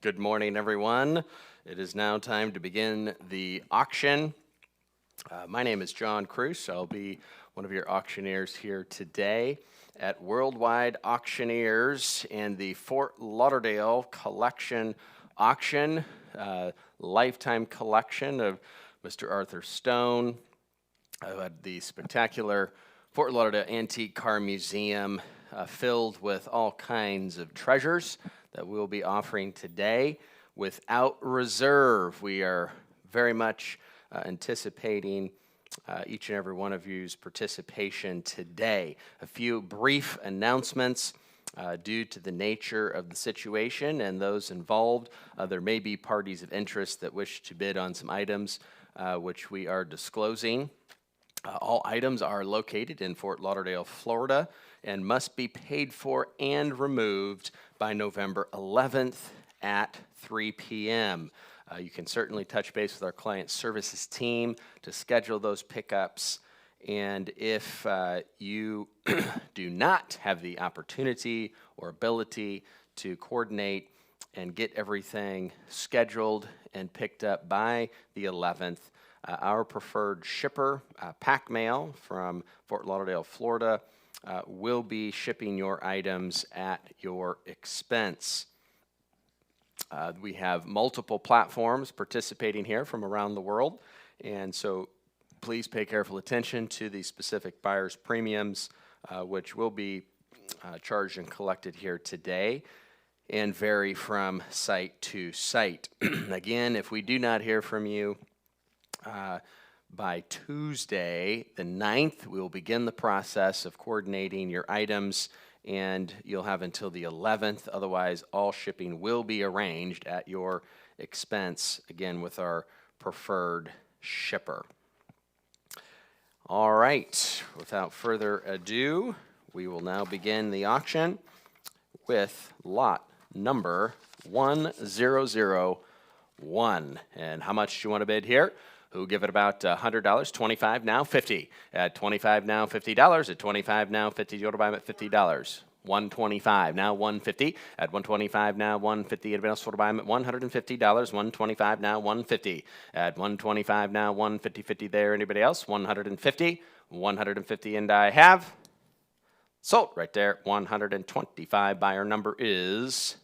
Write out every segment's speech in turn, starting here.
Good morning, everyone. It is now time to begin the auction. My name is John Cruz. I'll be one of your auctioneers here today at Worldwide Auctioneers and the Fort Lauderdale Collection Auction, lifetime collection of Mr. Arthur Stone, at the spectacular Fort Lauderdale Antique Car Museum, filled with all kinds of treasures that we'll be offering today without reserve. We are very much anticipating each and every one of you's participation today. A few brief announcements due to the nature of the situation and those involved. There may be parties of interest that wish to bid on some items which we are disclosing. All items are located in Fort Lauderdale, Florida, and must be paid for and removed by November 11th at 3 p.m. You can certainly touch base with our client services team to schedule those pickups. And if you do not have the opportunity or ability to coordinate and get everything scheduled and picked up by the 11th, our preferred shipper, Pack Mail from Fort Lauderdale, Florida, will be shipping your items at your expense. We have multiple platforms participating here from around the world, and so please pay careful attention to the specific buyer's premiums, which will be charged and collected here today and vary from site to site. Again, if we do not hear from you by Tuesday, the 9th, we will begin the process of coordinating your items, and you'll have until the 11th. Otherwise, all shipping will be arranged at your expense, again, with our preferred shipper. All right, without further ado, we will now begin the auction with lot number 1001. And how much do you want to bid here? Who give it about $100, 25 now, 50. At 25 now, $50. At 25 now, 50. You want to buy them at $50. 125 now, 150. At 125 now, 150. Anybody else want to buy them at $150? 125 now, 150. At 125 now, 150, 50 there. Anybody else? 150. 150, and I have sold right there. 125. Buyer number is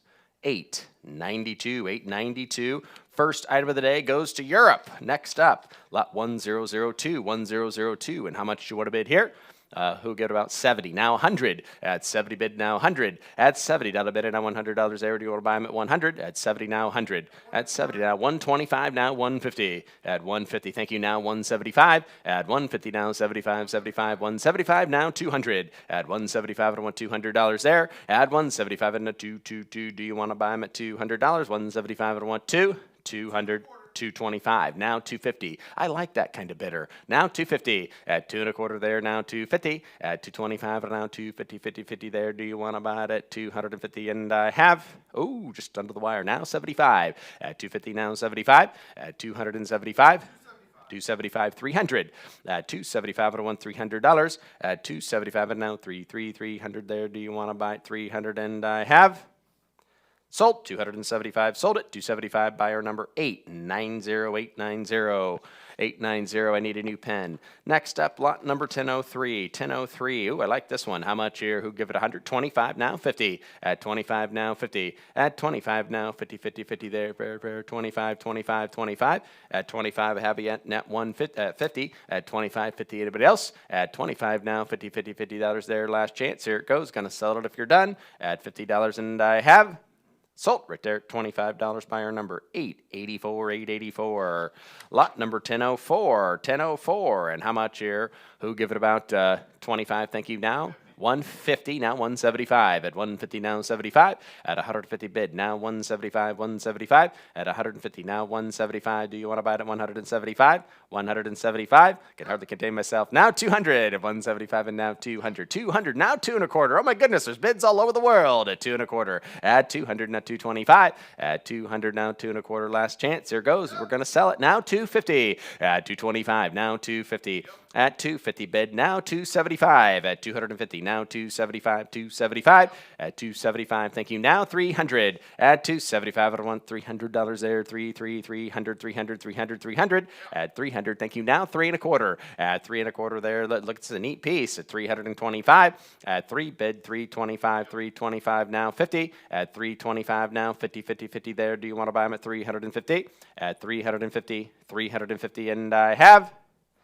892. 892. First item of the day goes to Europe. Next up, lot 1002. 1002. And how much do you want to bid here? Who get about 70? Now 100. At 70 bid now 100. At $70 bid now $100 there. Do you want to buy them at 100? At 70 now 100. At 70 now 125 now 150. At 150, thank you, now 175. At 150 now 75. 75 175 now 200. At 175 I want $200 there. At 175 and a 222. Do you want to buy them at $200? 175 I want 200. 225 now 250. I like that kind of bidder. Now 250 at 2 1/4 there. Now 250 at 225 and now 250 50 50 there. Do you want to buy it at 250? And I have just under the wire now 75 at 250 now 75 at 275. 275 300 at 275 I want $300 at 275 and now 300 there. Do you want to buy it 300? And I have sold. 275. Sold it. 275. Buyer number 890. 890. 890. I need a new pen. Next up, lot number 1003. 1003. Ooh, I like this one. How much here? Who give it 100? 25 now 50. At 25 now 50. At 25 now 50 50 50 there. Fair. 25 25 25. At 25 I have you at net 150. At 25 50. Anybody else? At 25 now 50 50 $50 there. Last chance. Here it goes. Gonna sell it if you're done. At $50, and I have sold right there. $25. Buyer number 884. 884. Lot number 1004. 1004. And how much here? Who give it about 25? Thank you. Now 150 now 175. At 150 now 75. At 150 bid now 175. 175. At 150 now 175. Do you want to buy it at 175? 175. Can hardly contain myself. Now 200. At 175 and now 200. 200 now 2 1/4. Oh my goodness, there's bids all over the world at 2 1/4. At 200 now 225. At 200 now 2 1/4. Last chance. Here goes. We're gonna sell it now 250. At 225 now 250. At 250 bid, now 275. At 250, now 275, 275. At 275, thank you. Now 300. At 275, I want $300 there. 300, 300. At 300, thank you. Now 3.25. At 3.25 there, look, it's a neat piece. At 325. At 3 bid, 325, 325. Now 50. At 325, now 50 there. Do you want to buy them at 350? At 350, 350, and I have.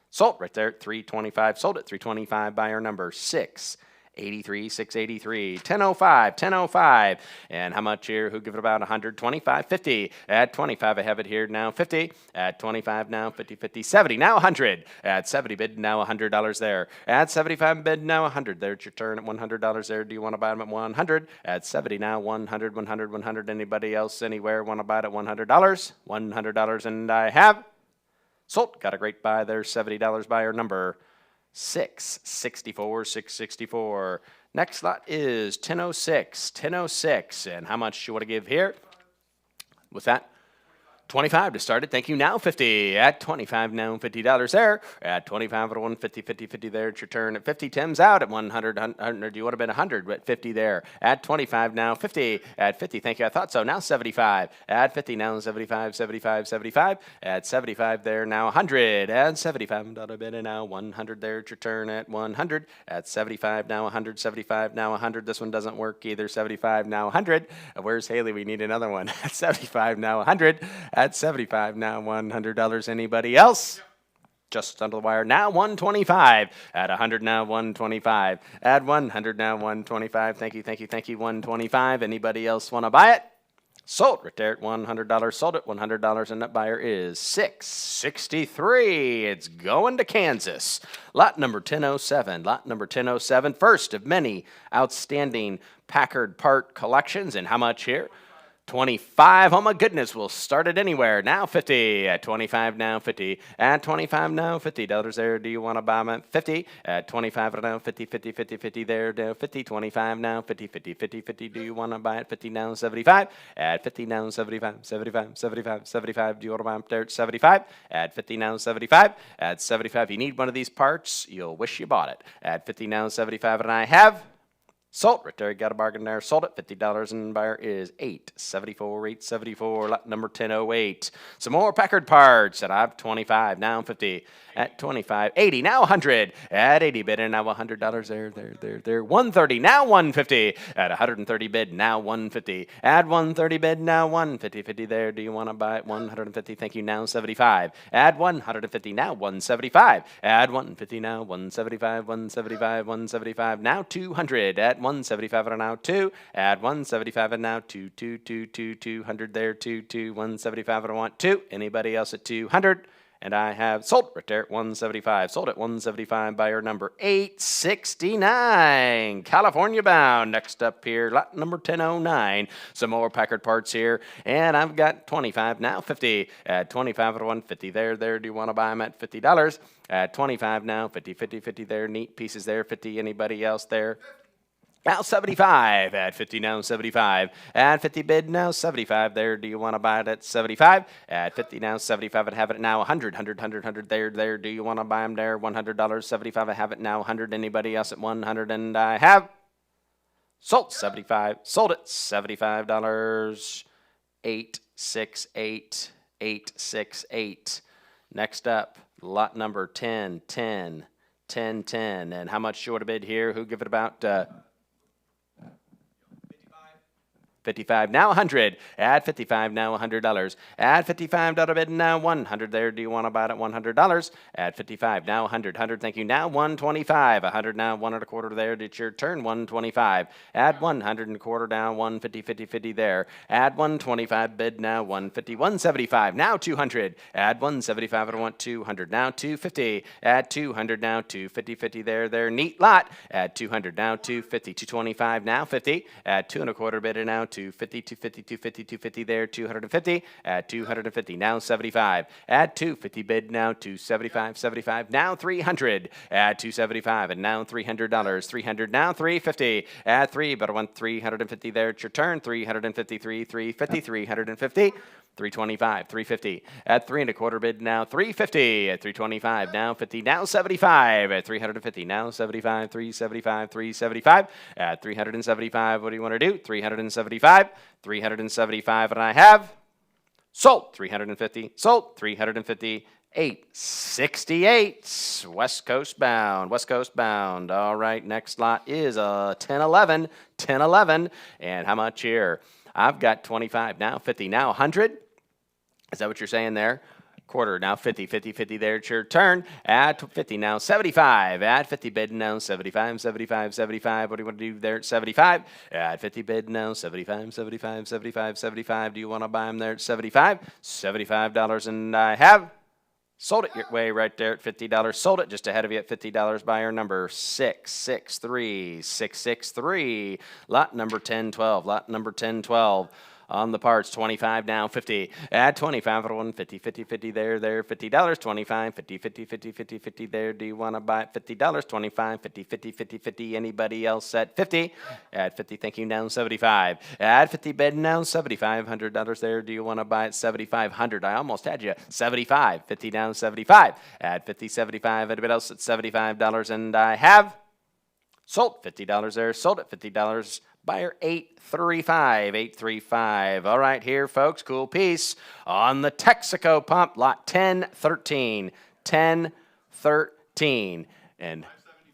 Sold right there at 325. Sold at 325. Buyer number 683, 683. 1005, 1005. And how much here? Who give it about 125? 50. At 25, I have it here now 50. At 25 now 50, 50. 70 now 100. At 70 bid now $100 there. At 75 bid now 100. There's your turn at $100 there. Do you want to buy them at 100? At 70 now 100, 100, 100. Anybody else anywhere want to buy it at $100? $100, and I have. Sold. Got a great buy there. $70 buyer number 664, 664. Next lot is 1006, 1006. And how much you want to give here? With that, 25 to start it. Thank you. Now 50. At 25 now $50 there. At 25 at 150, 50, 50 there. It's your turn at 50. Tim's out at 100. 100. Do you want to bet 100? At 50 there. At 25 now 50. At 50. Thank you. I thought so. Now 75. At 50 now 75, 75, 75. At 75 there now 100. At 75 bid and now 100 there. It's your turn at 100. At 75 now 100. 75 now 100. This one doesn't work either. 75 now 100. Where's Haley? We need another one. At 75 now 100. At 75 now $100. Anybody else? Just under the wire now 125. At 100 now 125. At 100 now 125. Thank you, thank you, thank you. 125. Anybody else want to buy it? Sold right there at $100. Sold at $100, and that buyer is 663. It's going to Kansas. Lot number 1007. Lot number 1007. First of many outstanding Packard part collections. And how much here? 25. Oh my goodness, we'll start it anywhere. Now 50. At 25 now 50. At 25 now $50 there. Do you want to buy them at 50? At 25 now 50, 50, 50, 50 there. Now 50. 25 now 50, 50, 50, 50. Do you want to buy it 50 now 75? At 50 now 75, 75, 75, 75. Do you want to buy them there at 75? At 50 now 75. At 75, you need one of these parts. You'll wish you bought it. At 50 now 75, and I have. Sold right there. Got a bargain there. Sold it $50, and buyer is 874, 874. Lot number 1008. Some more Packard parts. At I have 25 now 50. At 25, 80 now 100. At 80 bid and now $100 there. 130 now 150. At 130 bid now 150. At 130 bid now 150, 50 there. Do you want to buy it? 150. Thank you. Now 75. At 150 now 175. At 150 now 175, 175, 175. Now 200. At 175 and now 2. At 175 and now 200 there. 175 and I want 2. Anybody else at 200? And I have sold right there at 175. Sold at 175. Buyer number 869. California bound. Next up here, lot number 1009. Some more Packard parts here. And I've got 25 now 50. At 25 at 150 there. Do you want to buy them at $50? At 25 now 50, 50, 50 there. Neat pieces there. 50. Anybody else there? Now 75. At 50 now 75. At 50 bid now 75 there. Do you want to buy it at 75? At 50 now 75 and have it now 100, 100 there. Do you want to buy them there? $100, 75. I have it now 100. Anybody else at 100? And I have sold 75. Sold it $75. 868, 868. Next up, lot number 1010. And how much short a bid here? Who give it about 55 now 100. At 55 now $100. At $55 bid now 100 there. Do you want to buy it at $100? At 55 now 100. Thank you. Now 125. 100 now 1.25 there. It's your turn. 125. At 100.25 down 150, 50, 50 there. At 125 bid now 150. 175 now 200. At 175 I want 200. Now 250. At 200 now 250, 50 there. Neat lot. At 200 now 250. 225 now 50. At 2.25 bid and now 250, 250, 250, 250 there, 250, at 250, now 75, at 250 bid now, 275, 75, now 300, at 275, and now $300, 300, now 350, at 3, but I want 350 there, it's your turn, 353, 350, 350, 325, 350, at 3 1/4 bid now, 350, at 325, now 50, now 75, at 350, now 75, 375, 375, at 375, what do you want to do? 375, 375, and I have sold, 350, sold, 350, 868, West Coast bound, West Coast bound. All right, next lot is 1011, 1011, and how much here? I've got 25, now 50, now 100. Is that what you're saying there? Quarter, now 50, 50, 50 there, it's your turn. At 50, now 75. At 50 bid now, 75, 75, 75. What do you want to do there at 75? At 50 bid now, 75, 75, 75, 75. Do you want to buy them there at 75? $75, and I have sold it your way right there at $50. Sold it just ahead of you at $50. Buyer number 663, 663. Lot number 1012, lot number 1012. On the parts, 25 now, 50. At 25, for 150, 50, 50 there, $50. 25, 50, 50, 50, 50, 50 there. Do you want to buy it? $50. 25, 50, 50, 50, 50. Anybody else at 50? At 50, thank you, now 75. At 50, bid now, $7,500 there. Do you want to buy it? $7,500. I almost had you. 75, 50 down, 75. At 50, 75. Anybody else at $75? And I have sold $50 there. Sold it $50. Buyer 835, 835. All right, here, folks, cool piece on the Texaco pump, lot 1013, 1013. And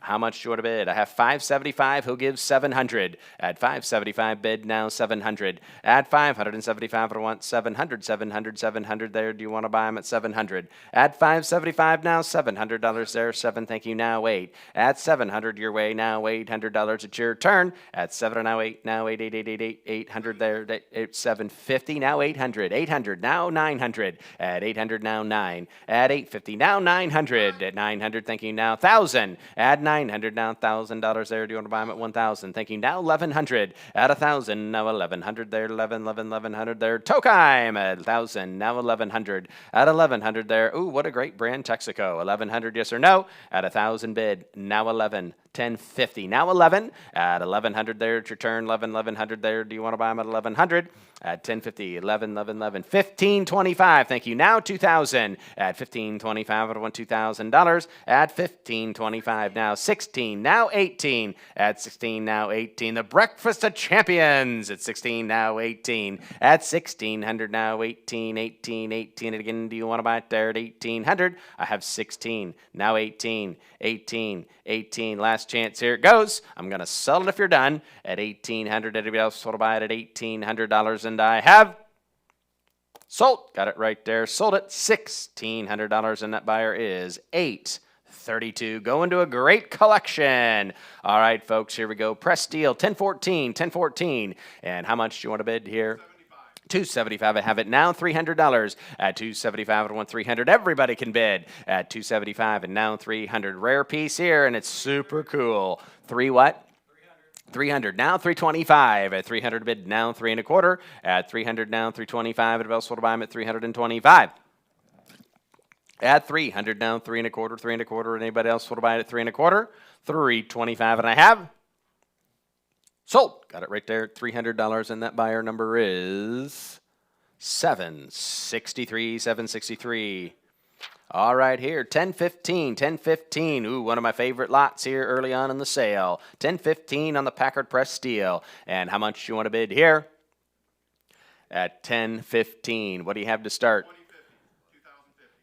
how much do you want to bid? I have 575. Who gives 700? At 575 bid now 700. At 575 I want 700, 700, 700 there. Do you want to buy them at 700? At 575 now $700 there. 7, thank you, now 8. At 700 your way now $800. It's your turn. At 7 now 8, now 8, 8, 8, 8, 8, 800 there. 750 now 800. 800 now 900. At 800 now 9. At 850 now 900. At 900, thank you, now 1,000. At 900 now $1,000 there. Do you want to buy them at 1,000? Thank you, now 1,100. At 1,000 now 1,100 there. 1,100 there. Tokheim at 1,000 now 1,100. At 1,100 there. Ooh, what a great brand, Texaco. 1,100, yes or no? At 1,000 bid now 11. 1050 now 11. At 1,100 there, it's your turn. 1,100 there. Do you want to buy them at 1,100? At 1050, 11, 1525. Thank you, now 2,000. At 1525 I want $2,000. At 1525 now 16, now 18. At 16 now 18. The breakfast of champions at 16 now 18. At 1,600 now 18, 18, 18. And again, do you want to buy it there at 1,800? I have 16 now 18, 18, 18. Last chance, here it goes. I'm going to sell it if you're done at 1,800. Anybody else want to buy it at $1,800? And I have sold. Got it right there. Sold it $1,600, and that buyer is 832. Going to a great collection. All right, folks, here we go. Press steel, 1014, 1014. And how much do you want to bid here? $275. I have it now $300. At $275 I want $300. Everybody can bid at $275 and now $300. Rare piece here, and it's super cool. 3 what? $300 now $325. At $300 bid now 3 1/4. At $300 now $325. Anybody else want to buy them at $325? At $300 now 3 1/4. 3 1/4. Anybody else want to buy it at 3 1/4? $325, and I have sold. Got it right there at $300, and that buyer number is 763, 763. All right, here, 1015, 1015. Ooh, one of my favorite lots here early on in the sale. 1015 on the Packard pressed steel. And how much do you want to bid here? At 1015. What do you have to start?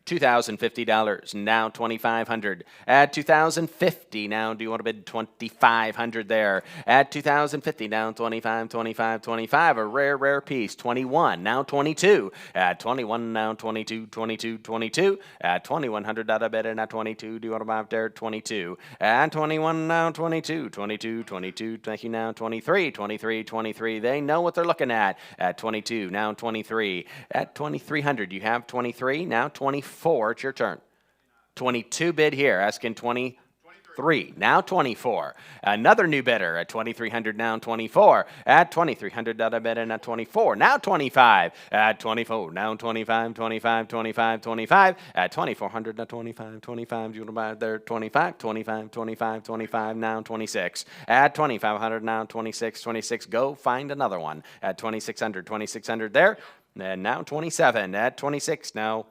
$2,050. Now $2,500. At $2,050. Now, do you want to bid $2,500 there? At $2,050. Now $25, $25, $25. A rare piece. $21. Now $22. At $21. Now $22, $22, $22. At $2,100. I bet it at $22. Do you want to buy up there at $22? At $21. Now $22, $22, $22. Thank you. Now $23, $23, $23. They know what they're looking at. At $22. Now $23. At $2,300. You have $23. Now $24. It's your turn. 22 bid here. Asking 23. 3, now 24. Another new bidder at 2,300, now 24. At 2,300, another bidder, now 24. Now 25. At 24, now 25, 25, 25, 25. At 2,400, now 25, 25. You want to buy it there? 25, 25, 25, 25. Now 26. At 2,500, now 26, 26. Go find another one. At 2,600, 2,600 there. And now 27. At 26, now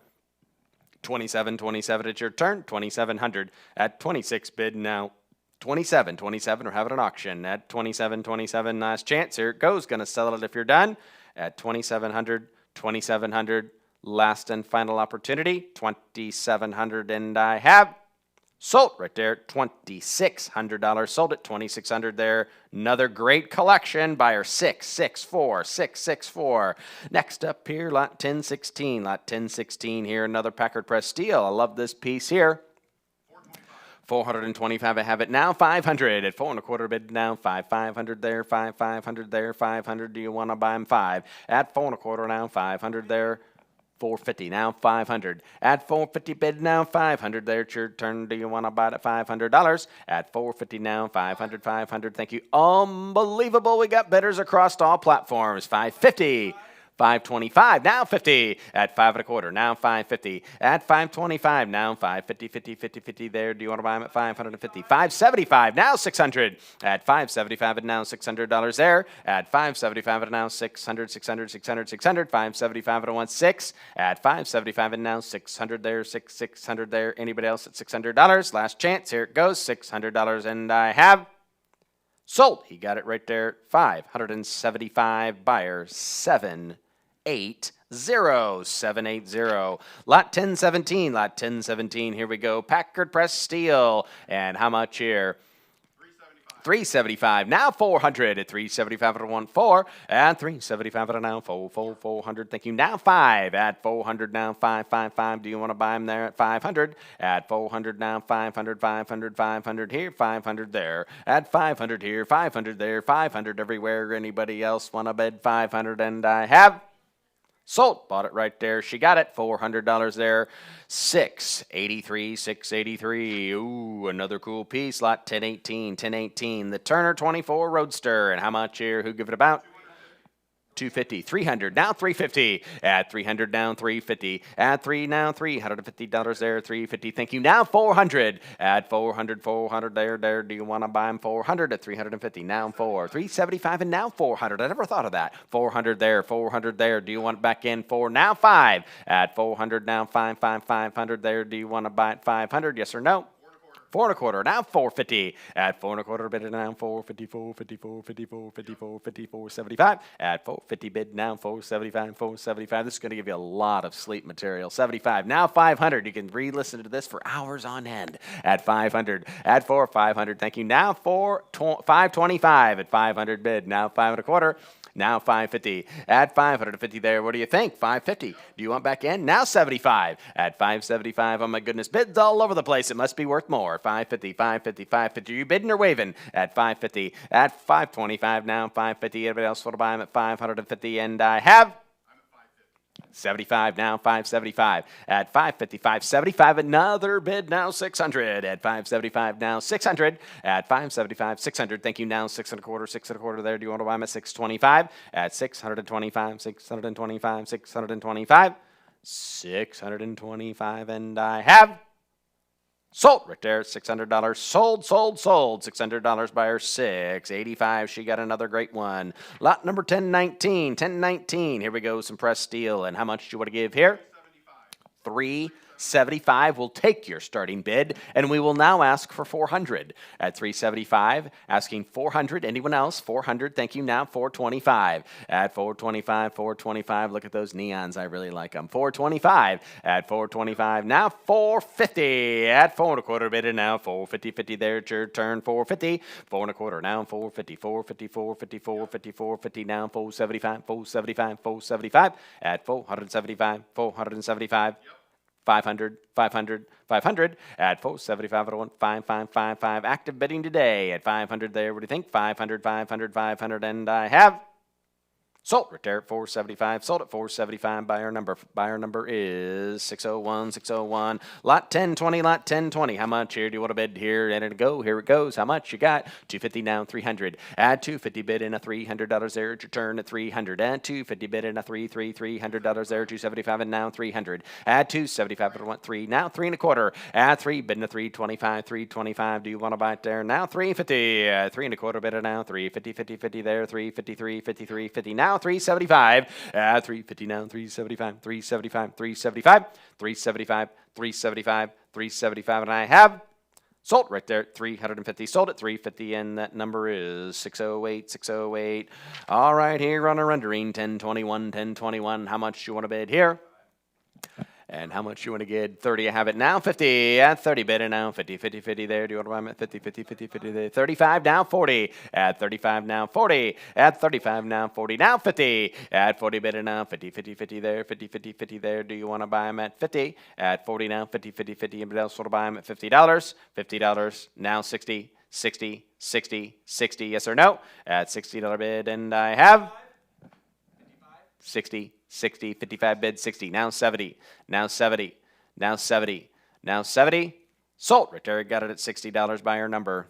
27, 27, it's your turn. 2,700 at 26 bid now. 27, 27, we're having an auction at 27, 27, last chance. Here it goes. Going to sell it if you're done at 2,700, 2,700, last and final opportunity. 2,700, and I have sold right there. $2,600 sold at 2,600 there. Another great collection. Buyer 664, 664. Next up here, lot 1016. Lot 1016 here. Another Packard press steel. I love this piece here. 425. I have it now. 500 at 4 1/4 bid now. 500 there. 500 there. 500. Do you want to buy them? 5 at 4 1/4 now. 500 there. 450 now. 500 at 450 bid now. 500 there. It's your turn. Do you want to buy it at $500 at 450 now? 500, 500. Thank you. Unbelievable. We got bidders across all platforms. 550. 525 now 50 at 5 1/4 now 550 at 525 now 550 50 50 50 there. Do you want to buy them at 550? 575 now 600 at 575 and now $600 there at 575 and now 600 600 600 600 575 and 16 at 575 and now 600 there 600 there. Anybody else at $600? Last chance. Here it goes. $600 and I have sold. He got it right there. 575. Buyer 780. 780. Lot 1017. Lot 1017. Here we go. Packard press steel. And how much here? 375. Now 400 at 375 at 14 and 375 at now 400. Thank you. Now 5 at 400 now 555. Do you want to buy them there at 500 at 400 now 500 500 500 here 500 there at 500 here 500 there 500 everywhere. Anybody else want to bid 500 and I have sold. Bought it right there. She got it. $400 there. 683, 683. Ooh, another cool piece. Lot 1018, 1018. The Turner 24 Roadster. And how much here? Who give it about? 250, 300, now 350, at 300, down 350, at 3, now $350 there, 350, thank you, now 400, at 400, 400 there, do you want to buy them 400 at 350, now 375 and now 400, I never thought of that, 400 there, do you want it back in 4, now 5, at 400, now 500 there, do you want to buy it 500, yes or no? 4 1/4, now 450. At 4 1/4 bid now 450, 450, 450, 450, 450, 475. At 450 bid now 475, 475. This is going to give you a lot of sleep material. 75, now 500. You can re-listen to this for hours on end. At 500, at 500. Thank you. Now 525 at 500 bid. Now 5 1/4. Now 550 at 550 there. What do you think? 550. Do you want back in? Now 75 at 575. Oh my goodness, bids all over the place. It must be worth more. 550, 550, 550. Are you bidding or waving at 550? At 525 now 550. Everybody else want to buy them at 550 and I have 75 now 575 at 555 75 another bid now 600 at 575 now 600 at 575 600 thank you now 6 1/4 6 1/4 there. Do you want to buy them at 625 at 625 625 625 625 and I have sold right there. $600 sold $600 buyer 685. She got another great one. Lot number 1019 1019. Here we go. Some pressed steel. And how much do you want to give here? 375 will take your starting bid, and we will now ask for 400 at 375. Asking 400. Anyone else? 400. Thank you. Now 425 at 425. 425. Look at those neons. I really like them. 425 at 425. Now 450 at 4 1/4 bid, and now 450. 50 there. It's your turn. 450. 4 1/4 now 450. 450. 450. 450. 450 now 475. 475. 475 at 475. 475. 500, 500, 500 at 475 at 5555. Active bidding today at 500 there. What do you think? 500, 500, 500, and I have Sold right there at 475. Sold at 475. Buyer number is 601, 601. Lot 1020, lot 1020. How much here do you want to bid here? And it go. Here it goes. How much you got? 250 now, 300. Add 250 bid in a $300 there. It's your turn at 300. Add 250 bid in a $300 there. 275 and now 300. Add 275 and 3. Now 3 1/4. Add 3 bid in a 325. 325. Do you want to buy it there? Now 350. 3 1/4 bid now 350. 50 50 there. 353. 53 50 now. 375, 350 now, 375, 375, 375, 375, 375, 375, and I have sold right there at 350. Sold at 350, and that number is 608, 608. All right, here on a rendering, 1021, 1021. How much do you want to bid here? And how much you want to get? 30, I have it now. 50, at 30 bid and now 50, 50, 50 there. Do you want to buy them at 50, 50, 50, 50 there? 35 now, 40. At 35 now, 40. At 35 now, 40 now, 50. At 40 bid and now 50, 50, 50 there. 50, 50, 50 there. Do you want to buy them at 50? At 40 now, 50, 50, 50. Anybody else want to buy them at $50? $50 now, 60, 60, 60, 60. Yes or no? At $60 bid, and I have 60. 60, 55 bid, 60, now 70, now 70, now 70, now 70. Sold right there. Got it at $60. Buyer number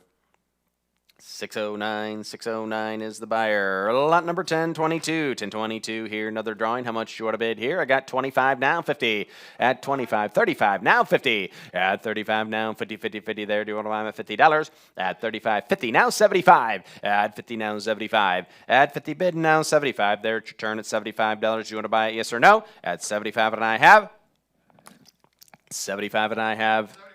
609, 609 is the buyer. Lot number 1022, 1022 here. Another drawing. How much do you want to bid here? I got 25 now, 50. At 25, 35 now, 50. At 35 now, 50, 50, 50 there. Do you want to buy them at $50? At 35, 50 now, 75. At 50 now, 75. At 50 bid now, 75 there. It's your turn at $75. Do you want to buy it? Yes or no? At 75, and I have 75, and I have 75.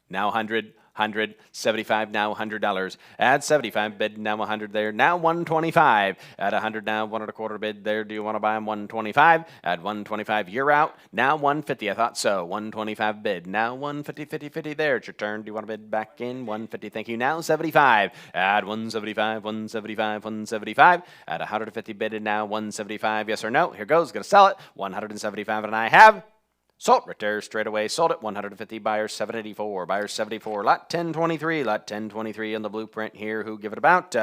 Now 100. 100, 75 now, $100. Add 75 bid now 100 there. Now 125. At 100 now, 1 1/4 bid there. Do you want to buy them? 125. At 125, you're out. Now 150. I thought so. 125 bid. Now 150, 50, 50 there. It's your turn. Do you want to bid back in? 150. Thank you. Now 75. Add 175, 175, 175. At 150 bid and now 175. Yes or no? Here goes. Gonna sell it. 175, and I have sold right there straight away. Sold at 150. Buyer 784. Buyer 74. Lot 1023. Lot 1023 on the blueprint here. Who give it about?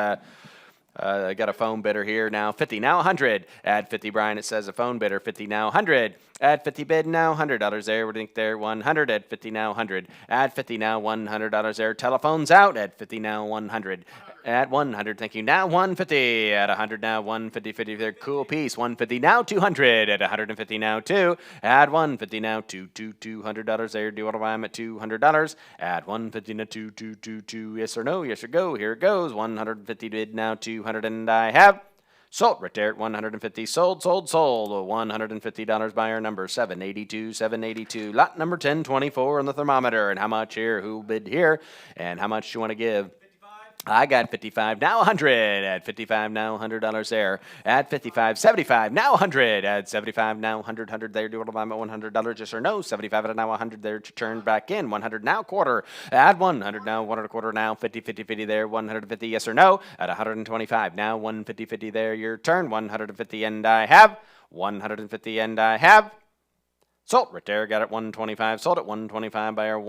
I got a phone bidder here now. 50 now 100. Add 50, Brian. It says a phone bidder. 50 now 100. Add 50 bid now $100 there. We think there 100. Add 50 now 100. Add 50 now $100 there. Telephone's out. Add 50 now 100. At 100, thank you. Now 150. At 100 now 150, 50 there. Cool piece. 150 now 200. At 150 now 2. Add 150 now $200 there. Do you want to buy them at $200? Add 150 now 2. Yes or no? Yes or go. Here it goes. 150 bid now 200, and I have sold right there at 150. Sold, sold, sold. $150. Buyer number 782, 782. Lot number 1024 on the thermometer. And how much here? Who bid here? And how much do you want to give? I got 55, now 100. At 55, now $100 there. At 55, 75, now 100. At 75, now 100 there. Do you want to buy them at $100? Yes or no? 75 and now 100 there to turn back in. 100 now quarter. At 100 now 1 1/4 now. 50, 50, 50 there. 150, yes or no? At 125, now 150, 50 there. Your turn. 150, and I have 150, and I have sold right there. Got it 125. Sold at 125. Buyer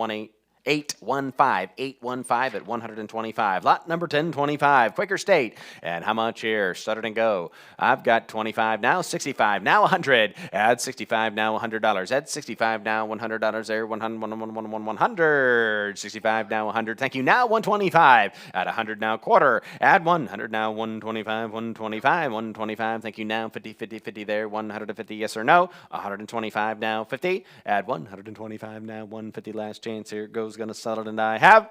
815 at 125. Lot number 1025, Quaker State. And how much here? Start and go. I've got 25 now, 65 now, 100. Add 65 now, $100. Add 65 now, $100 there. 100. 65 now, 100. Thank you. Now 125. At 100 now, quarter. Add 100 now, 125, 125, 125. Thank you. Now 50, 50, 50 there. 150. Yes or no? 125 now, 50. Add 125 now, 150. Last chance. Here it goes. Going to settle, and I have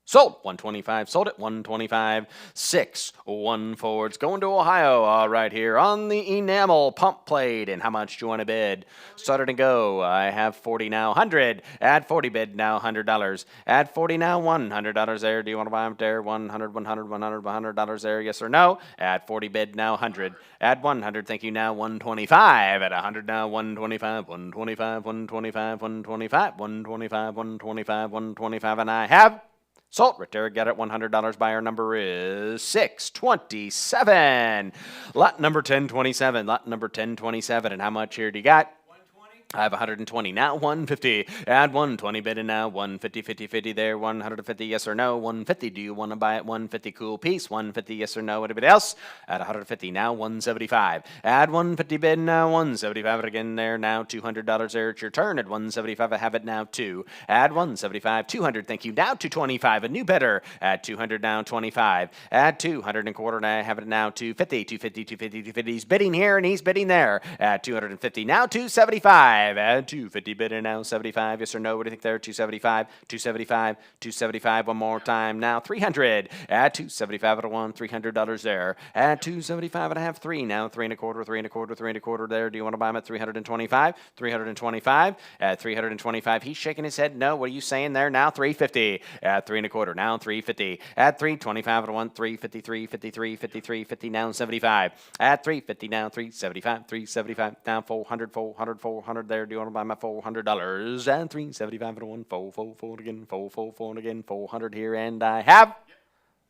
sold 125. Sold it 125. 614 Fords going to Ohio. All right, here on the enamel pump plate. And how much do you want to bid? Started and go. I have 40 now, 100. Add 40 bid now, $100. Add 40 now, $100 there. Do you want to buy them there? 100, 100, 100, $100 there. Yes or no? Add 40 bid now, 100. Add 100. Thank you. Now 125. At 100 now, 125, 125, 125, 125, 125, 125, 125, and I have sold right there. Get it $100. Buyer number is 627. Lot number 1027. Lot number 1027. And how much here do you got? 120. I have 120 now, 150. Add 120 bid and now 150, 50, 50 there, 150 yes or no, 150. Do you want to buy it? 150 cool piece, 150 yes or no. Anybody else? At 150 now, 175. Add 150 bid now, 175 again there now, $200 there. It's your turn at 175. I have it now two. Add 175, 200. Thank you. Now 225. A new bidder at 200 now, 25. Add 200 and a quarter. And I have it now 250, 250, 250, 250. He's bidding here and he's bidding there at 250 now, 275. Add 250 bid and now 75. Yes or no? What do you think there? 275, 275, 275. One more time. Now 300. Add 275 at a one. $300 there. Add 275 and a half. Three. Now three and a quarter. Three and a quarter. Three and a quarter there. Do you want to buy him at 325? 325. At 325. He's shaking his head. No. What are you saying there? Now 350. At three and a quarter. Now 350. At 325 at a one. 353, 53, 53, 50. Now 75. At 350 now 375. 375 now 400, 400, 400 there. Do you want to buy my $400? And 375 at a one. 4 again. 4 again. 400 here. And I have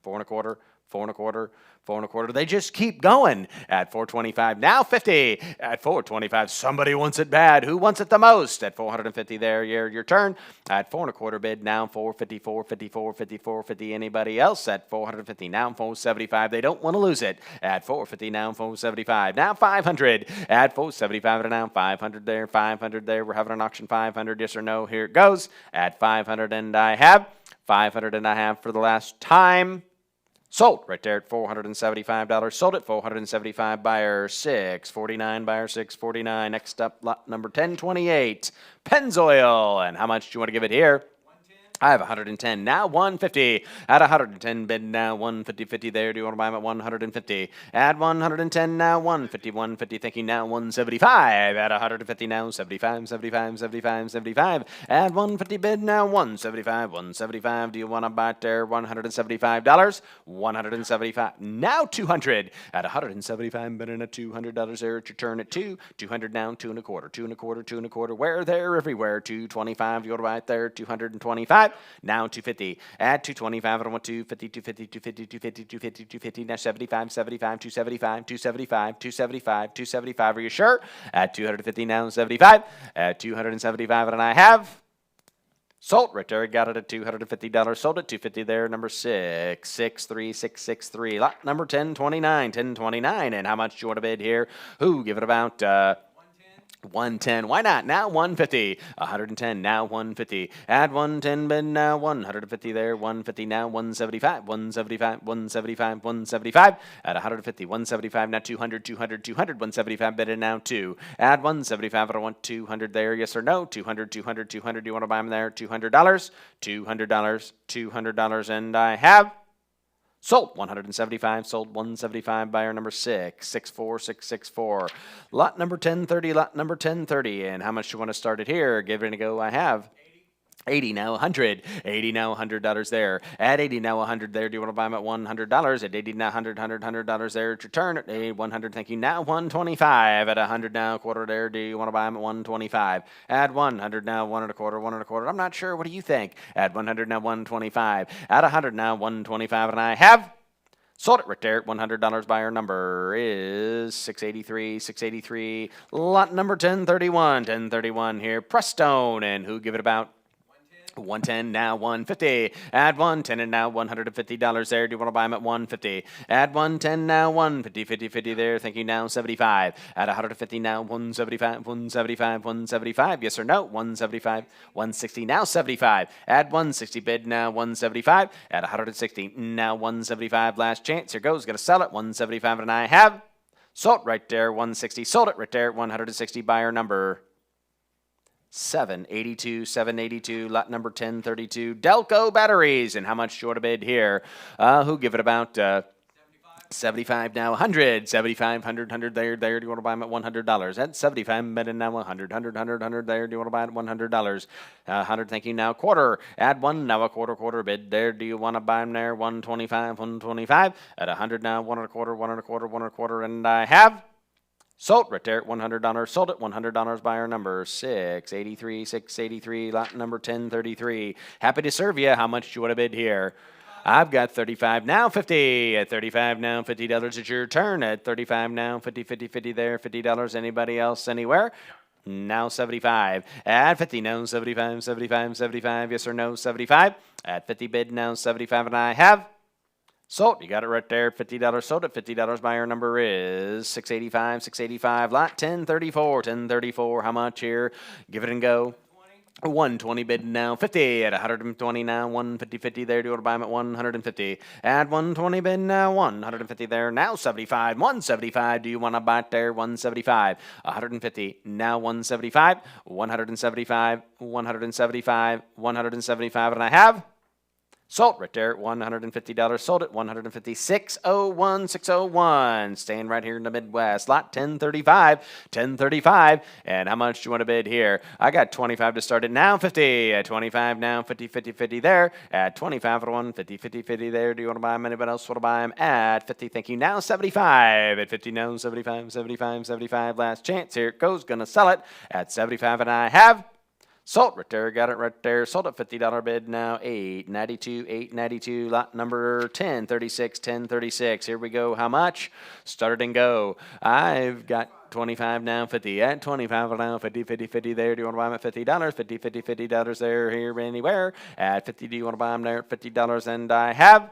4 and a quarter. 4 and a quarter, 4 and a quarter. They just keep going at 425. Now 50 at 425. Somebody wants it bad. Who wants it the most? At 450 there, your turn. At 4 and a quarter bid now 450, 450, 450, 450. Anybody else at 450? Now 475. They don't want to lose it. At 450 now 475. Now 500 at 475 and now 500 there, 500 there. We're having an auction 500. Yes or no? Here it goes at 500 and I have 500 and I have for the last time. Sold right there at $475. Sold at $475. Buyer 649. Buyer 649. Next up, lot number 1028. Pennzoil. And how much do you want to give it here? I have 110 now, 150. At 110 bid now, 150, 50 there. Do you want to buy them at 150? At 110 now, 150, 150. Thinking now, 175. At 150 now, 75, 75, 75, 75. At 150 bid now, 175, 175. Do you want to buy it there? $175. 175 now, 200. At 175 bid in at $200 there. It's your turn at 200 now, 2 and a quarter, 2 and a quarter, 2 and a quarter. Where there, everywhere. 225. You want to buy it there? 225. Now 250. At 225, I want 250, 250, 250, 250, 250, 250. Now 75, 75, 275, 275, 275, 275. Are you sure? At 250 now 75. At 275, and I have sold right there. Got it at $250. Sold at $250 there. Number 663. Lot number 1029. And how much do you want to bid here? Who? Give it about 110. Why not? Now 150. 110. Now 150. Add 110 bid now 150 there. 150 now 175. 175. 175. 175. At 150. 175 now 200. 200. 200. 175 bid in now 2. Add 175. I want 200 there. Yes or no? 200. 200. 200. Do you want to buy them there? $200. $200. $200. And I have sold 175. Sold 175. Buyer number 664. Lot number 1030. Lot number 1030. And how much do you want to start it here? Give it a go. I have 80 now 100. 80 now $100 there. At 80 now 100 there. Do you want to buy them at $100? At 80 now $100 there. It's your turn at 100. Thank you. Now 125. At 100 now a quarter there. Do you want to buy them at 125? At 100 now 1 and a quarter. I'm not sure. What do you think? At 100 now 125. At 100 now 125. And I have sold it right there at $100. Buyer number is 683. Lot number 1031 here. Prestone. And who give it about 110 now 150. Add 110 and now $150 there. Do you want to buy them at 150? Add 110 now 150, 50 there. Thank you. Now 75. At 150 now 175. Yes or no? 175. 160 now 75. Add 160 bid now 175. At 160 now 175. Last chance. Here goes. Gonna sell it 175 and I have sold right there 160. Sold it right there at 160. Buyer number 782. Lot number 1032. Delco batteries. And how much do you want to bid here? Who give it about 75 now 100. 75, 100 there. Do you want to buy them at $100? At 75 bid and now 100 there. Do you want to buy it at $100? 100. Thank you. Now quarter. Add 1 now a quarter bid there. Do you want to buy them there? 125. At 100 now 1 and a quarter. And I have sold right there at $100. Sold at $100. Buyer number 683. Lot number 1033. Happy to serve you. How much do you want to bid here? I've got 35 now 50. At 35 now $50. It's your turn. At 35 now 50 there. $50. Anybody else anywhere? now 75. At 50, now 75, 75, 75. Yes or no, 75. At 50 bid, now 75, and I have sold. You got it right there. $50 sold at $50. Buyer number is 685, 685. Lot 1034, 1034. How much here? Give it and go. 120 bid now 50 at 120 now 150 50 there. Do you want to buy them at 150 at 120 bid now 150 there now 75 175. Do you want to buy it there? 175 150 now 175 175 175 175 and I have sold right there at $150. Sold at $150. 601, 601. Staying right here in the Midwest. Lot 1035, 1035. And how much do you want to bid here? I got 25 to start it now. 50 at 25 now. 50, 50, 50 there. At 25 at 1, 50, 50, 50 there. Do you want to buy them? Anybody else want to buy them? At 50, thank you. Now 75. At 50 now 75, 75, 75. Last chance. Here it goes. Gonna sell it at 75 and I have sold right there, got it right there. Sold at $50 bid now. 892, 892. Lot number 1036, 1036. Here we go. How much? Start and go. I've got 25 now, 50 at 25 now, 50, 50, 50 there. Do you want to buy them at $50? 50, 50, $50 there, here, anywhere. At 50, do you want to buy them there at $50? And I have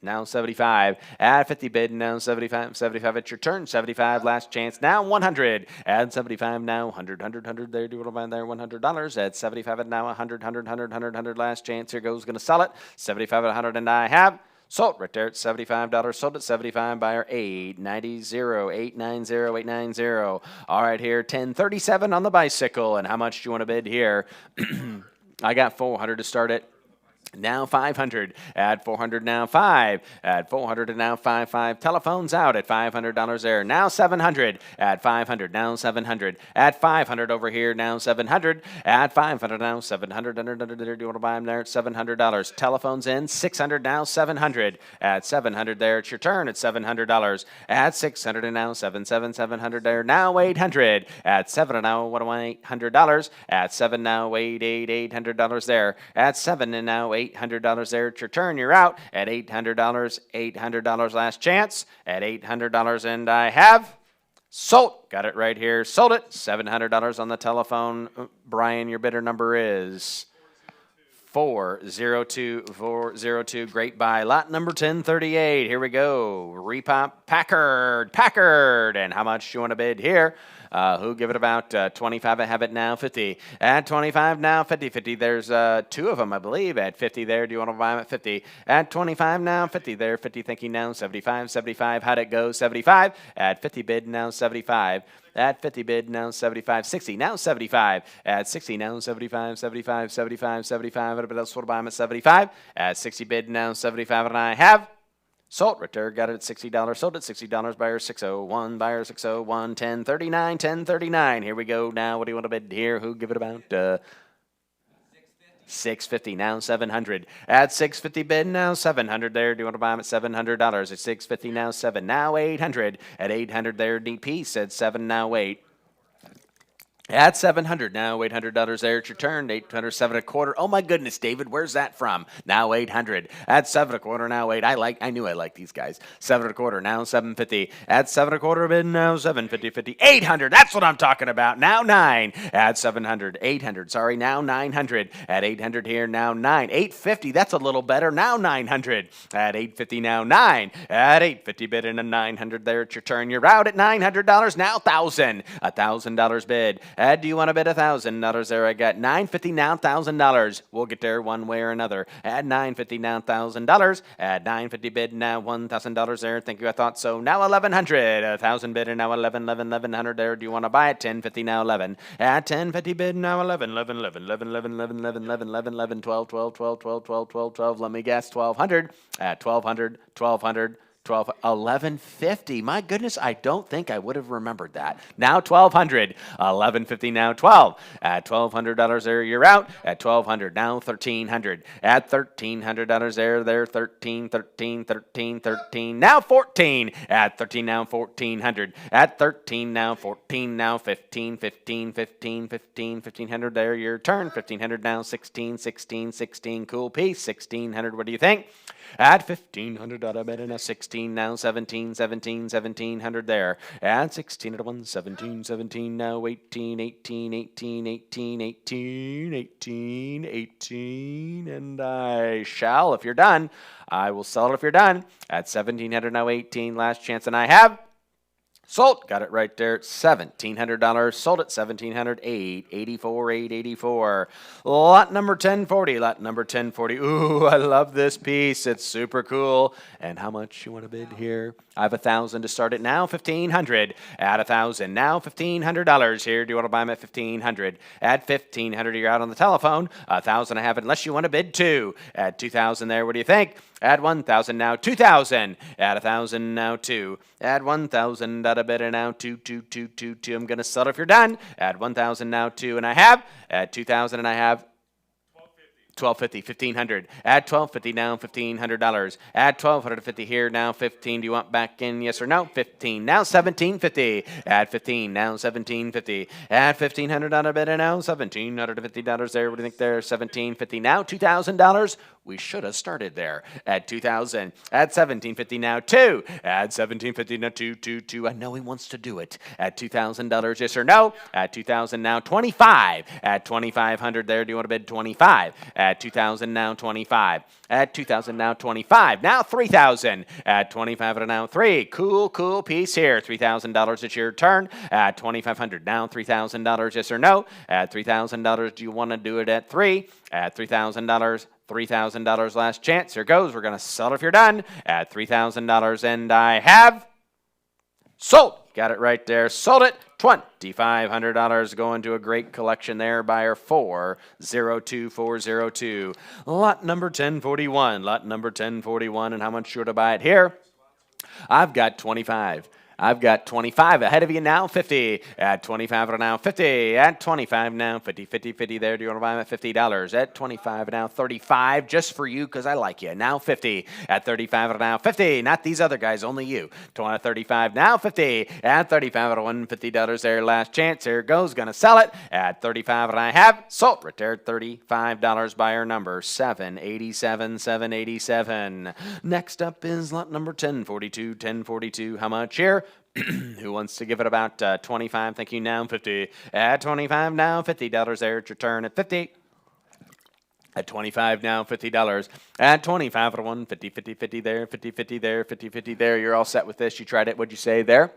now 75 at 50 bid now 75 75. It's your turn. 75 last chance now 100 at 75 now 100 there. Do you want to buy there? $100 at 75 and now 100 last chance. Here goes. Gonna sell it 75 at 100 and I have sold right there at $75. Sold at 75. Buyer 890, 890, 890. All right, here 1037 on the bicycle. And how much do you want to bid here? I got 400 to start it. Now 500 at 400 now 5 at 400 and now 5 telephones out at $500 there now 700 at 500 now 700 at 500 over here now 700 at 500 now 700 do you want to buy them there at $700 telephones in 600 now 700 at 700 there it's your turn at $700 at 600 and now 700 there now 800 at 7 and now what do I $800 at 7 now $800 there at 7 and now $800 there. It's your turn. You're out at $800. $800 last chance at $800. And I have sold. Got it right here. Sold it. $700 on the telephone. Brian, your bidder number is 402. 402. Great buy. Lot number 1038. Here we go. Repop Packard. And how much do you want to bid here? Who give it about 25? I have it now 50 at 25 now 50 50. There's two of them I believe at 50 there. Do you want to buy them at 50 at 25 now 50 there 50? Thinking now 75 75. How'd it go? 75 at 50 bid now 75 at 50 bid now 75 60 now 75 at 60 now 75 75 75 75. Everybody else want to buy them at 75 at 60 bid now 75 and I have sold right there. Got it at $60. Sold at $60. Buyer 601. Buyer 601. 1039. 1039. Here we go. Now, what do you want to bid here? Who give it about? 650. Now 700. At 650 bid now 700 there. Do you want to buy them at $700? At 650 now 7. Now 800. At 800 there. DP said 7 now 8. At 700 now, $800 there. It's your turn. 800, 7 1/4. Oh my goodness, David, where's that from? Now 800. At 7 1/4 now 8. I knew I liked these guys. 7 1/4 now 750. At 7 1/4 bid now 750 50. 800. That's what I'm talking about. Now 9. At 700. 800. Sorry, now 900. At 800 here now 9. 850. That's a little better. Now 900. At 850 now 9. At 850 bid and a 900 there. It's your turn. You're out at $900 now 1,000. $1,000 bid. Do you want to bid $1,000 there? I got $950 now, $1,000. We'll get there one way or another. At $950 now, $1,000. At $950 bid now, $1,000 there. Thank you. I thought so. Now $1,100. 1,000 bid and now 1,100 there. Do you want to buy it? $1050 now 11. At $1050 bid now 11. 12. Let me guess. 1,200. At 1,200. 12, 1150. My goodness, I don't think I would have remembered that. Now 1,200, 1150. Now 12. At $1,200 there, you're out. At 1,200 now 1,300. At $1,300 there 13. Now 14. At 13 now 1,400. At 13 now 14. Now 15. 1,500 there, your turn. 1,500 now 16. Cool piece. 1,600. What do you think? At 1,500, I bet in a 16. 15 now, 17, 17, 1700 there. At 16 at 1, 17, 17 now, 18, 18, 18, 18, 18, 18, 18, and I shall, if you're done, I will sell it if you're done. At 1700 now, 18, last chance, and I have sold. Got it right there. $1,700. Sold at $1,700. 884, 884. Lot number 1040. Lot number 1040. Ooh, I love this piece. It's super cool. And how much you want to bid here? I have 1,000 to start it now. 1,500. At 1,000 now. $1,500 here. Do you want to buy them at 1,500? At 1,500, you're out on the telephone. 1,000 I have it unless you want to bid 2. At 2,000 there. What do you think? Add 1,000 now, 2,000. Add 1,000 now, 2. Add 1,000 at a bid and now 2, 2, 2, 2, 2. I'm going to sell it if you're done. Add 1,000 now, 2, and I have. Add 2,000 and I have. 1,250, 1,500. Add 1,250 now, $1,500. Add 1,250 here now, 15. Do you want back in? Yes or no? 15 now, 1,750. Add 15 now, 1,750. Add 1,500 on a bid and now $1,750 there. What do you think there? 1,750 now, $2,000. We should have started there. Add 2,000. Add 1,750 now, 2. Add 1,750 now, 2, 2, 2. I know he wants to do it. Add $2,000, yes or no? Add 2,000 now, 25. Add 2,500 there. Do you want to bid 25? Add 2,000 now, 25. Add 2,000 now, 25. Now 3,000. Add 2,500 now, 3. Cool, cool piece here. $3,000. It's your turn. Add 2,500 now, $3,000. Yes or no? Add $3,000. Do you want to do it at 3? Add $3,000. $3,000 last chance. Here goes. We're going to sell it if you're done. At $3,000, and I have sold. Got it right there. Sold it. $2,500 going to a great collection there. Buyer 402402. Lot number 1041. Lot number 1041. And how much should I buy it here? I've got 25. I've got 25 ahead of you now, 50. At 25 now, 50. At 25 now, 50, 50, 50 there. Do you want to buy them at $50? At 25 now, 35 just for you because I like you. Now 50. At 35 now, 50. Not these other guys, only you. 35 now, 50. At 35 at $150 there. Last chance. Here it goes. Going to sell it. At 35 and I have sold. Right there, $35. Buyer number 787, 787. Next up is lot number 1042, 1042. How much here? Who wants to give it about 25? Thank you. Now 50. At 25 now, $50 there. It's your turn at 50. At 25 now, $50. At 25 at 1, 50, 50, 50 there, 50, 50 there, 50, 50 there. You're all set with this. You tried it. What'd you say there?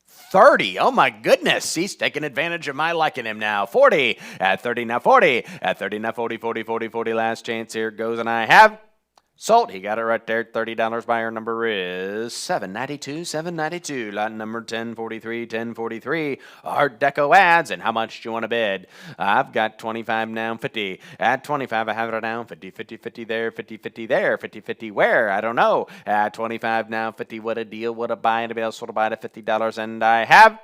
30. Oh my goodness. He's taking advantage of my liking him now. 40. At 30 now, 40. At 30 now, 40, 40, 40, 40. Last chance. Here it goes, and I have sold. He got it right there. $30. Buyer number is 792, 792. Lot number 1043, 1043. Art Deco ads. And how much do you want to bid? I've got 25 now, 50. At 25, I have it now. 50, 50, 50 there, 50, 50 there, 50, 50 where? I don't know. At 25 now, 50. What a deal. What a buy. Anybody else want to buy it at $50? And I have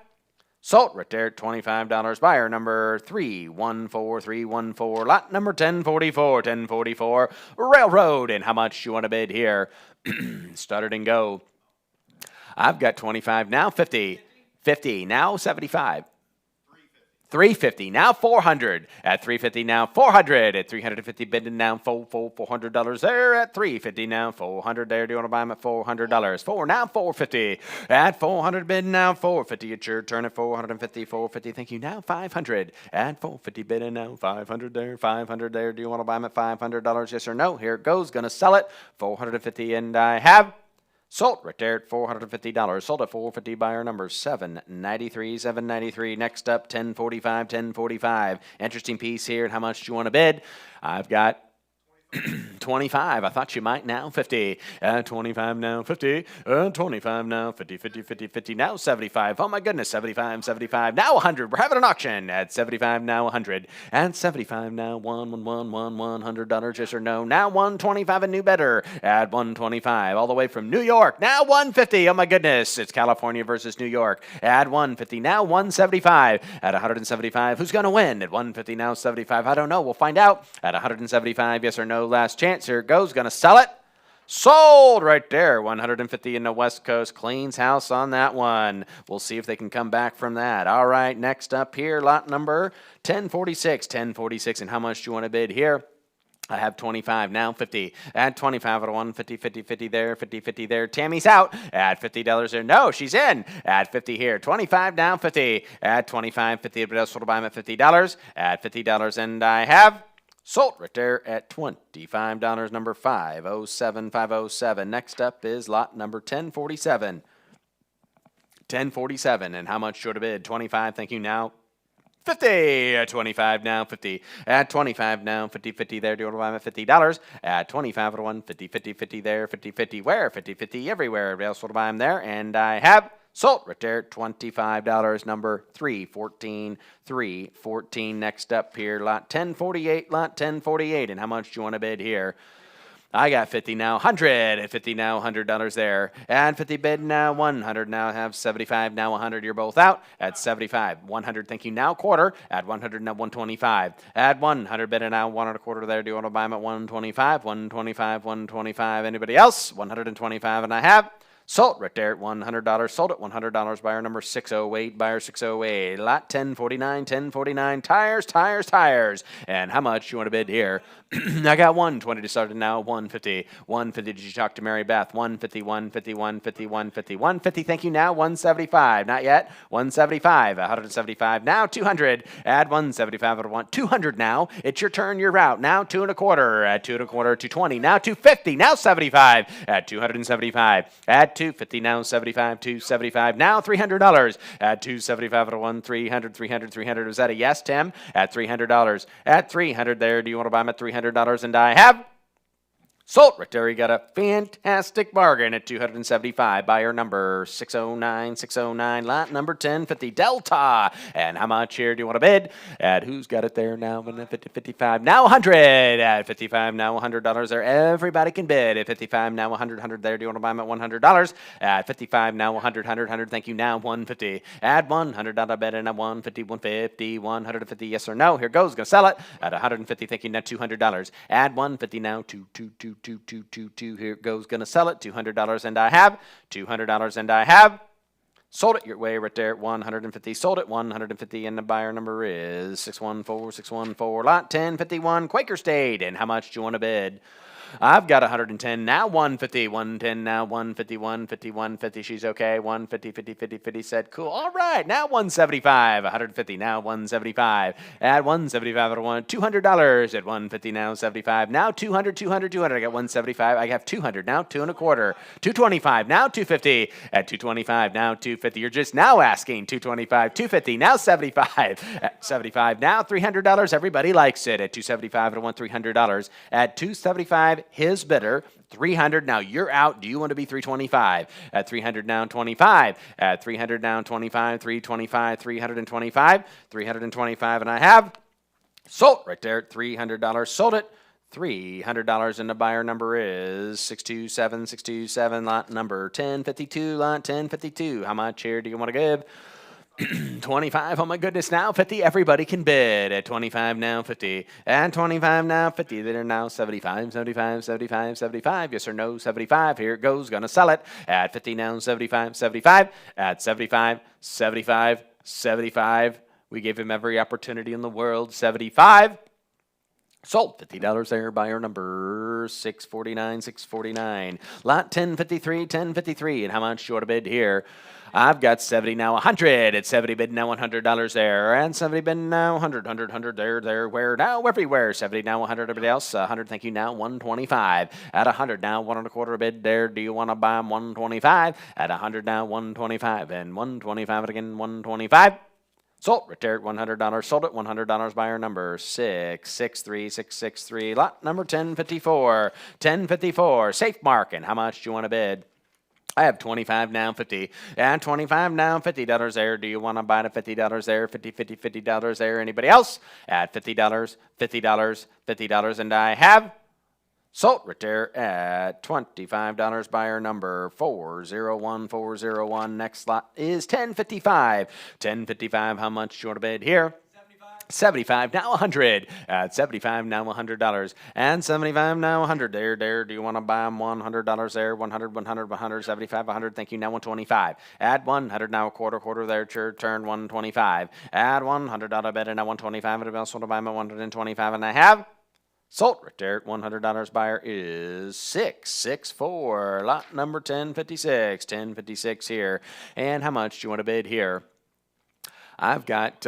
sold right there, $25. Buyer number 314314. Lot number 1044, 1044. Railroad. And how much you want to bid here? Start it and go. I've got 25 now, 50. 50 now, 75. 350 now, 400. At 350 now, 400. At 350 bidding now, $400 there. At 350 now, 400 there. Do you want to buy them at $400? 4 now, 450. At 400 bidding now, 450. It's your turn at 450, 450. Thank you. Now 500. At 450 bidding now, 500 there, 500 there. Do you want to buy them at $500? Yes or no? Here it goes. Gonna sell it. 450, and I have sold right there at $450. Sold at $450. Buyer number 793, 793. Next up, 1045, 1045. Interesting piece here. And how much do you want to bid? I've got 25. I thought you might now. 50. 25 now. 50. 25 now. 50, 50, 50, 50. Now 75. Oh my goodness. 75, 75. Now 100. We're having an auction at 75 now. 100. And 75 now. $100. Yes or no? Now 125. A new better. At 125. All the way from New York. Now 150. Oh my goodness. It's California versus New York. At 150. Now 175. At 175. Who's going to win? At 150 now. 75. I don't know. We'll find out. At 175. Yes or no? Last chance. Here it goes. Gonna sell it. Sold right there. 150 in the West Coast. Cleans house on that one. We'll see if they can come back from that. All right. Next up here, lot number 1046. 1046. And how much do you want to bid here? I have 25 now, 50. At 25 at 1, 50, 50, 50 there, 50, 50 there. Tammy's out at $50 there. No, she's in at 50 here. 25 now, 50. At 25, 50. Everybody else will buy them at $50. At $50, and I have sold right there at $25, number 507507. Next up is lot number 1047. 1047, and how much short of bid? 25, thank you now. 50 at 25 now, 50 at 25 now, 50, 50 there, do you want to buy them at $50? At 25 at 1, 50, 50, 50 there, 50, 50 where? 50, 50 everywhere. Everybody else want to buy them there, and I have sold right there, $25, number 314, 314. Next up here, lot 1048, lot 1048, and how much do you want to bid here? I got 50 now, 100 at 50 now, $100 there. And 50 bid now, 100 now, have 75 now, 100. You're both out at 75. 100, thank you now, quarter. At 100 now, 125. At 100 bid now, 1 and a quarter there. Do you want to buy them at 125? 125, 125. Anybody else? 125, and I have sold right there at $100. Sold at $100. Buyer number 608. Buyer 608. Lot 1049. 1049. Tires, tires, tires. And how much you want to bid here? I got 120 to start it now. 150. 150. Did you talk to Mary Beth? 150. 150. 150. 150. 150. Thank you now. 175. Not yet. 175. 175 now. 200. Add 175. I want 200 now. It's your turn. You're out now. 2 and a quarter. At 2 and a quarter. 220. Now 250. Now 75. At 275. At 250 now, 75, 275 now, $300. At 275 at 1, 300, 300, 300. Was that a yes, Tim? At $300. At 300 there, do you want to buy them at $300? And I have sold right there. You got a fantastic bargain at $275. Buyer number 609, 609. Lot number 1050, Delta. And how much here do you want to bid? At who's got it there now? 50, 55. Now 100. At 55 now, $100 there. Everybody can bid. At 55 now, 100, 100 there. Do you want to buy them at $100? At 55 now, 100, 100, 100. Thank you now, 150. Add $100 bid and at 150, 150, 150. Yes or no? Here goes. Gonna sell it at 150. Thank you now, $200. Add 150 now, 222. Here it goes. Gonna sell it $200, and I have $200, and I have sold it your way right there at 150. Sold it 150, and the buyer number is 614, 614. Lot 1051, Quaker State. And how much do you want to bid? I've got 110 now, 150, 110 now, 150, 150, 150. She's okay. 150, 50, 50, 50 said cool. All right, now 175, 150 now, 175. At 175 at 1, $200 at 150 now, 75. Now 200, 200, 200. I got 175. I have 200 now, 2 and a quarter. 225 now, 250. At 225 now, 250. You're just now asking 225, 250 now, 75. At 75 now, $300. Everybody likes it. At 275 at 1, $300. At 275. His bidder, 300. Now you're out. Do you want to be 325? At 300 now, 25. At 300 now, 25. 325, 325, 325, and I have sold right there at $300. Sold it. $300, and the buyer number is 627, 627. Lot number 1052. Lot 1052. How much here do you want to give? 25, oh my goodness, now 50, everybody can bid. At 25 now, 50. At 25 now, 50. They're now 75, 75, 75, 75. Yes or no, 75. Here it goes, gonna sell it. At 50 now, 75, 75. At 75, 75, 75. We gave him every opportunity in the world. 75. Sold $50 there. Buyer number 649, 649. Lot 1053, 1053. And how much do you want to bid here? I've got 70 now, 100. At 70 bid now, $100 there. And 70 bid now, 100, 100, 100 there, where now, everywhere. 70 now, 100. Everybody else, 100. Thank you now, 125. At 100 now, 1 and a quarter bid there. Do you want to buy them 125? At 100 now, 125. And 125 and again, 125. Sold right there at $100. Sold at $100. Buyer number 663, 663. Lot number 1054, 1054. Safe mark. And how much do you want to bid? I have 25 now, 50. And 25 now, $50 there. Do you want to buy it at $50 there? 50, 50, $50 there. Anybody else? At $50, $50, $50. And I have sold right there at $25. Buyer number 401, 401. Next lot is 1055. 1055. How much do you want to bid here? 75 now, 100. At 75 now, $100. And 75 now, 100. There. Do you want to buy them $100 there? 100, 100, 100, 75, 100. Thank you now, 125. Add 100 now, quarter there. Turn 125. Add $100 bid and now 125. Anybody else want to buy them at 125? And I have Sold right there at $100. Buyer is 664. Lot number 1056. 1056 here. And how much do you want to bid here? I've got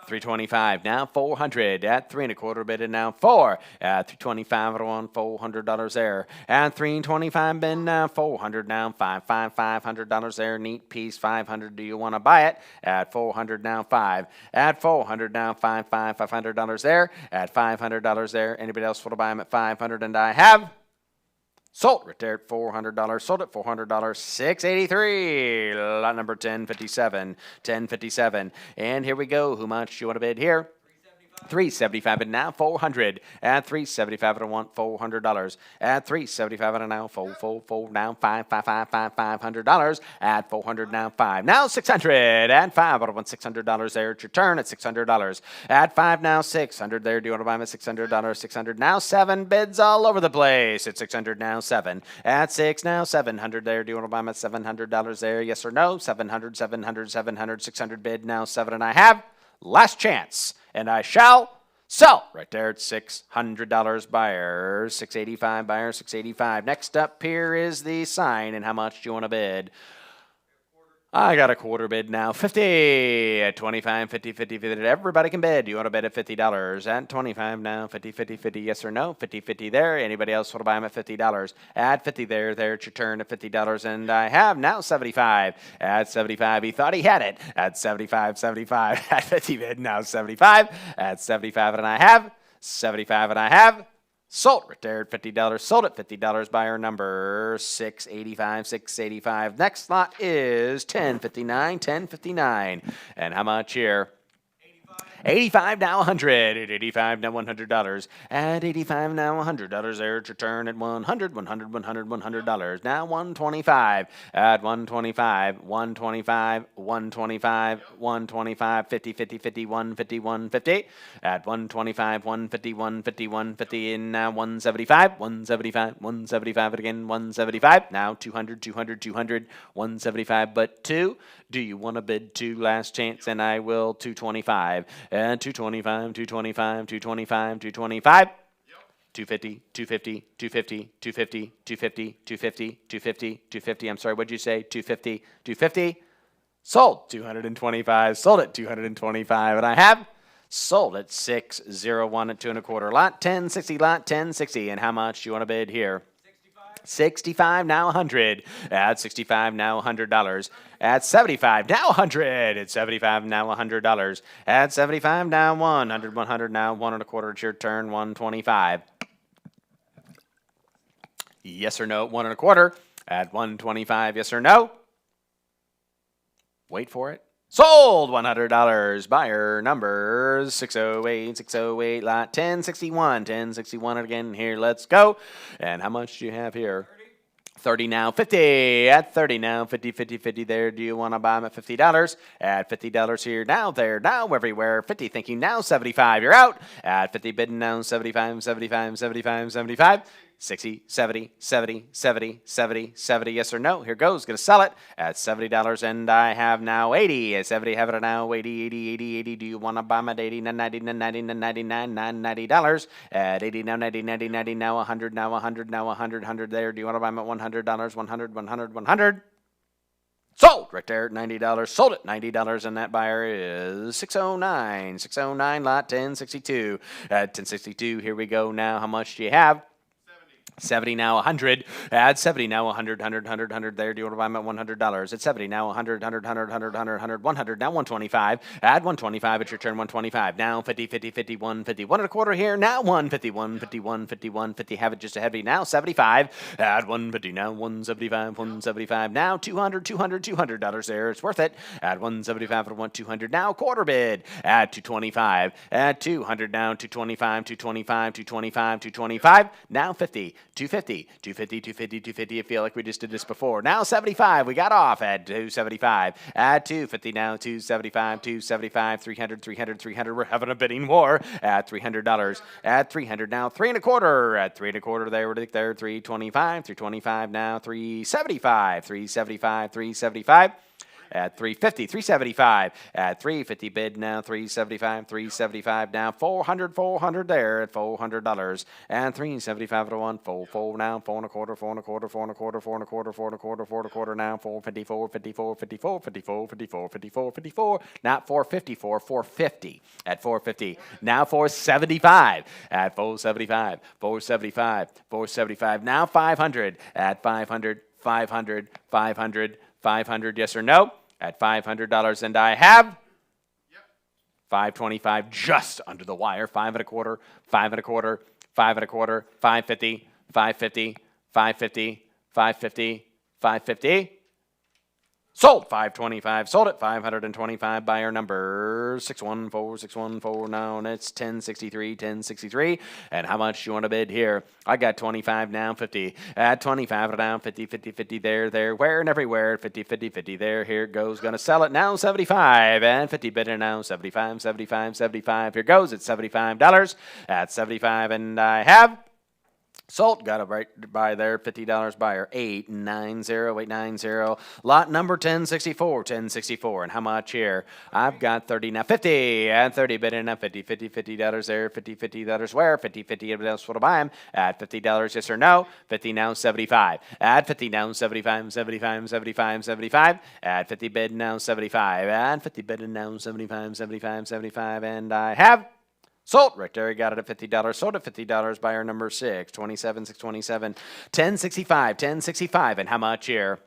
325 now, 400 at 3 1/4 bid, and now 4 at 325 on $400 there. At 325 bid now, 400 now, $500 there. Neat piece, 500. Do you want to buy it? At 400 now, 5 at 400 now, $500 there. At $500 there. Anybody else want to buy them at 500? And I have. Sold right there at $400. Sold at $400. 683. Lot number 1057. 1057. And here we go. How much do you want to bid here? 375 and now 400 at 375 and I want $400 at 375 and now four now $500 at 400 now 5 now 600 at 5 I want $600 there at your turn at $600 at 5 now 600 there. Do you want to buy me $600? 600 now 7 bids all over the place at 600 now 7 at 6 now 700 there. Do you want to buy me $700 there? Yes or no? 700 600 bid now 7 and I have last chance. And I shall sell right there at $600. Buyer, 685. Buyer, 685. Next up here is the sign. And how much do you want to bid? I got a 1/4 bid now. 50 at 25, 50, 50, 50. Everybody can bid. Do you want to bid at $50? At 25 now, 50, 50, 50. Yes or no? 50, 50 there. Anybody else want to buy them at $50? At 50 there. It's your turn at $50. And I have now 75. At 75, he thought he had it. At 75, 75. At 50 bid now 75. At 75 and I have 75 and I have. Sold right there at $50. Sold at $50. Buyer number 685. 685. Next lot is 1059. 1059. And how much here? 85 now 100 at 85 now $100 at 85 now $100 there at your turn at $100 now 125 at 125 50 50 50 150 150 at 125 150 150 150 and now 175 175 again 175 now 200 175 but 2. Do you want to bid 2? Last chance, and I will 225 and 225 225 250 250 I'm sorry, what'd you say? 250 sold 225 sold at 225 and I have sold at 601 at 2 1/4 lot 1060 lot 1060. And how much do you want to bid here? 65 now 100 at 65 now $100 at 75 now 100 at 75 now $100 at 75 now 100 now 1 1/4. It's your turn 125. Yes or no? 1 1/4 at 125. Yes or no? Wait for it. Sold $100. Buyer number 608 lot 1061 again. Here, let's go. And how much do you have here? 30 now 50 at 30 now 50 there. Do you want to buy them at $50? At $50 here now there now everywhere 50 thinking now 75. You're out at 50 bidding now 75 60, 70, 70, 70, 70, 70, yes or no? Here goes. Going to sell it at $70, and I have now 80. At 70, have it now 80. Do you want to buy them at 80, $99 at 80 now 90 now 100 100 there. Do you want to buy them at $100? 100. Sold right there at $90. Sold at $90, and that buyer is 609 lot 1062 at 1062. Here we go now. How much do you have? 70 now 100 at 70 now 100 there. Do you want to buy them at $100? At 70 now 100 now 125 at 125. It's your turn 125 now 50 150 1 1/4 here now 150 have it just ahead of you now 75 at 150 now 175 now $200 there. It's worth it at 175 at 200 now 1/4 bid at 225 at 200 now 225 now 50 250. I feel like we just did this before. Now 75. We got off at 275. At 250 now 275 300. We're having a bidding war at $300. At 300 now 3 1/4. At 3 1/4 there. We're there 325 now 375. at 350, 375 at 350 bid now, 375, 375 now, 400, 400 there at $400 and 375 to 1, 4 now, 4 and a quarter, 4 and a quarter, 4 and a quarter, 4 and a quarter, 4 and a quarter, 4 and a quarter now, 454, 54, 54, 54, 54, 54, 54, not 454, 450 at 450, now 475 at 475, 475, 475, now 500 at 500, 500, 500, 500, yes or no, at $500, and I have 525 just under the wire, 5 and a quarter, 5 and a quarter, 5 and a quarter, 550, 550, 550, 550, 550. Sold 525, sold at 525, buyer number 614, now, and it's 1063. And how much you want to bid here? I got 25 now, 50. At 25 down, 50, 50, 50 there, where and everywhere, 50, 50, 50 there, here it goes, gonna sell it now, 75, and 50 bidder now, 75, 75, 75, here goes, it's $75, at 75, and I have sold, got it right by there, $50 buyer, 890, lot number 1064, and how much here? I've got 30 now, 50, and 30 bidding now, 50, $50 there, 50, $50 where? 50, everybody else will buy them at $50, yes or no? 50 now, 75, at 50 now, 75, 75, 75, 75, at 50 bid now, 75, and 50 bidding now, 75, 75, 75, and I have sold right there. You got it at $50. Sold at $50. Buyer number 627, 1065. And how much here?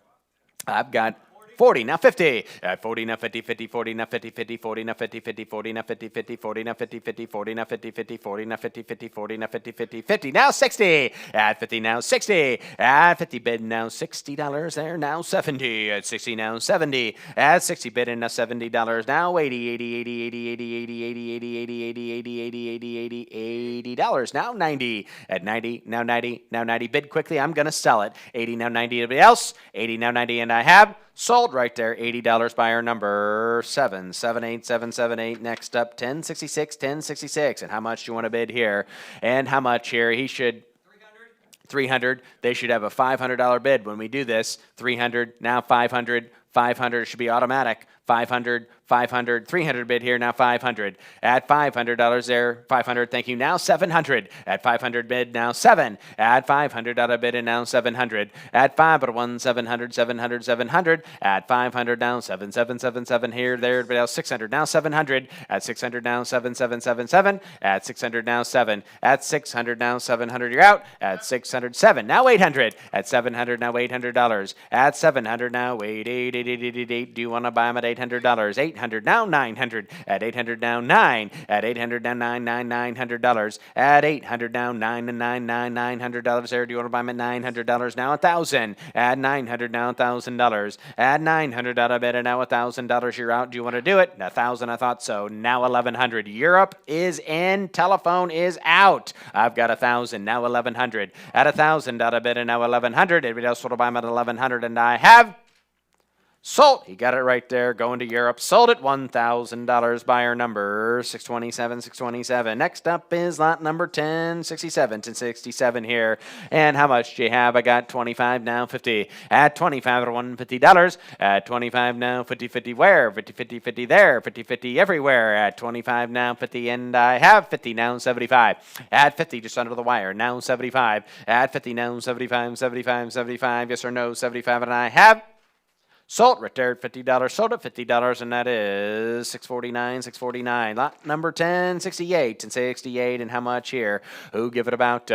I've got 40 now, 50 at 40 now, 50, 50, 40 now, 50, 50, 40 now, 50, 50, 40 now, 50, 50, 40 now, 50, 50, 40 now, 50, 50, 40 now, 50, 50, 40 now, 50, 50, 50 now, 60 at 50 now, 60 at 50 bid now, $60 there now, 70 at 60 now, 70 at 60 bid now, $70 now, 80 dollars now, 90 at 90 now, 90 bid quickly, I'm gonna sell it, 80 now, 90 everybody else, 80 now, 90, and I have sold right there, $80, buyer number 778. Next up, 1066. And how much do you want to bid here? And how much here? He should 300. They should have a $500 bid when we do this. 300, now 500. 500 should be automatic. 500, 300 bid here, now 500. At $500 there, 500, thank you, now 700. At 500 bid, now 7. At $500 bid, and now 700. At 501, 700. At 500, now 7777 here, there, but now 600, now 700. At 600, now 7777. At 600, now 7. At 600, now 700, you're out. At 607, now 800. At 700, now $800. At 700, now 8. Do you want to buy them at $800? 800 now 900 at 800 now 9 at 800 now 900 at 800 now $900 there. Do you want to buy them at $900 now? 1,000 at 900 now $1,000 at 900 out of bid, and now $1,000 you're out. Do you want to do it? 1,000, I thought so. Now 1,100. Europe is in. Telephone is out. I've got 1,000 now 1,100 at 1,000 out of bid, and now 1,100. Everybody else want to buy them at 1,100, and I have sold. He got it right there. Going to Europe. Sold at $1,000. Buyer number 627. Next up is lot number 1067 here. And how much do you have? I got 25 now, 50. At 25 at $150. At 25 now, 50 where? 50 there. 50 everywhere. At 25 now, 50. And I have 50 now, 75. At 50 just under the wire. Now 75. At 50 now, 75. Yes or no, 75. And I have sold right there at $50. Sold at $50, and that is $649. Lot number 1068. And how much here? Who give it about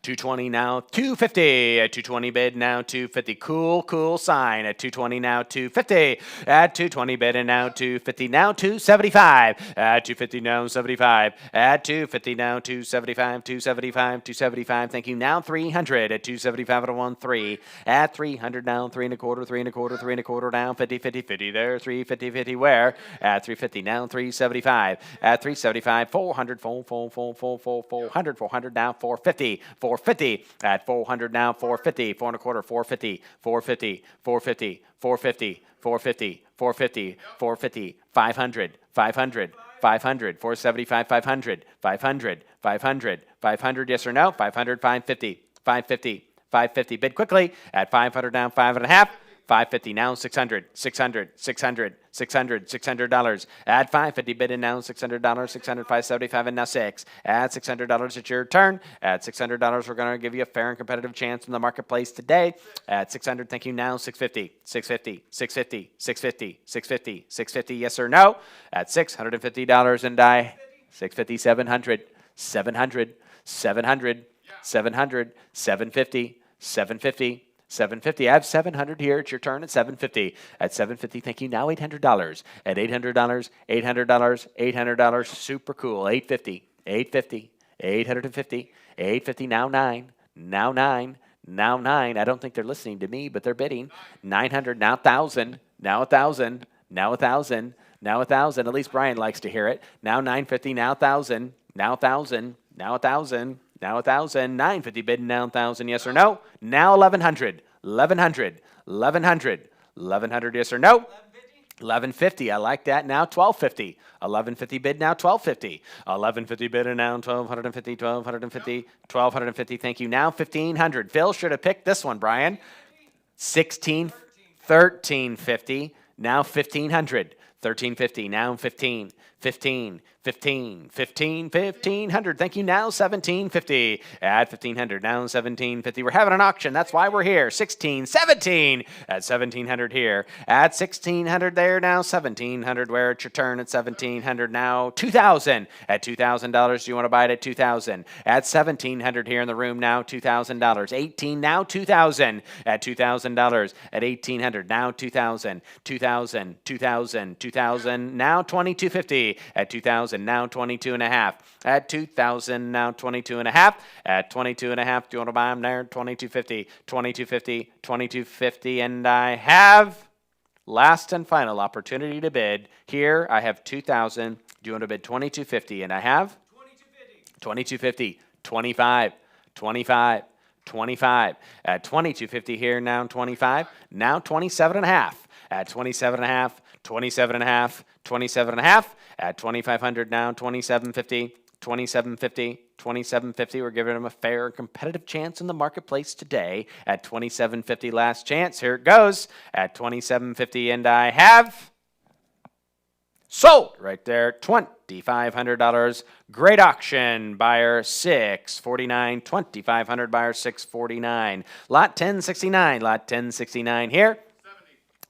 220 now, 250 at 220 bid now, 250. Cool sign at 220 now, 250 at 220 bid, and now 250 now, 275 at 250 now, 75 at 250 now, 275. Thank you. Now 300 at 275 at 13 at 300 now, 3 and a quarter down, 50 there, 350 where? At 350 now, 375 at 375, 400 now, 450 at 400 now, 450, 4 and a quarter, 450, 500, 475, 500, yes or no, 500, 550, bid quickly at 500 down, 5.5. 550 now, $600, $600. Add 550 bid in now, $600, 600, 575 and now 6. Add $600, it's your turn. At $600, we're going to give you a fair and competitive chance in the marketplace today. At 600, thank you now, 650, 650, 650, 650, 650, 650, yes or no. At $650 and I 650, 700, 700, 700, 700, 750, 750. 750. I have 700 here. It's your turn at 750. At 750, thank you. Now $800. At $800, $800. Super cool. 850, 850, 850, 850. Now 9. Now 9. Now 9. I don't think they're listening to me, but they're bidding. 900. Now 1,000. Now 1,000. Now 1,000. Now 1,000. At least Brian likes to hear it. Now 950. Now 1,000. Now 1,000. Now 1,000. Now 1,000, 950 bid, now 1,000, yes or no? Now 1,100, 1,100, 1,100, 1,100, yes or no? 1,150, I like that. Now 1,250, 1,150 bid, now 1,250, 1,150 bid, and now 1,250, 1,250, 1,250. Thank you. Now 1,500. Phil should have picked this one, Brian. 1,350. Now 1,500. 1,350. Now 15. 1,500. Thank you. Now 1,750. At 1,500. Now 1,750. We're having an auction. That's why we're here. 16, 17. At 1,700 here. At 1,600 there. Now 1,700. Where it's your turn at 1,700. Now 2,000. At $2,000. Do you want to buy it at 2,000? At 1,700 here in the room. Now $2,000. 18. Now 2,000. At $2,000. At 1,800. Now 2,000. 2,000. 2,000. 2,000. Now 2,250. At 2,000, now 22 and a half. At 2,000, now 22 and a half. At 22 and a half, do you want to buy them there? 2250, 2250, 2250, and I have last and final opportunity to bid. Here, I have 2,000. Do you want to bid 2250? And I have 2250, 25, 25, 25. At 2250 here, now 25. Now 27 and a half. At 27 and a half, 27 and a half, 27 and a half. At 2,500 now, 2,750, 2,750, 2,750. We're giving them a fair, competitive chance in the marketplace today. At 2,750, last chance. Here it goes. At 2,750, and I have sold right there. $2,500. Great auction. Buyer 649. 2,500. Buyer 649. Lot 1069. Lot 1069 here.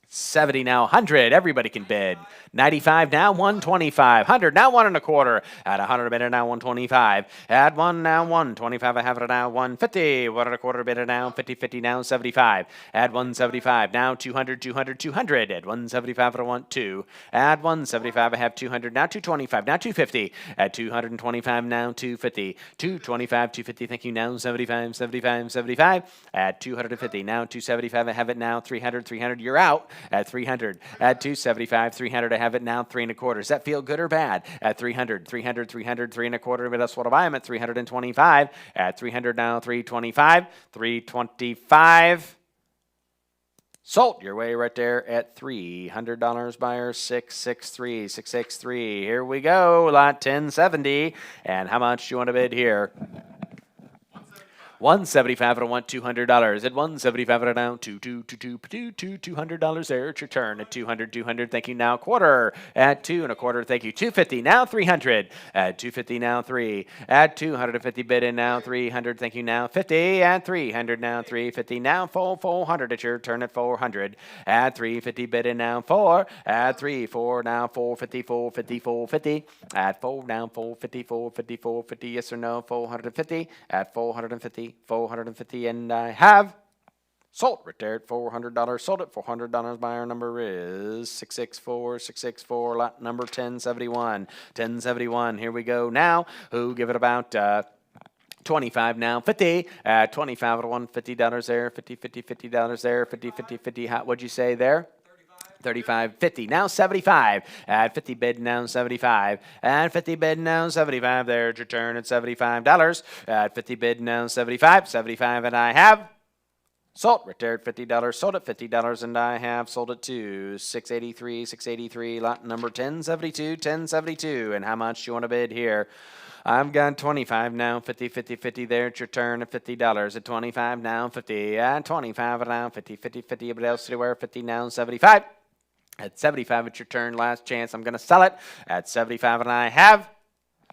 70 now, 100. Everybody can bid. 95 now, 125. 100 now, 1 1/4. At 100 bidder now, 125. At 1 now, 125. I have it now, 150. 1 1/4 bidder now, 50 50 now, 75. At 175 now, 200 200 200. At 175 I want 2. At 175 I have 200 now, 225 now, 250. At 225 now, 250. 225 250. Thank you now, 75 75 75. At 250 now, 275 I have it now, 300 300. You're out. At 300. At 275 300 I have it now, 3 1/4. Does that feel good or bad? At 300 300 300 3 1/4. But that's what I buy them at 325. At 300 now, 325. 325. Sold your way right there at $300. Buyer 663 663. Here we go. Lot 1070. And how much do you want to bid here? 175. I don't want $200. At 175, I down $200 there. It's your turn at 200. 200. Thank you. Now 1/4. At 2 1/4. Thank you. 250. Now 300. At 250. Now 3. At 250 bid in now 300. Thank you. Now 50. At 300. Now 350. Now 400. It's your turn at 400. At 350 bid in now 4. At 3 4 now 450 450 450. At 4 now 450 450 450. Yes or no? 450. At 450. 450, and I have sold right there at $400. Sold it $400. Buyer number is 664 664. Lot number 1071. 1071. Here we go now. Who give it about 25 now, 50. 25 to $150 there. 50 50 $50 there. 50 50 50. What'd you say there? 35, 50, now 75. At 50 bid, now 75. At 50 bid, now 75. There's your turn at $75. At 50 bid, now 75. 75, and I have Sold right there at $50. Sold at $50, and I have sold it to 683. Lot number 1072. And how much do you want to bid here? I've got 25 now, 50 there. It's your turn at $50. At 25 now, 50. At 25 now, 50. Everybody else anywhere, 50 now, 75. At 75, it's your turn. Last chance. I'm going to sell it at 75, and I have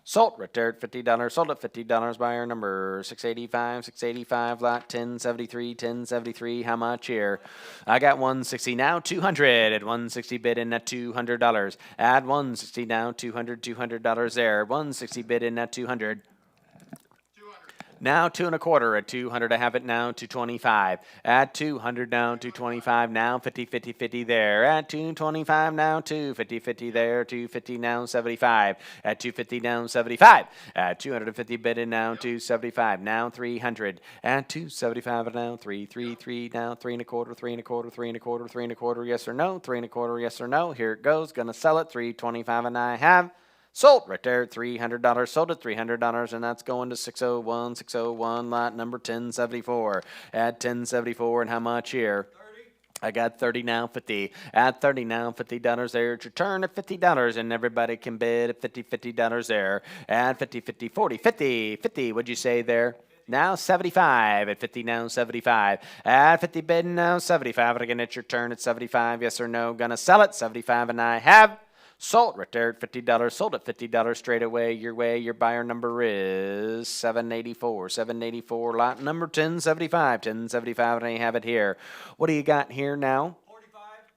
sold right there at $50. Sold at $50. Buyer number 685. Lot 1073. How much here? I got 160 now. 200 at 160 bid in at $200. Add 160 now. $200 there. 160 bid in at 200. Now 2 1/4 at 200. I have it now 225. At 200 now 225. Now 50 there. At 225 now 250 there. 250 now 75. At 250 now 75. At 250 bid in now 275. Now 300. At 275 now 333. Now 3 1/4. Yes or no? 3 1/4. Yes or no? Here it goes. Gonna sell it 325, and I have sold right there, $300. Sold at $300, and that's going to 601. Lot number 1074. At 1074, and how much here? I got 30 now, 50. At 30 now, $50 there. It's your turn at $50, and everybody can bid at $50 there. At 50, 40, 50. What'd you say there? Now 75. At 50 now, 75. At 50 bid now, 75. And again, it's your turn at 75. Yes or no? Gonna sell it 75, and I have sold right there at $50. Sold at $50 straight away. Your buyer number is 784. Lot number 1075. And I have it here. What do you got here now?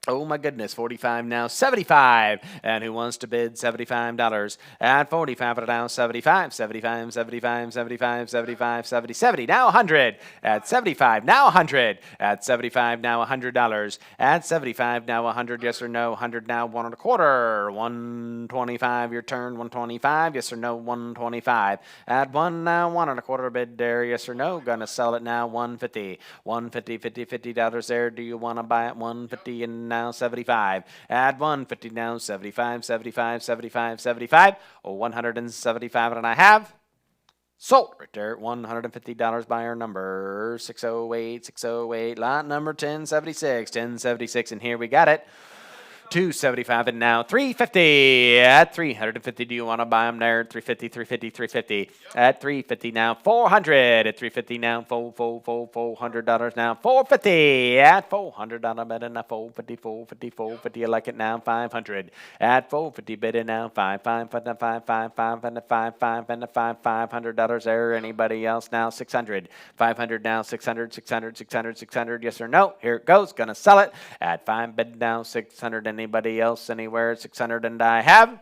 Oh my goodness, 45 now, 75. And who wants to bid $75? At 45 now, 75. 70. Now 100. At 75, now 100. At 75, now $100. At 75, now 100. Yes or no? 100 now, 1 1/4. 125. Your turn. 125. Yes or no? 125. At 1 now, 1 1/4 bid there. Yes or no? Gonna sell it now 150. $50 there. Do you want to buy it 150 and now 75. Add 150 now 75. 175, and I have sold right there at $150. Buyer number 608. Lot number 1076, and here we got it. 275, and now 350. At 350, do you want to buy them there? 350. At 350 now, 400. At 350 now, $400 now, 450. At $400 bid in now, 450. You like it now, 500. At 450 bid in now, $500 there. Anybody else now? 600. 500 now, 600. Yes or no? Here it goes. Gonna sell it at 5 bid now, 600. Anybody else anywhere? 600, and I have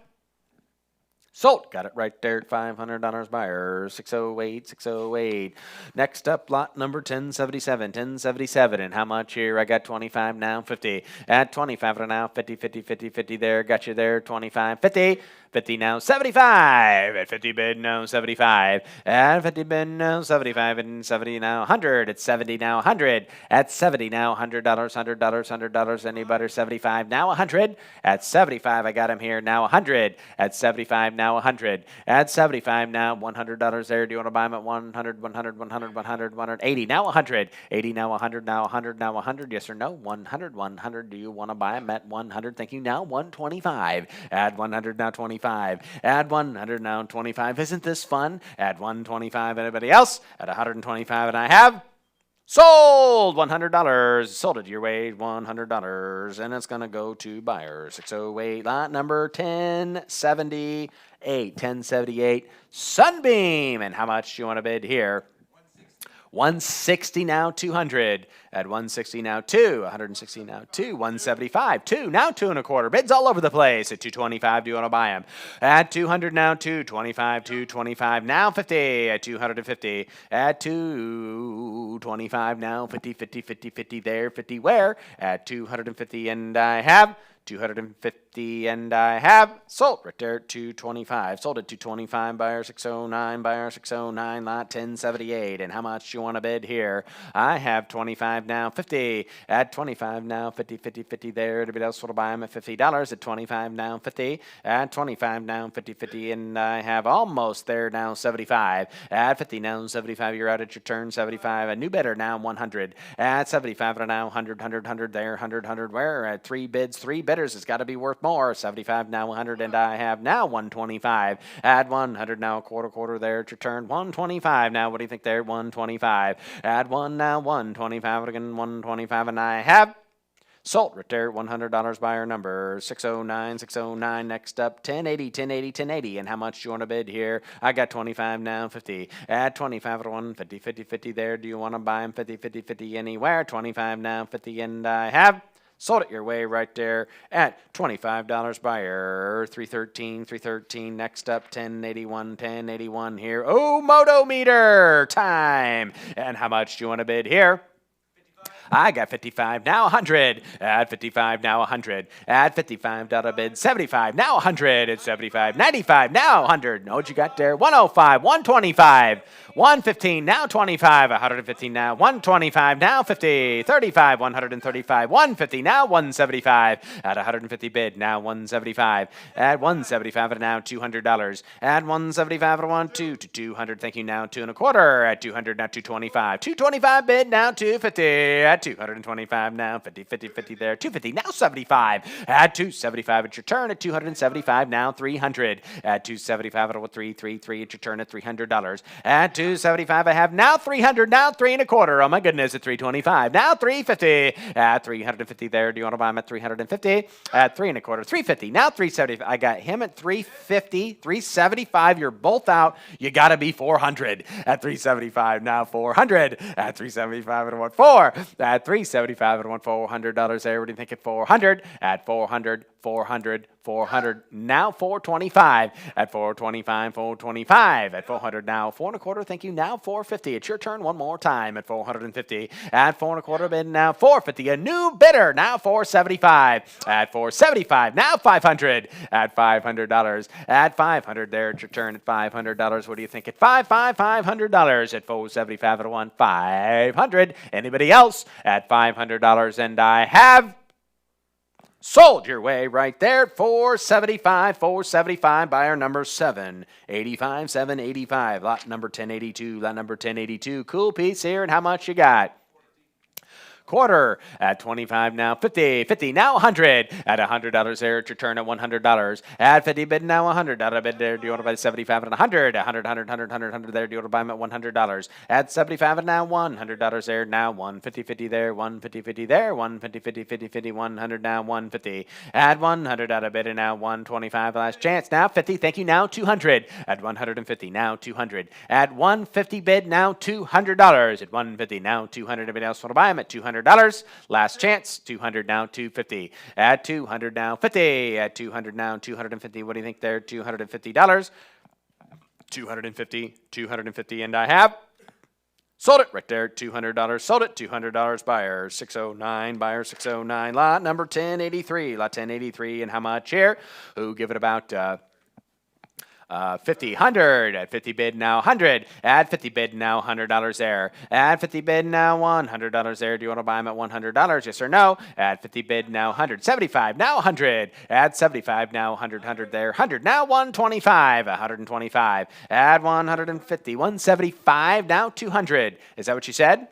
sold. Got it right there at $500. Buyer 608. Next up, lot number 1077. And how much here? I got 25 now, 50. At 25 now, 50 there. Got you there, 25, 50. 50 now, 75. At 50 bid now, 75. At 50 bid now, 75. And 70 now, 100. At 70 now, 100. At 70 now, $100. Anybody? 75 now, 100. At 75, I got him here now, 100. At 75 now, 100. At 75 now, $100 there. Do you want to buy them at 100? 180 now, 100. 80 now, 100 now, 100. Yes or no? 100. Do you want to buy them at 100? Thank you. Now 125. Add 100 now, 25. Add 100 now, 25. Isn't this fun? Add 125. Anybody else? At 125, and I have sold $100. Sold it your way, $100. And it's going to go to buyer 608. Lot number 1078. Sunbeam. And how much do you want to bid here? 160 now, 200. At 160 now, 2. 160 now, 2. 175, 2. Now 2 1/4. Bids all over the place. At 225, do you want to buy them? At 200 now, 225. Now 50. At 250. At 225 now, 50 there. 50 where? At 250, and I have 250. $250, and I have sold right there at $225. Sold at $225, buyer 609, buyer 609, lot 1078. And how much you want to bid here? I have 25 now, 50 at 25 now, 50, 50, 50 there. Everybody else will buy them at $50 at 25 now, 50 at 25 now, 50, 50, and I have almost there now, 75 at 50 now, 75. You're out at your turn, 75. A new bidder now, 100 at 75 and now 100, 100, 100 there, 100, 100 where? At 3 bids, 3 bidders. It's got to be worth more. 75 now, 100, and I have now 125 at 100 now, quarter there at your turn, 125 now. What do you think there? 125 at 1 now, 125 again, 125, and I have sold right there, $100 buyer number 609, 609. Next up, 1080, 1080, 1080. And how much do you want to bid here? I got 25 now, 50 at 25 at 1, 50, 50, 50 there. Do you want to buy them 50, 50, 50 anywhere? 25 now, 50, and I have sold it your way right there at $25 buyer, 313, 313. Next up, 1081, 1081 here. Oh, Moto meter time. And how much do you want to bid here? I got 55, now 100. At 55, now 100. At $55 bid, 75, now 100. At 75, 95, now 100. Know what you got there? 105, 125, 115, now 25, 115, now 125, now 50, 35, 135, 150, now 175. At 150 bid, now 175. At 175, and now $200. At 175, at 1, 2 to 200. Thank you, now 2 and a quarter. At 200, now 225. 225 bid, now 250. At 225 now, 50, 50, 50 there, 250, now 75. At 275 at your turn, at 275 now 300. At 275 at 333 at your turn at $300. At 275 I have now 300, now 3 and a quarter. Oh my goodness, at 325, now 350. At 350 there, do you want to buy him at 350? At 3 and a quarter, 350, now 375. I got him at 350, 375. You're both out. You got to be 400. At 375, now 400. At 375 at 1.4. At 375 and $400 there. What do you think at 400? At 400, 400, 400. Now 425. At 425, 425. At 400 now 4 and a quarter. Thank you. Now 450. It's your turn one more time at 450. At 4 and a quarter bid now 450. A new bidder now 475. At 475 now 500. At $500. At 500 there. It's your turn at $500. What do you think at $500? At 475 at 1 500. Anybody else? At $500, and I have sold your way right there at 475, 475, buyer number 785, 785, lot number 1082, lot number 1082. Cool piece here, and how much you got? Quarter at 25 now, 50, 50 now 100. At $100 there, it's your turn at $100. At 50 bid now $100 bid there. Do you want to buy 75 and 100? 100, 100, 100, 100, 100 there. Do you want to buy them at $100? At 75 and now $100 there. Now 150, 50 there. 150, 50 there. 150, 50, 50, 50, 100 now 150. At 100 out of bid and now 125. Last chance now 50. Thank you. Now 200. At 150 now 200. At 150 bid now $200. At 150 now 200. Anybody else want to buy them at $200? Last chance, 200 now, 250. At 200 now, 50. At 200 now, 250. What do you think there? $250. 250, 250, and I have sold it right there, $200. Sold it, $200. Buyer 609, buyer 609. Lot number 1083, lot 1083, and how much here? Who give it about 50, 100. At 50 bid now 100. At 50 bid now $100 there. At 50 bid now $100 there. Do you want to buy them at $100? Yes or no? At 50 bid now 100. 75 now 100. At 75 now 100, 100 there. 100 now 125. 125. At 150. 175 now 200. Is that what you said?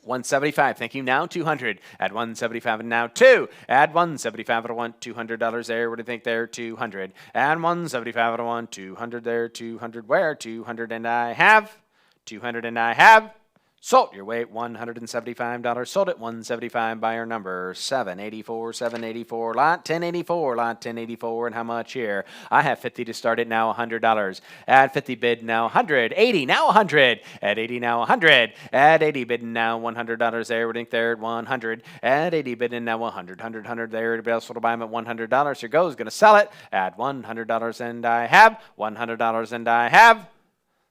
175. Thank you. Now 200. At 175 and now 2. At 175 at a 1, $200 there. What do you think there? 200. At 175 at a 1, 200 there. 200 where? 200 and I have. 200 and I have. Sold your way at $175. Sold at 175. Buyer number 784, 784. Lot 1084, lot 1084. And how much here? I have 50 to start it now, $100. At 50 bid now 100. 80 now 100. At 80 now 100. At 80 bid now $100 there. What do you think there at 100? At 80 bid now 100, 100, 100 there. Anybody else want to buy them at $100? Here goes. Going to sell it at $100. And I have $100. And I have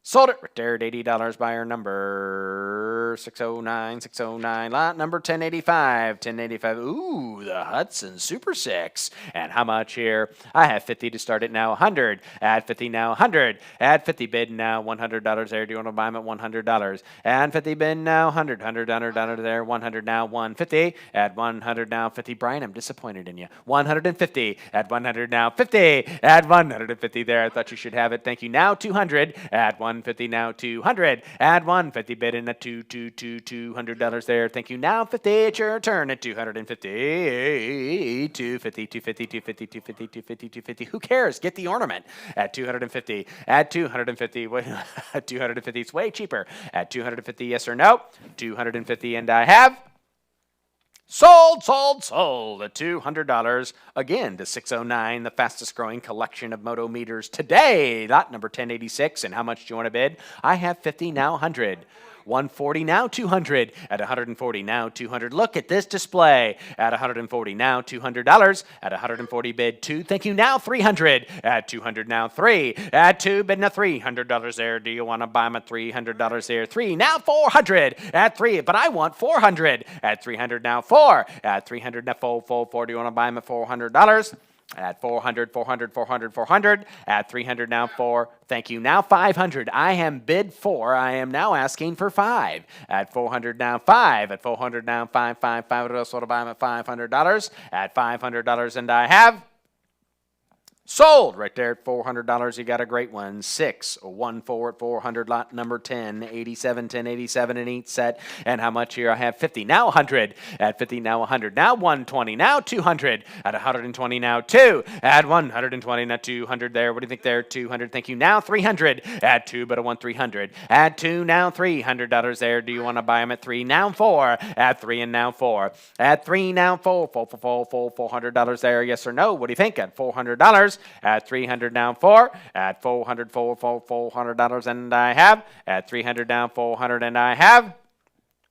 Sold it right there at $80. Buyer number 609, 609. Lot number 1085, 1085. Ooh, the Hudson Super 6. And how much here? I have 50 to start it now. 100. Add 50 now. 100. Add 50 bid now. $100 there. Do you want to buy them at $100? Add 50 bid now. 100, 100, 100, 100 there. 100 now. 150. Add 100 now. 50. Brian, I'm disappointed in you. 150. Add 100 now. 50. Add 150 there. I thought you should have it. Thank you. Now 200. Add 150 now. 200. Add 150 bid in at $200 there. Thank you. Now 50. It's your turn at 250. 250, 250, 250, 250, 250, 250. Who cares? Get the ornament at 250. At 250. 250. It's way cheaper. At 250. Yes or no? 250. And I have sold at $200. Again to 609, the fastest growing collection of moto meters today. Lot number 1086. And how much do you want to bid? I have 50, now 100. 140 now 200. At 140 now 200. Look at this display. At 140 now $200. At 140 bid 2. Thank you. Now 300. At 200 now 3. At 2 bid now $300 there. Do you want to buy them at $300 there? 3 now 400. At 3, but I want 400. At 300 now 4. At 300 now 4. Do you want to buy them at $400? At 400, 400, 400, 400. At 300 now 4. Thank you. Now 500. I am bid 4. I am now asking for 5. At 400 now 5. At 400 now 5. What else would I buy them at $500? At $500 and I have sold right there at $400. You got a great one. 614 at 400. Lot number 1087, 1087 in each set. And how much here? I have 50. Now 100. At 50 now 100. Now 120. Now 200. At 120 now 2. At 120 now 200 there. What do you think there? 200. Thank you. Now 300. At 2 but I want 300. At 2 now $300 there. Do you want to buy them at 3? Now 4. At 3 and now 4. At 3 now 4. $400 there. Yes or no? What do you think? At $400. At 300 now 4. At 400 $400 and I have. At 300 now 400 and I have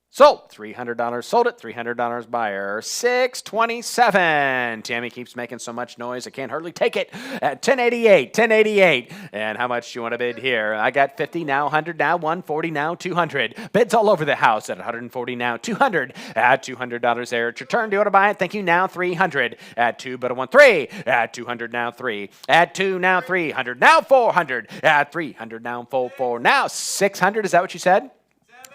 sold. $300 sold it. $300 buyer. 627. Tammy keeps making so much noise I can't hardly take it. At 1088. 1088. And how much do you want to bid here? I got 50 now 100 now 140 now 200. Bids all over the house. At 140 now 200. At $200 there. It's your turn. Do you want to buy it? Thank you. Now 300. At 2 but I want 3. At 200 now 3. At 2 now 300. Now 400. At 300 now 4. Now 600. Is that what you said?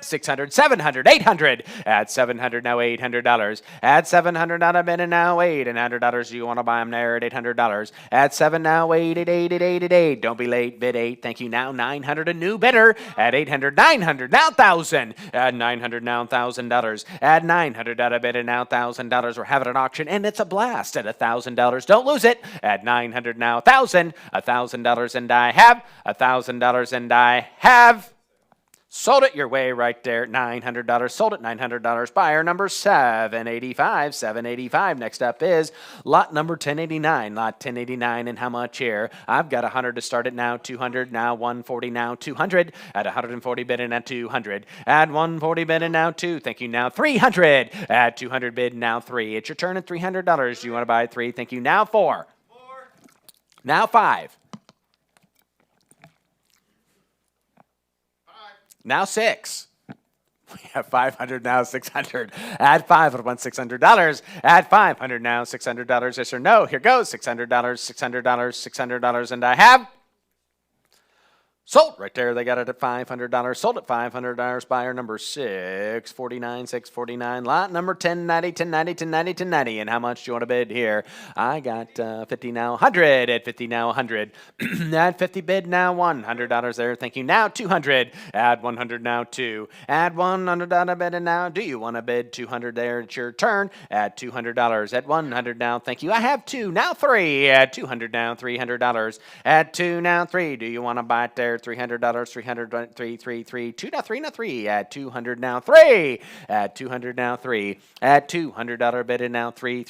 600, 700, 800. At 700 now $800. At 700 not a minute now $800. Do you want to buy them there at $800? At 7 now 8. Don't be late. Bid 8. Thank you. Now 900. A new bidder at 800, 900 now 1,000. At 900 now $1,000. At 900 at a bid and now $1,000. We're having an auction and it's a blast at $1,000. Don't lose it. At 900 now 1,000. $1,000 and I have $1,000 and I have. Sold it your way right there. $900. Sold it. $900. Buyer number 785. 785. Next up is lot number 1089. Lot 1089. And how much here? I've got 100 to start it now. 200. Now 140. Now 200. At 140 bid and at 200. At 140 bid and now 2. Thank you. Now 300. At 200 bid now 3. It's your turn at $300. Do you want to buy 3? Thank you. Now 4. Now 5. Now 6. We have 500 now 600. At 5 I want $600. At 500 now $600. Yes or no? Here goes $600. $600. And I have sold right there. They got it at $500. Sold at $500. Buyer number 649. 649. Lot number 1090. 1090. 1090. 1090. And how much do you want to bid here? I got 50 now 100. At 50 now 100. At 50 bid now $100 there. Thank you. Now 200. Add 100 now 2. Add $100 bid and now do you want to bid 200 there? It's your turn. At $200. At 100 now. Thank you. I have 2 now 3. At 200 now $300. At 2 now 3. Do you want to buy it there? $300, 300, 3, 2 now 3 now 3. At 200 now 3. At 200 now 3. At $200 bid and now 3.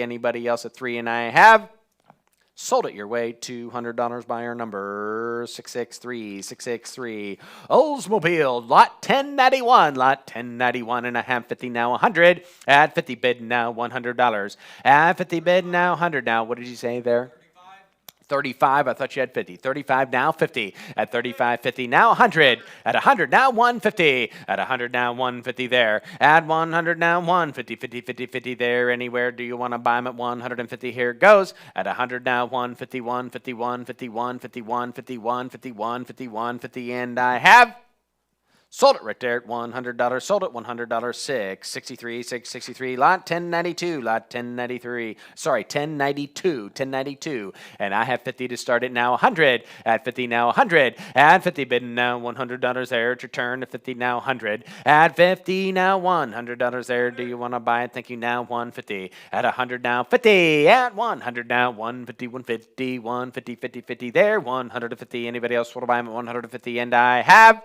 Anybody else at 3 and I have sold it your way. $200. Buyer number 663. 663. Oldsmobile lot 1091. Lot 1091 and I have 50 now 100. At 50 bid now $100. At 50 bid now 100. Now what did you say there? 35, I thought you had 50. 35, now 50. At 35, 50, now 100. At 100, now 150. At 100, now 150 there. At 100, now 150, 50, 50, 50 there. Anywhere do you want to buy them at 150? Here it goes. At 100, now 151, 51, 51, 51, 51, 51, 51, 50, and I have sold it right there at $100. Sold it $100. 663, 663. Lot 1092. Lot 1093. Sorry, 1092. 1092. And I have 50 to start it now. 100. At 50 now 100. At 50 bidding now $100 there. It's your turn. At 50 now 100. At 50 now $100 there. Do you want to buy it? Thank you now 150. At 100 now 50. At 100 now 150, 150, 150, 50, 50 there. 150. Anybody else want to buy them at 150? And I have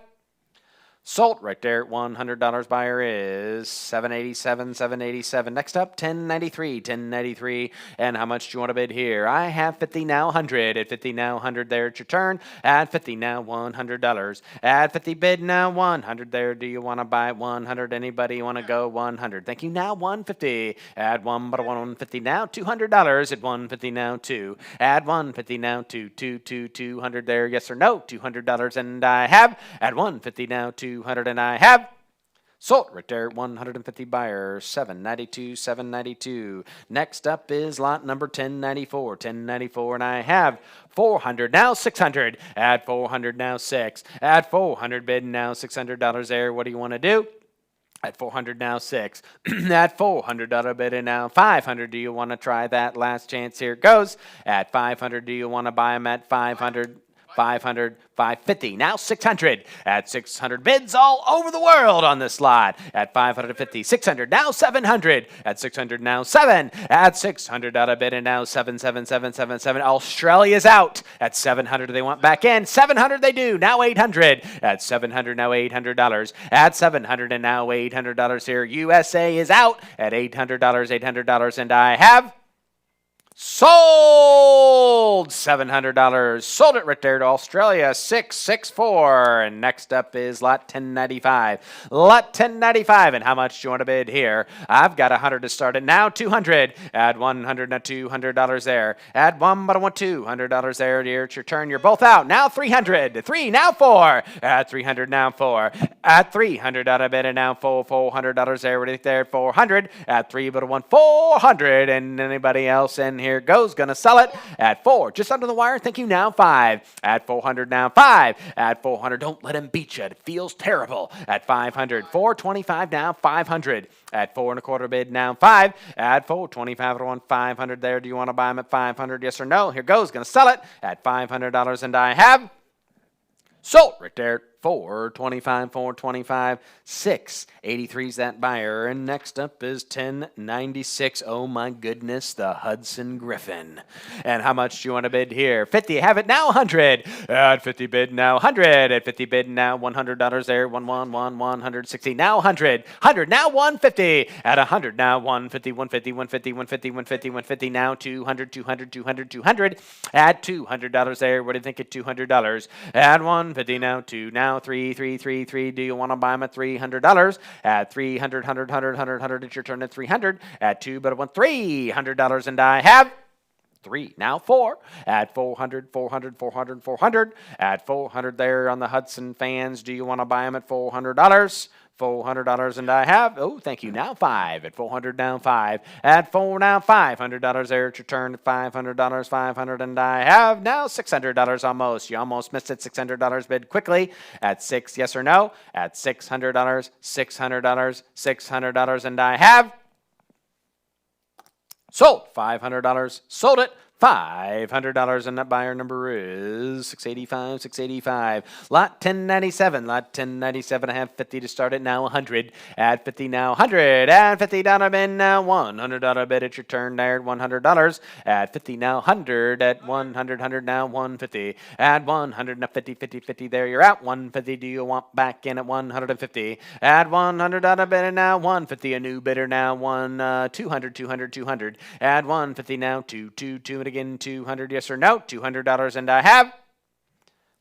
sold right there at $100. Buyer is 787, 787. Next up, 1093, 1093. And how much do you want to bid here? I have 50 now 100. At 50 now 100 there, it's your turn. At 50 now $100. At 50 bid now 100 there. Do you want to buy 100? Anybody want to go 100? Thank you now 150. Add 150 now $200. At 150 now 2. Add 150 now 200 there. Yes or no? $200. And I have at 150 now 200, and I have sold right there, 150. Buyer, 792, 792. Next up is lot number 1094, 1094, and I have 400 now 600. At 400 now 6. At 400 bid now $600 there. What do you want to do? At 400 now 6. At $400 bid and now 500. Do you want to try that last chance? Here it goes. At 500, do you want to buy them at 500? 500, 550, now 600. At 600, bids all over the world on this lot. At 550, 600, now 700. At 600, now 7. At 600, out of bid, and now 77777. Australia's out. At 700, they want back in. 700, they do. Now 800. At 700, now $800. At 700, and now $800 here. USA is out at $800, $800, and I have sold $700. Sold it right there to Australia, 664. And next up is lot 1095. Lot 1095. And how much do you want to bid here? I've got 100 to start it now. 200. Add 100, now $200 there. Add one, but I want $200 there. Dear, it's your turn. You're both out. Now 300. 3, now 4. Add 300, now 4. At 300 out of bid, and now $400 there. What do you think there? 400. At 3, but I want 400. And anybody else in here goes, gonna sell it at 4, just under the wire. Thank you now 5. At 400 now 5. At 400, don't let him beat you. It feels terrible. At 500, 425 now 500. At 4 1/4 bid now 5. At 425, I want 500 there. Do you want to buy them at 500? Yes or no? Here goes, gonna sell it at $500, and I have sold right there. 425, 425, 683's that buyer. And next up is 1096. Oh my goodness, the Hudson Griffin. And how much do you want to bid here? 50, have it now 100. At 50 bid now 100. At 50 bid now $100 there. 160 now 100. 100 now 150. At 100 now 150, 150, 150, 150, 150, 150 now 200, 200, 200, 200. At $200 there. What do you think at $200? At 150 now 2 now. 3. Do you want to buy them at $300? At 300, 100, it's your turn at 300. At 2, but I want $300, and I have 3, now 4. At 400, 400. At 400 there on the Hudson fans. Do you want to buy them at $400? $400, and I have, oh, thank you, now 5. At 400, now 5. At 4, now $500 there. It's your turn at $500, 500, and I have now $600 almost. You almost missed it. $600 bid quickly. At 6, yes or no? At $600, $600, and I have sold $500. Sold it. $500, and that buyer number is 685, 685. Lot 1097, lot 1097. I have 50 to start it now. 100. Add 50 now. 100. Add $50 bid now. $100 bid. It's your turn there at $100. Add 50 now. 100. At 100 now. 150. Add 100 now. 50, 50, 50. There you're at 150. Do you want back in at 150? Add $100 bid now. 150. A new bidder now. 200, 200, 200. Add 150 now. 2, and again 200, yes or no? $200, and I have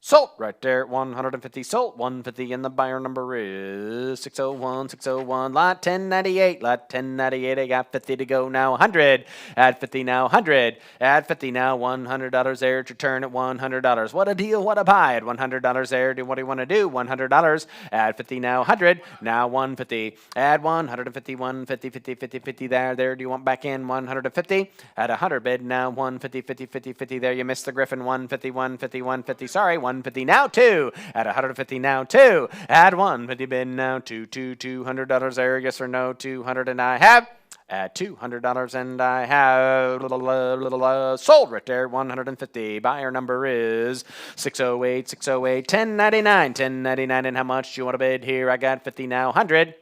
Sold right there at 150. Sold 150, and the buyer number is 601, 601. Lot 1098. Lot 1098. I got 50 to go now. 100. At 50 now. 100. At 50 now. $100 there. It's your turn at $100. What a deal. What a buy at $100 there. What do you want to do? $100. At 50 now. 100. Now 150. Add 150. 150. 50. 50. 50 there. There. Do you want back in 150? At 100 bid now. 150. 50. 50. 50 there. You missed the Griffin. 150. 150. 150. Sorry. 150 now 2 at 150 now 2 at 150 bid now $200 there, yes or no? 200, and I have at $200, and I have sold right there 150. Buyer number is 608, 608, 1099, 1099. And how much do you want to bid here? I got 50 now, 100.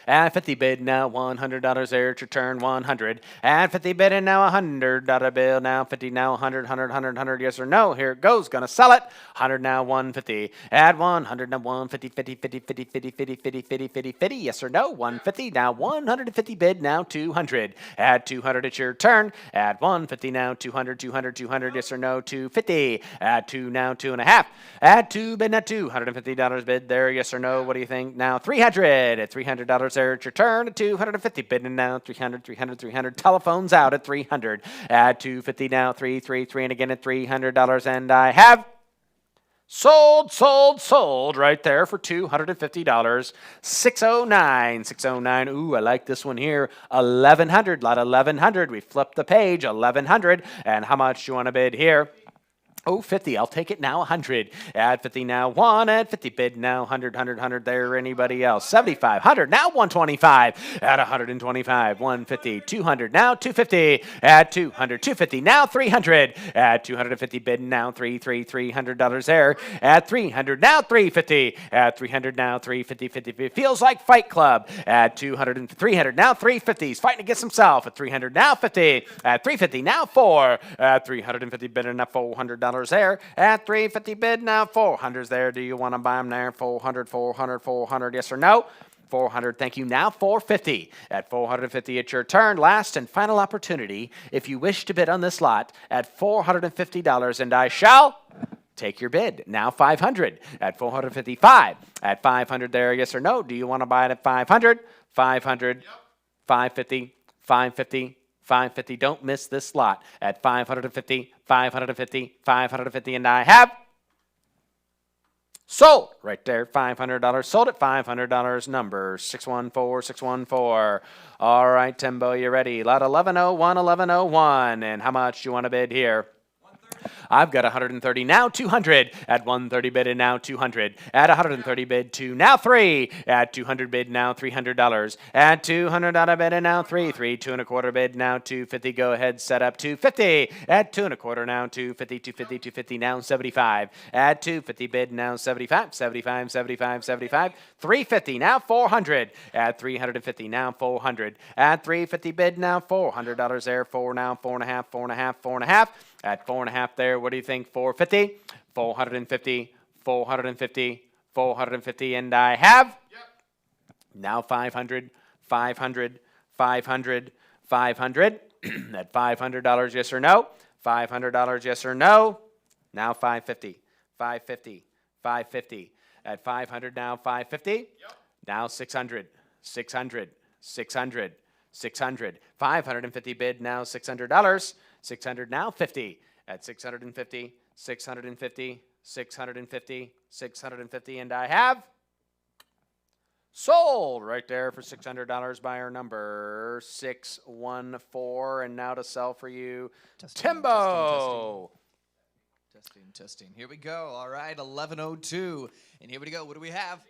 At 50 bid now, $100 there to turn 100. At 50 bid and now $100 bill. Now 50, now 100, 100, 100, 100. Yes or no? Here it goes. Gonna sell it. 100 now 150. At 100 now 150, 50, 50, 50, 50, 50, 50, 50, 50, 50. Yes or no? 150 now 150 bid now 200. At 200 it's your turn. At 150 now 200, 200, 200. Yes or no? 250. At 2 now 2.5. At 2 bid now $250 bid there. Yes or no? What do you think? Now 300. At $300 there, it's your turn at 250 bidding now 300, 300, 300. Telephones out at 300. At 250 now 333, and again at $300, and I have sold, sold, sold right there for $250. 609, 609. Ooh, I like this one here. 1100, lot 1100. We flipped the page. 1100. And how much do you want to bid here? Oh, 50. I'll take it now. 100. At 50 now. 1 at 50 bid now. 100, 100, 100 there. Anybody else? 75. 100 now. 125. At 125. 150. 200 now. 250. At 200. 250 now. 300. At 250 bid now. $300 there. At 300 now. 350. At 300 now. 350. 50. Feels like Fight Club. At 200 and 300 now. 350. He's fighting against himself. At 300 now. 50. At 350 now. 4. At 350 bid now. $400 there. At 350 bid now, 400's there. Do you want to buy them there? 400, 400, 400, yes or no? 400, thank you. Now 450. At 450, it's your turn. Last and final opportunity. If you wish to bid on this lot at $450, and I shall take your bid. Now 500. At 455. At 500 there, yes or no? Do you want to buy it at 500? 500, 550, 550. 550. Don't miss this lot at 550, 550, 550, and I have sold right there. $500. Sold at $500. Number 614, 614. All right, Timbo, you ready? Lot 1101, 1101. And how much do you want to bid here? I've got 130 now, 200. At 130 bid and now 200. At 130 bid, 2 now 3. At 200 bid now $300. At $200 bid and now 3. 3 2 1/4 bid now 250. Go ahead, set up 250. At 2 1/4 now 250, 250, 250 now 75. At 250 bid now 75, 75, 75, 75. 350 now 400. At 350 now 400. At 350 bid now $400 there. 4 now 4.5, 4.5, 4.5. At 4.5 there, what do you think? 450, 450, 450, 450, and I have now 500, 500, 500, 500. At $500, yes or no? $500, yes or no? Now 550, 550, 550. At 500 now 550. Now 600, 600, 600, 600. 550 bid now $600. 600 now 50. At 650, 650, 650, 650, and I have sold right there for $600. Buyer number 614, and now to sell for you, Timbo. Testing. Here we go. All right, 1102, and here we go. What do we have?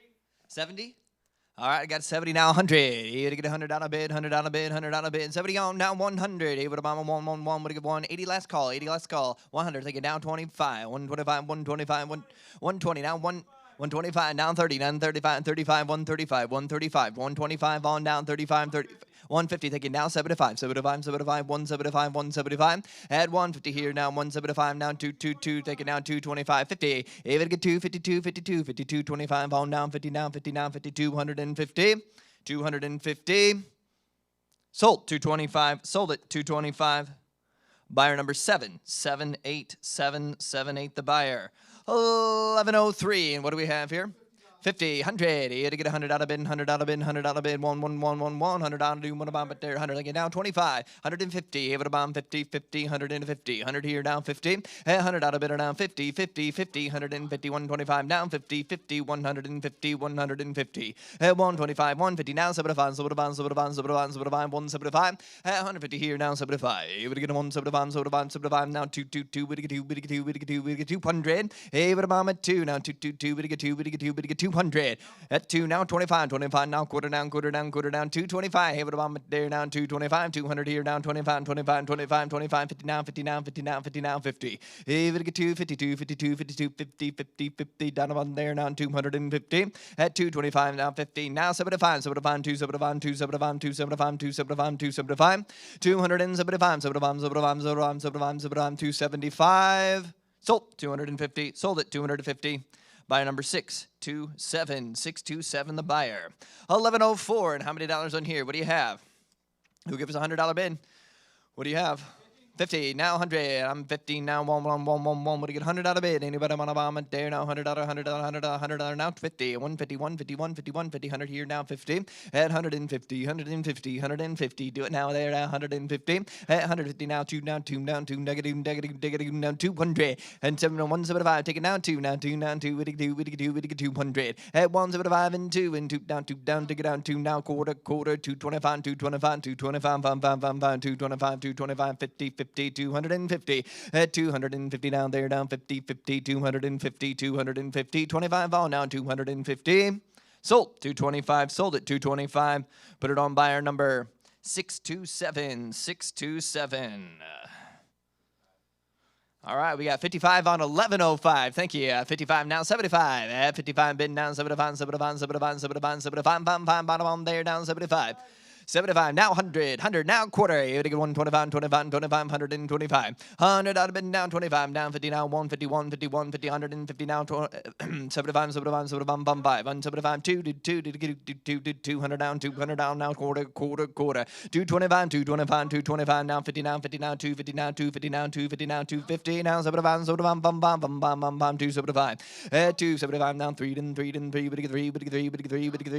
70. All right, I got 70 now, 100. Here to get $100 bid, $100 bid, $100 bid. 70 on now 100. Able to buy 111. What to get 180 last call, 80 last call. 100. Take it down 25. 125, 125, 120 now 125 down 30, 935, 35, 135, 135, 125 on down 35, 30. 150, taking now 75, 75, 75, 175, 175. At 150 here now, 175 now, 222, taking now 225, 50. Even get 252, 52, 52, 25 on down, 50 now, 50 now, 50, 250, 250. Sold 225, sold it 225. Buyer number 7, 78778, the buyer. 1103. And what do we have here? 50, 100. You had to get 100 out of bid, 100 out of bid, 100 out of bid, 100 out of do one bomb, but there, 100 again down, 25, 150, have a bomb, 50, 50, 150, 100 here down, 50, 100 out of bid, down, 50, 50, 50, 150, 125 down, 50, 50, 150, 150, 125, 150 now, 75, 75, 75, 75, 75, 175, 150 here down, 75. You would get 175, 75, 75 now, 222, would get 2, would get 2, would get 2, would get 200. Hey, would a bomb at 2 now, 222, would get 2, would get 2, would get 200. At 2 now, 25, 25 now, quarter down, 225. Hey, what about there down, 225, 200 here down, 25, 25, 25, 25, 50 now, 50 now, 50 now, 50 now, 50. Hey, we get 2, 52, 52, 52, 50, 50, 50, down about there now, 250. At 225 now, 50 now, 75, 75, 275, 275, 275, 275, 275, 275, 75, 75, 75, 75, 275. Sold, 250, sold at 250. Buyer number 627, 627, the buyer. 1104, and how many dollars on here? What do you have? Who gives us a $100 bid? What do you have? 50, now 100. I'm 50 now. 1. What do you get 100 out of bid? Anybody want to bomb it there now? $100, $100 now. 50, 150, 151, 51, 50, 100 here now. 50, at 150, 150, 150. Do it now there now. 150, at 150 now. 2 down, 2 down, 2 negative, down 200. And 175. Take it now. 2 now, 2 now, 2. What do you get 200? At 175 and 2 and 2 down, 2 down. Take it down 2 now. Quarter, 225, 225, 225, 225, 225, 50, 50, 250, at 250 down there, down 50, 50, 250, 250, 25 on now, 250, sold, 225, sold at 225, put it on buyer number 627, 627. All right, we got 55 on 1105. Thank you. 55 now, 75. At 55 bid down, 75, 75, 75, 75, 75, bottom on there, down 75. 75, now 100, 100, now quarter. You get 125, 25, 25, 125. 100 out of bid, down 25, down 50, now 151, 51, 50, 150, now 75, 75, 75, 175, 200 down, 200 down, now quarter. 225, 225, 225, now 50, now 50, now 250, now 250, now 250, now 250, now 75, 75, 275. 275, now 3, 3,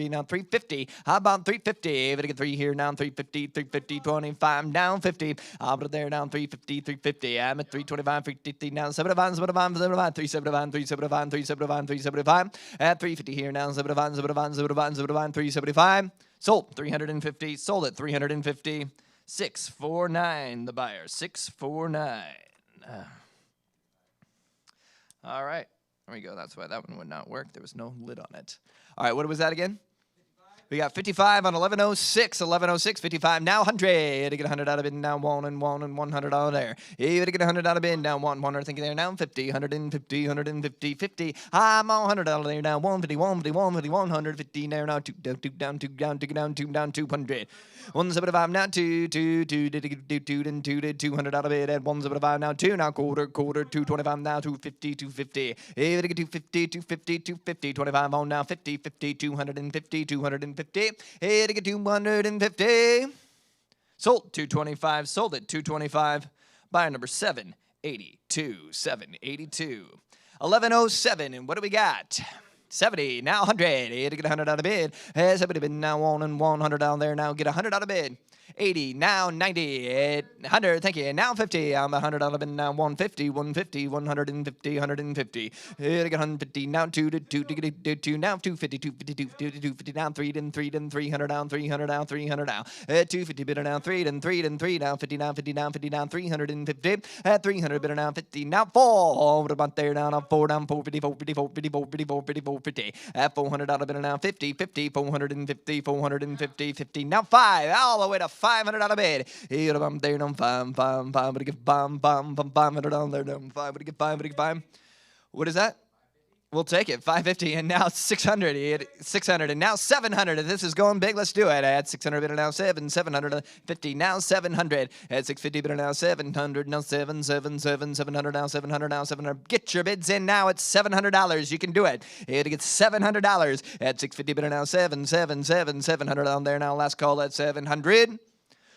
now 350. How about 350? But get 3 here now, 350, 350, 25, down 50. I'll put it there down 350, 350. I'm at 325, 350, now 75, 75, 75, 375, 375, 375, 375. At 350 here now, 75, 75, 75, 75, 375. Sold, 350, sold at 350. 649, the buyer, 649. All right, there we go. That's why that one would not work. There was no lid on it. All right, what was that again? We got 55 on 1106, 1106, 55, now 100. You had to get 100 out of it, now 1 and 100 out of there. You had to get 100 out of it, now 100, thinking there, now 50, 150, 150, 50. I'm all 100 out of there, now 150, 150, 150, 150 there, now 2 down, 2 down, 2 down, 2 down, 2 down, 200. 175 now, 2, then 2 did 200 out of it, at 175 now 2, now quarter, 225 now, 250, 250. You had to get 250, 250, 250, 25 on now, 50, 50, 250, 250. Hey, to get 250. Sold 225. Sold at 225. Buyer number 782. 782. 1107. And what do we got? 70. Now 100. Hey, to get 100 out of bid. Hey, 70 bid now 1 and 100 down there. Now get 100 out of bid. 80, now 90, 100, thank you, now 50, I'm 100 out of it, now 150, 150, 150, 150, here to get 150, now 2 to 2 to get 2, now 250, 250, 250, down 3, then 300 down, 300 down, 300 down, 250 bidder down, 3, then 3 down, 50 down, 50 down, 50 down, 350, 300 bidder down, 50, now 4, what about there down, 4 down, 450, 450, 450, 450, 450, 400 out of bidder now, 50, 50, 450, 450, 50, now 5, all the way to 500 out of bed. Here I'm there, I'm 5, but get 500 down there, 5, but get 5. What is that? We'll take it. 550 and now 600. 600 and now 700. This is going big. Let's do it. At 600 bid now 750 now 700. At 650 bid now 700 now 700 now 700 now 700. Get your bids in now at $700. You can do it. You had to get $700 at 650 bid now 700 down there now. Last call at 700.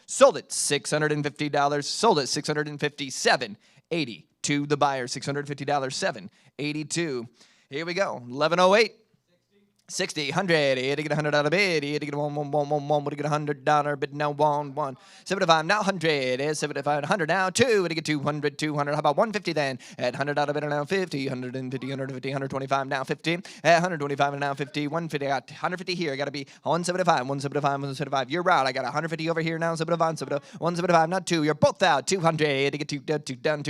Sold it $650. Sold it $657.82. to the buyer. $650, 782. Here we go. 1108. 60, 100, he had to get 100 out of bid, he had to get one, would get $100 bid, now one, 75, now 100, is 75, 100, now 2, would get 200, how about 150 then, at 100 out of bid, now 50, 150, 150, 125, now 50, at 125, and now 50, 150, I got 150 here, I gotta be 175, 175, you're out, I got 150 over here now, 175, not 2, you're both out, 200, to get 2 down,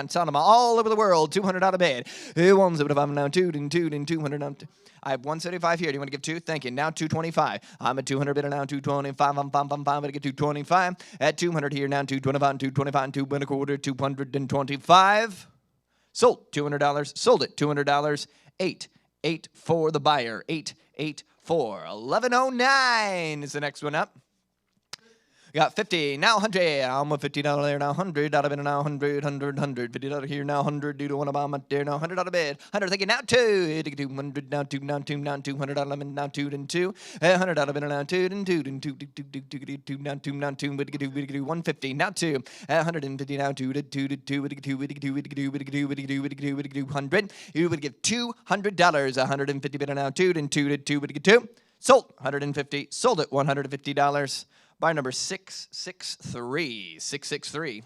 sell them all over the world, 200 out of bid, 175, now 2, 200, now 2. I have 175 here. Do you want to give 2? Thank you. Now 225. I'm at 200 bid now 225. I'm going to get 225. At 200 here now 225, 2 and a quarter, 225. Sold $200. Sold it $200. 8 for the buyer. 8 for 1109 is the next one up. Got 50, now 100. I'm a $50 there now, 100 out of bid now, 100, $50 here now, 100. Do the one about my there now, 100 out of bid, 100. Thank you now 2. 200 now 2, now 2, now 200 out of bid now 2 and 2. 100 out of bid now 2 and 2 and 2 now 2 now 2. We do 150 now 2. 150 now 2 to 2 to 2. We do 100. You would give $200. 150 bid now 2 and 2 to 2. We get 2. Sold 150. Sold it $150. Buy number 663. 663.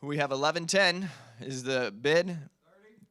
We have 1110 is the bid.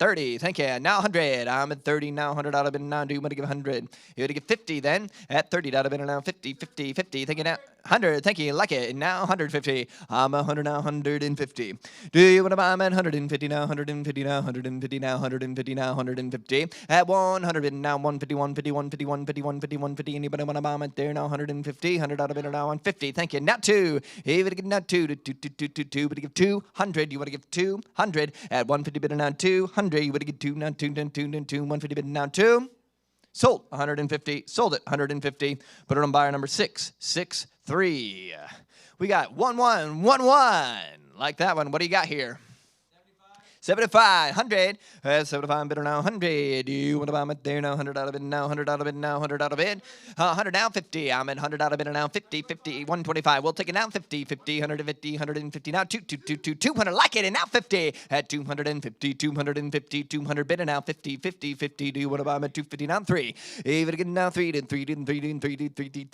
30. Thank you. Now 100. I'm at 30 now. 100 out of bid now. Do you want to give 100? You want to give 50 then. At 30 out of bid now. 50. Thank you now. 100. Thank you. Like it. And now 150. I'm 100 now. 150. Do you want to buy? I'm at 150 now. 150 now. 150 now. 150 now. 150. At 100 bid now. 150. 150. Anybody want to buy? I'm at there now. 150. 100 out of bid now. 150. Thank you. Now 2. You want to give now 2 to 2. But to give 200. You want to give 200 at 150 bid now. 200. You would get 2 now, 2, 150 bid now 2. Sold 150. Sold it 150. Put it on buyer number 663. We got 1111. Like that one. What do you got here? 75, 100, 75 bid now, 100. Do you want to buy them at there now? 100 out of bid now, 100 out of bid now, 100 out of bid. 100 now, 50. I'm at 100 out of bid now, 50, 125. We'll take it now, 50, 150, 150 now, 200. Like it, and now 50 at 250, 200 bid now, 50. Do you want to buy them at 250 now? 3. Even again now, 3 to 3.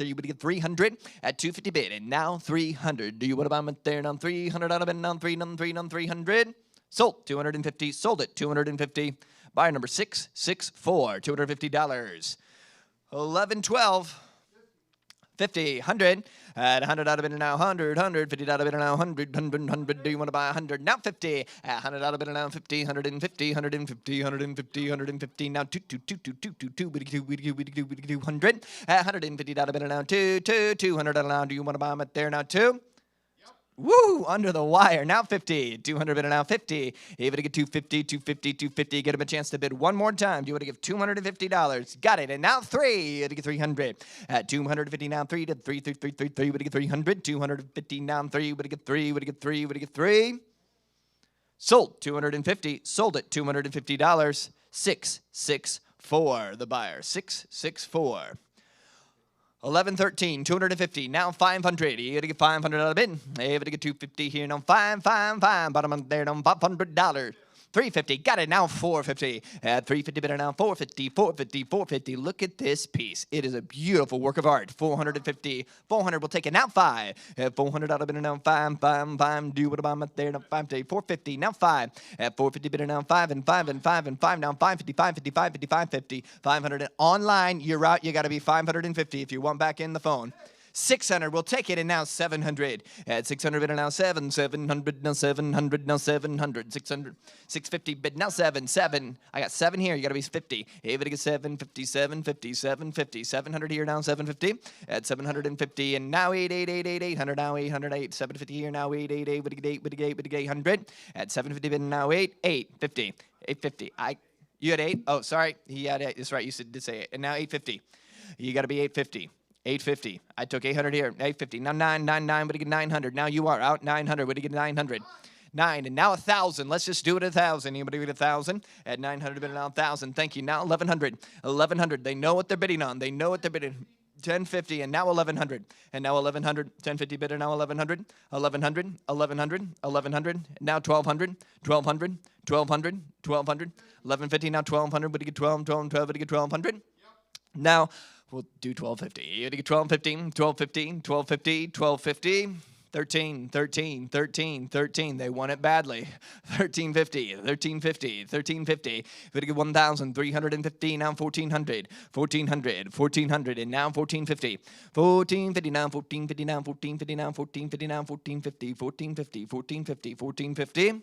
You would get 300 at 250 bid, and now 300. Do you want to buy them at there now? 300 out of bid now, 300. Sold, 250. Sold it, 250. Buyer number 664, $250. 1112. 50, 100, at 100 out of bid now, 100, 50 out of bid now, 100. Do you want to buy 100? Now 50, at 100 out of bid now, 50, 150, now 2, we do 100, at 150 out of bid now, 200 out of now. Do you want to buy them at there now, 2? Woo! Under the wire. Now 50. 200 bid now 50. Able to get 250. Get him a chance to bid one more time. Do you want to give $250? Got it. And now 3. You to get 300. At 250 now 3 to 3. Would get 300. 250 now 3. Would get 3. Would get 3. Sold 250. Sold it $250. 664. The buyer. 664. 1113, 250, now 500. You gotta get 500 out of bid. You gotta get 250 here, now 5. Bottom up there, now $500. 350, got it, now 450. At 350 bid now 450. Look at this piece. It is a beautiful work of art. 450, 400, we'll take it now 5. At 400 out of bid now 5. Do you want to buy them up there now 5 to 450, now 5. At 450 bid now 5 and 5 now 550. 500 and online, you're out. You got to be 550 if you want back in the phone. 600, we'll take it, and now 700. At 600 bid now 700 now 700. 600, 650 bid now 7. I got 7 here. You got to be 50. Able to get 750. 700 here now 750. At 750, and now 800 now 808. 750 here now 888. Would get 800. At 750 bid now 850. You had 8. Oh, sorry. He had 8. That's right. You did say 8. And now 850. You got to be 850. 850. I took 800 here. 850. Now 999. Would you get 900? Now you are out. 900. Would you get 900? 9. And now 1,000. Let's just do it 1,000. Anybody get 1,000? At 900 bid now 1,000. Thank you. Now 1,100. 1,100. They know what they're bidding on. 1050, and now 1100, and now 1100, 1050 bidder, now 1100, 1100, 1100, 1100, now 1200, 1200, 1200, 1200, 1150, now 1200, but you get 12, 12, 12, but you get 1200. Now we'll do 1250. You get 1250, 1250, 1250, 1250. 13, 13, 13, 13. They want it badly. 1350, 1350, 1350. We're going to get 1,350, now 1,400, 1,400, 1,400, and now 1,450. 1,450, now 1,450, now 1,450, now 1,450, now 1,450, 1,450, 1,450, 1,450.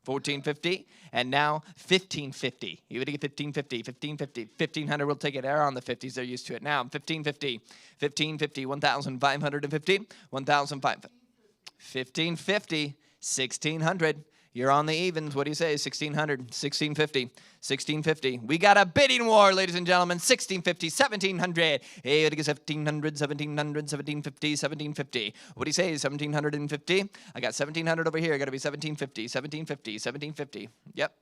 1,450, and now 1,550. You would get 1,550, 1,550, 1,500. We'll take it there on the 50s. They're used to it now. 1,550, 1,550, 1,550, 1,500. 1,550, 1,600. You're on the evens. What do you say? 1,600, 1,650, 1,650. We got a bidding war, ladies and gentlemen. 1,650, 1,700. Hey, what do you get? 1,700, 1,700, 1,750, 1,750. What do you say? 1,750. I got 1,700 over here. I got to be 1,750, 1,750, 1,750. Yep.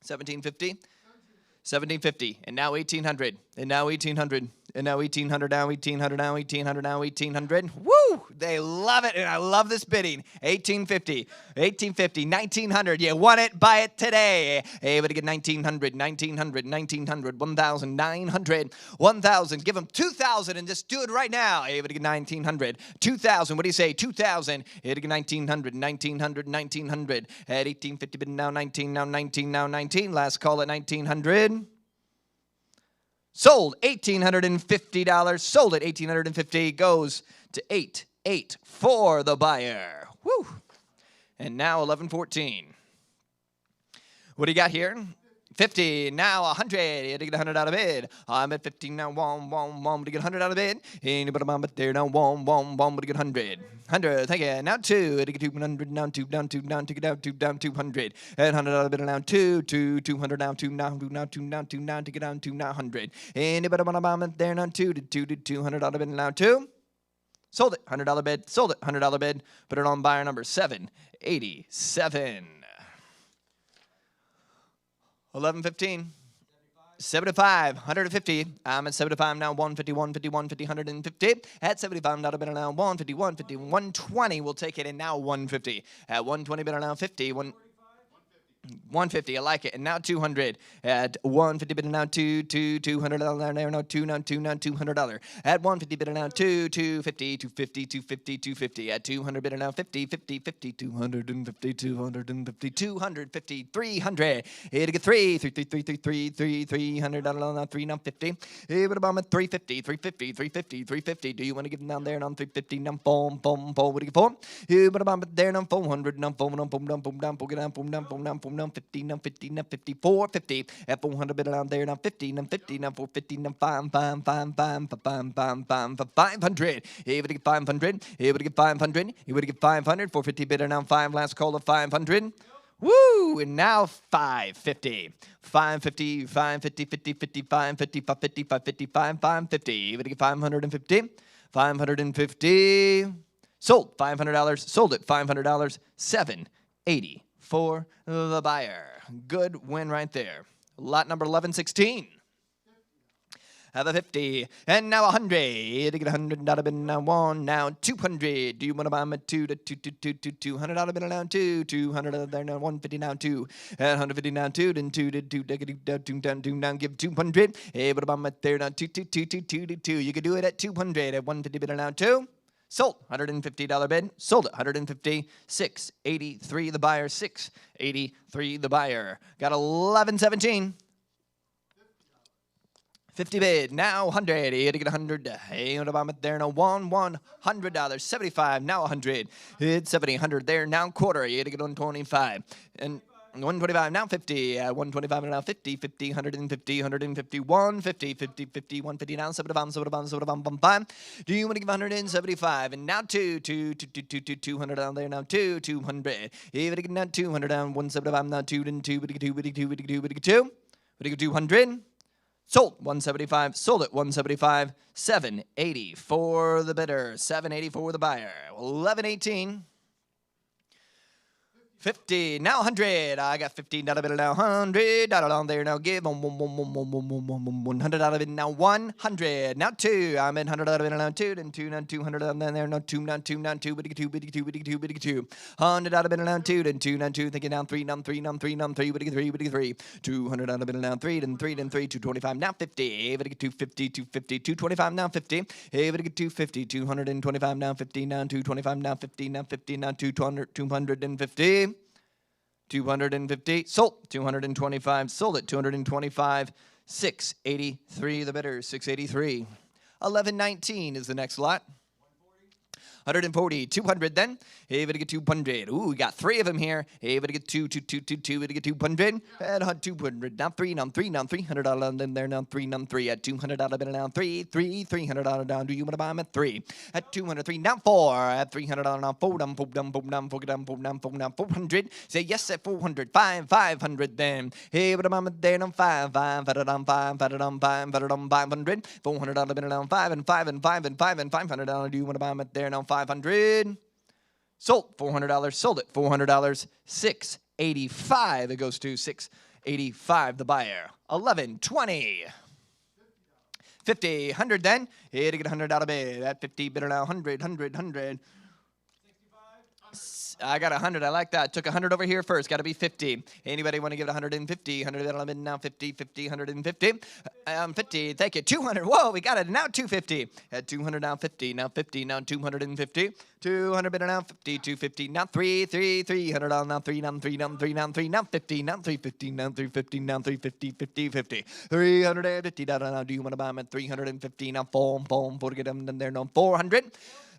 1,750. 1,750, and now 1,800, and now 1,800, and now 1,800, now 1,800, now 1,800, now 1,800. Woo! They love it, and I love this bidding. 1,850, 1,850, 1,900. You want it? Buy it today. Hey, but get 1,900, 1,900, 1,900, 1,900, 1,000. Give them 2,000 and just do it right now. Hey, but get 1,900, 2,000. What do you say? 2,000. Hey, get 1,900, 1,900, 1,900. At 1,850, but now 19, now 19, now 19. Last call at 1,900. Sold $1,850. Sold at $1,850. Goes to 8,800 for the buyer. Woo! And now 1114. What do you got here? 50, now 100. You had to get 100 out of bid. I'm at 15 now. One to get 100 out of bid. Anybody but there now. One to get 100. 100, thank you. Now 2. To get 200, now 2, down 2, down, take it down 2, down 200. And 100 out of bid now 2, 200 now 2, now 2, now 2, now 2, now take it down 2, now 100. Anybody but there now 2 to 200 out of bid now 2. Sold it, $100 bid. Sold it, $100 bid. Put it on buyer number 787. 1115. 75, 150. I'm at 75 now. 150, 150, 150, 150. At 75, not a bit now. 150, 150, 120. We'll take it. And now 150. At 120, bit now 50. 150, I like it. And now 200 at 150 bid now $200 there now $200 at 150 bid now 250 at 200 bid now 50 250 250 300 here to get 300 now 3 now 50 here but about 350 do you want to give them down there now 350 now boom what do you get for here but about there now 400 now boom now 50 now 50 now 54 50 at 400 bid down there now 50 now 50 now 450 now 500 here would get 500 here would get 500 here would get 500 450 bid now 5 last call of 500. Woo! And now 550. 550, 550, 50, 50, 550, 550, 550, 550. You would get 550. 550. Sold $500. Sold it $500. 780 for the buyer. Good win right there. Lot number 1116. Have a 50, and now 100. To get 100 out of bid now 1, now 200. Do you want to buy them at 2 to 200 out of bid now 2, 200 out of there now 150 now 2, and 150 now 2, then 2 to 2, down, give 200. Able to buy them at there now 2. You could do it at 200 at 150 bid now 2. Sold $150 bid. Sold it $150. 683 the buyer. 683 the buyer. Got 1117. 50 bid, now 100. You had to get 100. Hey, what about it there? Now $100. 75, now 100. It's 70, 100 there, now quarter. You had to get 125. And 125, now 50. 125, now 50, 50, 150, 150, 150, 50, 50, 150, now 75, 75. Do you want to give 175? And now 200 down there, now 200. You had to get now 200 down, 175, now 2, then 2, 200. Sold 175, sold it 175, 780 for the bidder, 780 for the buyer, 1118. 50, now 100. I got $15 bill now, $100 on there now. Give $100 bill now, 100. Now 2. I'm in $100 bill now, 2. Then 2, now 200 on there now, 2, now 2, now 2, bitty 2, bitty 2, bitty 2, bitty 2. $100 bill now, 2. Then 2, now 2. Thinking down 3, now 3, now 3, now 3, bitty 3, bitty 3. $200 bill now, 3, then 3, then 3, 225 now 50. Bitty 250, 250, 225 now 50. Hey, bitty 250, 225 now 50, now 225 now 50, now 50, now 200, 250. 250, sold. 225, sold it. 225, 683, the bidder, 683. 1119 is the next lot. 140, 200 then. Hey, we get 200. Ooh, we got 3 of them here. Hey, we get 2, 2, 2, 2, 2, we get 200. At 200, now 3, now 3, now $300 in there, now 3, now 3. At $200 bid now 3, 3, $300 down. Do you want to buy them at 3? At 203, now 4. At $300 now 4, down, 4, down, 4, down, 4, down, 4, down, 4, down, 400. Say yes at 400, 5, 500 then. Hey, what am I there now 5, 5, 5, 5, 5, 500. $400 bid now 5 and 5 and 5 and 5 and $500. Do you want to buy them at there now 500? Sold. $400. Sold it. $400. 685. It goes to 685. The buyer. 1120. 50. 100 then. Here to get $100 bid. At 50 bidder now. 100. 100. I got 100. I like that. Took 100 over here first. Got to be 50. Anybody want to give it 150? 100 bid now. 50. 50. 150. 50. Thank you. 200. Whoa, we got it. Now 250. At 200 now 50. Now 50. Now 250. 200 bid now 50. 250. Now 3. 3. 300 now 3. Now 3. Now 3. Now 3. Now 50. Now 350. Now 350. Now 350. 50. 50. $350 now. Do you want to buy them at 350? Now 4. 4. To get them in there. Now 400.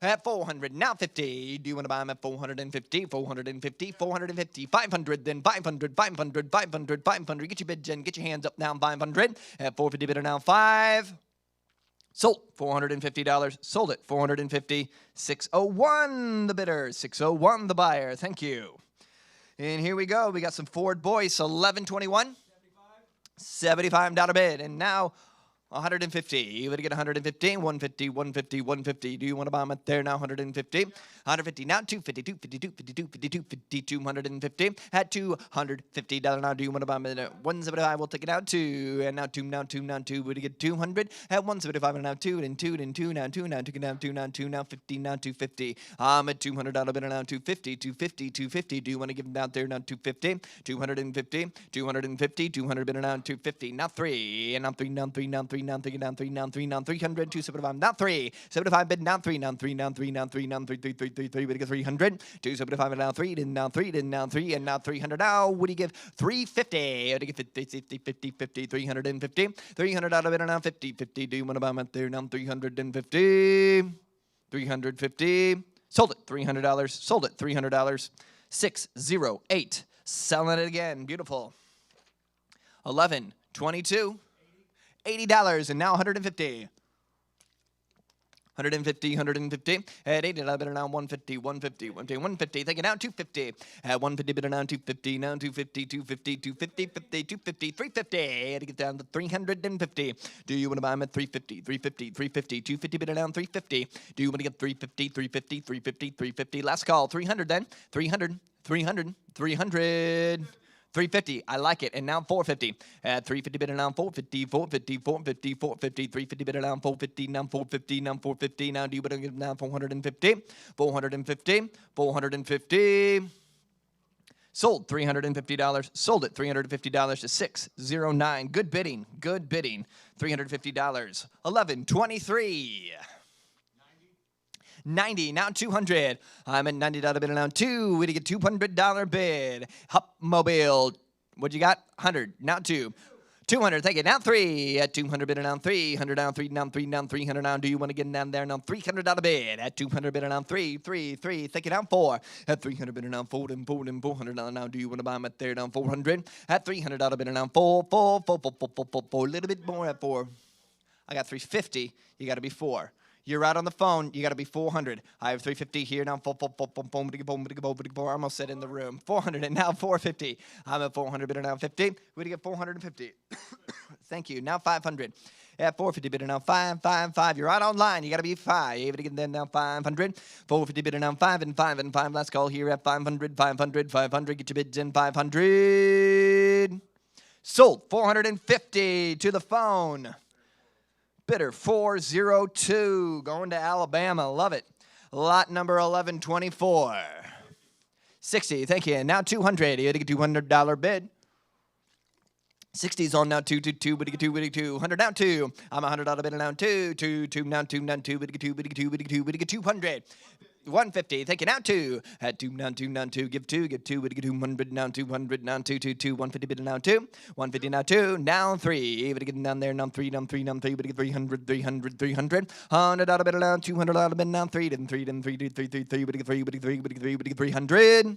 At 400, now 50. Do you want to buy them at 450? 450, 450, 500, then 500, 500, 500, 500. Get your bid, Jen. Get your hands up now. 500. At 450 bidder now 5. Sold. $450. Sold it. 450. 601 the bidder. 601 the buyer. Thank you. And here we go. We got some Ford Boyce. 1121. $75 bid. And now 150. You would get 150, 150, 150, 150. Do you want to buy them at there now? 150. 150 now. 250, 250, 250, 250, 250, 250. At $250 now. Do you want to buy them at 175? We'll take it out 2. And now 2, now 2, now 2. Would you get 200? At 175 and now 2, and 2, and 2, now 2, now 2, now 2, now 2, now 50, now 250. I'm at $200 bidder now 250, 250, 250. Do you want to give them out there now 250? 250, 250, 200 bidder now 250. Now 3, and now 3, now 3, now 3. Now 3, now 3, now 3, now 300, 275, now 3, 75 bid, now 3, now 3, now 3, now 3, now 3, 3, 3, 3, 3, we get 300, 275, now 3, then now 3, then now 3, and now 300. Now, what do you give? 350, what do you give? 50, 50, 50, 50, 350, $300 bid, now 50, 50. Do you want to buy them at there now? 350, 350, sold it, $300, sold it, $300, 608, selling it again, beautiful. 1122. $80 and now 150. 150, 150. At $80 bidder now 150, 150, 150, 150. Take it down 250. At 150 bidder now 250, now 250, 250, 250, 50, 250, 350. To get down to 350. Do you want to buy them at 350, 350, 350, 250 bidder down 350? Do you want to get 350, 350, 350, 350? Last call 300 then. 300, 300, 300. 350, I like it, and now 450. At 350 bidder now 450, 450, 450, 450, 350 bidder now 450, now 450, now 450. Now do you want to get now 450, 450, 450. Sold $350. Sold it $350 to 609. Good bidding, good bidding. $350. 1123. 90, now 200. I'm at $90 bid now 2. We get $200 bid. Hupmobile. What you got? 100. Now 2. 200. Take it. Now 3. At 200 bid now 300 now 3 now 3 now 300 now. Do you want to get down there now? $300 bid. At 200 bid now 3 3 3. Take it down 4. At 300 bid now 4 and 4 and $400 now. Do you want to buy them at there now? 400. At $300 bid now 4 4 4 4 4 4 4 4. A little bit more at 4. I got 350. You got to be 4. You're out on the phone. You got to be 400. I have 350 here now. I almost said in the room. 400 and now 450. I'm at 400 bidder now 50. We get 450. Thank you. Now 500. At 450 bidder now 555. You're out online. You got to be 5. Able to get them now 500. 450 bidder now 5 and 5 and 5. Last call here at 500. 500. 500. Get your bids in 500. Sold. 450 to the phone. Bidder 402. Going to Alabama. Love it. Lot number 1124. 60. Thank you. Now 200. You had to get $200 bid. 60's on now, 222, but you get 2, 100 now 2. I'm $100 bid now 2, 2, now 2, now 2, but you get 2, but you get 2, but you get 200. 150, thank you, now 2. At 2, now 2, now 2, give 2, but you get 200 now 200, now 2, 2, 2, 150 bid now 2, 150 now 2, now 3. But you get down there, now 3, now 3, now 3, but you get 300, 300, 300. $100 bid now, $200 bid now 3, then 3, then 3, 3, 3, 3, 3, but you get 3, but you get 3, but you get 3, but you get 300.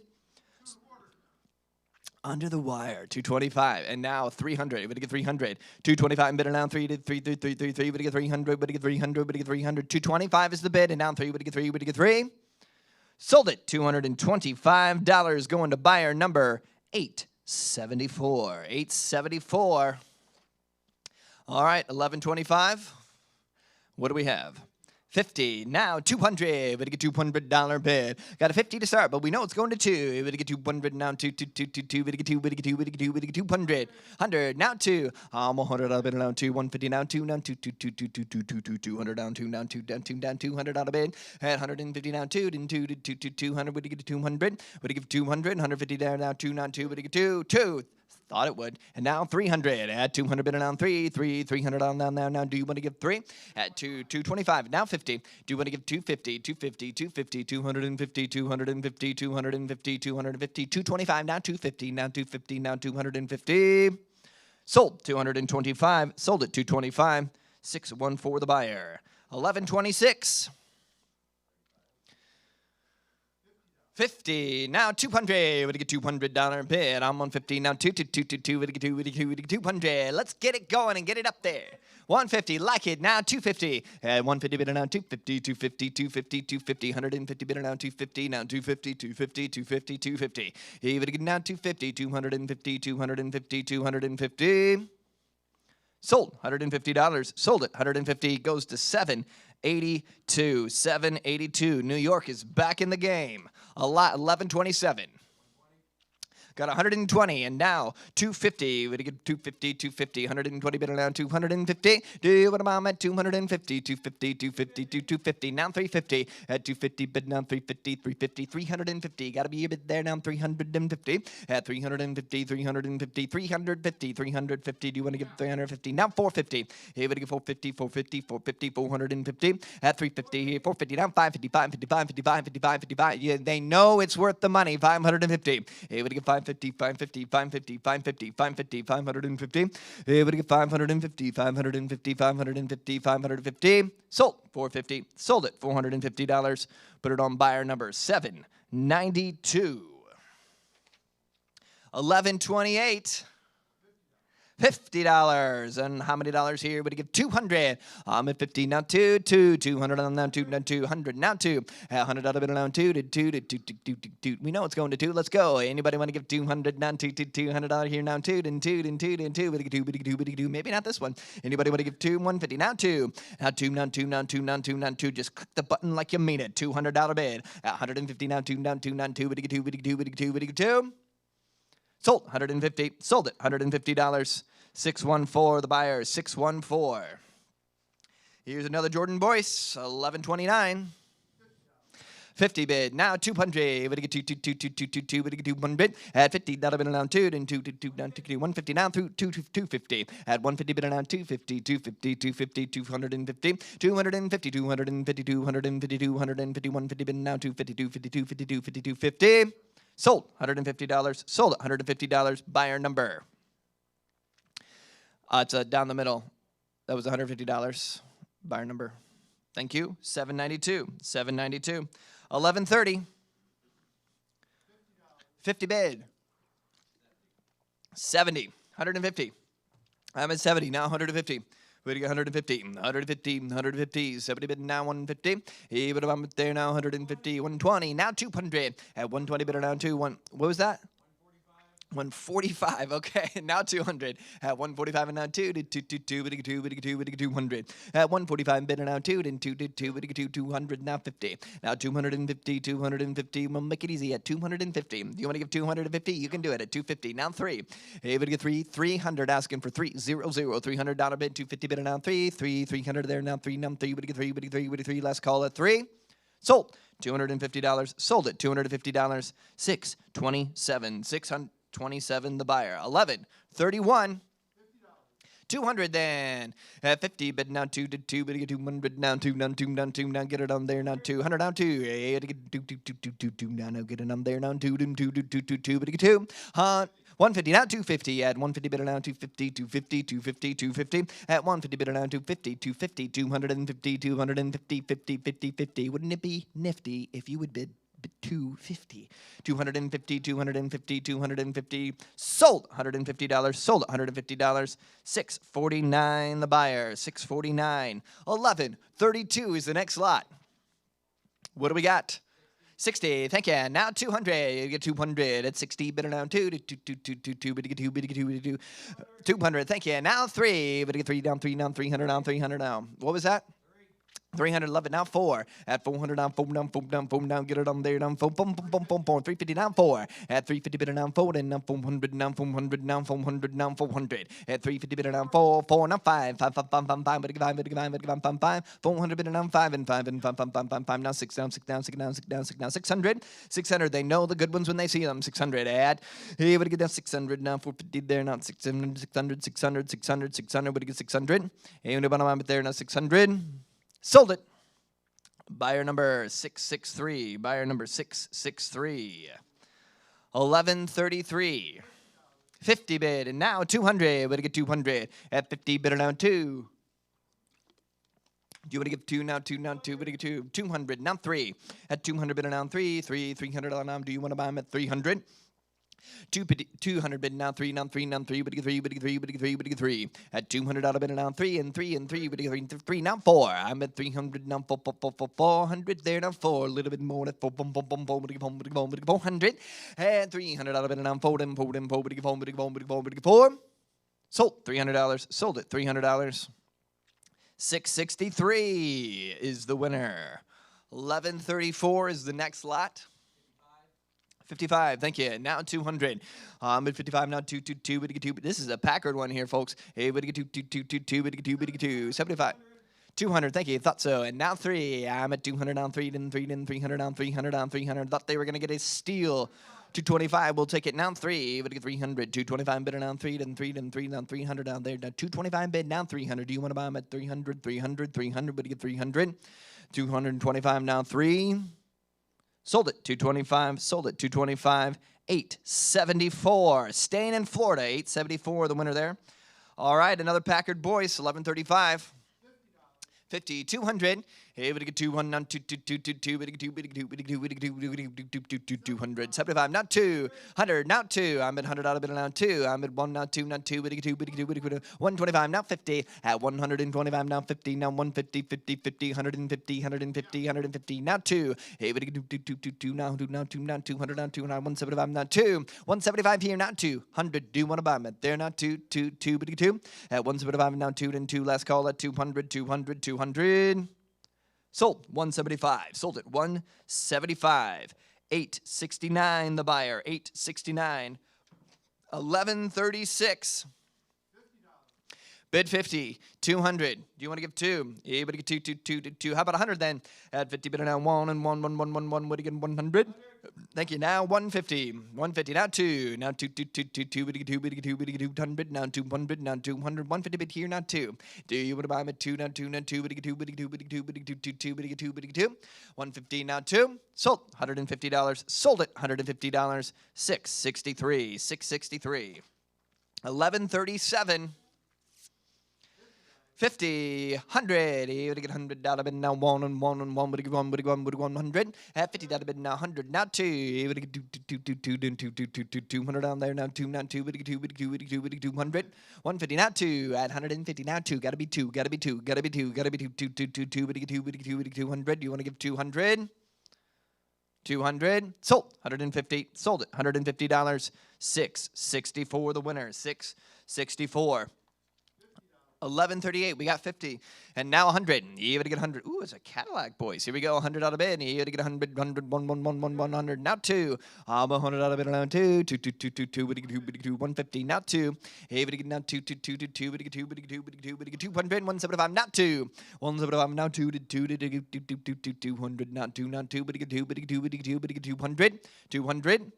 Under the wire, 225, and now 300. But you get 300. 225 and bidder now 3 to 3, 3, 3, 3, 3. But you get 300. But you get 300. But you get 300. 225 is the bid, and now 3. But you get 3. But you get 3. Sold it. $225 going to buyer number 874. 874. All right, 1125. What do we have? 50, now 200, but you get $200 bid. Got a 50 to start, but we know it's going to 2. But you get 200 now, 2, 2, 2, 2, 2, but you get 2, but you get 2, but you get 2, but you get 200. 100, now 2. $100 bid now 2, 150 now 2, now 2, 2, 2, 2, 2, 2, 2, 2, 200 down 2, down 2, down 2, down $200 bid. At 150 now 2, then 2, 2, 2, 200, but you get 200. But you get 200, 150 down now 2, now 2, but you get 2, 2. Thought it would. And now 300. At 200 bid down 3, 300 on down now. Do you want to give 3? At 225. Now 50. Do you want to give 250, 250, 250, 250, 250, 250, 250, 225. Now 250. Now 250. Now 250. Sold 225. Sold at 225. 614 the buyer. 1126. 50, now 200, would you get $200 bid? I'm 150, now 2, 2, 2, 2, 2, would you get 2, would you get 200. Let's get it going and get it up there. 150, like it, now 250. 150 bidder now 250, 250, 250, 250, 150 bidder now 250, now 250, 250, 250, 250. He would get now 250, 250, 250, 250. Sold, $150. Sold it, 150 goes to 782. 782. New York is back in the game. A lot, 1127. Got 120, and now 250. Would you get 250, 250, 120 bidder now 250. Do you want to bomb at 250, 250, 250, 250. Now 350. At 250, bid now 350, 350, 350. Got to be a bid there now 350. At 350, 350, 350, 350. Do you want to give 350? Now 450. Hey, would you get 450, 450, 450, 450. At 350, 450. Now 550, 550, 550, 550, 555. Yeah, they know it's worth the money. 550. Hey, would you get 550, 550, 550, 550, 550, 550. Hey, would you get 550, 550, 550, 550. Sold 450. Sold it $450. Put it on buyer number 792. 1128. $50. And how many dollars here? Would you give 200? I'm at 50 now 2, 200 on now 2, now 200 now 2. $100 bid now 2 to 2 to 2 to 2 to 2. We know it's going to 2. Let's go. Anybody want to give 200 now 2 to $200 here now 2 then 2 then 2 then 2 would you get 2 would you get 2 would you get 2? Maybe not this one. Anybody want to give 2 150 now 2 now 2 now 2 now 2 now 2 now 2. Just click the button like you mean it. $200 bid. 150 now 2 now 2 now 2 would you get 2 would you get 2 would you get 2 would you get 2? Sold 150. Sold it $150. 614 the buyer. 614. Here's another Jordan Boyce. 1129. 50 bid. Now 200. Would you get 2? Would you get 200? At $50 bid down 2. Then 2 down 2. 150 now through 250. At 150 bid down 250. 250. 250. 250. 250. 250. 250. 250. 150 bid now 250. 250. 250. 250. 250. Sold $150. Sold $150. Buyer number. It's down the middle. That was $150. Buyer number. Thank you. 792. 792. 1130. 50 bid. 70. 150. I'm at 70. Now 150. We get 150, 150, 150, 70 bid now 150. He would have there now 150, 120, now 200. At 120 bid now 2, 1. What was that? 145, okay, now 200. At 145 and now 2 to 200. At 145 bid and now 2 to 200, now 50. Now 250, 250. We'll make it easy at 250. Do you want to give 250? You can do it at 250. Now 3. Hey, but get 300, asking for 300. $300 bid, 250 bid and now 300 there, now 3, now 3, but get 3, last call at 3. Sold. $250. Sold it. $250. 627. 627 the buyer. 1131. 200 then. At 50 bid now 2 to 2 but get 200 now 2 now 2 now 2 now get it on there now 200 now 2 get 2 now get it on there now 2 but get 2 150 now 250 at 150 bid now 250 250 at 150 bid now 250 250 50 wouldn't it be nifty if you would bid 250 sold $150 sold $150 $649 the buyer $649 1132 is the next lot. What do we got? 60, thank you. Now 200, you get 200 at 60, bid now 2, 200, thank you. Now 3, but get 3 down, 3 down, 300 down, 300 down. What was that? 300, love it. Now 4 at 400 down, 4 down, 4 down, 4 down, get it on there down, 4, 350 down 4 at 350 bid down 4 and now 400 down, 400 down, 400 down, 400 at 350 bid down 4, 4 now 5, 5, 5, 5, 5, 5, but 5, 400 bid down 5 and 5 and 5, 5, 5, 5, 5, now 6 down, 6 down, 6 down, 6 down, 6 down, 600. They know the good ones when they see them. 600 at, hey, but get down 600 now, 450 there, now 600, 600, but get 600. Hey, but there now 600. Sold it. Buyer number 663. Buyer number 663. 1133. 50 bid and now 200. Would get 200 at 50 bid and now 2. Do you want to give 2 now? 2 now 2. Would get 2. 200 now 3 at 200 bid and now 300 now. Do you want to buy them at 300? 200 bid now 3 now 3 now 3 but 3 at $200 bid now 3 and 3 but 3 now 4. I'm at 300 now 400 there now 4 a little bit more at 400 and $300 bid now 4 and 4 sold $300 sold it $300. 663 is the winner. 1134 is the next lot. 55, thank you. Now 200. At 55, now 222, but get 2. This is a Packard one here, folks. Hey, but get 2, but get 2. 75. 200, thank you. Thought so. And now 3. I'm at 200 down 3, then 3, then 300 down 300 down 300. Thought they were going to get a steal. 225, we'll take it now 3, but get 300. 225 bid down 3, then 3, then 3 down 300 down there. Now 225 bid down 300. Do you want to buy them at 300, but get 300? 225 now 3. Sold it, 225, sold it, 225, 874. Staying in Florida, 874, the winner there. All right, another Packard Boyce, 1135. 50, 200. Hey, we get 200, 200, 75, not 200, not 2. I'm at $100 bid now 2. I'm at 1, not 2, not 2, 125, now 50. At 125, now 50, now 150, 50, 150, now 2. Hey, we get 2, now 2, now 200, now 2, 175, now 2. 175 here, not 200. Do you want to buy them at there, not 2. At 175, now 2, then 2. Last call at 200. Sold 175. Sold it 175. 869 the buyer. 869. 1136. Bid 50. 200. Do you want to give 2? Yeah, but get 2. How about 100 then? At 50 bid now 1 and 1. What do you get? 100. Thank you. Now 150. 150. Now 2. Now 2. But get 200. Now 200. Now 200. 150 bid here. Now 2. Do you want to buy them at 2? Now 2. Now 2. But get 2. 150. Now 2. Sold $150. Sold it $150. 663. 1137. 50, 100, you get $100 bid now 1 and 1, but get 100. At $50 bid now 100, now 2, you get 200 down there now 2, but get 200. 150 now 2, at 150 now 2, gotta be 2, but get 200. You want to give 200? 200, sold. 150, sold it. $150. 664 the winner. 664. 1138. We got 50. And now 100. You gotta get 100. Ooh, it's a Cadillac, boys. Here we go. 100 out of bid. You gotta get 100, 100, 100. Now 2. 100 out of bid. Now 2. 2, 2, 2, 2, 2. 150. Now 2. Hey, we get now 2, 2, 2, 2, 2, 2, 2, 200, 175. Now 2. 175. Now 2, 200. Now 2, now 2, 200. 200.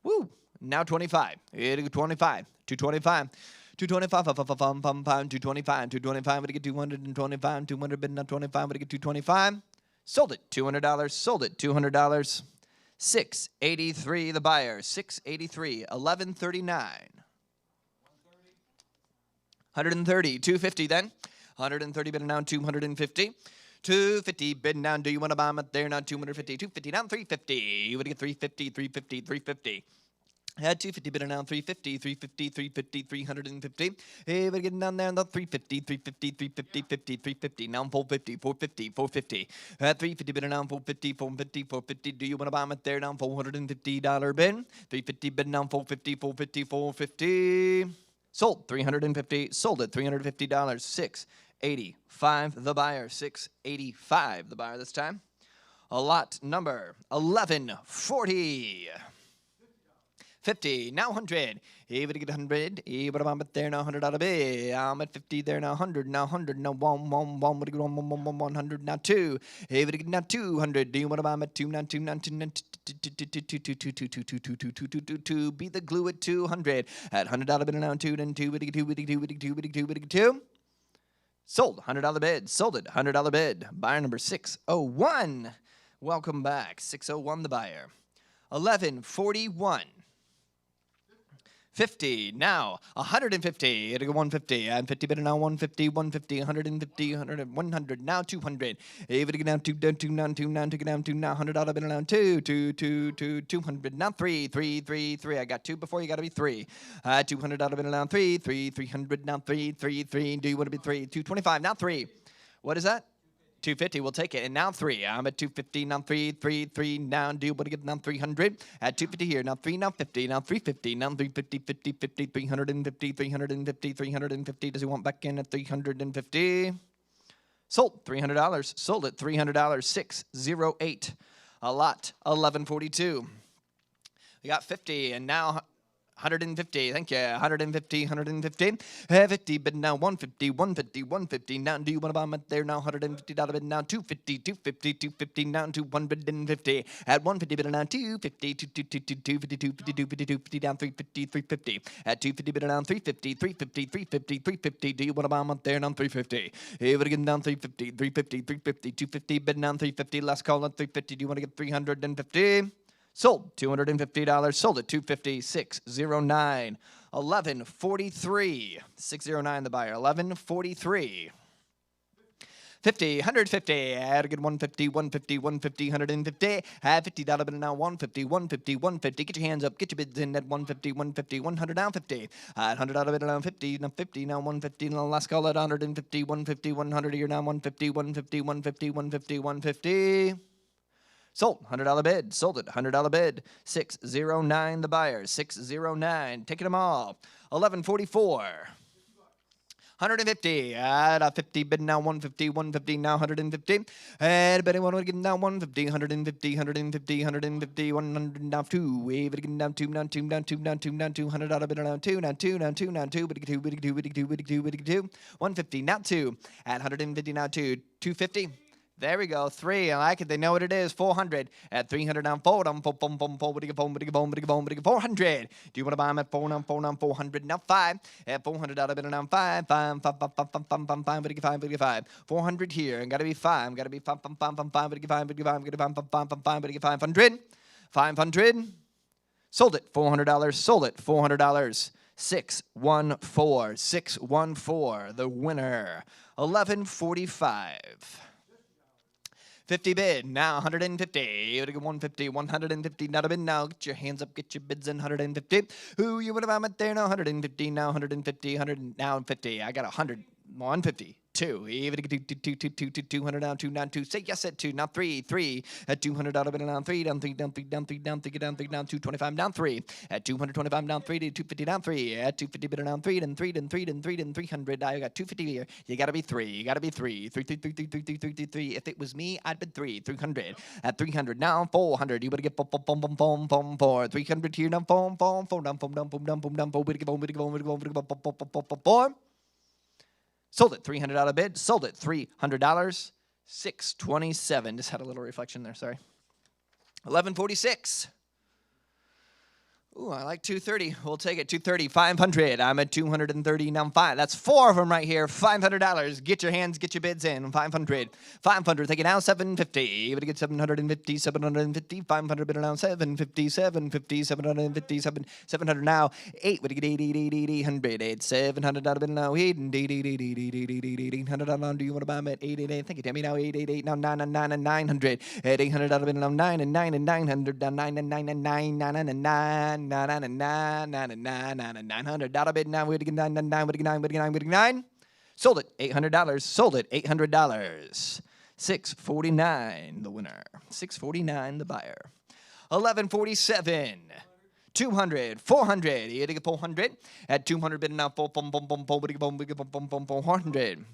Woo. Now 25. 25. 225. 225, 225, 225, we get 225, 200 bid, not 25, we get 225. Sold it, $200, sold it, $200. 683 the buyer, 683, 1139. 130, 250 then. 130 bid down, 250. 250 bid down, do you want to buy them at there? Now 250, 250 down, 350. You would get 350, 350, 350. Had 250 bid now 350, 350, 350, 350. Hey, we're getting down there on the 350, 350, 350, 50, 350. Now 450, 450, 450. Had 350 bid now 450, 450, 450. Do you want to buy them at there now? $450 bid. 350 bid now 450, 450, 450. Sold 350. Sold it $350. 685 the buyer. 685 the buyer this time. A lot number 1140. 50, now 100. Hey, we get 100. Hey, what I'm at there now? 100 out of bid. I'm at 50 there now. 100, now 100, now 100, now 2. Hey, we get now 200. Do you want to buy them at 2, now 2, now 2, now 2. Be the glue at 200. At 100 out of bid now 2, then 2, 2. Sold, $100 bid. Sold it, $100 bid. Buyer number 601. Welcome back. 601 the buyer. 1141. 50, now 150, it'll go 150, and 50 bid now 150, 150, 150, 100, now 200. If it get down 2, down 2, down 2, down 2, get down 2, now 100 out of bid now 2, 200, now 3, 3, 3, 3. I got 2 before, you got to be 3. 200 out of bid now 3, 3, 300, now 3, 3, 3. Do you want to be 3? 225, now 3. What is that? 250, we'll take it. And now 3. I'm at 250, now 3, 3, 3. Now do you want to get now 300? At 250 here, now 3, now 50, now 350, now 350, 50, 50, 350, 350, 350. Does he want back in at 350? Sold, $300. Sold it, $300. 608. A lot, 1142. We got 50, and now 150, thank you. 150, 150. 50 bid now 150, 150, 150. Now do you want to buy them at there now? $150 bid now 250, 250, 250. Now 250. At 150 bid now 250, 250, 250, 250, down 350, 350. At 250 bid now 350, 350, 350, 350. Do you want to buy them at there now? 350. Hey, we're getting down 350, 350, 350, 250 bid now 350. Last call at 350. Do you want to get 350? Sold, $250. Sold it, $250, 609, 1143. 609 the buyer, 1143. 50, 150, add a good 150, 150, 150, 150. Have $50 bid now 150, 150, 150. Get your hands up, get your bids in at 150, 150, 100 now 50. $100 bid now 50, now 50, now 150. Now last call at 150, 150, 100. Here now 150, 150, 150, 150, 150. Sold, $100 bid. Sold it, $100 bid. 609 the buyer. 609. Taking them all. 1144. 150. At a 50 bid now 150, 150 now 150. And betting one would get now 150, 150, 150, 150, 100 now 2. Wave it again down 2, down 2, down 2, down 2, down 2. $100 bid now 2, now 2, now 2, now 2. But 2, 150 now 2. At 150 now 2. 250. There we go. 3. I like it. They know what it is. 400. At 300 down 4. Down 4. 400. Do you want to buy them at 4 down 4 down 400? Now 5. At 400 out of it now 5. 5. 400 here. And gotta be 5. Gotta be 5. 500. 500. Sold it. $400. Sold it. $400. 614. 614. The winner. 1145. 50 bid, now 150. You get 150, 150. Not a bid now. Get your hands up, get your bids in 150. Who you would have at there now? 150, now 150, 100, now 50. I got 100. 150. 2. Even $200 down, 2 down, 2. Say yes at 2. Now 3. At $200 bid down 3. Down 3. Down 3. Down 3. Down 3. Down 3. Down 225 down 3. At 225 down 3 to 250 down 3. At 250 bid down 3. Then 3. Then 3. Then 3. Then 300. I got 250 here. You gotta be 3. You gotta be 3. 3. 3. 3. 3. 3. 3. 3. 3. 3. If it was me, I'd bid 3. 300. At 300 now 400. You better get 4. 300 here now 4. Down 4. Down 4. Down 4. Down 4. Down 4. Sold it $300 bid. Sold it $300. 627. Just had a little reflection there. Sorry. 1146. Ooh, I like 230. We'll take it. 230. 500. I'm at 230 now. 5. That's 4 of them right here. $500. Get your hands. Get your bids in. 500. 500. Take it now. 750. You better get 750. 750. 500 bid now. 750. 750. 750. 700 now. 8. Would you get 800? 8. $700 bid now. 800 now. Do you want to buy them at 888? Thank you, Tammy. Now 888. Now 9 and 900. At $800 bid now. 9 and 9 and 900. Down 9 and 9 and 9 and 9. $900 bid now. We're getting 9. Sold it $800. Sold it $800. 649 the winner. 649 the buyer. 1147. 200, 400. You had to get 400. At 200 bid now. 400.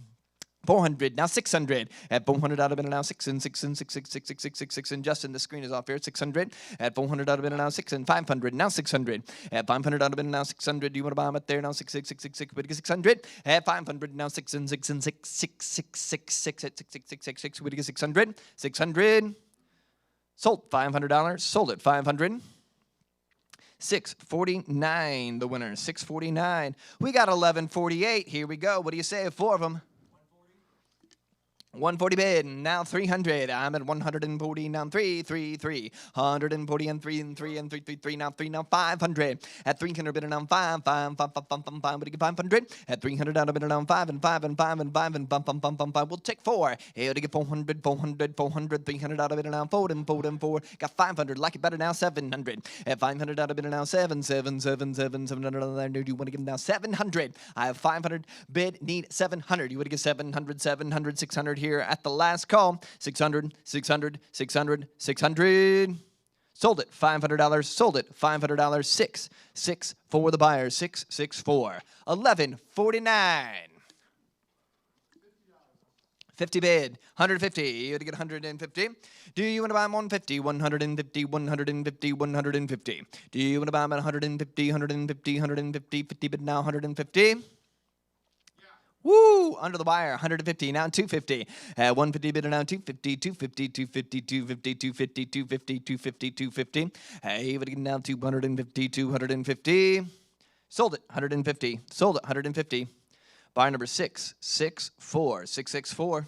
400 now 600 at $400 bid now 6 and 6 and 6 6 6 6 6 6 6 and Justin, the screen is off here. 600 at $400 bid now 6 and 500 now 600 at $500 bid now 600. Do you want to buy them up there now? 6 6 6 6 6 but 600 at 500 now 6 and 6 and 6 6 6 6 6 at 6 6 6 6 6 we get 600. Sold $500. Sold it 500. 649 the winner. 649. We got 1148. Here we go. What do you say? 4 of them. 140 bid, now 300. I'm at 140, now 3. 140 and 3 and 3 and 3. Now 3, now 500. At 300 bid, now 5. What do you get 500? At 300 out of bid, now 5 and 5 and 5 and 5 and 5. We'll take 4. Here to get 400. 300 out of bid, now 4 and 4. Got 500. Like it better now 700. At 500 out of bid, now 7. 700. Do you want to give now 700? I have 500 bid, need 700. You want to get 700, 600 here at the last call. 600. Sold it $500. Sold it $500. 6 for the buyer. 664. 1149. 50 bid. 150. You had to get 150. Do you want to buy them 150? 150. Do you want to buy them at 150? 50 bid now 150. Woo! Under the wire, 150, now 250. 150 bid now 250. 250. Hey, but now 250. Sold it, 150. Sold it, 150. Buyer number 664.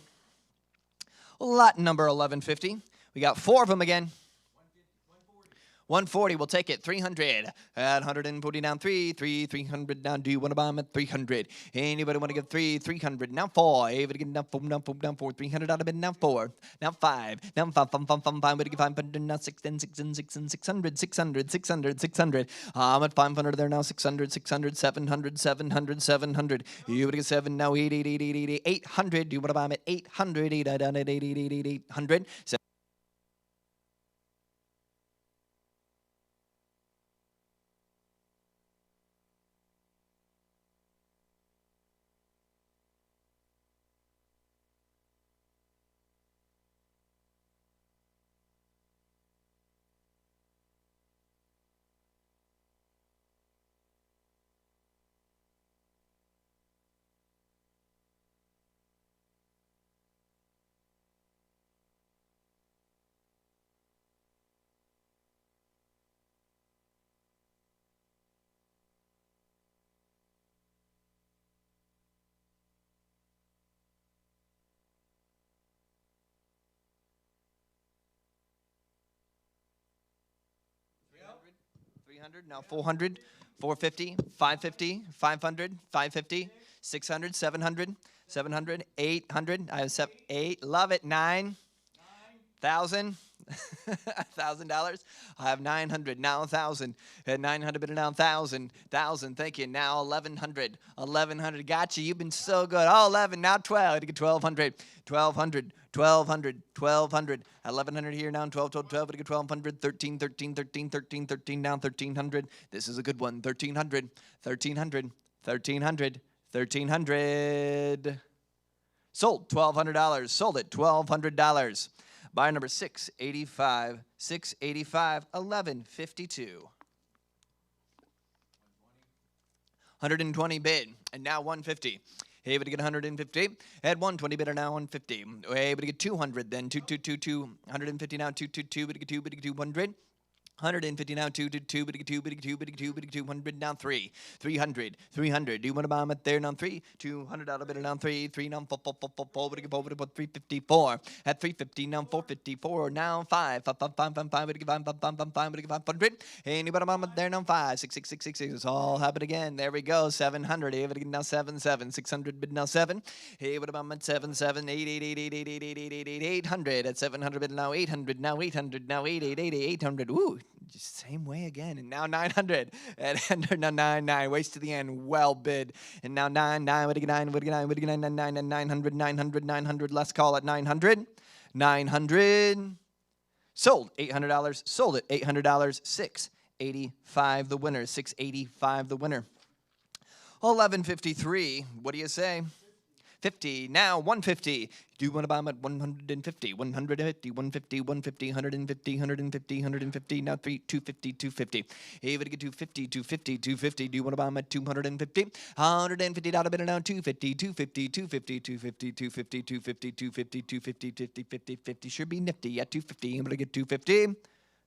Lot number 1150. We got 4 of them again. 140, we'll take it. 300 at 140 down 300 down. Do you want to buy them at 300? Anybody want to get 300? Now 4. Everybody get down 4. 300 out of bid now 4. Now 5. Now 5. But get 500 now 6 and 6 and 6 and 600. I'm at 500 there now. 600. 700. You would get 7 now. 800. Do you want to buy them at 800? 800. 300, now 400, 450, 550, 500, 550, 600, 700, 800. I have 8. Love it. 9,000. $1,000. I have 900. Now 1,000. At 900, bid it now 1,000. 1,000. Thank you. Now 1,100. 1,100. Gotcha. You've been so good. Oh, 11. Now 12. I get 1,200. 1,200. 1,200. 1,200. 1,100 here now. 12, 12, 12. I get 1,200. 13, 13, 13, 13, 13. Now 1,300. This is a good one. 1,300. 1,300. 1,300. 1,300. Sold $1,200. Sold it $1,200. Buyer number 685. 685. 1152. 120 bid, and now 150. Able to get 150. At 120 bid, are now 150. Able to get 200. Then 2. 150 now 2. Bid to get 200. 150 now 2, 200 now 3, 300. Do you want to buy them at there now 3? $200 bidder now 3 now 4, 354 at 350 now 454 now 5 500. Anybody buy them at there now 5 6. It's all happened again. There we go. 700. Able to get now 7 600 bid now 7. Hey, what about 7 800 at 700 bid now 800 now 800. Ooh. Just same way again, and now 900 at 9 waits to the end. Well bid, and now 9 what do you get 900. Let's call it 900. Sold $800. Sold it $800. 685 the winner. 685 the winner. 1153. What do you say? 50. Now 150. Do you want to buy them at 150? 150, 150. Now 250. Able to get 250. Do you want to buy them at 250? $150 bidder now 250. 50. Should be nifty at 250. Able to get 250.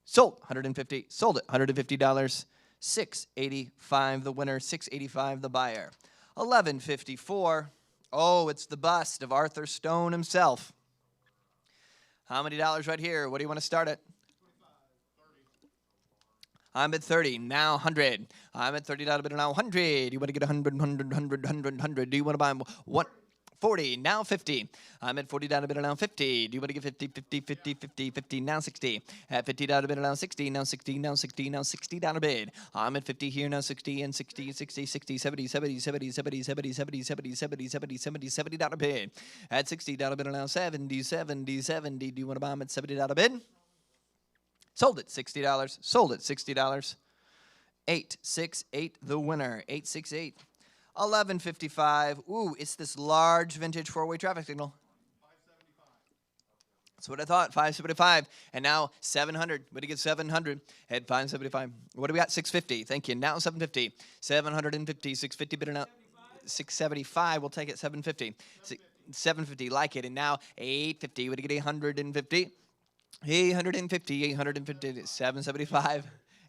Sold 150. Sold it $150. 685 the winner. 685 the buyer. 1154. Oh, it's the bust of Arthur Stone himself. How many dollars right here? What do you want to start at? 25, 30. I'm at 30. Now 100. I'm at $30 bidder now 100. You want to get 100. Do you want to buy what? 40. Now 50. I'm at $40 bidder now 50. Do you want to get 50? Now 60. At $50 bidder now 60. Now $60 bid. I'm at 50 here now 60 and 60, 70 $70 bid. At $60 bidder now 70. Do you want to buy them at $70 bid? Sold it $60. Sold it $60. 868 the winner. 868. 1155. Ooh, it's this large vintage four-way traffic signal. 575. That's what I thought. 575. And now 700. What do you get? 700 at 575. What do we got? 650. Thank you. Now 750. 750. 650 bidder now. 675. We'll take it. 750. 750. Like it. And now 850. What do you get? 850. 850. 775.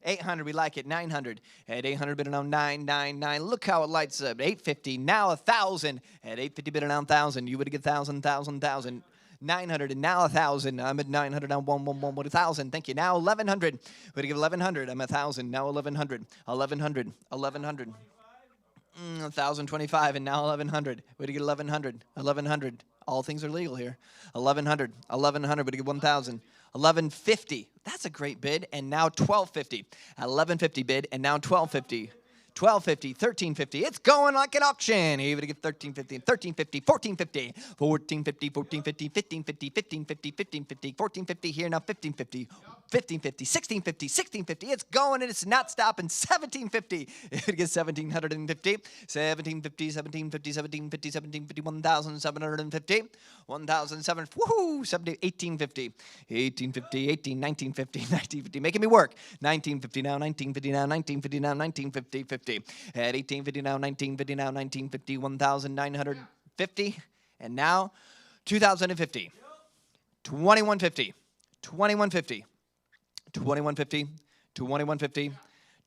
800, we like it. 900. At 800, bid it on 999. Look how it lights up. 850, now 1,000. At 850, bid it on 1,000. You would get 1,000. 900, and now 1,000. I'm at 900, now 1,000. Thank you. Now 1,100. Would you give 1,100? I'm 1,000. Now 1,100. 1,100. 1,025, and now 1,100. Would you get 1,100? 1,100. All things are legal here. 1,100. Would you get 1,000? 1150. That's a great bid. And now 1250. 1150 bid. And now 1250. 1250, 1350. It's going like an auction. Able to get 1350, 1350, 1450, 1450, 1450, 1550, 1550, 1550, 1450 here now 1550, 1550, 1650, 1650. It's going and it's not stopping. 1750. It gets 1750, 1750, 1750, 1750, 1750, 1750, 1700. Woohoo! 1850, 1850, 1950, 1950. Making me work. 1950 now, 1950 now, 1950 now, 1950, 50. At 1850 now, 1950 now, 1950, 1,950, and now 2,050, 2150, 2150, 2150, 2150,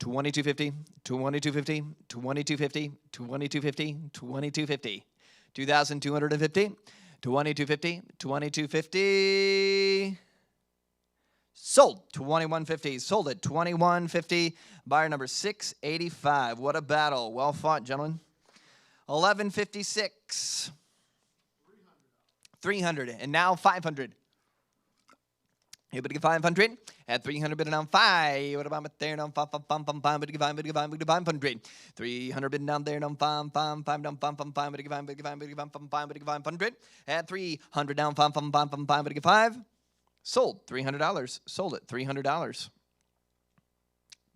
2250, 2250, 2250, 2250, 2250, 2,250, 2250, 2250. Sold 2150. Sold it 2150. Buyer number 685. What a battle. Well fought, gentlemen. 1156. 300. And now 500. Here we go 500. At 300 bid down 5. What about there down 5 5 5 5 5 5 500. 300 bid down there down 5 5 5 down 5 5 5 500. At 300 down 5 5 5 5 5. Sold $300. Sold it $300.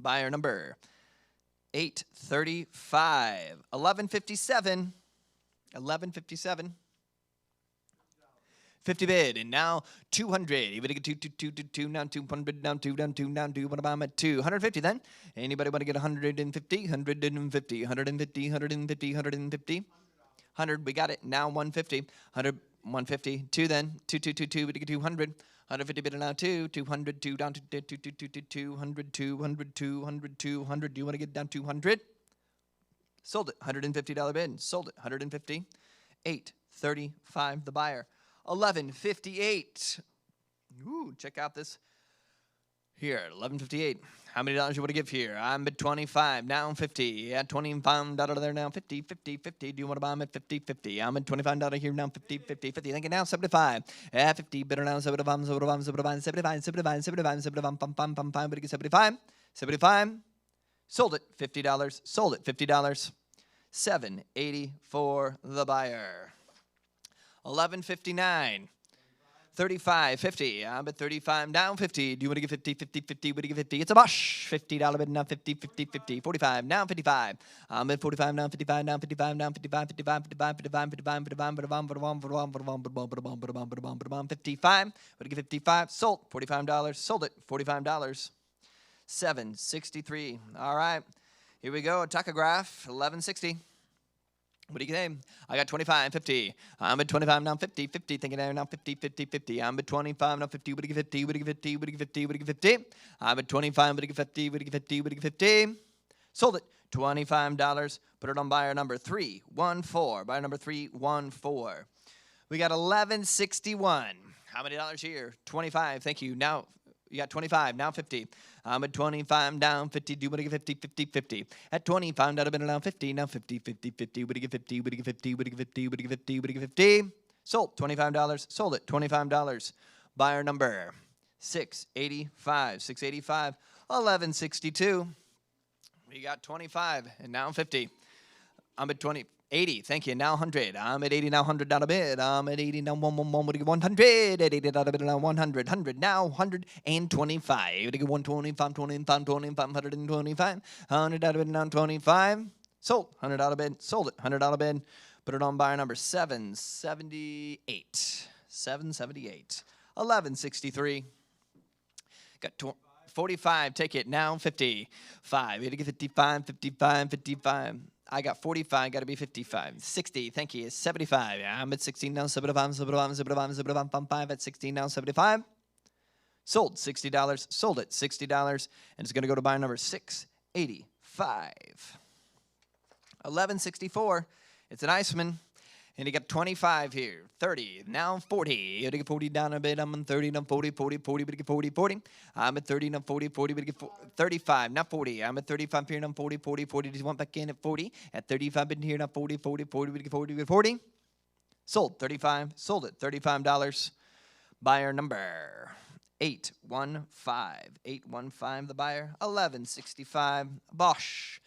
Buyer number 835. 1157. 1157. 50 bid, and now 200. You want to get 2, now 200, down 2, down 2, down 2. What about I'm at 250 then? Anybody want to get 150? 150, 150, 150, 150. 100, we got it. Now 150. 100, 150. 2 then. 2, 2, 2, 2. We get 200. 150 bid, and now 2. 200, 2 down to 200, 200, 200, 200. Do you want to get down 200? Sold it. $150 bid. Sold it. 150. 835. The buyer. 1158. Ooh, check out this here. 1158. How many dollars you want to give here? I'm at 25. Now 50. Yeah, 25 dollar there now. 50, 50, 50. Do you want to buy them at 50, 50? I'm at $25 here now. 50, 50, 50. Thinking now 75. Yeah, 50. Better now 75, 75, 75, 75, 75, 75, 75, 75. But you get 75. 75. Sold it. $50. Sold it. $50. 780 for the buyer. 1159. 35, 50. I'm at 35, down 50. Do you want to get 50, 50, 50? Would you get 50? It's a bush. $50 bid, now 50, 50, 50. 45, now 55. I'm at 45, now 55, now 55, now 55, 55, 55, 55, 55, 55. Would you get 55? Sold. $45. Sold it. $45. 763. All right. Here we go. A tachograph. 1160. What do you think? I got 25, 50. I'm at 25 now, 50, 50. Thinking now 50, 50, 50. I'm at 25 now, 50. What do you get 50? What do you get 50? What do you get 50? What do you get 50? I'm at 25. What do you get 50? What do you get 50? What do you get 50? Sold it. $25. Put it on buyer number 314. Buyer number 314. We got 1161. How many dollars here? 25. Thank you. Now you got 25. Now 50. I'm at 25, down 50. Do you want to get 50, 50, 50? At 25, that have been around 50. Now 50, 50, 50. Would you get 50? Would you get 50? Would you get 50? Would you get 50? Would you get 50? Sold. $25. Sold it. $25. Buyer number 685. 685. 1162. We got 25 and now 50. I'm at 20. 80, thank you. Now 100. I'm at 80 now. $100 bid. I'm at 80 now. 100. At 80 now. Bid now. 100. 100 now. 125. You get 125. 25. 25. 125. $100 bid now. 25. Sold. $100 bid. Sold it. $100 bid. Put it on buyer number 778. 778. 1163. Got 45. Take it now. 55. You get 55. 55. 55. I got 45, got to be 55. 60, thank you, 75. I'm at 16 now, 75, 75, 75, 75, at 16 now, 75. Sold, $60, sold it, $60, and it's going to go to buyer number 685. 1164, it's an Iceman, and you got 25 here, 30, now 40. You get 40 down a bit, I'm on 30, now 40, 40, 40, but you get 40, 40. I'm at 30, now 40, 40, but you get 35, now 40. I'm at 35 here, now 40, 40, 40. Does you want back in at 40? At 35 in here, now 40, 40, 40, but you get 40, get 40. Sold, 35, sold it, $35. Buyer number 815, 815, the buyer, 1165, Bosch.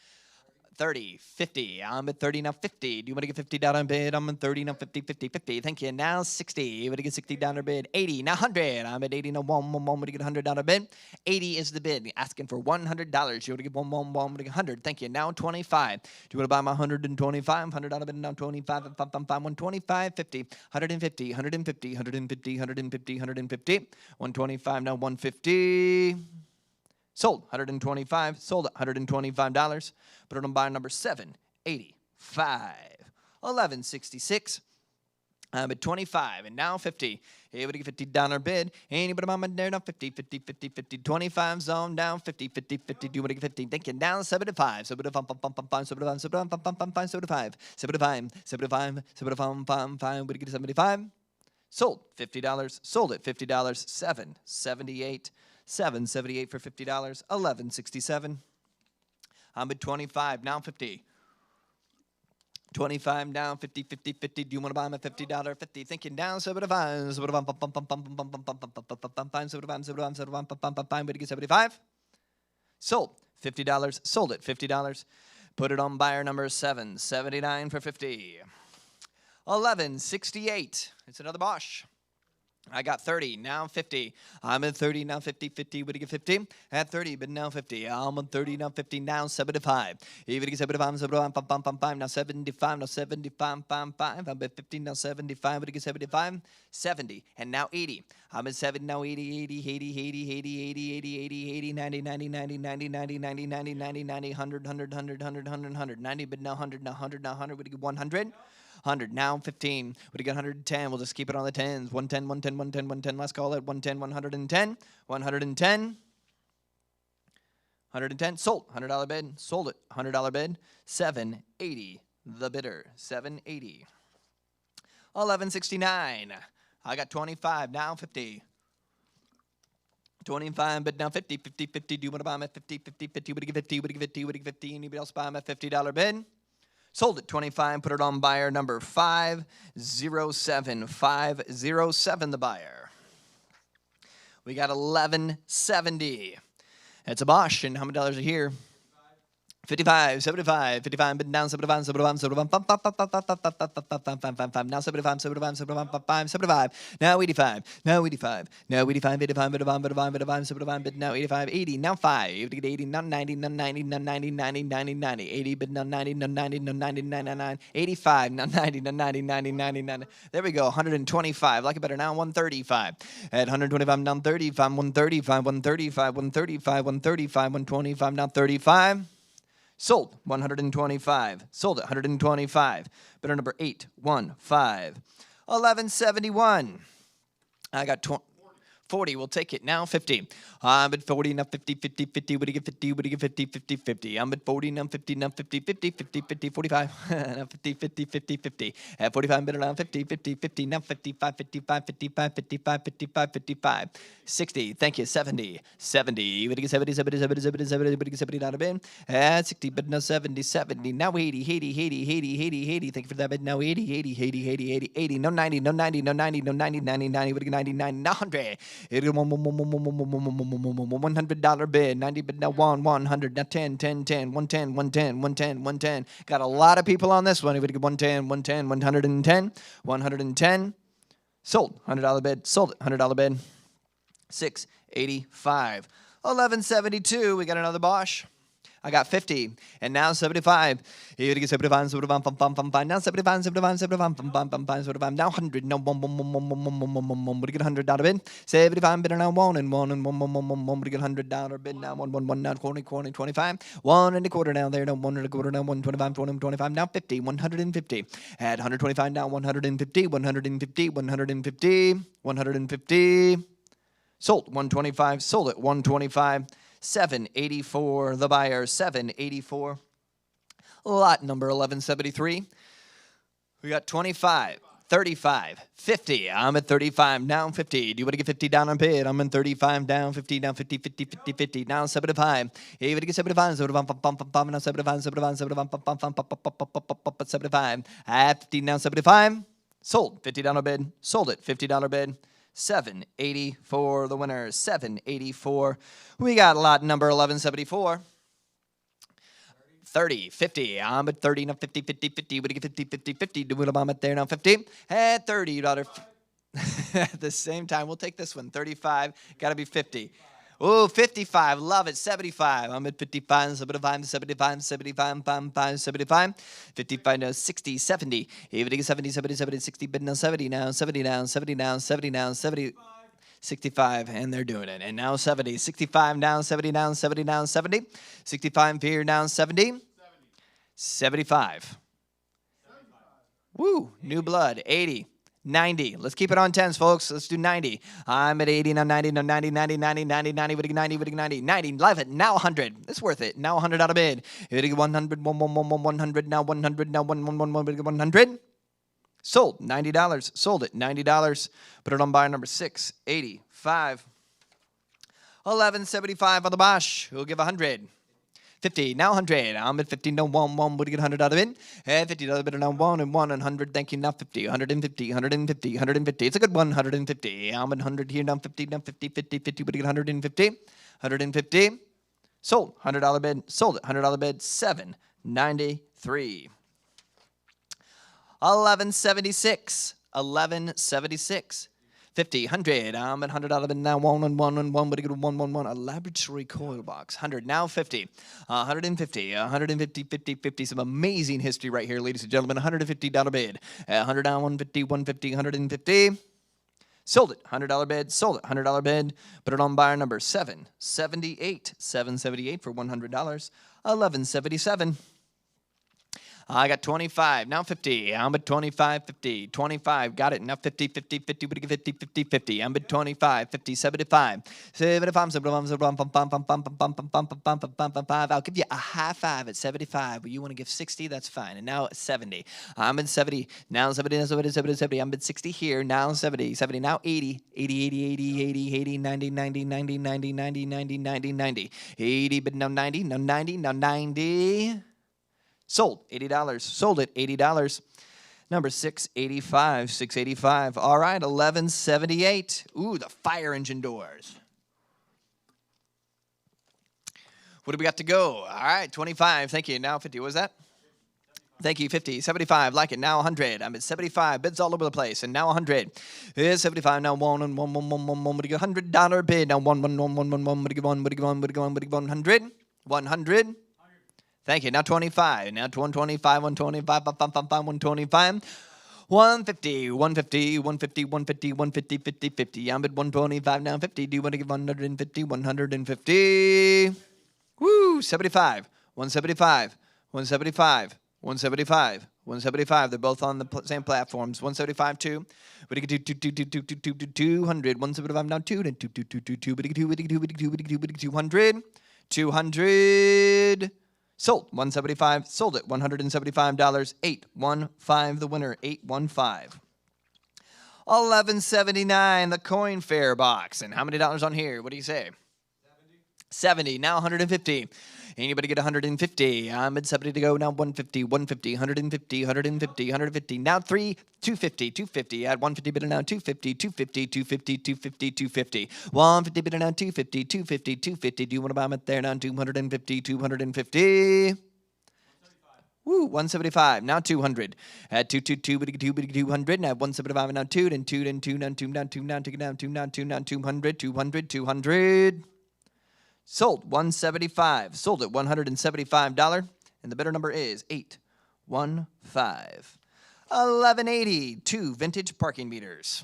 30, 50. I'm at 30 now, 50. Do you want to get 50 down on bid? I'm at 30 now, 50, 50, 50. Thank you. Now 60. You want to get 60 down on bid? 80 now, 100. I'm at 80 now, one to get 100 down on bid. 80 is the bid. Asking for $100. You want to get one to get 100. Thank you. Now 25. Do you want to buy my 125? 100 down on bid. Now 25, 125, 50, 150, 150, 150, 150, 150. 125 now, 150. Sold, 125. Sold at $125. Put it on buyer number 785. 1166. I'm at 25 and now 50. Hey, would you get $50 bid? Anybody on my there now? 50, 50, 50, 50. 25 zone down. 50, 50, 50. Do you want to get 50? Thank you. Down 75. 75, 75, 75, 75, 75, 75, 75, 75. Would you get 75? Sold, $50. Sold it, $50. 778. 778 for $50. 1167. I'm at 25. Now 50. 25 down, 50, 50, 50. Do you want to buy them at $50? 50. Thinking down, 75. 75. Sold. $50. Sold it. $50. Put it on buyer number 7. 79 for 50. 1168. It's another Bosch. I got 30, now 50. I'm at 30, now 50, 50. Would you get 50? At 30, but now 50. I'm on 30, now 50, now 75. Even get 75, 75, now 75, now 75, 5. I'm at 50, now 75. Would you get 75? 70, and now 80. I'm at 70, now 80, 80, 80, 80, 80, 80, 80, 80, 80, 90, 90, 90, 90, 90, 90, 90, 90, 90, 100, 100, 100, 100, 100, 100, 90, but now 100, now 100, now 100. Would you get 100? 100, now 15. Would you get 110? We'll just keep it on the 10s. 110, 110, 110, 110. Let's call it 110, 110. 110. 110. Sold. $100 bid. Sold it. $100 bid. 780. The bidder. 780. 1169. I got 25. Now 50. 25, but now 50, 50, 50. Do you want to buy them at 50, 50, 50? Would you get 50? Would you get 50? Would you get 50? Anybody else buy them at $50 bid? Sold it 25, put it on buyer number 507. 507 the buyer. We got 1170. It's a Bosch, and how many dollars are here? 55, 75, 55, but down 75, 75, 75, now 75, 75, 75, 75, now 85, now 85, now 85, 85, 85, 85, 85, 75, but now 85, 80, now 5, you have to get 80, now 90, now 90, now 90, 90, 90, 90, 80, but now 90, now 90, now 90, 99, 85, now 90, now 90, 90, 90, 90, there we go, 125, like it better now, 135, at 125, now 35, 135, 135, 135, 135, 125, now 35, sold 125. Sold it 125. Bidder number 815. 1171. I got 40. We'll take it now 50. I'm at 40 now 50 50 50. Would you get 50? Would you get 50 50 50? I'm at 40 now 50 now 50 50 50 50 45. Now 50 50 50 50. At 45 bidder now 50 50 50 now 55 55 55 55 55 55 60. Thank you. 70 70. Would you get 70 70 70 70 70? Would you get 70 down a bid? At 60 but now 70 70. Now 80 80 80 80 80 80. Thank you for that bid. Now 80 80 80 80 80 80. No 90 no 90 no 90 no 90 90 90. Would you get 90 90 100? $100 bid, 90 bid now 100, now 10, 10, 10, 110, 110, 110, 110. Got a lot of people on this one. If we get 110, 110, 110, 110. Sold, $100 bid, sold it, $100 bid. 685. 1172, we got another Bosch. I got 50, and now 75. You get 75, 75, now 75, 75, 75, 75, now 100, now boom, boom, boom, boom, boom, boom, boom, boom, boom, boom. Would you get $100 bid? 75 bid now 1 and 1 and 1, 1, 1, 1, 1. Would you get $100 bid now 1, 1, 1, now 20, 20, 25. 1 and a quarter now there, now 1 and a quarter now 125, 20, 25, now 50, 150. At 125 now 150, 150, 150, 150. Sold 125, sold it 125. 784, the buyer, 784. Lot number 1173. We got 25, 35, 50. I'm at 35, down 50. Do you want to get 50 down on bid? I'm in 35, down 50, down 50, 50, 50, 50. Down 75. You want to get 75, 75, now 75, 75, 75. At 50, now 75. Sold, 50 down on bid. Sold it, $50 bid. 784, the winner, 784. We got lot number 1174. 30, 50. I'm at 30, now 50, 50, 50. Would you get 50, 50, 50? Do it, I'm at there now 50. At $30. At the same time, we'll take this one. 35, got to be 50. Oh, 55, love it, 75. I'm at 55, 75, 75, 75, 75, 75. 55 now, 60, 70. Even 70, 70, 70, 60, but now 70 now, 70 now, 70 now, 70 now, 70. 65, and they're doing it. And now 70. 65 down, 70 down, 70 down, 70. 65 here down, 70. 75. Woo, new blood, 80. 90. Let's keep it on 10s, folks. Let's do 90. I'm at 80, now 90, now 90, 90, 90, 90, 90, 90, 90, 90, love it. Now 100. It's worth it. Now 100 out of bid. 100, 100, now 100, now 100. Sold, $90. Sold it, $90. Put it on buyer number 685. 1175 on the Bosch. We'll give 100. 50, now 100. I'm at 50, now 1, 1, would you get $100 bid? $50 bid, now 1 and 1 and 100. Thank you, now 50, 150, 150, 150. It's a good one, 150. I'm at 100 here, now 50, now 50, 50, 50, would you get 150? 150. Sold, $100 bid, sold it, $100 bid, 793. 1176, 1176. 50, 100, I'm at $100 bid now, 1 and 1 and 1, but you get 1, 1, 1, a laboratory coil box, 100, now 50, 150, 150, 50, 50, some amazing history right here, ladies and gentlemen, $150 bid, 100 down, 150, 150, 150, sold it, $100 bid, sold it, $100 bid, put it on buyer number 778, 778 for $100, 1177. I got 25, now 50. I'm at 25, 50, 25, got it. Now 50, 50, 50, 50, 50, 50. I'm at 25, 50, 75, 75, 75. I'll give you a high five at 75. But you want to give 60, that's fine. And now 70. I'm at 70, now 70, now 70, 70, 70. I'm at 60 here, now 70, 70, now 80, 80, 80, 80, 80, 80, 90, 90, 90, 90, 90, 90, 90, 90. 80, but now 90, now 90, now 90. Sold, $80. Sold it, $80. Number 685, 685. All right, 1178. Ooh, the fire engine doors. What do we got to go? All right, 25. Thank you. Now 50. What was that? Thank you, 50, 75, like it, now 100. I'm at 75, bids all over the place, and now 100. Here's 75, now 1 and 1, 1, 1, 1, 1, but you get $100 bid, now 1, 1, 1, 1, 1, 1, but you get 1, but you get 1, but you get 1, but you get 100, 100. Thank you. Now 25. Now 125, 125, 125. 150, 150, 150, 150, 150, 50, 50. I'm at 125 now 50. Do you want to give 150, 150? Woo, 75, 175, 175, 175, 175. They're both on the same platforms. 175, 2. But you can do 200. 175 now 2. Then 2. But you can do 200. 200. Sold, 175, sold it, $175, 815, the winner, 815. 1179, the coin fair box. And how many dollars on here? What do you say? 70, now 150. Anybody get 150? I'm at 70 to go, now 150, 150, 150, 150, 150. Now 250, 250. Add 150 bid now 250, 250, 250, 250, 250. 150 bid now 250, 250, 250. Do you want to buy them at there now? 250, 250. Woo, 175, now 200. At 222, 200. Now 175, now 2, then 2, then 2, now 2, now 2, now 2, now 2, now 2, now 200, 200, 200. Sold, 175. Sold at $175. And the bidder number is 815. 1180, 2 vintage parking meters.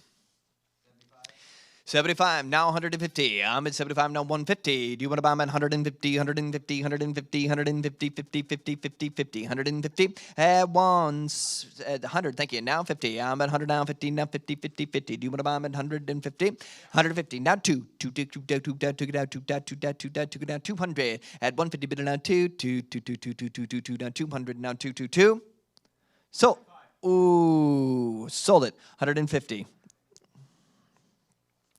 75, now 150. I'm at 75, now 150. Do you want to buy them at 150, 150, 150, 150, 50, 50, 50, 50, 150? At 100, thank you. Now 50. I'm at 100, now 50, now 50, 50, 50. Do you want to buy them at 150? 150, now 2. 2, now 200. At 150, bid now 2, 2, now 200, now 222. So, ooh, sold it, 150.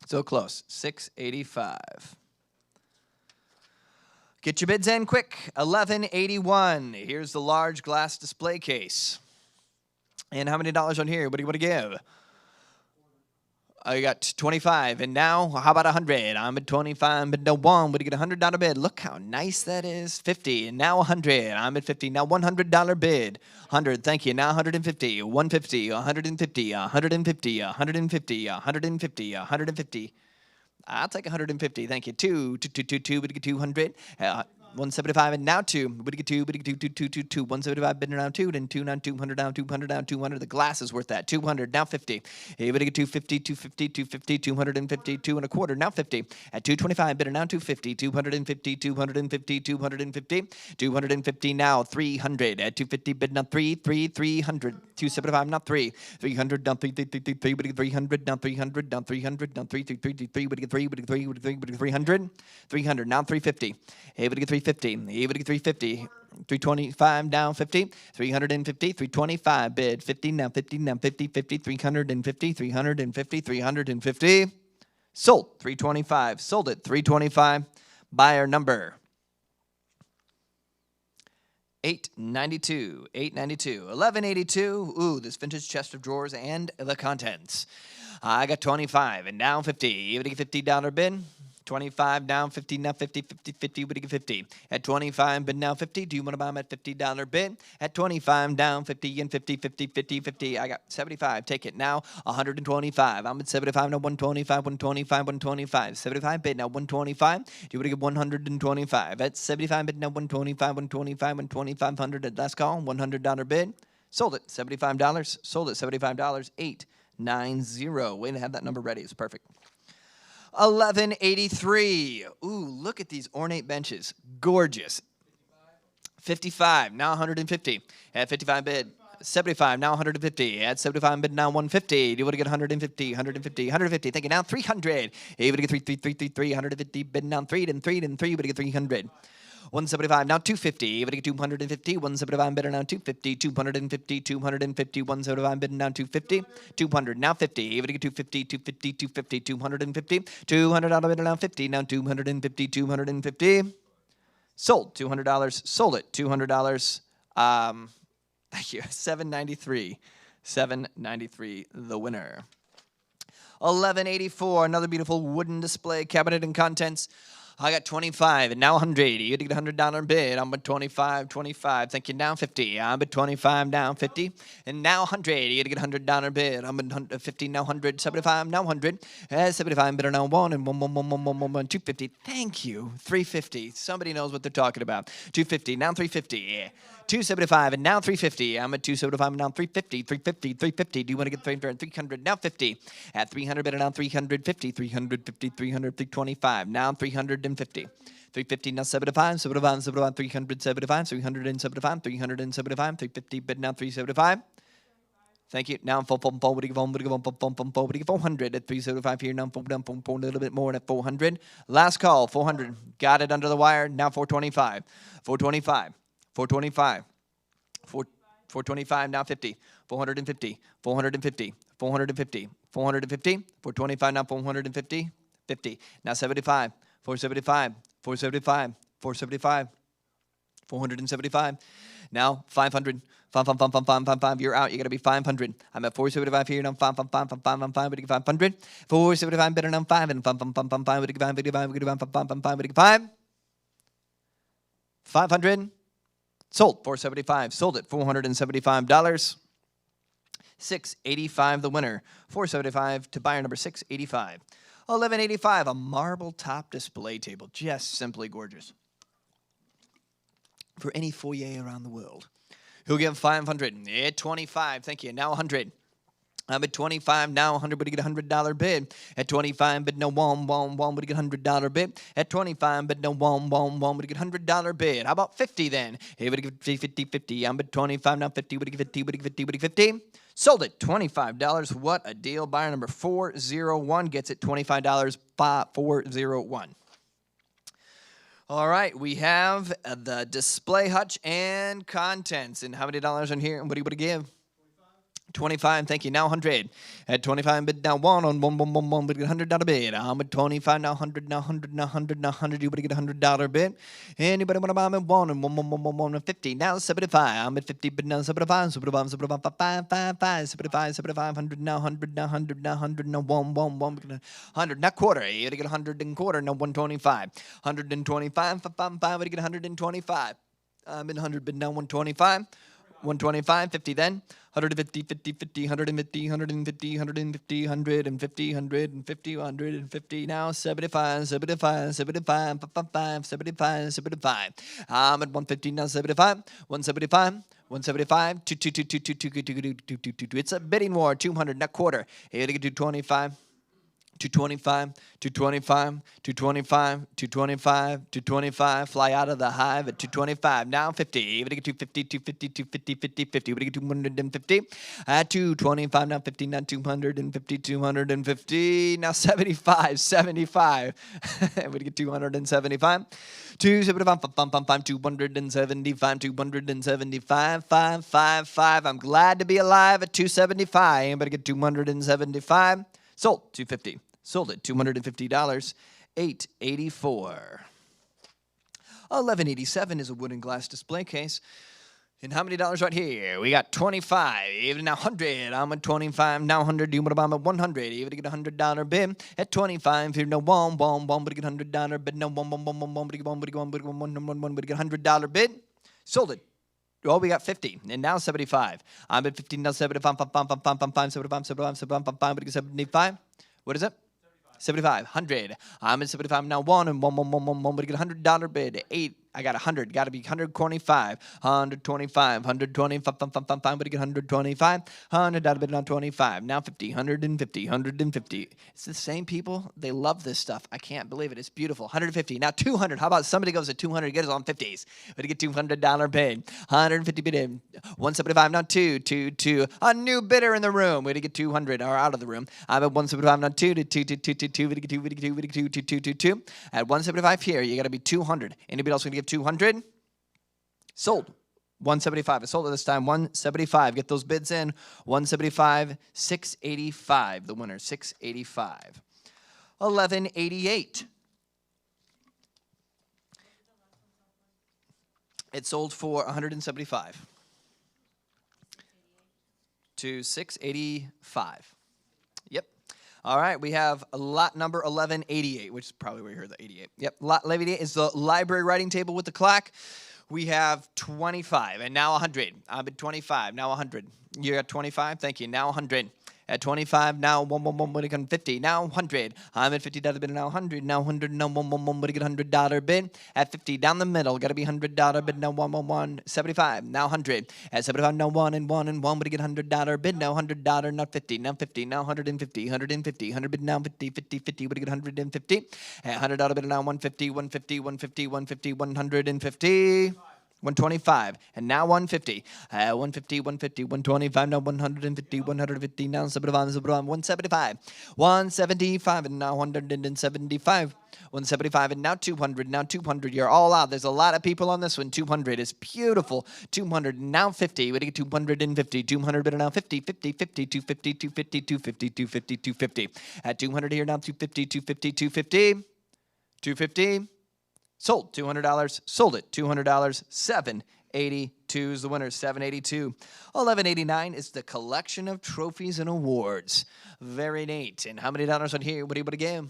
So close, 685. Get your bids in quick, 1181. Here's the large glass display case. And how many dollars on here? What do you want to give? I got 25, and now, how about 100? I'm at 25, but no one. Would you get a $100 bid? Look how nice that is. 50, and now 100. I'm at 50, now $100 bid. 100, thank you. Now 150, 150, 150, 150, 150, 150, 150. I'll take 150, thank you. 2, would you get 200? 175 and now 2. Would you get 2, 175 bid now 2, then 2 now 200 now 200 now 200. The glass is worth that. 200 now 50. Hey, would you get 250, 250, 250, 250, 2 and a quarter now 50. At 225 bid now 250, 250, 250, 250, 250 now 300. At 250 bid now 300. 275 now 3. 300 down 3, 300 down 300 down 300 down 3, 3, would you get 3, would you get 300? 300 now 350. Hey, would you get 350? Hey, would you get 350? 325 down 50. 350, 325 bid 50 now 50 now 50, 50, 350, 350, 350. Sold 325. Sold it 325. Buyer number $8.92. $11.82. Ooh, this vintage chest of drawers and the contents. I got 25 and down 50. You get $50 bid. 25 down 50, now 50, 50, 50, we get 50. At 25 bid now 50. Do you want to buy them at $50 bid? At 25 down 50 and 50, 50, 50, 50. I got 75. Take it now. 125. I'm at 75 now 125, 125, 125. 75 bid now 125. Do you want to get 125? At 75 bid now 125, 125, 12500 at last call. $100 bid. Sold it $75. Sold it $75. 890. Way to have that number ready. It's perfect. 1183. Ooh, look at these ornate benches. Gorgeous. 55. Now 150. At 55 bid. 75. Now 150. At 75 bid. Now 150. Do you want to get 150? 150. 150. Thank you. Now 300. You want to get 3. 150 bid. Now 3 and 3 and 3. You want to get 300. 175, now 250. You want to get 250. 175 bidder now 250. 250. 250. 175 bidder now 250. 200 now 50. You want to get 250. 250. 250. 250. $200 bidder now 50. Now 250. 250. Sold $200. Sold it $200. Thank you. 793. 793. The winner. 1184. Another beautiful wooden display cabinet and contents. I got 25 and now 100. You get a $100 bid. I'm at 25, 25. Thank you. Now 50. I'm at 25, now 50. And now 100. You get a $100 bid. I'm at 50, now 100. 75, now 100. 75 bidder now 1 and 1, 250. Thank you. 350. Somebody knows what they're talking about. 250, now 350. 275 and now 350. I'm at 275 and now 350. 350, 350. Do you want to get 300? 300, now 50. At 300 bidder now 350. 350, 300, 325. Now 350. 350 now 75, 75, 75, 375, 375, 375, 350 bid now 375. Thank you. Now full 400 at 375 here. Now full down, a little bit more at 400. Last call, 400. Got it under the wire. Now 425. 425. 425. 425 now 50. 450. 450. 450. 450. 425 now 450. 50. Now 75. 475, 475, 475, 475. Now 500, 5. You're out. You got to be 500. I'm at 475 here. Now 5. But you get 500. 475 better now 5 and 5. But you get 5. 500. Sold 475. Sold it $475. 685 the winner. 475 to buyer number 685. 1185, a marble top display table. Just simply gorgeous. For any foyer around the world. Who'll give 500? At 25, thank you. Now 100. I'm at 25, now 100, but you get a $100 bid. At 25, but no one, but you get a $100 bid. At 25, but no one, but you get a $100 bid. How about 50 then? Hey, but you get 50, 50. I'm at 25, now 50, but you get 50, but you get 50, but you get 50. Sold it $25. What a deal. Buyer number 401 gets it $25. 401. All right, we have the display hutch and contents. And how many dollars in here? And what do you want to give? 25, thank you. Now 100. At 25 bid, now 1 on 1, but get $100 bid. I'm at 25, now 100, now 100, now 100, now 100. You better get a $100 bid. Anybody want to buy me 1 and 1, 50. Now 75. I'm at 50, but now 75, 75, 75, 100, now 100, now 100, now 100, now 1, 100, now quarter. You gotta get 100 and quarter, now 125. 125, 5, but you get 125. I'm in 100, but now 125. 125, 50 then. 150, 50, 50, 150, 150, 150, 150, 150, 150. Now 75, 75, 75, 75, 75, 75. I'm at 150 now 75, 175, 175, 2. It's a bidding war. 200, not quarter. Here to get 225. 225, 225, 225, 225, 225. Fly out of the hive at 225. Now 50. Even to get 250, 250, 250, 50, 50. We get 250. At 225, now 50, now 250, 250. Now 75, 75. We get 275. 275, 275, 275, 5. I'm glad to be alive at 275. Anybody get 275? Sold, 250. Sold at $250. 884. 1187 is a wooden glass display case. And how many dollars right here? We got 25, even now 100. I'm at 25, now 100. You want to buy 100? Even to get $100 bid at 25. Here, no one, but get $100 bid. No one, but get $100 bid. Sold it. Oh, we got 50, and now 75. I'm at 50, now 75, 75. What is it? 75, 100. I'm at 75 now. One, but get $100 bid. 8. I got 100. Got to be 125. 125. 125. But get 125. $100 bid on 25. Now 50. 150. 150. It's the same people. They love this stuff. I can't believe it. It's beautiful. 150. Now 200. How about somebody goes at 200? Get us on 50s. But get $200 bid. 150 bid in. 175. Now 2. 2. 2. A new bidder in the room. Way to get 200 or out of the room. I'm at 175. Now 2. 2. 2. 2. 2. 2. 2. 2. 2. 2. 2. At 175 here, you got to be 200. Anybody else going to give 200? Sold. 175. I sold it this time. 175. Get those bids in. 175. 685. The winner. 685. 1188. It sold for 175 to 685. Yep. All right, we have lot number 1188, which is probably where you heard the 88. Yep, lot 1188 is the library writing table with the clock. We have 25, and now 100. I'm at 25, now 100. You got 25, thank you, now 100. At 25, now 50. Now 100. I'm at $50 bid, now 100. Now 100, now get $100 bid. At 50, down the middle, got to be $100 bid. Now 75. Now 100. At 75, now 1 and 1 and 1, but get $100 bid. Now $100, now 50. Now 50, now 150. 150, 100 bid, now 50, 50, 50, but get 150. At $100 bid, now 150, 150, 150, 150, 150. 125, and now 150. 150, 150, 125, now 150, 150, now 75, 175. 175, and now 175. 175, and now 200, now 200. You're all out. There's a lot of people on this one. 200 is beautiful. 200, now 50. We get 250. 200, but now 50, 50, 50, 250, 250, 250, 250, 250. At 200 here, now 250, 250, 250. 250. Sold. $200. Sold it. $200. 782 is the winner. 782. 1189 is the collection of trophies and awards. Very neat. And how many dollars on here? What do you want to give?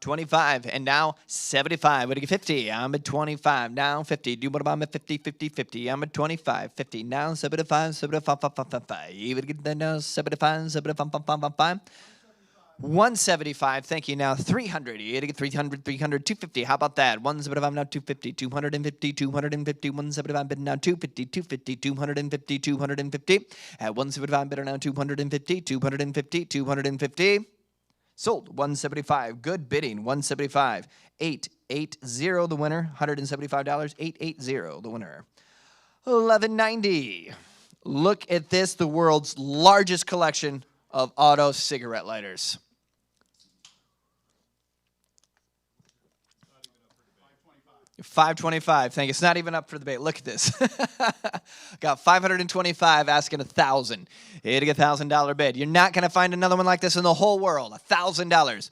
25. And now 75. What do you get? 50. I'm at 25. Now 50. Do you want to buy? I'm at 50, 50, 50. I'm at 25. 50. Now 75, 75, 75. You would get that now 75, 75, 75. 175, thank you. Now 300, you had to get 300, 300, 250. How about that? 175, now 250, 250, 250, 175, bid now 250, 250, 250, 250. At 175, bid now 250, 250, 250. Sold, 175. Good bidding, 175. 880, the winner. $175, 880, the winner. 1190. Look at this, the world's largest collection of auto cigarette lighters. $525. Thank you. It's not even up for the debate. Look at this. Got 525 asking $1,000. You had to get $1,000 bid. You're not going to find another one like this in the whole world. $1,000.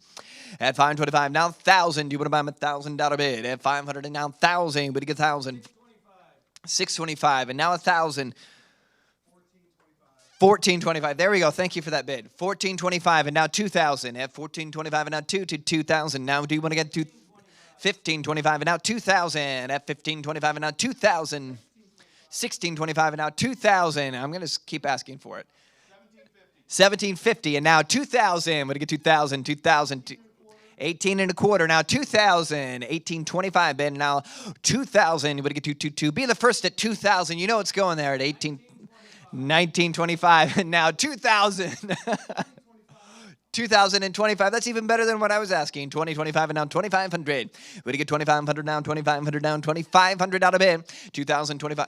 At 525, now 1,000. You want to buy them $1,000 bid. At 500 and now 1,000. But you get 1,000. 625 and now 1,000. 1425. There we go. Thank you for that bid. 1425 and now 2,000. At 1425 and now 2,000. Now do you want to get 1525 and now 2,000. At 1525 and now 2,000. 1625 and now 2,000. I'm going to keep asking for it. 1750 and now 2,000. I'm going to get 2,000. 2,000. 18 and a quarter, now 2,000. 1825 bid, now 2,000. You would get 222. Be the first at 2,000. You know it's going there at 1925 and now 2,000. 2025. That's even better than what I was asking. 2025 and now 2,500. Would you get 2,500 now? 2,500 down. 2,500 out of bid. 2025.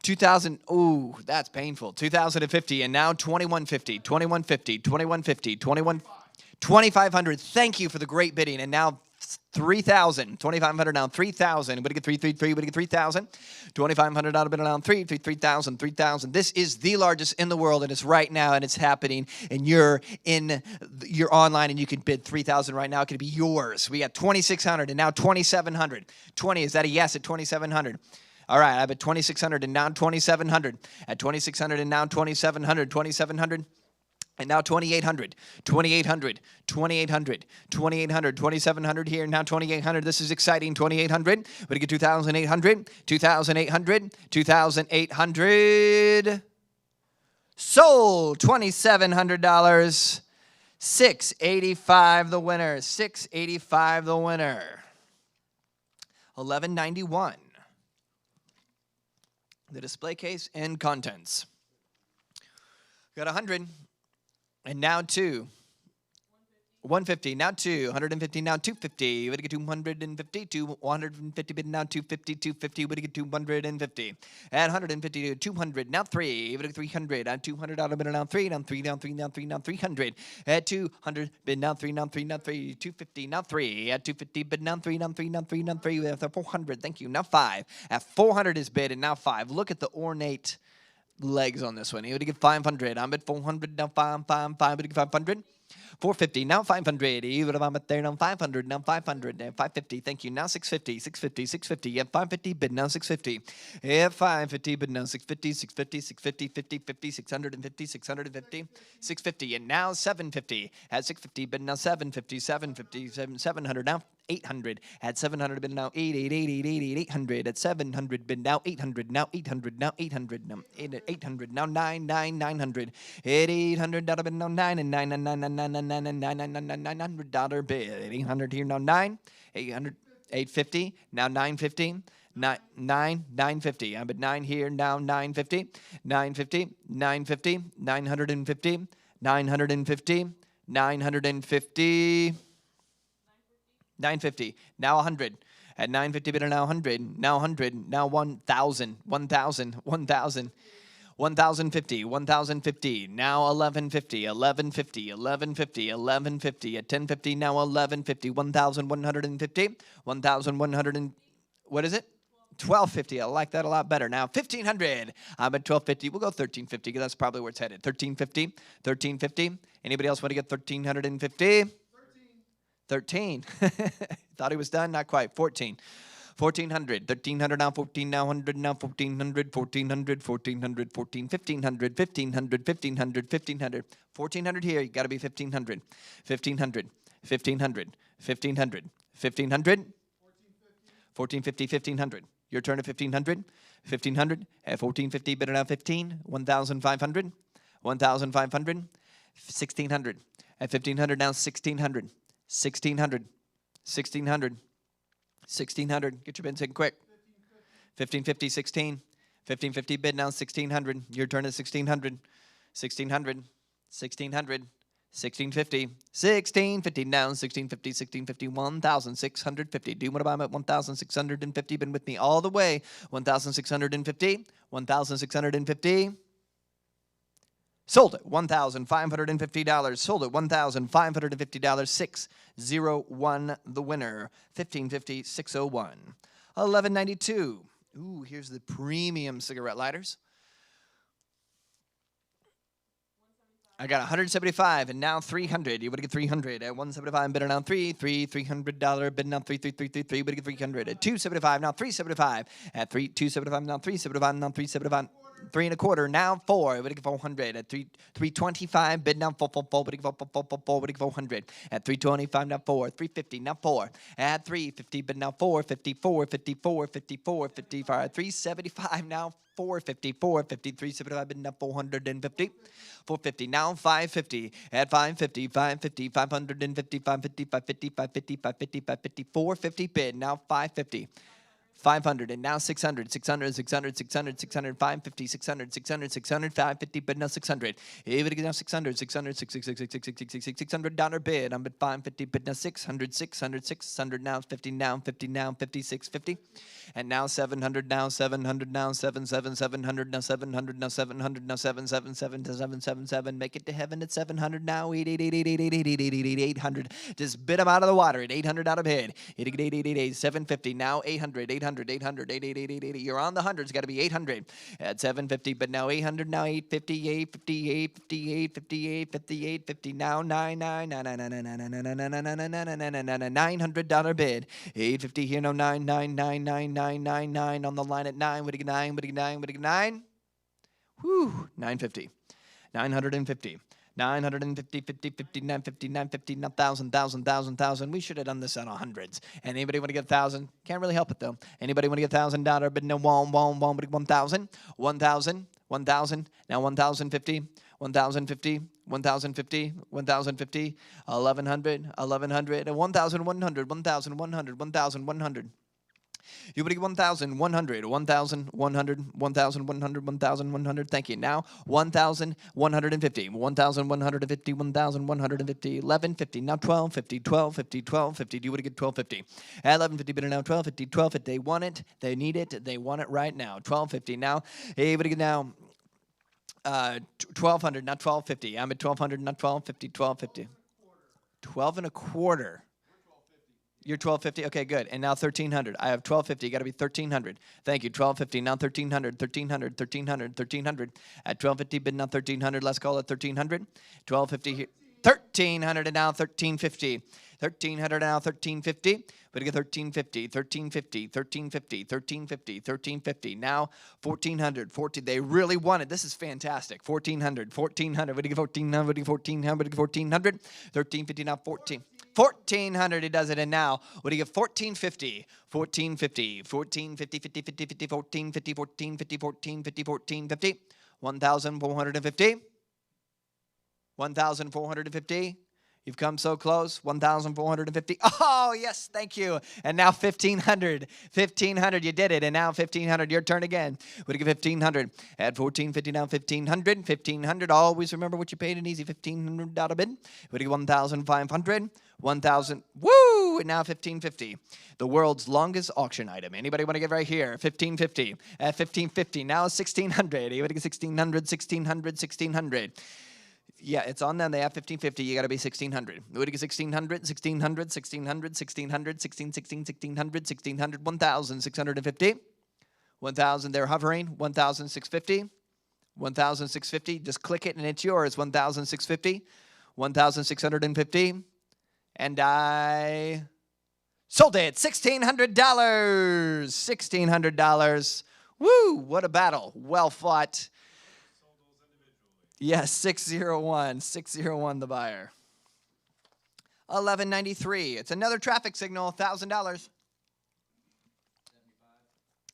2,000. Ooh, that's painful. 2,050 and now 2,150. 2,150. 2,150. 2,500. Thank you for the great bidding. And now 3,000. 2,500 now 3,000. Would you get 333? Would you get 3,000? 2,500 out of bid now 3,000. 3,000. This is the largest in the world, and it's right now, and it's happening. And you're online, and you can bid 3,000 right now. It could be yours. We got 2,600 and now 2,700. 20. Is that a yes at 2,700? All right, I bet 2,600 and now 2,700. At 2,600 and now 2,700, 2,700. And now 2,800, 2,800, 2,800, 2,800, 2,700 here, now 2,800. This is exciting, 2,800. We get 2,800, 2,800, 2,800. Sold, $2,700. 685 the winner, 685 the winner. 1191. The display case and contents. Got 100. And now 2. 150, now 2. 150, now 250. We're going to get 250, 150, but now 250, 250. We're going to get 250. At 150 to 200, now 3. We're going to get 300. At 200, out of it, now 3, now 3, now 3, now 3, now 300. At 200, bid now 3, now 3, now 3. 250, now 3. At 250, bid now 3, now 3, now 3, now 3. We have 400. Thank you. Now 5. At 400 is bid, and now 5. Look at the ornate legs on this one. He would get 500. I'm at 400. Now 5. Would get 500. 450. Now 500. He would have there. Now 500. Now 500. 550. Thank you. Now 650. 650. 650. Yeah, 550. Bid now 650. Yeah, 550. Bid now 650. 650. 650. 50. 50. 650. 650. 650. And now 750. At 650. Bid now 750. 750. 700. Now 800. At 700, bid now 800. At 700, bid now 800. Now 800. Now 800. Now 800. Now 900. At 800, dollar bid now 9 and 9 and 9 and 9 and 9 and 9 and 9 and $900 bid. 800 here now 9. 800. 850. Now 950. 950. I'm at 9 here now 950. 950. 950. 950. 950. 950. 950. Now 100. At 950, bid now 100. Now 100. Now 1,000. 1,000. 1,000. 1,050. 1,050. Now 1,150. 1,150. 1,150. 1,150. At 1050. Now 1,150. 1,150. 1,100. What is it? 1,250. I like that a lot better. Now 1,500. I'm at 1,250. We'll go 1,350 because that's probably where it's headed. 1,350. 1,350. Anybody else want to get 1,350? 13. Thought he was done. Not quite. 14. 1,400. 1,300 now. 14 now. 100 now. 1,400. 1,400. 1,400. 14. 1,500. 1,500. 1,500. 1,500. 1,400 here. You got to be 1,500. 1,500. 1,500. 1,500. 1,500. 1,450. 1,500. Your turn at 1,500. 1,500. At 1,450. Bid it out 15. 1,500. 1,500. 1,600. At 1,500 now. 1,600. 1,600. 1,600. 1,600. Get your bids in quick. 1,550. 16. 1,550 bid now. 1,600. Your turn at 1,600. 1,600. 1,600. 1,650. 1,650 now. 1,650. 1,650. 1,650. Do you want to buy them at 1,650? Been with me all the way. 1,650. 1,650. Sold it, $1,550. Sold it, $1,550. 601 the winner. 1,550, 601. 1192. Ooh, here's the premium cigarette lighters. I got 175 and now 300. You would get 300 at 175. Bid now 300. Bid now 3. Would get 300 at 275. Now 375 at 275. Now 375. Now 375. 3 1/4. Now 4. Would get 400 at 325. Bid now 4. Would get 400 at 325. Now 4. 350. Now 4 at 350. Bid now 454. 54. 54. 55. 375. Now 450. 375. Bid now 450. 450. Now 550 at 550. 550. 550. 550. 550. 550. 550. 550. 450 bid. Now 550. 500 and now 600, 600, 600, 600, 600, 550, 600, 600, 600, 550, but now 600. Even now 600, 600, 600 dollar bid. I'm at 550, but now 600, 600, 600 now 50 now 50 now 50, 650, and now 700 now 700 now 700 now 700 now 700 now 777 to 777. Make it to heaven at 700 now 800. Just bid them out of the water at 800 out of bid. 750 now 800. 800, 800, 888, You're on the hundreds. Got to be 800 at 750, but now 800, now 850, 850, 850, 850, 850, now $900 bid. 850 here, no 9999999 on the line at 9. What do you get 9? What do you get 9? What do you get 9? Whew, 950. 950. 950, 50, 50, 950, 950, 1,000. We should have done this on hundreds. Anybody want to get 1,000? Can't really help it though. Anybody want to get $1,000? But no, 1,000, 1,000, 1,000. Now 1,050, 1,050, 1,050, 1,050, 1,100, 1,100, 1,100, 1,100, 1,100. You would get 1,100, 1,100, 1,100, 1,100. Thank you. Now 1,150, 1,150, 1,150, 1,150. Now 1,250, 1,250, 1,250. Do you want to get 1,250? At 1,150, but now 1,250, 1,250. They want it. They need it. They want it right now. 1,250. Now, hey, but now 1,200, not 1,250. I'm at 1,200, not 1,250, 1,250. 12 and a quarter. You're 1,250? Okay, good. And now 1,300. I have 1,250. You got to be 1,300. Thank you. 1,250. Now 1,300. 1,300. 1,300. 1,300. At 1,250, bid now 1,300. Let's call it 1,300. 1,250 here. 1,300 and now 1,350. 1,300 now 1,350. But you get 1,350. 1,350. 1,350. 1,350. 1,350. Now 1,400. 14. They really want it. This is fantastic. 1,400. 1,400. What do you get 1,400? What do you get 1,400? What do you get 1,400? 1,350 now 14. 1,400, he does it, and now, what do you get? 1,450, 1,450, 1,450, 50, 50, 50, 1,450, 1,450, 1,450, 1,450, 1,450, 1,450. You've come so close. 1,450. Oh, yes, thank you. And now 1,500. 1,500, you did it. And now 1,500, your turn again. What do you get 1,500? At 1,450, now 1,500. 1,500, always remember what you paid an easy $1,500 bid. What do you get 1,500? 1,000. Woo! And now 1,550. The world's longest auction item. Anybody want to get right here? 1,550. At 1,550, now 1,600. You want to get 1,600, 1,600, 1,600. Yeah, it's on them. They have 1,550. You got to be 1,600. What do you get? 1,600, 1,600, 1,600, 1,600, 16, 16, 1,600, 1,600, 1,650. 1,000, they're hovering. 1,650. 1,650. Just click it and it's yours. 1,650. 1,650. And I sold it. $1,600. $1,600. Woo! What a battle. Well fought. Yes, 601. 601 the buyer. 1193. It's another traffic signal. $1,000.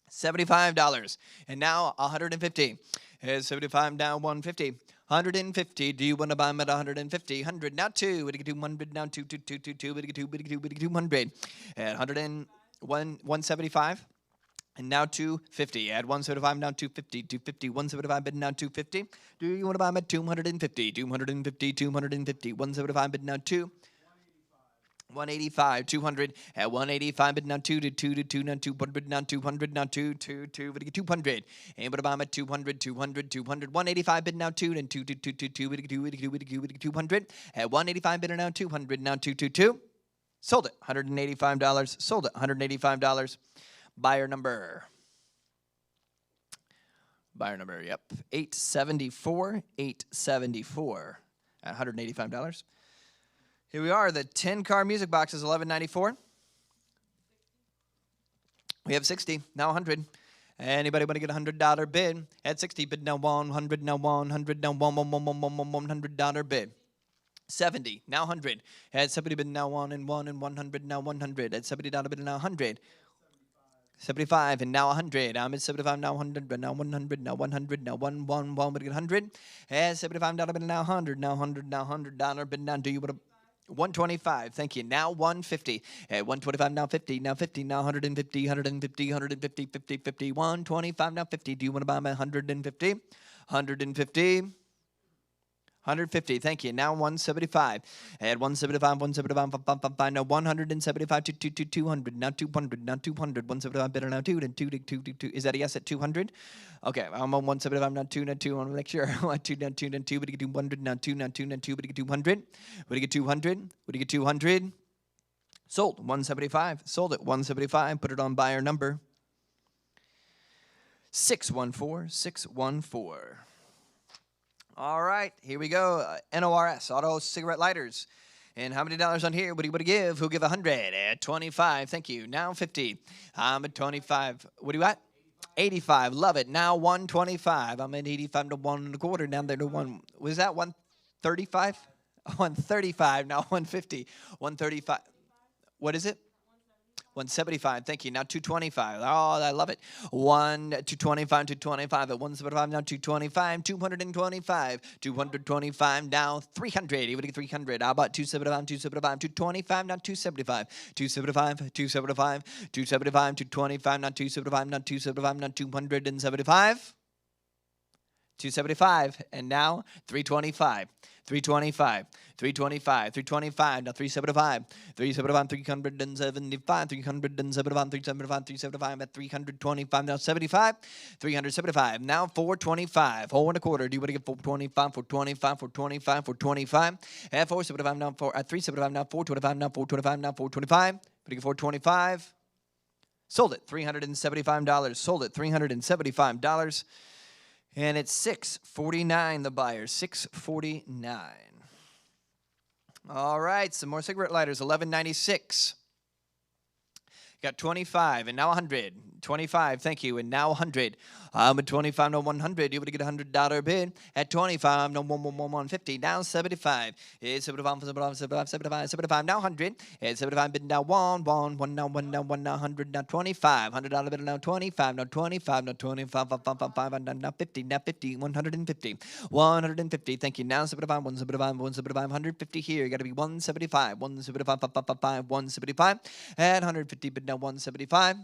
$75. And now 150. Here's 75 down 150. 150. Do you want to buy them at 150? 100 now 2. What do you get 200 now 2 2 2 2 2. What do you get 2 what do you get 200? At 175. And now 250. Add 175, now 250. 250, 175, bid now 250. Do you want to buy them at 250? 250, 250. 175, bid now 2. 185, 200. At 185, bid now 2 to 2 to 2, now 200, now 200, now 2, 2, 2. But you get 200. And what about 200, 200, 200. 185, bid now 2, and 2 to 2 to 2. What do you get 200? At 185, bid now 200, now 2 to 2. Sold it. $185. Sold it. $185. Buyer number, yep, 874, 874 at $185. Here we are, the 10-car music box is $11.94. We have 60, now 100. Anybody want to get a $100 bid? At 60, bid now 100, now 100, now $100 bid. 70, now 100. At 70, bid now 1 and 1 and 100, now 100. At $70 bid now 100. 75 and now 100. I'm at 75 now 100, but now 100, now 100, now 1 1 1. But 100. And $75 but now 100, now 100, now $100. But now do you want to 125? Thank you. Now 150. At 125 now 50, now 50, now 150, 150, 150, 50, 50, 125 now 50. Do you want to buy them at 150? 150. 150, thank you. Now 175. At 175, 175, now 175 to 200. Now 200, now 200. 175 better now 2, then 2 to 2 to 2. Is that a yes at 200? Okay, I'm on 175, now 2, now 2. I want to make sure. 2, now 2, now 2. But you get 200, now 2, now 2, now 2. But you get 200. What do you get 200? What do you get 200? Sold 175. Sold it 175. Put it on buyer number. 614, 614. All right, here we go. NORS, auto cigarette lighters. And how many dollars on here? What do you give? Who'll give 100? At 25. Thank you. Now 50. I'm at 25. What do you at? 85. Love it. Now 125. I'm at 85 to 1.25. Down there to 1. Was that 135? 135. Now 150. 135. What is it? 175. Thank you. Now 225. Oh, I love it. 225, 225 at 175. Now 225, 225, 225. Now 300. You would get 300. How about 275, 275, 225. Now 275, 275, 275, 275, 225. Now 275. Now 275. Now 275. 275, and now 325, 325, 325, 325, now 375, 375, 375, 375, 375, 375, at 325, now 75, 375, now 425, 4.25, do you want to get 425, 425, 425, 425, at 475, now 4, at 375, now 425, now 425, now 425, but you get 425, sold it, $375, sold it, $375. And it's $649, the buyer, $649. All right, some more cigarette lighters, $11.96. Got 25, and now 100. 25, thank you, and now 100. At 25, no 100. You would get a $100 bid. At 25, no 150. Now 75. It's 75, 75, 75, 75. Now 100. It's 75 bid. Now 1 now 100. Now 25. $100 bid. Now 25. Now 25. Now 25. 5. Now 50. Now 50. 150. 150. Thank you. Now 75. 175. 175. 150 here. You got to be 175. 175. 175. At 150 bid. Now 175.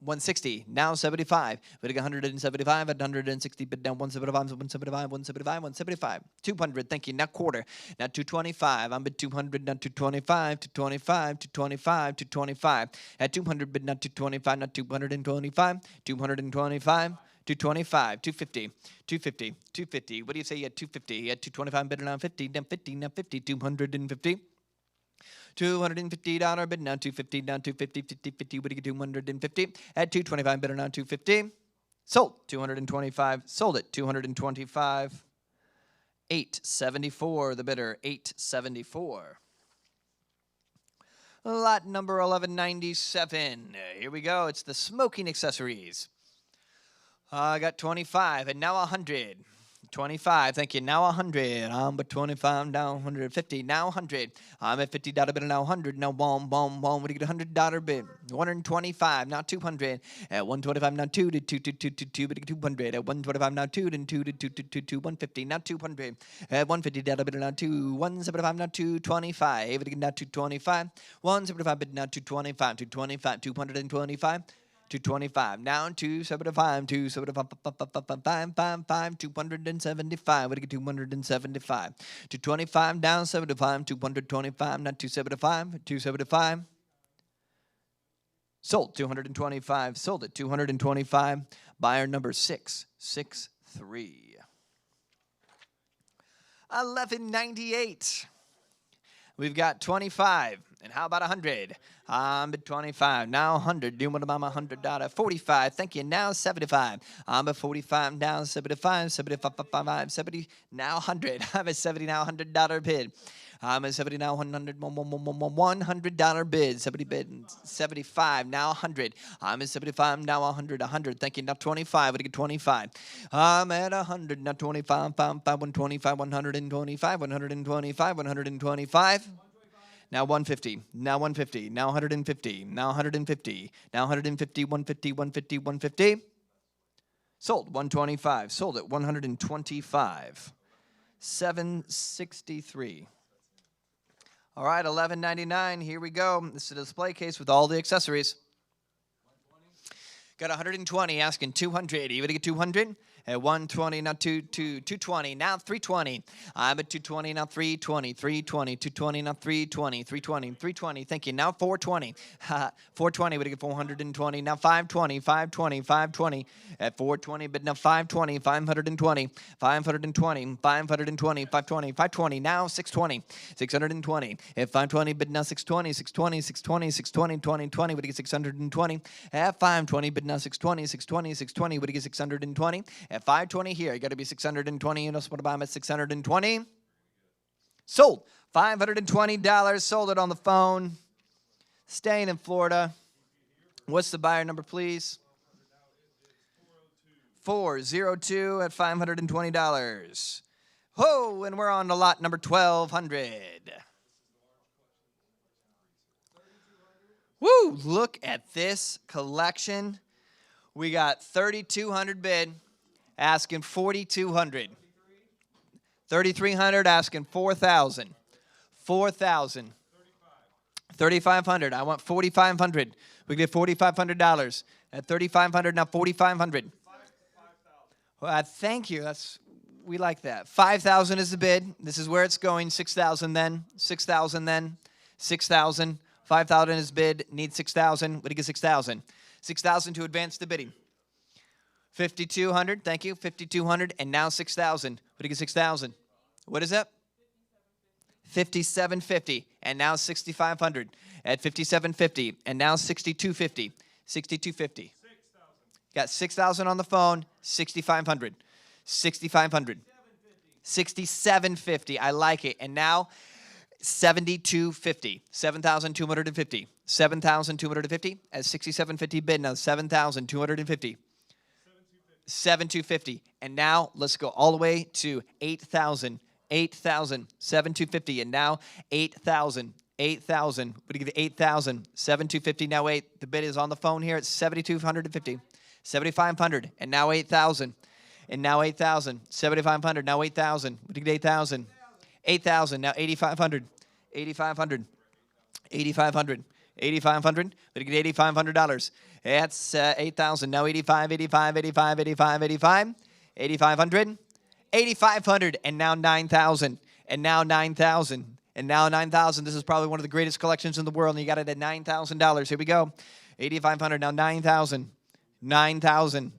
160, now 75. We got 175 at 160, but down 175, 175, 175, 175. 200, thank you. Now quarter. Now 225. I'm at 200, now 225, 225, 225, 225. At 200, but now 225, now 225, 225. 225, 250, 250, 250. What do you say at 250? At 225, better now 50, now 50, now 50, 250. $250 bid, now 250, now 250, 50, 50, what do you get 250? At 225, better now 250. Sold, 225, sold it, 225. 874, the bidder, 874. Lot number 1197. Here we go, it's the smoking accessories. I got 25, and now 100. 25, thank you. Now 100. I'm at 25, now 150. Now 100. I'm at $50 bid, now 100. Now boom. What do you get $100 bid? 125, now 200. At 125, now 2 to 2 to 2 to 2, but you get 200. At 125, now 2 to 2 to 2 to 2, 150. Now 200. At $150 bid, now 2. 175, now 225. But you get now 225. 175 bid, now 225. 225, 225. 225. Now 275, 275, 275. What do you get 275? 225 down 75, 225, not 275, 275. Sold 225, sold it 225. Buyer number 663. 1198. We've got 25. And how about 100? I'm at 25. Now 100. Do what about my $100? 45. Thank you. Now 75. I'm at 45. Now 75. 75. 70. Now 100. I'm at 70. Now $100 bid. I'm at 70 now, $100 bid, 70 bid, 75, now 100. I'm at 75, now 100, 100. Thank you, now 25, what do you get 25? I'm at 100, now 25, 125, 125, 125, 125. Now 150, now 150, now 150, now 150, now 150, 150, 150, 150. Sold, 125, sold at 125. 763. All right, $11.99. Here we go. This is a display case with all the accessories. Got 120, asking 200. You ready to get 200? At 120, now 220, now 320. I'm at 220, now 320, 320, 220, now 320, 320, 320. Thank you. Now 420. 420, we get 420. Now 520, 520, 520. At 420, but now 520, 520, 520, 520, 520, 520. Now 620, 620. At 520, but now 620, 620, 620, 620, 20, 20. We get 620. At 520, but bid now 620, 620, 620. What do you get? 620. At 520 here, you got to be 620. You know what about at 620? Sold. $520. Sold it on the phone. Staying in Florida. What's the buyer number, please? 402 at $520. Whoa, and we're on to lot number 1200. Woo, look at this collection. We got 3,200 bid, asking 4,200. 3,300, asking 4,000. 4,000. 3,500. I want 4,500. We get $4,500. At 3,500, now 4,500. Thank you. We like that. 5,000 is the bid. This is where it's going. 6,000 then. 6,000 then. 6,000. 5,000 is bid. Need 6,000. What do you get? 6,000. 6,000 to advance the bidding. 5,200. Thank you. 5,200. And now 6,000. What do you get? 6,000. What is that? 5,750. And now 6,500. At 5,750. And now 6,250. 6,250. Got 6,000 on the phone. 6,500. 6,500. 6,750. I like it. And now 7,250. 7,250. 7,250 at 6,750 bid. Now 7,250. 7,250. And now let's go all the way to 8,000. 8,000. 7,250. And now 8,000. 8,000. What do you give? 8,000. 7,250. Now 8. The bid is on the phone here at 7,250. 7,500. And now 8,000. And now 8,000. 7,500. Now 8,000. What do you get? 8,000. 8,000. Now 8,500. 8,500. 8,500. 8,500. What do you get? $8,500. That's 8,000. Now 85, 85, 85, 85, 85. 8,500. 8,500. And now 9,000. And now 9,000. And now 9,000. This is probably one of the greatest collections in the world. And you got it at $9,000. Here we go. 8,500. Now 9,000. 9,000.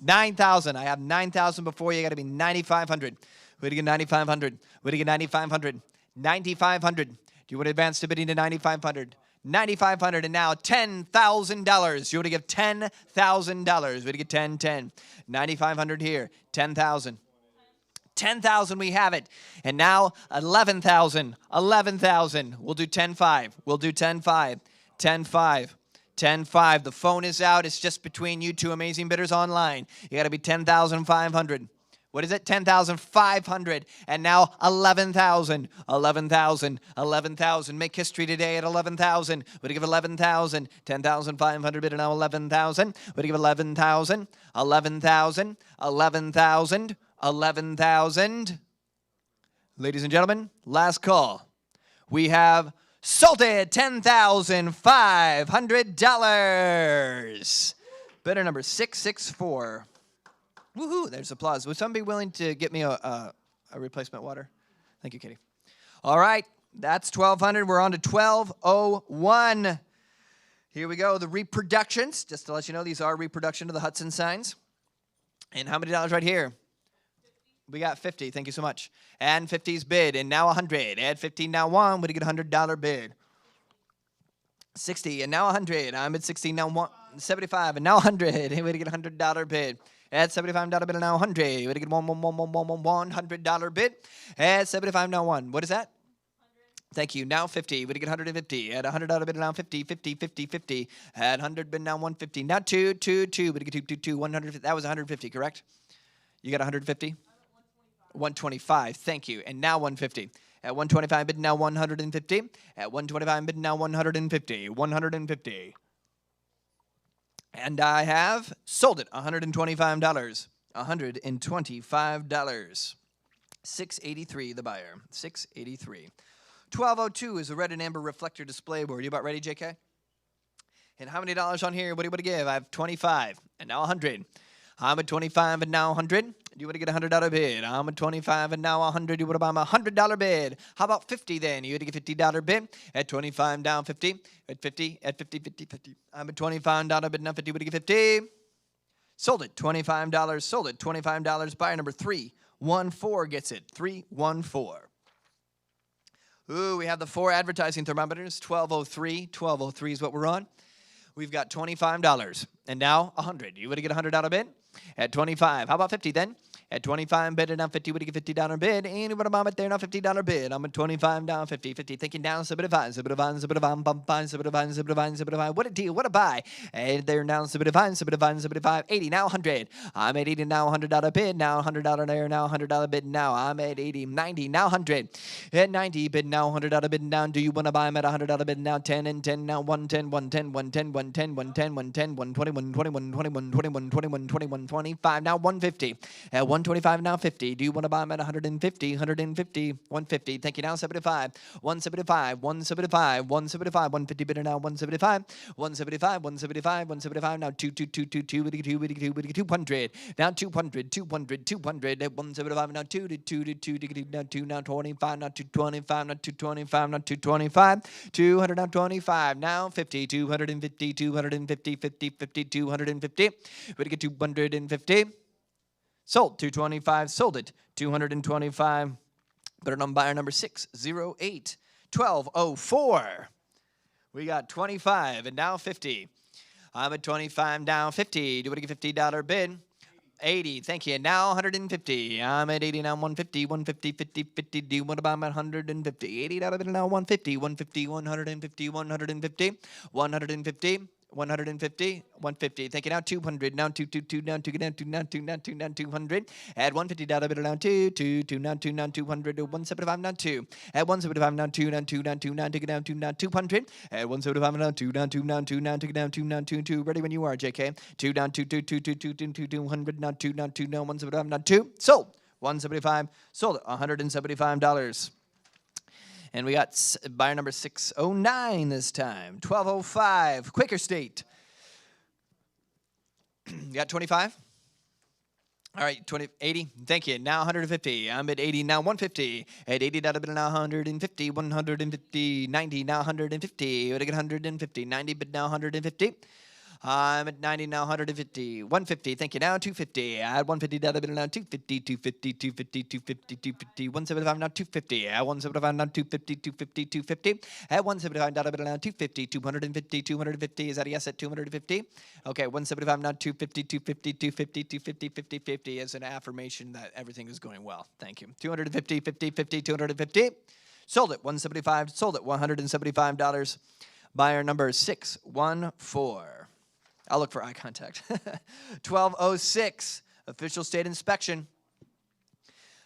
9,000. I have 9,000 before you. You got to be 9,500. Way to get 9,500. Way to get 9,500. 9,500. Do you want to advance to bidding to 9,500? 9,500. And now $10,000. You want to give $10,000. Way to get 10, 10. 9,500 here. 10,000. 10,000, we have it. And now 11,000. 11,000. We'll do 10,5. We'll do 10,5. 10,5. 10,5. The phone is out. It's just between you two amazing bidders online. You got to be 10,500. What is it? 10,500. And now 11,000. 11,000. 11,000. Make history today at 11,000. What do you give 11,000? 10,500 bid and now 11,000. What do you give 11,000? 11,000. 11,000. 11,000. Ladies and gentlemen, last call. We have sold it, $10,500. Bidder number 664. Woohoo, there's applause. Would somebody be willing to get me a replacement water? Thank you, Katie. All right, that's 1,200. We're on to 1,201. Here we go, the reproductions. Just to let you know, these are reproduction of the Hudson signs. And how many dollars right here? We got 50. Thank you so much. And 50's bid. And now 100. Add 50, now 1. What do you get? $100 bid. 60. And now 100. I'm at 60. Now 75. And now 100. Hey, way to get $100 bid. Add $75 bid. And now 100. Way to get $100 bid. Add 75. Now 1. What is that? 100. Thank you. Now 50. Way to get 150. Add $100 bid. And now 50. 50. 50. 50. Add 100 bid. Now 150. Now 2. 2. 2. Way to get 2. 2. 2. 150. That was 150, correct? You got 150? 125. Thank you. And now 150. At 125 bid, now 150. At 125 bid, now 150. 150. And I have sold it. $125. $125. 683 the buyer. 683. 1202 is a red and amber reflector display board. You about ready, JK? And how many dollars on here? What do you want to give? I have 25. And now 100. I'm at 25 and now 100. Do you want to get a $100 bid? I'm at 25 and now 100. You want to buy my $100 bid? How about 50 then? You want to get $50 bid? At 25 down 50. At 50. At 50, 50, 50. I'm at $25 bid now 50. Would you get 50? Sold it. $25. Sold it. $25. Buyer number 314 gets it. 314. Ooh, we have the 4 advertising thermometers. 1203. 1203 is what we're on. We've got $25. And now 100. You would get a $100 bid at 25. How about 50 then? At 25 bid and now 50 would get $50 bid. And what about it there now $50 bid? I'm at 25 down 50. 50 thinking down 75. 75 bump 75. What a deal. What a buy. And there now 75 80 now 100. I'm at 80 now $100 bid. Now $100 there now $100 bid now. I'm at 80 90 now 100. At 90 bid now $100 bid down. Do you want to buy them at $100 bid now 10 and 10 now 110 110 110 110 110 110 120 121 21 21 21 21 25 now 150. At 125 now 50. Do you want to buy them at 150? 150, 150. Thank you now 75. 175, 175, 175, 150 bidder now 175. 175, 175, 175 now 200. Now 200, 200, 200 at 175 now 2 now 2 now 25 now 225 now 225 now 225 200 now 25 now 50 250 250 50 50 250. We get 250. Sold 225, sold it 225. Put it on buyer number 608 1204. We got 25 and now 50. I'm at 25 down 50. Do you want to get $50 bid? 80, thank you. Now 150. I'm at 80 now 150, 150, 50, 50. Do you want to buy them at 150? $80 bid now 150, 150, 150, 150, 150. 150, 150. Thank you. Now 200. Now 222. Now 2. Now 2. Now 2. Now 2. Now 200. Add $150 bid now 2. 2. Now 2. Now 200. 175. Now 2. Add 175. Now 2. Now 2. Now 2. Now take it down 2. Now 200. Add 175. Now 2. Now 2. Now 2. Now take it down 2. Now 2. 2. Ready when you are, JK. 2 down 2. 2. 2. 2. 2. 2. 200. Now 2. Now 2. Now 175. Now 2. Sold. 175. Sold it. $175. And we got buyer number 609 this time. 1205. Quaker State. You got 25? All right, 80. Thank you. Now 150. I'm at 80. Now 150. At 80, that'll be now 150. 150. 90. Now 150. Would I get 150? 90, but now 150. I'm at 90 now, 150, 150. Thank you. Now 250. Add 150 down a bit now 250, 250, 250, 250, 250, 175 now 250. Add 175 now 250, 250, 250. Add 175 down a bit now 250, 250, 250. Is that a yes at 250? Okay, 175 now 250, 250, 250, 250, 50, 50 is an affirmation that everything is going well. Thank you. 250, 50, 50, 250. Sold it. 175. Sold it. $175. Buyer number 614. I'll look for eye contact. 1206, official state inspection.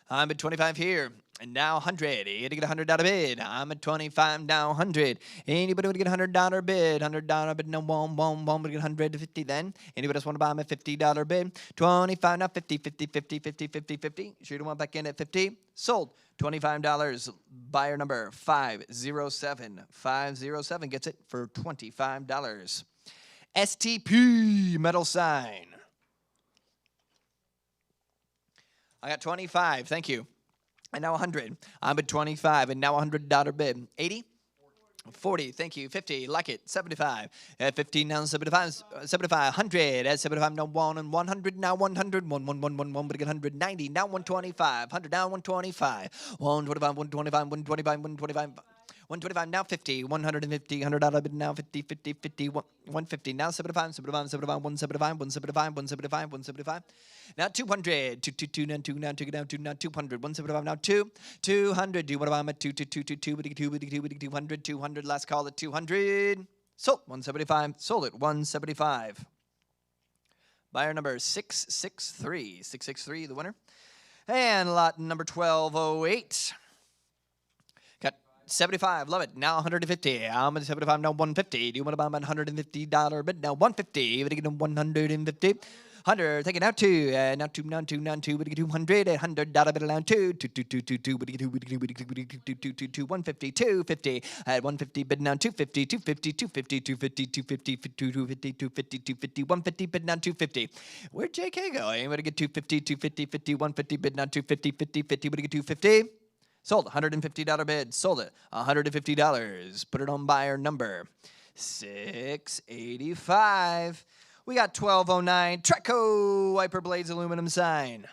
I'm at 25 here, and now 100. You had to get $100 bid. I'm at 25, now 100. Anybody want to get $100 bid? $100 bid, no, one, would get 150 then. Anybody else want to buy them at $50 bid? 25, now 50, 50, 50, 50, 50, 50. Sure you don't want back in at 50? Sold. $25. Buyer number 507. 507 gets it for $25. STP metal sign. I got 25. Thank you. And now 100. I'm at 25 and now $100 bid. 80? 40. Thank you. 50. Like it. 75. At 15 now 75. 75. 100. At 75 now 1 and 100 now 100. 1 but get 190. Now 125. 100 now 125. 125. 125. 125. 125. 125 now 50, 150, $100 bid now 50, 50, 50, 150 now 75, 75, 75, 175, 175, 175, 175. Now 200, 222 now 2 now 2 down 2 now 200, 175 now 2, 200. Do you want to buy them at 2, 2, 2, 2, 2, 200, 200. Last call at 200. Sold 175. Sold it 175. Buyer number 663, 663, the winner. And lot number 1208. 75, love it. Now 150. I'm at 75, now 150. Do you want to buy them at $150 bid? Now 150. You get them 150. 100. Take it now 2. Now 2, now 2, now 2. Would you get 200? $100 bid now 2. 2, 2, 2, 2, 2. Would you get 2, 150, 250. At 150 bid now 250, 250, 250, 250, 250, 250, 250, 250, 150 bid now 250. Where'd JK go? I'm going to get 250, 250, 50, 150 bid now 250, 50, 50. Would you get 250? Sold. $150 bid. Sold it. $150. Put it on buyer number 685. We got 1209. Treco Wiper Blades aluminum sign.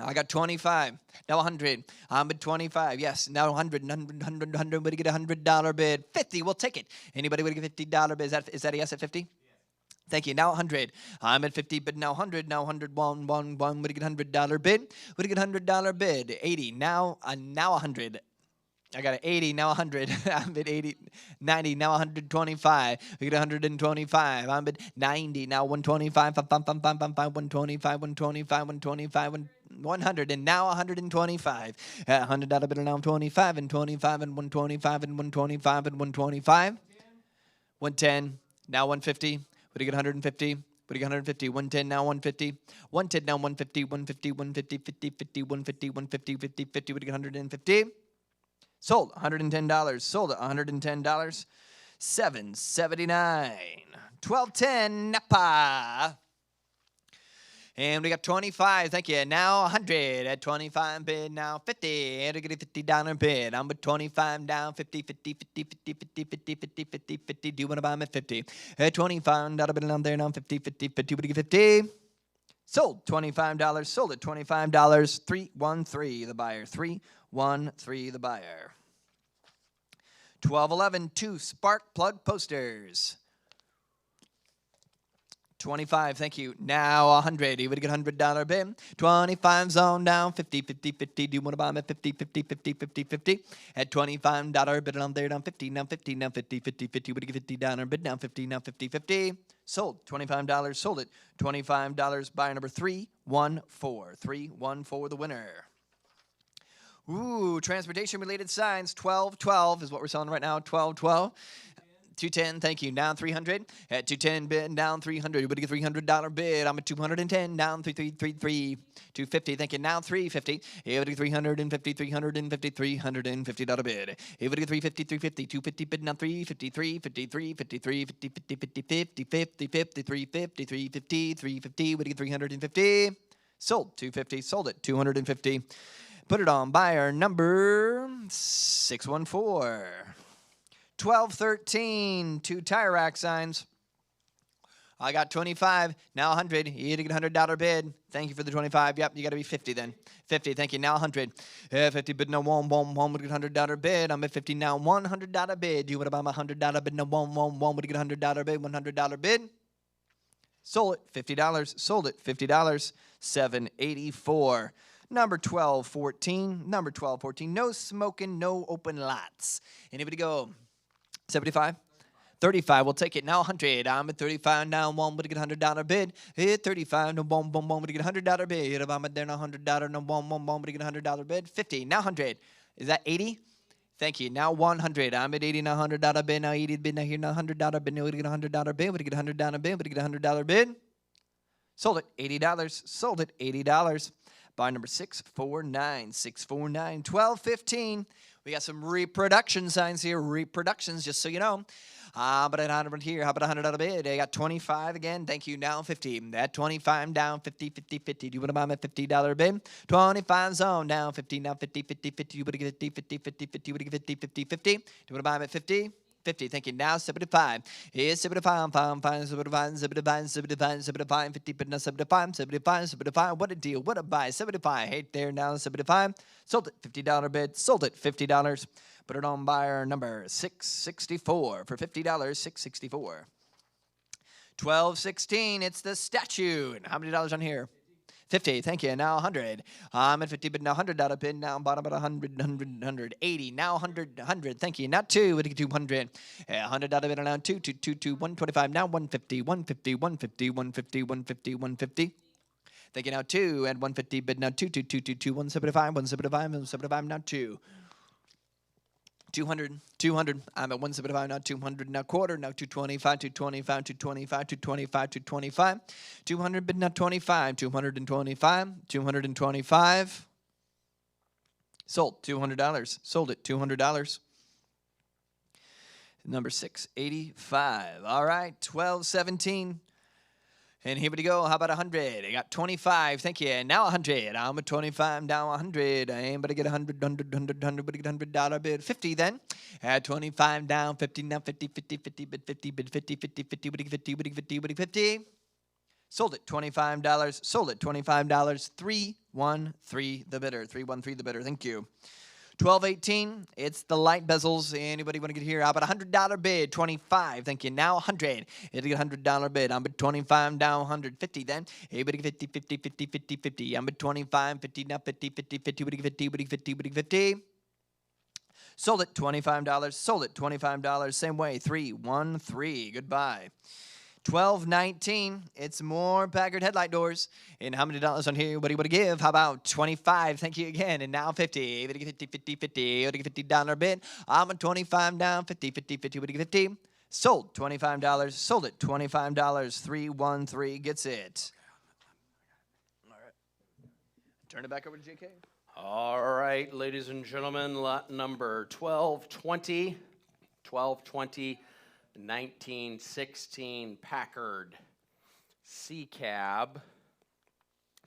I got 25. Now 100. I'm at 25. Yes. Now 100. 100. Would you get a $100 bid? 50. We'll take it. Anybody would get a $50 bid? Is that a yes at 50? Thank you. Now 100. I'm at 50, but now 100. Now 100. One. Would you get a $100 bid? Would you get a $100 bid? 80. Now 100. I got an 80, now 100. I'm at 80, 90, now 125. We get 125. I'm at 90, now 125. 125, 100, and now 125. $100 bill now 25, and 25, and 125, and 125, and 125. 110, now 150. What do you get 150? What do you get 150? 110, now 150. 110, now 150, 150, 150, 50, 50, 150, 150, 50, 50. What do you get 150? Sold $110. Sold at $110. 779. 1210 Napa. And we got 25. Thank you. Now 100 at 25 bid. Now 50. And we get a $50 bid. I'm at 25 down. 50, 50, 50, 50, 50, 50, 50, 50, 50. Do you want to buy them at 50? At $25 bid down there. Now 50, 50, 50. Would you get 50? Sold $25. Sold at $25. 313 the buyer. 313 the buyer. 1211 2 spark plug posters. 25, thank you. Now 100. You would get $100 bid. 25 zone down. 50, 50, 50. Do you want to buy them at 50, 50, 50, 50, 50? At $25 bid on there. Down 50, now 50, now 50, 50, 50. Would you get $50 bid? Now 50, now 50, 50. Sold $25. Sold it. $25. Buyer number 314. 314 the winner. Ooh, transportation-related signs. 1212 is what we're selling right now. 1212. 210, thank you. Down 300. At 210 bid, down 300. Would you get $300 bid? I'm at 210. Down 3333. 250, thank you. Now 350. It would get $350. $350 bid. It would get $350. 250 bid. Now 353. 53. 53. 50. 50. 50. 50. 50. 50. 350. 350. 350. Would you get $350? Sold. 250. Sold it. 250. Put it on buyer number 614. 1213, 2 tire rack signs. I got 25, now 100. You get a $100 bid. Thank you for the 25. Yep, you got to be 50 then. 50, thank you. Now 100. 50 bid, no one would get $100 bid. I'm at 50 now, $100 bid. You would have bought my $100 bid, no one would get $100 bid, $100 bid. Sold it, $50. Sold it, $50. 784. Number 1214. Number 1214. No smoking, no open lots. Anybody go? 75? 35. We'll take it. Now 100. I'm at 35. Now one would get $100 bid. Hit 35. No one would get $100 bid. I'm at there. No $100. No one would get $100 bid. 50. Now 100. Is that 80? Thank you. Now 100. I'm at 80. Now $100 bid. Now 80 bid. Now here. Now $100 bid. Now would get $100 bid. Would get $100 bid. Would get $100 bid. Sold it. $80. Sold it. $80. Buy number 649. 649. 1215. We got some reproduction signs here. Reproductions, just so you know. But $100 here. How about $100 bid? I got 25 again. Thank you. Down 50. That 25 down 50, 50, 50. Do you want to buy them at $50 bid? 25 zone down 50. Now 50, 50, 50. You would get 50, 50, 50, 50. Would get 50, 50, 50. Do you want to buy them at 50? 50, thank you. Now 75. Here's 75, 75, 50, but now 75. What a deal, what a buy. 75, hey there, now 75. Sold it, $50 bid. Sold it, $50. Put it on buyer number 664 for $50, 664. 1216, it's the statue. And how many dollars on here? 50, thank you. Now 100. I'm at 50, but now $100 bid. Now bottom at 100, 80. Now 100, thank you. Now 2, we get 200. $100 bid now 2, 125. Now 150, 150. Thank you. Now 2 at 150 bid. Now 2, 175, now 2. 200. I'm at 175 now. 200 now quarter. Now 225. 200 bid now 25. 225. Sold $200. Sold it $200. Number 685. All right. 1217. And here we go. How about 100? I got 25. Thank you. And now 100. I'm at 25. Down 100. I ain't but to get $100. But get $100 bid. 50 then. At 25 down 50. Now 50. Bid 50. Bid 50. Would get 50. Sold it $25. Sold it $25. 313 the bidder. 313 the bidder. Thank you. 1218, it's the light bezels. Anybody want to get here? How about $100 bid? 25. Thank you. Now 100. It'll get $100 bid. I'm at 25, down 150 then. Anybody get 50, 50, 50, 50, 50. I'm at 25, 50, now 50, 50, 50, 50, 50, 50, 50, 50. Sold it, $25. Sold it, $25. Same way, 313. Goodbye. 1219, it's more Packard headlight doors. And how many dollars on here? What do you want to give? How about 25? Thank you again. And now 50. 50, 50, 50, 50. $50 bid. I'm at 25 down. 50, 50, 50, 50, 50. Sold, $25. Sold it, $25. 313 gets it. All right. Turn it back over to JK. All right, ladies and gentlemen, lot number 1220. 1220. 1916 Packard C cab.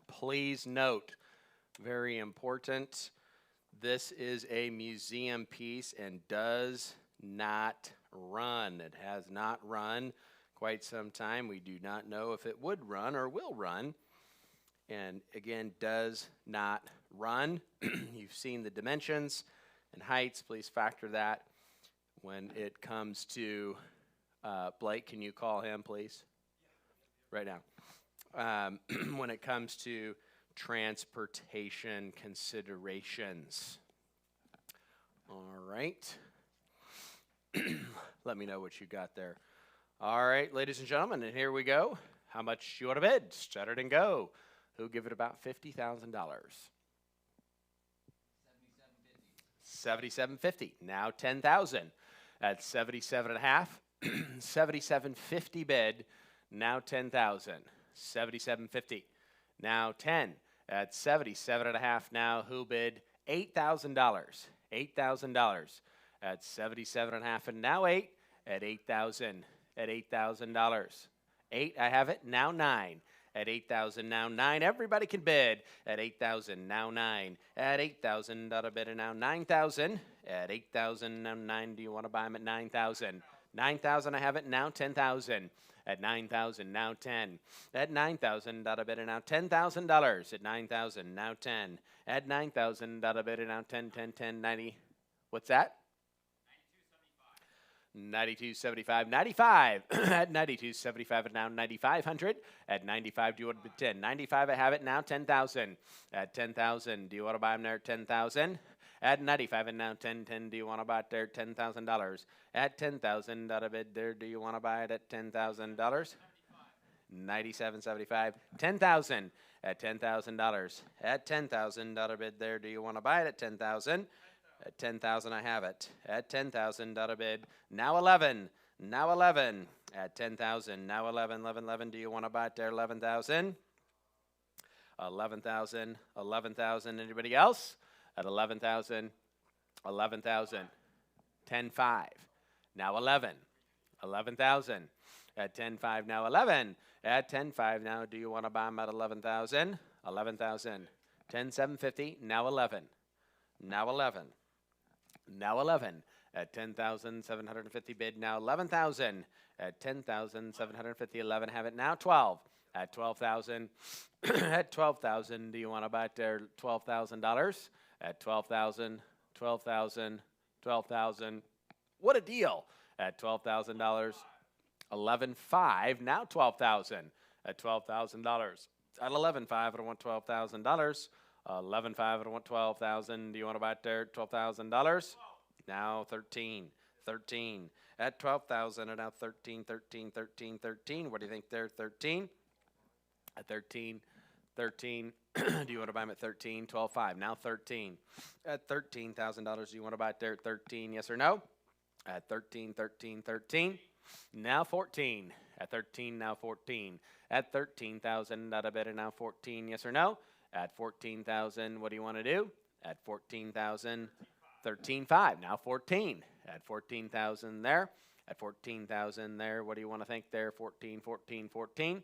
Please note, very important, this is a museum piece and does not run. It has not run quite some time. We do not know if it would run or will run. And again, does not run. You've seen the dimensions and heights. Please factor that when it comes to Blake, can you call him, please? Right now. When it comes to transportation considerations. All right. Let me know what you got there. All right, ladies and gentlemen, and here we go. How much you want to bid? Set it and go. Who'll give it about $50,000? $77.50. Now $10,000 at 77.5. 77.50 bid. Now 10,000. 77.50. Now 10 at 77.5. Now who bid $8,000? $8,000 at 77.5, and now 8 at 8,000. At $8,000. 8. I have it. Now 9. At 8,000, now 9. Everybody can bid at 8,000, now 9. At 8,000, bid, and now 9,000. At 8,000, now 9. Do you want to buy them at 9,000? 9,000, I have it. Now 10,000. At 9,000, now 10. At 9,000, bid, and now $10,000. At 9,000, now 10. At 9,000, bid, and now 10, 10, 10, 90. What's that? 92.75, 95 at 92.75, and now 9,500 at 95. Do you want to bid 10? 95, I have it. Now 10,000 at 10,000. Do you want to buy them there at 10,000? At 95, and now 10, 10. Do you want to buy it there at $10,000? At 10,000, bid there. Do you want to buy it at $10,000? 97.75, 10,000 at $10,000. At $10,000 bid there. Do you want to buy it at 10,000? At 10,000, I have it. At 10,000, bid. Now 11. Now 11. At 10,000. Now 11, 11, 11. Do you want to buy it there? 11,000. 11,000. 11,000. Anybody else? At 11,000. 11,000. 10,5. Now 11. 11,000. At 10,5. Now 11. At 10,5. Now do you want to buy them at 11,000? 11,000. 10,750. Now 11. Now 11. Now 11 at 10,750 bid. Now 11,000 at 10,750. 11, have it. Now 12 at 12,000. At 12,000, do you want to buy it there? $12,000 at 12,000. 12,000. 12,000. What a deal at $12,000. 11,500. Now 12,000 at $12,000. At 11,500, I want $12,000. 11,500, I don't want 12,000. Do you want to buy it there? $12,000. Now 13. 13 at 12,000, and now 13, 13, 13, 13. What do you think there? 13 at 13, 13. Do you want to buy them at 13? 12,500. Now 13 at $13,000. Do you want to buy it there at 13? Yes or no? At 13, 13, 13. Now 14 at 13. Now 14 at 13,000. Out of bid, and now 14. Yes or no? At 14,000, what do you want to do? At 14,000, 13,500. Now 14. At 14,000 there. At 14,000 there, what do you want to think there? 14, 14, 14.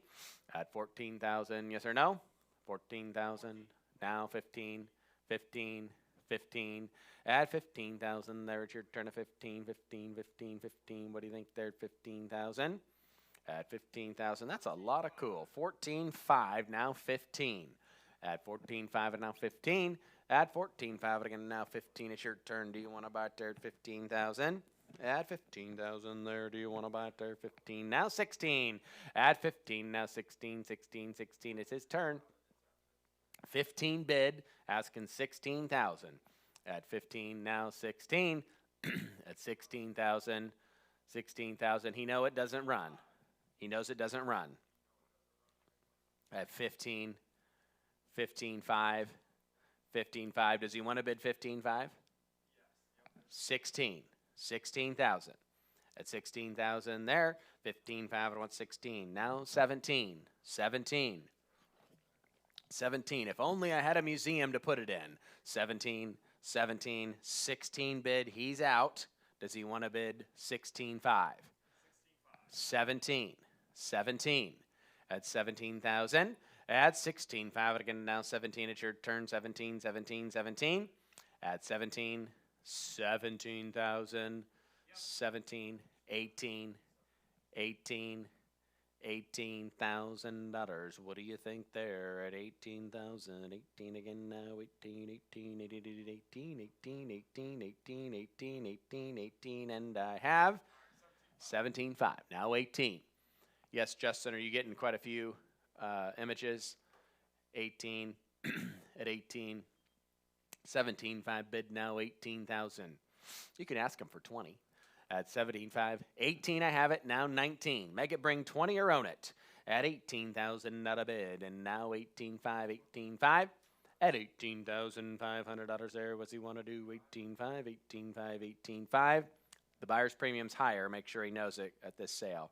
At 14,000, yes or no? 14,000. Now 15, 15, 15. At 15,000 there, it's your turn of 15, 15, 15, 15. What do you think there? 15,000. At 15,000, that's a lot of cool. 14,500, now 15. At 14.5 and now 15. At 14.5 again, now 15. It's your turn. Do you want to buy it there at 15,000? At 15,000 there. Do you want to buy it there? 15. Now 16. At 15. Now 16. 16. 16. It's his turn. 15 bid. Asking 16,000. At 15. Now 16. At 16,000. 16,000. He knows it doesn't run. He knows it doesn't run. At 15. 15.5. 15.5. Does he want to bid 15.5? 16. 16,000. At 16,000 there. 15.5. I want 16. Now 17. 17. 17. If only I had a museum to put it in. 17. 17. 16 bid. He's out. Does he want to bid 16.5? 17. 17. At 17,000. At 16.5 again, now 17. It's your turn. 17, 17, 17. At 17, 17,000. 17, 18, 18, $18,000. What do you think there at 18,000? 18 again now. 18, 18, 18, 18, 18, 18, 18, 18, 18, 18, and I have 17.5. Now 18. Yes, Justin, are you getting quite a few images? 18 at 18. 17.5 bid now 18,000. You can ask him for 20 at 17.5. 18 I have it now 19. Make it bring 20 or own it at 18,000 not a bid, and now 18.5. 18.5 at $18,500 there. What's he want to do? 18.5. 18.5. 18.5. The buyer's premium's higher. Make sure he knows it at this sale.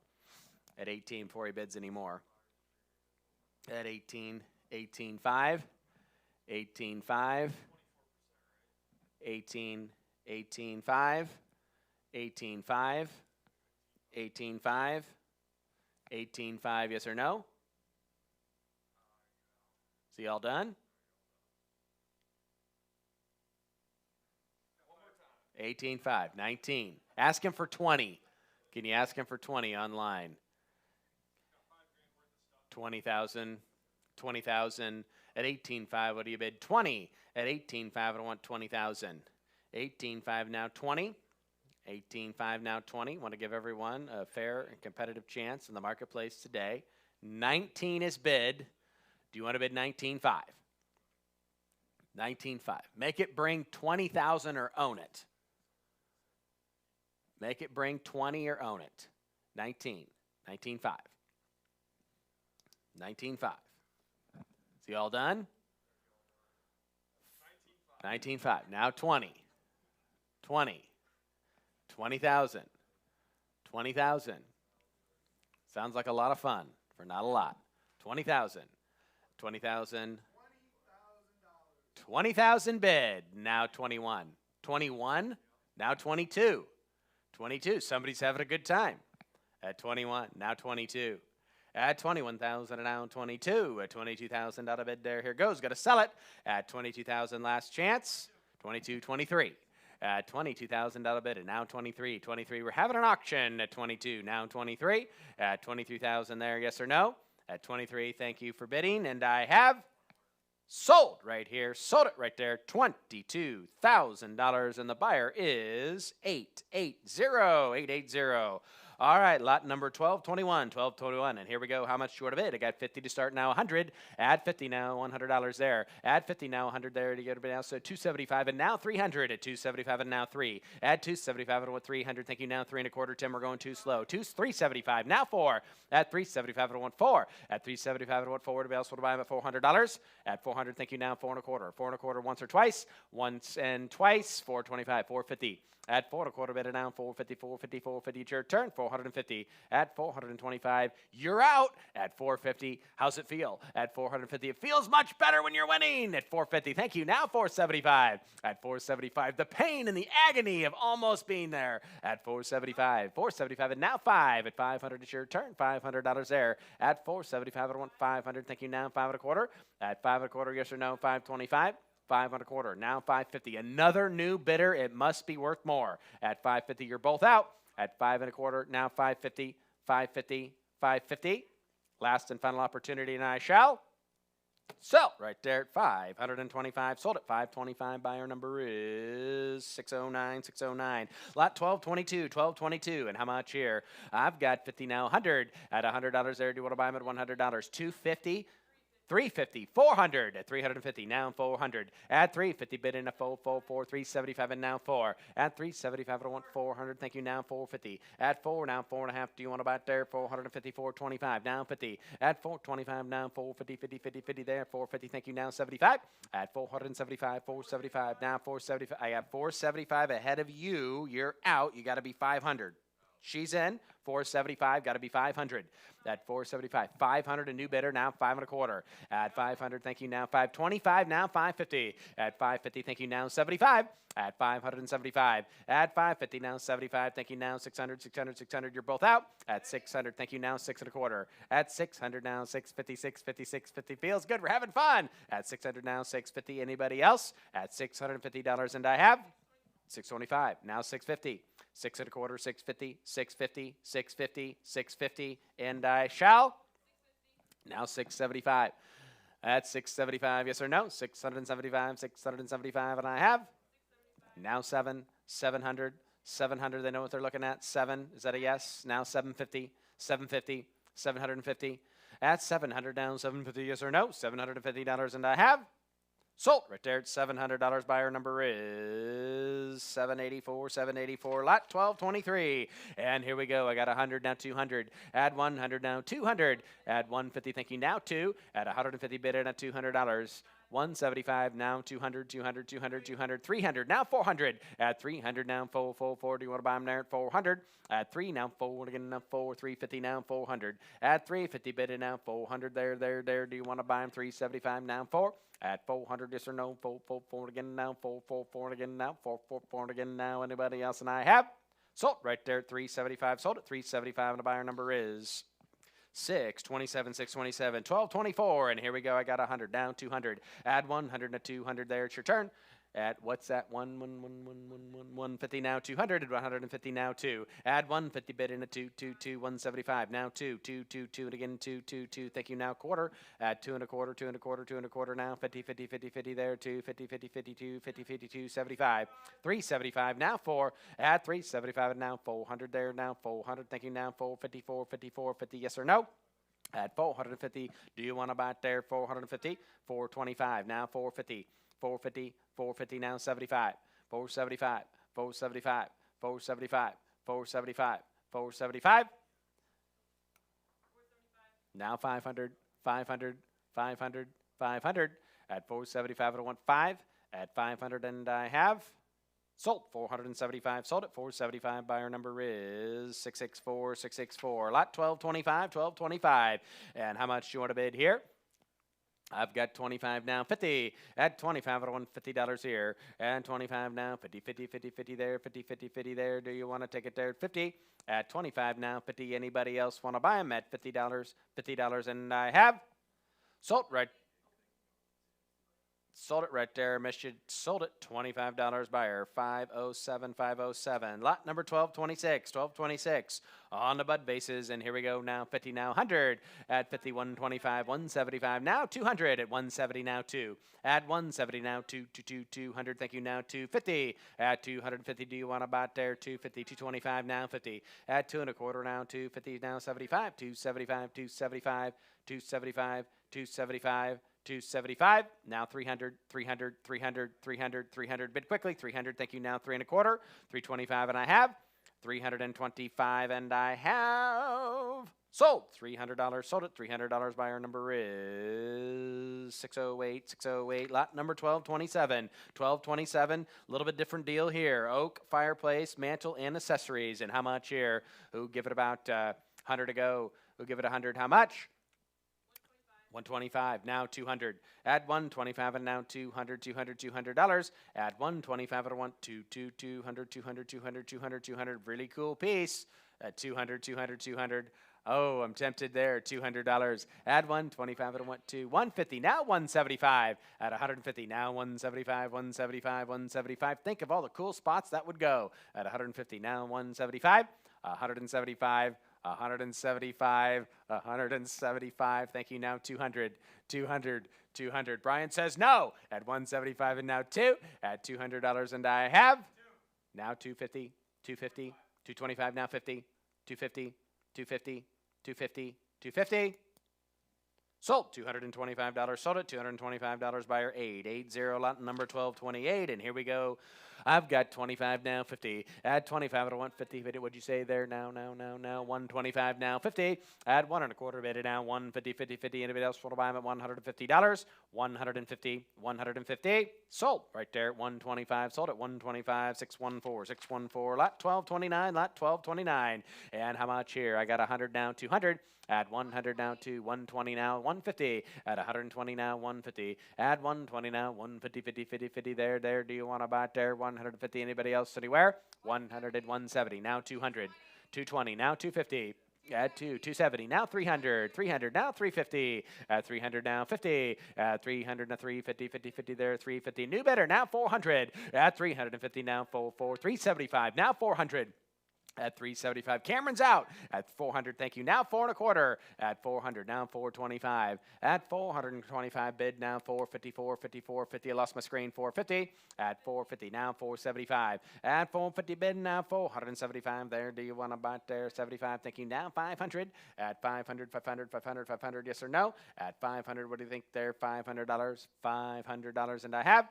At 18 before he bids anymore. At 18, 18.5, 18.5, 18, 18.5, 18.5, 18.5, 18.5, yes or no? Is he all done? 18.5, 19. Ask him for 20. Can you ask him for 20 online? 20,000, 20,000 at 18.5. What do you bid? 20 at 18.5. I want 20,000. 18.5 now 20. 18.5 now 20. Want to give everyone a fair and competitive chance in the marketplace today. 19 is bid. Do you want to bid 19.5? 19.5. Make it bring 20,000 or own it. Make it bring 20 or own it. 19. 19.5. 19.5. Is he all done? 19.5. Now 20. 20. 20,000. 20,000. Sounds like a lot of fun for not a lot. 20,000. 20,000. 20,000 bid. Now 21. 21. Now 22. 22. Somebody's having a good time. At 21. Now 22. At 21,000 and now 22. At 22,000 out of bid there. Here goes. Got to sell it. At 22,000 last chance. 22, 23. At 22,000 out of bid and now 23. 23. We're having an auction at 22. Now 23. At 23,000 there. Yes or no? At 23. Thank you for bidding. And I have sold right here. Sold it right there. $22,000. And the buyer is 880. All right, lot number 1221, 1221. And here we go. How much short of bid? I got 50 to start now, 100. Add 50 now, $100 there. Add 50 now, 100 there to get it now. So 275 and now 300 at 275 and now 3. Add 275 and 300. Thank you. Now 3 1/4. Tim, we're going too slow. 375 now 4. At 375 and 4. At 375 and 4 to be else to buy them at $400. At 400. Thank you. Now 4 1/4. 4 1/4 once or twice. Once and twice. 425. 450. At 4 1/4 bid it down, 450, 450, 450. It's your turn, 450. At 425, you're out. At 450, how's it feel? At 450, it feels much better when you're winning. At 450, thank you. Now 475. At 475, the pain and the agony of almost being there. At 475, 475, and now 5. At 500, it's your turn, $500 there. At 475, I want 500. Thank you. Now 5 1/4. At 5 1/4, yes or no? 525. 5 1/4. Now 550. Another new bidder. It must be worth more. At 550, you're both out. At 5 1/4. Now 550. 550. 550. Last and final opportunity, and I shall So right there at 525, sold at 525. Buyer number is 609, 609. Lot 1222, 1222. And how much here? I've got 50 now, 100 at $100 there. Do you want to buy them at $100? 250. 350, 400 at 350, now 400. Add 350, bid in a 375, and now 4. Add 375, I want 400. Thank you, now 450. Add 4, now 4.5. Do you want to buy it there? 450, 425, now 50. Add 425, now 450, 50, 50, 50 there. 450, thank you, now 75. Add 475, 475, now 475. I got 475 ahead of you. You're out. You got to be 500. She's in. 475, got to be 500. At 475, 500, a new bidder, now 5.25. At 500, thank you, now 525, now 550. At 550, thank you, now 75. At 575, at 550, now 75, thank you, now 600, 600, 600, you're both out. At 600, thank you, now 6.25. At 600, now 650, 650, 650, feels good, we're having fun. At 600, now 650, anybody else? At $650, and I have 625, now 650. 6.25, 650, 650, 650, 650, and I shall. Now 675. That's 675, yes or no? 675, 675, and I have. Now 700, 700, they know what they're looking at. 7, is that a yes? Now 750, 750, 750. At 700, down 750, yes or no? $750, and I have. Sold right there at $700. Buyer number is 784, 784. Lot 1223. And here we go. I got 100, now 200. Add 100, now 200. Add 150, thank you, now 2. Add 150, bid in at $200. 175, now 200, 200, 200, 200, 300, now 400. At 300, now 4. Do you want to buy them there at 400? At 3, now 4, again, now 4, 350, now 400. At 350, bid in now 400, there. Do you want to buy them? 375, now 4. At 400, yes or no? 4 again now, 4 again now, 4 again now. Anybody else? And I have sold right there at 375. Sold at 375, and the buyer number is 627, 627, 1224. And here we go. I got 100, down 200. Add 100 to 200 there. It's your turn. At what's that? 150 now 200. At 150 now 2. Add 150, bid in a 2, 175 now 2, and again 2. Thank you, now quarter. At 2.25 now 50 there 2, 50 52 75. 375 now 4. At 375 and now 400 there, now 400. Thank you, now 454 50, yes or no? At 450, do you want to buy it there? 450, 425 now 450. 450, now 75, 475, now 500, at 475, I want 5, at 500, and I have sold 475, sold at 475. Buyer number is 664. Lot 1225, and how much do you want to bid here? I've got 25 now, 50. At 25, I want $50 here. And 25 now, 50 there, 50 there. Do you want to take it there at 50? At 25 now, 50. Anybody else want to buy them at $50? And I have sold it right there. Missed you. Sold it. $25 buyer. 507. Lot number 1226. On the bud bases. And here we go now. 50 now 100. At 50, 125. 175 now 200. At 170 now 2. At 170 now 200. Thank you, now 250. At 250, do you want to buy it there? 250, 225 now 50. At 2.25 now 250 now 75. 275. 275, now 300, bid quickly, 300, thank you, now 3.25, 325, and I have 325, and I have sold $300, sold it, $300, buyer number is 608, lot number 1227, a little bit different deal here, oak, fireplace, mantle, and accessories, and how much here? Who give it about 100 to go? Who give it 100? How much? 125, now 200. Add 125 and now $200. Add 125 and I want 200. Really cool piece. At 200. Oh, I'm tempted there. $200. Add 125 and I want 150. Now 175. At 150. Now 175. Think of all the cool spots that would go. At 150. Now 175. 175. 175, 175. Thank you. Now 200, 200, 200. Brian says no at 175 and now 2 at $200 and I have now 250, 250, 225 now 50, 250, 250, 250, 250. Sold $225. Sold it $225. Buyer 880 lot number 1228. And here we go. I've got 25 now 50. Add 25 at 150. What'd you say there? Now 125 now 50. Add 1.25 bid now 150 50 50. Anybody else want to buy them at $150? 150 150. Sold right there at 125. Sold at 125 614 614. Lot 1229. Lot 1229. And how much here? I got 100 now 200. Add 100 now to 120 now 150. Add 120 now 150. Add 120 now 150 50 50 50. There. Do you want to buy it there? 150. Anybody else anywhere? 100 and 170. Now 200. 220. Now 250. Add 270. Now 300. 300. Now 350. At 300 now 50. At 300 now 350 50 50 there 350. New bidder now 400. At 350 now 375. Now 400. At 375. Cameron's out at 400. Thank you. Now 4.25. At 400. Now 425. At 425 bid. Now 454. 54. 50. I lost my screen. 450. At 450. Now 475. At 450 bid. Now 475. There. Do you want to buy it there? 75. Thank you. Now 500. At 500. 500. 500. 500. Yes or no? At 500. What do you think there? $500. $500. And I have.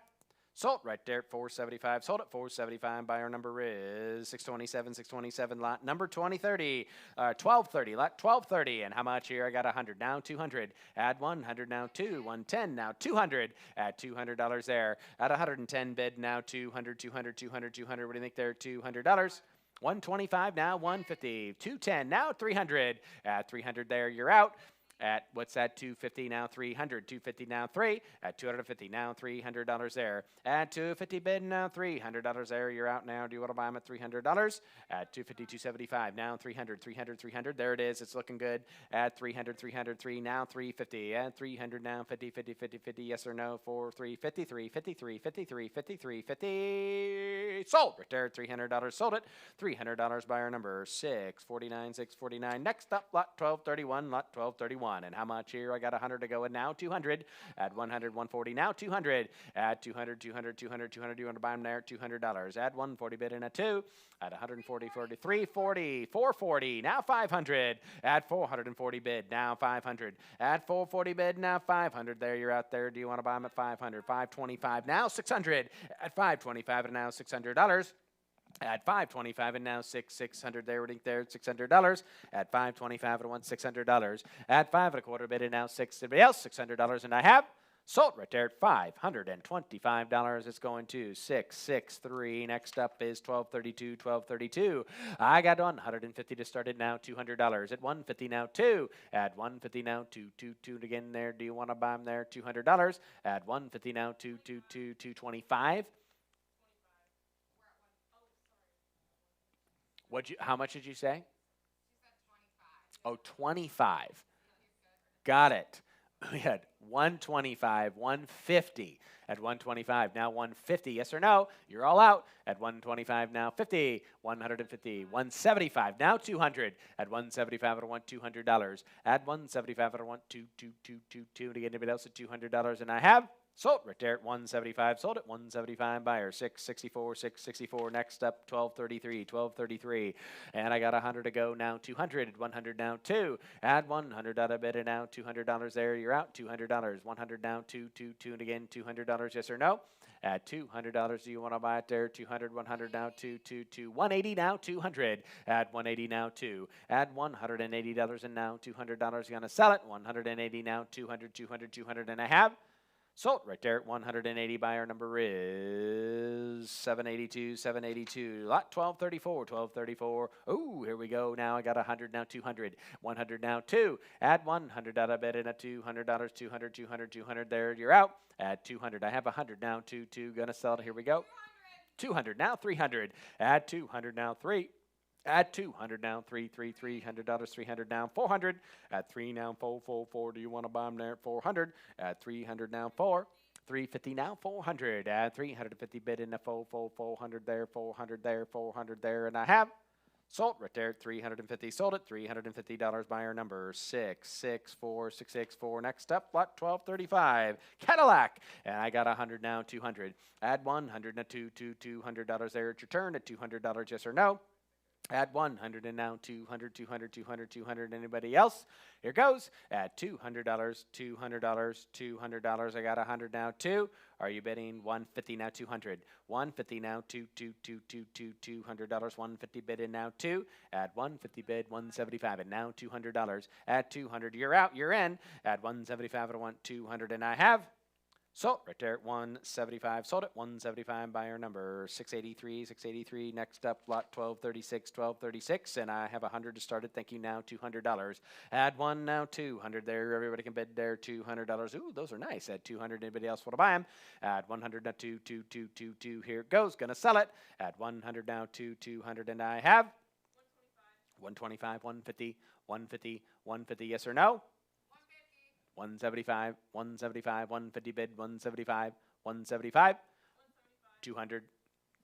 Sold right there at 475. Sold at 475. Buyer number is 627. 627. Lot number 2030. 1230. Lot 1230. And how much here? I got 100. Now 200. Add 100. Now 2. 110. Now 200. At $200 there. At 110 bid. Now 200. 200. 200. 200. What do you think there? $200. 125. Now 150. 210. Now 300. At 300 there. You're out. At what's that? 250 now 300. 250 now 3. At 250 now $300 there. At 250 bid now $300 there. You're out now. Do you want to buy them at $300? At 250 275 now 300. 300 300. There it is. It's looking good. At 300 300 3 now 350. At 300 now 50 50 50 50. Yes or no? For 350 353 53 53 50. Sold right there. $300. Sold it. $300. Buyer number 649. 649. Next up, lot 1231. Lot 1231. And how much here? I got 100 to go, and now 200. At 100, 140. Now 200. At 200, 200, 200, 200. Do you want to buy them there? $200. At 140 bid in a 2. At 140, 40, 340, 440. Now 500. At 440 bid. Now 500. At 440 bid. Now 500. There, you're out there. Do you want to buy them at 500? 525. Now 600. At 525 and now $600. At 525 and now 600 there, $600. At 525 and $600. At 5.25 bid and now $600. And I have sold right there at $525. It's going to 663. Next up is 1232. 1232. I got 150 to start it now. $200. At 150 now 2. At 150 now 222 again there. Do you want to buy them there? $200. At 150 now 222 225. How much did you say? Oh, 25. Got it. We had 125, 150 at 125. Now 150. Yes or no? You're all out. At 125 now 50, 150, 175. Now 200. At 175 I want $200. At 175 I want 22222 to get anybody else at $200. And I have sold right there at 175. Sold at 175. Buyer 664. 664. Next up 1233. 1233. And I got 100 to go. Now 200. 100 now 2. Add 100 out of bid and now $200 there. You're out. $200. 100 now 222 and again $200. Yes or no? At $200, do you want to buy it there? 200, 100 now 222. 180 now 200. At 180 now 2. At $180 and now $200. You're gonna sell it. 180 now 200, 200, 200, and I have. Sold right there at 180. Buyer number is 782. 782. Lot 1234. 1234. Oh, here we go. Now I got 100. Now 200. 100 now 2. At 100 out of bid and at $200. 200. 200. 200. There you're out. At 200. I have 100 now. 2. Gonna sell it. Here we go. 200 now 300. At 200 now 3. At 200 now, $300, $300 now, 400. At 3 now, 4. Do you want to buy them there at 400? At 300 now, 4. 350 now, 400. At 350 bid in the 400 there, 400 there, 400 there, and I have Sold right there at 350. Sold at $350. Buyer number 664664. Next up, lot 1235. Cadillac. And I got 100 now, 200. Add 100 now, $200 there at your turn at $200. Yes or no? Add 100 and now 200, 200, 200, 200. Anybody else? Here goes. At $200, $200, $200. I got 100 now, 2. Are you bidding 150 now, 200? 150 now, $200. 150 bid in now, 2. Add 150 bid, 175 and now $200. At 200, you're out, you're in. Add 175 and I want 200 and I have. Sold right there at 175. Sold at 175. Buyer number 683. Next up, lot 1236. And I have 100 to start it. Thank you now, $200. Add 1 now, 200 there. Everybody can bid there, $200. Ooh, those are nice. Add 200. Anybody else want to buy them? Add 100 now, 2. Here it goes. Gonna sell it. Add 100 now, 200. And I have 125, 150, 150. Yes or no? 175, 150 bid, 175, 200,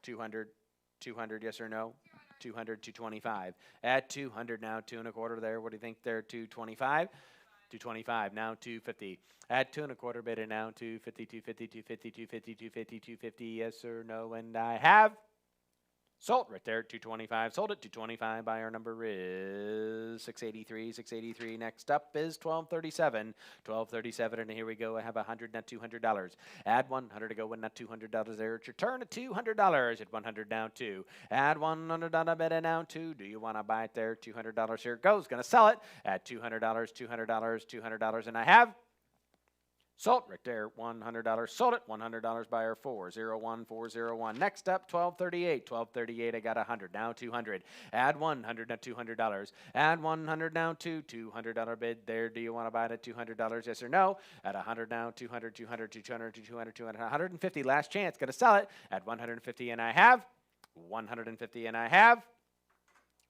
200, yes or no? 200, 225. Add 200 now, 2 1/4 there. What do you think there? 225. 225, now 250. Add 2 1/4 bid and now 250, 250, yes or no? And I have sold right there at 225. Sold at 225. Buyer number is 683. Next up is 1237. And here we go. I have 100 now, $200. Add 100 to go in now, $200 there. It's your turn at $200. At 100 down 2. Add $100 bid and now 2. Do you want to buy it there? $200. Here it goes. Gonna sell it at $200. And I have sold right there, $100. Sold it, $100. Buyer 401. Next up, 1238. I got 100 now, 200. Add 100 now, $200. Add 100 now, $200 bid there. Do you want to buy it at $200? Yes or no? At 100 now, 200, 150. Last chance. Got to sell it at 150, and I have 150, and I have.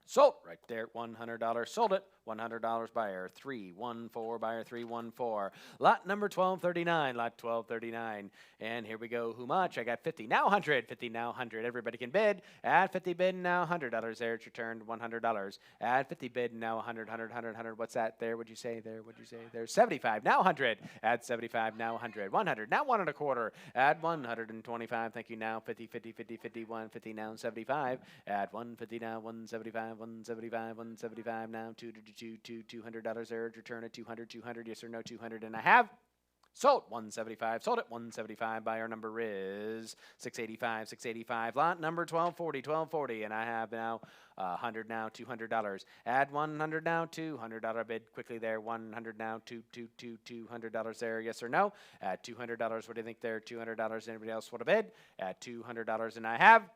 Sold right there, $100. Sold it, $100. Buyer 314. Buyer 314. Lot number 1239. And here we go. Who much? I got 50 now, 100. 50 now, 100. Everybody can bid. Add 50 bid now, $100 there. It's returned $100. Add 50 bid now, 100. What's that there? What'd you say there? 75 now, 100. Add 75 now, 100. 100 now, 1 1/4. Add 125. Thank you now, 50, 150 now, 75. Add 150 now, 175 now, $200 there. Return at 200, yes or no? 200, and I have. Sold 175. Sold at 175. Buyer number is 685. Lot number 1240. And I have now 100 now, $200. Add 100 now, $200 bid quickly there. 100 now, $200 there. Yes or no? At $200. What do you think there? $200. Anybody else want to bid? At $200, and I have.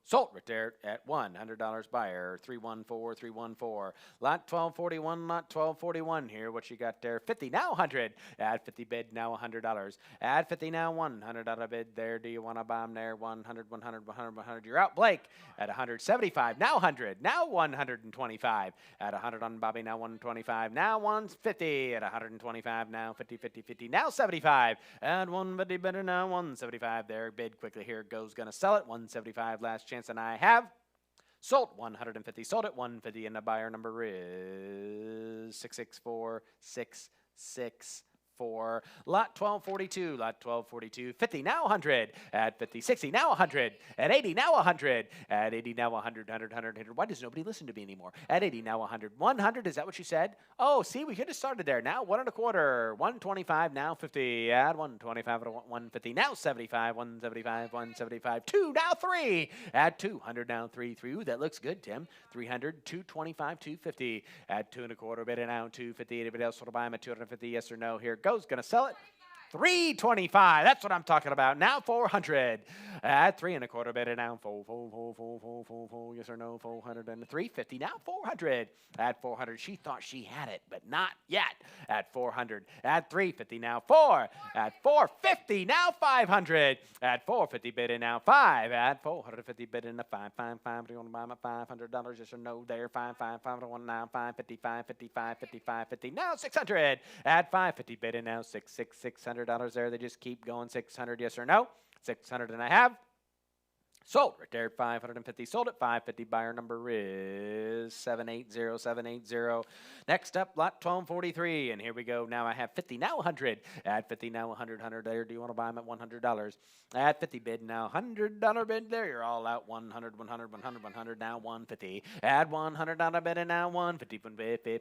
Sold right there at $100. Buyer 314. Lot 1241. Here, what you got there? 50 now, 100. Add 50 bid now, $100. Add 50 now, $100 bid there. Do you want to buy them there? 100. You're out, Blake. At 175 now, 100. Now 125. At 100 on Bobby now, 125. Now 150. At 125 now 50. Now 75. And 150 bidder now 175 there. Bid quickly. Here it goes. Gonna sell it 175. Last chance. And I have sold 150. Sold at 150, and the buyer number is 664. Lot 1242. 50 now, 100. At 50, 60 now, 100. At 80 now, 100. At 80 now, 100. Why does nobody listen to me anymore? At 80 now, 100. 100, is that what you said? Oh, see, we could have started there. Now 1 1/4. 125 now, 50. Add 125 to 150 now, 75. 175. 2 now, 3. Add 200 now, 3. Ooh, that looks good, Tim. 300. 225. 250. Add 2 1/4 bid and now 250. Anybody else want to buy them at 250? Yes or no? Here it goes. Gonna sell it. 325. That's what I'm talking about. Now 400. At 3 1/4 bid and now 4. Yes or no? 400 and 350. Now 400. At 400. She thought she had it, but not yet. At 400. At 350 now 4. At 450 now 500. At 450 bid and now 5. At 450 bid and a 5. Do you want to buy them at $500? Yes or no? There 5 to 1 now 550. Now 600. At 550 bid and now $600 there. They just keep going. 600, yes or no? 600, and I have. Sold right there at 550. Sold at 550. Buyer number is 780780. Next up, lot 1243. And here we go. Now I have 50, now 100. At 50, now 100. There. Do you want to buy them at $100? At 50 bid, now $100 bid there. You're all out 100, 100, 100, 100. Now 150. Add $100 bid and now 150.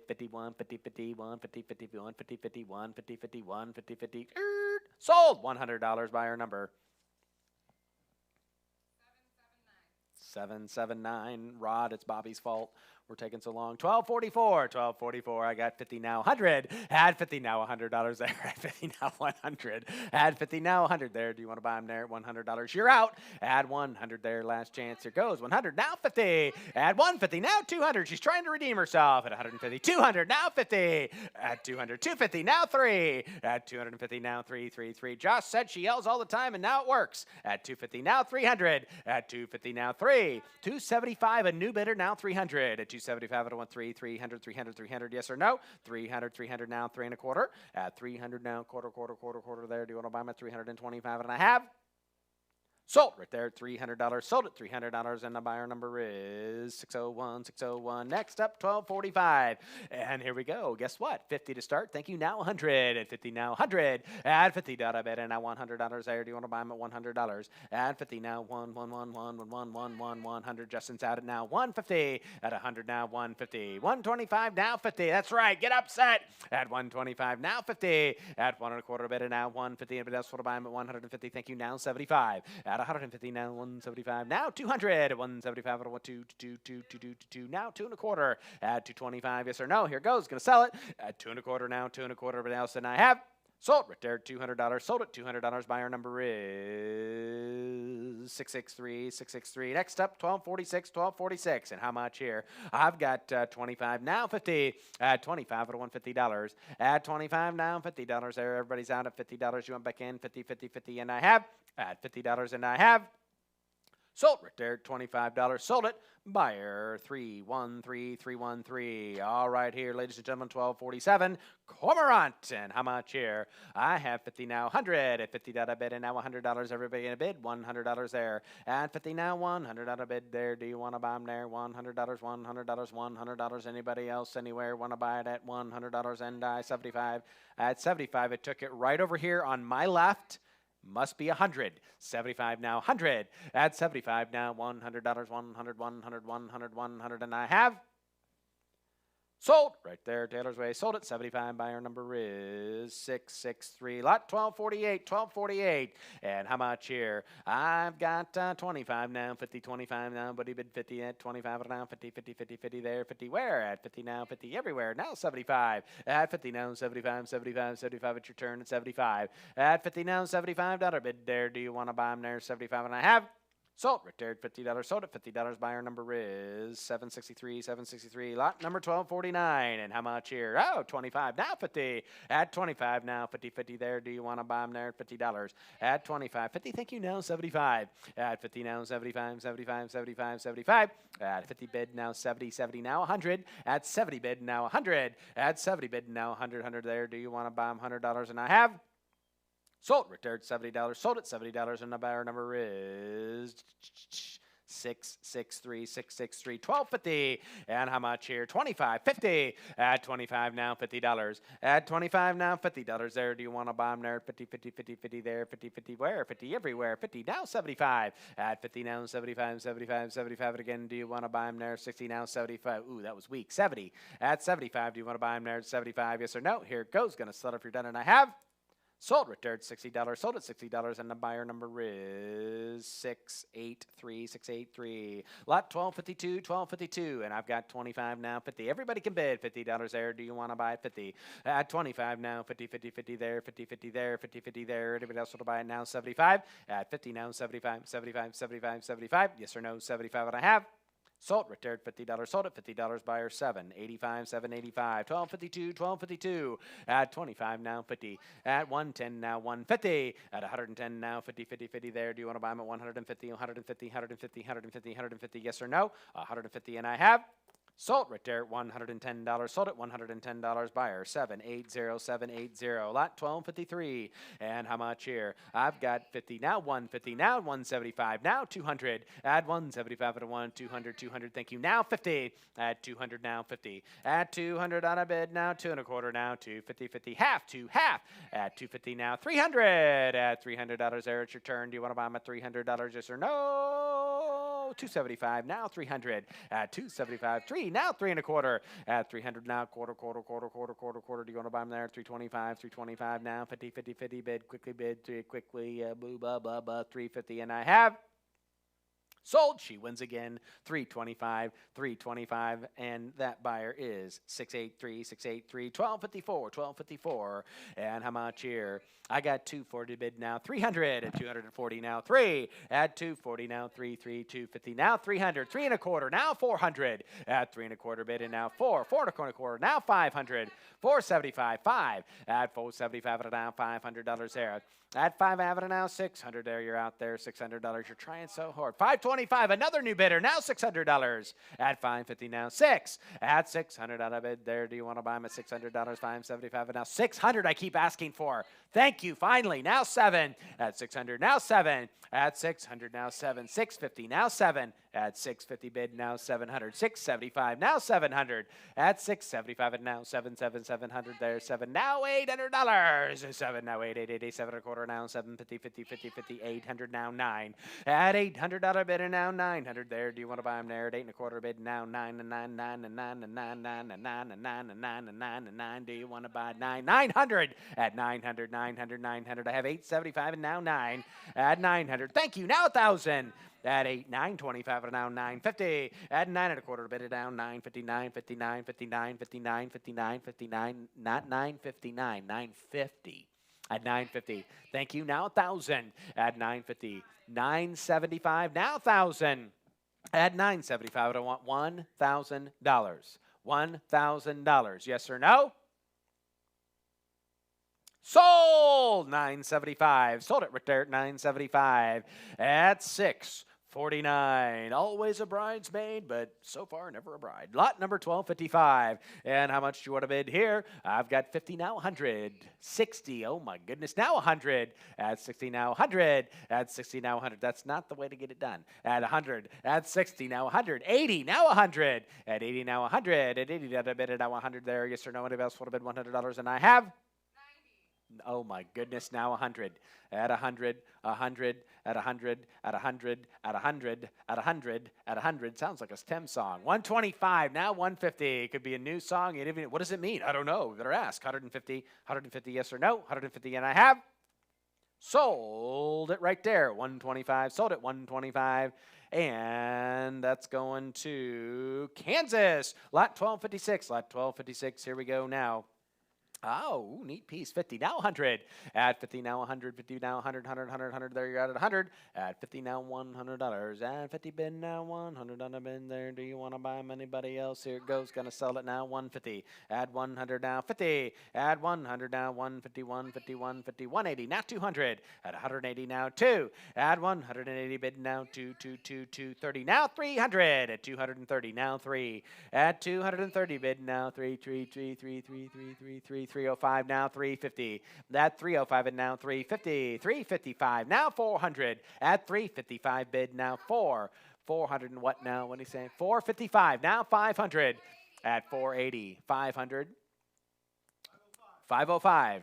50, 150, 50, 150, 50, 150, 50, 150, 50, 150, 50. Sold $100. Buyer number 779. Rod, it's Bobby's fault. We're taking so long. 1244. I got 50 now 100. Add 50 now $100 there. Add 50 now 100. Add 50 now 100 there. Do you want to buy them there at $100? You're out. Add 100 there. Last chance. Here goes. 100 now 50. Add 150 now 200. She's trying to redeem herself at 150. 200 now 50. Add 200. 250 now 3. Add 250 now 3. Josh said she yells all the time and now it works. Add 250 now 300. Add 250 now 3. 275 a new bidder now 300. At 275 at 300. Yes or no? 300 now 3 1/4. At 300 now quarter there. Do you want to buy them at 325 and a half? Sold right there at $300. Sold at $300, and the buyer number is 601. Next up, 1245. And here we go. Guess what? 50 to start. Thank you. Now 100. At 50 now 100. Add 50 bid and now $100 there. Do you want to buy them at $100? Add 50 now 100. Justin's out at now 150. At 100 now 150. 125 now 50. That's right. Get upset. At 125 now 50. At 1 1/4 bid and now 150. Anybody else want to buy them at 150? Thank you. Now 75. At 150 now 175. Now 200. 175 at 2. Now 2 1/4. At 225. Yes or no? Here goes. Gonna sell it. At 2 1/4 now 2 1/4. Everybody else and I have. Sold right there, $200. Sold at $200. Buyer number is 663. Next up, 1246. And how much here? I've got 25 now 50. At 25 at $150. At 25 now $50 there. Everybody's out at $50. You went back in 50, and I have. At $50 and I have. Sold right there, $25. Sold it. Buyer 313. All right here, ladies and gentlemen, 1247. Cormorant. And how much here? I have 50 now 100. At 50 bid and now $100. Everybody in a bid. $100 there. At 50 now $100 bid there. Do you want to buy them there? $100. Anybody else anywhere want to buy it at $100? And I 75. At 75, it took it right over here on my left. Must be 100. 75 now 100. At 75 now $100. 100. And I have. Sold right there, Taylor's Way. Sold at 75. Buyer number is 663. Lot 1248. And how much here? I've got 25 now, 50, 25 now. Buddy bid 50 at 25 now, 50 there, 50 where? At 50 now, 50 everywhere. Now 75. At 50 now, 75 at your turn at 75. At 50 now, $75 bid there. Do you want to buy them there? 75 and I have. Sold right there at $50. Sold at $50. Buyer number is 763. Lot number 1249. And how much here? Oh, 25 now 50. At 25 now 50 there. Do you want to buy them there at $50? At 25 50. Thank you. Now 75. At 50 now 75. At 50 bid now 70 now 100. At 70 bid now 100. At 70 bid now 100 there. Do you want to buy them $100? And I have. Sold right there at $70. Sold at $70, and the buyer number is 663. 1250. And how much here? 25 50. At 25 now $50. At 25 now $50 there. Do you want to buy them there? 50 there. 50 where? 50 everywhere. 50 now 75. At 50 now 75 again. Do you want to buy them there? 60 now 75. Ooh, that was weak. 70. At 75. Do you want to buy them there at 75? Yes or no? Here it goes. Gonna sell if you're done, and I have. Sold right there at $60. Sold at $60, and the buyer number is 683. Lot 1252. And I've got 25 now 50. Everybody can bid $50 there. Do you want to buy it 50? At 25 now 50 there. 50 there. Anybody else want to buy it now? 75. At 50 now 75. Yes or no? 75 and I have. Sold right there at $50. Sold at $50. Buyer 785. 1252. At 25 now 50. At 110 now 150. At 110 now 50 there. Do you want to buy them at 150? Yes or no? 150 and I have. Sold right there at $110. Sold at $110. Buyer 780780. Lot 1253. And how much here? I've got 50 now, 150 now, 175 now, 200. Add 175 at a 1, 200, 200. Thank you. Now 50. Add 200 now, 50. Add 200 on a bid now, 2 and a quarter now, 250, 50 half, 2 half. Add 250 now, 300. Add $300 there. It's your turn. Do you want to buy them at $300? Yes or no? 275 now, 300. Add 275, 3 now, 3 and a quarter. Add 300 now, quarter. Do you want to buy them there? 325, 325 now, 50, 50, 50 bid, quickly, boo, ba, 350, and I have. Sold. She wins again. 325, 325, and that buyer is 683, 683, 1254, 1254. And how much here? I got 240 bid now, 300, and 240 now, 3. Add 240 now, 3, 250 now, 300, 3 and a quarter now, 400. Add 3 and a quarter bid and now 4, 4 and a quarter now, 500, 475, 5. Add 475 and now $500 there. Add 5 Avenue now, 600 there. You're out there, $600. You're trying so hard. 525, another new bidder, now $600. Add 550 now, 6. Add 600 out of bid there. Do you want to buy them at $600? 575 and now 600 I keep asking for. Thank you, finally. Now 7. Add 600, now 7. Add 600, now 7. 650, now 7. Add 650 bid, now 700. 675, now 700. Add 675 and now 700 there. 7, now $800. 7, now 8, 7 and a quarter now, 750, 50, 50, 50, 800 now 9. Add $800 bid and now 900 there. Do you want to buy them there at 8 and a quarter bid now 9 and 9, 9 and 9 and 9, 9 and 9 and 9 and 9 and 9 and 9. Do you want to buy 9? 900 at 900, 900, 900. I have 875 and now 9. Add 900. Thank you. Now 1,000. Add 8, 925 and now 950. Add 9 and a quarter bid it down 959, 59, 59, 59, 59, 59, not 959, 950. At 950. Thank you. Now 1,000. Add 950. 975. Now 1,000. Add 975. I want $1,000. $1,000. Yes or no? Sold. 975. Sold it right there at 975. At 649. Always a bridesmaid, but so far never a bride. Lot number 1255. And how much do you want to bid here? I've got 50 now, 100. 60. Oh my goodness. Now 100. Add 60 now, 100. Add 60 now, 100. That's not the way to get it done. Add 100. Add 60 now, 100. 80 now, 100. Add 80 now, 100. At 80, did I bid it now 100 there? Yes or no? Anybody else want to bid $100? And I have. Oh my goodness, now 100. At 100, 100, at 100, at 100, at 100, at 100, at 100. Sounds like a STEM song. 125, now 150. It could be a new song. What does it mean? I don't know. We better ask. 150, 150, yes or no? 150, and I have. Sold it right there. 125, sold it 125. And that's going to Kansas. Lot 1256, lot 1256. Here we go now. Oh, neat piece. 50 now 100. Add 50 now 100. 50 now 100. 100. 100. 100. There you're at 100. Add 50 now $100. Add 50 bid now 100 on the bin there. Do you want to buy them? Anybody else? Here it goes. Gonna sell it now 150. Add 100 now 50. Add 100 now 150. 150. 150. 180 now 200. Add 180 now 2. Add 180 bid now 2. 230 now 300. At 230 now 3. Add 230 bid now 3. 305 now 350. That 305 and now 350. 355 now 400. At 355 bid now 4. 400 and what now? What do you say? 455 now 500. At 480 500. 505.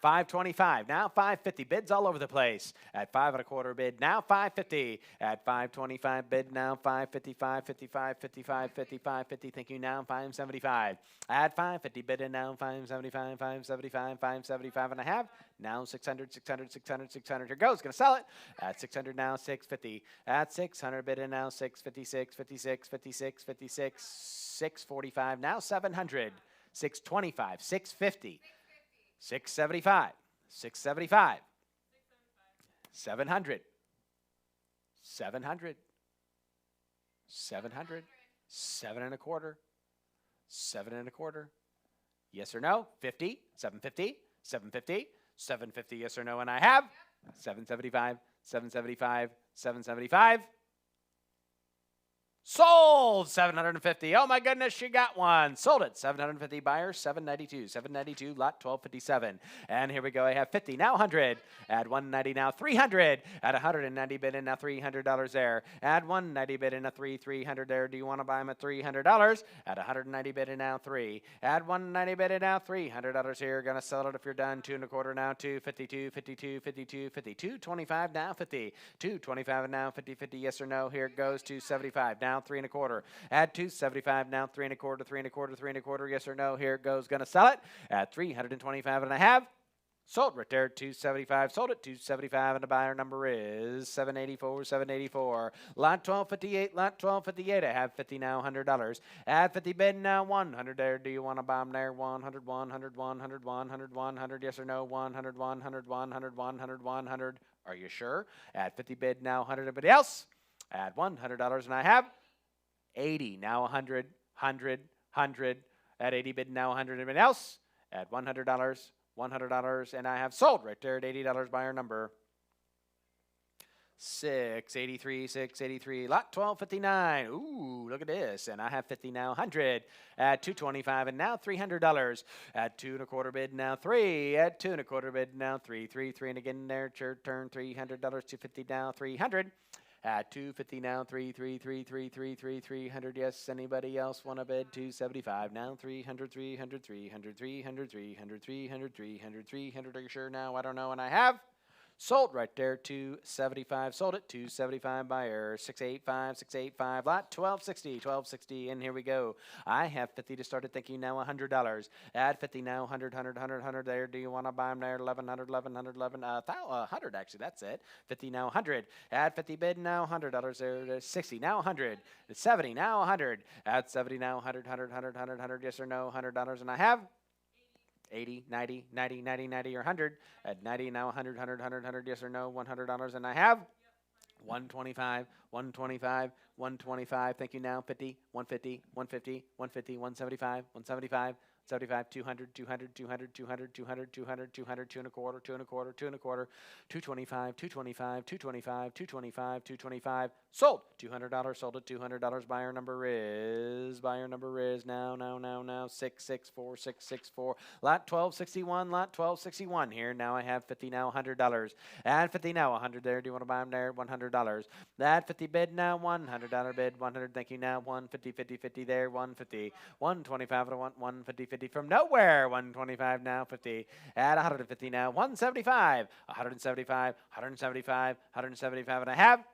525, now 550. Bids all over the place. At 5 and a quarter bid, now 550. At 525 bid, now 555, 55, 55, 55, 50. Thank you, now 575. At 550 bid, and now 575, 575, 575 and a half. Now 600, 600, 600, 600. Here goes. Gonna sell it. At 600 now 650. At 600 bid, and now 656, 56, 56, 56, 645. Now 700. 625, 650. 675, 675, 700, 700, 700, 7 and a quarter, 7 and a quarter. Yes or no? 50, 750, 750, 750. Yes or no? And I have 775, 775, 775. Sold 750. Oh my goodness, she got one. Sold it 750. Buyer 792. 792 lot 1257. And here we go. I have 50 now 100. Add 190 now 300. At 190 bid in now $300 there. Add 190 bid in a 300 there. Do you want to buy them at $300? At 190 bid in now 3. Add 190 bid in now $300 here. Gonna sell it if you're done. 2 1/4 now 252 52 52 52 25 now 50. 225 now 50 50. Yes or no? Here it goes 275 now 3 1/4. Add 275 now 3 1/4 3 1/4 3 1/4. Yes or no? Here it goes. Gonna sell it at 325 and a half. Sold right there, 275. Sold it, 275, and the buyer number is 784, 784. Lot 1258, lot 1258. I have 50 now, $100. Add 50 bid now, 100 there. Do you want to buy them there? 100, 100, 100, 100, 100. Yes or no? 100, 100, 100, 100, 100. Are you sure? Add 50 bid now, 100. Everybody else? Add $100, and I have 80 now, 100, 100, 100. At 80 bid now, 100. Everybody else? Add $100. $100, and I have sold right there at $80. Buyer number 683, 683. Lot 1259. Ooh, look at this. And I have 50 now, 100. At 225 and now $300. At 2 1/4 bid now 3. At 2 1/4 bid now 3, 3, 3. And again there, turn $300. 250 now 300. At 250 now, 3, 3, 3, 3, 3, 3, 300. Yes, anybody else want to bid? 275 now, 300, 300, 300, 300, 300, 300, 300, 300. Are you sure now? I don't know. And I have sold right there, 275. Sold it, 275. Buyer 685, 685. Lot 1260, 1260. And here we go. I have 50 to start it. Thinking now $100. Add 50 now, 100, 100, 100, 100 there. Do you want to buy them there? 1100, 1100, 100 actually. That's it. 50 now, 100. Add 50 bid now, $100 there. 60 now, 100. 70 now, 100. Add 70 now, 100, 100, 100, 100, 100. Yes or no? $100. And I have 80, 90, 90, 90, 90, or 100. At 90 now, 100, 100, 100, 100. Yes or no? $100. And I have 125, 125, 125. Thank you now. 50, 150, 150, 150, 175, 175. 75, 200, 200, 200, 200, 200, 200, 200, 2 1/4, 2 1/4, 2 1/4, 225, 225, 225, 225, 225. Sold. $200. Sold at $200. Buyer number is now 664, 664. Lot 1261, lot 1261 here. Now I have 50 now, $100. Add 50 now, 100 there. Do you want to buy them there? $100. Add 50 bid now, $100 bid, 100. Thank you now, 150, 50, 50 there, 150. 125, I want 150, 50 from nowhere. 125 now, 50. Add 150 now, 175. 175, 175, 175, and I have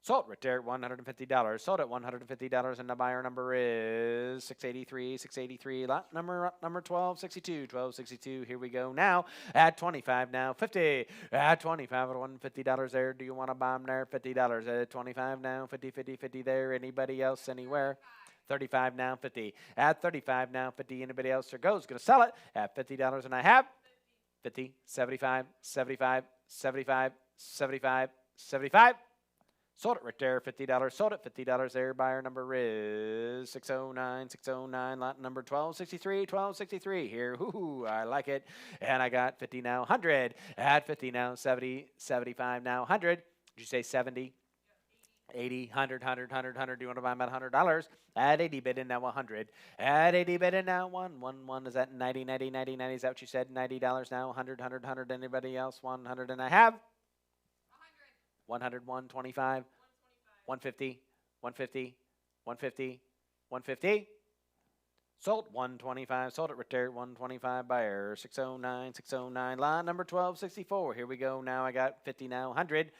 sold right there at $150. Sold at $150, and the buyer number is 683, 683. Lot number 1262, 1262. Here we go now. At 25 now, 50. At 25 at $150 there. Do you want to buy them there? $50. At 25 now, 50, 50, 50 there. Anybody else anywhere? 35 now, 50. At 35 now, 50. Anybody else there goes? Going to sell it at $50, and I have 50, 75, 75, 75, 75, 75. Sold it right there, $50. Sold it, $50 there. Buyer number is 609, 609. Lot number 1263, 1263. Here, hoo-hoo, I like it. And I got 50 now, 100. At 50 now, 70, 75 now, 100. Did you say 70? 80, 100, 100, 100, 100. Do you want to buy them at $100? At 80 bid in now 100. At 80 bid in now 1. Is that 90, 90, 90, 90? Is that what you said? $90 now, 100, 100, 100. Anybody else? 100. And I have 100, 125, 150, 150, 150, 150. Sold 125. Sold it right there. 125. Buyer 609, 609. Lot number 1264. Here we go. Now I got 50 now, 100.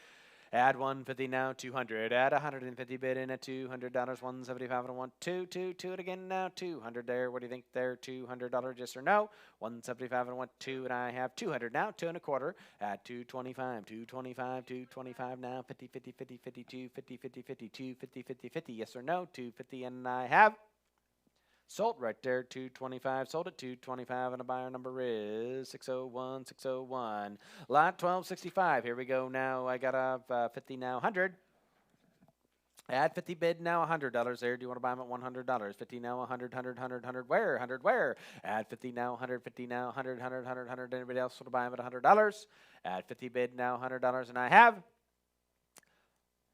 Add 150 now, 200. Add 150 bid in at $200. 175 and 1, 2, 2, 2 it again now, 200 there. What do you think there? $200, yes or no? 175 and 1, 2, and I have 200 now, 2 1/4. At 225, 225, 225 now, 50, 50, 50, 52, 50, 50, 52, 50, 50, 50, yes or no? 250, and I have sold right there, 225. Sold at 225, and the buyer number is 601, 601. Lot 1265. Here we go now. I got a 50 now, 100. Add 50 bid now, $100 there. Do you want to buy them at $100? 50 now, 100, 100, 100, 100. Where? 100 where? Add 50 now, 100, 50 now, 100, 100, 100, 100. Anybody else want to buy them at $100? Add 50 bid now, $100, and I have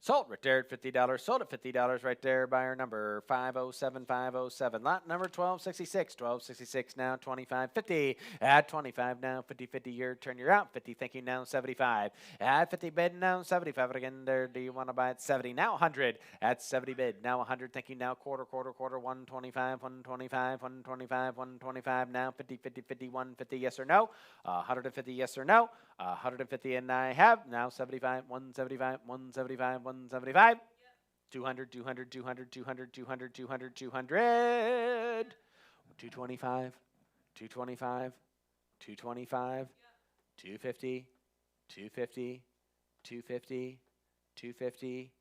Sold right there at $50. Sold at $50 right there. Buyer number 507507. Lot number 1266. 1266 now 2550. At 25 now 5050. Your turn. You're out. 50 thinking now 75. At 50 bid now 75 again. There. Do you want to buy at 70 now 100? At 70 bid now 100 thinking now quarter 125 125 125 125 now 50 50 50 150 yes or no. 150 yes or no. 150 and I have now 75 175 175 175 200 200 200 200 200 200 200 225 225 225 250 250 250 250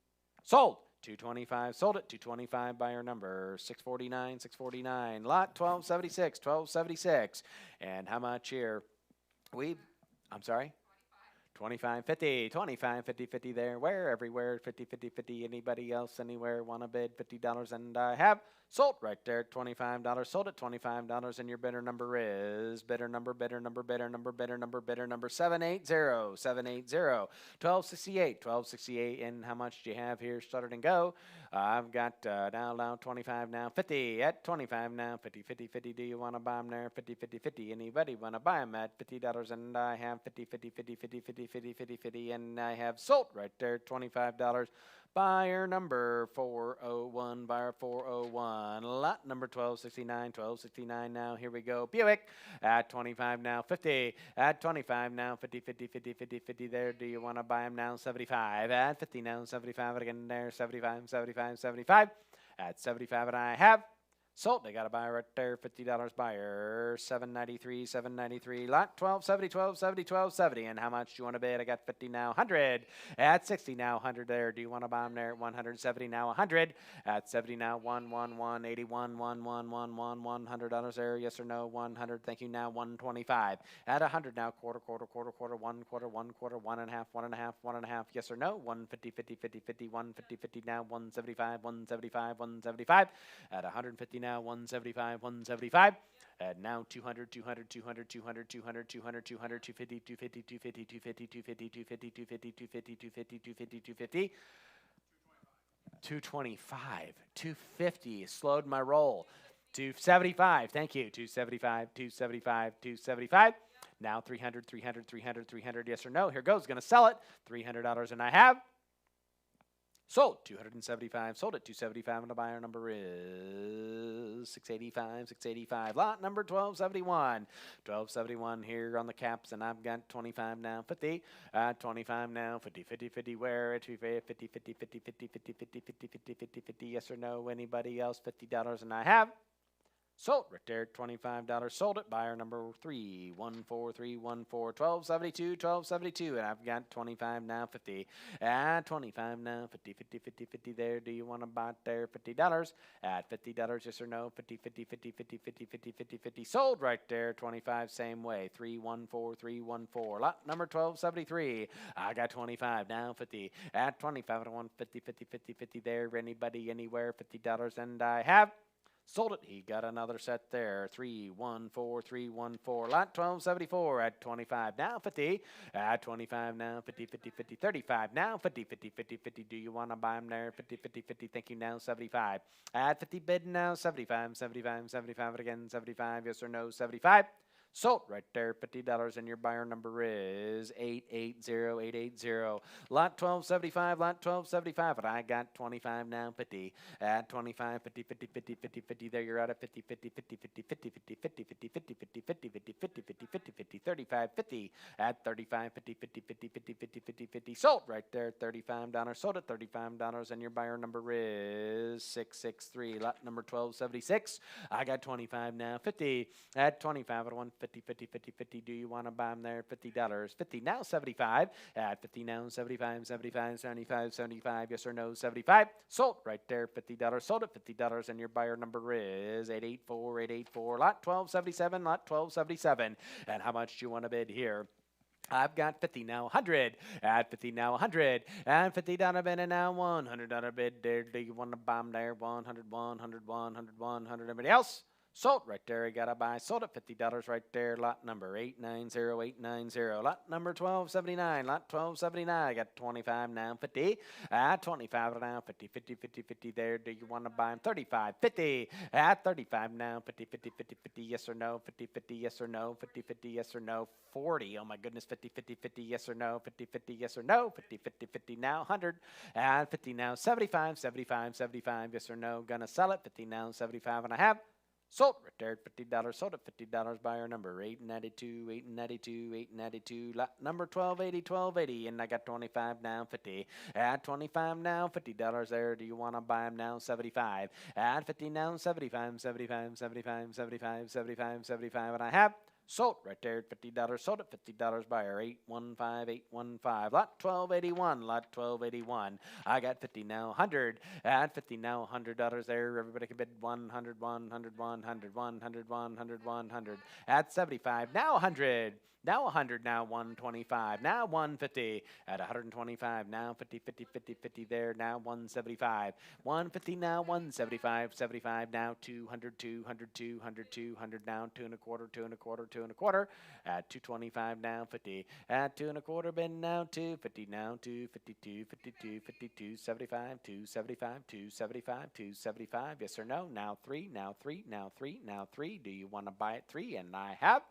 sold 225 sold it 225 buyer number 649 lot 1276 and how much here I'm sorry 25 50 50 there where everywhere 50 50 50 anybody else anywhere want to bid $50 and I have sold right there $25 sold at $25 and your bidder number is bidder number 780 1268 and how much do you have here started and go I've got now 25 now 50 at 25 now 50 50 50 do you want to buy them there 50 50 50 anybody want to buy them at $50 and I have 50 50 50 50 50 50 50 50 and I have sold right there $25 buyer number 401 buyer 401 lot number 1269 now here we go Buick at 25 now 50 at 25 now 50 50 50 50 50 there do you want to buy them now 75 at 50 now 75 again there 75 at 75 and I have sold. They got a buyer right there, $50 buyer, $793 lot 1270 and how much do you want to bid? I got 50 now 100 at 60 now 100 there. Do you want to buy them there at 170 now 100 at 70 now 181 $100 there? Yes or no? 100. Thank you. Now 125 at 100 now quarter 1 and a half 1.5 yes or no? 150 50 50 50 150 50 now 175 at 150 now 175 and now 200 200 200 200 200 200 200 250 250 250 250 250 250 250 250 250 250 250 225 250 slowed my roll 275 thank you 275 now 300 yes or no here goes gonna sell it $300 and I have sold 275 sold at 275 and the buyer number is 685 lot number 1271 here on the caps and I've got 25 now 50 25 now 50 50 50 where at 50 50 50 50 50 50 50 50 50 50 yes or no anybody else $50 and I have sold right there $25 sold it buyer number 1272 and I've got 25 now 50 at 25 now 50 50 50 50 there do you want to buy it there $50 at $50 yes or no 50 50 50 50 50 50 50 50 sold right there 25 same way 314 lot number 1273 I got 25 now 50 at 25 I want 50 50 50 50 there anybody anywhere $50 and I have sold it. He got another set there. 314 lot 1274 at 25 now 50 at 25 now 50 50 50 35 now 50 50 50 50 do you want to buy them there 50 50 50 thank you now 75 at 50 bid now 75 again 75 yes or no 75 sold right there $50 and your buyer number is 880 lot 1275 and I got 25 now 50 at 25 50 50 50 50 50 there you're out at 50 50 50 50 50 50 50 50 50 50 50 50 50 50 50 50 35 50 at 35 50 50 50 50 50 50 50 sold right there $35 sold at $35 and your buyer number is 663 lot number 1276 I got 25 now 50 at 25 at 150 50 50 50 do you want to buy them there $50 50 now 75 at 50 now 75 yes or no 75 sold right there $50 sold at $50 and your buyer number is 884 lot 1277 and how much do you want to bid here I've got 50 now 100 at 50 now 100 and $50 bid and now $100 bid there do you want to buy them there 100 anybody else Sold right there. You gotta buy. Sold at $50 right there. Lot number 890890. Lot number 1279. Lot 1279. I got 25 now 50. 25 now 50 50 50 50 there. Do you want to buy them? 35 50. 35 now 50 50 50 50. Yes or no? 50 50 yes or no? 50 50 yes or no? 40. Oh my goodness. 50 50 50 yes or no? 50 50 yes or no? 50 50 50 now 100. 50 now 75 75 75 yes or no? Gonna sell it. 50 now 75 and a half. Sold right there at $50. Sold at $50 by our number 892, 892, 892. Lot number 1280, 1280. And I got 25 now 50. At 25 now $50 there. Do you want to buy them now? 75. At 50 now 75, 75, 75, 75, 75, 75. And I have sold right there at $50. Sold at $50 by our 815, 815. Lot 1281, lot 1281. I got 50 now 100. At 50 now $100 there. Everybody can bid 100, 100, 100, 100, 100, 100. At 75 now 100. Now 100, now 125, now 150, at 125, now 50, 50, 50, 50 there, now 175, 150, now 175, 75, now 200, 200, 200, 200, now 2 1/4, 2 1/4, 2 1/4, at 225, now 50, at 2 1/4, bin now 250, now 252, 52, 52, 75, 275, 275, 275, yes or no, now 3, now 3, now 3, now 3, do you want to buy it 3? And I have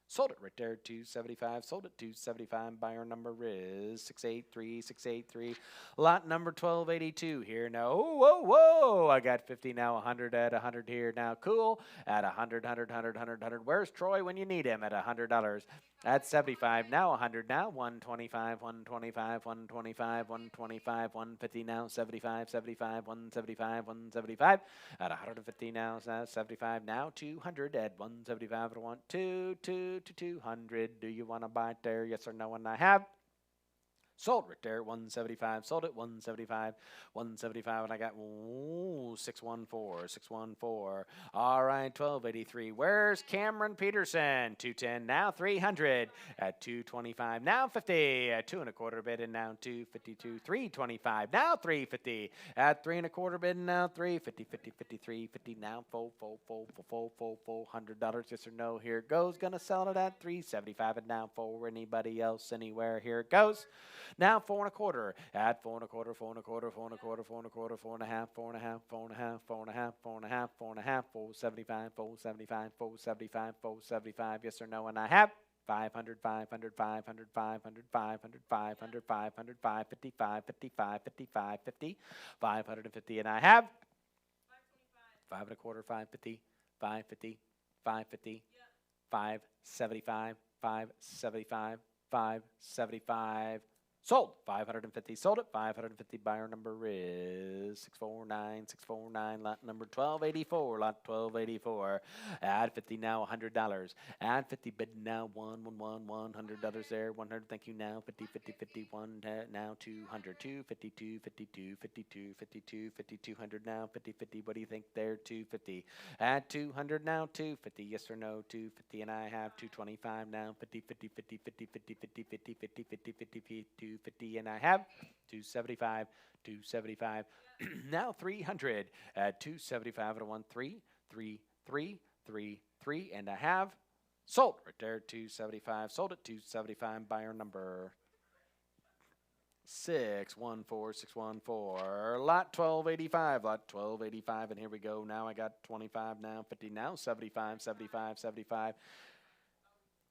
sold it right there, 275. Sold it 275. Buyer number is 683, 683. Lot number 1282 here. Now, whoa, whoa. I got 50 now, 100 at 100 here. Now, cool. At 100, 100, 100, 100, 100. Where's Troy when you need him? At $100. At 75 now, 100 now, 125, 125, 125, 125, 150 now, 75, 75, 175, 175. At 150 now, 75 now, 200 at 175. I want 200. Do you want to buy it there? Yes or no? And I have sold right there, 175. Sold it 175, 175, and I got 614, 614. All right, 1283. Where's Cameron Peterson? 210 now, 300 at 225 now, 50 at 2 1/4 bid and now 252, 325 now, 350 at 3 1/4 bid and now 350, 50, 53, 50 now, full, $100. Yes or no? Here it goes. Gonna sell it at 375 and now for anybody else anywhere. Here it goes. Now 4 1/4 at 4 1/4, 4 1/4, 4 1/4, 4 1/4, 4 1/2, 4 1/2, 4 1/2, 4 1/2, 4 1/2, 4 1/2, 475, 475, 475, 475. Yes or no? And I have 500, 500, 500, 500, 500, 500, 500, 555, 55, 55, 50, 550, and I have 5 1/4, 550, 550, 550, 575, 575, 575. Sold 550. Sold it 550. Buyer number is 649, 649. Lot number 1284. Lot 1284. Add 50 now, $100. Add 50 bid now, $100 there. 100. Thank you now. 50, 50, 51 now, 200, 250, 252, 52, 52, 50, 200 now, 50, 50. What do you think there? 250. Add 200 now, 250. Yes or no? 250. And I have 225 now. 50, 50, 50, 50, 50, 50, 50, 50, 50, 50, 50. 50 and I have 275, 275. Now 300 at 275 and 1 3 3 3 3 3 and I have sold right there 275. Sold at 275. Buyer number 614, 614. Lot 1285. Lot 1285 and here we go. Now I got 25 now, 50 now, 75, 75, 75.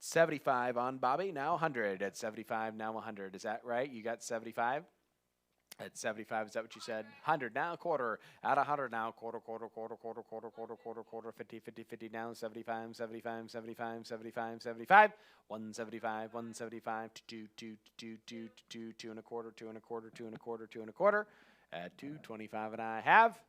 75 on Bobby, now 100 at 75, now 100. Is that right? You got 75? At 75, is that what you said? 100 now, quarter. At 100 now, quarter, 50, 50, 50 now, 75, 75, 75, 75, 75, 175, 175, 2, 2, 2, 2, 2, 2 1/4, 2 1/4, 2 1/4, 2 1/4, at 225, and I have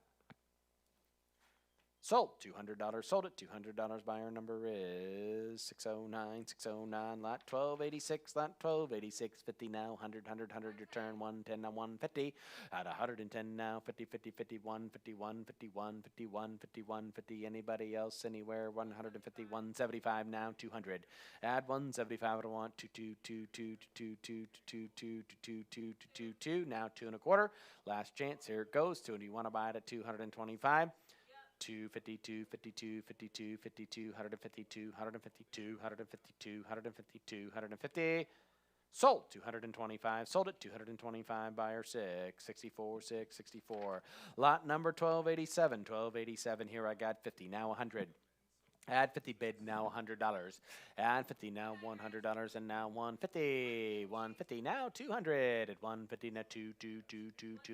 sold $200. Sold it $200. Buyer number is 609, 609. Lot 1286. Lot 1286. 50 now. 100, 100, 100. Return 110 now. 150. At 110 now. 50, 50, 51, 51, 51, 51, 51, 50. Anybody else anywhere? 150, 175 now. 200. Add 175. I want 2, 2, 2, 2, 2, 2, 2, 2, 2, 2, 2, 2. Now 2 1/4. Last chance. Here it goes. 2. Do you want to buy it at 225? 250, 252, 52, 52, 152, 152, 152, 152, 150. Sold 225, sold it 225, buyer 664, 664. Lot number 1287, 1287. Here I got 50, now 100. Add 50, bid now $100. Add 50, now $100, and now 150. 150, now 200. At 150, now 2,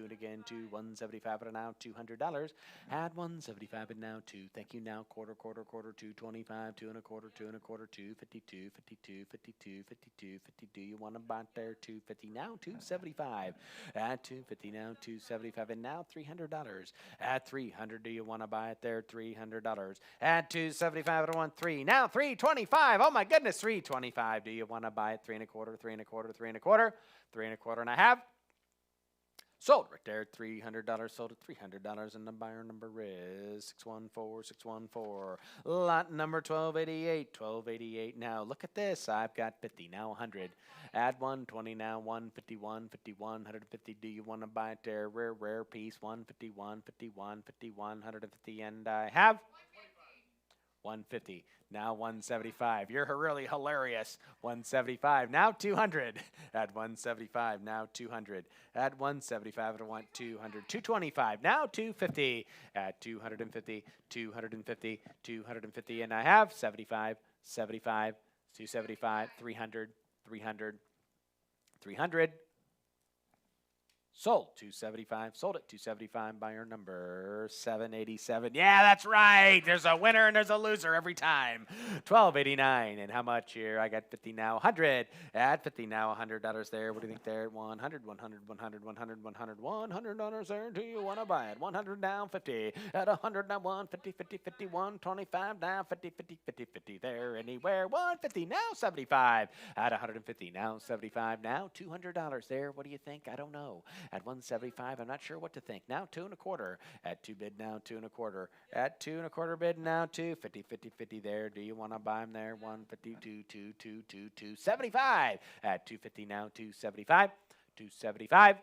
and again 2, 175, and now $200. Add 175, and now 2. Thank you. Now quarter, 225, 2 and a quarter, 252, 52, 52, 52, 52. You want to buy there? 250, now 275. Add 250, now 275, and now $300. Add 300. Do you want to buy it there? $300. Add 275. 3. Now 325. Oh my goodness, 325. Do you want to buy it? 3 and a quarter, 3 and a quarter, 3 and a quarter, 3 and a quarter and a half. Sold right there, $300. Sold at $300, and the buyer number is 614, 614. Lot number 1288, 1288. Now look at this. I've got 50, now 100. Add 120, now 151, 51, 150. Do you want to buy it there? Rare piece. 151, 51, 51, 150, and I have 150, now 175. You're really hilarious. 175, now 200. At 175, now 200. At 175, I want 200. 225, now 250. At 250, 250, 250, and I have 75, 75, 275, 300, 300, 300. Sold 275. Sold at 275. Buyer number 787. Yeah, that's right. There's a winner and there's a loser every time. 1289. And how much here? I got 50 now. 100. At 50 now. $100 there. What do you think there? 100. 100. 100. 100. 100. $100 there. Do you want to buy it? 100 now. 50. At 100 now. 150. 50. 50. 125 now. 50. 50. 50. 50 there. Anywhere. 150 now. 75. At 150 now. 75 now. $200 there. What do you think? I don't know. At 175, I'm not sure what to think. Now 2 and a quarter. At 2 bid now 2 and a quarter. At 2 and a quarter bid now 2. 50, 50, 50 there. Do you want to buy them there? 152, 2, 2, 2, 275. At 250 now 275. 275.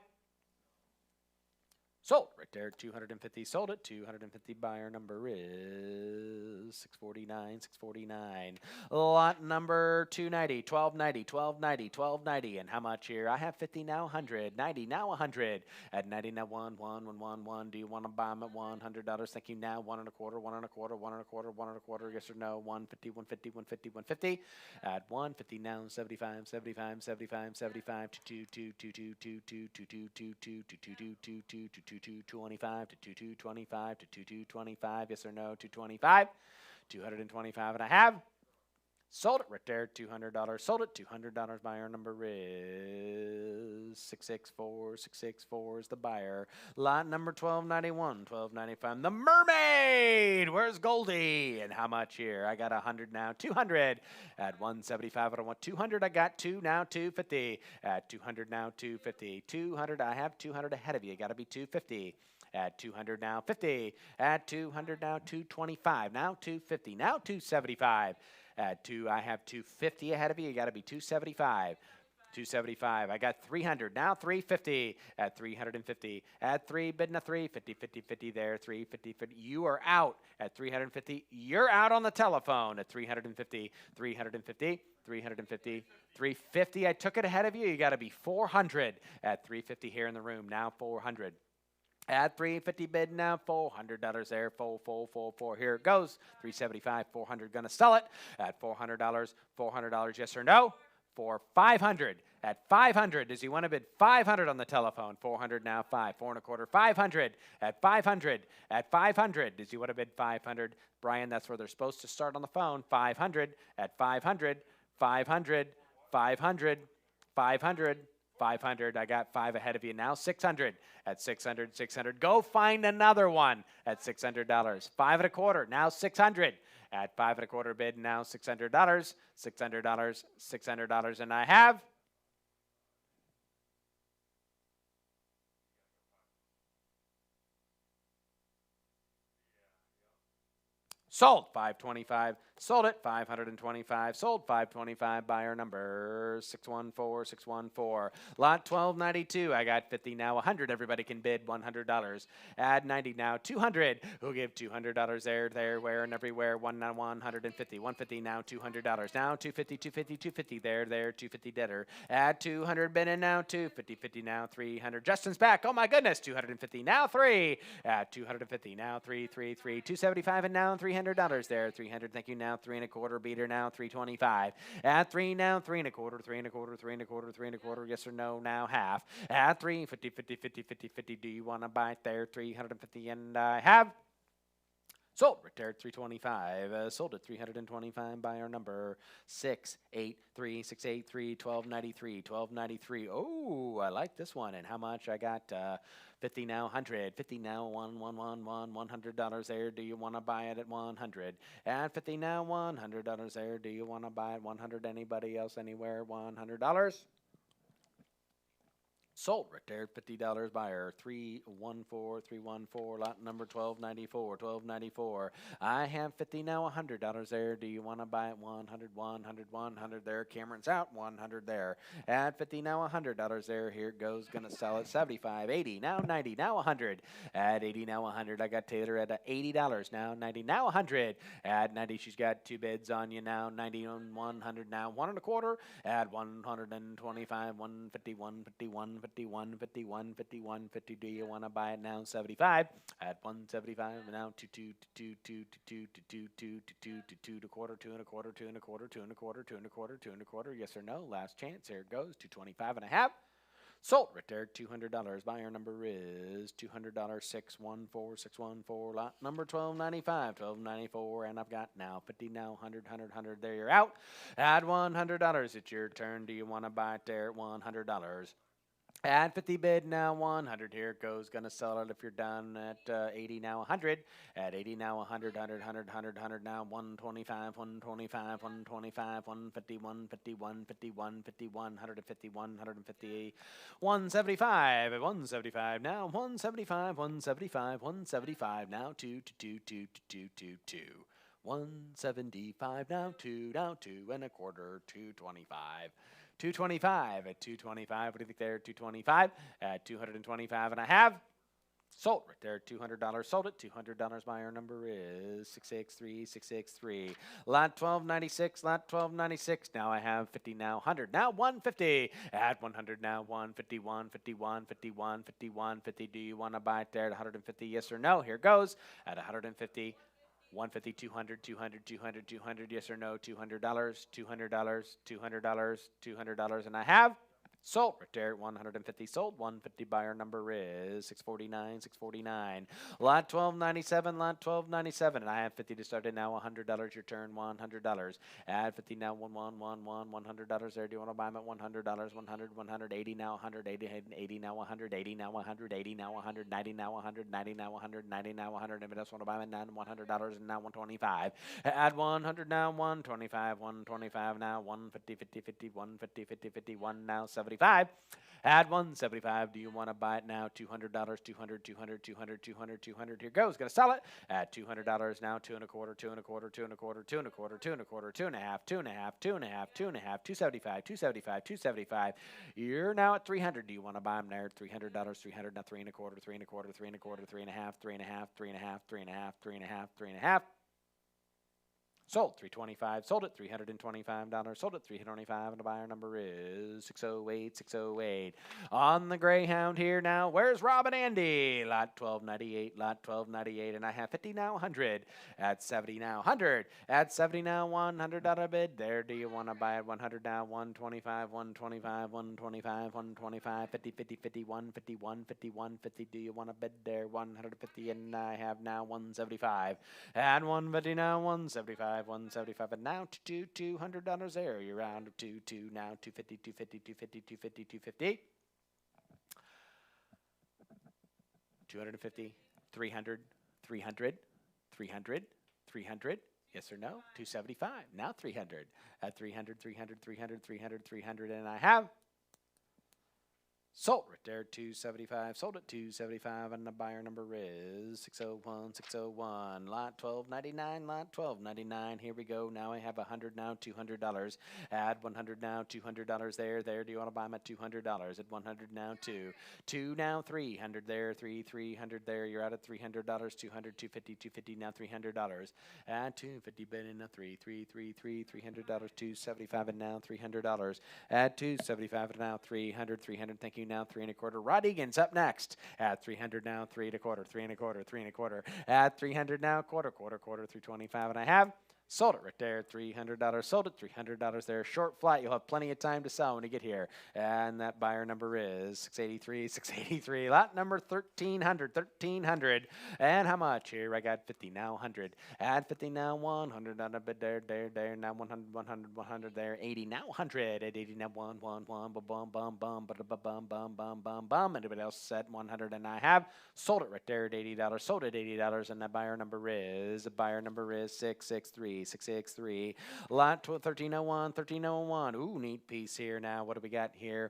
Sold right there, 250. Sold it, 250. Buyer number is 649, 649. Lot number 290, 1290, 1290, 1290. And how much here? I have 50 now, 100. 90 now, 100. At 90 now, 1, 1, 1, 1, 1. Do you want to buy them at $100? Thank you. Now 1 and a quarter, 1 and a quarter, 1 and a quarter, 1 and a quarter. Yes or no? 150, 150, 150, 150. At 150 now, 75, 75, 75, 75. 2, 2, 2, 2, 2, 2, 2, 2, 2, 2, 2, 2, 2, 2, 2, 225 to 2225 to 2225. Yes or no? 225. 225 and I have. Sold it right there, $200. Sold it, $200. Buyer number is 664. 664 is the buyer. Lot number 1291, 1295. The Mermaid. Where's Goldie? And how much here? I got 100 now, 200. At 175, I don't want 200. I got 2 now, 250. At 200 now, 250. 200. I have 200 ahead of you. Got to be 250. At 200 now, 50. At 200 now, 225. Now 250. Now 275. At 2, I have 250 ahead of you. You got to be 275. 275. I got 300. Now 350. At 350. At 3, bidding a 3. 50, 50, 50 there. 350, 50. You are out at 350. You're out on the telephone at 350. 350. 350. 350. I took it ahead of you. You got to be 400 at 350 here in the room. Now 400. At 350 bid now, $400 there, four. Here it goes, 375, 400. Gonna sell it at $400, $400. Yes or no? For 500. At 500, does he want to bid 500 on the telephone? 400 now, 5, 4 and a quarter, 500. At 500, at 500, does he want to bid 500? Brian, that's where they're supposed to start on the phone. 500. At 500, 500, 500, 500. 500. I got 5 ahead of you now. 600. At 600, 600. Go find another one at $600. 5 and a quarter. Now 600. At 5 and a quarter bid now $600. $600. $600. And I have. Sold. 525. Sold it, 525. Sold, 525. Buyer number 614614. Lot 1292. I got 50 now, 100. Everybody can bid $100. Add 90 now, 200. Who'll give $200 there, where, and everywhere. 150. 150 now, $200. Now 250, 250, 250. There, 250 deader. Add 200. Bid in now, 250, 50 now, 300. Justin's back. Oh my goodness, 250 now, 3. Add 250 now, 3, 275 and now $300 there. 300. Thank you now. 3 1/4 beater now 325. At 3 now 3 1/4, 3 1/4, 3 1/4, 3 1/4. Yes or no now half. At 3 50 50 50 50 50. Do you want to buy it there? 350 and I have. Sold, retired 325. Sold at 325. Buyer number 683 683 1293 1293. Oh, I like this one. And how much? I got 50 now, 100. 50 now, $100 there. Do you want to buy it at 100? At 50 now, $100 there. Do you want to buy it 100? Anybody else anywhere? $100. Sold, retired $50. Buyer 314314. Lot number 1294. 1294. I have 50 now, $100 there. Do you want to buy it 100? 100, 100 there. Cameron's out. 100 there. At 50 now, $100 there. Here it goes. Gonna sell it 75, 80 now, 90 now, 100. At 80 now, 100. I got Taylor at $80 now, 90 now, 100. At 90, she's got 2 bids on you now. 90 on 100 now, 1 1/4. At 125, 150, 150, 150. 51, 51, 50. Do you want to buy it now? 75. At 175 now. 2 2 2 2 2 2 2 2 2 1/4, 2 1/4, 2 1/4, 2 1/4, 2 1/4, 2 1/4. Yes or no? Last chance. Here it goes. 225 and a half. Sold, retired $200. Buyer number is $200 614 614. Lot number 1295 1294. And I've got now 50 now, 100 100 100. There you're out. Add $100. It's your turn. Do you want to buy it there at $100? Add 50 bid now, 100. Here it goes. Gonna sell it if you're done at 80 now, 100. At 80 now, 100, 100, 100, 100, 100 now, 125, 125, 125, 150, 150, 150, 150, 150, 150, 175, 175 now, 175, 175, 175 now, 2 2 2 2 2 2 2. 175 now, 2 1/4, 225. 225 at 225. What do you think there? 225 at 225 and a half. Sold right there, $200. Sold it, $200. Buyer number is 663 663. Lot 1296, lot 1296. Now I have 50 now, 100 now, 150. At 100 now, 150, 151, 51, 51, 50. Do you want to buy it there at 150? Yes or no? Here goes. At 150. 150, 200, 200, 200, 200, yes or no, $200, $200, $200, $200, and I have. Sold right there at 150. Sold 150. Buyer number is 649 649. Lot 1297. Lot 1297. And I have 50 to start it now. $100. Your turn. $100. Add 50 now. $100 there. Do you want to buy them at $100? 100 180 now. 180 80 now. 180 now. 180 now. 190 now. 190 now. 190 now. 100. Anybody else want to buy them at $100 and now 125. Add 100 now. 125 125 now. 150 50 50 150 50 51 now. 75. Add 175. Do you want to buy it now? $200, $200, $200, $200, $200, $200. Here goes. Gonna sell it at $200 now. 2 1/4, 2 1/4, 2 1/4, 2 1/4, 2 1/4, 2 1/2, 2 1/2, 2 1/2, 2 1/2, 275, 275, 275. You're now at 300. Do you want to buy them there at $300? 300 now. 3 1/4, 3 1/4, 3 1/4, 3 1/2, 3 1/2, 3 1/2, 3 1/2, 3 1/2, 3 1/2. Sold, $325. Sold it, $325. Sold it, $325. And the buyer number is 608 608. On the Greyhound here now. Where's Rob and Andy? Lot 1298. Lot 1298. And I have 50 now, 100. At 70 now, 100. At 70 now, $100 bid. There, do you want to buy it? 100 now, 125, 125, 125, 125, 50, 50, 50, 150, 150, 150. Do you want to bid there? 150. And I have now 175. At 150 now, 175. 175 and now $200 there. You're round of 2 now 250 250 250 250 250 250 300 300 300 300. Yes or no? 275 now 300 at 300 300 300 300 300 and I have. Sold right there, 275. Sold at 275, and the buyer number is 601, 601. Lot 1299, lot 1299. Here we go. Now I have 100 now, $200. Add 100 now, $200 there. There, do you want to buy them at $200? At 100 now, 2. 2 now, 300 there, 300 there. You're out at $300, 200, 250, 250 now, $300. Add 250 bid in a 300, $275 and now $300. Add 275 and now 300, thank you. Now 3 1/4. Rod Egan's up next at 300 now, 3 1/4, 3 1/4, 3 1/4. At 300 now, quarter, 325, and I have sold it right there, $300. Sold it, $300 there. Short flight. You'll have plenty of time to sell when you get here. And that buyer number is 683, 683. Lot number 1300. And how much here? I got 50 now, 100. Add 50 now, 100 on a bid there. Now 100 there. 80 now, 100. At 80 now, 1, bum. Anybody else said 100? And I have sold it right there at $80. Sold it $80. And the buyer number is 663. 663. Lot 1301. Ooh, neat piece here. Now, what do we got here?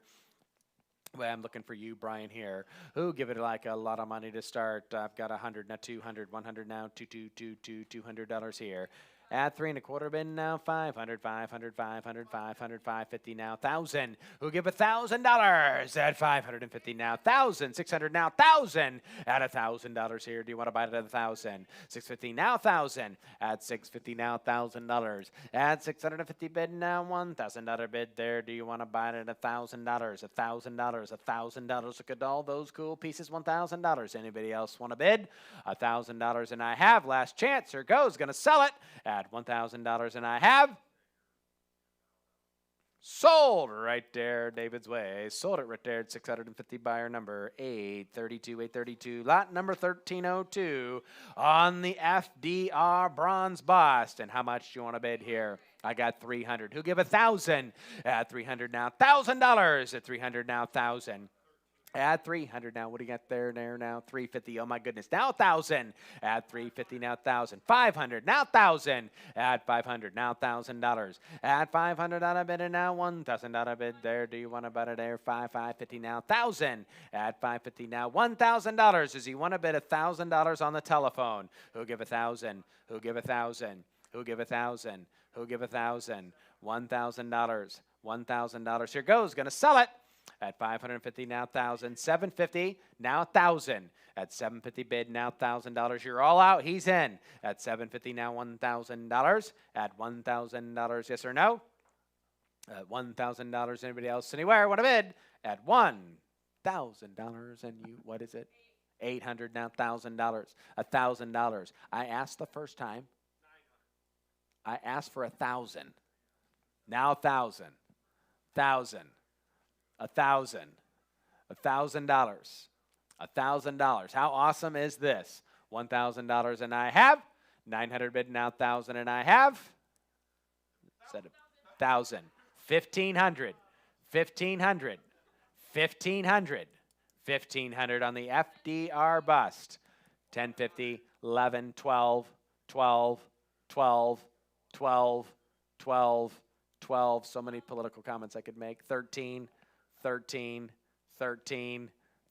Well, I'm looking for you, Brian, here. Ooh, give it like a lot of money to start. I've got 100 now, 200, 100 now, $200 here. At 3 1/4 bid now, 500, 550 now, 1,000. Who give $1,000 at 550 now, 1,000, 600 now, 1,000 at $1,000 here. Do you want to buy it at 1,000? 650 now, 1,000 at 650 now, $1,000 at 650 bid now, $1,000 bid there. Do you want to buy it at $1,000? $1,000. Look at all those cool pieces. $1,000. Anybody else want to bid? $1,000, and I have last chance. Here goes. Going to sell it at $1,000, and I have sold right there, David's Way. Sold it right there at 650, buyer number 832. Lot number 1302 on the FDR bronze bust. And how much do you want to bid here? I got 300. Who give 1,000 at 300 now? $1,000 at 300 now, 1,000. Add 300 now. What do you got there now? 350. Oh my goodness. Now 1,000. Add 350 now, 1,000. 500 now, 1,000. Add 500 now, $1,000. Add 500 on a bid and now $1,000 bid there. Do you want to buy it there? 550 now, 1,000. Add 550 now, $1,000. Does he want to bid $1,000 on the telephone? Who'll give 1,000? Who'll give 1,000? Who'll give 1,000? Who'll give 1,000? $1,000. $1,000. Here goes. Going to sell it. At 550 now, 1,000. 750 now, 1,000. At 750 bid now, $1,000. You're all out. He's in. At 750 now, $1,000. At $1,000, yes or no? At $1,000. Anybody else anywhere want to bid? At $1,000, and you, what is it? 800 now, $1,000. $1,000. I asked the first time. I asked for 1,000. Now 1,000. 1,000. $1,000. $1,000. $1,000. How awesome is this? $1,000, and I have 900 bid now, 1,000, and I have 1,000. 1,500. 1,500. 1,500. 1,500 on the FDR bust. 1050, 11, 12, 12, 12, 12, 12, 12. So many political comments I could make. 13. 13, 13,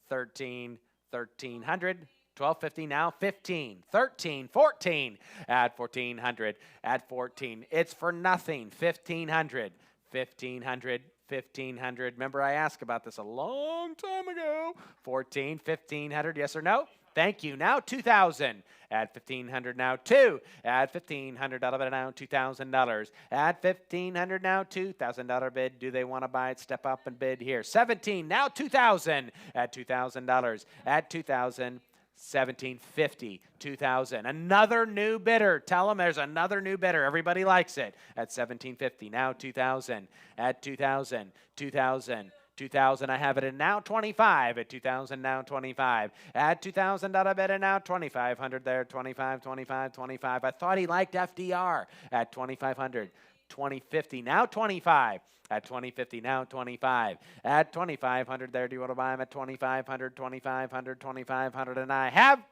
13, 1,300, 1,250 now, 15, 13, 14, add 1,400, add 14. It's for nothing, 1,500, 1,500, 1,500. Remember I asked about this a long time ago. 14, 1,500, yes or no? Thank you. Now 2,000. Add 1,500 now, 2. Add 1,500 bid now, $2,000. Add 1,500 now, $2,000 bid. Do they want to buy it? Step up and bid here. 17 now, 2,000. Add $2,000. Add 2,000. 1,750, 2,000. Another new bidder. Tell them there's another new bidder. Everybody likes it. At 1,750 now, 2,000. Add 2,000. 2,000. 2,000, I have it in now 25 at 2,000 now 25. Add $2,000 bid and now 2,500 there, 25, 25, 25. I thought he liked FDR at 2,500. 2,050 now 25. At 2,050 now 25. At 2,500 there, do you want to buy him at 2,500, 2,500, 2,500, and I have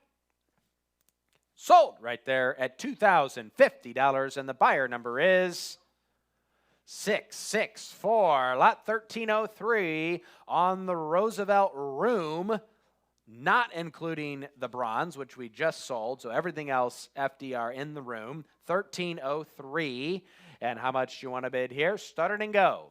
sold right there at $2,050, and the buyer number is 664. Lot 1303 on the Roosevelt Room, not including the bronze, which we just sold. So everything else FDR in the room. 1303. And how much do you want to bid here? Start it and go.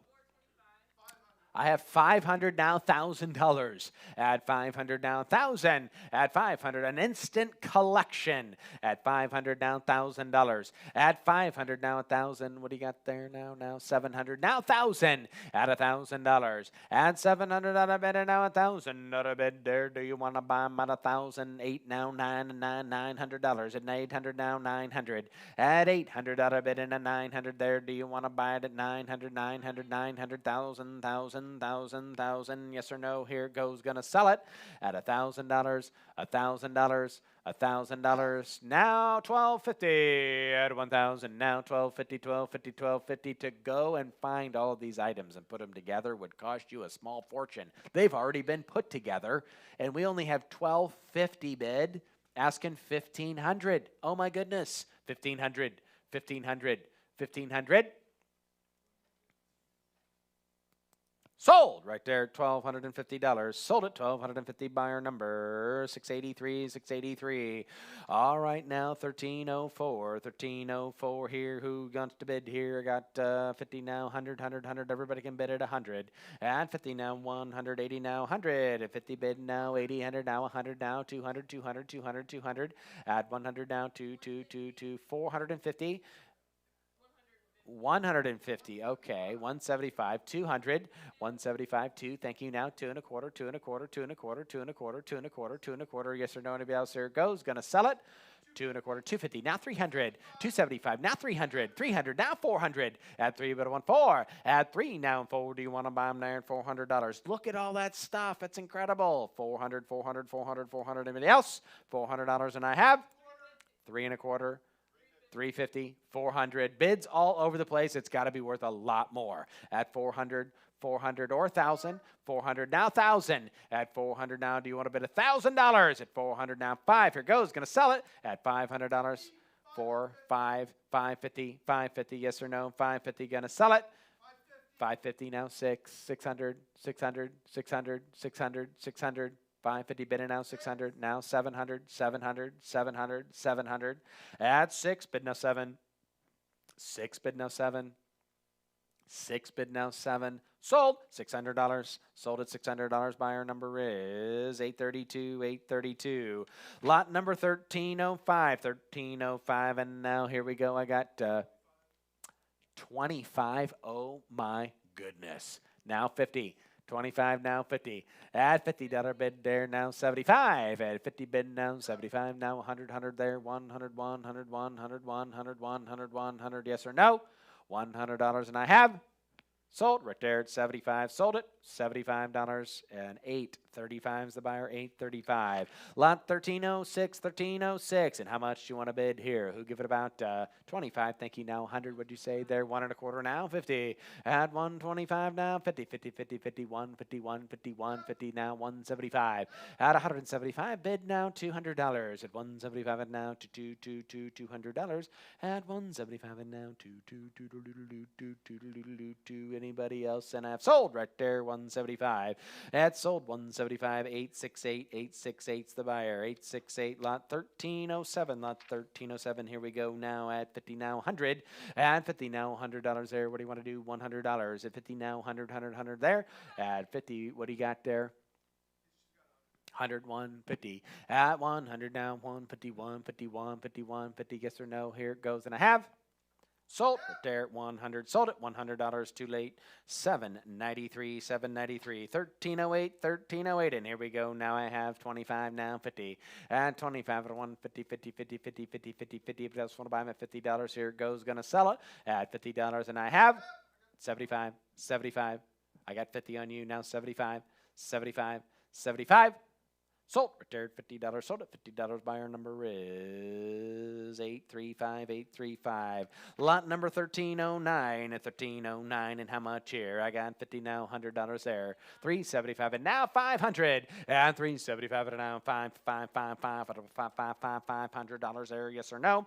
I have $500 now, $1,000. At $500 now, $1,000. At $500, an instant collection. At $500 now, $1,000. At $500 now, $1,000. What do you got there now? Now $700. Now $1,000. At $1,000. At $700 bid and now $1,000 bid there. Do you want to buy them at $1,000? $8 now, $900. At $800 now, $900. At $800 bid and a $900 there. Do you want to buy it at $900? $1,000. Yes or no? Here it goes. Gonna sell it at $1,000. $1,000. $1,000. Now $1,250 at $1,000. Now $1,250. $1,250. To go and find all of these items and put them together would cost you a small fortune. They've already been put together, and we only have $1,250 bid. Asking $1,500. Oh my goodness. $1,500. $1,500. $1,500. Sold right there, $1,250. Sold it, $1,250. Buyer number 683, 683. All right, now 1304, 1304 here. Who wants to bid here? I got 50 now, 100, 100, 100. Everybody can bid at 100. At 50 now, 180 now, 100. At 50 bid now, 80, 100 now, 100 now, 200, 200, 200, 200. At 100 now, 2, 2, 2, 2, 450. 150, okay, 175, 200, 175, 2, thank you now, 2 1/4, 2 1/4, 2 1/4, 2 1/4, 2 1/4, 2 1/4, yes or no, anybody else here goes, gonna sell it, 2 1/4, 250, now 300, 275, now 300, 300, now 400, at 3, but 1.4, at 3, now 4, do you want to buy them there at $400? Look at all that stuff, it's incredible, 400, 400, 400, 400, anybody else, $400, and I have 3 1/4, 350, 400, bids all over the place. It's got to be worth a lot more. At 400, 400 or 1,000, 400 now 1,000. At 400 now, do you want to bid $1,000? At 400 now, 5. Here goes, going to sell it at $500. 4, 5, 550, 550. Yes or no? 550. Going to sell it. 550 now, 6, 600, 600, 600, 600, 600. 550 bidding now, 600, now 700, 700, 700, 700. At 6, bid now 7. 6 bid now 7. 6 bid now 7. Sold, $600. Sold at $600. Buyer number is 832, 832. Lot number 1305, 1305. And now here we go. I got 25. Oh my goodness. Now 50. 25 now, 50. At $50 bid there now, 75. At 50 bid now, 75 now, 100, 100 there, 100, 100, 100, 100, 100, 100, yes or no? $100, and I have sold right there at 75. Sold it, $75 and 835 is the buyer, 835. Lot 1306, 1306. And how much do you want to bid here? Who give it about 25? Thank you. Now 100. What'd you say there? 1 1/4 now, 50. At 125 now, 50, 50, 50, 51, 51, 51, 50 now, 175. At 175, bid now $200. At 175 and now $200. At 175 and now $2. Anybody else? And I've sold right there, 175. That's sold, 175, 868, 868's the buyer, 868, lot 1307, lot 1307. Here we go now at 50 now, 100. At 50 now, $100 there. What do you want to do? $100. At 50 now, 100, 100, 100 there. At 50, what do you got there? 100, 150. At 100 now, 150, 150, 151, 50. Yes or no? Here it goes, and I have sold right there at 100. Sold it, $100. Too late. 793, 793, 1308, 1308. And here we go. Now I have 25. Now 50. At 25 at 150, 50, 50, 50, 50, 50, 50. If you just want to buy them at $50, here it goes. Gonna sell it at $50, and I have 75, 75. I got 50 on you now. 75, 75, 75. Sold right there at $50. Sold at $50. Buyer number is 835, 835. Lot number 1309 at 1309. And how much here? I got 50 now, $100 there. 375 and now 500. And 375 and now $500 there. Yes or no?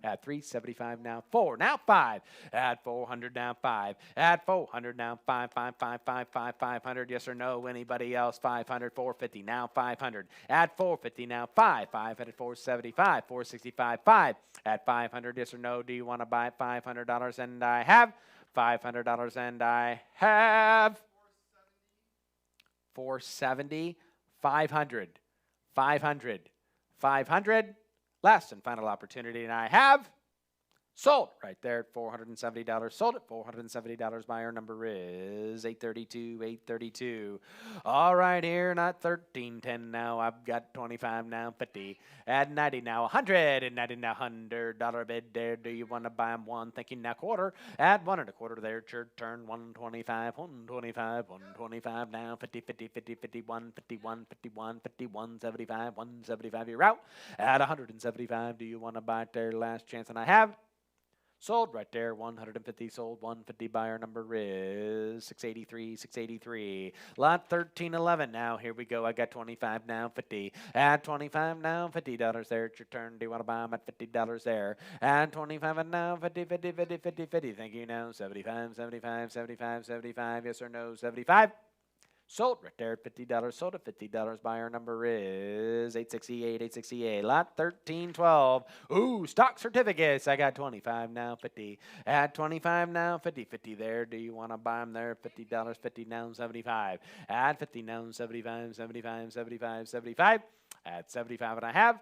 At 375 now 4. Now 5. At 400 now 5. At 400 now 5, 5, 5, 5, 5, 500. Yes or no? Anybody else? 500, 450 now 500. At 450 now 5. 5 at 475, 465, 5. At 500, yes or no? Do you want to buy $500? And I have $500 and I have 470, 500, 500, 500. Last and final opportunity, and I have sold right there at $470. Sold at $470. Buyer number is 832, 832. All right, here, not 1310 now. I've got 25 now, 50. At 90 now, 100. And 90 now, $100 bid there. Do you want to buy them one? Thinking now quarter. At 1 1/4 there, it's your turn. 125, 125, 125 now. 50, 50, 50, 51, 51, 51, 51, 75, 175. You're out. At 175, do you want to buy it there? Last chance, and I have sold right there, 150 sold, 150. Buyer number is 683, 683. Lot 1311 now. Here we go. I got 25 now, 50. At 25 now, $50 there. It's your turn. Do you want to buy them at $50 there? At 25 and now, 50, 50, 50, 50, 50. Thank you now. 75, 75, 75, 75. Yes or no? 75. Sold right there at $50. Sold at $50. Buyer number is 868, 868. Lot 1312. Ooh, stock certificates. I got 25 now, 50. At 25 now, 50, 50 there. Do you want to buy them there? $50, 50 now, 75. At 50 now, 75, 75, 75, 75. At 75 and I have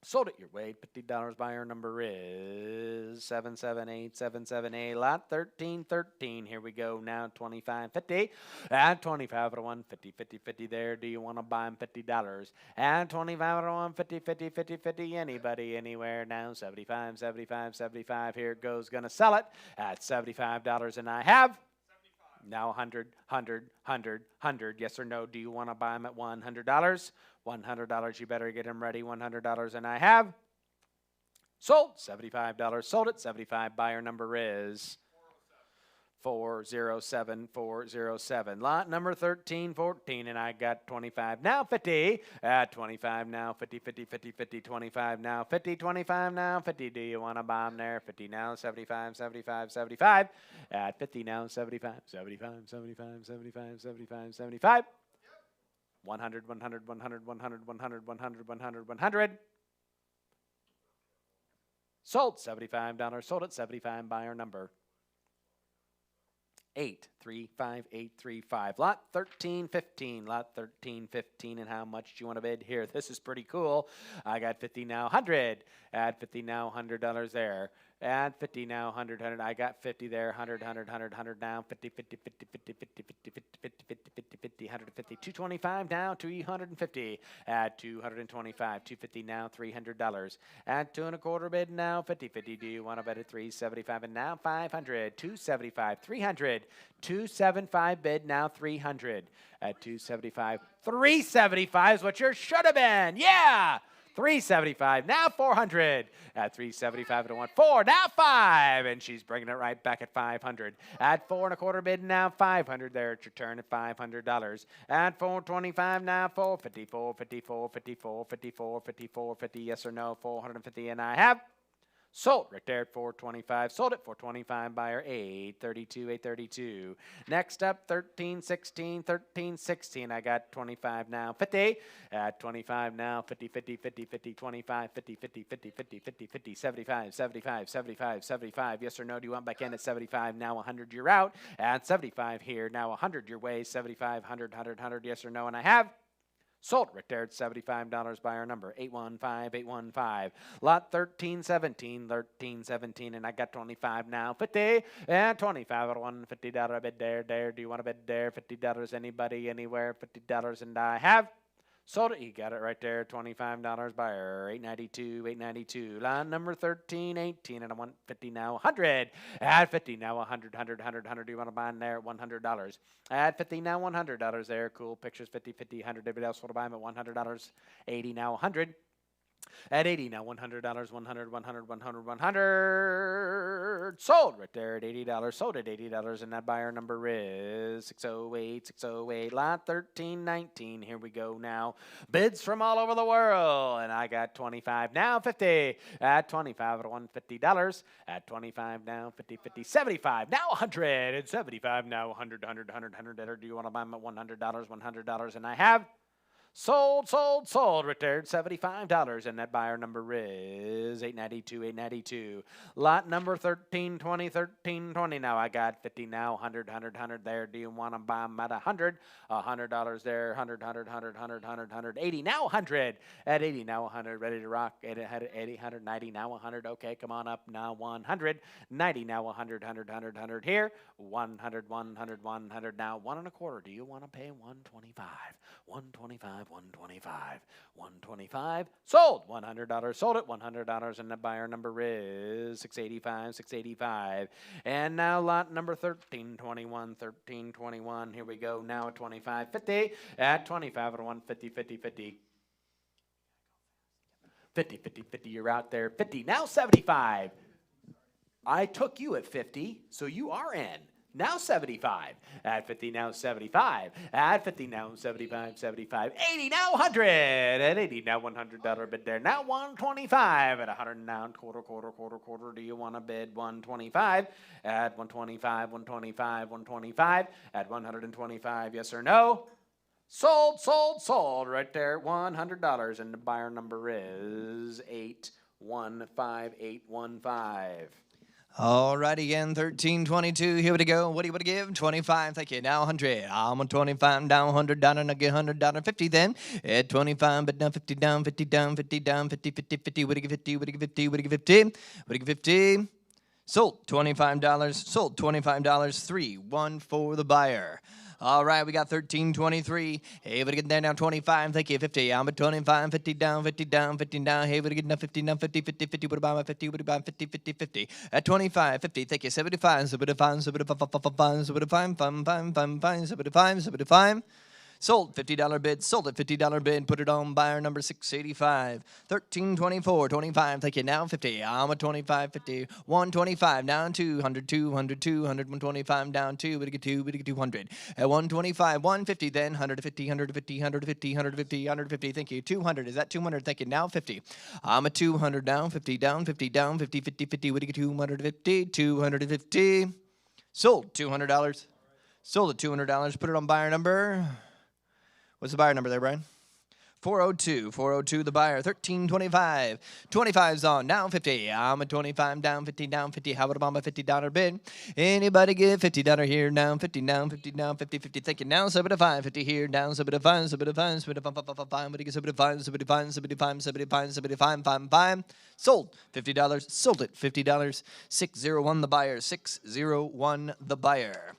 sold it your way. $50. Buyer number is 778, 778. Lot 1313. Here we go now. 25, 50. At 25 to 1, 50, 50, 50 there. Do you want to buy them $50? At 25 to 1, 50, 50, 50, 50. Anybody, anywhere now. 75, 75, 75. Here it goes. Gonna sell it at $75 and I have now 100, 100, 100, 100. Yes or no? Do you want to buy them at $100? $100. You better get them ready. $100 and I have sold. $75. Sold it. 75. Buyer number is 407, 407. Lot number 1314, and I got 25 now, 50. At 25 now, 50, 50, 50, 50, 25 now, 50, 25 now, 50. Do you want to buy them there? 50 now, 75, 75, 75. At 50 now, 75, 75, 75, 75, 75, 75. 100, 100, 100, 100, 100, 100, 100, 100. Sold $75. Sold at 75. Buyer number 835835. Lot 1315. Lot 1315. And how much do you want to bid here? This is pretty cool. I got 50 now, 100. At 50 now, $100 there. At 50 now, 100, 100. I got 50 there, 100, 100, 100, 100 now. 50, 50, 50, 50, 50, 50, 50, 50, 50, 50, 50, 150. 225 now, 250. At 225, 250 now, $300. At 2 1/4 bid now, 50, 50. Do you want to bet at 375 and now 500? 275, 300. 275 bid now, 300. At 275, 375 is what yours should have been. Yeah. 375, now 400. At 375 to 1, 4, now 5. And she's bringing it right back at 500. At 4 1/4 bid, now 500 there. It's your turn at $500. At 425, now 450, 450, 450, 450, 450, 450. Yes or no? 450. And I have sold right there at 425. Sold at 425. Buyer 832, 832. Next up, 1316, 1316. I got 25 now, 50. At 25 now, 50, 50, 50, 50, 25, 50, 50, 50, 50, 50, 50, 75, 75, 75, 75. Yes or no? Do you want back in at 75? Now 100, you're out. At 75 here, now 100 your way. 75, 100, 100, 100. Yes or no? And I have sold right there at $75. Buyer number 815, 815. Lot 1317, 1317. And I got 25 now, 50. And 25 at $150 bid there. Do you want to bid there? $50. Anybody, anywhere? $50. And I have sold it. You got it right there. $25. Buyer 892, 892. Line number 1318. And I want 50 now, 100. At 50 now, 100, 100, 100, 100. Do you want to buy in there at $100? At 50 now, $100 there. Cool pictures. 50, 50, 100. Everybody else want to buy them at $100? 80 now, 100. At 80 now, $100, 100, 100, 100, 100. Sold right there at $80. Sold at $80, and that buyer number is 608, 608, lot 1319. Here we go now. Bids from all over the world, and I got 25 now, 50. At 25 at $150. At 25 now, 50, 50, 75 now, 100, and 75 now, 100, 100, 100, 100. Do you want to buy them at $100, $100, and I have. Sold, sold, sold. Returned $75, and that buyer number is 892, 892. Lot number 1320, 1320. Now I got 50 now, 100, 100, 100 there. Do you want to buy them at $100? $100 there, 100, 100, 100, 100, 100, 100. 80 now, 100. At 80 now, 100. Ready to rock. 80, 100, 90 now, 100. Okay, come on up now, 100. 90 now, 100, 100, 100, 100 here. 100, 100, 100 now, 125. Do you want to pay 125? 125. 125, 125, sold, $100, sold it, $100, and the buyer number is 685, 685. And now lot number 1321, 1321. Here we go now at 25.50, at 25 at 150, 50, 50. 50, 50, 50, you're out there. 50, now 75. I took you at 50, so you are in. Now 75. At 50, now 75. At 50, now 75, 75. 80, now 100. At 80, now $100 bid there. Now 125. At 100, now quarter. Do you want to bid 125? At 125, 125, 125. At 125, yes or no? Sold, sold, sold. Right there, $100. And the buyer number is 815815. All right, again, 1322. Here we go. What do you want to give? 25. Thank you. Now 100. I'm on 25 down, $100 and I get $100, 50 then. At 25, but down 50 down, 50 down, 50 down, 50, 50, 50. What do you give 50? What do you give 50? What do you give 50? What do you give 50? Sold $25. Sold $25. 3-1 for the buyer. All right, we got 1323. Hey, what do you get there now? 25. Thank you. 50. I'm at 25. 50 down, 50 down, 50 down. Hey, what do you get now? 50 down, 50, 50, 50. What about my 50? What about 50, 50, 50? At 25, 50. Thank you. 75. 75, 75, 75, 75, 75. Sold $50 bid, sold at $50 bid, put it on buyer number 685. 1324, 25, thank you, now 50. I'm a 25, 50, 125, down 200, 200, 200, 125, down 2, we get 200. At 125, 150, then 150, 150, 150, 150, 150, thank you. 200, is that 200? Thank you, now 50. I'm a 200, down 50, down 50, down 50, 50, 50, we get 250, 250. Sold $200. Sold at $200, put it on buyer number. What's the buyer number there, Brian? 402. 402, the buyer. 1325. 25's on. Down 50. I'm a 25. Down 50. Down 50. How about my $50 bid? Anybody give $50 here? Down 50. Down 50. Down 50. 50. Thank you. Now 75. 50 here. Down 75. 75. 75. 75. What do you get? 75. 75. 75. 75. 75. 5. Sold $50. Sold it $50. 601 the buyer. 601 the buyer.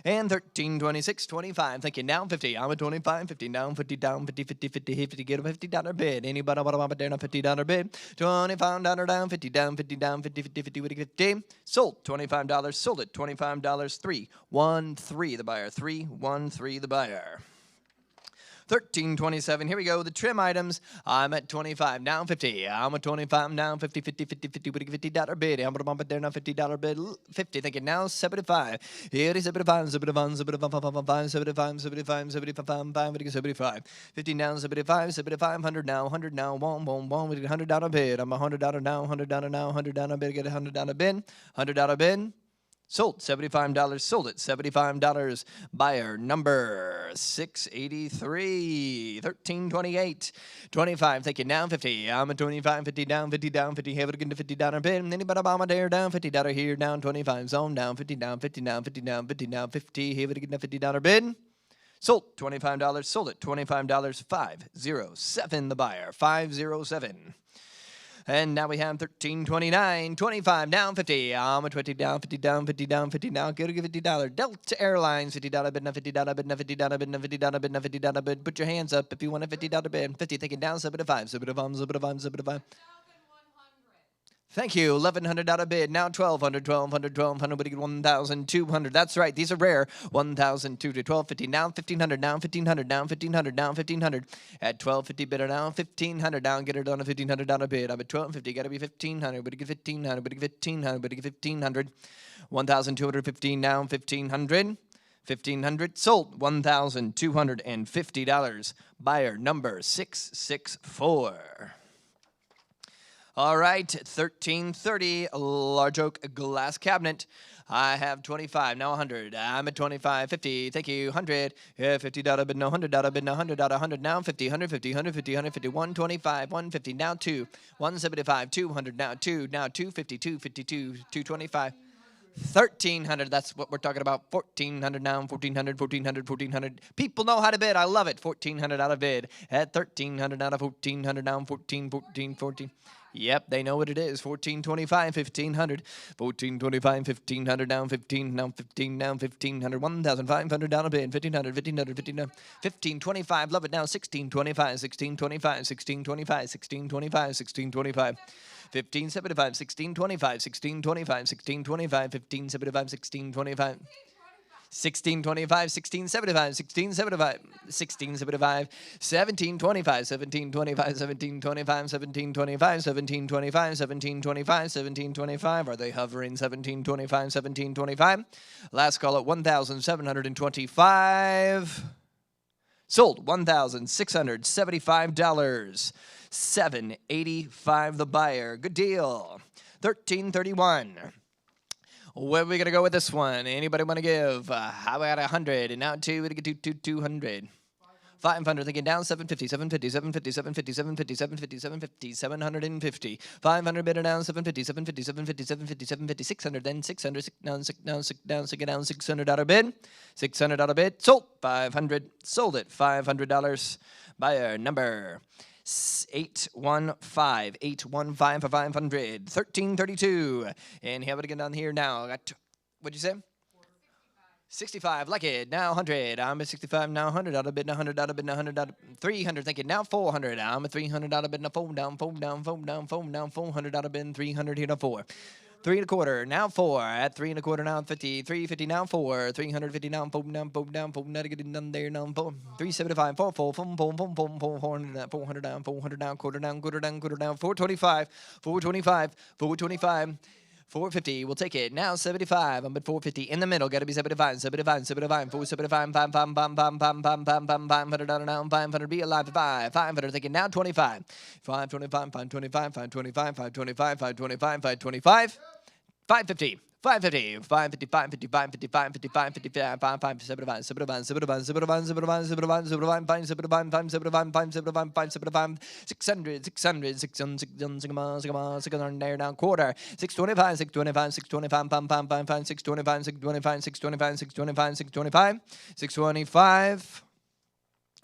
And 1326, 25. Thank you. Down 50. I'm a 25. 50 down, 50 down, 50, 50, 50, 50. Get a $50 bid. Anybody want to $50 bid? $25 down, 50 down, 50 down, 50, 50, 50, 50. Sold $25. Sold it $25. 313 the buyer. 313 the buyer. 1327. Here we go. The trim items. I'm at 25. Down 50. I'm at 25. Down 50, 50, 50, 50. What do you get? $50 bid. I'm going to bump it there now. $50 bid. 50. Thank you. Now 75. Here is 75. 75. 75. 75. 75. 75. 75. What do you get? 75. 50 down. 75. 75. 100 now. 100 now. One. We get $100 bid. I'm $100 now. $100 now. $100 bid. Get $100 bid. $100 bid. Sold $75. Sold it $75. Buyer number 683. 1328. 25. Thank you. Down 50. I'm at 25. 50 down. 50 down. 50. Have it again to $50 bid. Anybody buy my dare? Down $50 here. Down 25. Zone down 50 down. 50 down. 50 down. 50 down. 50. Have it again to $50 bid. Sold $25. Sold it $25. 507 the buyer. 507. And now we have 1329, 25 down 50. I'm a 20 down, 50 down, 50 down, 50 now. Go to give $50. Delta Airlines, $50 bid, now $50 bid, now $50 bid, now $50 bid, now $50 bid. Put your hands up if you want a $50 bid. 50, taking down 75, 75, 75, 75. Thank you. 1,100 out of bid. Now 1,200, 1,200, 1,200. But you get 1,200. That's right. These are rare. 1,002 to 1,250. Now 1,500. Now 1,500. Now 1,500. Now 1,500. At 1,250 bidder. Now 1,500. Down. Get it on a 1,500 dollar bid. I'm at 1,250. Got to be 1,500. But you get 1,500. But you get 1,500. But you get 1,500. 1,215. Now 1,500. 1,500 sold. $1,250. Buyer number 664. All right, 1,330, large oak glass cabinet. I have 25, now 100. I'm at 25, 50. Thank you, 100. Yeah, $50 bid, no $100 bid, no $100, 100 now, 50, 150, 150, 150, 125, 150 now 2, 175, 200 now 2, now 250, 252, 225. 1,300, that's what we're talking about. 1,400 now, 1,400, 1,400, 1,400. People know how to bid. I love it. 1,400 out of bid. At 1,300 out of 1,400 down, 14, 14, 14. Yep, they know what it is. 1,425, 1,500. 1,425, 1,500 down, 15, now 15, down 1,500. 1,500 down a bid. 1,500, 1,500, 1,500. 1,525, love it now. 1,625, 1,625, 1,625, 1,625, 1,625. 1,575, 1,625, 1,625, 1,625, 1,575, 1,625. 1625, 1675, 1675, 1675, 1725, 1725, 1725, 1725, 1725, 1725, 1725. Are they hovering? 1725, 1725. Last call at 1,725. Sold $1,675. $785 the buyer. Good deal. 1,331. Where are we going to go with this one? Anybody want to give? How about 100? And now 2, we get 200. 500, thinking down, 750, 750, 750, 750, 750, 750, 750, 750. 500 bidder down, 750, 750, 750, 750, 750, 600, then 600, down, down, down, down, $600 bid. $600 bid, sold. 500, sold it. $500. Buyer number 815, 815 for 500, 1,332. And have it again down here now. Got, what'd you say? 65, like it, now 100. I'm at 65, now 100 out of bid, now 100 out of bid, now 100 out of 300, thinking now 400. I'm at 300 out of bid, now fold down, fold down, fold down, fold down, 400 out of bid, 300 here, now 4. 3 1/4, now 4. At 3 1/4, now 50. 350, now 4. 350, now fold down, fold down, fold down, get it done there, now 4. 375, 4, 4, 4, 4, 4, 4, 400 down, 400 down, quarter down, quarter down, quarter down, 425, 425, 425. 450, we'll take it. Now 75, I'm at 450. In the middle, gotta be 75, 75, 75, 475, 500 down, 500, be alive, 500, thinking now 25. 525, 525, 525, 525, 525, 525, 550. 550, 550, 550, 550, 555, 55, 55, 75, 75, 75, 75, 75, 75, 75, 575, 575, 575, 600, 600, 600, 600, there down quarter, 625, 625, 625, 555, 625, 625, 625, 625, 625, 625,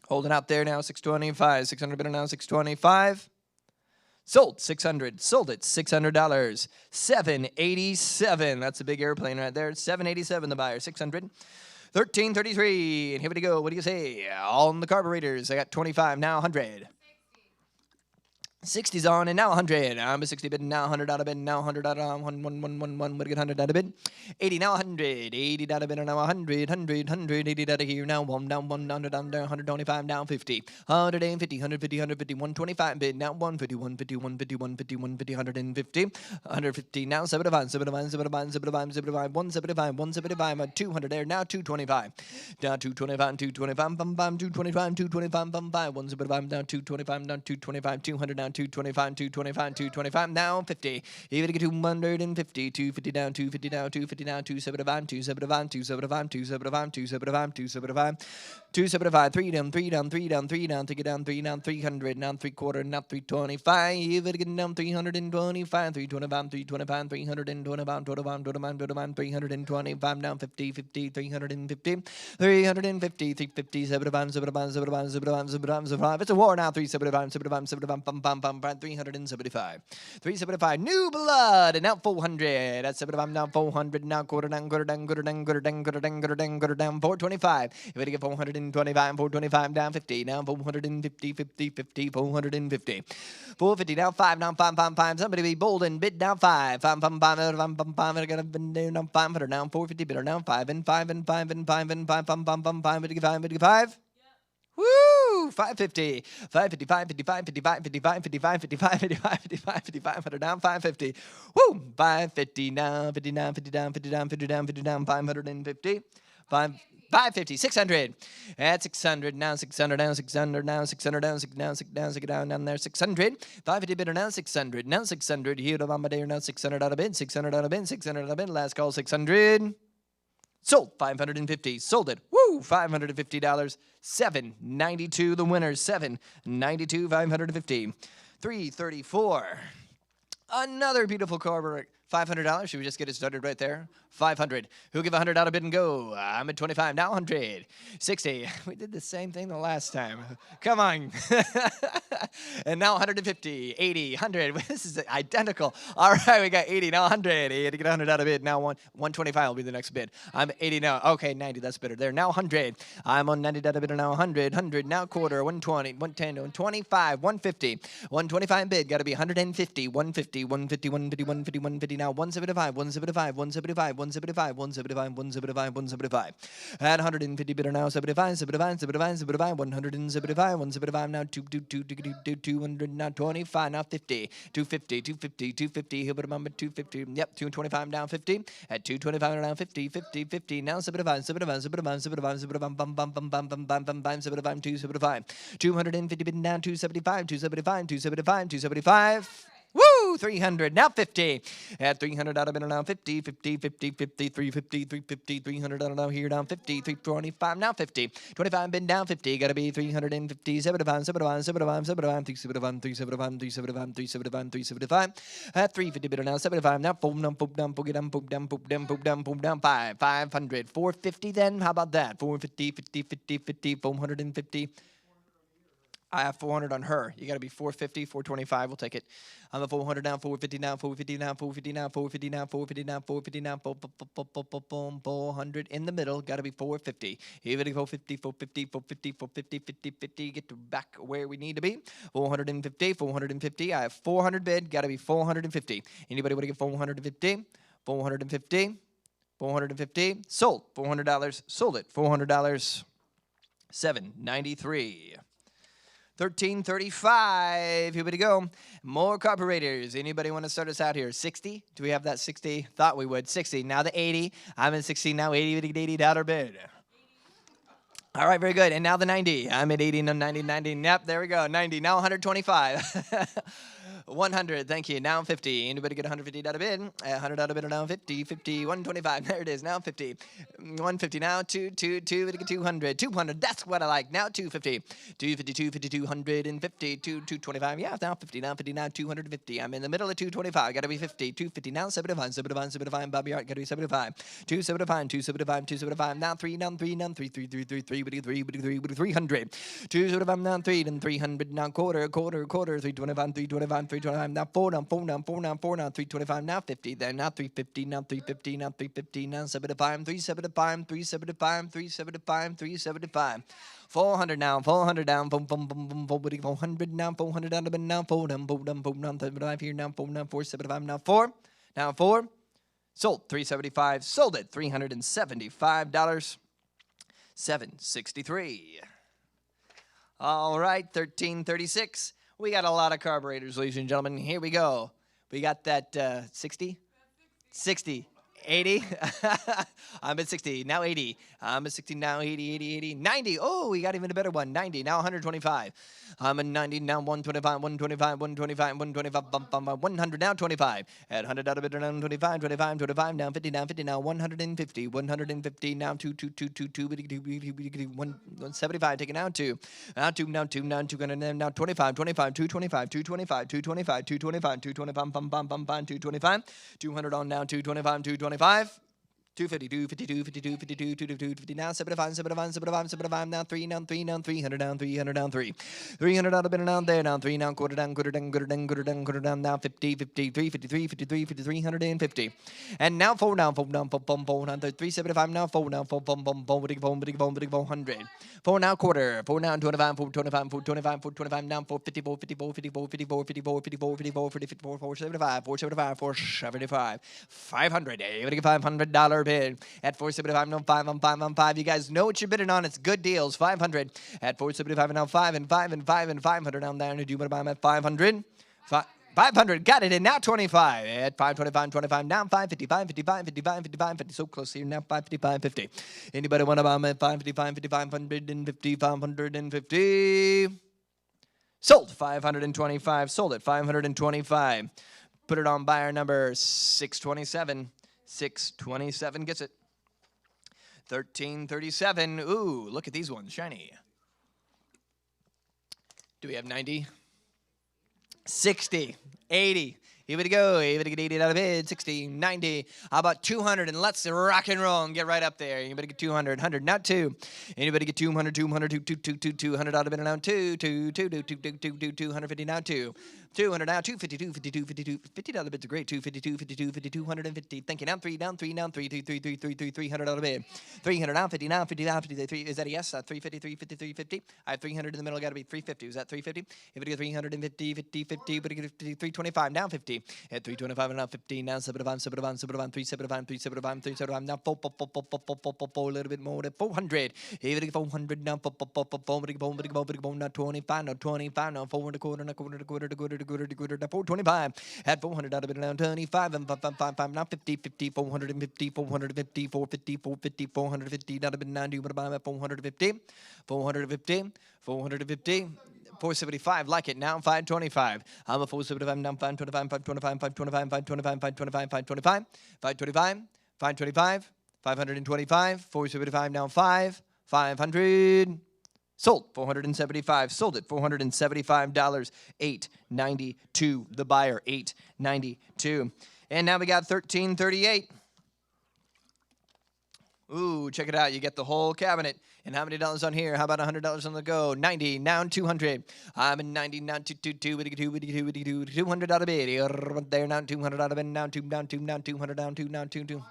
holding out there now, 625, 600 bidder now, 625. Sold 600. Sold it $600. 787. That's a big airplane right there. 787 the buyer. 600. 1333. And here we go. What do you say? On the carburetors. I got 25. Now 100. 60's on and now 100. I'm a 60 bid, now 100 out of bid, now 100 out of 1, 1, 1, 1, 1, 100 out of bid. 80 now 100, 80 out of bid, now 100, 100, 100, 80 out of here, now 1, down 1, down, down, down, 125, down 50. 150, 150, 150, 125 bid, now 150, 150, 150, 150, 150, 150. 150, now 75, 75, 75, 75, 75, 175, 175, 200 there, now 225. Now 225, 225, 225, 225, 175, now 225, now 225, 200, now 225, 225, 225, now 50. Even get 250, 250 down, 250 down, 250 down, 275, 275, 275, 275, 275, 275, 275, 3 down, 3 down, 3 down, 3 down, take it down, 3 down, 300, now 3/4, now 325. Even get down 325, 325, 325, 325, 325, down 50, 50, 350, 350, 350, 75, 75, 75, 75, 75. It's a war now, 375, 75, 75, 375. 375. New blood. And now 400. That's 75. Now 400. Now quarter down, quarter down, quarter down, quarter down, quarter down, quarter down, quarter down. 425. If we get 425, 425, 425, down 50, now 450, 50, 50, 450. 450, now 5, now 5, 5, 5. Somebody be bold and bid down 5. 5, 5, 5, 5, 5, 5, 5. I got a bid down 500, now 450, bidder down 5, and 5, and 5, and 5, and 5, 5, 5, 5, 5, 55, 55. Woo! 550, 555, 55, 55, 55, 55, 55, 55, 55, 55, 100 down, 550. Woo! 550 now, 50 down, 50 down, 50 down, 50 down, 50 down, 550. 550, 600. At 600, now 600, now 600, now 600, now 600, now 600, now 600, down there, 600. 550 bidder, now 600, now 600. Here to Bombardier, now 600 out of bid, 600 out of bid, 600 out of bid. Last call, 600. Sold, 550. Sold it. Woo! $550. 792. The winner. 792. 550. 334. Another beautiful carburetor. $500. Should we just get it started right there? 500. Who'll give $100 bid and go? I'm at 25. Now 100. 60. We did the same thing the last time. Come on. And now 150. 80. 100. This is identical. All right, we got 80. Now 100. You had to get $100 out of bid. Now 125 will be the next bid. I'm 80 now. Okay, 90. That's better. There. Now 100. I'm on $90 bid now 100. 100. Now quarter. 120. 110. 125. 150. 125 bid. Got to be 150. 150. 150. 150. 150. 150. Now 175. 175. 175. 175, 175, 175, 175. At 150 bidder now 75, 75, 75, 75, 175, 175 now 200 now 25 now 50, 250, 250, 250. He'll put him on 250. Yep, 225 down 50. At 225 now 50, 50, 50. Now 75, 75, 75, 75, 75, bum bum bum bum bum bum bum bum 75, 275. 250 bid down 275, 275, 275, 275. Woo! 300, now 50. At 300 out of it now 50, 50, 50, 50, 350, 350, 300 out of now here down 50, 325, now 50. 25 been down 50, gotta be 350, 75, 75, 75, 75, 375, 375, 375, 375, 375. At 350 bidder now 75, now boom, down, boom, down, boogie down, boom, down, boom, down, boom, down, boom, down, 500, 450 then, how about that? 450, 50, 50, 50, 450. I have 400 on her. You got to be 450, 425. We'll take it. I'm at 400 now, 450 now, 450 now, 450 now, 450 now, 450 now, 450 now, 400 in the middle. Got to be 450. Even 450, 450, 450, 450, 50, 50. Get to back where we need to be. 450, 450. I have 400 bid. Got to be 450. Anybody want to get 450? 450. 450. Sold. $400. Sold it. $400. 793. 1335. Here we go. More carburetors. Anybody want to start us out here? 60? Do we have that 60? Thought we would. 60. Now the 80. I'm at 60 now. $80 bid. All right, very good. And now the 90. I'm at 80, no 90, 90. Yep, there we go. 90. Now 125. 100. Thank you. Now 50. Anybody get $150 out of bid? $100 bid now 50, 50, 125. There it is. Now 50. 150. Now 200. 200. That's what I like. Now 250. 250, 250, 250, 225. Yeah, now 50. Now 50. Now 250. I'm in the middle of 225. Got to be 50. 250. Now 75. 75, 75. Bobby Art. Got to be 75. 275. 275. 275. Now 3. Now 3. Now 3. 3. 3. 3. 3. 300. 275. Now 3. Then 300. Now quarter. 325. 325. 325, now 4, now 4, now 4, now 4, now 325, now 50, then now 350, now 350, now 350, now 75, 375, 375, 375, 375. 400 now, 400 down, boom, boom, boom, boom, 400 now, 400 down, now 4 down, boom, down, boom, down, 75 here, now 4, now 475, now 4, now 4. Sold, 375, sold it, $375, 763. All right, 1336. We got a lot of carburetors, ladies and gentlemen. Here we go. We got that 60? 60. 80. I'm at 60. Now 80. I'm at 60. Now 80, 80, 80. 90. Oh, we got even a better one. 90. Now 125. I'm at 90. Now 125. 125. 125. 125. Bump, bump, bump. 100. Now 25. At 100 out of it. Now 25. 25. 25. Now 50. Now 50. Now 150. 150. Now 2. 175. Take it now 2. Now 2. Now 2. Now 2. Now 25. 25. 225. 225. 225. 225. 225. Bum, bum, bum, bum, 225. 200 on now. 225. 225. 250, 252, 52, 52, 52, 50 now, 75, 75, 75, 75 now, 3 down, 3 down, 300 down, 300 down, 3. 300 out of bit down there, down 3 down, quarter down, quarter down, quarter down, quarter down, quarter down, now 50, 53, 53, 53, 53, 150. And now 4 down, 4 down, 4, 4, 4, 375 now, 4 down, 4, 4, 4, 400. 4 now, quarter, 4 now, 25, 4, 25, 4, 25, 4, 25 now, 4, 54, 54, 54, 54, 54, 54, 54, 54, 475, 475, 475, 500. You're going to get $500 bid at 475, no 5 on 5 on 5. You guys know what you're bidding on. It's good deals. 500 at 475 and now 5 and 5 and 5 and 500 down there. And do you want to buy them at 500? 500, got it, and now 25 at 525, 25, now 555, 55, 55, 55, 50, so close here, now 555, 50. Anybody want to buy them at 555, 550, 550? Sold, 525, sold at 525. Put it on buyer number 627. 627 gets it. 1337, ooh, look at these ones, shiny. Do we have 90? 60, 80. Here we go. Here we get 80 out of bid. 60, 90. How about 200? And let's rock and roll and get right up there. Anybody get 200? 100, not 2. Anybody get 200? 200, 200 out of bid now 2, 250 now 2. 200 now 250, 252, 52, $50 bids are great. 252, 52, 52, 250. Thank you. Now 3, down 3, down 3, 3, 3, 3, 3, 3, 300 out of bid. 300 now 50, now 50, now 53. Is that a yes? 350, 350, 350. I have 300 in the middle. Got to be 350. Was that 350? If it get 350, 50, 50, but it get 325 now 50. At 325 and now 15 now 75, 75, 75, 375, 375, 375 now 4, a little bit more than 400. Here we get 400 now 4, now 25, now 25, now 4 and a quarter, now quarter, now 425. At 400 out of it now 25 and 5, now 50, 50, 450, 450, 450, 450, 450 out of it now. Do you want to buy them at 450? 450, 450. 475, like it now, 525. I'm a 475 now, 525, 525, 525, 525, 525, 525, 525, 525, 525, 475 now, 500. Sold, 475, sold it, $475, $892, the buyer, $892. And now we got 1338. Ooh, check it out, you get the whole cabinet. And how many dollars on here? How about $100 on the go? 90, now 200. I'm in 90, now 200 out of bid. There, now 200 out of bid. Now 2, down 2, down 200, down 2, down 2.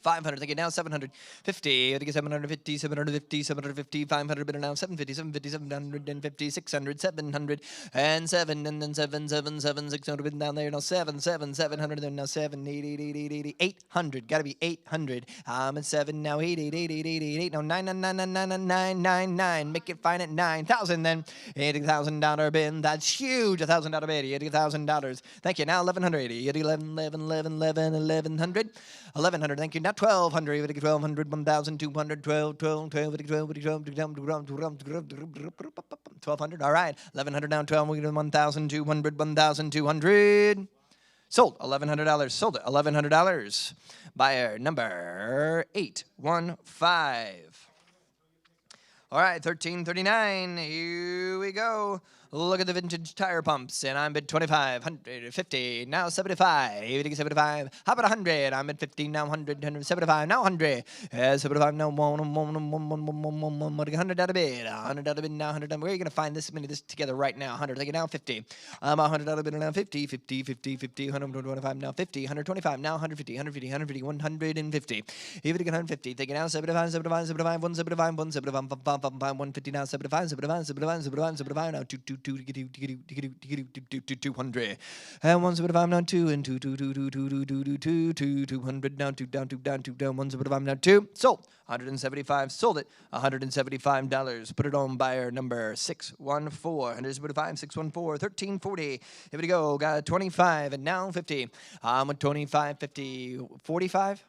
500, thank you, now 750, I think it's 750, 750, 750, 500, bidder now 750, 750, 750, 600, 700, and 7, and then 7, 7, 7, 600, bid down there, now 7, 7, 700, then now 7, 8, 8, 8, 8, 8, 800, gotta be 800, I'm at 7, now 8, 8, 8, 8, 8, 8, 8, now 9, 9, 9, 9, 9, 9, 9, 9, make it fine at 9,000 then, $80,000 bid, that's huge, $1,000 bid, $80,000, thank you, now 1100, 11, 11, 11, 11, 1100, 1100, thank you, now 1200, 1200, 1200, 12, 12, 12, 1200, all right, 1100 down 12, we get 1200, 1200. Sold, $1,100, sold it, $1,100. Buyer number 815. All right, 1339, here we go. Look at the vintage tire pumps, and I'm at 25, 100, 50, now 75, 75. How about 100? I'm at 50, now 100, 175, now 100. 75, now 100 out of bid, 100 out of bid, now 100. Where are you going to find this many this together right now? 100, take it now 50. I'm 100 out of bid, now 50, 50, 50, 50, 125, now 50, 125, now 150, 150, 150, 150. Even again 150, take it now 75, 75, 75, 175, 175, 150, now 75, 75, 75, 75, 75, now 200. And 175 now 2 and 2 200 now 2 down 2 down 2 down 175 now 2 sold 175 sold it $175. Put it on buyer number 614 175 614 1340. Here we go. Got 25 and now 50. I'm at 25 50 45.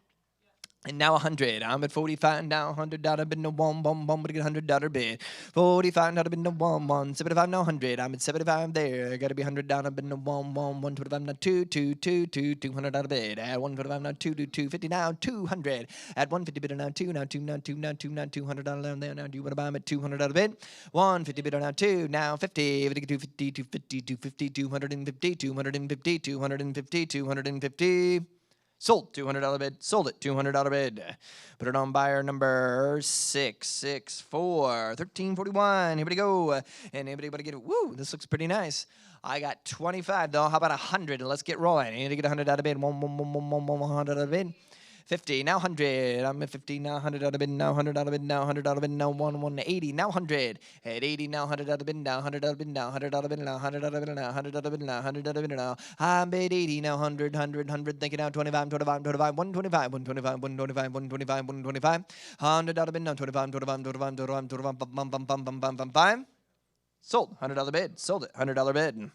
And now 100. I'm at 45 now. $100 bid no one but get $100 bid. $45 bid no one. 75 now 100. I'm at 75 there. Got to be $100 bid no one 125 now 2 $200 bid. At 125 now 250 now 200. At 150 bid now 2 now 2 now 2 now 2 now $200 down there. Now do you want to buy them at $200 bid? 150 bid now 2 now 50. 250 250 250 250 250 250 250. Sold, $200 bid. Sold it, $200 bid. Put it on buyer number 664, 1341. Here we go. And anybody get it? Woo, this looks pretty nice. I got 25 though. How about 100? Let's get rolling. I need to get 100 out of bid. 100 out of bid. 50, now 100. I'm at 50, now 100 out of bid, now 100 out of bid, now 100 out of bid, now 180, now 100. At 80, now 100 out of bid, now 100 out of bid, now 100 out of bid, now 100 out of bid, now 100 out of bid, now 100 out of bid, now. I'm at 80, now 100, 100, 100. Thinking now 25, 25, 25, 125, 125, 125, 125, 125. 100 out of bid, now 25, 25, 25, 25, 25, bum, bum, bum, bum, bum, bum, bum. Sold, $100 bid. Sold it, $100 bid.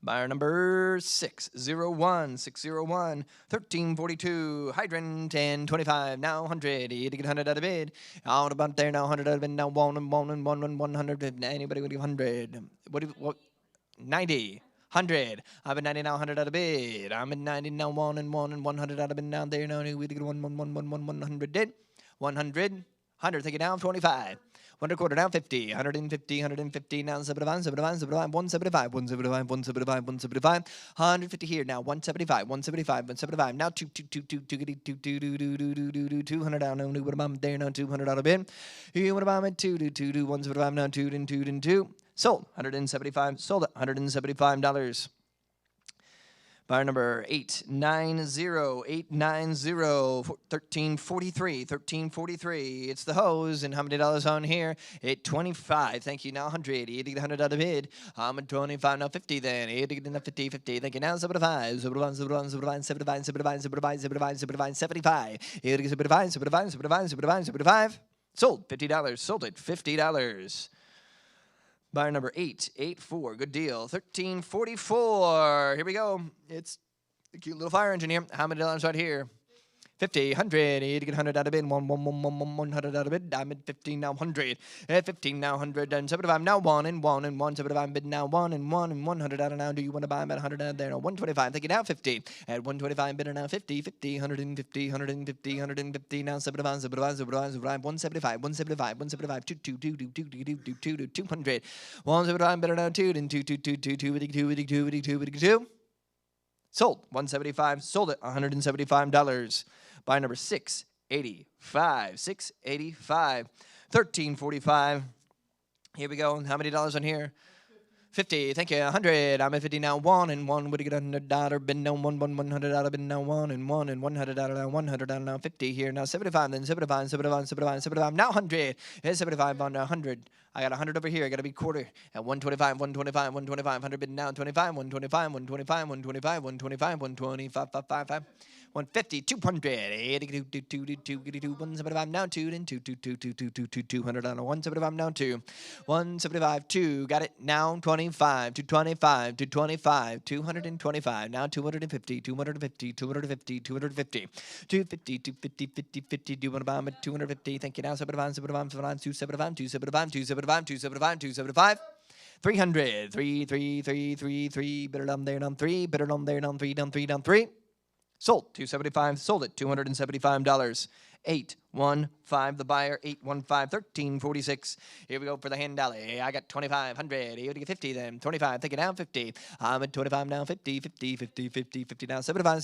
Buyer number 601, 601, 1342, hydrant, 1025, now 100. You had to get 100 out of bid. Out about there, now 100 out of bid, now 100. Anybody would give 100. What? 90. 100. I'm at 90 now, 100 out of bid. I'm at 90 now, 100 out of bid, now there, now we get 100 did. 100. 100, take it down, 25. 125 down, 50, 150, 150, now 75, 175, 150 here, now 175, now 200 down, no, what about there, now 200 out of bid. What about at 175, now 2. Sold, 175, sold it, $175. Buyer number 890, 1343. It's the hose, and how many dollars on here? 25. Thank you. Now 100. You get 100 out of bid. I'm at 25. Now 50. Then you get 50. Thank you. Now 75. 75. 75. 75. You get 75. Sold. $50. Sold it. $50. Buyer number 884, good deal. 1344, here we go. It's a cute little fire engine here. How many dollars right here? 50, 100, you need to get 100 out of bid, 100 out of bid, I'm at 15, now 100, at 15, now 100, and 75, now 1, 75, bid, now 1, 100 out of now, do you want to buy them at 100 out there, now 125, take it now 50, at 125, bidder now 50, 50, 150, 150, now 75, 175, 200, 175, bidder now 2, and 2, sold, 175, sold it, $175. Buy number 685, 1345. Here we go. How many dollars on here? 50. Thank you. 100. I'm at 50 now. 1 would you get $100? Been now 100 out of been now 1 100 out of now 100 out of now 50 here now 75 then 75 now 100. Here's 75 on 100. I got 100 over here. I got to be quarter at 125 100 bid now 25 125 150, 200, 175 now 2, then 200 on 175 now 2, 175 2, got it now 25, 225, 225, now 250, 250, 250, 250, do you want to buy them at 250? Thank you now 75, 275, 300, 3, better down there down 3, better down there down 3, down 3. Sold, 275, sold it, $275. 815, the buyer, 815, 1346. Here we go for the hand alley. I got 2500. You get 50 then. 25, take it down 50. I'm at 25 now, 50 now. 75,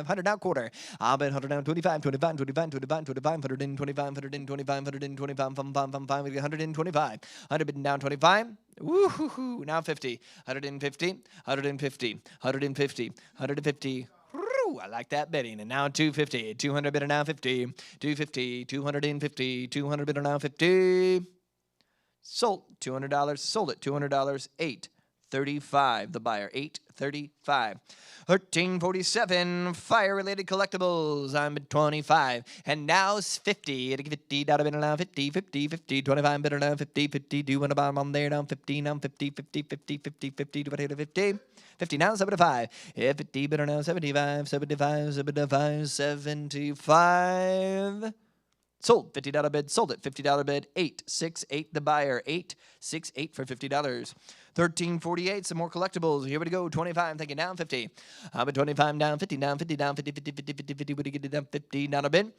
100 now quarter. I'm at 100 now, 25, 125. 100 bid down 25. Woohoo, now 50. 150. I like that bidding. And now 250. 200 bidder now 50. 250. 200 bidder now 50. Sold. $200. Sold it. $200. 835. The buyer. 835. 1347. Fire-related collectibles. I'm at 25. And now it's 50. $50 bidder now 50. 25 bidder now 50. Do you want to buy them on there now? 50 now 50. Do I hit a 50? 50 now, 75. 50 bidder now, 75. Sold, $50 bid, sold it, $50 bid, 868 the buyer, 868 for $50. 1348, some more collectibles. Here we go, 25, take it down, 50. I'm at 25 down, 50 down, 50 down, 50, would you get it down, 50 down a bid?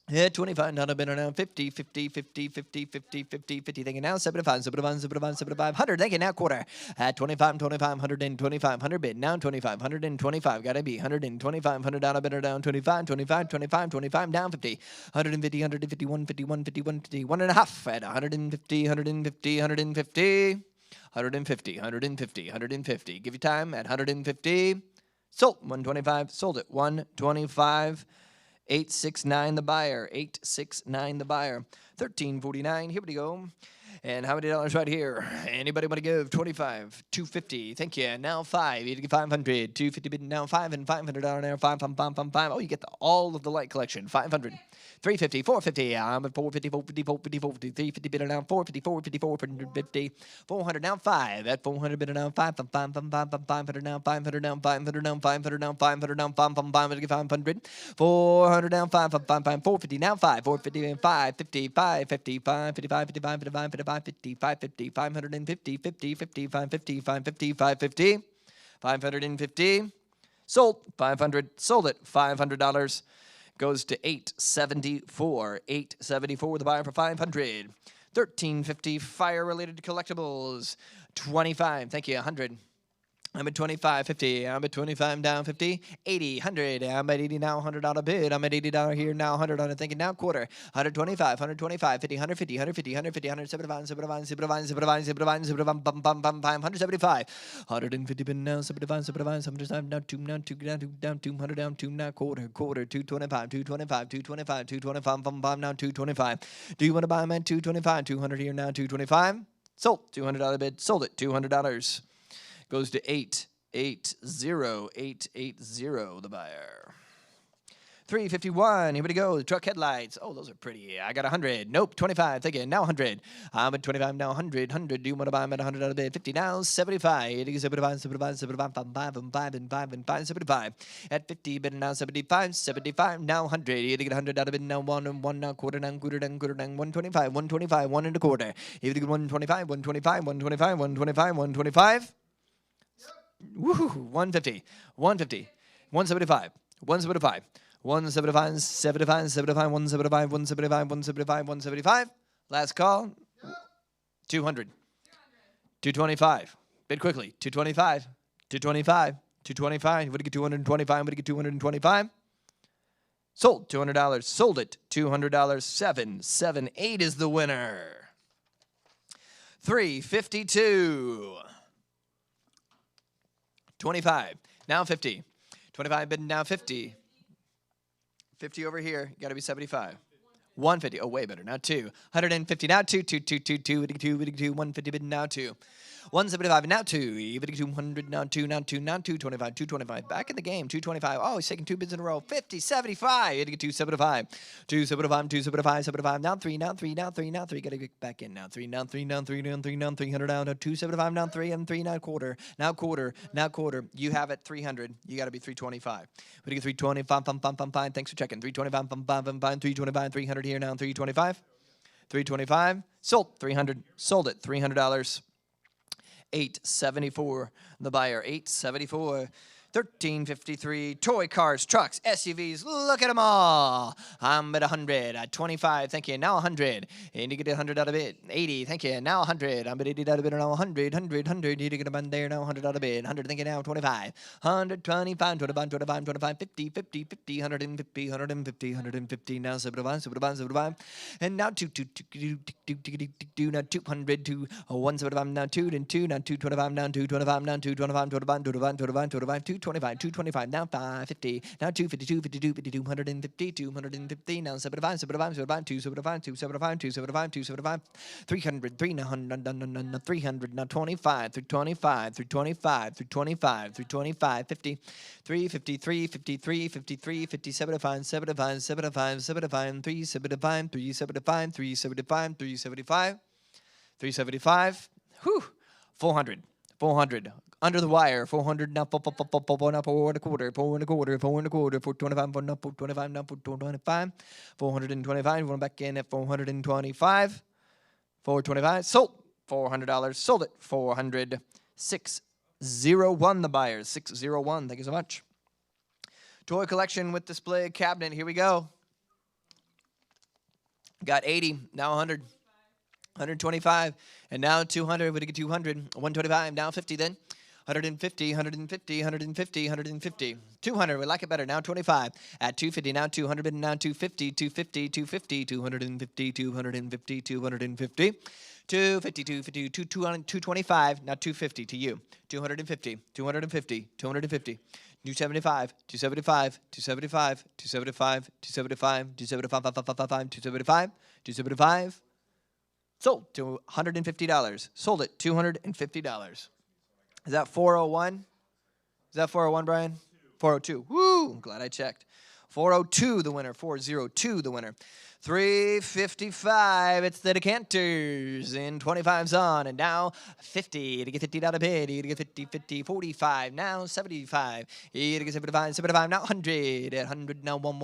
Yeah, 25, not a bit now. 50, 50, 50, 50, 50, 50, 50. Thank you now. 75, 75, 75, 75, 100. Thank you now. Quarter. At 25, 25, 125, 100 bid. Now 25, 125. Gotta be 125, 100 down, a bit or down. 25, 25, 25, 25, down 50. 150, 151, 51, 51, 51 and a half. At 150, 150, 150. 150, 150, 150. Give you time at 150. Sold. 125. Sold it. 125. 869 the buyer. 869 the buyer. 1349. Here we go. And how many dollars right here? Anybody want to give? 25, 250. Thank you. Now 5. You get 500. 250 bid now 5 and $500 now. 5, 5, 5, 5, 5. Oh, you get all of the light collection. 500. 350, 450. I'm at 450, 450, 450, 450. 350 bid now 450, 450, 450. 400 now 5. At 400 bid now 5, 5, 5, 5, 5, 500 now 500 now 500 now 500 now 500 now 500 500. 400 now 5, 5, 5, 5, 450 now 5, 450 and 5, 55, 55, 55, 55, 55, 55, 55, 50, 550, 50, 50, 550, 550, 550, 550. Sold. 500. Sold it. $500. Goes to 874. 874 with the buyer for 500. 1350. Fire related collectibles. 25. Thank you. 100. I'm at 25, 50. I'm at 25 down 50, 80, 100. I'm at 80 now, $100 bid. I'm at $80 here now, $100 on it. Thinking now quarter. 125, 125, 50, 150, 150, 150, 175, 75, 75, 75, 75, 75, 175, 150 bid now, 75, 75, 75 now 2 now 2 down 2 down 200 down 2 now quarter 225, 225, 225, 225 now 225. Do you want to buy them at 225? 200 here now 225. Sold. $200 bid. Sold it. $200. Goes to 880, the buyer. 351, here we go. The truck headlights. Oh, those are pretty. I got 100. Nope, 25. Thank you. Now 100. I'm at 25 now. 100. Do you want to buy them at $100 bid? 50 now. 75. 75, 75, 75, 5 and 5 and 5 and 5, 75. At 50 bid now 75. 75 now 100. You get $100 bid now 1 and 1 now quarter down, quarter down, quarter down. 125, 125, 1 and a quarter. You get 125, 125, 125, 125, 125. Woohoo! 150, 150, 175, 175, 175, 75, 75, 175, 175, 175, 175. Last call. 200. 225. Bid quickly. 225. 225. 225. Would you get 225? Would you get 225? Sold. $200. Sold it. $200. 778 is the winner. 352. 25. Now 50. 25 bid now 50. 50 over here. Got to be 75. 150. Oh, way better. Now 2. 150. Now 2. 2, 2, 2, 2. 2, 150 bid now 2. 175 now 2. 200 now 2. Now 2. Now 225. 225. Back in the game. 225. Oh, he's taking 2 bids in a row. 50. 75. You got to get 275. 275. 275. 75. Now 3. Now 3. Now 3. Now 3. Got to get back in now. 3. Now 3. Now 3. Now 3. Now 300 down. 275. Now 3 and 3. Now quarter. Now quarter. Now quarter. You have it 300. You got to be 325. We get 325. Thanks for checking. 325. 325. 300 here now. 325. 325. Sold. 300. Sold it. $300. 874. The buyer. 874. 1353. Toy cars, trucks, SUVs. Look at them all. I'm at 100. At 25. Thank you. Now 100. And you get $100 out of it. 80. Thank you. Now 100. I'm at $80 out of it. Now 100. 100. You get a bun there. Now 100 out of it. 100. Thank you. Now 25. 125. 25. 25. 25. 50. 50. 50. 150. 150. 150. Now 75. 75. 75. And now 2. Now 200. 2. 175. Now 2. Then 2. Now 225. Now 225. Now 225. 25. 25. 25. 25. 225, 225, now 550, now 250, 252, 52, 250, 250, now 75, 75, 75, 275, 275, 275, 275, 300, 300, now 25, 325, 325, 325, 325, 50, 350, 353, 53, 50, 75, 75, 75, 75, 375, 375, 375, 375, 375, whew, 400, 400. Under the wire, 400 now, 4 and a quarter, 4 and a quarter, 4 and a quarter, 425, 425 now, 425, 425, went back in at 425, 425, sold, $400, sold it, 400, 601 the buyers, 601, thank you so much. Toy collection with display cabinet, here we go. Got 80, now 100. 125, and now 200. Would it get 200? 125, now 50 then. 150, 150, 150, 150. 200, we like it better. Now 25. At 250, now 200, and now 250, 250, 250, 250, 250, 250. 250, 250, 225, now 250 to you. 250, 250, 250. 275, 275, 275, 275, 275, 275, 275, 275. Sold to $150. Sold it $250. Is that 401? Is that 401, Brian? 402. Woo! I'm glad I checked. 402 the winner. 402 the winner. 355. It's the decanters in 25's on. And now 50. To get 50 out of bid. You to get 50, 50, 45. Now 75. You to get 75, 75. Now 100. At 100. Now 1.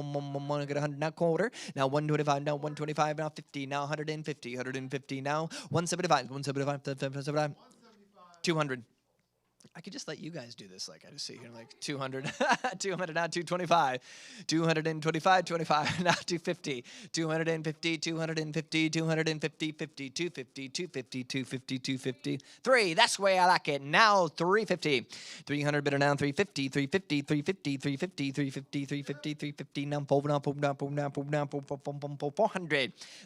Get 100. Now quarter. Now 125. Now 125. Now 50. Now 150. 150. Now 175. 175. 200. I could just let you guys do this. Like, I just sit here like 200, 200, now 225, 225, 25, now 250, 250, 250, 250, 50, 250, 250, 250, 250, 3. That's the way I like it. Now 350, 300 bidder now 350, 350, 350, 350, 350, 350, 350, now 400,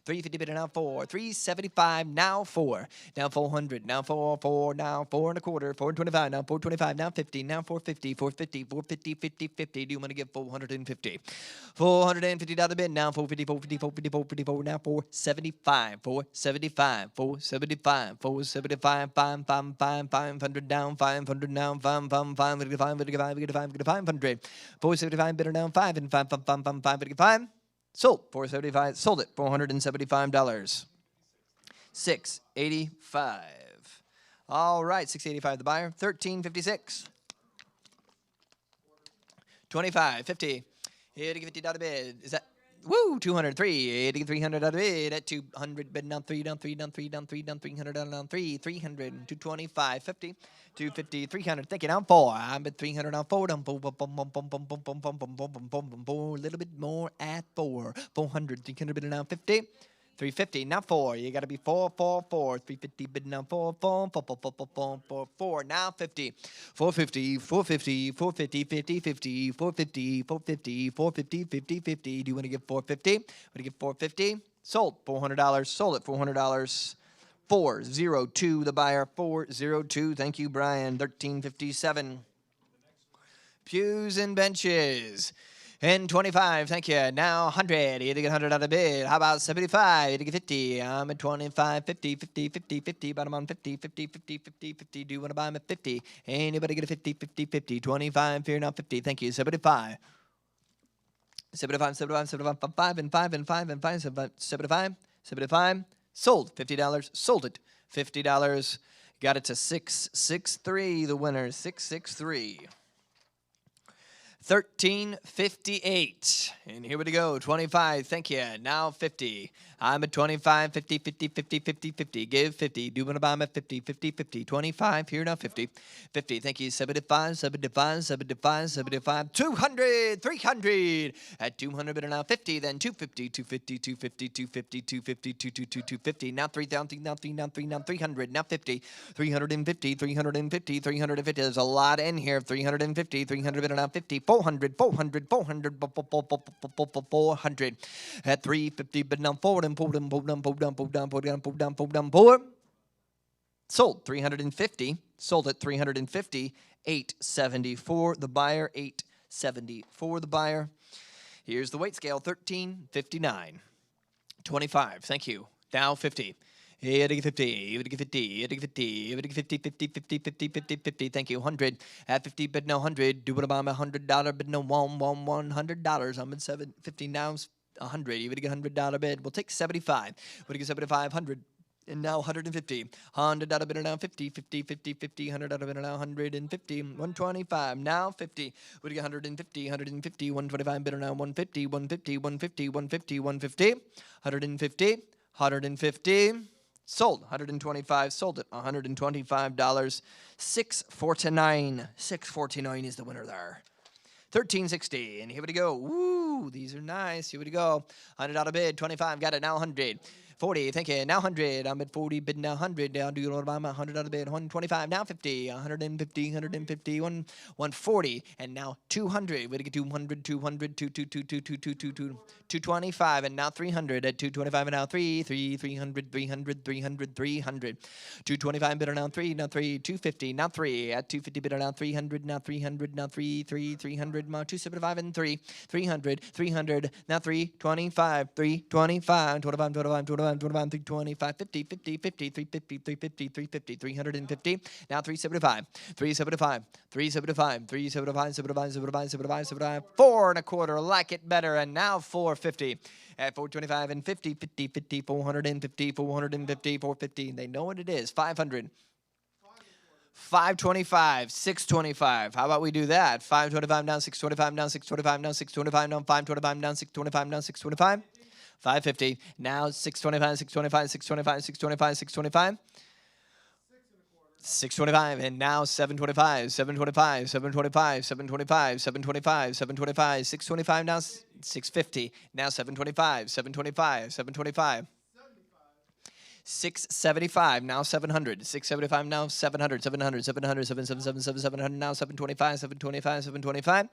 350 bidder now 4, 375, now 4, now 400, now 4, now 4 and a quarter, 425, now 425, now 50, now 450, 450, 450, 50, 50. Do you want to get 450? $450 bid, now 450, 450, 450, 454, now 475, 475, 475, 475, 500 down, 500 down, 500, 475 bidder down 5 and 5. Sold 475, sold it $475. 685. All right, 685 the buyer, 1356. 25, 50. Here to get $50 bid. Is that woo? 203. Here to get $300 bid at 200 bid down 3, down 3, down 3, down 3, down 300 down 3, 300, 225, 50, 250, 300. Thank you. Down 4. I'm at 300 down 4. Down 4. A little bit more at 4. 400, 300 bid down 50. 350, now 4. You got to be 4, 4, 4. 350, bid now 4, 4, 4, 4, 4, 4, 4, 4, 4. Now 50. 450, 450, 450, 50, 50, 450, 450, 450, 50, 50. Do you want to get 450? Want to get 450? Sold. $400. Sold it. $400. 402 the buyer. 402. Thank you, Brian. 1357. Pews and benches. And 25, thank you. Now 100, you had to get 100 out of bid. How about 75, you had to get 50. I'm at 25, 50, 50, 50, 50. Bottom on 50, 50, 50, 50, 50. Do you want to buy them at 50? Anybody get a 50, 50, 50? 25, here now 50. Thank you. 75. 75, 75, 75, 5 and 5 and 5 and 5, 75, 75. Sold. $50. Sold it. $50. Got it to 663. The winner, 663. 1358. And here we go. 25. Thank you. Now 50. I'm at 25, 50, 50, 50, 50, 50. Give 50. Do you want to buy them at 50, 50, 50. 25. Here now 50. 50. Thank you. 75, 75, 75, 75. 200, 300. At 200, bidder now 50. Then 250, 250, 250, 250, 250, 222, 250. Now 3,000, now 3, now 3, now 300. Now 50. 350, 350, 350. There's a lot in here. 350, 300, bidder now 50. 400, 400, 400, 400. At 350, but now 4 and pull down, pull down, pull down, pull down, pull down, pull down, pull down, pull. Sold 350. Sold at 350. 874 the buyer. 874 the buyer. Here's the weight scale. 1359. 25. Thank you. Now 50. Here to get 50, here to get 50, here to get 50, here to get 50, 50, 50, 50, 50, 50. Thank you. 100. At 50, but no 100. Do what about $100, but no $100. I'm at 750 now. 100. You would get $100 bid. We'll take 75. Would get 75, 100. And now 150. $100 bidder now 50, 50, 50, 50. $100 bidder now 150. 125. Now 50. Would get 150, 150. 125 bidder now 150, 150, 150, 150, 150. 150. 150. Sold. 125. Sold it. $125. 649. 649 is the winner there. 1360. And here we go. Woo, these are nice. Here we go. $100 bid. 25. Got it now. 100. 40, thank you. Now 100. I'm at 40, bid now 100. Now do you know about my $100 bid? 125, now 50. 150, 150, 140, and now 200. Way to get 200, 200, 225, and now 300 at 225, and now 300, 300, 300. 225 bid now 3, now 3, 250, now 3 at 250 bid now 300, now 300, now 300, now 275 and 300, now 325, 325, 25, 325, 50, 350, 350, now 375, 4 and a quarter, like it better, and now 450. At 425 and 50, 450, 450. They know what it is. 500. 525, 625. How about we do that? 525 down, 625 down, 625 down, 625 down, 525 down, 625 down, 625. 550. Now 625, 625, 625, 625, 625. 625, and now 725, 725, 725, 725, 725, 725, 625, now 650, now 725, 725, 725. 675, now 700, 675, now 700, 700, 700, 777, 700, now 725, 725, 725.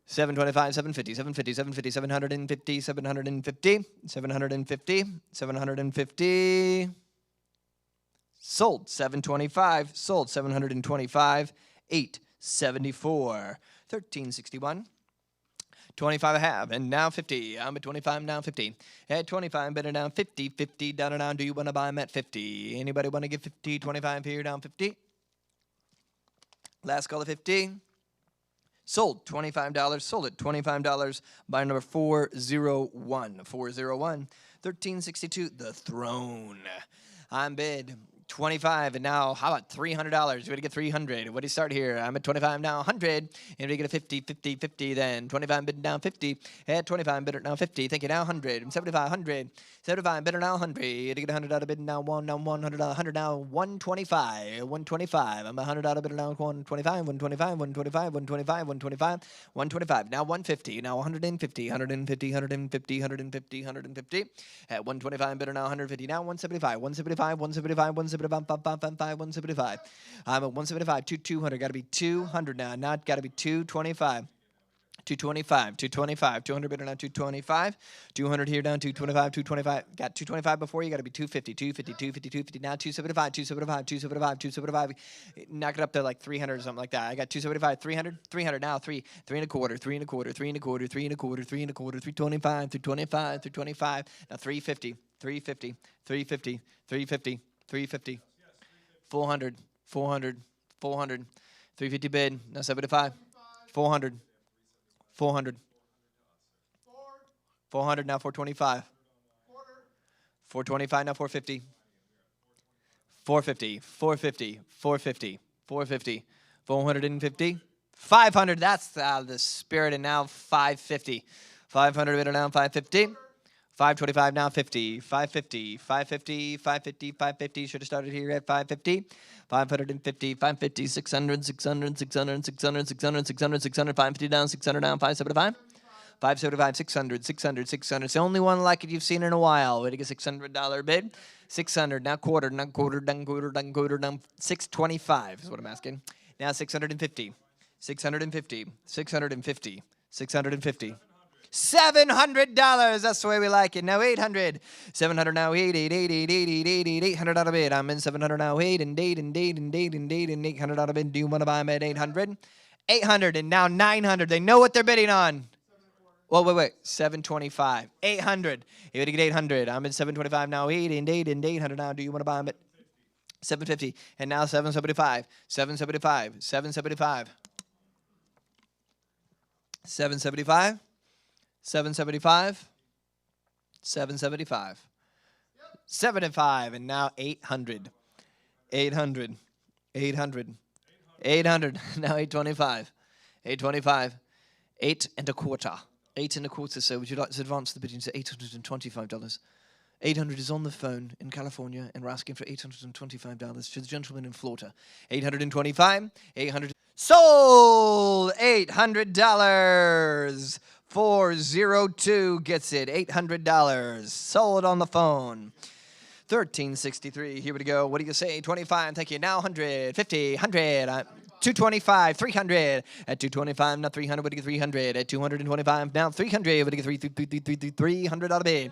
725, 750, 750, 750, 750, 750, 750, 750. Sold 725, sold 725, 874, 1361. 25 I have, and now 50. I'm at 25, now 50. At 25, better down 50, 50, down and down. Do you want to buy them at 50? Anybody want to get 50, 25 here, down 50? Last call of 50. Sold $25, sold at $25. Buy number 401. 401, 1362, the throne. I'm bid 25, and now how about $300? We're to get 300. What do you start here? I'm at 25 now, 100, and we get a 50, 50, 50. Then 25 bid now 50. At 25 bidder now 50. Thank you now 100. 75, 100. 75 bidder now 100. To get $100 bid now now $100. 100 now 125. 125. I'm $100 bidder now 125. 125. 125. 125. 125. 125. Now 150. Now 150. 150. 150. 150. 150. At 125 bidder now 150. Now 175. 175. 175. 175. 175. I'm at 175, 200. Got to be 200 now. Not got to be 225. 225, 225, 200 bidder now 225, 200 here down 225, 225. Got 225 before, you got to be 250, 250, 250, 250. Now 275, 275, 275, 275. Knock it up to like 300 or something like that. I got 275, 300, 300 now, 3 and a quarter, 3 and a quarter, 3 and a quarter, 3 and a quarter, 3 and a quarter, 325, 325, 325. Now 350, 350, 350, 350, 350, 400, 400, 400, 350 bid. Now 75, 400. 400. 400 now 425. 425 now 450. 450. 450. 450. 450. 450. 500. That's the spirit. And now 550. 500 bidder now 550. 525 now 50. 550. 550. 550. 550. Should have started here at 550. 550, 550, 600, 600, 600, 600, 600, 600, 600, 550 down, 600 down, 575. 575, 600, 600, 600. It's the only one like it you've seen in a while. Way to get $600 bid. 600, now quarter, now quarter, down, quarter, down, quarter, down. 625 is what I'm asking. Now 650, 650, 650, 650. $700. That's the way we like it. Now 800. 700 now 8, 8, 8, 8, 8, 8, 8, 8, 800 out of bid. I'm in 700 now 8 and 8 and 8 and 8 and 8 and 800 out of bid. Do you want to buy them at 800? 800 and now 900. They know what they're bidding on. Well, wait. 725. 800. You're going to get 800. I'm in 725 now 8 and 8 and 800 now. Do you want to buy them at 750? And now 775. 775. 775. 775. 775, 775, 75, and now 800, 800, 800, 800, now 825, 825, 8 and a quarter, 8 and a quarter. So would you like to advance the bidding to $825? 800 is on the phone in California, and we're asking for $825 for the gentleman in Florida. 825, 800. Sold. $800. 402 gets it. $800. Sold on the phone. 1363. Here we go. What do you say? 25. Thank you. Now 100, 50, 100. 225, 300. At 225, now 300. What do you get? 300. At 225, now 300. What do you get? 300 out of bid.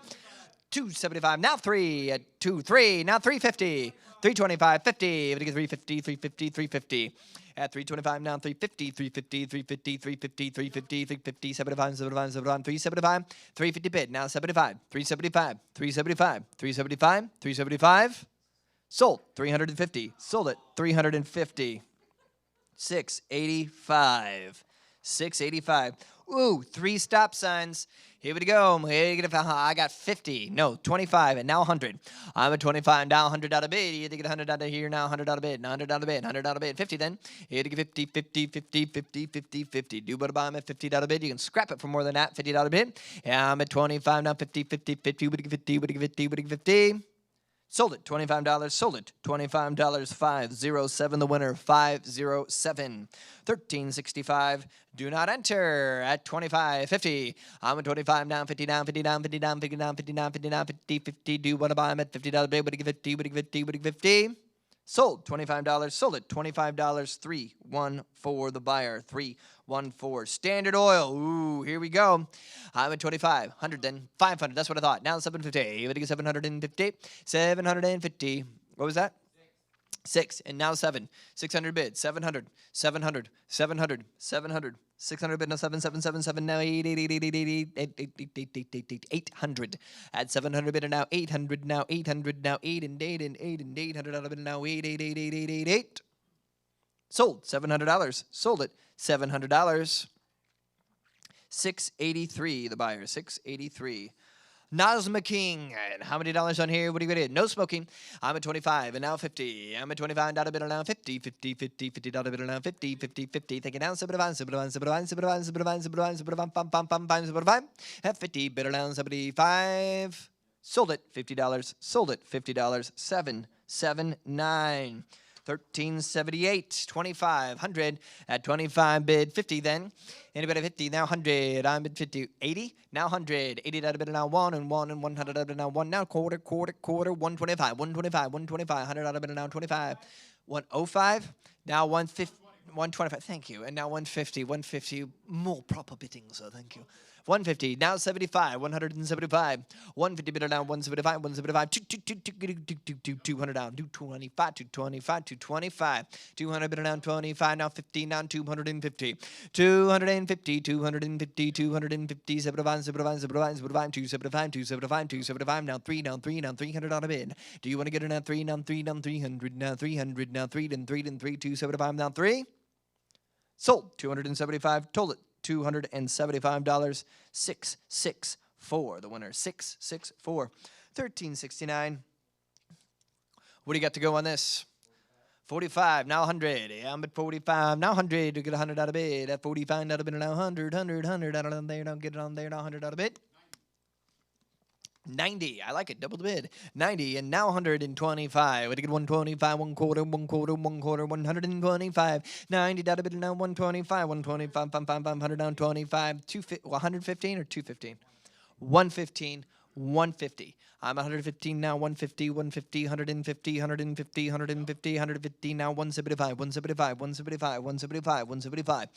275, now 3. At 3, now 350. 325, 50. What do you get? 350, 350, 350. At 325, now 350, 350, 350, 350, 350, 350, 75, 75, 75, 375, 350 bid. Now 75, 375, 375, 375, 375. Sold, 350. Sold it, 350. 685. 685. Ooh, 3 stop signs. Here we go. I got 50. No, 25, and now 100. I'm at 25, now 100 out of bid. You get 100 out of here, now 100 out of bid, 100 out of bid, 100 out of bid. 50 then. You get 50, 50, 50, 50, 50, 50. Do what I'm at 50 out of bid. You can scrap it for more than that. 50 out of bid. Yeah, I'm at 25, now 50, 50, 50. What do you get? 50, what do you get? 50, what do you get? 50. Sold it, $25. Sold it, $25. 507 the winner, 507. 1365. Do not enter at 25. 50. I'm at 25 now, 50 down, 50 down, 50 down, 50 down, 50 down, 50 down, 50, 50. Do what about I'm at $50 bid. What do you get? 50, what do you get? 50, what do you get? 50. Sold, $25. Sold it, $25. 314 the buyer, 314. Standard Oil. Ooh, here we go. I'm at 25, 100 then, 500. That's what I thought. Now 750. What do you get? 750. 750. What was that? 6, and now 7. 600 bid. 700. 700. 700. 700. 600 bid. Now 7, 7, 7, 7. Now 8, 8, 8, 8, 8, 8, 8, 8, 8, 8, 8, 8, 800. At 700 bid, and now 800. Now 800. Now 8 and 8 and 8 and 800 out of it. Now 8, 8, 8, 8, 8, 8, 8. Sold. $700. Sold it. $700. 683. The buyer. 683. Nazma King. And how many dollars on here? What do you get? No smoking. I'm at 25 and now 50. I'm at 25 dollar bid now 50, 50, 50, 50 dollar bid now 50, 50, 50. Thinking now 75, 75, 75, 75, 75, 75, 75, pam, pam, pam, pam, 75. At 50 bid now 75. Sold it $50. Sold it $50. 779. 1378, 2500 at 25 bid 50 then. Anybody 50 now 100. I'm at 50, 80 now 100. 80 out of bid now 1 and 1 and 100 out of bid now 1 now quarter 125 125 100 out of bid now 25 105 now 150 125. Thank you. And now 150 more proper bidding, so thank you. 150 now 75 175 150 bidder down 175 175 200 down 225 225 200 bidder down 25 now 50 now 250 250 250 250 75 75 75 75 275 275 275 now 3 now 300 on a bid. Do you want to get in at 3 now 3 now 300 now 300 now 3 then 3 then 3 275 now 3 sold 275 told it $275. 664. The winner 664. 1369. What do you got to go on this? 45. Now 100. I'm at 45. Now 100. You get 100 out of bid. At 45 out of bid. Now 100 out of there. Don't get it on there. Now 100 out of bid. 90. I like it. Double the bid. 90 and now 125. What do you get? 125. 1 quarter. 1 quarter. 1 quarter. 125. 90 out of bid. Now 125. 125. 500 down 25. 115 or 215? 115. 150. I'm 115 now. 150. 150. 150. 150. 150. 150 now. 175. 175. 175. 175. 175.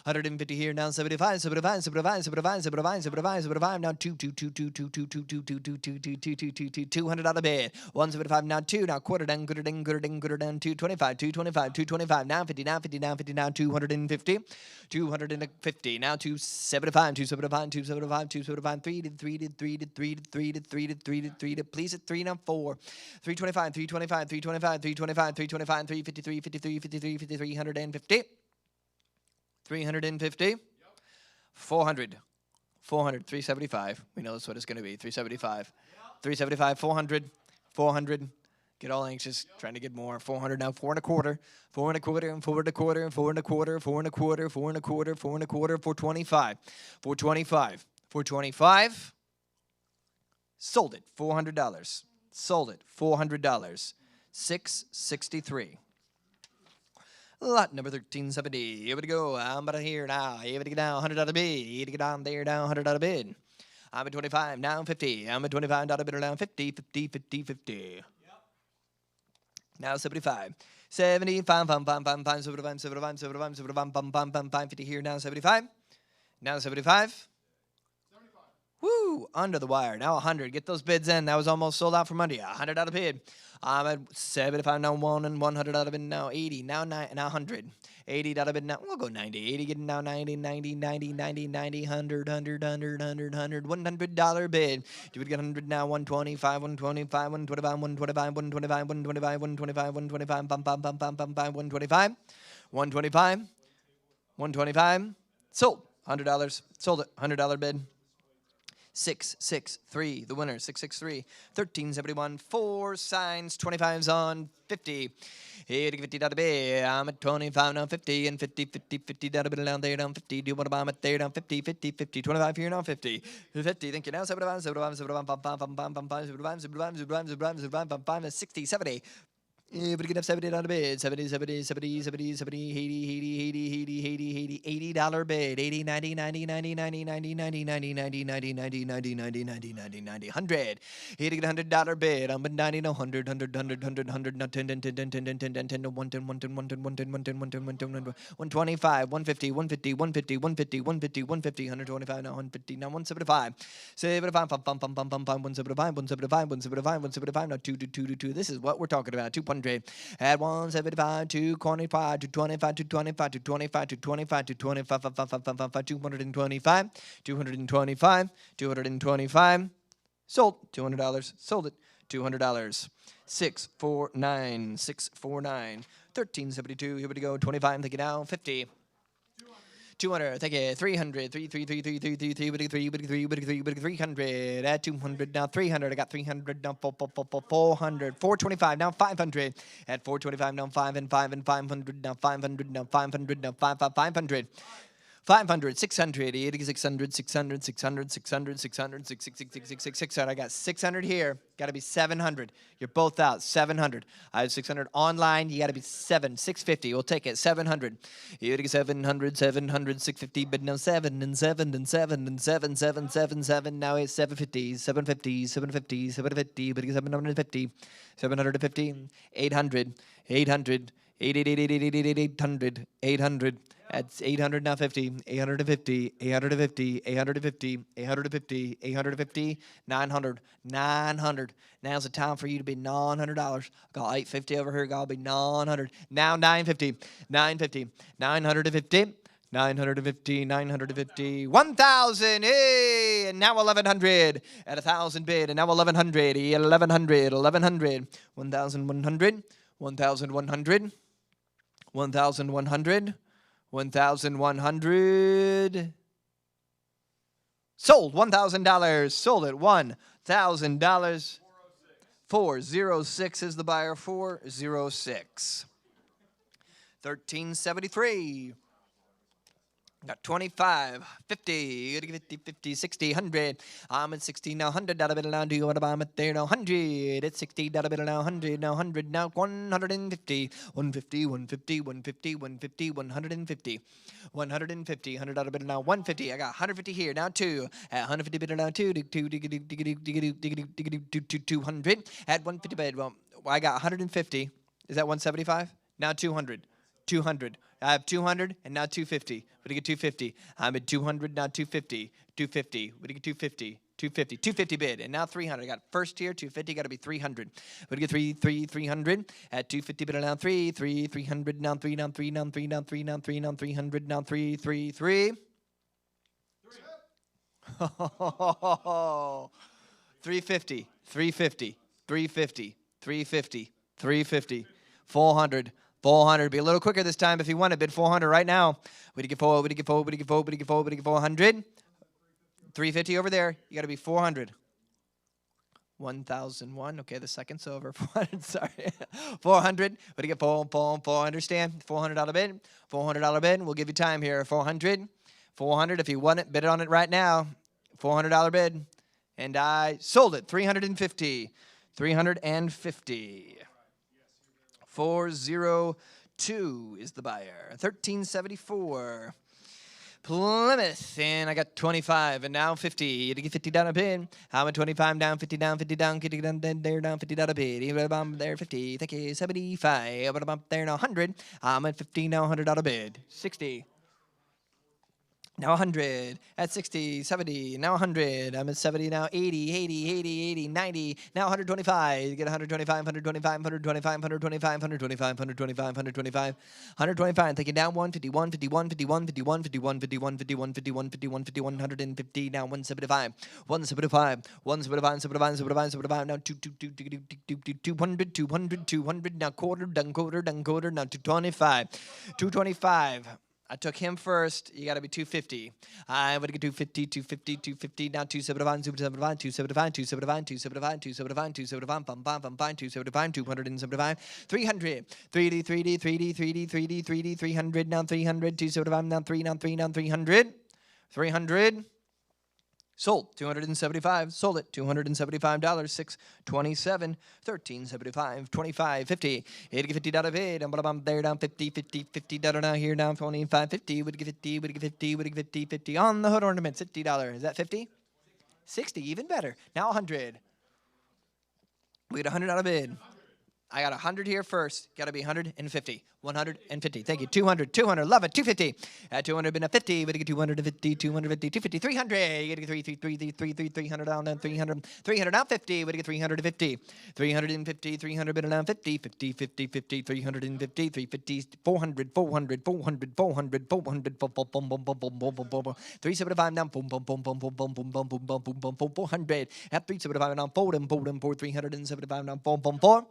150 here now. 75. 75. 75. 75. 75. 75. 75 now. 200 out of bed. 175 now. 2 now. Quarter down. Quarter down. Quarter down. Quarter down. 225. 225. 225 now. 50 now. 50 now. 50 now. 250. 250 now. 275. 275. 275. 275. 3 to 3 to 3 to 3 to 3 to 3 to 3 to 3 to please at 3 now 4 325 325 325 325 325 353 53 53 53 150 350 400 400 375 we know that's what it's going to be 375 375 400 400 get all anxious trying to get more 400 now 4 and a quarter 4 and a quarter and 4 and a quarter and 4 and a quarter 4 and a quarter 4 and a quarter 4 and a quarter 425 425 425 sold it $400. Sold it $400. 663. Lot number 1370. Here we go. I'm about to here now. Here we go down. $100 bid. Here we go down there down. $100 bid. I'm at 25. Now 50. I'm at $25 bid down. 50, 50, 50, 50. Now 75. 75, 75, 75, 75, 75, 75, 50 here. Now 75. Now 75. Woo! Under the wire. Now 100. Get those bids in. That was almost sold out from under you. $100 bid. I'm at 75 now, one and $100 bid now 80. Now 100. $80 bid now. We'll go 90. 80 getting now 90, 90, 90, 90, 90, 100, 100, 100, 100, 100. $100 bid. Do we get 100 now? 125, 125, 125, 125, 125, 125, 125, 125, bum, bum, bum, bum, bum, bum, 125, 125, 125. Sold. $100. Sold it. $100 bid. 663, the winner, 663, 1371, 4 signs, 25s on 50. Here to $50 bid. I'm at 25 now, 50, and 50, 50, $50 bid down there, down 50. Do you want to buy them at there, down 50, 50, 50, 25 here now, 50. 50, thank you now, 75, 75, 75, 75, 75, 75, 60, 70. Yeah, but get up $70 bid, 70, 70, 70, 70, 70, 80, 80, 80, 80, 80, $80 bid, 80, 90, 90, 90, 90, 90, 90, 90, 90, 90, 90, 90, 90, 90, 90, 90, 100. Here to get $100 bid, I'm at 90, no 100, 100, 100, 100, 100, not 10, 10, 10, 10, 10, 10, 10, 10, 10, 110, 110, 110, 110, 110, 110, 125, 150, 150, 150, 150, 150, 150, 125, now 150, now 175, 75, 175, 175, 175, 175, now 2, 2, 2, 2. This is what we're talking about, 200. At 175, 225, 225, 225, 225, 225, 225, 225, 225, 225. Sold. $200. Sold it. $200. 649, 649. 1372. Here we go. 25. Take it down. 50. 200, take it, 300, 300, at 200, now 300, I got 300, now 400, 425, now 500, at 425, now 5 and 5 and 500, now 500, now 500, now 500. 500, 600, 600, 600, 600, 600, 600, 600. I got 600 here. Got to be 700. You're both out. 700. I have 600 online. You got to be 650. We'll take it. 700. You get 700, 700, 650. But now 7 and 7 and 7 and 7, 7, 7, 7. Now it's 750, 750, 750, 750. But you get 750, 750, 800, 800, 800, 800. That's 800 now 50, 850, 850, 850, 850, 850, 900, 900. Now's the time for you to be $900. Got 850 over here. Got to be 900. Now 950, 950, 950. 950, 950, 1,000, hey, and now 1,100, at 1,000 bid, and now 1,100, 1,100, 1,100, 1,100, 1,100, 1,100, 1,100. Sold. $1,000. Sold it. $1,000. 406 is the buyer. 406. 1373. Got 25, 50, 50, 60, 100. I'm at 60 now, $100 bill now. Do you want to buy them at there now? 100. It's $60 bill now, 100 now, 100 now, 150, 150, 150, 150, 150, 150, 150, $100 bill now, 150. I got 150 here now, 2. At 150 bill now, 200. At 150 bid. Well, I got 150. Is that 175? Now 200. 200. I have 200 and now 250. What do you get 250? I'm at 200 now 250. 250. What do you get 250? 250. 250 bid. And now 300. I got first tier 250. Got to be 300. What do you get 300? At 250 bid now 300 now 3 now 3 now 3 now 3 now 3 now 300 now 3. 350. 350. 350. 400. 400. Be a little quicker this time if you want to bid 400 right now. What do you get 400? 350 over there. You got to be 400. 1,001. Okay, the second's over. 400. Sorry. 400. What do you get 400? Understand? $400 bid. $400 bid. We'll give you time here. 400. 400. If you want it, bid it on it right now. $400 bid. And I sold it. 350. 350. 402. 2 is the buyer. 1374. Plymouth, and I got 25, and now 50. You get 50 down a bid. I'm at 25 down, 50 down, 50 down, 50 down, there down, 50 down a bid. There, 50. Thank you. 75. There now 100. I'm at 50 now, 100 out a bid. 60. Now 100, at 60, 70, now 100, I'm at 70 now, 80, 80, 80, 80, 90, now 125, you get 125, 125, 125, 125, 125, 125, 125, 125, take it down 151, 51, 51, 51, 51, 51, 51, 51, 51, 51, 150, now 175, 175, 175, 75, 75, 75, now 200, 200, 200, now quarter, done quarter, now 225, 225. I took him first. You got to be 250. I'm going to get 250, 250, 250. Now 275, 275, 275, 275, 275, 275, 275, 275, 275, 300, 3D, 3D, 3D, 3D, 3D, 3D, 300. Now 300, 275, now 3, now 3, now 300, 300. Sold, 275. Sold it, $275. 627, 1375, 25, 50. It'd get $50 bid. I'm there down 50, 50, $50 down here down 25, 50. Would get 50, would get 50, would get 50, 50 on the hood ornaments. $50. Is that 50? 60, even better. Now 100. We get $100 bid. I got 100 here first. Got to be 150. 150. Thank you. 200. 200. Love it. 250. At 200, been a 50. But you get 250. 250. 250. 300. You get 300 down. Then 300. 300 down 50. But you get 350. 350. 300 been down 50. 50. 50. 50. 350. 350. 400. 400. 400. 400. 400. 375 down. Boom. Boom. Boom. Boom. Boom. Boom. Boom. Boom. Boom. Boom. Boom. Boom. 400. At 375 down. 4. 375 down. 4. 4.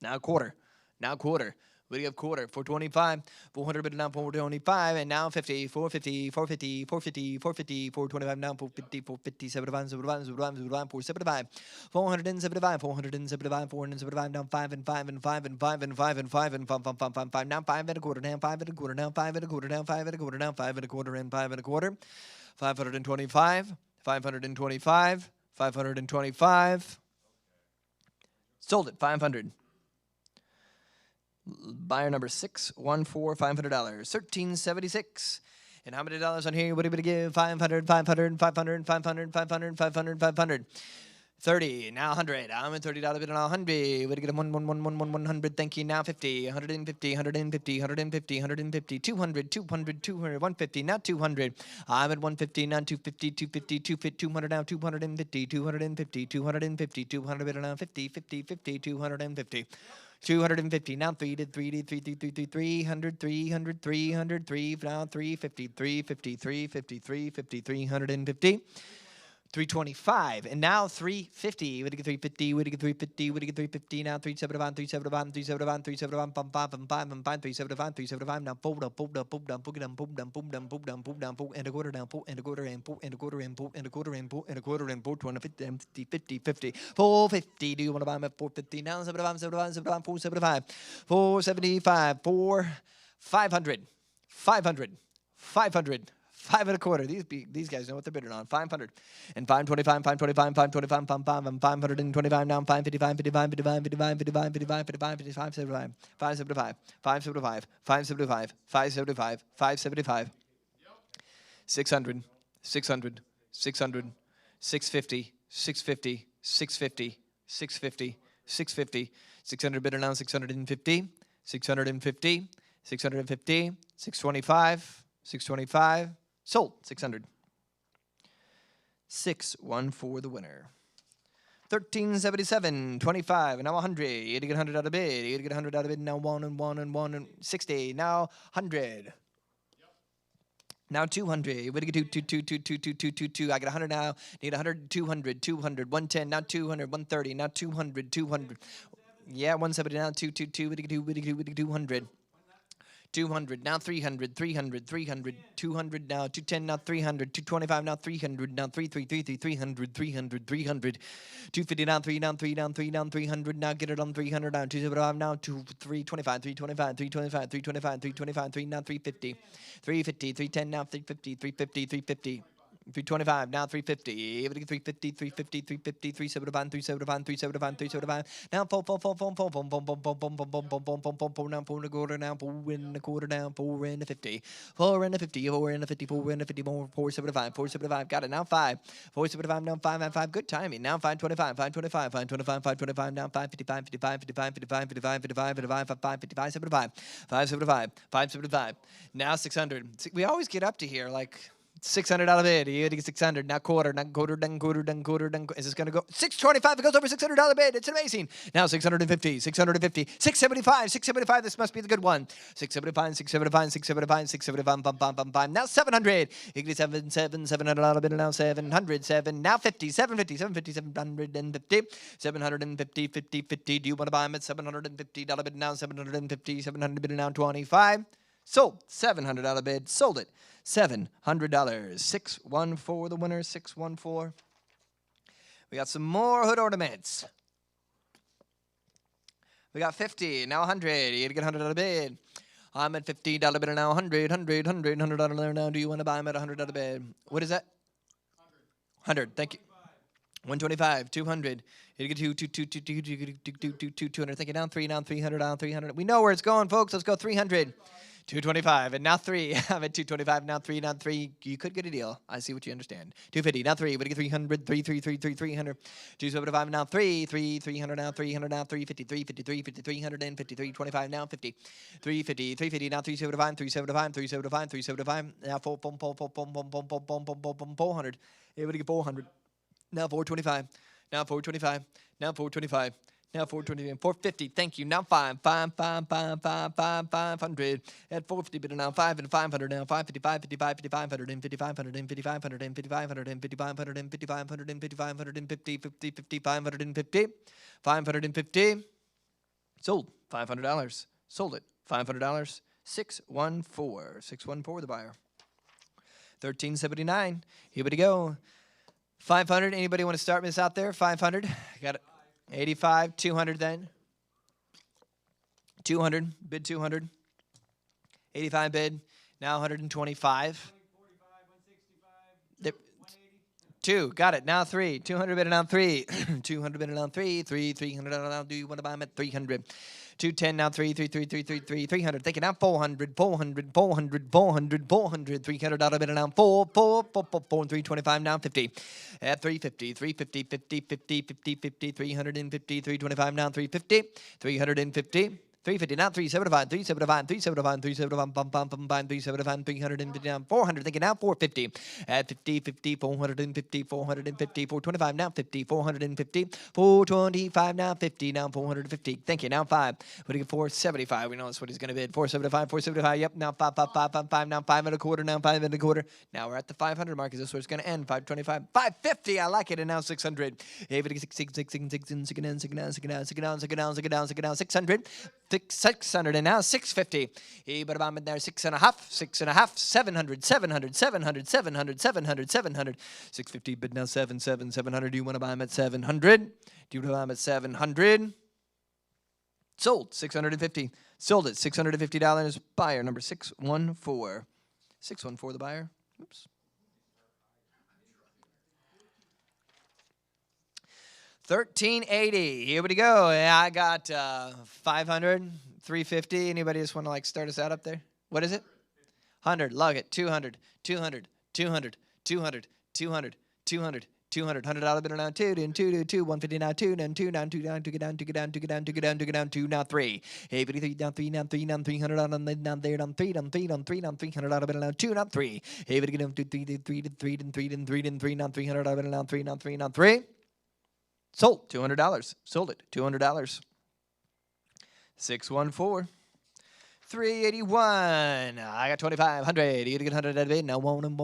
Now quarter. Now quarter. We have quarter. 425. 400 bid down. 425. And now 50. 450. 450. 450. 450. 425 down. 450. 450. 75. 75. 75. 475. 475. 475. 475 down. 5 and 5 and 5 and 5 and 5 and 5 and 5 and 5 and 5. Now 5 and a quarter. Now 5 and a quarter. Now 5 and a quarter. Now 5 and a quarter. Now 5 and a quarter. And 5 and a quarter. 525. 525. 525. Sold it. 500. Buyer number 614, $500. 1376. And how many dollars on here? What are you going to give? 500, 500, 500, 500, 500, 500, 500. 30. Now 100. I'm at $30 bid on 100. What do you get? 100. Thank you. Now 50. 150, 150, 150, 150, 200, 200, 200, 150. Now 200. I'm at 150. Now 250, 250, 250, 200. Now 250, 250, 250, 200 bid on 50, 50, 50, 250. 250, now 300, 300, 300, now 350, 350, 350, 350, 350. 325, and now 350. Would you get 350? Would you get 350? Would you get 350? Now 375, 375, 375, 375, 375, 375. Now pull down, pull down, pull down, pull down, pull down, pull down, pull down, pull down, pull and a quarter down, pull and a quarter and pull and a quarter and pull and a quarter and pull and a quarter and pull 250, 50, 50, 450. Do you want to buy them at 450? Now 75, 75, 75, 475, 475, 500, 500, 500. 5 and a quarter. These guys know what they're bidding on. 500 and 525, 525, 525, 525 now. 555, 55, 55, 55, 55, 55, 55, 55, 75, 575, 575, 575, 575, 575, 600, 600, 600, 650, 650, 650, 650, 650, 600 bidder now. 650, 650, 650, 625, 625. Sold. 600. 6-1 for the winner. 1377, 25, and now 100. You had to get 100 out of bid. You had to get 100 out of bid. Now 1 and 1 and 1 and 60. Now 100. Now 200. You would get 2. I got 100 now. Need 100, 200, 200, 110. Now 200, 130. Now 200, 200. Yeah, 170. Now 222. Would get 200. 200, now 300, 300, 300, 200 now, 210 now, 300, 225 now, 300 now, 300, 300, 250 down, 3 down, 3 down, 3 down, 300 now, get it on 300 now, 275 now, 325, 325, 325, 325, 325, 3 now, 350, 350, 310 now, 350, 350, 350. 325, now 350. Able to get 350, 350, 350, 375, 375, 375, 375. Now 4, 4, 4, 4, 4, 4, 4, 4, 4, 4, 4, 4, 4, 4, 4, 4, now 4 and a quarter, now 4 and a quarter, now 4 and a 50. 4 and a 50, 4 and a 50, 4 and a 50, 475, 475. Got it, now 5. 475, now 5 and 5. Good timing. Now 525, 525, 525, 525, now 555, 55, 55, 55, 55, 55, 55, 55, 55, 75. 575, 575. Now 600. We always get up to here like $600 bid. You get 600. Now quarter, then quarter, then quarter, then quarter, then. Is this going to go? 625. It goes over $600 bid. It's amazing. Now 650, 650, 675, 675. This must be the good one. 675, 675, 675, 675, bum, bum, bum, bum. Now 700. You get $700 bid. Now 700, 7. Now 50, 750, 750, 750, 750, 50, 50. Do you want to buy them at $750 bid? Now 750, 700 bid. Now 25. Sold. $700 bid. Sold it. $700. 614 the winner. 614. We got some more hood ornaments. We got 50. Now 100. You got to get $100 bid. I'm at $50 bid now. 100, 100, 100, $100 now. Do you want to buy them at $100 bid? What is that? 100. Thank you. 125, 200. You get 200. Thank you. Down 3, down 300, down 300. We know where it's going, folks. Let's go 300. 225, and now 3. I'm at 225, now 3, now 3. You could get a deal. I see what you understand. 250, now 3. But get 300, 3, 3, 3, 3, 300. 275, now 3, 3, 300, now 300, now 350, 353, 50, 353, 25, now 50. 350, 350, now 375, 375, 375, 375. Now 400. Everybody get 400. Now 425. Now 425. Now 425. Now 420, 450. Thank you. Now 500. At 450, but now 5 and 500. Now 555, 55, 500 and 500 and 500 and 500 and 500 and 500 and 500 and 50, 50, 50, 550. 550. Sold. $500. Sold it. $500. 614. 614 the buyer. 1379. Here we go. 500. Anybody want to start this out there? 500. Got it. 85, 200 then. 200, bid 200. 85 bid, now 125. 2, got it, now 3. 200 bid and now 3. 200 bid and now 3. 300 now. Do you want to buy them at 300? 210 now 3. 300. Thank you. Now 400. 300 $300 bid and now 4. 325 now 50. At 350. 50. 350. 325 now 350. 350. 350 now 375, 350 now 400. Thank you. Now 450. At 50, 450, 425 now 50, 450, 425 now 50, now 450. Thank you. Now 5. What do you get? 475. We know that's what he's going to bid. 475. Yep. Now 5. Now 5 and a quarter. Now 5 and a quarter. Now we're at the 500 mark. Is this where it's going to end? 525. 550. I like it. And now 600. 600. 600 and now 650. But I'm in there 6.5, 700, 650. But now 700. Do you want to buy them at 700? Do you want to buy them at 700? Sold. 650. Sold it. $650. Buyer number 614. 614 the buyer. Oops. 1380. Here we go. I got 500, 350. Anybody just want to like start us out up there? What is it? 100. Lug it. 200. $200 $100 bid now 2, then 2, 150 now 2, then 2, down 2, down 2, get down 2, now 3. Hey, 3 down 3, now 3, down 300 on the down there down 3, down $300 bid now 2, now 3. Hey, get down 2, 3, then 3, now $300 bid now 3. Sold. $200. Sold it. $200. 614. 381. I got 2,500. You get 100 out of it. Now 100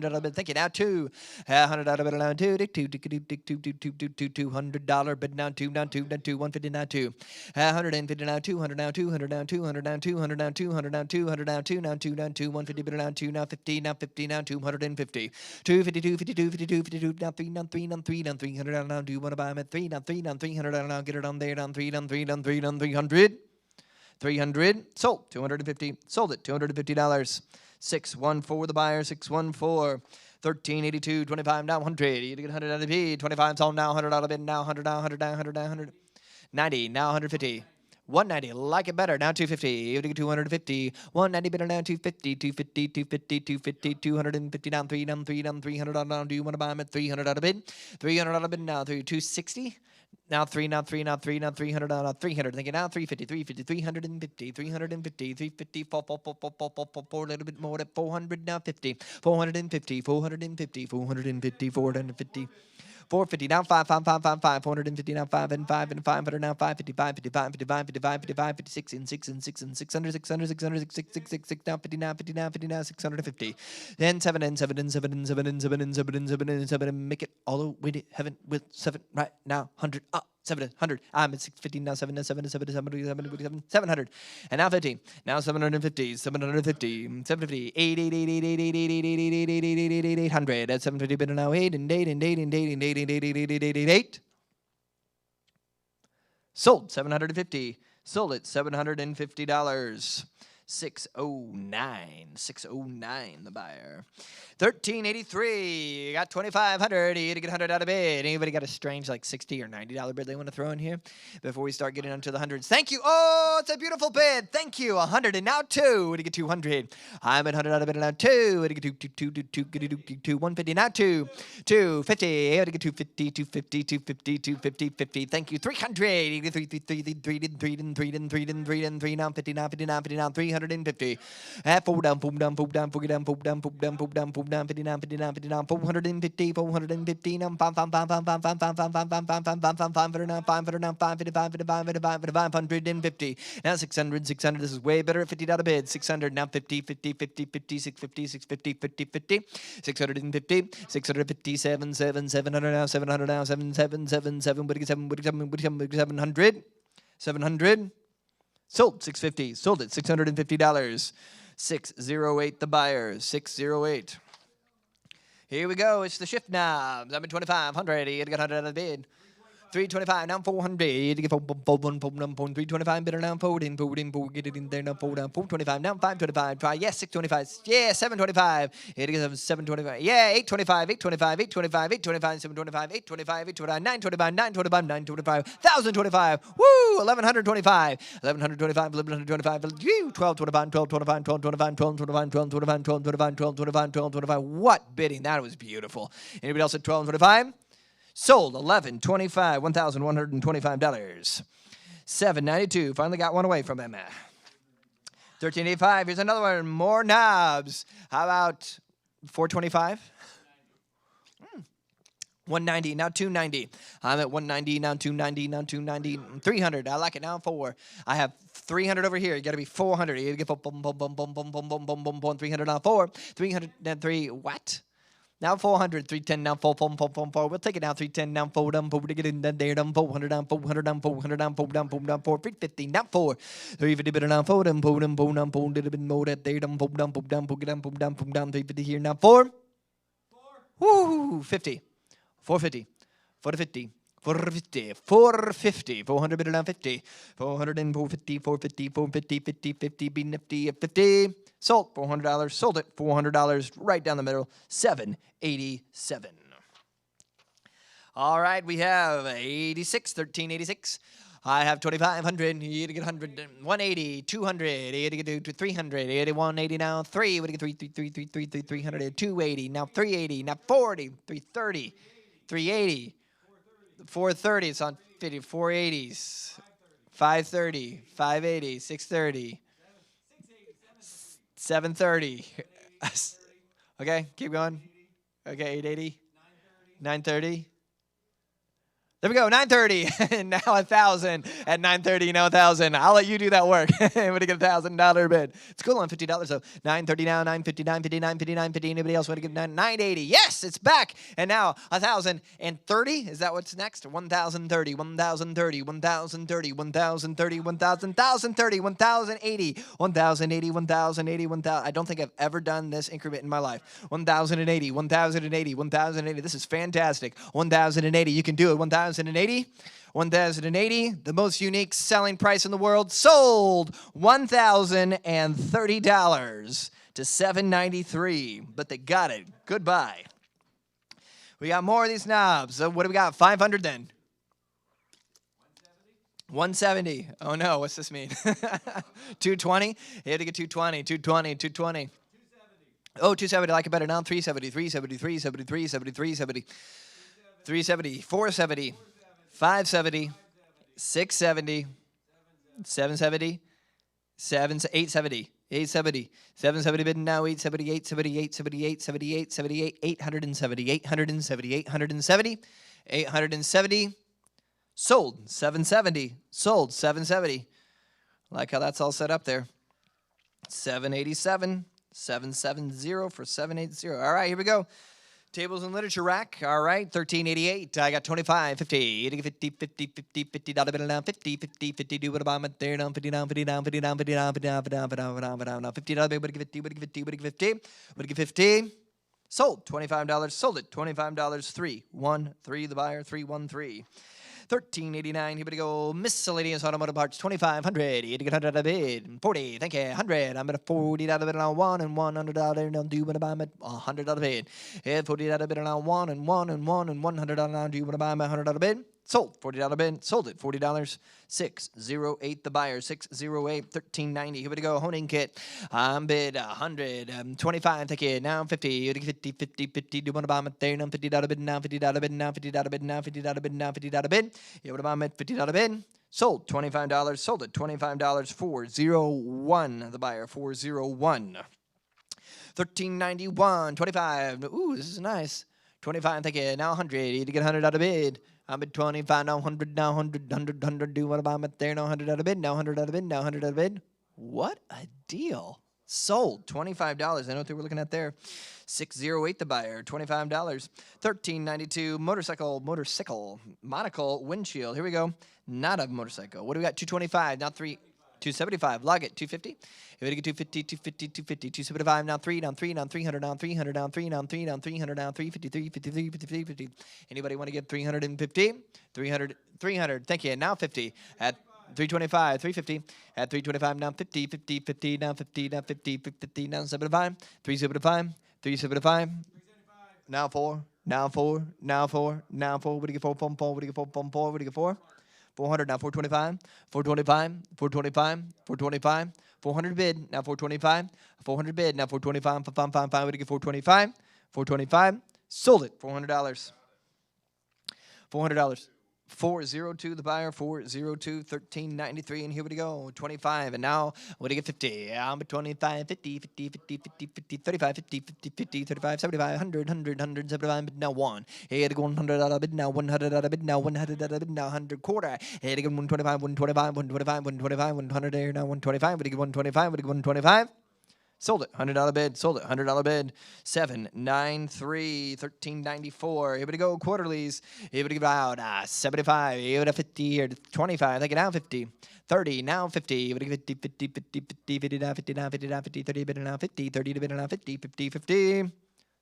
out of it. Thank you. Now 2. 100 out of it. Now 2. $200 bid now 2. Now 2. 150 now 2. 150 now 200 now 200 now 200 now 200 now 200 now 200 now 2 now 2 now 2 150 bid now 2 now 50 now 50 now 250. 252 now 3 now 300 now. Do you want to buy them at 3 now 300 now? Get it on there down 3 down 300. 300. Sold. 250. Sold it. $250. 614 the buyer, 614. 1382, 25 now 100. You get 100 out of bid. 25 sold now, 100 out of bid now, 100 now, 100 now, 100 now, 100. 90 now 150. 190, like it better, now 250. You get 250. 190 better now 250, 250, 250, 250, 250 down 3, down 3, down 300 down. Do you want to buy them at 300 out of bid? 300 out of bid now 260. Now 3, now 3, now 3, now 300, now 300. Thinking now 350, 350, 350, 350, 350, 4, a little bit more at 400, now 50, 450, 450, 450, 450. 450 now 5, 5, 5, 5, 5, 450 now 5 and 5 and 500 now 5, 55, 55, 55, 55, 55, 56 and 6 and 6 and 600, 600, 600, 6, 6, 6, 6, 6 now 50 now 50 now 50 now 650. Then 7 and 7 and 7 and 7 and 7 and 7 and 7 and 7 and make it all the way to heaven with 7 right now 100 up. 700. I'm at 650 now. 7 and 7 and 7 and 7 and 700. And now 50. Now 750. 750. 750. 8, 8, 8, 8, 8, 8, 8, 8, 8, 8, 8, 8, 8, 8, 800. At 750 bid now 8 and 8 and 8 and 8 and 8 and 8 and 8 and 8 and 8. Sold 750. Sold it $750. 609. 609 the buyer. 1383. Got 2500. You get 100 out of bid. Anybody got a strange like $60 or $90 bid they want to throw in here before we start getting onto the hundreds? Thank you. Oh, it's a beautiful bid. Thank you. 100 and now 2. To get 200. I'm at 100 out of bid and now 2. To get 2 150 now 2. 250. To get 250 250 250 250 50. Thank you. 300. You get 3 now 50 now 50 now 50 now 350. Fold down, fold down, fold down, fold down, fold down, fold down, fold down, fold down, 59, 59, 59, 450, 450, 550. Now 600, 600. This is way better at $50 bid. 600 now 50, 50, 50, 50, 650, 650, 50, 50, 650, 657, 7, 700 now, 700 now, 7, 7, 7, 7, 700, 700. Sold 650. Sold it $650. 608 the buyer. 608. Here we go. It's the shift knobs. I'm at 2500. You got 100 out of the bid. 325 now 400. You get 325 bidder now fold in, get it in there now 425 now 525. Try yes 625. Yeah 725. Here it goes 725. Yeah 825 825 825 825 725 825 825 925 925 925 1025. Woo 1125 1125 1125 1225 1225 1225 1225 1225 1225 1225. What bidding? That was beautiful. Anybody else at 1225? Sold $1125, $1,125. 792. Finally got one away from him. 1385. Here's another one. More knobs. How about 425? 190. Now 290. I'm at 190. Now 290. Now 290. 300. I like it. Now 4. I have 300 over here. You got to be 400. You got to get 300 now 4. 300 now 3. What? Now 400, 310, now 4. We'll take it now 310, now 4 down, 4 to get in there, down 400 down, 400 down, 400 down, 4 down, 4 down, 4, 350, now 4. 350 better now 4 down, 4 down, 4 down, 4 did a bit more that there, down, 4 down, 4 down, 4 down, 4 down, 4 down, 350 here, now 4. Woo, 50, 450, 450. 450, 450, 400 bidder down 50, 400 and 450, 450, 450, 50, 50, be nifty at 50. Sold $400, sold it $400 right down the middle, 787. All right, we have 86, 1386. I have 2500. You get 100, 180, 200. You get 300. You get 180 now 3. You get 300. 280 now 380 now 40, 330, 380. 430, it's on 50, 480s, 530, 580, 630, 730. Okay, keep going. Okay, 880, 930. There we go, 930, and now 1,000. At 930, now 1,000. I'll let you do that work. I'm going to get $1,000 bid. It's cool on $50, though. 930 now, 950, 950, 950, 950. Anybody else want to give 980? Yes, it's back. And now 1,030. Is that what's next? 1,030, 1,030, 1,030, 1,030, 1,030, 1,080, 1,080, 1,080, 1,000. I don't think I've ever done this increment in my life. 1,080, 1,080, 1,080. This is fantastic. 1,080. You can do it. 1,080. 1,080, the most unique selling price in the world, sold $1,030. to $7.93, but they got it. Goodbye. We got more of these knobs. So what do we got? 500 then. 170. Oh no, what's this mean? 220? You had to get 220, 220, 220. Oh, 270, I like it better now. 370, 370, 370, 370, 370, 370, 470, 570, 670, 770, 870, 870, 770 bid now, 870, 870, 878, 78, 78, 870, 870, 870, 870, sold 770, sold 770. Like how that's all set up there. 787, 770 for 780. All right, here we go. Tables and literature rack. All right, 1388. I got 25, 50, 50, 50, 50, $50 bill down, 50, 50, 50. Do what about it there down, 50 down, 50 down, 50 down, 50 down, 50 down, 50 down, 50 down, 50 down, $50 bill. Would give 50, would give 50, would give 50, would give 50. Sold $25. Sold it $25. 313. The buyer 313. 1389. Here we go. Miscellaneous automotive parts. 2500. You had to get 100 out of bid. 40. Thank you. 100. I'm at a 40 out of bid on one and $100. Don't do what I buy at 100 out of bid. Yeah, 40 out of bid on one and $100. Do you want to buy my 100 out of bid? Sold $40 bid. Sold it $40. 608. The buyer 608. 1390. Here we go. Honing kit. Bid 100. 25. Thank you. Now 50. 50. 50. 50. Do you want to buy my there? Now $50 bid. Now $50 bid. Now $50 bid. Now $50 bid. Now $50 bid. You want to buy my $50 bid? Sold $25. Sold it $25. 401. The buyer 401. 1391. 25. Ooh, this is nice. 25. Thank you. Now 100. You had to get 100 out of bid. I'm at 25, now 100, now 100, 100, 100. Do what about it there? Now 100 out of bid, now 100 out of bid, now 100 out of bid. What a deal. Sold $25. I know what they were looking at there. 608 the buyer, $25. 1392 motorcycle, monocle, windshield. Here we go. Not a motorcycle. What do we got? 225, now 3. 275, log it, 250. If we get 250, 250, 250, 275, now 3, down 3, down 300, down 300, down 3, down 3, down 300, down 353, 53, 53, 50. Anybody want to get 350? 300, 300, thank you, now 50. At 325, 350. At 325, now 50, 50, 50, now 50, now 50, 50, now 75, 375, 375. Now 4, now 4, now 4, now 4. What do you get 4, 4, 4, what do you get 4, 4, 4, what do you get 4? 400, now 425, 425, 425, 425, 400 bid, now 425, 400 bid, now 425, 555, what do you get 425, 425, sold it, $400, $400. 402 the buyer, 402, 1393, and here we go, 25, and now what do you get 50? I'm at 25, 50, 50, 50, 50, 50, 35, 50, 50, 50, 35, 75, 100, 100, 100, 75, but now 1. Hey, to go 100 out of bid, now 100 out of bid, now 100 out of bid, now 100 quarter. Hey, to get 125, 125, 125, 125, 100 there, now 125, what do you get 125, what do you get 125? Sold it, $100 bid, sold it, $100 bid, 793, 1394. Here we go, quarterlies. Here we go about 75, here we 50, or 25, take it down 50, 30, now 50, here we 50, 50, 50, 50, 50, down 50, down 50, down 50, 30 bid now 50, 30 bid now 50, 50, 50.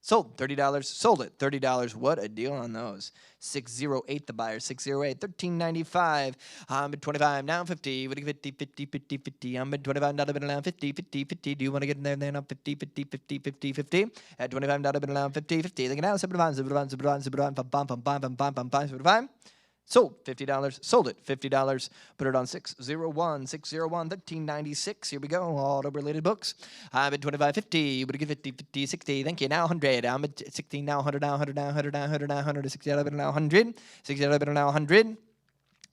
Sold $30, sold it $30. What a deal on those. 608 the buyer, 608, 1395. I'm at 25, now 50. What do you get 50, 50, 50, 50? I'm at $25 bid now 50, 50, 50. Do you want to get in there now 50, 50, 50, 50, 50? At $25 bid now 50, 50. They get down 75, 75, 75, 75, 75. Sold $50, sold it $50. Put it on 601, 601, 1396. Here we go, auto related books. I'm at 25.50. Would you give 50, 50, 60? Thank you. Now 100. I'm at 16 now, 100 now, 100 now, 100 now, 100 now, 100, $60 now 100. $60 now 100.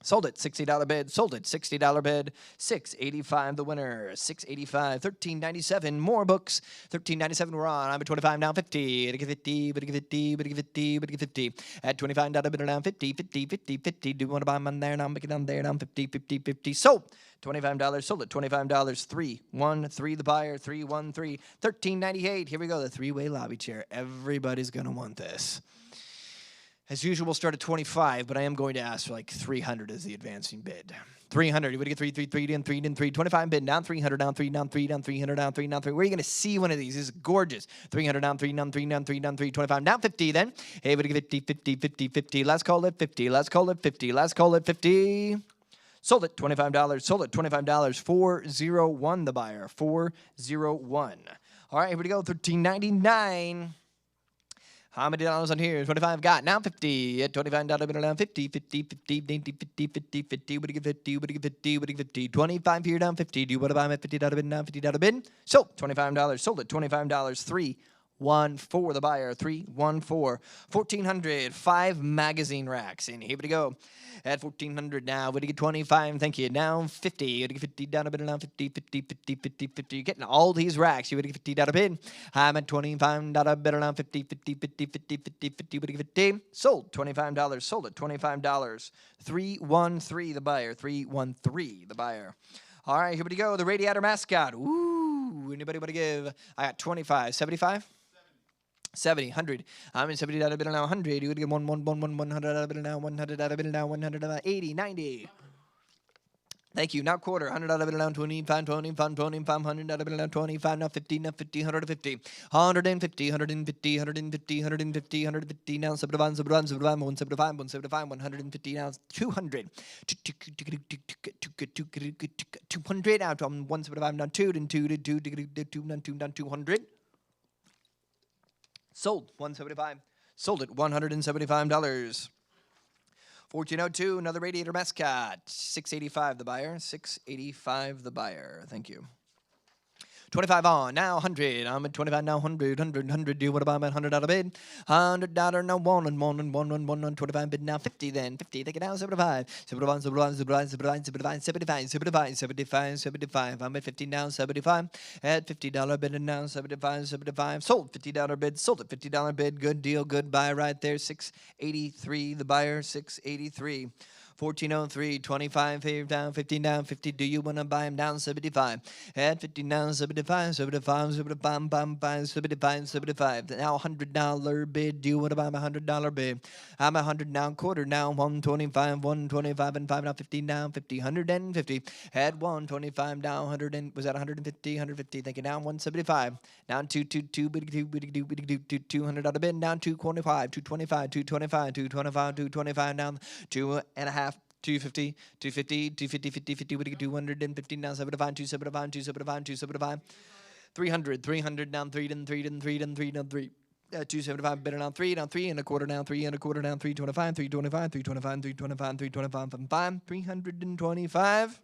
Sold it, $60 bid, sold it, $60 bid, 685 the winner, 685, 1397, more books, 1397 we're on, I'm at 25 now 50, would you get 50, would you get 50, would you get 50, would you get 50, at $25 bid now 50, 50, 50, 50, do you want to buy them on there, now I'm making down there, now 50, 50, 50, sold, $25, sold it, $25, 313 the buyer, 313, 1398, here we go, the three-way lobby chair, everybody's going to want this. As usual, we'll start at 25, but I am going to ask for like 300 as the advancing bid. 300, you would get 3, 3, 3, and 3, and 3, 25 bid, down 300, down 3, down 3, down 300, down 3, down 3. Where are you going to see one of these? This is gorgeous. 300, down 3, down 3, down 3, down 3, 25, down 50 then. Hey, would you get 50, 50, 50, 50. Let's call it 50, let's call it 50, let's call it 50. Sold it, $25, sold it, $25, 401 the buyer, 401. All right, here we go. $13.99. How many dollars on here? 25 got. Now 50. At $25 bid down 50, 50, 50, 50, 50, 50, 50. What do you get 50? What do you get 50? What do you get 50? 25 here down 50. Do you want to buy them at $50 bid now? $50 bid. Sold. $25. Sold at $25. 314 the buyer. 314. 1,400. 5 magazine racks. And here we go. At 1,400 now. What do you get 25? Thank you. Now 50. What do you get 50 down a bid now? 50, 50, 50, 50, 50. You're getting all these racks. You would get $50 bid. I'm at $25 bid now. 50, 50, 50, 50, 50, 50. What do you get 50? Sold. $25. Sold at $25. 313 the buyer. 313 the buyer. All right, here we go. The radiator mascot. Ooh, anybody want to give? I got 25. 75? 70, 100. I'm in $70 bill now, 100. You would get $100 bill now, $100 bill now, 100, 80, 90. Thank you. Now quarter, $100 bill now, 25, 25, 25, $100 bill now, 25, now 50, now 50, 150, 150, 150, 150, 150, 150, now 75, 75, 75, 175, 175, 150, now 200, 200 out on 175, down 2, then 2, 2, 2, down 200. Sold, $175. Sold at $175. 1402, another radiator mascot. 685 the buyer. 685 the buyer. Thank you. 25 on, now 100. I'm at 25 now, 100, 100, 100. Do you want to buy my $100 bid? $100 now, one on 25 bid now, 50 then, 50. Take it down, 75. 75, 75, 75, 75, 75, 75, 75, 75. I'm at 50 now, 75. At $50 bid and now, 75, 75. Sold, $50 bid, sold at $50 bid. Good deal, good buy right there. 683 the buyer, 683. 1403, 25 here down, 50 down, 50. Do you want to buy him down? 75. At 50 down, 75, 75, 75, 75, 75. Now $100 bid. Do you want to buy him $100 bid? I'm $100 now, quarter now, 125, 125 and 5 now, 50 down, 50, 150. At 125 down, 100 and was that 150, 150. Thank you. Down 175. Down 222, $200 bid. Down 225, 225, 225, 225, 225 down 2.5. 250, 250, 250, 50, 50, what do you get 250 now, 75, 275, 275, 275, 300, 300 down 3, then 3, then 3, then 3, then 3. 275 better down 3, down 3 and a quarter down 3 and a quarter down 325, 325, 325, 325, 325 from 5, 325.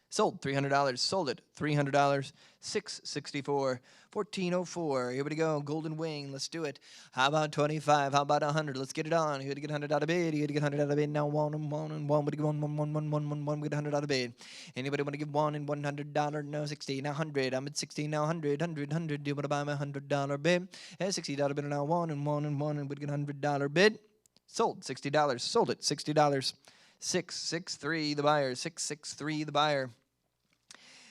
Sold $300. Sold it $300. 664. 1404. Here we go. Golden Wing. Let's do it. How about 25? How about 100? Let's get it on. You got to get $100 bid. You got to get $100 bid. Now one and one and one. What do you want? One. We get $100 bid. Anybody want to give one and $100? No, 60. Now 100. I'm at 60 now. 100. Do you want to buy my $100 bid? Yeah, $60 bid. Now one and one and one. And we get $100 bid. Sold $60. Sold it $60. 663 the buyer. 663 the buyer.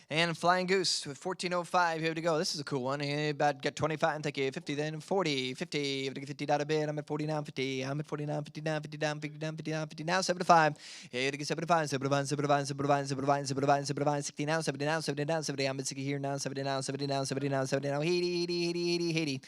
And Flying Goose with 1405. Here we go. This is a cool one. About get 25. Thank you. 50 then 40. 50. $50 bid. I'm at 40 now. 50. I'm at 49. 50 down. 50 down. 50 down. 50 down. 50 now. 75. Here to get 75. 75. 75. 75. 75. 75. 75. 60 now. 70 now. 70 down. 70. I'm at 60 here now. 70 now. 70 now. 70 now. 70 now. 80. Do you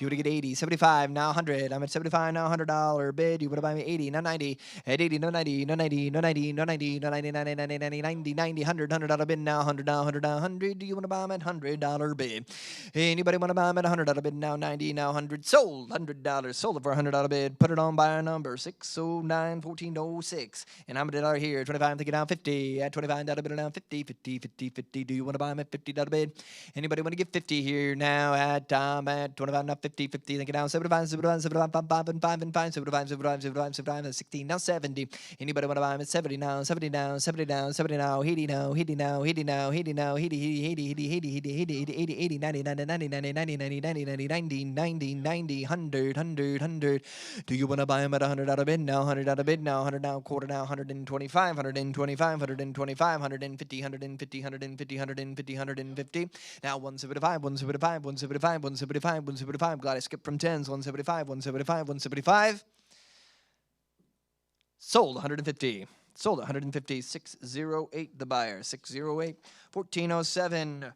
want to get 80? 75 now. 100. I'm at 75 now. $100 bid. You want to buy me 80 now. 90. At 80 no 90. No 90. No 90. No 90. No 90. 90. 90. 90. 90. 90. $100 bid now. 100 now. 100. Do you want to buy them at $100 bid? Anybody want to buy them at $100 bid? Now 90, now 100. Sold $100. Sold it for $100 bid. Put it on by a number 609 1406. And I'm $1 here. 25. Take it down 50. At $25 bid now 50, 50, 50, 50. Do you want to buy them at $50 bid? Anybody want to get 50 here now? At 25 now 50, 50. Take it down 75, 75, 75, 5 and 5 and 5, 75, 75, 75, 75, 16 now 70. Anybody want to buy them at 70 now? 70 now, 70 now, 70 now, 80 now, 80 now, 80 now, 80 now, 80, 80, 90, 90, 90, 90, 90, 90, 90, 90, 90, 90, 90, 100, 100, 100. Do you want to buy them at $100 bid now? $100 bid now, 100 now, quarter now, 125, 125, 125, 150, 150, 150, 150, 150. Now 175, 175, 175, 175, 175. Glad I skipped from 10s. 175, 175, 175. Sold 150. Sold 150. 608 the buyer. 608. 1407.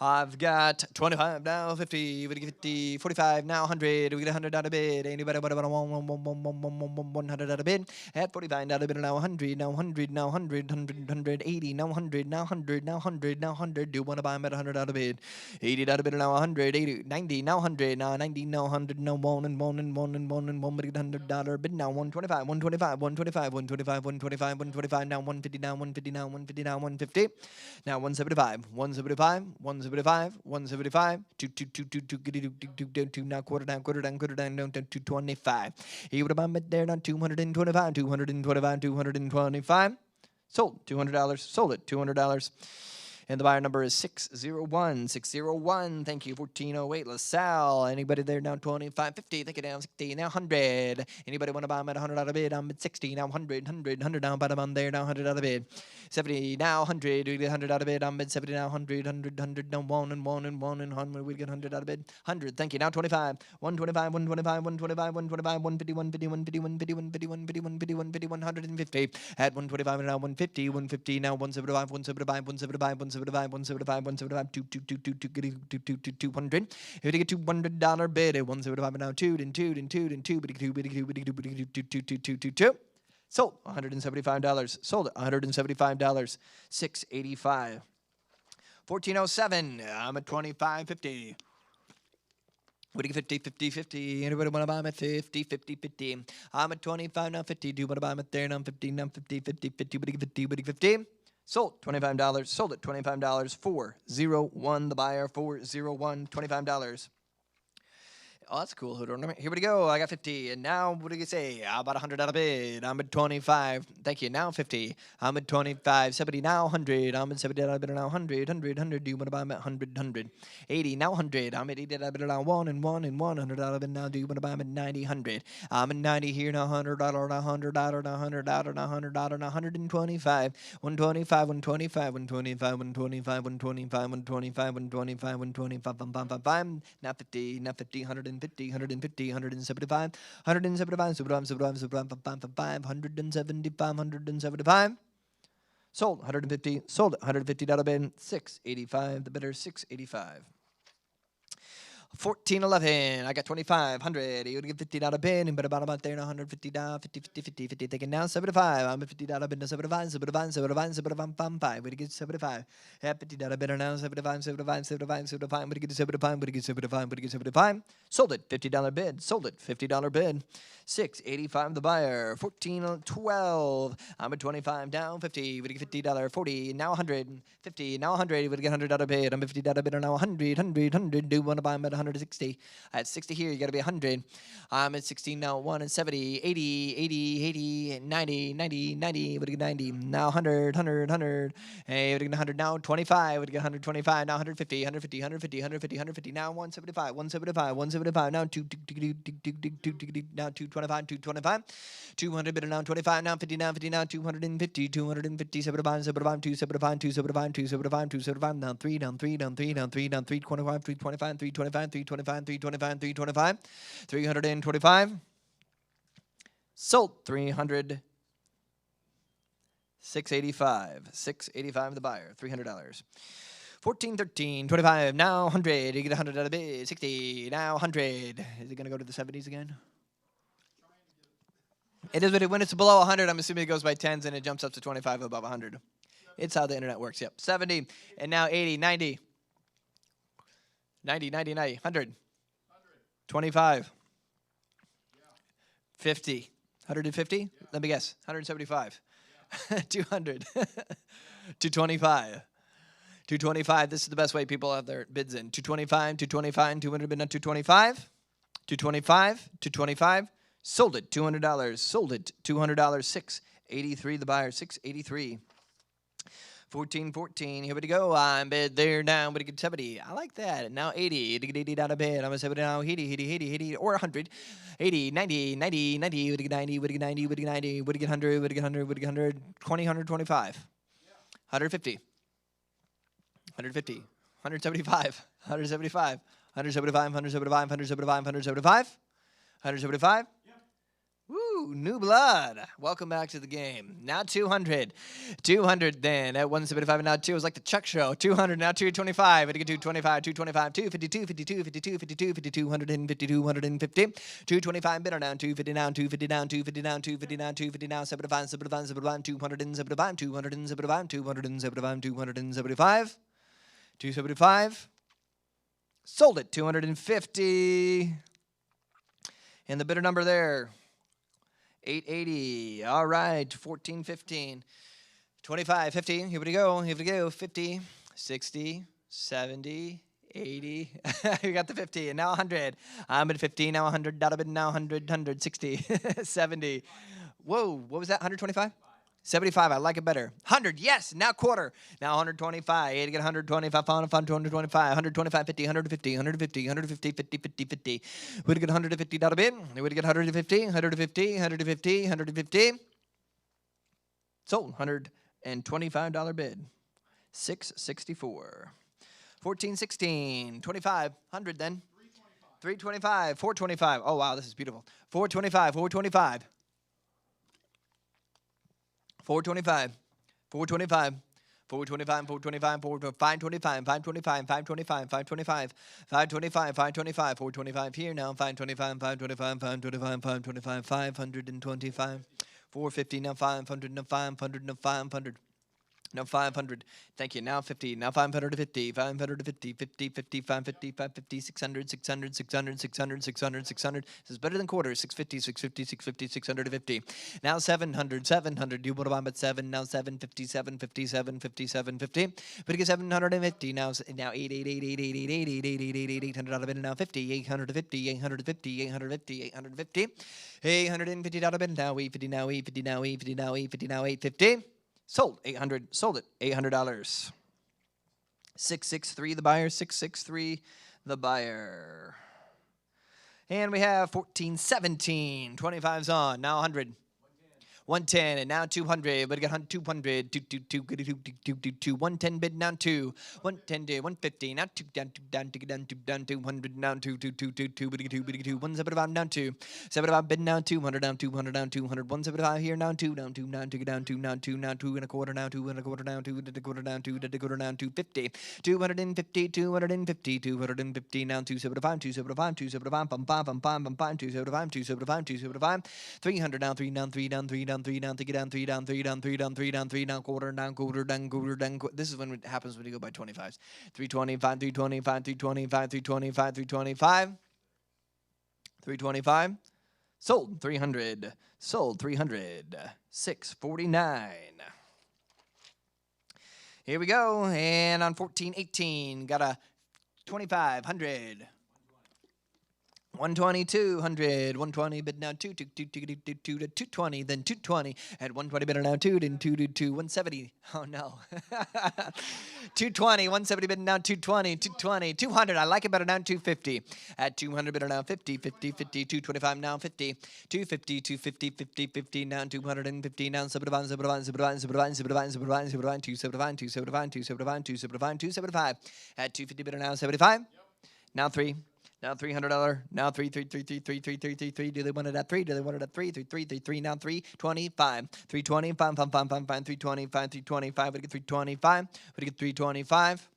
I've got 25 now, 50, we get 50, 45 now, 100, we get 100 out of bid. Anybody want about 100 out of bid? At 45 out of bid now 100, now 100, now 100, 180, now 100, now 100, now 100, now 100. Do want to buy them at 100 out of bid? 80 out of bid now 100, 80, 90, now 100, now 90, now 100, now 1 and 1 and 1 and 1 and 1, but get $100 bid now 125, 125, 125, 125, 125, 125, now 150, now 150, now 150, now 150, now 175, 175, 175, 175, 2, now quarter down, down to 225. He would have been there on 225, 225, 225. Sold $200, sold it $200. And the buyer number is 601. 601. Thank you. 1408. LaSalle. Anybody there down 25.50? Think it down 60. Now 100. Anybody want to buy them at 100 out of bid? I'm at 60. Now 100. 100 down. Buy them on there. Now 100 out of bid. 70. Now 100. We get 100 out of bid. I'm at 70. Now 100. 100 now 1 and 1 and 1 and 100. We get 100 out of bid. 100. Thank you. Now 25. 125. 125. 125. 125. 150. 150. 150. 150. 150. 150. 150. 150. At 125 and now 150. 150. Now 175. 175. 175. 175. 175, 175, 200. If you get $200 bid at 175 now 2 and 2 and 2 and 2, two. Sold $175. Sold it $175. 685. 1407. I'm at 25.50. What do you get 50, 50, 50? Anybody want to buy them at 50, 50, 50? I'm at 25 now 50. Do you want to buy them at there now 50, now 50, 50, 50? What do you get 50, what do you get 50? Sold $25. Sold it $25. 401. The buyer 401. $25. Oh, that's cool. Here we go. I got 50. And now, what do you say? How about 100 out of bid? I'm at 25. Thank you. Now 50. I'm at 25. 70. Now 100. I'm at 70 out of bid. Now 100. 100. Do you want to buy them at 100? 100. 80. Now 100. I'm at 80 out of bid. Now 1 and 1 and 1. 100 out of bid. Now do you want to buy them at 90? 100. I'm at 90 here. Now 100. Now 100. Now 100. Now 100. Now 125. 125. 125. 125. 125. 125. 125. 125. 125. Now 50. Now 50. 150. 150, 175, 175, 175. Sold 150, sold $150 bid, 685. The bidder 685. 1411. I got 2500. You would get $50 bid, and about there, $150, 50, 50, 50, 50. Taking now 75. I'm at $50 bid, 75, 75, 75, 75. We get 75. At $50 bid now 75, 75, 75, 75. We get 75. We get 75. We get 75. Sold it $50 bid. Sold it $50 bid. 685. The buyer. 1412. I'm at 25 down 50. We get $50. 40. Now 100. 50. Now 100. We get $100 bid. I'm at $50 bid now 100. 100. Do you want to buy them at 160? At 60 here, you got to be 100. I'm at 16 now, 1 and 70, 80, 80, 80, 90, 90, 90, would get 90. Now 100, 100, 100. Hey, would get 100 now, 25, would get 125, now 150, 150, 150, 150, 150, now 175, 175, 175, now 2, now 225, 225, 200, bit now 25, now 50, now 50, now 250, 250, 75, 75, 275, 275, 275, 275, now 3, down 3, down 3, down 3, down 3, 25, 325, 325, 325, 325, 325, 325. Sold 300. 685. 685 the buyer. $300. 1413. 25. Now 100. You get 100 out of bid. 60. Now 100. Is it going to go to the 70s again? It is, but when it's below 100, I'm assuming it goes by tens and it jumps up to 25 above 100. It's how the internet works. Yep. 70. And now 80. 90. 90, 90, 90, 100. 25. 50. 150? Let me guess. 175. 200. 225. 225. This is the best way people have their bids in. 225, 225, 200 bid on 225. 225, 225. Sold it. $200. Sold it. $200. 683 the buyer. 683. 1414. Here we go. I'm bid there now. But it get 70. I like that. Now 80. 80 out of bid. I'm a 70 now. 80, or 100. 80, 90, 90, 90. Would it get 90? Would it get 90? Would it get 90? Would it get 100? Would it get 100? Would it get 100? 20, 125. 150. 150. 175. 175. 175. 175. 175. 175. 175. Woo! Woo! New blood. Welcome back to the game. Now 200. 200 then at 175. Now 2 is like the Chuck show. 200. Now 225. It get 225. 225. 252. 52. 52. 52. 52. 152. 150. 225. Bidder down. 250 down. 250 down. 250 down. 250 down. 250 down. 75. 75. 75. 275. 275. 275. 275. 275. Sold it. 250. And the bidder number there, 880. All right, 1415. 25, 50. Here we go. Here we go. 50, 60, 70, 80. We got the 50. And now 100. I'm at 50. Now 100. Now 100, 160, 70. Whoa, what was that? 125? 75, I like it better. 100, yes, now quarter. Now 125, to get 125, 225, 125, 50, 150, 150, 150, 50, 50, 50. We'd get $150 bid. We'd get 150, 150, 150, 150. Sold, $125 bid. 664. 14, 16, 25, 100 then. 325, 425. Oh, wow, this is beautiful. 425, 425. 425, 425, 425, 425, 525, 525, 525, 525, 525, 525, 425 here now, 525, 525, 525, 525, 525, 450, now 500, now 500, now 500. Now 500. Thank you. Now 50. Now 550. 550. 50. 50. 550. 550. 600. 600. 600. 600. 600. 600. This is better than quarters. 650. 650. 650. 650. Now 700. 700. You want to buy them at 7. Now 750. 750. 750. 750. But get 750. Now 888. $800 now 50. 850. 850. 850. 850. $850 bid. Now 850. Now 850. Now 850. Now 850. Now 850. Sold, 800, sold it, $800. 663 the buyer, 663 the buyer. And we have 14, 17, 25's on, now 100. 110 and now 200. But get 200. 222. 110 bid now 2. 110 to 150. Now 2 down 200 now 2 175 down 2. 75 bid now 200 down 200 down 200. 175 here now 2 down 2 now 2 down 2 now 2 now 2 and a quarter now 2 and a quarter now 2 and a quarter down 2 and a quarter down 250. 250 250 250 now 275 275 275 bum 275 275 275 300 now 3 down 3 down 3 down 3 down 3 down 3 down 3 down 3 down 3 down 3 down quarter down quarter down quarter down. This is when it happens when you go by 25s. 325 325 325 325 325 325. Sold 300. Sold 300. 649. Here we go. And on 1418 got a 2500. 120, 200, 120 bid now 2 to 220, then 220 at 120 bid now 2 then 2 to 2 170. Oh no. 220, 170 bid now 220, 220, 200. I like it better now 250. At 200 bid now 50, 50, 50, 225 now 50, 250, 250, 50, 50 now 250 now 75, 75, 75, 75, 75, 75, 75, 275, 275, 275, 275, 275. At 250 bid now 75. Now 3. Now $300. Now 3. Do they want it at 3? Do they want it at 3? 3. Now 325. 320. 5. 325. 325. We get 325. We get 325.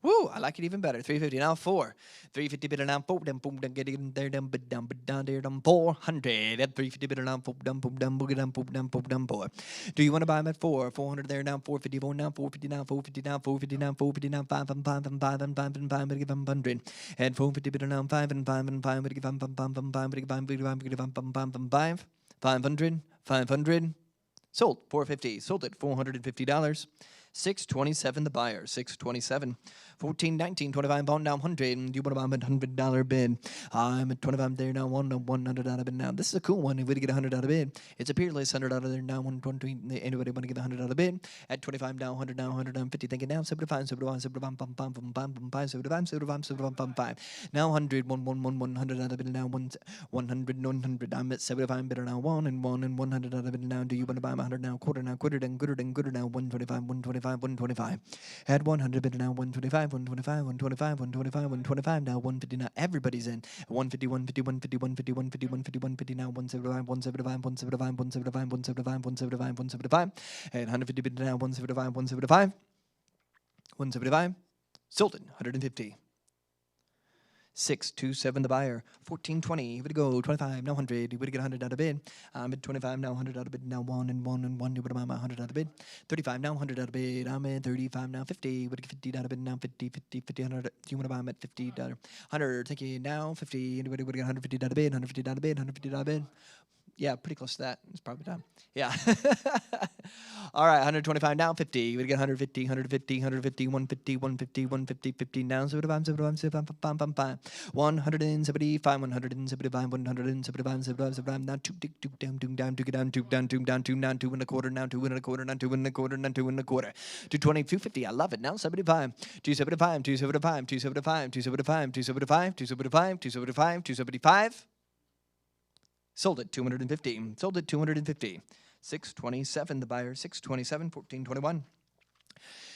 Woo! I like it even better. 350 now 4. 350 bid now 4. Then boom, then get in there, then bid down there, then 400. At 350 bid now 4. Then boom, then boogie down, boom, then 4. Do you want to buy them at 4? 400 there now 454 now 450 now 450 now 450 now 450 now 5 and 5 and 5 and 5 and 5. But give them 100. At 450 bid now 5 and 5 and 5. But give them 5 500. 500. Sold 450. Sold at $450. 627 the buyer. 627. 14, 19, 25 bond down 100. You want to buy them at $100 bid. I'm at 25 there now. $100 bid now. This is a cool one. If we get $100 bid, it's a peerless $100 there now. 120. Anybody want to give $100 bid? At 25 down 100 down 150. Thank you now. 75, 75, 75, 75, 75, 75. Now 100. 100 bid now. 100. I'm at 75 bidder now. 1 and $100 bid now. Do you want to buy them 100 now? Quarter now. Quarter then. Gooder now. 125. 125. At 100 bid now 125, 125, 125, 125, 125. Now 150. Now everybody's in. 150, 150, 150, 150, 150, 150, 150. Now 175, 175, 175, 175, 175, 175, 175. At 150 bid now 175, 175. 175. Sold it. 150. 627 the buyer. 1420. Here we go. 25. Now 100. You would get 100 out of bid. I'm at 25. Now 100 out of bid. Now 1 and 1 and 1. You would have 100 out of bid. 35. Now 100 out of bid. I'm at 35. Now 50. Would get 50 out of bid. Now 50, 50, 50, 100. You want to buy them at $50. 100. Thank you. Now 50. Anybody would get 150 out of bid. 150 out of bid. 150 out of bid. Yeah, pretty close to that. It's probably done. Yeah. All right, 125 now, 50. We get 150, 150, 150, 150, 150, 150, 50 now. 175, 175, 175, 175, now 2 down, 2 down, 2 down, 2 down, 2 down, 2 down, 2 and a quarter, now 2 and a quarter, now 2 and a quarter, now 2 and a quarter. 220, 250. I love it. Now 75, 275, 275, 275, 275, 275, 275, 275, 275. Sold it 250. Sold it 250. 627 the buyer. 627. 1421.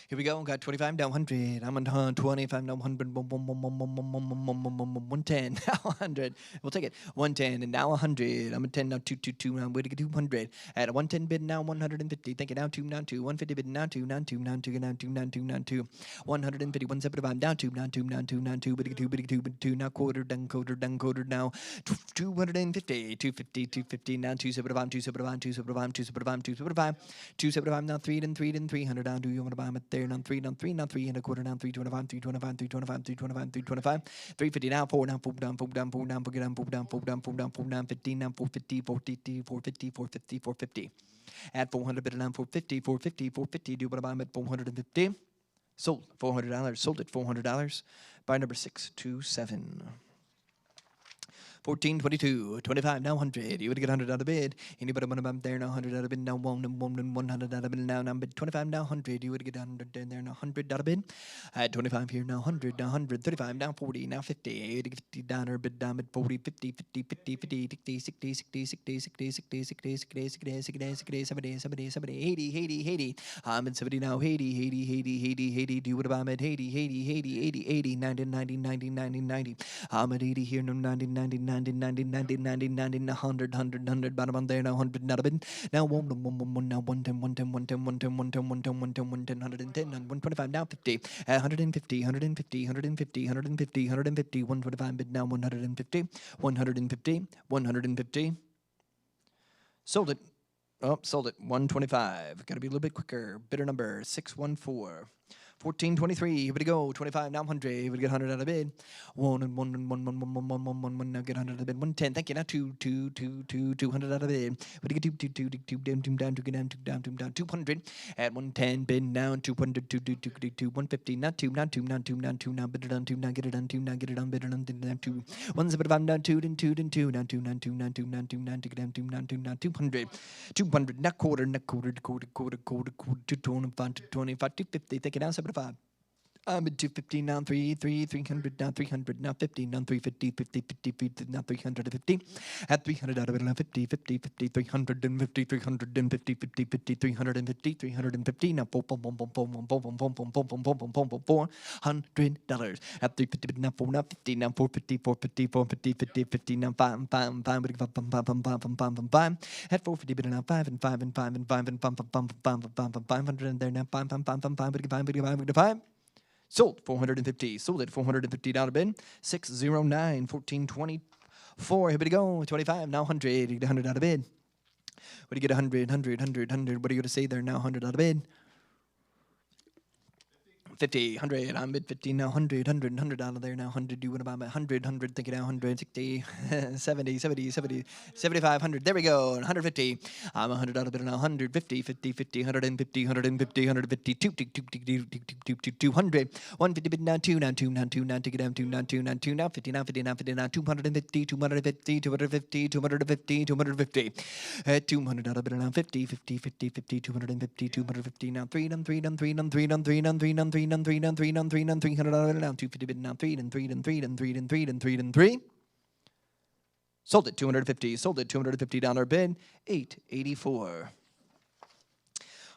Here we go. Got 25 down 100. I'm on 25 down 100. 110. Now 100. We'll take it. 110 and now 100. I'm at 10 now 222. Now I'm waiting to get 200. At a 110 bid now 150. Thank you now 2 now 2. 150 bid now 2 now 2 now 2 now 2 now 2 now 2. 150 175 down 2 now 2 now 2 now 2 bid 2 bid 2 bid 2 now quarter down now 250 250 now 275 275 275 275 275 275 now 3 and 3 and 300 down. Do you want to buy them at there now 3 now 3 now 3 and a quarter now 325 325 325 325 325 350 now 4 now 4 down 4 down 4 down 4 down 4 down 4 down 4 down 4 down 15 now 450 450 450 450 450 at 400 bid now 450 450 450. Do you want to buy them at 450? Sold $400. Sold at $400. Buy number 627. 1422, 25, now 100. You would get 100 out of bid. Anybody want to bump there? Now 100 out of bid. Now 100 out of bid. Now 25, now 100. You would get 100 there. Now 100 out of bid. At 25 here. Now 100. Now 100. 35. Now 40. Now 50. You would get 50 down or bid down at 40. 50. 50. 50. 50. 60. 60. 60. 60. 60. 60. 60. 60. 60. 60. 70. 70. 70. 80. 80. 80. I'm at 70 now. 80. 80. 80. 80. 80. Do you would have at 80. 80. 80. 80. 80. 90. 90. 90. 90. 90. I'm at 80 here. No 90. 90. 90. 90, 90, 90, 90, 100, 100, 100, bottom on there, now 100, not a bit. Now 1, now 110, 110, 110, 110, 110, 110, 110, 110, 110, 125, now 50, 150, 150, 150, 150, 150, 125, bid now 150, 150, 150. Sold it. Oh, sold it. 125. Got to be a little bit quicker. Bidder number 614. 1423, here we go. 25, now 100. We get 100 out of bid. 1 and 1 and 1, 1, 1, 1, 1, 1, 1, 1. Now get 100 out of bid. 110. Thank you. Now 2, 2, 2, 2, 200 out of bid. We get 2, 2, 2, 2, down, 2 down, 2 down, 2 down, 2 down, 200. At 110, bid down 200, 2, 2, 2, 2, 150. Now 2, now 2, now 2, now 2, now bid it on 2, now get it on 2, now get it on, bid it on 2. 175, down 2, then 2, then 2, now 2, now 2, now 2, now 2, now 2, get down 2, now 2, now 200. 200, now quarter, 225, 250. Take it down 75. I'm at 250 now, 300 now, 300 now, 50 now, 350, 50, 50, 50 now, 350. At 300 out of it now, 50, 50, 50, 350, 350, 50, 50, 350, 350 now, $400. At 350 now, 4 now, 50 now, 450, 450, 450, 50, 50 now, 5, 5, 5, 5. At 450 bid now, 5 and 5 and 5 and 5 and 500 and there now, 5, 5. Sold $450. Sold it $450 out of bid. 609 1424. Here we go. 25 now 100. You get 100 out of bid. What do you get? 100, 100, 100, 100. What are you going to say there now? 100 out of bid. 50, 100, I'm at 50 now, 100, 100, 100 out of there now, 100, you want to buy 100, 100, think it now, 100, 60, 70, 70, 70, 75, 100, there we go, 150, I'm 100 out of it now, 100, 50, 50, 50, 150, 150, 150, 200, 150 bid now, 2, now 2, now 2, now take it down, 2, now 2, now 2, now 50, now 50, now 50, now 250, 250, 250, 250, 250, 200 out of it now, 50, 50, 50, 50, 250, 250, now 3, now 3, now 3, now 3, now 3, now 3, now 3, now 3, now 3, now 3, now 300 out of it now, 250 bid now, 3, and 3, and 3, and 3, and 3, and 3, and 3. Sold it 250, sold it $250 bid, 884.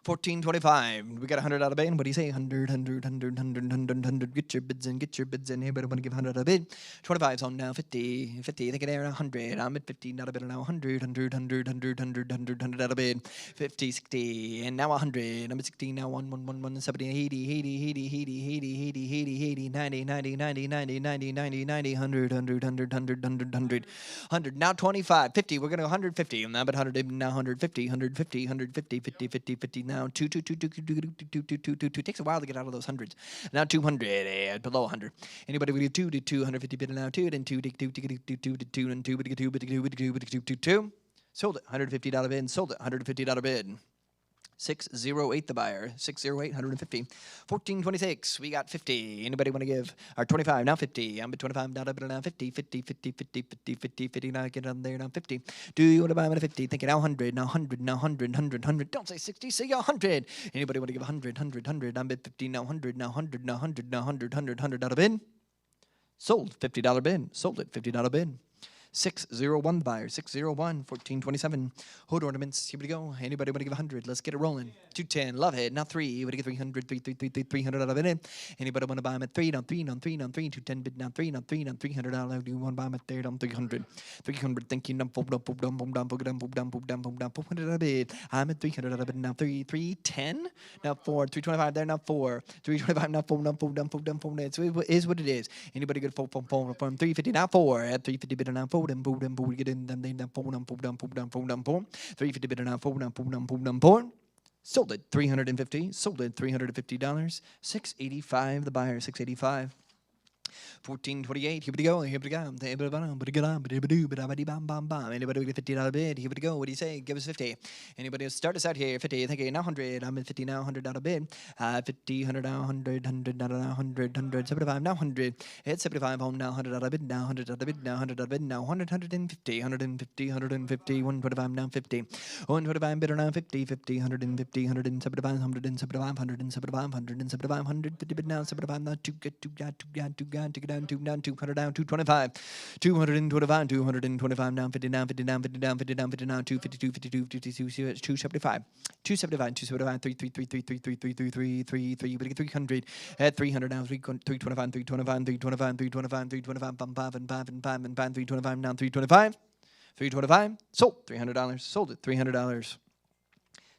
1425. We got 100 out of bid. What do you say? 100, 100, 100, 100, 100, 100. Get your bids in, get your bids in. Anybody want to give 100 out of bid? 25's on now. 50, 50. Think it there. 100. I'm at 50 out of bid now. 100, 100, 100, 100, 100, 100, 100 out of bid. 50, 60, and now 100. I'm at 16 now. 1, 1, 1, 1, 70, 80, 80, 80, 80, 80, 80, 80, 80, 90, 90, 90, 90, 90, 90, 90, 100, 100, 100, 100, 100, 100, 100. Now 25, 50. We're going to go 150. I'm now at 100. Now 150, 150, 150, 50, 50, 50. Now 2, 2, 2, 2, 2, 2, 2, 2, 2, 2. Takes a while to get out of those hundreds. Now 200, below 100. Anybody would give 2 to 250 bid now 2, then 2 to 2 to 2 to 2 and 2 to 2 to 2 to 2. Sold it. $150 bid. Sold it. $150 bid. 608 the buyer. 608, 150. 1426. We got 50. Anybody want to give? Or 25. Now 50. I'm at 25 down now 50. 50, 50, 50, 50, 50, 50. Now get on there now 50. Do you want to buy them at 50? Thinking now 100. Now 100. Now 100. 100. 100. Don't say 60. Say 100. Anybody want to give 100? 100. 100. I'm at 50. Now 100. Now 100. Now 100. Now 100. 100. 100 out of bid. Sold. $50 bid. Sold it. $50 bid. 601 buyer, 601, 1427. Hood ornaments, here we go. Anybody want to give 100? Let's get it rolling. 210, love it. Now 3, would you get 300, 300 out of it. Anybody want to buy them at 3, down 3, down 3, down 3, 210 bid, down 3, down 3, down 300 out of. Do you want to buy them at 3, down 300? 300, thank you. Down, boom, down, boom, down, boom, down, boom, down, boom, down, boom, down, boom, down, 400 out of it. I'm at 300 out of it. Now 3, 310. Now 4, 325 there, now 4. 325, now 4, down, boom, down, boom, down, boom, down. It is what it is. Anybody good 4, 350, now 4. At 350 bid, now 4, then boom, then boom. Get in them, they down, boom, down, boom, down, boom, down, boom, down, boom. 350 bid now, boom, down, boom, down, boom, down, boom. Sold it, 350. Sold it, $350. 685. The buyer, 685. 1428. Here we go. Here we go. Anybody with $50 bid? Here we go. What do you say? Give us 50. Anybody start us out here? 50. Thinking now 100. I'm at 50 now. $100 bid. 50, 100 now, 100, 100 now, 100, 100, 75 now, 100. It's 75 home now. $100 bid now. $100 bid now. $100 bid now. 100, 150, 150, 150. 125 now 50. 125 bidder now 50, 50, 150, 175, 175, 175, 175, 150 bid now. 75 now. 2 get 2 got 2 got 2 got 2 down 2 down 200 down 225. 225 225 down 50 down 50 down 50 down 50 down 50 down 252 52 52 275 275 275 333 but 300 at 300 now 325 325 325 325 325 5 and 5 and 5 and 5 325 now 325 325 sold $300 sold it $300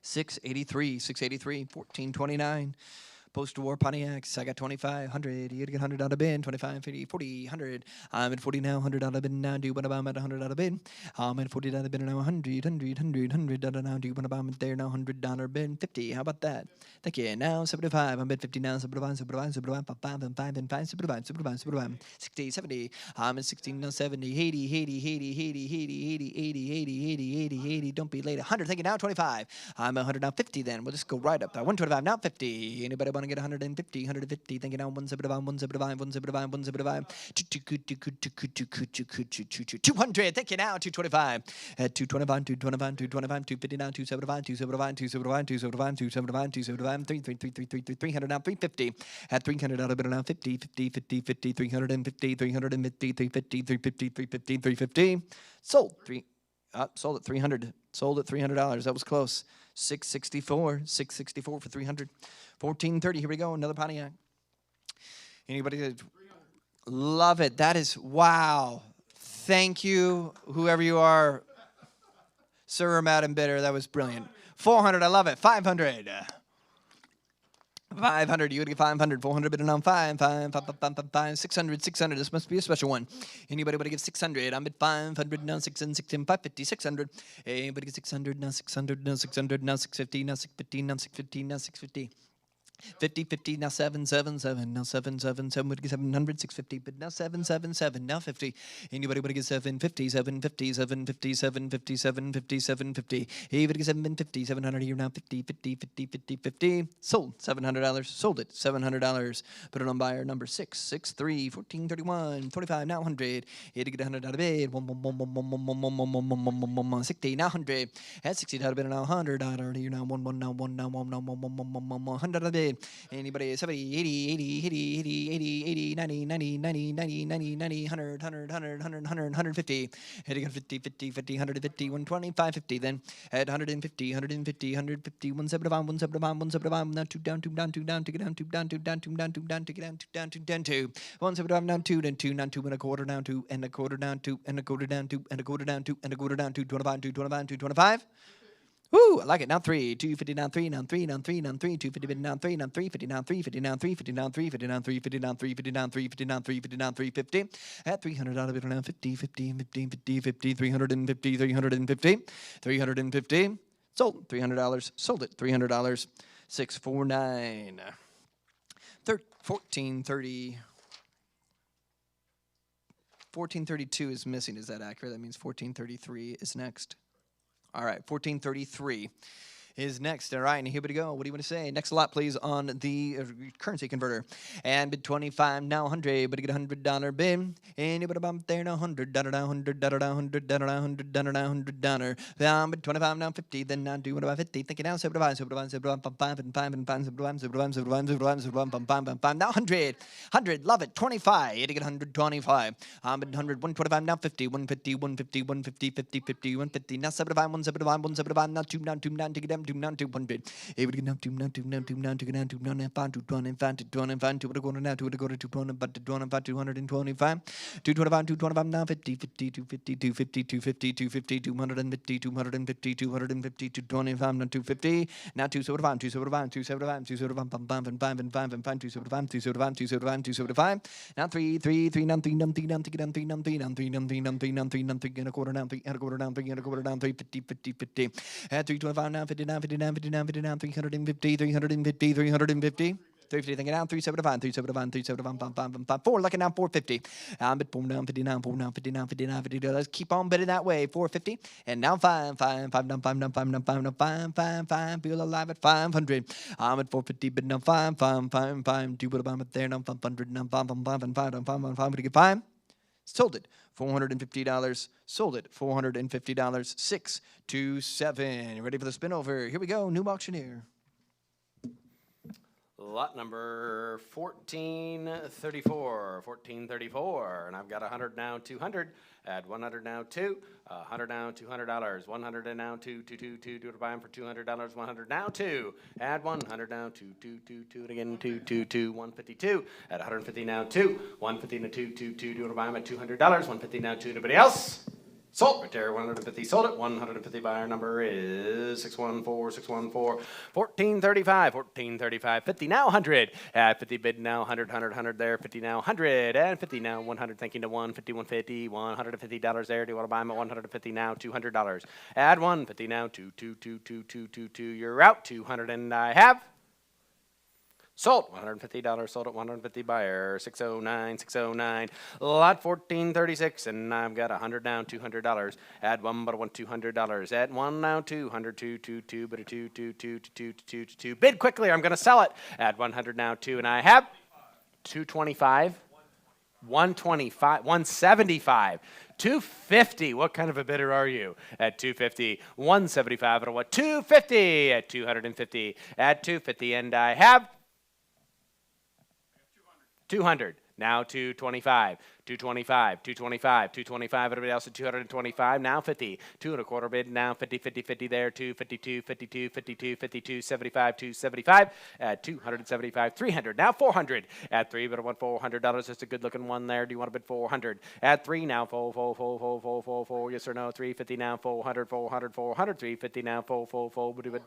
683 1429 Post-war Pontiacs, I got 2500. You get 100 out of bid. 25, 50, 40, 100. I'm at 40 now, 100 out of bid now. Do you want to buy them at 100 out of bid? I'm at 40 out of bid now, 100, 100 now. Do you want to buy them there now, $100 bid? 50. How about that? Thank you. Now 75. I'm at 50 now. 75, 5 and 5 and 5. 75. 60, 70. I'm at 16 now, 70, 80, 80, 80, 80, 80, 80, 80, 80, 80, 80, 80. Don't be late. 100. Thank you. Now 25. I'm at 100 now, 50 then. We'll just go right up there. 125 now, 50. Anybody want to get 150, 150, thinking now 175, 175, 175, 175, 200, thank you now, 225, at 225, 225, 225, 250 now, 275, 275, 275, 275, 275, 275, 300 now, 350, at 300 out of it now, 50, 50, 50, 50, 350, 350, 350, 350, 350, 350, sold, sold at 300, sold at $300, that was close, 664 for 300. 1430, here we go, another Pontiac. Anybody? Love it. That is, wow. Thank you, whoever you are, sir or madam bidder. That was brilliant. 400, I love it. 500. 500, you would get 500. 400 bidder on 5. 600, 600. This must be a special one. Anybody want to give 600? I'm at 500 now, 600, 550, 600. Anybody get 600 now, 600 now, 600 now, 650 now, 650 now, 650 now, 650. 50, 50, now 777, now 777, would get 700, 650, but now 777, now 50. Anybody would get 750, 750, 750, 750, 750, 750. Hey, would get 750, 700 here now, 50, 50, 50, 50, 50. Sold, $700, sold it, $700. Put it on buyer number 663, 1431, 25, now 100. Here to get 100 out of bid, 60, now 100. At 60 out of bid, now $100 here now, 1 now, 1 now, 1 now, 100 out of bid. bid. Anybody? 70, 80, 80, 80, 80, 80, 80, 90, 90, 90, 90, 90, 90, 100, 100, 100, 100, 100, 150. Hitting on 50, 50, 50, 150, 125, 50. Then at 150, 150, 150, 175, 175, 175. Now two down, two down, two down, take it down, two down, two down, two down, two down, take it down, two down, two down, two. 175 down, two, then two, down, two and a quarter down, two and a quarter down, two and a quarter down, two and a quarter down, two and a quarter down, 225, 225, 225. Woo, I like it. Now three, 250 down three, down three, down three, down three, 250 bid down three, down three, 50 down three, 50 down three, 50 down three, 50 down three, 50 down three, 50 down three, 50 down three, 50 down three, 50 at $300 bid down 50, 50, 50, 50, 50, 350, 350, 350. Sold $300, sold it $300, 649, 1430. 1432 is missing. Is that accurate? That means 1433 is next. All right, 1433 is next. All right, and here we go. What do you want to say? Next lot, please, on the currency converter. And bid 25, now 100, but to get $100 bid. And you put a bump there, now $100, $100, $100, $100, $100, $100. Down bid 25, now 50, then now do what about 50? Think it now, 75, 75, 75, 5, and 5, and 5, 75, 75, 75, 75, 75, 5, now 100, 100, love it, 25, you to get 125. Bid 100, 125, now 50, 150, 150, 150, 50, 50, 150, now 75, 175, 175, now 2, down, 2, down, take it down, 2, down, 2, 100. Able to get down, 2, down, 2, down, 2, down, take it down, 2, down, and 5, 2, 20, and 5, 2, 20, and 5, 2, to go now, 2, to go to 2, 20, but 2, 25, 225, 225, 225, now 50, 50, 250, 250, 250, 250, 250, 250, 250, 225, now 250, now 275, 275, 275, 275, 5, and 5, and 5, and 5, 275, 275, 275, 275, now 3, 3, 3, down, 3, down, 3, down, take it down, 3, down, 3, down, 3, down, 3, down, 3, down, 3, down, 3, and a quarter down, 3, and a quarter down, 3, and a quarter down, 3, 50, 50, 50, at 325, now 59, 59, 59, 59, 350, 350, 350. 350, thinking down, 375, 375, 375, 5, 5, 5, 4, looking down, 450. Bid 4 down, 59, 4 down, 59, 59, 50. Let's keep on bidding that way, 450. And now 5, 5, 5 down, 5 down, 5 down, 5 down, 5, 5, 5, feel alive at 500. I'm at 450, bid now 5, 5, 5, 5, do what I'm at there, now 500, now 5, 5, and 5, 5, 5, to get 5. Sold it, $450. Sold it, $450. 627. You ready for the spin over? Here we go, new auctioneer. Lot number 1434, 1434, and I've got 100 now, 200, add 100 now, 2, 100 now, $200, 100 and now 2, 2, 2, 2, do it buy them for $200, 100 now, 2, add 100 now, 2, 2, 2, 2, and again 2, 2, 2, 152, add 150 now, 2, 150 now, 2, 2, 2, do it buy them at $200, 150 now, 2, anybody else? Sold right there, 150, sold it, 150 buyer number is 614, 614, 1435, 1435, 50 now 100, at 50 bid now 100, 100, 100 there, 50 now 100, and 50 now 100, thanking to 150, 150, $150 there, do you want to buy them at 150 now, $200, add 150 now, 2, 2, 2, 2, 2, 2, 2, you're out, 200 and I have. Sold, $150, sold at 150 buyer, 609, 609, lot 1436, and I've got 100 down, $200, add one, but I want $200, add one now, 200, 2, 2, 2, but a 2, 2, 2, 2, 2, 2, bid quickly, I'm going to sell it, add 100 now, 2, and I have 225, 125, 175, 250. What kind of a bidder are you? At 250, 175, and what? 250 at 250, at 250, and I have 200. Now 225, 225, 225, 225. Everybody else at 225. Now 50. 2 and a quarter bid. Now 50, 50, 50 there. 252, 52, 52, 52, 75, 275. At 275, 300. Now 400. At 3, but I want $400. That's a good looking one there. Do you want to bid 400? At 3 now. 4. Yes or no? 350 now. 400, 400, 400. 350 now. 4.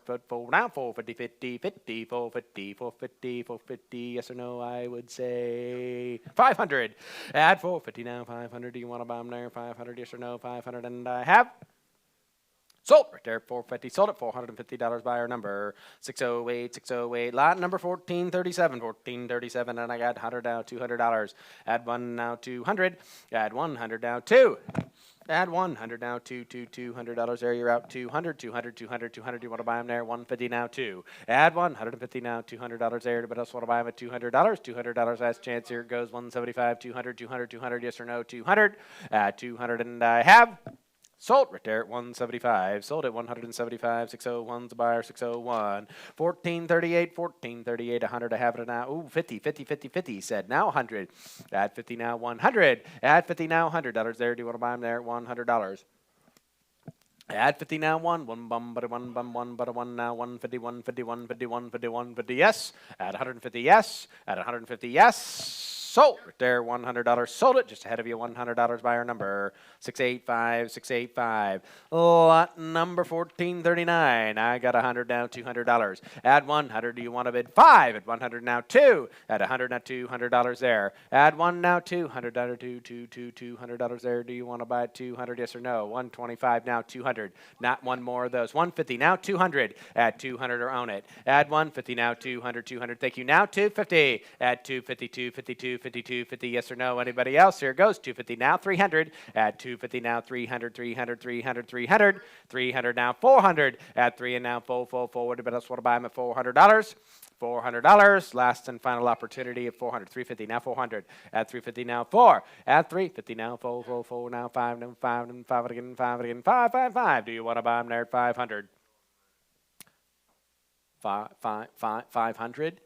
But 4 now. 450, 50, 50, 450, 450, 450. Yes or no? I would say 500. At 450 now, 500. Do you want to buy them there? 500, yes or no? 500, and I have. Sold right there, 450. Sold at $450 buyer number 608, 608. Lot number 1437, 1437, and I got 100 now, $200. Add 1 now, 200. Add 100 now, 2. Add 100 now, $200 there, you're out 200, 200, 200, 200, you want to buy them there, 150 now, 2. Add 150 now, $200 there, but else want to buy them at $200, $200 last chance, here it goes, 175, 200, 200, 200, yes or no, 200, 200, and I have. Sold right there at 175. Sold at 175. 601's the buyer. 601. 1438. 100. I have it now. Ooh, 50. 50. Said now 100. At 50 now 100. At 50 now $100 there. Do you want to buy them there at $100? At 50 now one bum but a one now 150 150 yes. At 150 yes. At 150 yes. Sold right there $100. Sold it just ahead of you $100 buyer number 685. Lot number 1439. I got 100 now $200. Add 100. Do you want to bid 5 at 100 now 2 at 100 now $200 there. Add 1 now $200 $200 there. Do you want to buy 200 yes or no? 125 now 200. Not one more of those. 150 now 200. Add 200 or own it. Add 150 now 200. Thank you now 250. Add 250 52 yes or no. Anybody else? Here it goes. 250 now 300. Add 250 now 300 now 400. Add 3 and now full. Anybody else want to buy them at $400? $400. Last and final opportunity at 400. 350 now 400. Add 350 now 4. Add 350 now full now 5 now 5 and 5 again 5. Do you want to buy them there at 500? 500.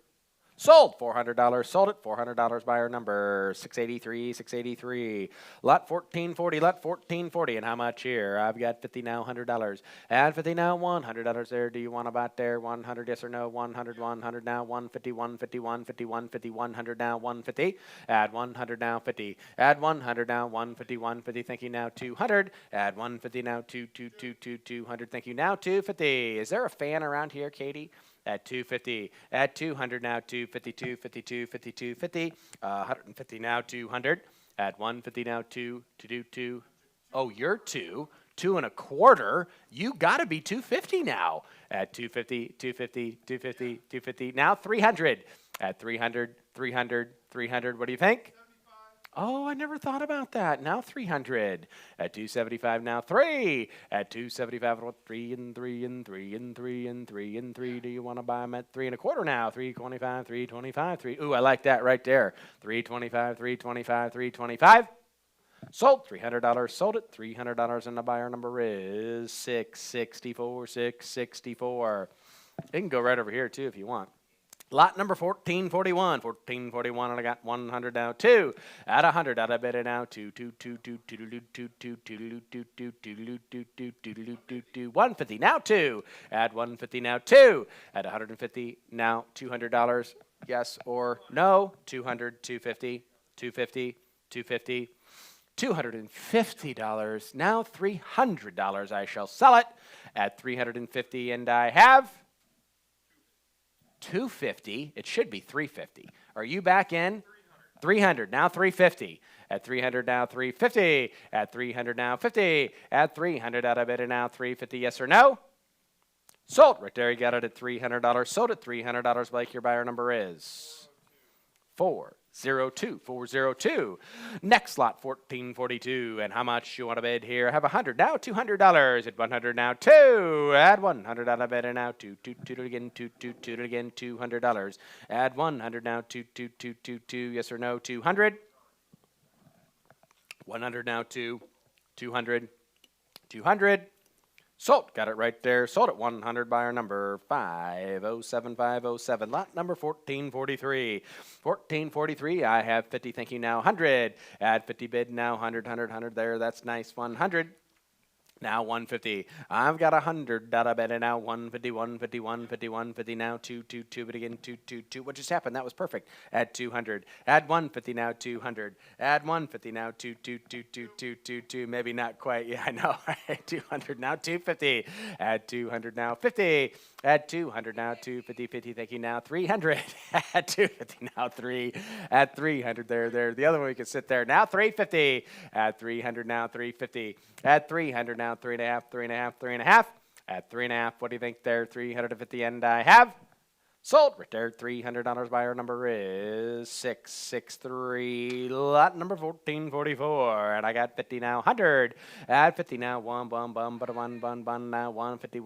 Sold $400. Sold it $400 buyer number 683. Lot 1440. And how much here? I've got 50 now $100. Add 50 now $100 there. Do you want to buy it there? 100 yes or no? 100 now 150 100 now 150. Add 100 now 50. Add 100 now 150. Thank you now 200. Add 150 now 200. Thank you now 250. Is there a fan around here, Katie? At 250, at 200 now 250, 50. 150 now 200. At 150 now 2. Oh, you're 2 and a quarter. You got to be 250 now. At 250. Now 300. At 300. What do you think? Oh, I never thought about that. Now 300. At 275 now 3. At 275, 3 and 3. Do you want to buy them at 3 and a quarter now? 325. 3. Ooh, I like that right there. 325. Sold $300. Sold it $300, and the buyer number is 664. You can go right over here too if you want. Lot number 1441, and I got 100 now 2 at 100. Out of bid now 2. 150 now 2 at 150 now 2 at 150 now $200. Yes or no? 200, 250, $250. Now $300. I shall sell it at 350, and I have 250. It should be 350. Are you back in? 300. Now 350. At 300 now 350. At 300 now 50. At 300 out of it now 350. Yes or no? Sold. Right there. You got it at $300. Sold at $300. Blake, your buyer number is 402. Next lot 1442. And how much you want to bid here? I have 100 now $200. At 100 now 2. Add 100 out of bid and now 2 again $200. Add 100 now 2. Yes or no? 200. 100 now 2. 200. Sold. Got it right there. Sold at 100. Buyer number 507. Lot number 1443. I have 50. Thank you now 100. Add 50 bid now 100 there. That's nice. 100. Now 150. I've got 100. Bid now 150 now 2. But again 2. What just happened? That was perfect. Add 200. Add 150 now 200. Add 150 now 2. Maybe not quite. Yeah, I know. 200 now 250. Add 200 now 50. Add 200 now 250. Thank you now 300. Add 250 now 3. Add 300 there. The other one we can sit there. Now 350. Add 300 now 350. Add 300 now 3.5. At 3.5, what do you think there? 350, and I have sold right there. $300. Buyer number is 663. Lot number 1444, and I got 50 now 100. At 50 now 1 now 150.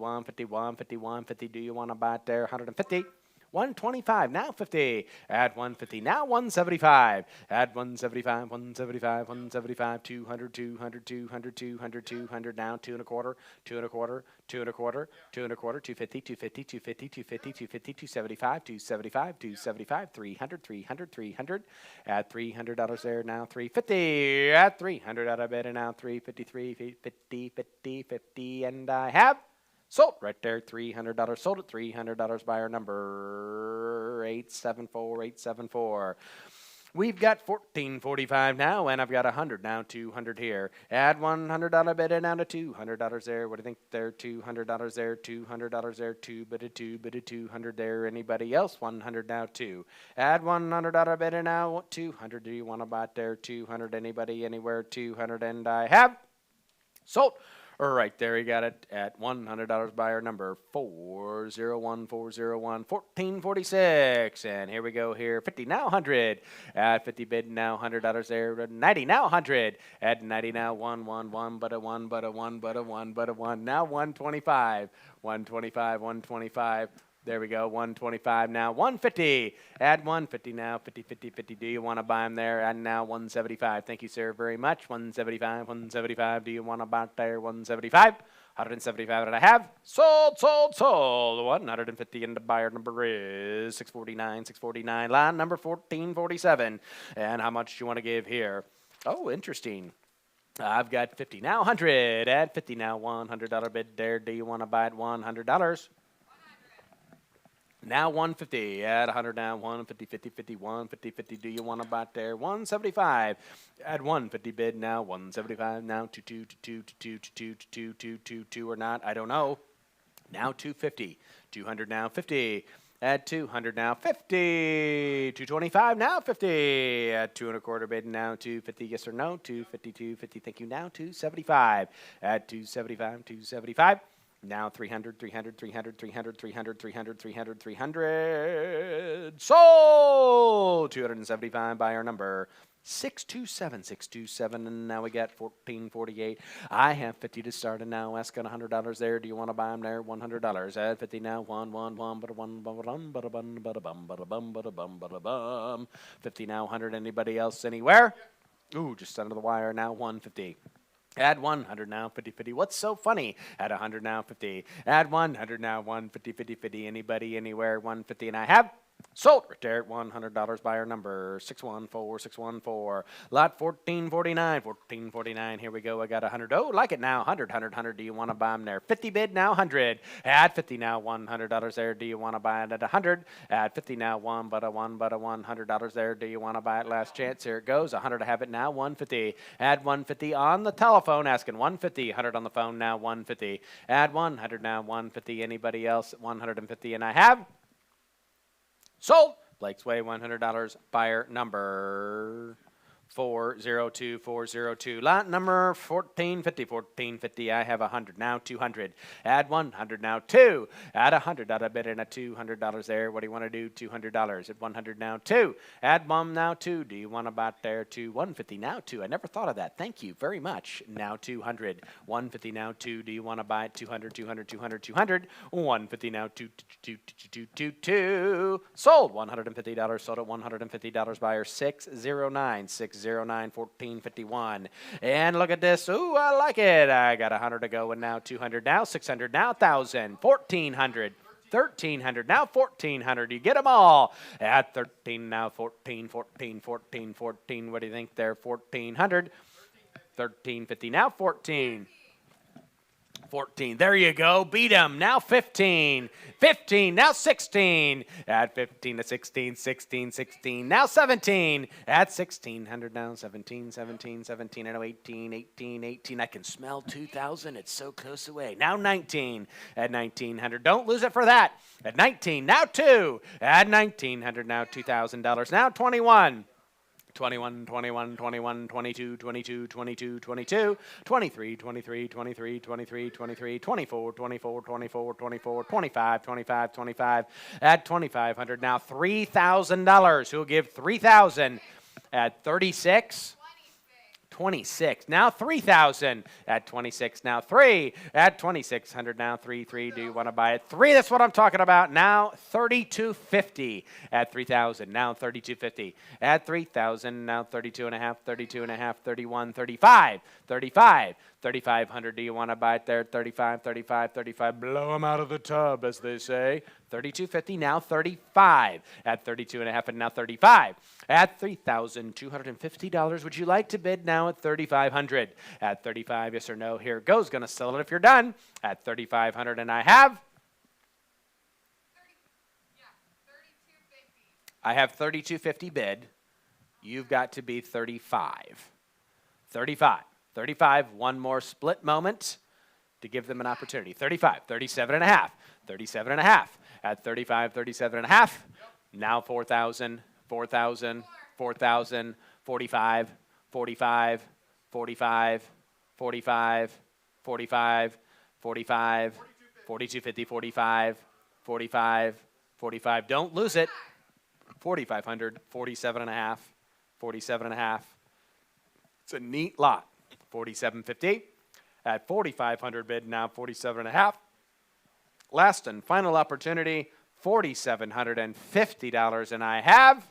Do you want to buy it there? 150. 125, now 50. Add 150, now 175. Add 175, 175, 175, 200, 200, 200, 200, 200, now 2 and a quarter, 2 and a quarter, 2 and a quarter, 2 and a quarter, 250, 250, 250, 250, 250, 275, 275, 275, 300, 300, 300. Add $300 there, now 350. Add 300 out of bed, and now 353, 50, 50, 50, and I have sold right there, $300. Sold at $300 by our number 874, 874. We've got 1445 now, and I've got 100 now, 200 here. Add $100 bid and down to $200 there. What do you think there? $200 there, $200 there, two bid of 200 there. Anybody else? 100 now, 2. Add $100 bid and now 200. Do you want to buy it there? 200. Anybody, anywhere? 200, and I have sold. Right there, he got it at $100 by our number 401, 401, 1446. And here we go here, 50 now 100. At 50 bid now $100 there, 90 now 100. At 90 now 111, but a 1, but a 1, but a 1, but a 1. Now 125, 125, 125. There we go, 125 now, 150. Add 150 now, 50, 50, 50. Do you want to buy them there? And now 175. Thank you, sir, very much. 175, 175. Do you want to buy it there? 175. 175 that I have. Sold, sold, sold. 150, and the buyer number is 649, 649. Line number 1447. And how much do you want to give here? Oh, interesting. I've got 50 now, 100. Add 50 now, $100 bid there. Do you want to buy it? $100. Now 150, add 100 now, 150, 50, 50, 150, 50. Do you want to buy it there? 175, add 150 bid now, 175 now, 2 or not, I don't know. Now 250, 200 now, 50. Add 200 now, 50. 225 now, 50. Add 2 and a quarter bid now, 250. Yes or no? 250, 250. Thank you. Now 275. Add 275, 275. Now 300, 300, 300, 300, 300, 300, 300, 300. Sold! 275 by our number 627, 627. And now we got 1448. I have 50 to start, and now asking $100 there. Do you want to buy them there? $100. Add 50 now. 1, 1, 1, but a 1, but a bum, but a bum, but a bum, but a bum, but a bum, but a bum. 50 now. 100. Anybody else anywhere? Ooh, just under the wire now. 150. Add 100 now, 50, 50. What's so funny? Add 100 now, 50. Add 100 now, 150, 50, 50. Anybody, anywhere, 150. And I have sold right there at $100 by our number 614, 614. Lot 1449, 1449. Here we go. I got 100. Oh, like it now. 100, 100, 100. Do you want to buy them there? 50 bid now, 100. Add 50 now, $100 there. Do you want to buy it at 100? Add 50 now, 1, but a 1, but a $100 there. Do you want to buy it? Last chance. Here it goes. 100 to have it now, 150. Add 150 on the telephone, asking 150. 100 on the phone now, 150. Add 100 now, 150. Anybody else? 150. And I have sold. Blake's Way, $100. Buyer number 402, 402. Lot number 1450, 1450. I have 100 now, 200. Add 100 now, 2. Add 100 out of bid and a $200 there. What do you want to do? $200 at 100 now, 2. Add 1 now, 2. Do you want to buy it there? 2, 150 now, 2. I never thought of that. Thank you very much. Now 200, 150 now, 2. Do you want to buy it? 200, 200, 200, 200. 150 now, 2, 2, 2, 2, 2. Sold. $150. Sold at $150. Buyer 609, 609, 1451. And look at this. Ooh, I like it. I got 100 to go, and now 200 now, 600 now, 1,000, 1,400. 1,300 now, 1,400. You get them all at 13 now, 14, 14, 14, 14. What do you think there? 1,400. 1,350 now, 14. 14. There you go. Beat him. Now 15. 15. Now 16. Add 15 to 16. 16. 16. Now 17. Add 1,600 now. 17. 17. 17. I know 18. 18. 18. I can smell 2,000. It's so close away. Now 19. Add 1,900. Don't lose it for that. At 19. Now 2. Add 1,900 now. $2,000. Now 21. 21, 21, 21, 22, 22, 22, 22, 23, 23, 23, 23, 23, 24, 24, 24, 24, 25, 25, 25. Add 2,500 now. $3,000. Who'll give 3,000 at 36? 26. Now 3,000 at 26. Now 3 at 2,600. Now 3. Do you want to buy it? 3. That's what I'm talking about. Now 3,250 at 3,000. Now 3,250 at 3,000. Now 32 and a half. 32 and a half. 31. 35. 3,500. Do you want to buy it there? 35. Blow them out of the tub, as they say. 3,250. Now 35 at 32 and a half, and now 35 at $3,250. Would you like to bid now at 3,500? At 35, yes or no? Here it goes. Going to sell it if you're done at 3,500, and I have. 3250. I have 3,250 bid. You've got to be 35. 35. One more split moment to give them an opportunity. 35. 37 and a half. 37 and a half. At 35, 37 and a half. Now 4,000, 4,000, 4,000, 45, 45, 45, 45, 45, 45, 42.50, 45, 45, 45. Don't lose it. 4,500, 47 and a half, 47 and a half. It's a neat lot. 47.50 at 4,500 bid, now 47 and a half. Last and final opportunity, $4,750, and I have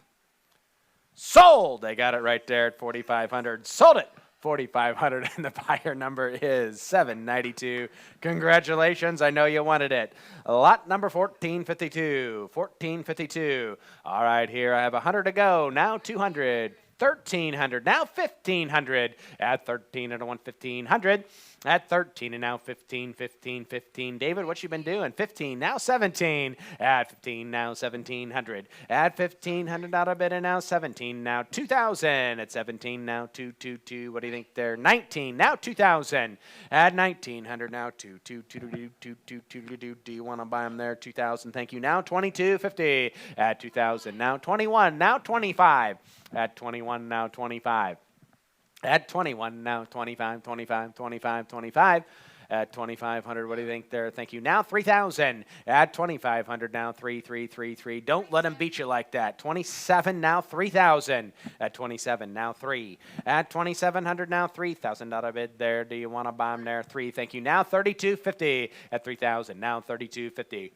sold. I got it right there at 4,500. Sold it. 4,500, and the buyer number is 792. Congratulations. I know you wanted it. Lot number 1452. 1452. All right, here I have 100 to go. Now 200. 1,300, now 1,500, at 13 and a 1,500, at 13 and now 15, 15, 15. David, what you been doing? 15, now 17, at 15, now 1,700, at $1,500 bid, and now 17, now 2,000, at 17, now 222. What do you think there? 19, now 2,000, at 1,900, now 222. Do you want to buy them there? 2,000, thank you. Now 22.50, at 2,000, now 21, now 25. At 21, now 25. At 21, now 25, 25, 25, 25. At 2,500, what do you think there? Thank you. Now 3,000. At 2,500, now 3. Don't let them beat you like that. 27, now 3,000. At 27, now 3. At 2,700, now $3,000 bid there. Do you want to buy them there? 3. Thank you. Now 32.50. At 3,000, now 32.50.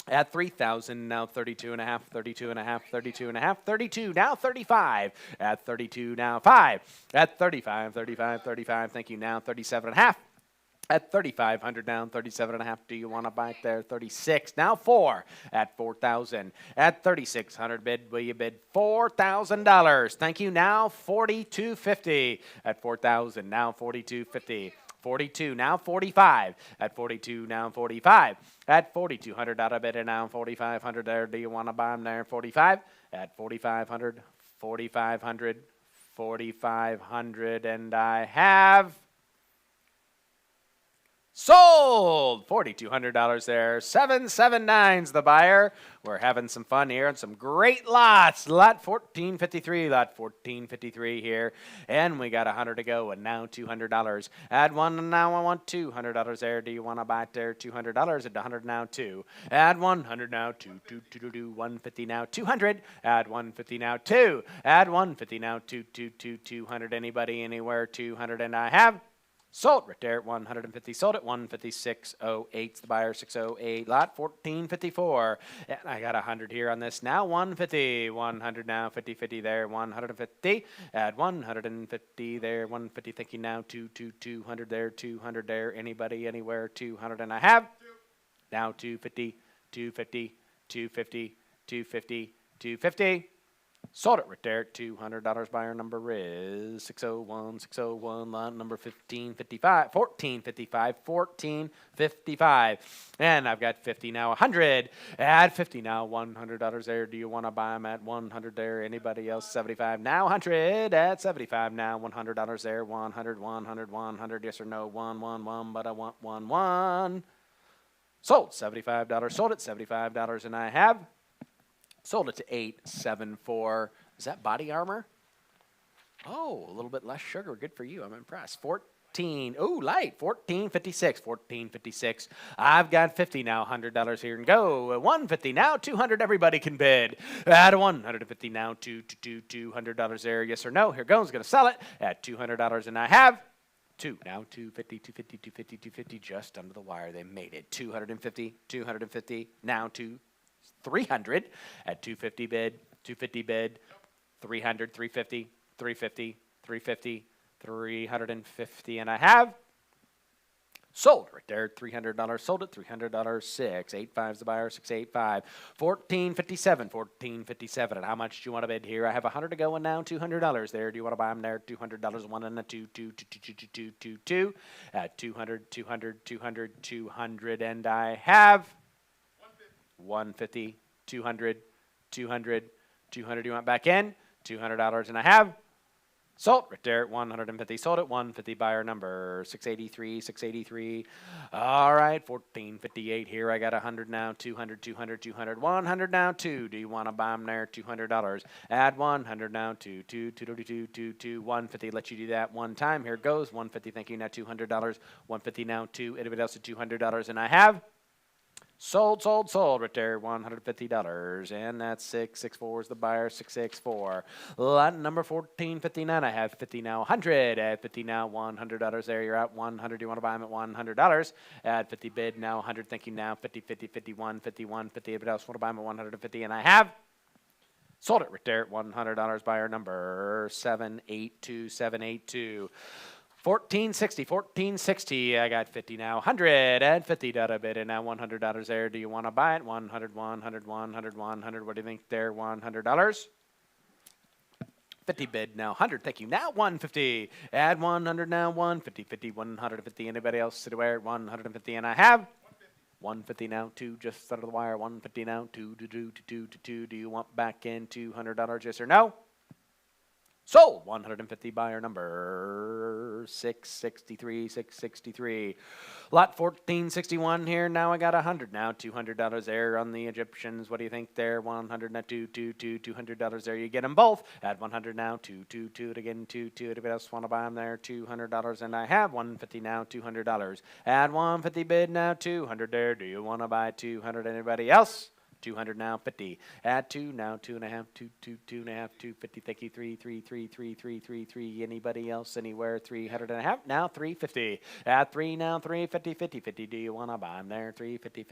At 3,000, now 32 and a half, 32 and a half, 32 and a half, 32, now 35. At 32, now 5. At 35, 35, 35, thank you, now 37 and a half. At 3,500, down 37 and a half. Do you want to buy it there? 36, now 4. At 4,000. At 3,600 bid, will you bid $4,000? Thank you, now 42.50. At 4,000, now 42.50. 42, now 45. At 42, now 45. At 4,200 out of bid, and now 4,500 there. Do you want to buy them there? 45. At 4,500, 4,500, 4,500, and I have sold. $4,200 there. 779's the buyer. We're having some fun here and some great lots. Lot 1453, lot 1453 here. And we got 100 to go, and now $200. Add one, and now I want $200 there. Do you want to buy it there? $200 at 100 now 2. Add 100 now 2, 150 now 200. Add 150 now 2. Add 150 now 200. Anybody, anywhere, 200, and I have sold right there at 150. Sold at 156.08. The buyer 608. Lot 1454. And I got 100 here on this. Now 150. 100 now. 50 there. 150. At 150 there. 150. Thinking now 200 there. 200 there. Anybody, anywhere. 200, and I have now 250. 250. 250. Sold it right there at $200. Buyer number is 601. Lot number 1455. And I've got 50 now 100. At 50 now $100 there. Do you want to buy them at 100 there? Anybody else? 75 now 100. At 75 now $100 there. 100. Yes or no? 1. But I want 1. Sold $75. Sold it $75, and I have sold it to 874. Is that body armor? Oh, a little bit less sugar. Good for you. I'm impressed. 14. Ooh, light. 14.56. 14.56. I've got 50 now. $100 here and go. 150 now. 200. Everybody can bid. At 150 now. $200 there. Yes or no? Here goes. Going to sell it at $200, and I have. Now 250, 250, 250, 250, just under the wire. They made it. 250, 250, now to 300 at 250 bid, 250 bid, 300, 350, 350, 350, 350, and I have sold right there. $300 sold it. $300. 685 is the buyer. 685. 1457. 1457. And how much do you want to bid here? I have 100 to go and now $200 there. Do you want to buy them there? $200. 1 and a 2. 2. At 200. 200. And I have 150. 200. 200. Do you want back in? $200. And I have sold right there at 150. Sold at 150. Buyer number 683. 683. All right, 1458 here. I got 100 now. 200. 200. 100 now. 2. Do you want to buy them there? $200. Add 100 now. 2. 150. Let you do that one time. Here it goes. 150. Thank you. Now $200. 150 now. 2. Anybody else at $200? And I have sold right there, $150, and that's 664 is the buyer, 664. Lot number 1459. I have 50 now, 100. At 50 now, $100 there. You're out 100. Do you want to buy them at $100? At 50 bid now, 100. Thank you now, 50, 50, 51, 51, 50. Anybody else want to buy them at 150? And I have sold it right there at $100. Buyer number 782, 782. 1460. I got 50 now. 100 and 50 bid, and now $100 there. Do you want to buy it? 100. What do you think there? $100. 50 bid now. 100. Thank you. Now 150. Add 100 now. 150. 50. 150. Anybody else anywhere? 150, and I have 150 now. 2 just under the wire. 150 now. 2. Do you want back in $200? Yes or no? Sold. 150. Buyer number 663. 663. Lot 1461 here. Now I got 100 now. $200 there on the Egyptians. What do you think there? 100 now. $200 there. You get them both. Add 100 now. 2 again. 2. Anybody else want to buy them there? $200, and I have 150 now. $200. Add 150 bid now. 200 there. Do you want to buy 200? Anybody else? 200 now, 50. Add 2 now, 2.5, 2.5, 250. Thank you, 3. Anybody else anywhere? 300 and a half. Now 350. Add 3 now, 350, 50. Do you want to buy them there? 350,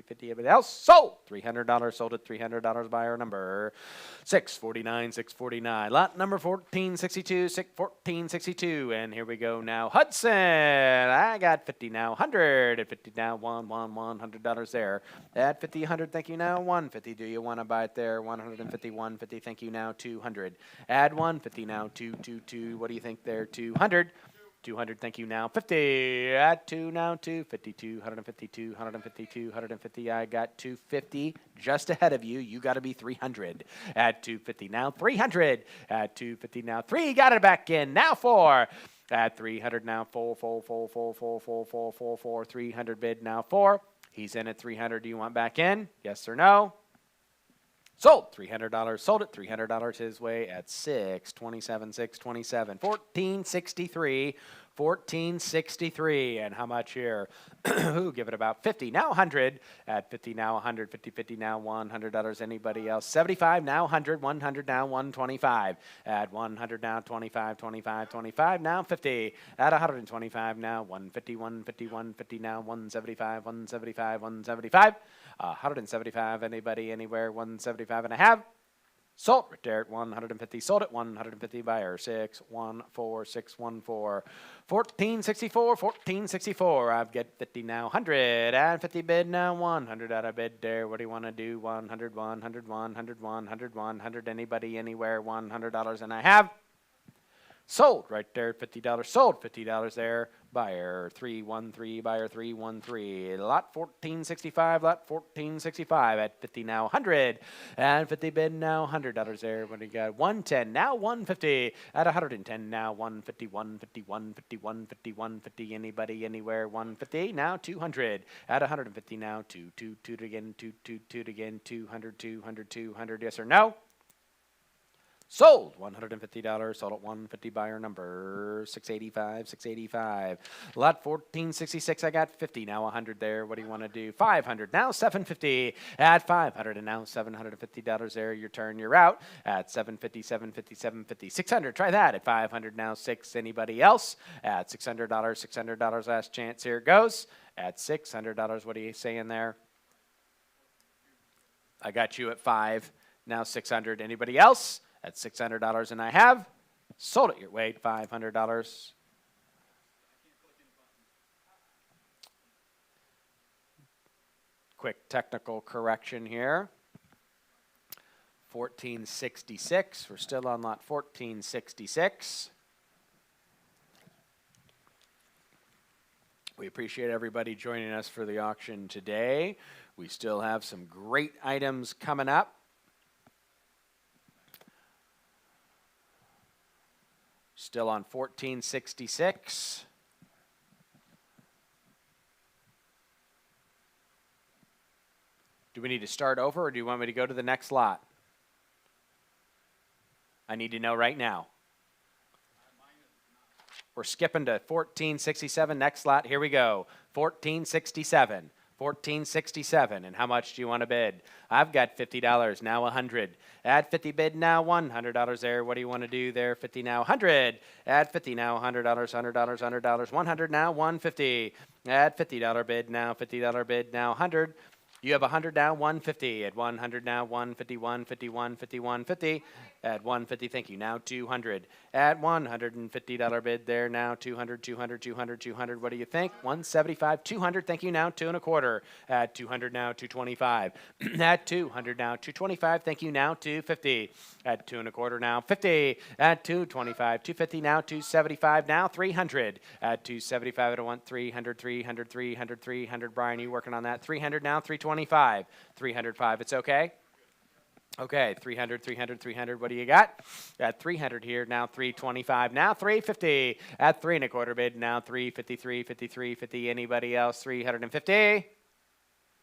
50. Anybody else? Sold. $300. Sold at $300. Buyer number 649. Lot number 1462. 1462. And here we go now. Hudson. I got 50 now, 100. At 50 now, $100 there. At 50, 100, thank you now, 150. Do you want to buy it there? 150, 150, thank you now, 200. Add 150 now, 2. What do you think there? 200. 200, thank you now, 50. At 2 now, 250, 250, 250, 250. I got 250 just ahead of you. You got to be 300. At 250 now, 300. At 250 now, 3. Got it back in. Now 4. At 300 now, 4. 300 bid now, 4. He's in at 300. Do you want back in? Yes or no? Sold. $300. Sold it. $300 his way at 627. 627. 1463. 1463. And how much here? Give it about 50. Now 100. At 50 now 100. 50 now $100. Anybody else? 75 now 100. 100 now 125. At 100 now 25 now 50. At 125 now 150. 150 now 175. 175. 175. Anybody anywhere? 175 and a half. Sold right there at 150. Sold at 150. Buyer 614. 1464. I've got 50 now. 100 and 50 bid now. 100 out of bid there. What do you want to do? 100. Anybody anywhere? $100, and I have sold right there at $50. Sold $50 there. Buyer 313. Buyer 313. Lot 1465. Lot 1465 at 50 now 100 and 50 bid now $100 there. What do you got? 110 now 150 at 110 now 150. 150. Anybody anywhere? 150 now 200 at 150 now 2 again 2 again 200. Yes or no? Sold $150. Sold at 150. Buyer number 685. 685. Lot 1466. I got 50. Now 100 there. What do you want to do? 500. Now 750. At 500 and now $750 there. Your turn. You're out at 750. 750. 750. 600. Try that at 500. Now 6. Anybody else? At $600. $600. Last chance. Here it goes. At $600. What are you saying there? I got you at 5. Now 600. Anybody else? At $600, and I have sold it your way, $500. Quick technical correction here. 1466. We're still on lot 1466. We appreciate everybody joining us for the auction today. We still have some great items coming up. Still on 1466. Do we need to start over, or do you want me to go to the next lot? I need to know right now. We're skipping to 1467. Next lot. Here we go. 1467. 1467. And how much do you want to bid? I've got $50. Now 100. Add 50 bid now $100 there. What do you want to do there? 50 now 100. Add 50 now $100. $100. 100 now 150. Add $50 bid now. $50 bid now 100. You have 100 now 150. At 100 now 150. 150. 150. 150. At 150, thank you. Now 200. At $150 bid there. Now 200, 200, 200, 200. What do you think? 175, 200. Thank you. Now 2.25. At 200 now 225. At 200 now 225. Thank you. Now 250. At 2.25 now 50. At 225, 250 now 275. Now 300. At 275, I don't want 300, 300, 300, 300. Brian, you working on that? 300 now 325. 305. It's okay. Okay, 300, 300, 300. What do you got? At 300 here, now 325, now 350. At 3.25 bid, now 350, 350, 350. Anybody else? 350.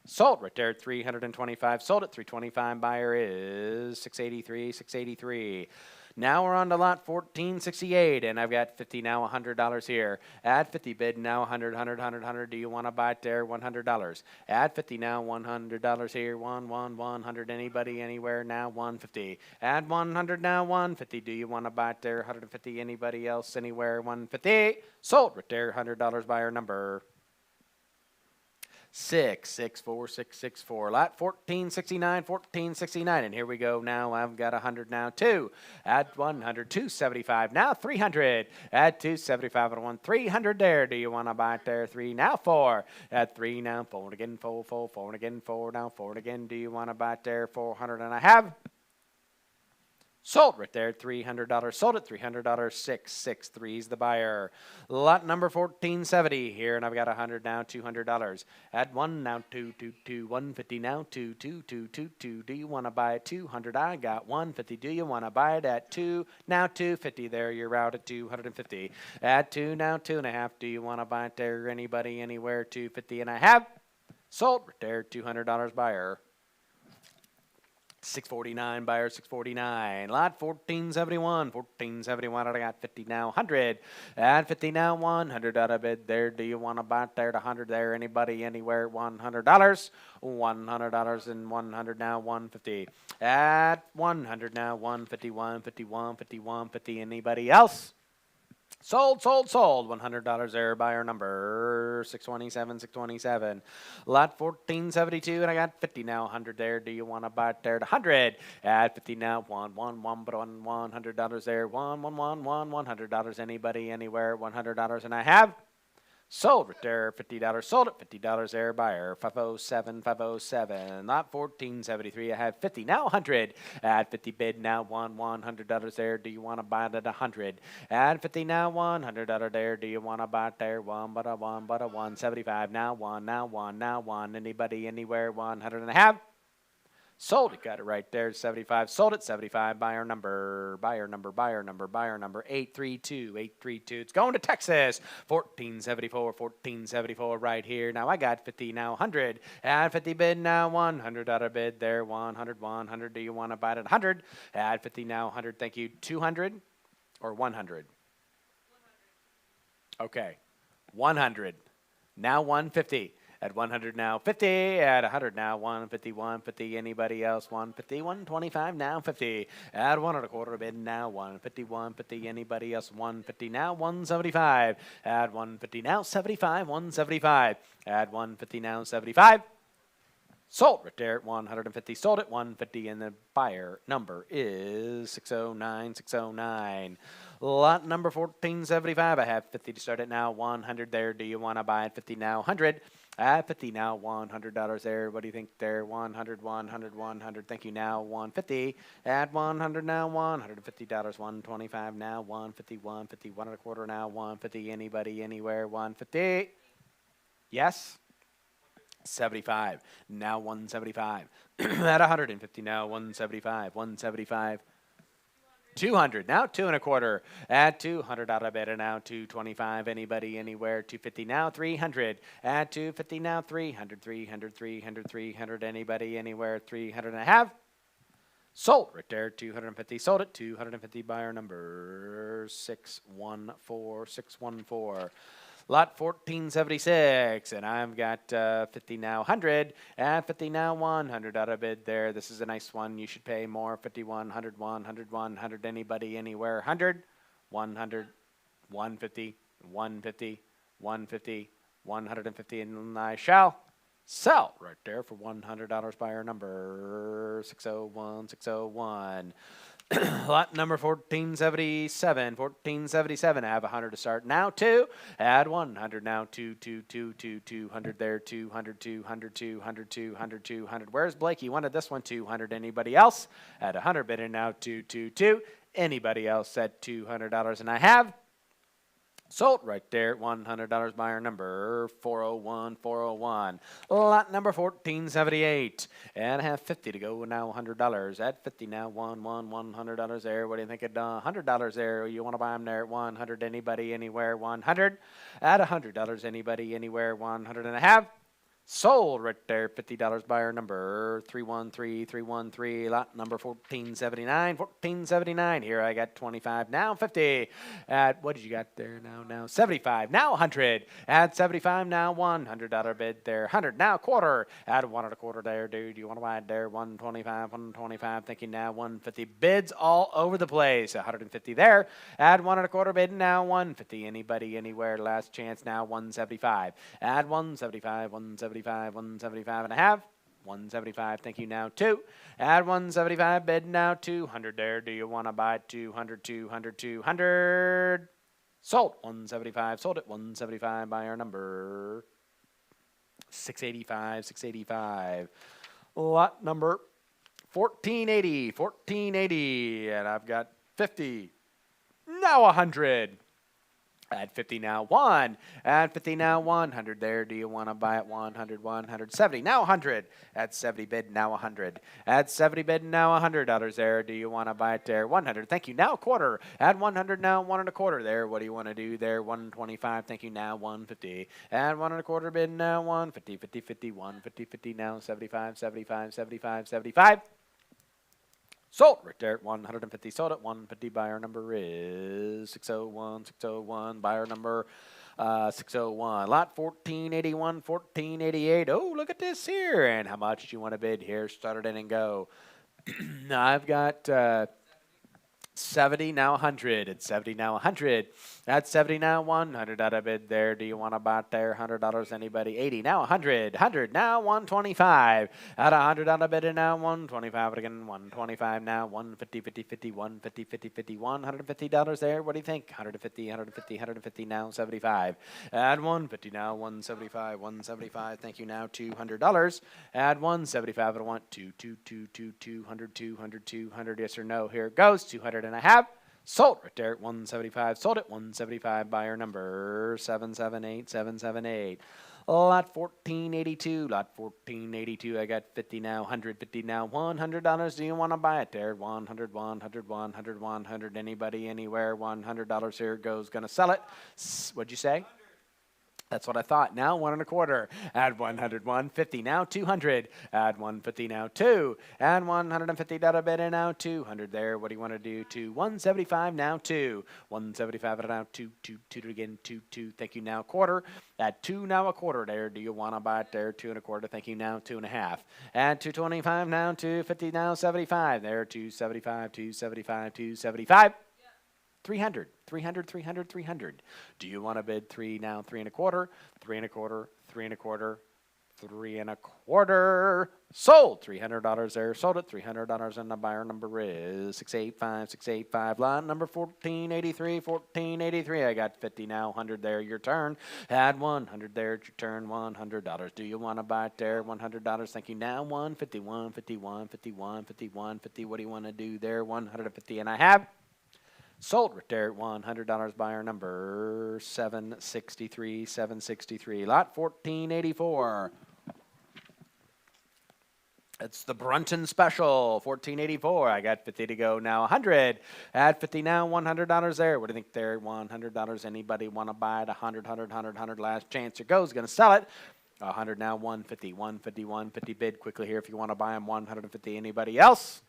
Sold right there at 325. Sold at 325. Buyer is 683, 683. Now we're on to lot 1468, and I've got 50 now, $100 here. Add 50 bid now, 100, 100, 100, 100. Do you want to buy it there? $100. Add 50 now, $100 here. 100. Anybody, anywhere now, 150. Add 100 now, 150. Do you want to buy it there? 150. Anybody else, anywhere? 150. Sold right there, $100 buyer number 664. Lot 1469, 1469. And here we go now. I've got 100 now, 2. Add 100, 275. Now 300. Add 275 and 1, 300 there. Do you want to buy it there? 3 now 4. Add 3 now 4 and again 4, 4 and again 4 now 4 and again. Do you want to buy it there? 400 and I have. Sold right there, $300. Sold at $300. 663 is the buyer. Lot number 1470 here, and I've got 100 now, $200. Add 1 now, 2, 150 now, 2. Do you want to buy it? 200? I got 150. Do you want to buy it at 2? Now 250 there. You're out at 250. Add 2 now, 2.5. Do you want to buy it there? Anybody, anywhere? 250 and I have. Sold right there, $200 buyer. 649 buyer, 649. Lot 1471, 1471. I got 50 now, 100. Add 50 now, $100 bid there. Do you want to buy it there? 100 there. Anybody, anywhere? $100. $100 and 100 now, 150. At 100 now, 150, 150, 150, 150. Anybody else? Sold. $100 there, buyer number 627, 627. Lot 1472, and I got 50 now, 100 there. Do you want to buy it there? 100. Add 50 now, $100 there. $100. Anybody, anywhere? $100, and I have. Sold right there, $50. Sold at $50 there, buyer 507, 507. Lot 1473, I have 50 now, 100. Add 50 bid now, $100 there. Do you want to buy it at 100? Add 50 now, $100 there. Do you want to buy it there? 175 now, 1. Anybody, anywhere? 100 and a half. Sold it. Got it right there. 75. Sold it. 75. Buyer number 832. 832. It's going to Texas. 1474. 1474 right here. Now I got 50. Now 100. Add 50 bid. Now 100. Out of bid there. 100. 100. Do you want to buy it at 100? Add 50. Now 100. Thank you. 200 or 100? Okay. 100. Now 150. At 100 now 50, at 100 now 150, 150, anybody else 150, 125 now 50, at 1 1/4 bid now 150, 150, anybody else 150 now 175, at 150 now 75, 175, at 150 now 75. Sold right there at 150. Sold at 150, and the buyer number is 609, 609. Lot number 1475. I have 50 to start it now. 100 there. Do you want to buy it? 50 now. 100. At 50 now. $100 there. What do you think there? 100, 100, 100. Thank you now. 150. At 100 now. $150. 125 now. 150, 150, 1 1/4 now. 150. Anybody, anywhere. 150. Yes. 75. Now 175. At 150 now 175. 175. 200. Now 2 1/4. At 200 out of bid, and now 225. Anybody, anywhere. 250 now 300. At 250 now 300. 300. 300. 300. Anybody, anywhere. 300 and a half. Sold right there. 250. Sold it. 250. Buyer number 614. 614. Lot 1476, and I've got 50 now 100, and 50 now 100 out of bid there. This is a nice one. You should pay more. 50, 100, 100, 100. Anybody, anywhere. 100, 100, 150, 150, 150, 150, and I shall sell right there for $100. Buyer number 601, 601. Lot number 1477. 1477. I have 100 to start now. 2. Add 100 now. 200 there. 200, 200, 200, 200, 200. Where's Blake? He wanted this one. 200. Anybody else? At 100 bid in now. 222. Anybody else at $200? And I have sold right there at $100. Buyer number 401, 401. Lot number 1478. And I have 50 to go now. $100. At 50 now. $100 there. What do you think at $100 there? You want to buy them there at 100? Anybody, anywhere. 100. At $100. Anybody, anywhere. 100 and a half. Sold right there. $50. Buyer number 313, 313. Lot number 1479. 1479. Here I got 25. Now 50. At what did you got there now? Now 75. Now 100. At 75. Now $100 bid there. 100. Now quarter. At 1 1/4 there, dude. You want to buy it there? 125. 125. Thinking now 150. Bids all over the place. 150 there. At 1 1/4 bid now 150. Anybody, anywhere. Last chance now 175. At 175. 175. 175 and a half. 175. Thank you now 2. At 175 bid now 200 there. Do you want to buy 200, 200, 200? Sold. 175. Sold it. 175. Buyer number 685. 685. Lot number 1480. 1480. And I've got 50. Now 100. At 50 now 1. At 50 now 100 there. Do you want to buy it? 100, 170. Now 100. At 70 bid now 100. At 70 bid now $100 there. Do you want to buy it there? 100. Thank you. Now quarter. At 100 now 1 1/4 there. What do you want to do there? 125. Thank you. Now 150. At 1 1/4 bid now 150. 50, 50, 150, 50 now 75, 75, 75, 75. Sold right there at 150. Sold at 150. Buyer number is 601, 601. Buyer number 601. Lot 1481, 1488. Oh, look at this here. And how much do you want to bid here? Start it in and go. Now I've got 70 now 100. At 70 now 100. At 70 now 100 out of bid there. Do you want to buy it there? $100. Anybody? 80 now 100. 100 now 125. At 100 out of bid and now 125 again. 125 now 150, 50, 50, 150, 50, 50, $150 there. What do you think? 150, 150, 150 now 75. At 150 now 175, 175. Thank you now $200. At 175 I want 200, 200, 200. Yes or no? Here it goes. 200 and a half. Sold right there at 175. Sold at 175. Buyer number 778, 778. Lot 1482, lot 1482. I got 50 now, 150 now, $100. Do you want to buy it there? 100, 100, 100, 100. Anybody, anywhere? $100 here goes. Gonna sell it. What'd you say? That's what I thought. Now 1.25. Add 100, 150. Now 200. Add 150. Now 2. Add $150 bid and now 200 there. What do you want to do? 2. 175. Now 2. 175 and now 2. 2 again. 2. Thank you. Now quarter. Add 2. Now a quarter there. Do you want to buy it there? 2.25. Thank you. Now 2.5. Add 225. Now 250. Now 75 there. 275. 275. 275. 300, 300, 300, 300. Do you want to bid 3 now? 3.25, 3.25, 3.25, 3.25. Sold. $300 there. Sold it. $300 and the buyer number is 685, 685. Lot number 1483, 1483. I got 50 now, 100 there. Your turn. Add 100 there. It's your turn. $100. Do you want to buy it there? $100. Thank you. Now 150, 150, 150, 150, 150. What do you want to do there? 150. And I have sold right there at $100. Buyer number 763, 763. Lot 1484. It's the Brunton Special, 1484. I got 50 to go now, 100. Add 50 now, $100 there. What do you think there? $100. Anybody want to buy it? 100, 100, 100, 100. Last chance. Here goes. Going to sell it. 100 now, 150, 150, 150. Bid quickly here if you want to buy them. 150. Anybody else?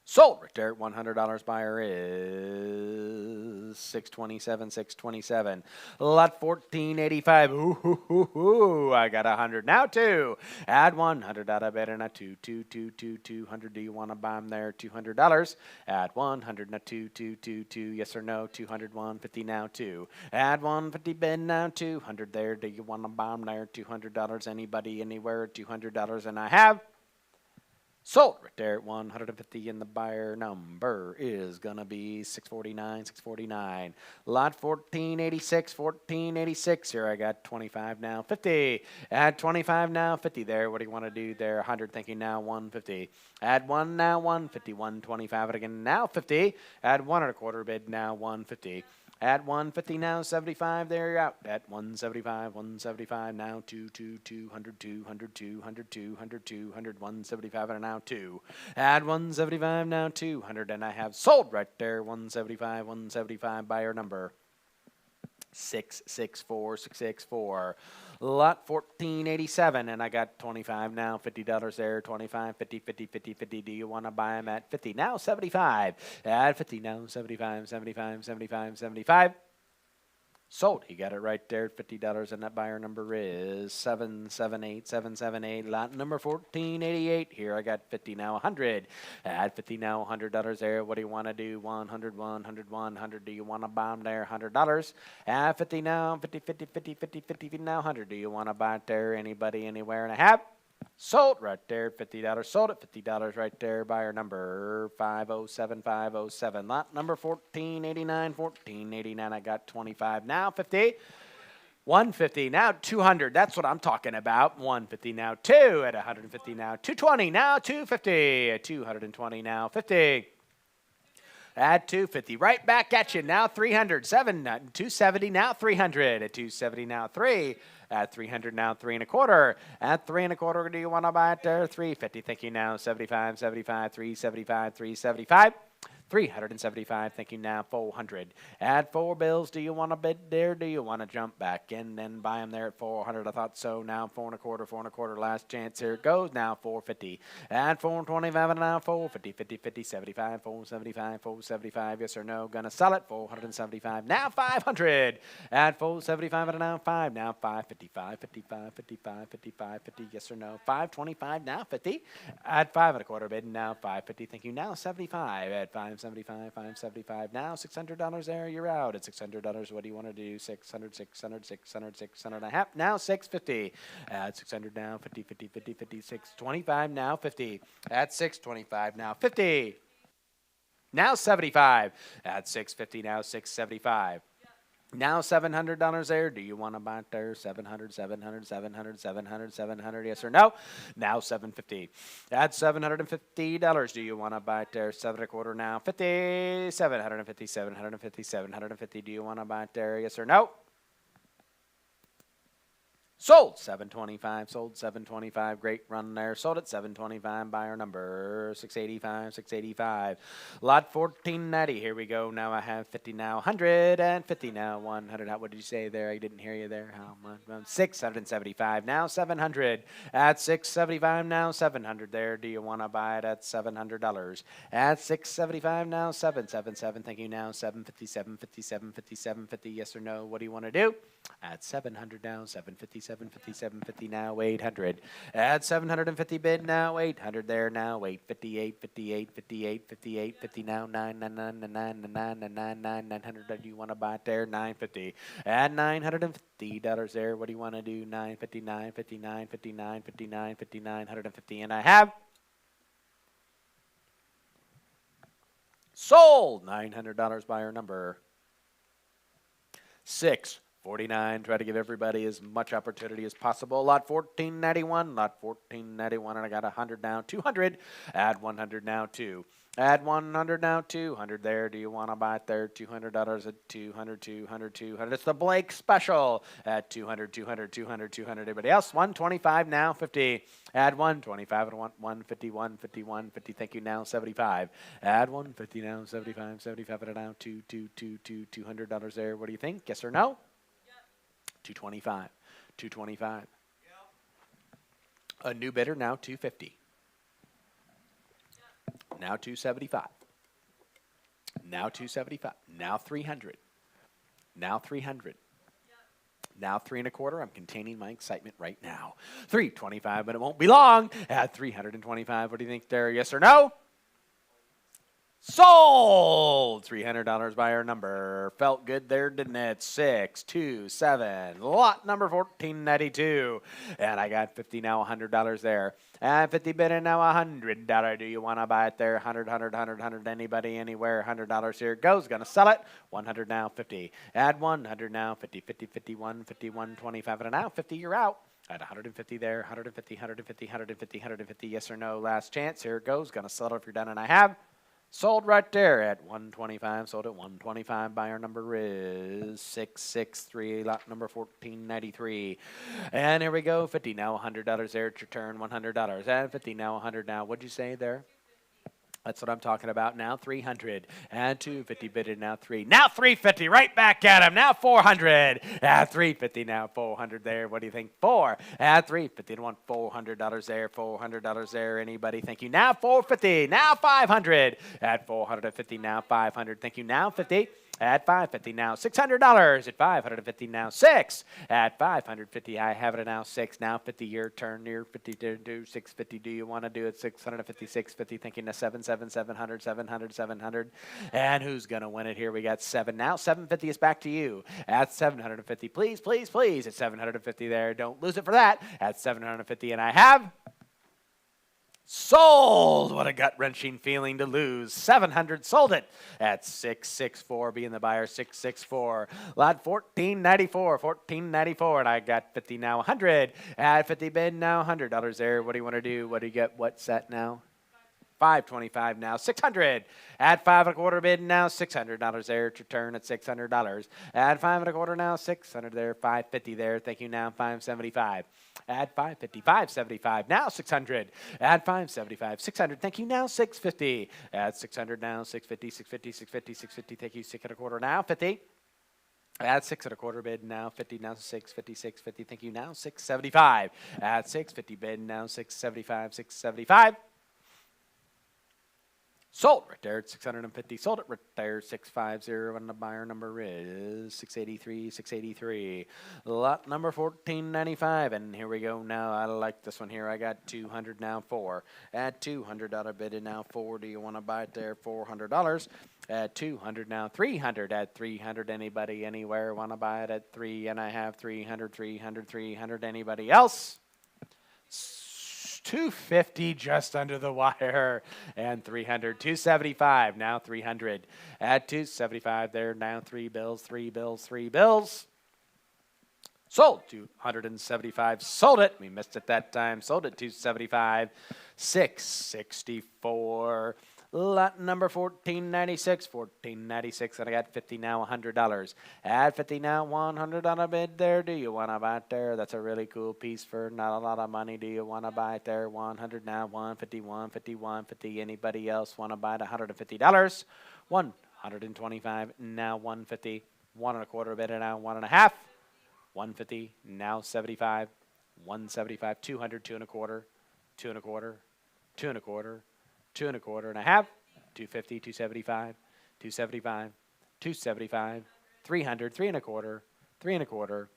Sold right there at $100. Buyer is 627, 627. Lot 1485. Ooh, I got 100. Now 2. Add 100 out of bid and a 2, 2, 2, 2, 200. Do you want to buy them there? $200. Add 100 and a 2, 2, 2, 2. Yes or no? 200, 150 now 2. Add 150 bid now 200 there. Do you want to buy them there? $200. Anybody, anywhere? $200 and I have sold right there at 150, and the buyer number is going to be 649, 649. Lot 1486, 1486. Here I got 25 now, 50. Add 25 now, 50 there. What do you want to do there? 100, thinking now 150. Add 1 now, 150, 125 it again now 50. Add 1.25 bid now 150. At 150 now, 75, there you're out. At 175, 175 now, 2, 2, 200, 200, 200, 200, 200, 175 and now 2. At 175 now, 200, and I have sold right there, 175, 175, buyer number 664, 664. Lot 1487, and I got 25 now, $50 there, 25, 50, 50, 50, 50. Do you want to buy them at 50 now? 75. At 50 now, 75, 75, 75, 75. Sold. He got it right there at $50, and that buyer number is 778, 778. Lot number 1488. Here I got 50 now, 100. Add 50 now, $100 there. What do you want to do? 100, 100, 100. Do you want to buy them there? $100. Add 50 now, 50, 50, 50, 50, 50 now, 100. Do you want to buy it there? Anybody, anywhere, and a half? Sold right there, $50. Sold at $50 right there. Buyer number 507, 507. Lot number 1489, 1489. I got 25 now, 50. 150 now, 200. That's what I'm talking about. 150 now, 2 at 150 now, 220 now, 250 at 220 now, 50. At 250, right back at you now, 300, 270 now, 300 at 270 now, 3 at 300 now, 3.25 at 3.25. Do you want to buy it there? 350, thank you now, 75, 75, 375, 375. 375, thank you now, 400. Add 4 bills. Do you want to bid there? Do you want to jump back in and buy them there at 400? I thought so. Now 4.25, 4.25. Last chance. Here it goes. Now 450. Add 425 and now 450, 50, 50, 75, 475, 475. Yes or no? Gonna sell it. 475. Now 500. Add 475 and now 5. Now 555, 55, 55, 55, 50. Yes or no? 525. Now 50. Add 5.25 bid. Now 550. Thank you. Now 75. Add 575, 575. Now $600 there. You're out at $600. What do you want to do? 600, 600, 600, 600 and a half. Now 650. Add 600 now. 50, 50, 50, 50. 625 now. 50. At 625 now. 50. Now 75. At 650 now. 675. Now $700 there. Do you want to buy it there? 700, 700, 700, 700, 700. Yes or no? Now $750. At $750. Do you want to buy it there? 7.25 now. 50, 750, 750, 750. Do you want to buy it there? Yes or no? Sold 725, sold 725. Great run there. Sold at 725. Buyer number 685, 685. Lot 1490. Here we go. Now I have 50 now, 100 and 50 now, 100. What did you say there? I didn't hear you there. How much? 675 now, 700. At 675 now, 700 there. Do you want to buy it at $700? At 675 now, 777. Thank you now, 757, 57, 57, 50. Yes or no? What do you want to do? At 700 now, 757. 750 now, 800. Add 750 bid now, 800 there now, 858, 58, 58, 58, 50 now, 900. Do you want to buy it there? 950. Add $950 there. What do you want to do? 959, 59, 59, 59, 59, 150. And I have sold $900. Buyer number 649. Try to give everybody as much opportunity as possible. Lot 1491. Lot 1491. And I got 100 now. 200. Add 100 now. 2. Add 100 now. 200 there. Do you want to buy it there? $200 at 200, 200, 200. It's the Blake special at 200, 200, 200, 200. Anybody else? 125 now. 50. Add 125 and 150, 151, 50. Thank you now. 75. Add 150 now. 75, 75 and now. $200 there. What do you think? Yes or no? 225. 225. A new bidder now 250. Now 275. Now 275. Now 300. Now 300. Now 3 1/4. I'm containing my excitement right now. 325, but it won't be long. At 325. What do you think there? Yes or no? Sold! $300 buyer number. Felt good there, didn't it? 627. Lot number 1492. And I got 50 now, $100 there. And 50 bid and now $100. Do you want to buy it there? 100, 100, 100, 100. Anybody, anywhere? $100 here it goes. Gonna sell it. 100 now, 50. Add 100 now, 50, 50, 51, 51, 25. And now 50, you're out. At 150 there, 150, 150, 150, 150. Yes or no? Last chance. Here it goes. Gonna sell it if you're done. And I have sold right there at 125. Sold at 125. Buyer number is 663. Lot number 1493. And here we go. 50 now. $100 there. It's your turn. $100. And 50 now. 100 now. What'd you say there? That's what I'm talking about now. 300 and 250 bidded now 3. Now 350 right back at him. Now 400 at 350 now 400 there. What do you think? 4 at 350. Want $400 there. $400 there. Anybody? Thank you. Now 450. Now 500 at 450 now 500. Thank you. Now 50. At 550 now, $600 at 550 now, 6 at 550. I have it now, 6 now, 50. Your turn, near 50 to do 650. Do you want to do it? 650, 650. Thinking of 7, 7, 700, 700, 700. And who's gonna win it here? We got 7 now. 750 is back to you at 750. Please, please, please. At 750 there. Don't lose it for that. At 750, and I have sold. What a gut-wrenching feeling to lose. 700. Sold it at 664. Being the buyer, 664. Lot 1494. 1494. And I got 50 now. 100. At 50 bid now. $100 there. What do you want to do? What do you get? What's that now? 525 now. 600. At 5 1/4 bid now. $600 there. It's your turn at $600. At 5 1/4 now. 600 there. 550 there. Thank you now. 575. At 550. 575 now. 600. At 575. 600. Thank you now. 650. At 600 now. 650. 650. 650. 650. Thank you. 6 1/4 now. 50. At 6 1/4 bid now, 50 now, 650, 650. Thank you now. 675. At 650 bid now, 675, 675. Sold right there at 650. Sold it right there, 650. And the buyer number is 683, 683. Lot number 1495. And here we go now. I like this one here. I got 200 now, 4. At $200 bid and now 4. Do you want to buy it there? $400. At 200 now, 300. At 300. Anybody, anywhere want to buy it at 3? And I have 300, 300, 300. Anybody else? 250 just under the wire, and 300, 275, now 300. At 275 there, now 3 bills, 3 bills, 3 bills. Sold 275, sold it. We missed it that time. Sold it 275, 664. Lot number 1496, 1496, and I got 50 now, $100. At 50 now, $100 bid there. Do you want to buy it there? That's a really cool piece for not a lot of money. Do you want to buy it there? 100 now, 150, 150, 150. Anybody else want to buy it? $150. 125 now, 150. 1.25 bid, and now 1.5. 150 now, 75. 175, 200, 2.25, 2.25, 2.25, 2.25.5, 250, 275, 275, 275, 300, 3.25, 3.25.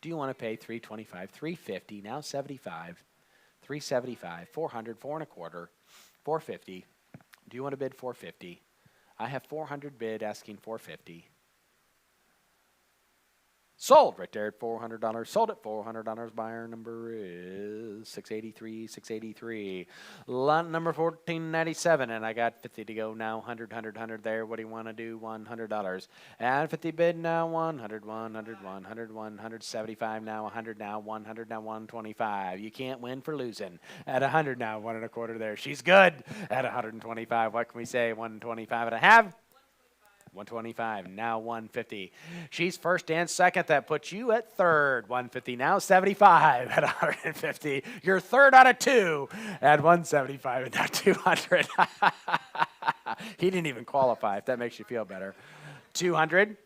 Do you want to pay 325, 350, now 75, 375, 400, 4.25, 450. Do you want to bid 450? I have 400 bid asking 450. Sold right there at $400. Sold at $400. Buyer number is 683, 683. Lot number 1497, and I got 50 to go now. 100, 100, 100 there. What do you want to do? $100. And 50 bid now. 100, 100, 100, 175 now. 100 now. 100 now. 125. You can't win for losing. At 100 now. 1.25 there. She's good. At 125. What can we say? 125.5. 125, now 150. She's first and second. That puts you at third. 150, now 75 at 150. You're third out of two at 175 and now 200. He didn't even qualify, if that makes you feel better. 200.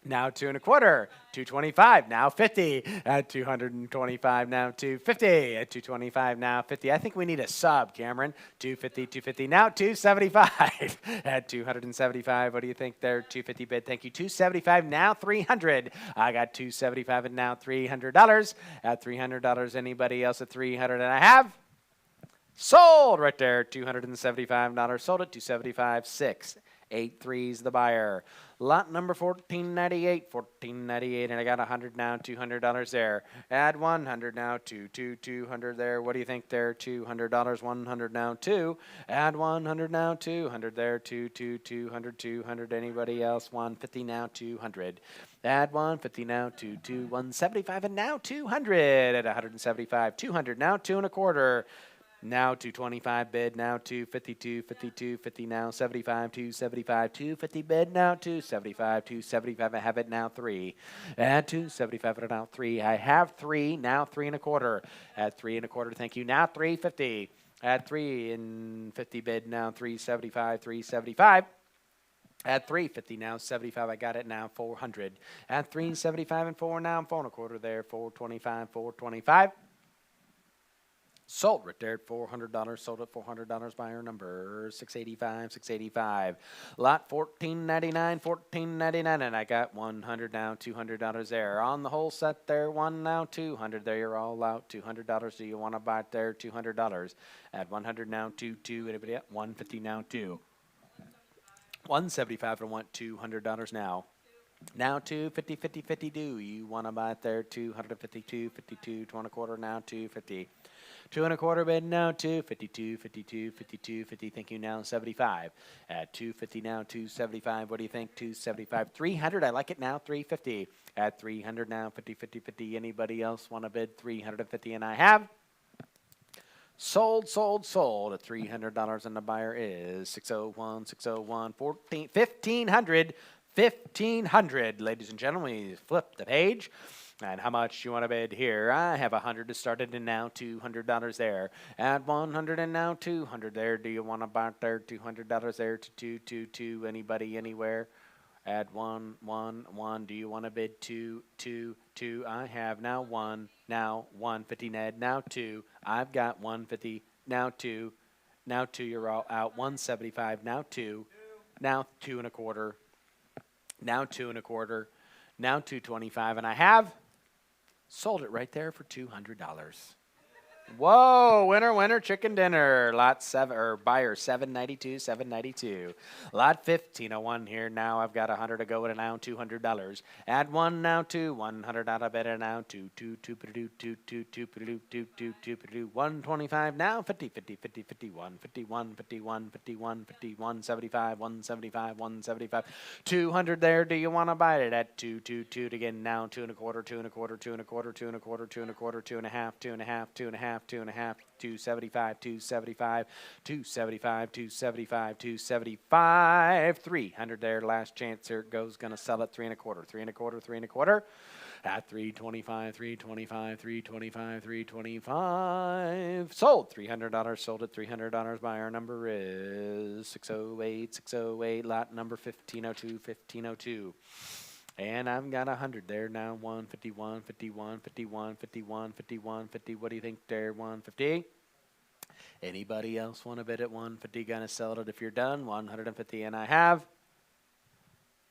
Now 2.25, 225, now 50, at 225, now 250, at 225, now 50. I think we need a sub, Cameron. 250, 250, now 275, at 275. What do you think there? 250 bid, thank you. 275, now 300. I got 275 and now $300. At $300, anybody else at 300 and I have? Sold right there, $275. Sold at 275, 683's the buyer. Lot number 1498, 1498, and I got 100 now, $200 there. Add 100 now, 200 there. What do you think there? $200, 100 now, 2. Add 100 now, 200 there, 200, 200. Anybody else? 150 now, 200. Add 150 now, 175, and now 200 at 175, 200 now, 2.25. Now 225 bid, now 250, 250, 250, now 75, 275, 250 bid, now 275, 275. I have it now 3. At 275 and now 3. I have 3, now 3.25. At 3.25, thank you. Now 350. At 3.50 bid, now 375, 375. At 350 now, 75, I got it now, 400. At 375 and 4 now, 4.25 there, 425, 425. Sold right there at $400. Sold at $400. Buyer number 685, 685. Lot 1499, 1499, and I got 100 now, $200 there. On the whole set there, 1 now, 200 there. You're all out. $200. Do you want to buy it there? $200. At 100 now, 2. Anybody at 150 now, 2. 175 and I want $200 now. Now 250, 50, 50. Do you want to buy it there? 252, 52, 2.25 now, 250. 2.25 bid now, 252, 52, 52, 50. Thank you now, 75. At 250 now, 275. What do you think? 275, 300. I like it now, 350. At 300 now, 50, 50, 50. Anybody else want to bid 350? And I have. Sold, sold, sold at $300, and the buyer is 601, 601, 14, 1500. 1500, ladies and gentlemen. We flip the page. And how much you want to bid here? I have 100 to start it, and now $200 there. Add 100 and now 200 there. Do you want to buy it there? $200 there to 2. Anybody, anywhere? Add 1. Do you want to bid 2? I have now 1. Now 150 Ned. Now 2. I've got 150. Now 2. Now 2. You're all out. 175. Now 2. Now 2.25. Now 2.25. Now 225, and I have sold it right there for $200. Whoa, winner, chicken dinner. Lot 7, or buyer 792, 792. Lot 1501 here. Now I've got 100 to go and now $200. Add 1 now, 2, 100 out of it now, 2, 125 now, 50, 50, 50, 51, 51, 51, 51, 51, 75, 175, 175, 200 there. Do you want to buy it at 2 again now, 2.25, 2.25, 2.25, 2.25, 2.25, 2.5, 2.5, 2.5, 2.5, 2.5, 275, 275, 275, 275, 275, 300 there. Last chance. Here it goes. Gonna sell it 3.25, 3.25, 3.25. At 325, 325, 325, 325. Sold $300. Sold at $300. Buyer number is 608, 608. Lot number 1502, 1502. And I've got 100 there now. 151, 51, 51, 51, 51, 50. What do you think there? 150. Anybody else want to bid at 150? Gonna sell it if you're done. 150, and I have.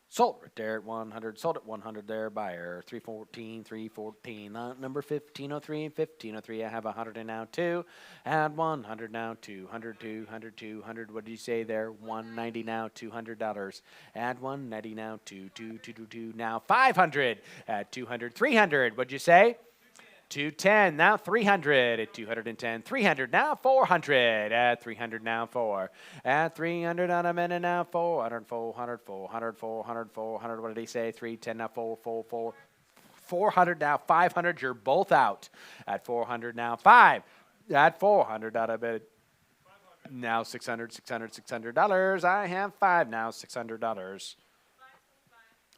Sold right there at 100. Sold at 100 there. Buyer 314, 314. Lot number 1503, 1503. I have 100 and now 2. Add 100 now. 200, 200, 200. What did you say there? 190 now. $200. Add 190 now. 2. Now 500. At 200, 300. What'd you say? 210, now 300 at 210, 300, now 400 at 300, now 4 at 300 on a minute, now 400, 400, 400, 400, 400. What did he say? 310, now 400, now 500. You're both out at 400, now 5 at 400 on a minute. Now $600, $600, $600. I have 5 now, $600.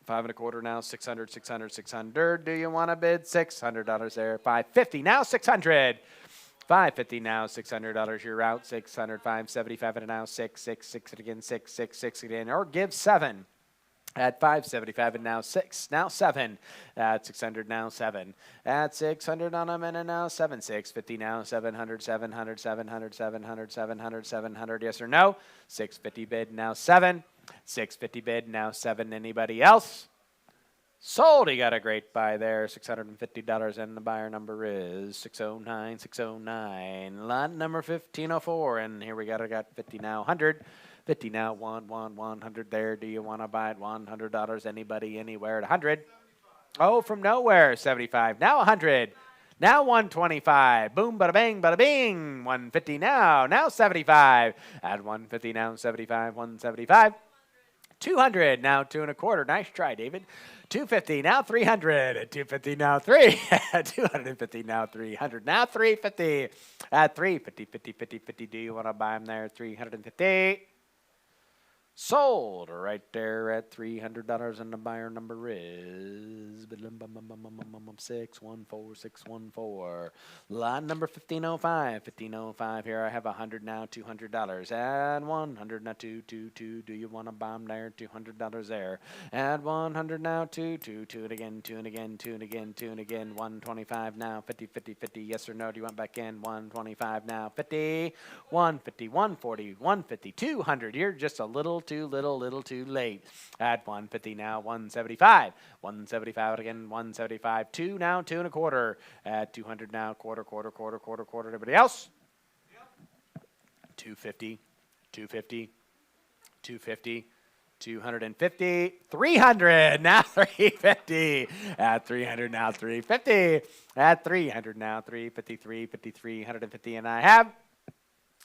5.25 now, 600, 600, 600. Do you want to bid? $600 there. 550 now, 600. 550 now, $600. You're out. 600, 575 and now 6 again, 6 again, or give 7 at 575 and now 6, now 7 at 600, now 7 at 600 on a minute, now 7, 650 now, 700, 700, 700, 700, 700, 700. Yes or no? 650 bid now 7. 650 bid, now 7. Anybody else? Sold. He got a great buy there. $650, and the buyer number is 609, 609. Lot number 1504, and here we got 50 now, 100. 50 now, 100 there. Do you want to buy it? $100. Anybody, anywhere at 100? Oh, from nowhere. 75. Now 100. Now 125. Boom, bada bang, bada bing. 150 now. Now 75. At 150 now, 75. 175. 200 now, 2.25. Nice try, David. 250 now, 300. At 250 now, 3. At 250 now, 300. Now 350. At 350, 50, 50, 50. Do you want to buy them there? 350. Sold right there at $300, and the buyer number is 614. Lot number 1505. 1505. Here I have 100 now, $200. Add 100 now, 2. Do you want to bomb there? $200 there. Add 100 now, 2. And again, 2 and again, 2 and again, 2 and again. 125 now, 50, 50, 50. Yes or no? Do you want back in? 125 now, 50. 150, 140, 150, 200. You're just a little too late. At 150 now, 175. 175 again, 175. 2 now, 2.25. At 200 now, quarter. Everybody else? 250, 250, 250. 250, 300, now 350. At 300 now, 350. At 300 now, 350, 350, 150, and I have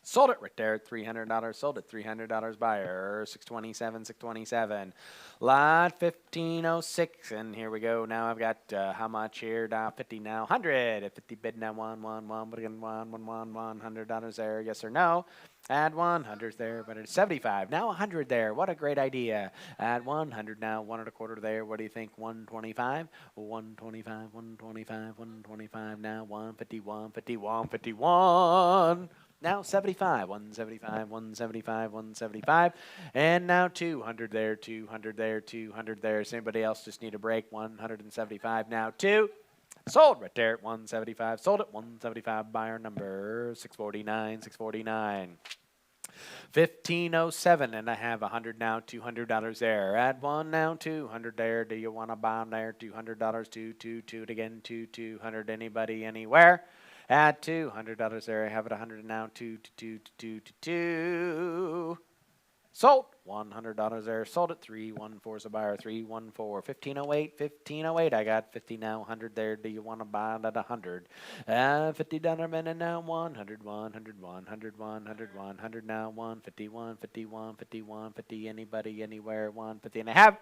sold it right there at $300. Sold it $300. Buyer 627, 627. Lot 1506, and here we go. Now I've got how much here? Now 50 now, 100. At 50 bid now, 111. But again, $100 there. Yes or no? Add 100 there, but it's 75. Now 100 there. What a great idea. Add 100 now, 1.25 there. What do you think? 125, 125, 125, 125. Now 150, 150, 151. Now 75, 175, 175, 175. And now 200 there, 200 there, 200 there. Does anybody else just need a break? 175 now, 2. Sold right there at 175. Sold at 175. Buyer number 649, 649. 1507, and I have 100 now, $200 there. Add 1 now, 200 there. Do you want to buy them there? $200, 2 again, 200. Anybody, anywhere? At $200 there. I have it 100 now, 2. Sold $100 there. Sold at 314 is a buyer. 314. 1508. I got 50 now, 100 there. Do you want to buy it at 100? $50 minute now. 100 now. 150. 50. Anybody, anywhere? 150, and I have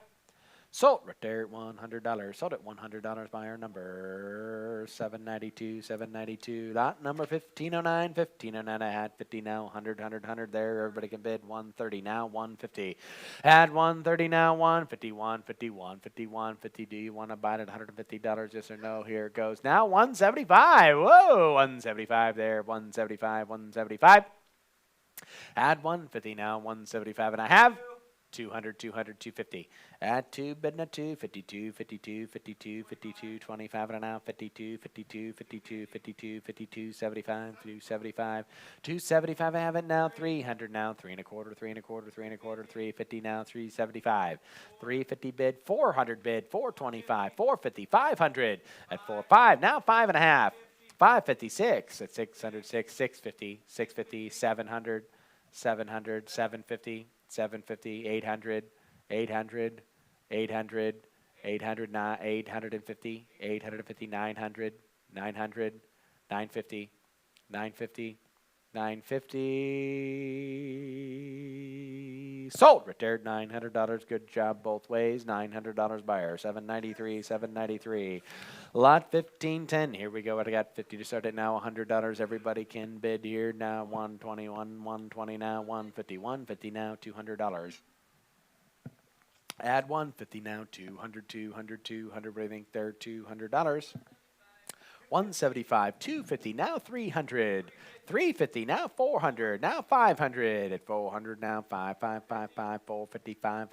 Sold right there at $100. Sold at $100 by our number 792. Lot number 1509. 1509. I had 50 now. 100 there. Everybody can bid 130 now. 150. At 130 now. 150. 150. Do you want to buy it at $150? Yes or no? Here it goes. Now 175. Whoa, 175 there. 175. Add 150 now, 175, and I have 200, 250. Add 2, bidding at 252, 25, and now 52, 75, 275. I have it now, 300 now, 3 and a quarter, 350 now, 375, 350 bid, 400 bid, 425, 450, 500 at 45. Now 5 and a half. 556 at 606, 650, 700, 750, 800, 850, 900, 950, 950. Sold right there, $900. Good job both ways. $900 buyer. 793. Lot 1510. Here we go. I got 50 to start it now. $100. Everybody can bid here now. 121, 120 now. 150 now. $200. Add 150 now. 200. What do you think there? $200. 175, 250, now 300, 350, now 400, now 500, at 400 now 555, 455,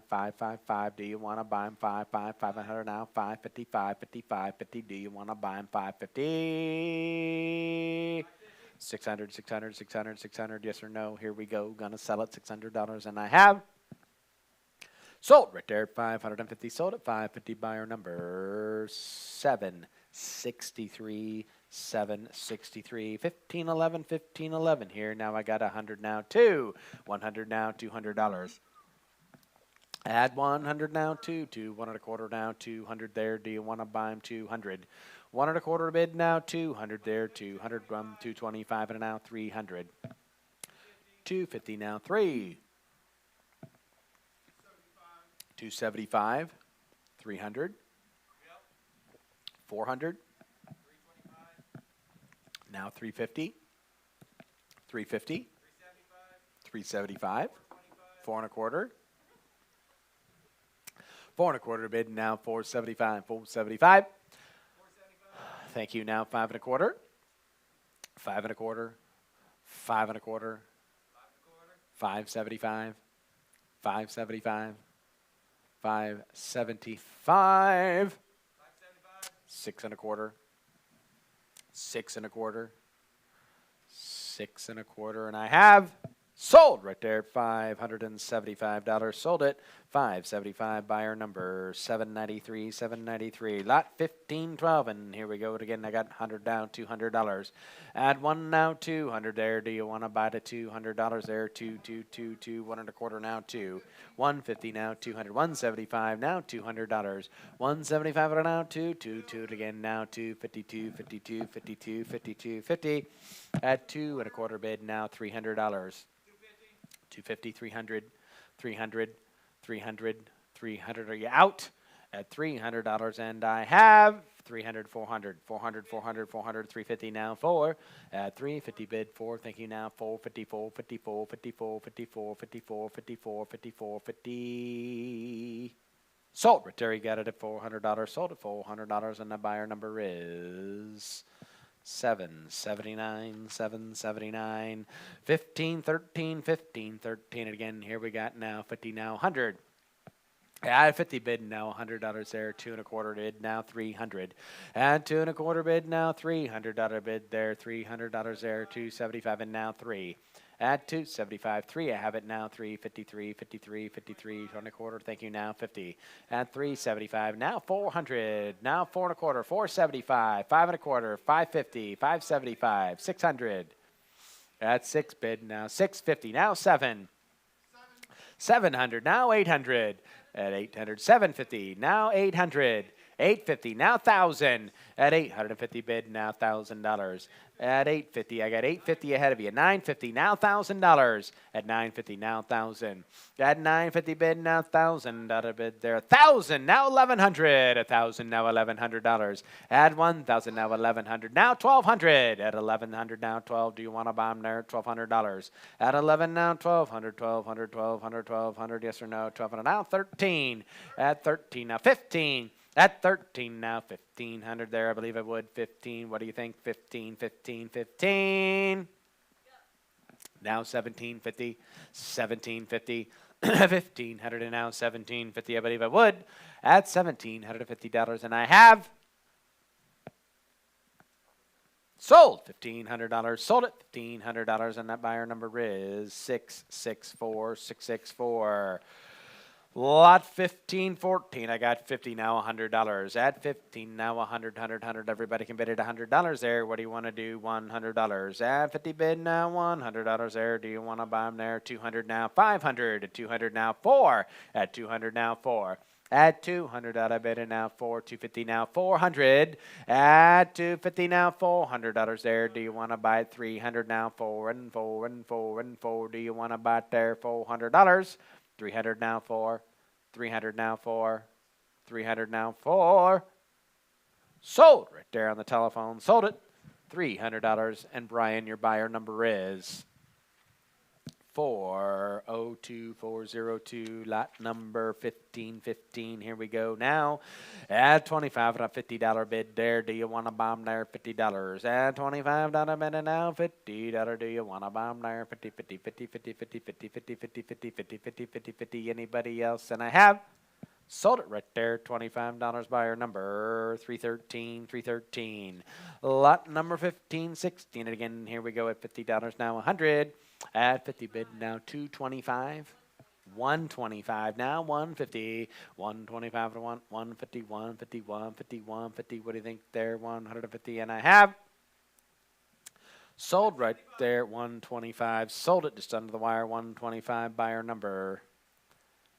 555. Do you want to buy them 500 now 555, 50. Do you want to buy them 550? 600, yes or no? Here we go. Gonna sell it $600, and I have. Sold right there at 550. Sold at 550. Buyer number 763. 1511 here. Now I got 100 now. 100 now. $200. Add 100 now. 1 and a quarter now. 200 there. Do you want to buy them 200? 1 and a quarter bid now. 200 there. 200 from 225 and now 300. 250 now. 275, 300, 400, now 350, 375, 4 and a quarter, 4 and a quarter bid now 475. Thank you. Now 5 and a quarter, 5 and a quarter, 575, 575, 6 and a quarter, 6 and a quarter, and I have sold right there at $575. Sold it 575. Buyer number 793. Lot 1512, and here we go again. I got 100 down, $200. Add 1 now, 200 there. Do you want to buy the $200 there? 2, 1 and a quarter now, 2. 150 now, 200. 175 now, $200. 175 now, 2 again now, 252, 50. At 2 and a quarter bid now, $300. 250, 300. Are you out? At $300, and I have 300, 400, 350 now, 4. At 350 bid 4. Thank you now. 450. Sold. Terry got it at $400. Sold at $400, and the buyer number is 779. 1513. And again, here we got now 50 now 100. Add 50 bid now $100 there. 2 and a quarter bid now 300. Add 2 and a quarter bid now $300 bid there. $300 there. 275 and now 3. Add 275, 3. I have it now 353, 2 and a quarter. Thank you now 50. Add 375 now 400. Now 4 and a quarter. 475, 5 and a quarter. 550, 575, 600. Add 6 bid now 650. Now 7. 700 now 800. At 800, 750, now 800, $850, now $1,000. At $850 bid, now $1,000. At $850, I got $850 ahead of you. $950, now $1,000. At $950, now $1,000. At $950 bid, now $1,000 bid there. $1,000, now $1,100. $1,000, now $1,100. At $1,000, now $1,100. Now $1,200. At $1,100, now $12. Do you want to buy them there? $1,200. At $11, now $1,200. $1,200, $1,200, $1,200. Yes or no? $1,200. Now $13. At $13, now $15. At 13 now, 1,500 there, I believe I would. 15, what do you think? 15, 15, 15. Now 1,750, 1,750, 1,500 and now 1,750, I believe I would. At $1,750, and I have sold $1,500. Sold it $1,500, and that buyer number is 664, 664. Lot 1514, I got 50 now, $100. At 15 now, 100, 100, 100. Everybody can bid at $100 there. What do you want to do? $100. At 50 bid now, $100 there. Do you want to buy them there? 200 now, 500. At 200 now, 4. At 200 now, 4. At 200 out of bid and now 4. 250 now, 400. At 250 now, $400 there. Do you want to buy it? 300 now, 4 and 4 and 4 and 4. Do you want to buy it there? $400. 300 now, 4. 300 now, 4. 300 now, 4. Sold right there on the telephone. Sold it. $300. And Brian, your buyer number is 402402, lot number 1515. Here we go now. At $25 on a $50 bid there. Do you want to buy them there? $50. At $25 bid and now $50. Do you want to buy them there? 50, 50, 50, 50, 50, 50, 50, 50, 50, 50, 50, 50, 50. Anybody else? And I have sold it right there. $25 buyer number 313, 313. Lot number 1516. And again, here we go at $50 now, 100. At 50 bid now, 225. 125 now, 150. 125 to 150, 150, 150, 150. What do you think there? 150. And I have sold right there, 125. Sold it just under the wire, 125. Buyer number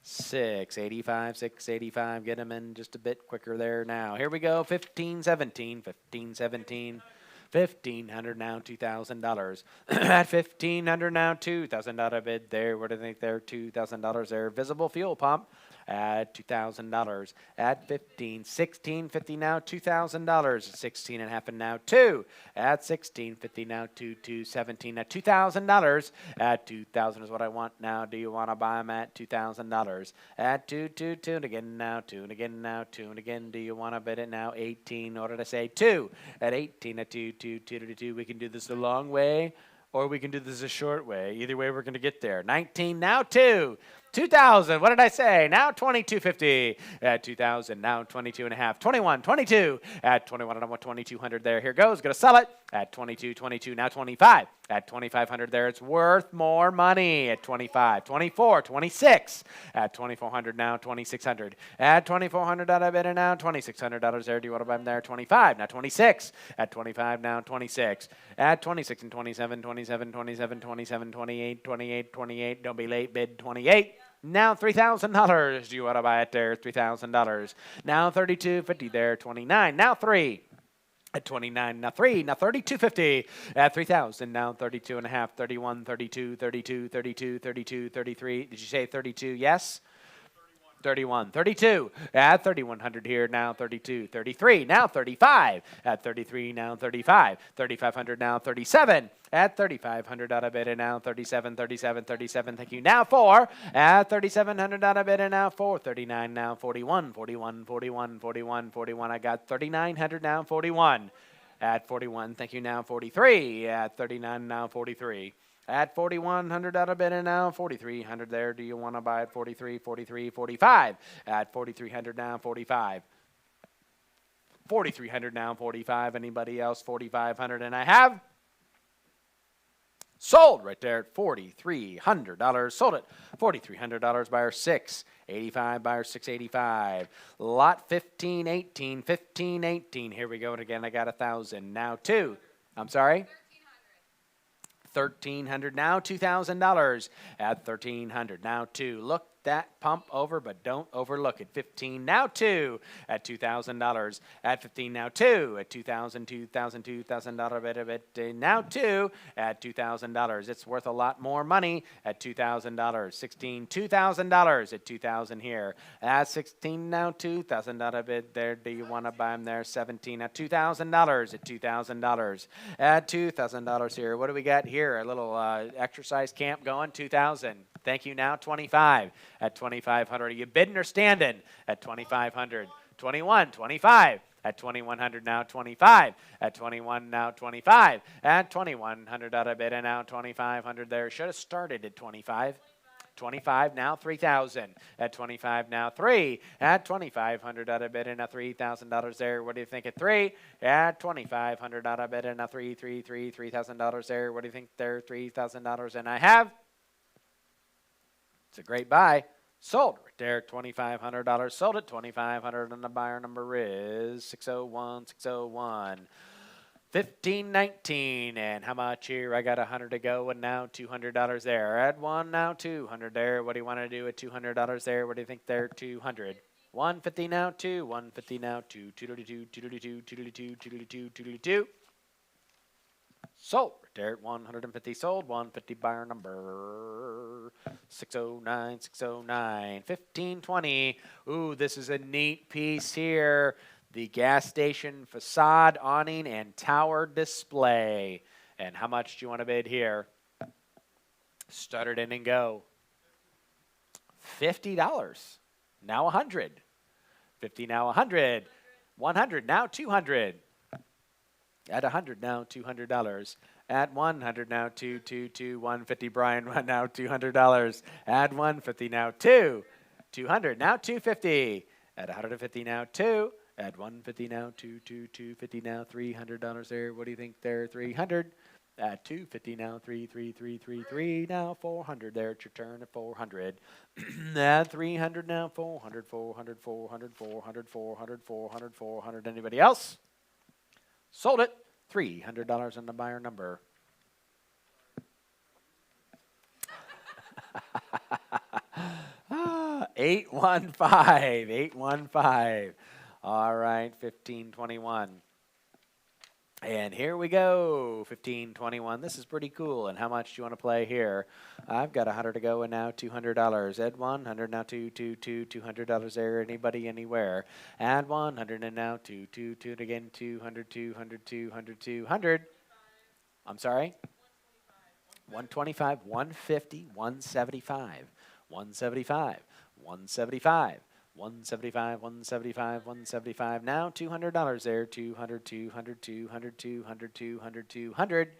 685, 685. Get them in just a bit quicker there now. Here we go, 1517, 1517. $1,500 now, $2,000. At $1,500 now, $2,000 bid there. What do you think there? $2,000 there. Visible fuel pump at $2,000. At 15, 1650 now, $2,000. 16 and a half and now 2. At 1650 now, 217 at $2,000. At $2,000 is what I want now. Do you want to buy them at $2,000? At 2, and again now, 2, and again now, 2, and again. Do you want to bid it now? 18. What did I say? 2. At 18 at 2, 2, 2 to 2. We can do this the long way, or we can do this a short way. Either way, we're going to get there. 19 now, 2. 2,000. What did I say? Now 2250 at 2,000. Now 22 and a half. 21, 22 at 21. And I want 2,200 there. Here goes. Going to sell it at 22, 22. Now 25 at 2,500 there. It's worth more money at 25, 24, 26 at 2,400. Now 2,600 at 2,400. Out of it and now $2,600 there. Do you want to buy them there? 25. Now 26 at 25. Now 26 at 26 and 27, 27, 27, 27, 28, 28, 28. Don't be late. Bid 28. Now $3,000. Do you want to buy it there? $3,000. Now $32.50 there. 29. Now 3. At 29. Now 3. Now $32.50 at 3,000. Now 32 and a half. 31. 32. 32. 32. 32. 33. Did you say 32? Yes. 31, 32 at 3,100 here now, 32, 33 now, 35 at 33 now, 35, 3,500 now, 37 at 3,500 out of it and now 37, 37, 37. Thank you. Now 4 at 3,700 out of it and now 4, 39 now, 41, 41, 41, 41, 41. I got 3,900 now, 41 at 41. Thank you. Now 43 at 39 now, 43. At 4,100 out of bid and now 4,300 there. Do you want to buy it? 43, 43, 45. At 4,300 now, 45. 4,300 now, 45. Anybody else? 4,500. And I have sold right there at $4,300. Sold it. $4,300 buyer 685, buyer 685. Lot 1518, 1518. Here we go. And again, I got 1,000. Now 2. I'm sorry? $1,300 now, $2,000 at $1,300 now 2. Look that pump over, but don't overlook it. 15 now 2 at $2,000. At 15 now 2 at $2,000 bit now 2 at $2,000. It's worth a lot more money at $2,000. 16 $2,000 at $2,000 here. At 16 now $2,000 bid there. Do you want to buy them there? 17 at $2,000 at $2,000. At $2,000 here. What do we got here? A little exercise camp going. 2,000. Thank you now. 25 at 2,500. Are you bidding or standing at 2,500? 21, 25 at 2,100 now. 25 at 21 now. 25 at 2,100 out of bid and now 2,500 there. Should have started at 25. 25 now 3,000 at 25 now 3 at 2,500 out of bid and a $3,000 there. What do you think at 3 at 2,500 out of bid and a $3,000 there? What do you think there? $3,000 and I have. It's a great buy. Sold right there. $2,500 sold it. 2,500 and the buyer number is 601 601. 1519, and how much here? I got 100 to go, and now $200 there. Add one now, 200 there. What do you want to do at $200 there? What do you think there? 200. 150 now, 2. 150 now, 2. 222, 222, 222, 222, 222. Sold right there at 150. Sold. 150 buyer number 609 609. 1520. Ooh, this is a neat piece here. The gas station facade, awning, and tower display. And how much do you want to bid here? Start it in and go. $50. Now 100. 50 now 100. 100 now 200. At 100 now $200. At 100 now 222 150. Brian now $200. At 150 now 2. 200 now 250. At 150 now 2. At 150 now, 250 now, $300 there. What do you think there? 300. At 250 now, 33333 now, 400 there. It's your turn at 400. At 300 now, 400, 400, 400, 400, 400, 400, 400. Anybody else? Sold it. $300 on the buyer number. Ah, 815. 815. All right, 1521. And here we go, 1521. This is pretty cool. And how much do you want to play here? I've got 100 to go and now $200. Add 100 now $200 there. Anybody, anywhere. Add 100 and now 2 again 200, 200, 200, 200. I'm sorry? 125, 150, 175, 175, 175. 175, 175, 175. Now $200 there. 200, 200, 200, 200, 200, 200.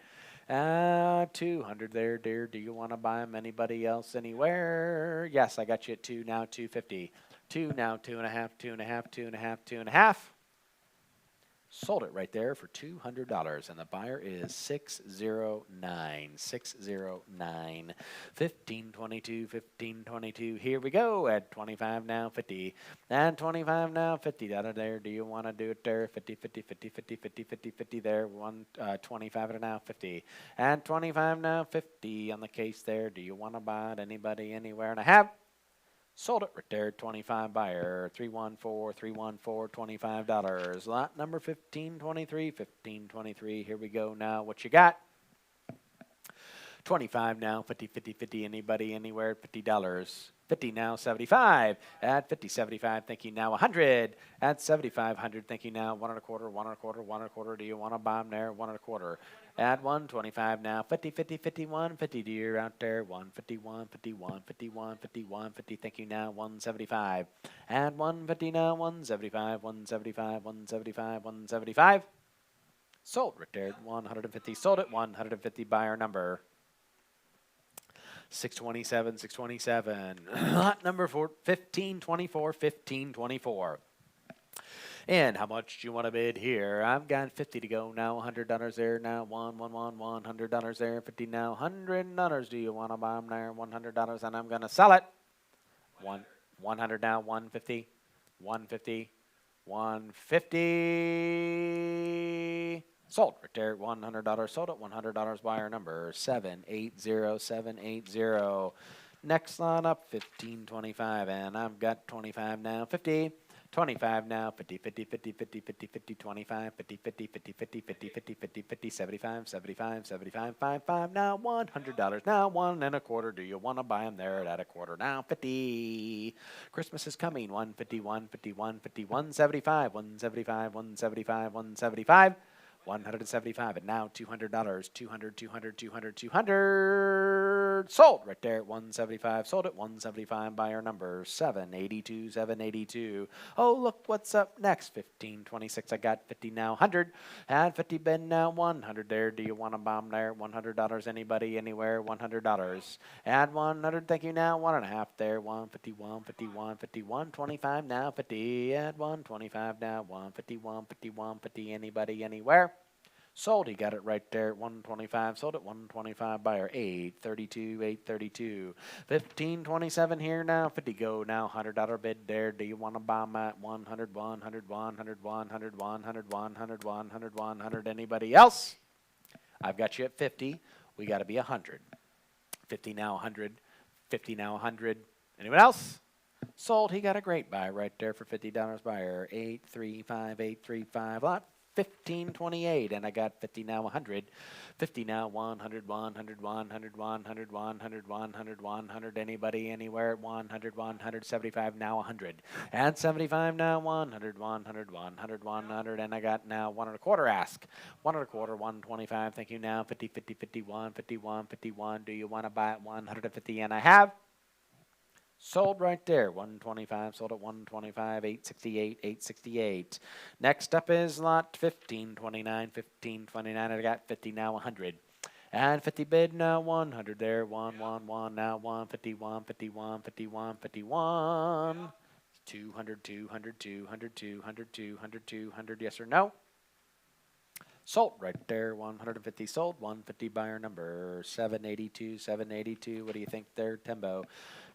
200 there, dear. Do you want to buy them? Anybody else anywhere? Yes, I got you at 2 now. 250. 2 now. 2.5, 2.5, 2.5, 2.5. Sold it right there for $200, and the buyer is 609. 609. 1522, 1522. Here we go at 25 now, 50. And 25 now, 50 out of there. Do you want to do it there? 50, 50, 50, 50, 50, 50, 50 there. 25 and now 50. And 25 now, 50 on the case there. Do you want to buy it? Anybody, anywhere? And I have. Sold it right there, 25 buyer, 314, 314, $25. Lot number 1523, 1523. Here we go now. What you got? 25 now, 50, 50, 50. Anybody, anywhere? $50. 50 now, 75. At 50, 75. Thank you now, 100. At 75, 100. Thank you now, 1 1/4, 1 1/4, 1 1/4. Do you want to buy them there? 1 1/4. At 125 now, 50, 50, 51, 50 deer out there, 151, 51, 51, 51, 50. Thank you now, 175. At 150 now, 175, 175, 175, 175. Sold right there, 150. Sold it, 150 buyer number. 627, 627. Lot number 1524, 1524. And how much do you want to bid here? I've got 50 to go now. $100 there now. $100 there. 50 now. $100. Do you want to buy them there? $100, and I'm going to sell it. 100 now. 150. 150. 150. Sold right there. $100 sold it. $100 buyer number 780, 780. Next line up, 15.25, and I've got 25 now, 50. 25 now, 50, 50, 50, 50, 50, 50, 25, 50, 50, 50, 50, 50, 50, 50, 50, 75, 75, 75, 55, now $100, now 1 1/4. Do you want to buy them there at a quarter? Now 50. Christmas is coming, 150, 150, 150, 175, 175, 175, 175. 175 and now $200, 200, 200, 200, 200. Sold right there at 175. Sold at 175. Buyer number 782, 782. Oh, look what's up next. 1526. I got 50 now, 100. And 50 bid now, 100 there. Do you want to bomb there? $100. Anybody, anywhere? $100. Add 100. Thank you now. 1.5 there. 150, 150, 150, 125 now. 50. Add 125 now. 150, 150, 150. Anybody, anywhere? Sold. He got it right there at 125. Sold at 125. Buyer 832, 832. 1527 here now. 50 go now. $100 bid there. Do you want to bomb at 100, 100, 100, 100, 100, 100, 100, 100? Anybody else? I've got you at 50. We got to be 100. 50 now, 100. 50 now, 100. Anyone else? Sold. He got a great buy right there for $50. Buyer 835, 835. Lot 1528, and I got 50 now, 100. 50 now, 100, 100, 100, 100, 100, 100, 100. Anybody, anywhere at 100, 100, 75 now, 100. And 75 now, 100, 100, 100, 100. And I got now 1 1/4 ask. 1 1/4, 125. Thank you now. 50, 50, 51, 51, 51. Do you want to buy at 150? And I have. Sold right there, 125, sold at 125, 868, 868. Next up is lot 1529, 1529. I got 50 now, 100. And 50 bid now, 100 there, 111 now, 150, 150, 150, 151. 200, 200, 200, 200, 200, 200. Yes or no? Sold right there, 150 sold, 150 buyer number 782, 782. What do you think there, Tembo?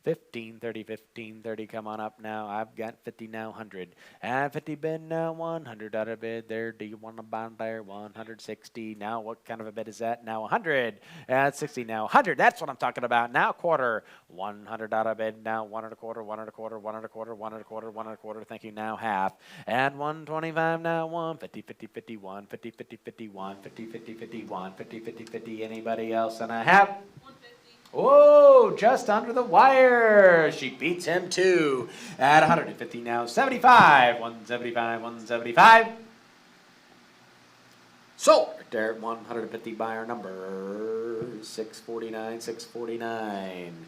1530, 1530. Come on up now. I've got 50 now, 100. And 50 bid now, $100 bid there. Do you want to buy there? 160. Now, what kind of a bid is that? Now 100. And 60 now, 100. That's what I'm talking about. Now quarter, $100 bid now, 1 1/4, 1 1/4, 1 1/4, 1 1/4, 1 1/4. Thank you now, half. And 125 now, 150, 50, 50, 150, 50, 51, 50, 50, 51, 50, 50, 50. Anybody else? And I have. Oh, just under the wire. She beats him too. At 150 now, 75, 175, 175. Sold right there at 150 buyer number 649, 649.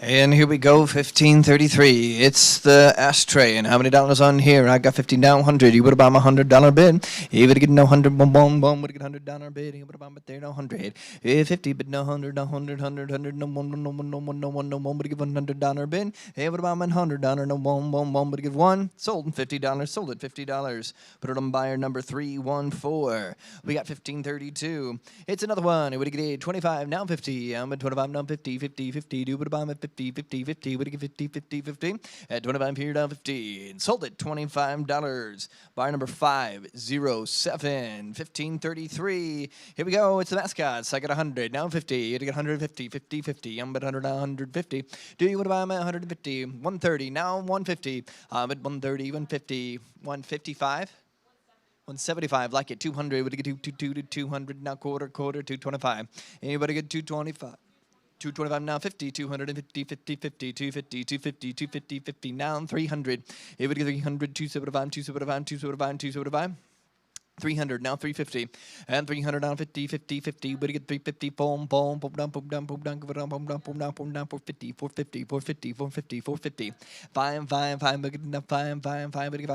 And here we go, 1533. It's the ashtray. And how many dollars on here? I got 50 now, 100. You would have bought my $100 bid. You would have get no 100, boom, boom, boom. Would have get $100 bid. You would have bought my there, no 100. 50, but no 100, no 100, 100, 100, no one, no one, no one, no one, no one. Would have give $100 bid. You would have bought my $100, no one, one, one. Would have give one. Sold at $50. Sold at $50. Put it on buyer number 314. We got 1532. It's another one. It would have get 25 now, 50. I'm at 25 now, 50, 50, 50. Do would have bought my 50, 50, 50, would have 50, 50, 50. At 25 here down 50. Sold at $25. Buyer number 507, 1533. Here we go. It's the mascots. I got 100, now 50. You get 150, 50, 50. I'm at 100, now 150. Do you want to buy them at 150? 130, now 150. I'm at 130, 150, 155. 175, like it, 200. Would you get 200, now quarter, 225. Anybody get 225? 225 now 50, 250, 50, 50, 250, 250, 250, 50, now 300. It would get 300, 275, 275, 275, 275. 300, now 350, and 300 now 50, 50, 50, but you get 350, boom, boom, boom, down, boom, down, boom, down, boom, down, boom, down, boom, down, boom, down, 450, 450, 450, 450, 450, 5, but get enough, 5, but get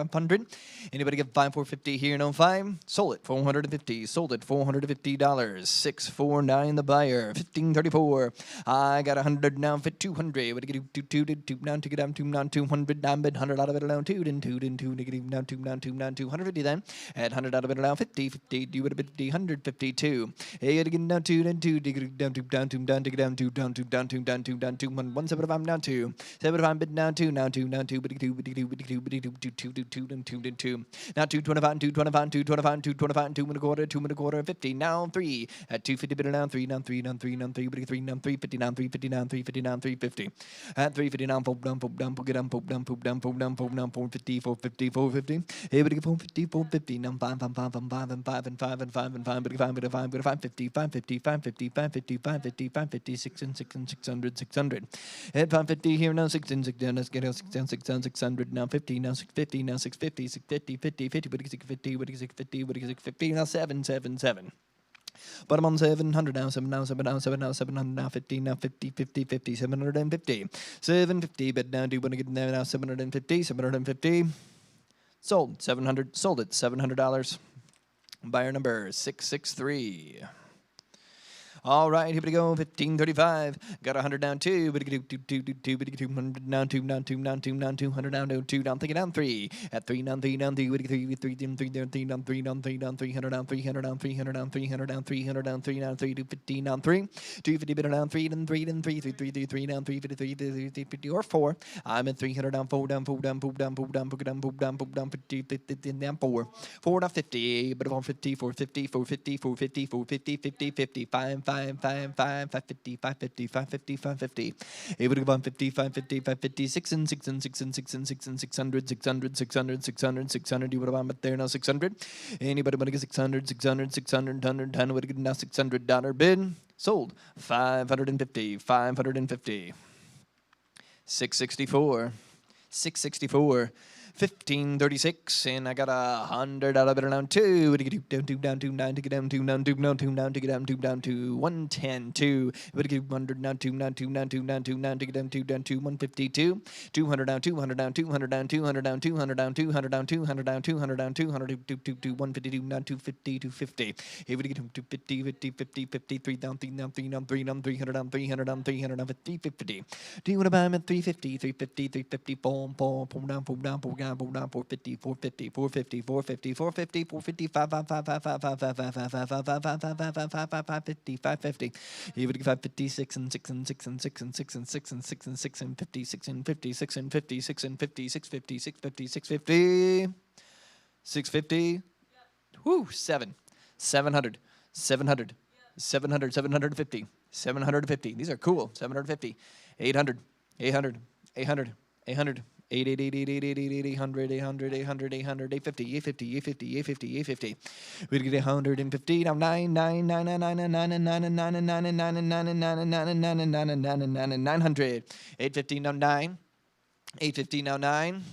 500. Anybody get 450 here, no 5? Sold it, 450, sold it, $450, 649 the buyer, 1534. I got 100 now, fit 200, but get 2 now, take it down, 2 now, 200, down, bid 100 out of it, down 2, then 2, negative, now 2, 250 then. $109. At $100 bid now 50, 50, do it a bit, 152. Hey, you gotta get down to, down to, down to, down to, down to, down to, down to, down to, down to, down to, 175 down to, 75 bid down to, now to, now to, bid two, bid two, bid two, bid two, 2, now 225, 225, 225, 225, 2 and a quarter, 2 and a quarter, 50, now 3. At 250 bid down 3, down 3, down 3, down 3, bid 3, down 3, 59, 359, 359, 350. At 359, poke down, poke down, poke down, poke down, poke down, poke down, poke down, 450, 450, 450. Hey, but 450, 450, now 5, 5, 5, 5, and 5, and 5, and 5, and 5, but 5, but 5, but 550, 550, 550, 550, 550, 550, 6 and 6 and 600, 600. At 550 here now, 6 and 6 down, let's get out 6 down, 6 down, 600, now 50, now 650, now 650, 650, 50, 50, but 650, but 650, but 650, now 7, 7, 7. But I'm on 700 now, 7 now, 7 now, 7 now, 700 now, 50 now, 50, 50, 50, 750. 750, but now do you want to get there now? 750, 750. Sold, 700, sold it, $700. Buyer number 663. All right, here we go. 1535. Got 100 down 2. But 200 down 2, down 2, down 2, down 200 down 2, down 3 down 3. At 3 down 3 down 3. 3 down 3 down 3 down 3 down 3 down 300 down 300 down 300 down 300 down 300 down 3 down 3 to 15 down 3. 250 bit down 3 down 3 down 3 3 3 3 3 down 3 53 50 or 4. I'm at 300 down 4 down 4 down 4 down 4 down 4 down 4 down 4 down 50 50 down 4. 4 down 50. But on 50 450 450 450 450 50 50 5 5 5 5 550 550 550 550. It would have gone 50 550 550 6 and 6 and 6 and 6 and 6 and 600 600 600 600 600. You would have gone but there now 600. Anybody want to get 600 600 600 100 would have get now $600 bid. Sold 550 550. 664 664. 1536, and I got $100 bid down 2. Down to down to down to get down to down to down to down to get down to down to 110 2. Would get 100 down to down to down to down to down to get down to 152. 200 down 200 down 200 down 200 down 200 down 200 down 200 down 200 down 200 to 152 down 250 to 50. He would get him to 50 50 50 53 down 3 down 3 down 3 down 300 down 300 down 300 down 350. Do you want to buy him at 350 350 350 boom boom boom down boom down boom down 450 450 450 450 450 450 550 he would give 556 and 6 and 6 and 6 and 6 and 6 and 6 and 6 and 50 6 and 50 6 and 50 6 and 50 650 650 650 650 whoo 7 700 700 700 750 750 these are cool 750 800 800 800 800 800 800 800 850 850 850 850 850 we'd get 150 now 9 9 9 9 9 9 9 9 9 9 9 9 900 850 now 9 850 now 9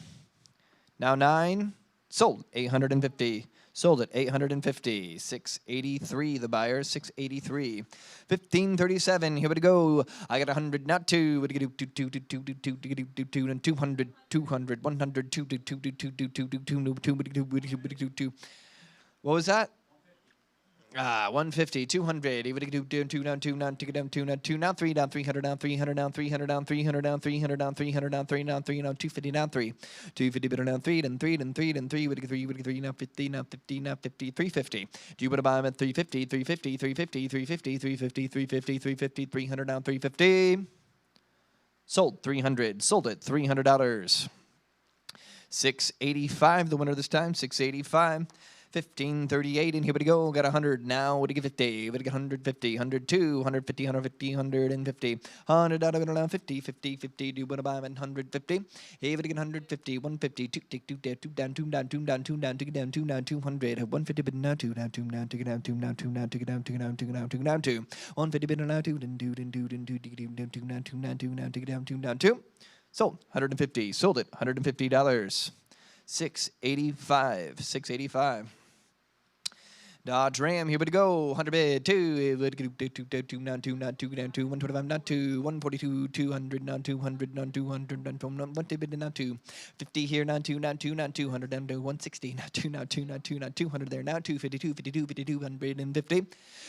now 9 sold 850 sold at 850 683 the buyer 683 1537 here we go I got 100 not 2 would get 2 and 200 200 100 2 what was that 150 200 even do down 2 down 2 down 2 down 2 down 2 now 3 down 300 down 300 down 300 down 300 down 300 down 300 down 3 down 3 down 250 down 3 250 bit down 3 and 3 and 3 and 3 would get 3 would get 3 now 50 now 50 now 50 350 do you want to buy them at 350 350 350 350 350 350 350 300 down 350 sold 300 sold it $300 685 the winner this time 685 1538 and here we go got 100 now what do you get 50 what do you get 150 102 150 150 150 100 out of it around 50 50 50 do you want to buy them at 150 hey what do you get 150 150 2 take 2 down 2 down 2 down 2 down 2 down 2 down 2 down 200 150 but now 2 down 2 down 2 down 2 down 2 down 2 down 2 down 2 down 2 down 2 150 but now 2 then 2 then 2 then 2 down 2 down 2 down 2 down 2 down 2 down 2 sold 150 sold it $150 685 685 Dodge Ram, here we go. 100 bid, 2, 2, not 2, 125, not 2, 142, 200, not 200, not 200, not 1 bid, not 2, 50 here, not 2, not 2, not 200, down to 160, not 2, not 2, not 2, not 200 there, now 252, 52, 52, 150,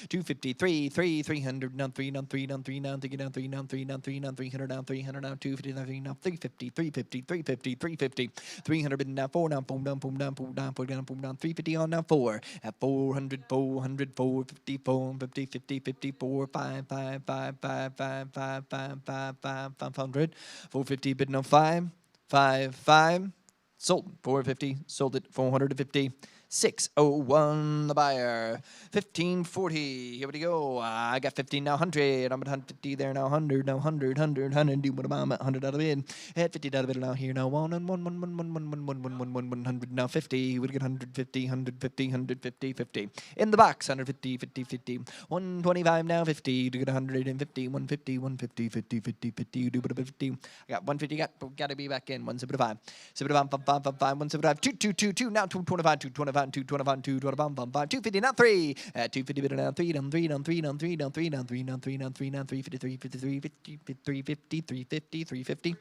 253, 3, 300, not 3, not 3, not 3, not 3, not 3, not 3, not 3, not 300, not 300, not 250, not 3, not 350, 350, 350, 350, 300 bid, now 4, now boom, down, boom, down, boom, down, boom, down, boom, down, 350 on now 4, at 400, 400, 450, 450, 50, 54, 5, 5, 5, 5, 5, 5, 5, 5, 5, 500, 450 bid no 5, 5, 5, sold 450, sold it 450. 601 the buyer. 1540. Here we go. I got 15 now 100. I'm at 150 there now 100 now 100 100 do what I'm at 100 out of bid. At 50 out of bid now here now 1 and 1 1 1 1 1 1 1 1 1 1 100 now 50. We get 150 150 150 50. In the box 150 50 50. 125 now 50 to get 150 150 150 50 50 50 do what 50. I got 150 got to be back in 175 75 5 5 5 175 2 2 2 2 now 225 225 225 225 250 now 3 at 250 bid now 3 down 3 down 3 down 3 down 3 down 3 down 3 down 3 down 3 53 53 50 350 350 350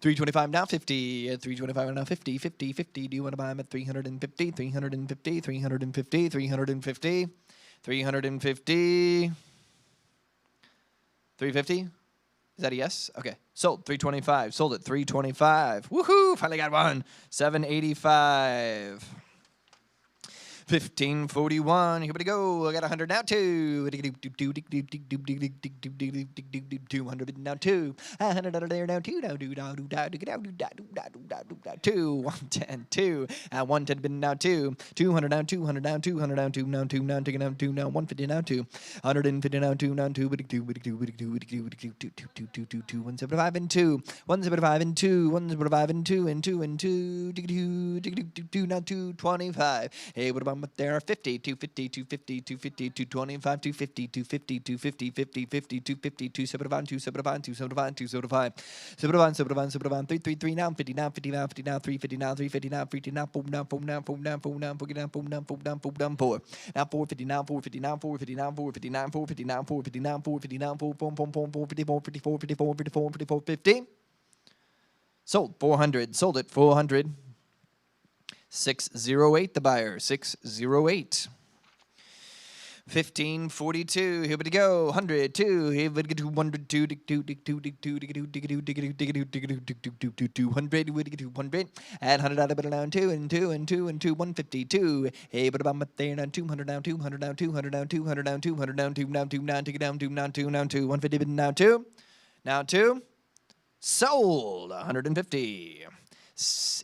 325 now 50 325 now 50 50 50 do you want to buy them at 350 350 350 350 350 350 is that a yes? Okay. Sold 325. Sold at 325. Woohoo! Finally got one. 785. 1541. Here we go. I got 100 now, 2. 200 now, 2. 100 out of there now, 2. Now, 2. 110, 2. 110 been now, 2. 200 now, 200 now, 200 now, 2 now, 2 now, taking now, 2 now, 150 now, 2. 150 now, 2 now, 2. 175 and 2. 175 and 2. 175 and 2 and 2 and 2. 2 now, 225. Hey, what about there are 50, 250, 250, 250, 225, 250, 250, 250, 50, 50, 250, 275, 275, 275, 275, 75, 75, 333 now, 50 now, 50 now, 50 now, 350 now, 350 now, 50 now, boom down, boom down, boom down, boom down, boom down, boom down, boom down, boom down, 4. Now 450 now, 450 now, 450 now, 450 now, 450 now, 450 now, 450 now, 4 boom, boom, boom, 454, 54, 54, 54, 54, 50. Sold 400, sold it 400. 608 the buyer, 608. 1542, here we go, 102, here we go, 100, 200, 200, add 100 out of it now, 2 and 2 and 2 and 2, 152, hey, but I'm up there now, 200 now, 200 now, 200 now, 200 now, 200 now, 2 now, 2 now, take it down, 2 now, 2 now, 2, 150 now, 2, now 2, sold, 150.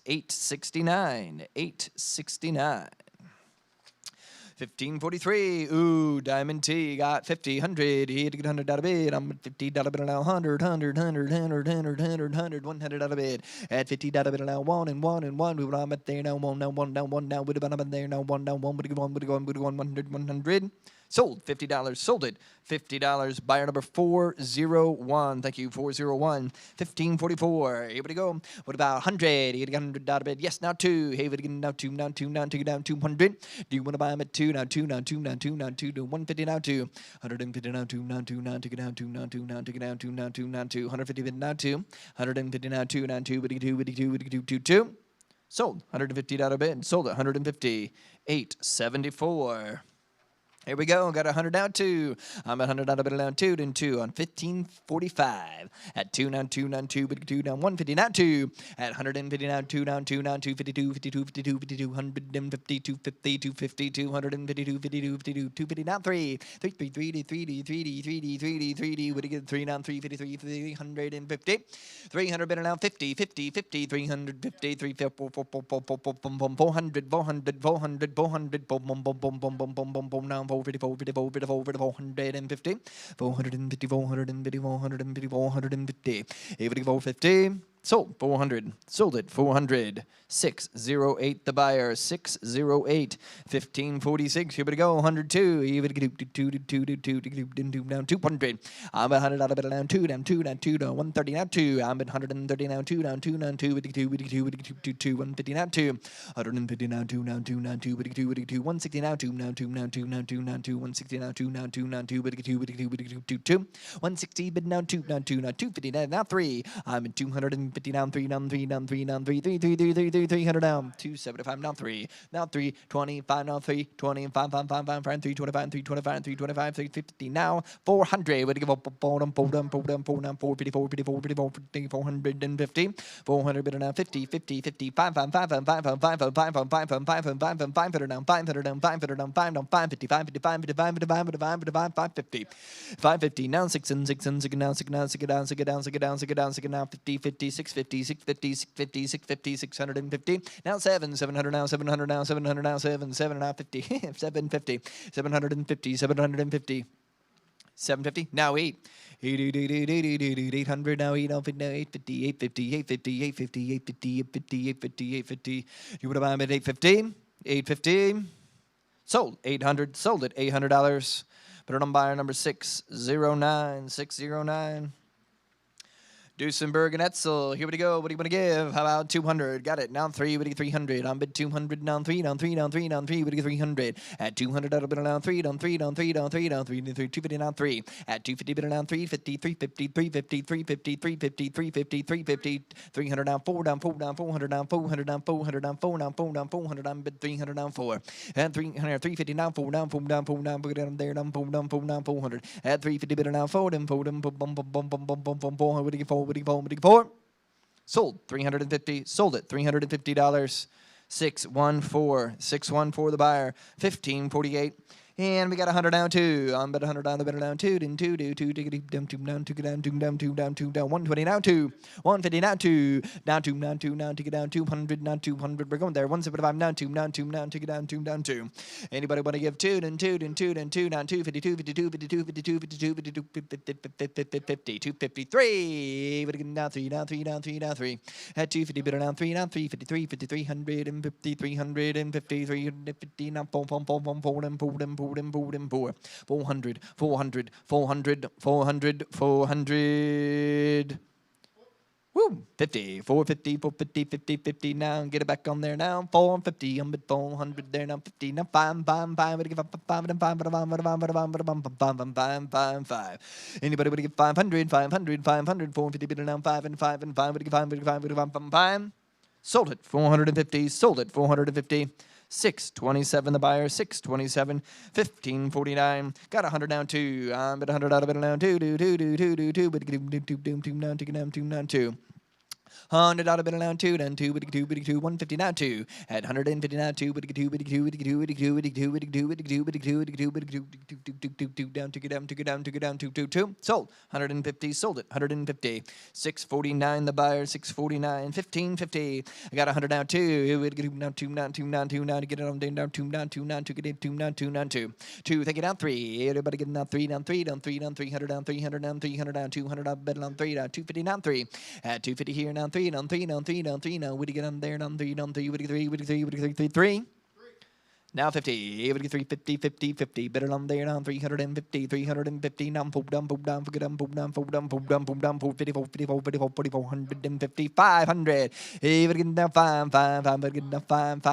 869, 869. 1543, ooh, Diamond T got 50, 100, he had to get 100 out of bid, I'm at $50 bid now, 100, 100, 100, 100, 100, 100, 100, 100 out of bid, at $50 bid now, 1 and 1 and 1, we would have at there now, 1 now, 1 now, 1 now, would have been up there now, 1 now, 1, would have gone, 100, 100. Sold $50, sold it $50. Buyer number 401. Thank you, 401. 1544. Here we go. What about 100? You got 100 out of bid. Yes, now 2. Hey, we get now 2, now 2, now take it down 200. Do you want to buy them at 2? Now 2, now 2, now 2, now 2 to 150 now 2. 150 now 2, now 2, now take it down 2, now 2, now take it down 2, now 2, now 2. 150 bid now 2. 150 now 2, now 2, 2. Sold. 150 out of bid. Sold at 150. 874. Here we go. Got 100 now, 2. I'm at 100 out of it now, 2 and 2 on 1545. At 2 now, 2 now, 2, 2 down, 150 now, 2. At 150 now, 2 down, 2 now, 252, 52, 52, 52, 150, 250, 250, 252, 52, 52, 250 now, 3. 3, 3, would get 3 now, 353, 350. 300 better now, 50, 50, 50, 350, 3, 4, 400, 400, 400, 400, boom, boom, boom, boom, boom, boom, boom, boom, boom, now. 450, 450, 450. 450. 450. 450. Sold 400. Sold it 400. 608 the buyer. 608. 1546. Here we go. 102. Down 200. I'm at 100 out of it down 2 down 2 down 2 down 130 down 2. I'm at 130 down 2 down 2 down 2 with 2 150 down 2. 150 down 2 down 2 down 2 with 2 160 down 2 down 2 down 2 down 2 down 2 160 down 2 down 2 down 2 with 2 160 bid down 2 down 2 down 250 down 3. I'm at 250 down 3 down 3 down 3 down 3 300 down 275 down 3 down 3 25 down 3 20 5 5 5 5 5 325 325 325 350 now 400 would give up 450 400 bid down 50 50 50 5 5 5 5 5 5 5 5 5 5 5 5 5 5 5 5 down 500 down 500 down 5 down 555 55 55 55 55 550 550 now 6 and 6 and 6 down 6 down 6 down 6 down 6 down 6 down 6 down 50 50 650 650 650 650 650 now 7 700 now 700 now 700 now 7 7 now 50 750 750 750 750 now 8 800 now 850 850 850 850 850 850 850 850 you would have bought at 850 850 sold 800 sold it $800 put it on buyer number 609 609 Duesenberg and Etzel, here we go. What do you want to give? How about 200? Got it. Now 3, what do you 300? On bid 200, down 3, down 3, down 3, down 3, what do you 300? At 200, out of bid down 3, down 3, down 3, down 3, down 3, 250 down 3. At 250, bid down 350, 350, 350, 350, 350, 350, 350, 300 down 4, down 4, down 400, down 400, down 400, down 4, down 4, down 400, down bid 300 down 4. At 300, 350 down 4, down 4, down 4, down 4, down there, down 4, down 4, down 400. At 350, bid down 4, down 4, down 4, bum, bum, bum, bum, bum, bum, bum, 4, what do you 4, what do you 4, what do you 4? Sold 350. Sold it $350. 614. 614 the buyer. 1548. And we got 100 down 2. I'm bet 100 down the better down 2. Then 2 do 2 take it down 2 down 2 down 2 down 2 down 2 down 120 down 2. 150 down 2. Down 2 down 2 down take it down 200 down 200. We're going there. 175 down 2 down 2 down take it down 2 down 2. Anybody want to give 2 then 2 then 2 then 2 down 2 52 52 52 52 52 52 50 253. But again down 3 down 3 down 3 down 3. At 250 bit down 3 down 3 53 5300 and 50 350 350 now 4 4 4 4 4 and 4 and 4 and 4 and 4 400 400 400 400 400 Woo! 50, 450, 450, 50, 50 now. Get it back on there now. 450, I'm at 400 there now. 50 now. 5, 5, 5. What do you give 5? Anybody would give 500, 500, 500, 450 bid now. 5 and 5 and 5. What do you give 5? What do you give 5? Sold it 450. Sold it 450. 627 the buyer, 627, 1549. Got 100 down 2. I'm at 100 out of it down 2, do, but down 2. 100 out of it down 2, down 2, 150 down 2. At 150 down 2, down to get down 2. Sold 150, sold it 150. 649 the buyer, 649, 1550. I got 100 down 2. Down 2 now to get it on down 2 down to get it 2 down 2. 2 take it down 3. Everybody getting down 3 down 300 down 300 down 300 down 200 out bet on 3 down 250 down 3. At 250 here down 3 down 3 down 3 down 3 now. What do you get on there down 3 down 3? What do you 3? Now 50, 50, 50, 50. Better on there down 350, 350. Now pull down, forget down, pull down, 54, 54, 54, 450, 500. Even getting down 5, but getting down 5.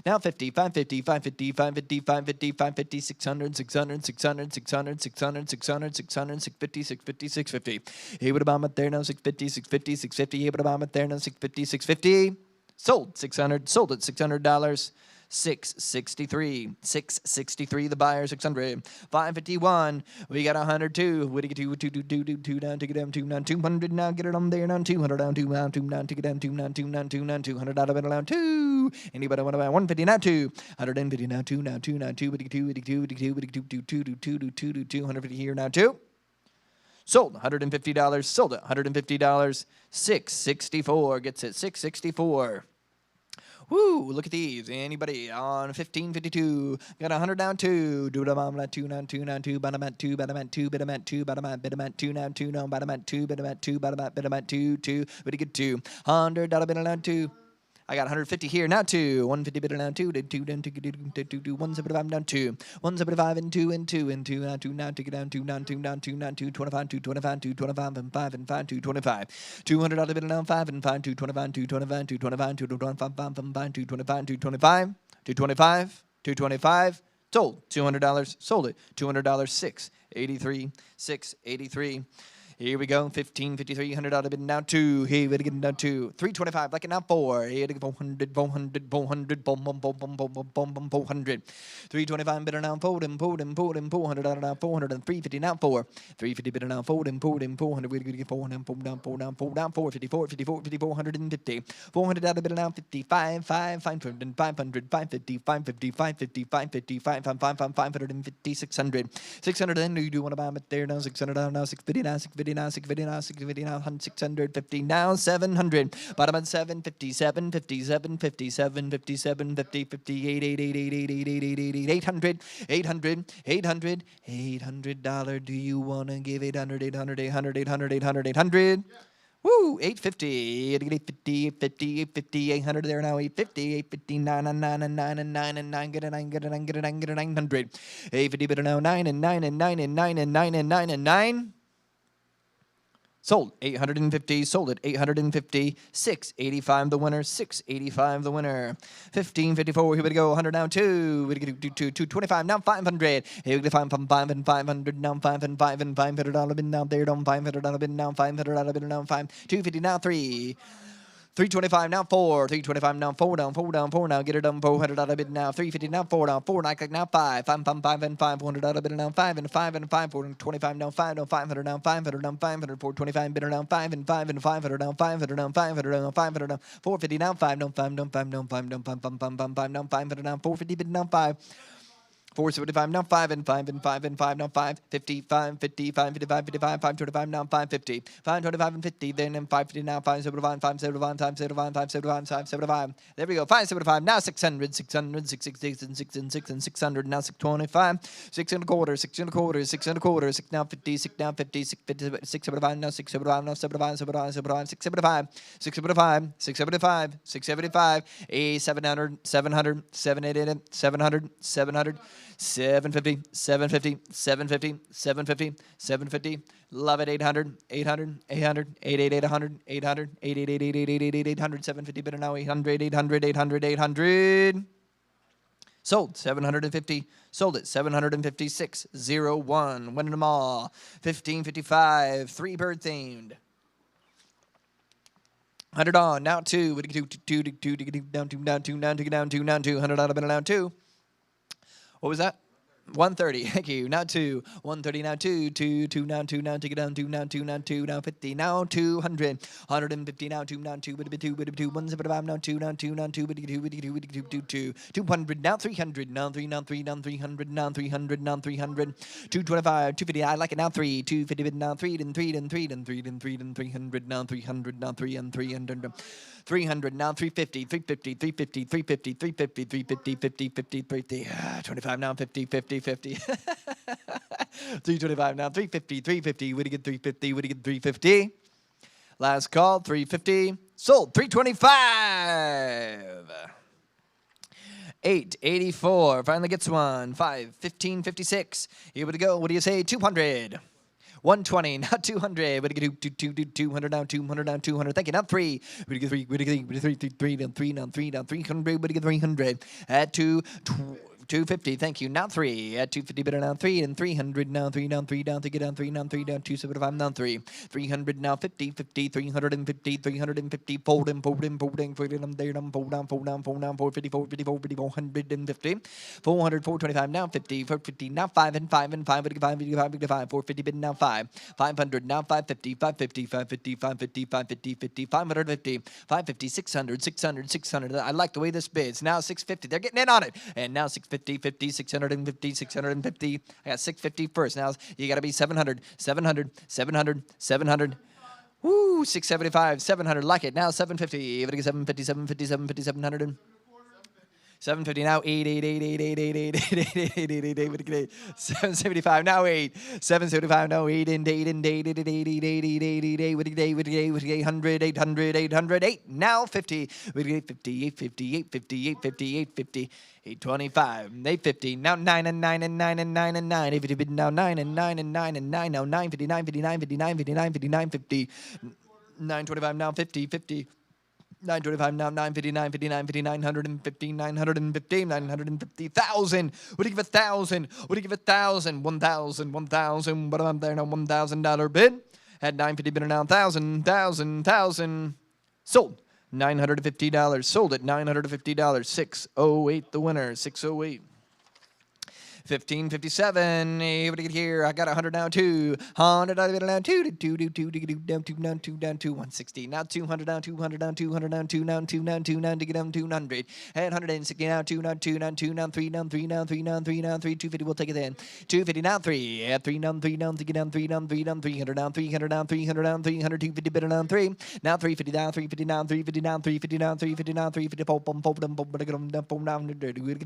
Now 50, 550, 550, 550, 550, 550, 600, 600, 600, 600, 600, 600, 600, 650, 650, 650. He would have bombed it there now 650, 650, 650. He would have bombed it there now 650, 650. Sold 600, sold at $600. 663 the buyer 600 551 we got 102 what do you get 2 down to get down 200 now get it on there down 200 down 2 down to get down 200 out of it down 2 anybody want to buy 150 now 2 150 now 2 now 2 what do you 250 here now 2 sold $150 sold it $150 664 gets it 664 Woo, look at these. Anybody on 1552? Got 100 down 2. Do the bomb at 2 down 2 down 2. Bottom at 2, bottom at 2, bottom at 2, bottom at 2 down 2 down, bottom at 2, bottom at 2, bottom at 2, 2. Very good 2. $100 bid down 2. I got 150 here, now 2. 150 bid down 2, 2 down 2, 175 down 2. 175 and 2 and 2 and 2 now 2 now take it down 2 down 2 down 2 down 2 25 225 225 and 5 and 5 225. $200 bid down 5 and 5 225 225 225 225 225 225 225 225 sold $200 sold it $200 683 683. Here we go, 1553, $100 bid now 2. Here we get down 2. 325, like it now 4. Here to get 400, 400, 400, boom, boom, boom, boom, boom, boom, boom, boom, 400. 325 bid now 4, and 400 now 400, and 350 now 4. 350 bid now 4, and 400. We're going to get 4 down, 4 down, 4 down, 4 down, 454, 54, 54, 150. $400 bid now 55, 5, 500, 500, 550, 550, 550, 550, 550, 600. 600, then you do want to buy them there now, 600 now, 650 now, 650 now, 650 now, 650 now, 650 now, 700. Bottom at 750, 750, 750, 750, 750, 58, 800, 800, 800, $800. Do you want to give 800, 800, 800, 800, 800, 800? Woo, 850, 850, 850, 850, 800 there now, 850, 850, 9 and 9 and 9 and 9 and 9, get a 9, get a 9, get a 9, get a 900. 850 better now, 9 and 9 and 9 and 9 and 9 and 9 and 9. Sold 850, sold it 850, 685 the winner, 685 the winner. 1554, here we go, 100 now 2, we get 225 now 500. Here we go 5 and 500 now 5 and 5 and $500 bid now there down $500 bid now $500 bid now 5. 250 now 3. 325 now 4, 325 now 4 down, 4 down, 4 now, get it done, $400 bid now, 350 now 4 down, 4 now, click now 5, 5 and 5, $400 bid now 5 and 5 and 5, 425 now 5 down, 500 down, 500 down, 500, 425 bid now 5 and 5 and 500 down, 500 down, 500 down, 500 down, 450 now 5 down, 5 down, 5 down, 5 down, 5 down, 500 down, 450 bid now 5. 475 now 5 and 5 and 5 and 5 now 5 55 55 55 55 525 now 550 525 and 50 then and 550 now 575 575 575 575 575. There we go, 575 now 600 600 660 and 6 and 6 and 600 now 625 6 and a quarter 6 and a quarter 6 and a quarter 6 now 50 6 now 50 6 50 675 now 675 now 75 75 75 675 675 675 675 a 700 700 780 700 700 750, 750, 750, 750, 750. Love it, 800, 800, 800, 888, 100, 800, 888, 800, 750, better now, 800, 800, 800, 800. Sold, 750. Sold it, 756, 01. Winning them all. 1555, 3 bird themed. 100 on, now 2. Down 2, down 2, down 2, down 2, down 2. $100 been down 2. What was that? 130. Thank you. Now 2. 130 now 2. 2 now 2 now take it down 2 now 2 now 2 now 50 now 200. 150 now 2 now 2 2 175 now 2 now 2 now 2 2 200 now 300 now 3 now 3 now 300 now 300 now 300 225 250. I like it now 3 250 now 3 and 3 and 3 and 3 and 3 and 300 now 300 now 3 and 300 300 now 350 350 350 350 350 350 50 50 50 25 now 50 50 50 325 now 350 350 would you get 350 would you get 350 last call 350 sold 325 884 finally gets one 5 1556 here we go what do you say 200 120, now 200. What do you get? 200 now, 200 now, 200. Thank you. Now 3. What do you get? 3. What do you get? 3 down, 3 down, 3 down, 300. What do you get? 300. At 250. Thank you. Now 3. At 250, better now 3 and 300 now 3 down, 3 down. Take it down, 3 down, 3 down. 275 now 3. 300 now 50, 50, 350, 350. Fold in, fold in, fold in, fold in. There, fold down, fold down, fold down. 450, 450, 450. 400, 425 now 50, 450 now 5 and 5 and 5. 5, 450 bid now 5. 500 now 550, 550, 550, 550, 550, 50, 550, 550, 600, 600, 600. I like the way this bids. Now 650. They're getting in on it. And now 650, 50, 650, 650. I got 650 first. Now you got to be 700, 700, 700, 700. Woo, 675, 700. Like it. Now 750. 750, 750, 750, 700. 750 now 8 8 8 8 8 8 8 8 8 8 8 8 8 775 now 8 775 now 8 and 8 and 8 8 8 8 8 8 8 8 with the day with the 800 800 800 8 now 50 with the 50 850 850 850 850 825 850 now 9 and 9 and 9 and 9 and 9 850 now 9 and 9 and 9 and 9 now 959 59 59 59 59 50 925 now 50 50 925 now 959 59 59 950 950 950,000. What do you give 1,000? What do you give 1,000? 1,000 1,000. But I'm there now $1,000 bid at 950 bid now 1,000. Sold $950. Sold at $950. 608 the winner. 608. 1557. Hey, what do you get here? I got 100 now, 200 down, 2 down, 160. Now 200 down, 200 down, 200 down, 2 down, 2 down, 2 down to get down 200. And 160 now, 2 down, 2 down, 2 down, 3 down, 3 down, 3 down, 3 down, 3, 250. We'll take it in. 250 now, 3. At 3 down, 3 down to get down 3 down, 3 down, 300 down, 300 down, 300 down, 300, 250 bit down 3. Now 350 down, 350 down, 350 down, 350 down, 350 down, 350 down,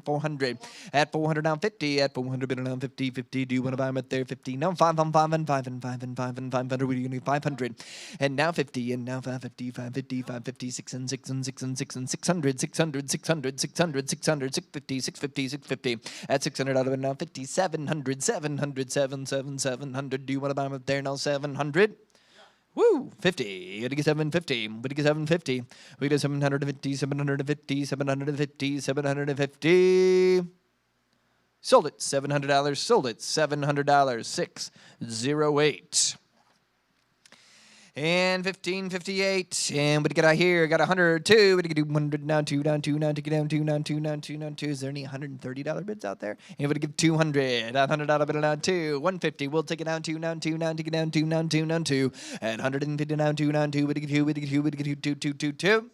400. At 400 down 50. At 400 bid around 50, 50. Do you want to buy them at there? 50. Now 5 and 5 and 5 and 5 and 5 and 500. What are you going to 500? And now 50 and now 550, 550, 550, 6 and 6 and 6 and 6 and 600, 600, 600, 600, 600, 650, 650, 650. At 600 out of it now 50, 700, 700, 700. Do you want to buy them at there now? 700. Woo! 50. What do you get 750? What do you get 750? We get 750, 750, 750, 750. Sold it, $700. Sold it, $700. 608. And 1558. And what do you get out here? Got 102. What do you do? 100 now, 2 down, 2 down, to get down, 2 down, 2 down, 2 down, 2. Is there any $130 bids out there? And what do you give 200? $100 bid down 2. 150. We'll take it down, 2 down, 2 down, to get down, 2 down, 2 down, 2. And 150 down, 2 down, 2. What do you get 2? What do you get 2? What do you get 2? 2, 2, 2, 2.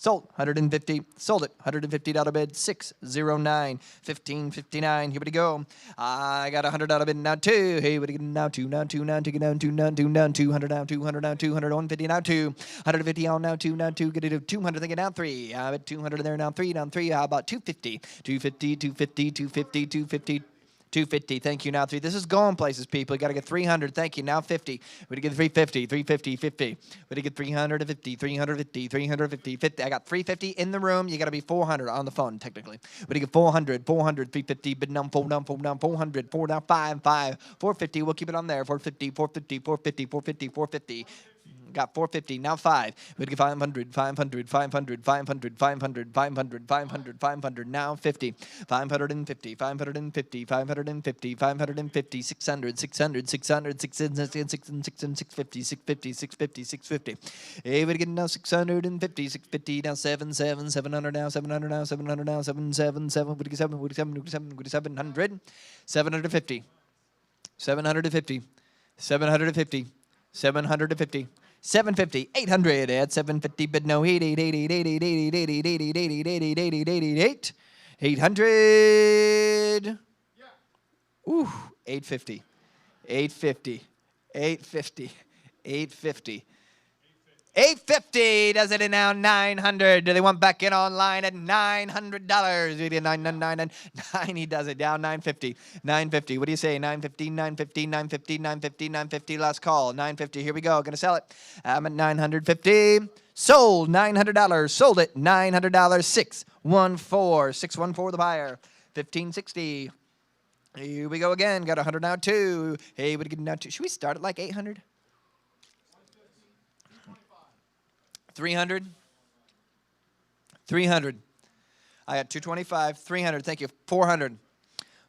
Sold 150. Sold it. $150 bid. 609. 1559. Here we go. I got $100 bid now 2. Hey, what do you get now? 2 now, 2 now, take it down, 2 down, 2 down, 200 down, 200 down, 200, 150 now 2. 150 on now 2 now 2. Get it to 200. Take it down 3. I bet 200 there now 3 down 3. How about 250? 250, 250, 250, 250. 250. Thank you. Now 3. This is going places, people. You got to get 300. Thank you. Now 50. We to get 350. 350. 50. We to get 350. 350. 350. 50. I got 350 in the room. You got to be 400 on the phone, technically. We to get 400. 400. 350. Bid down. 4 down. 4 down. 400. 4 down. 5. 5. 450. We'll keep it on there. 450. 450. 450. 450. 450. Got 450, now 5. We get 500, 500, 500, 500, 500, 500, 500, 500, now 50. 550, 550, 550, 550, 600, 600, 600, 600, 650, 650, 650, 650. Hey, we're getting now 650, 650, now 700 now, 700 now, 700 now, 777, we get 700, 750, 750, 750, 750. 750, 800 at 750, but no 800. 800. Ooh, 850, 850, 850, 850. 850 does it in now 900. Do they want back in online at $900? We did 999 9. He does it down 950. 950. What do you say? 950, 950, 950, 950, 950. Last call. 950. Here we go. Gonna sell it. I'm at 950. Sold $900. Sold it $900. 614. 614 the buyer. 1560. Here we go again. Got 100 now too. Hey, what do you get now too? Should we start at like 800? 300. 300. I got 225. 300. Thank you. 400.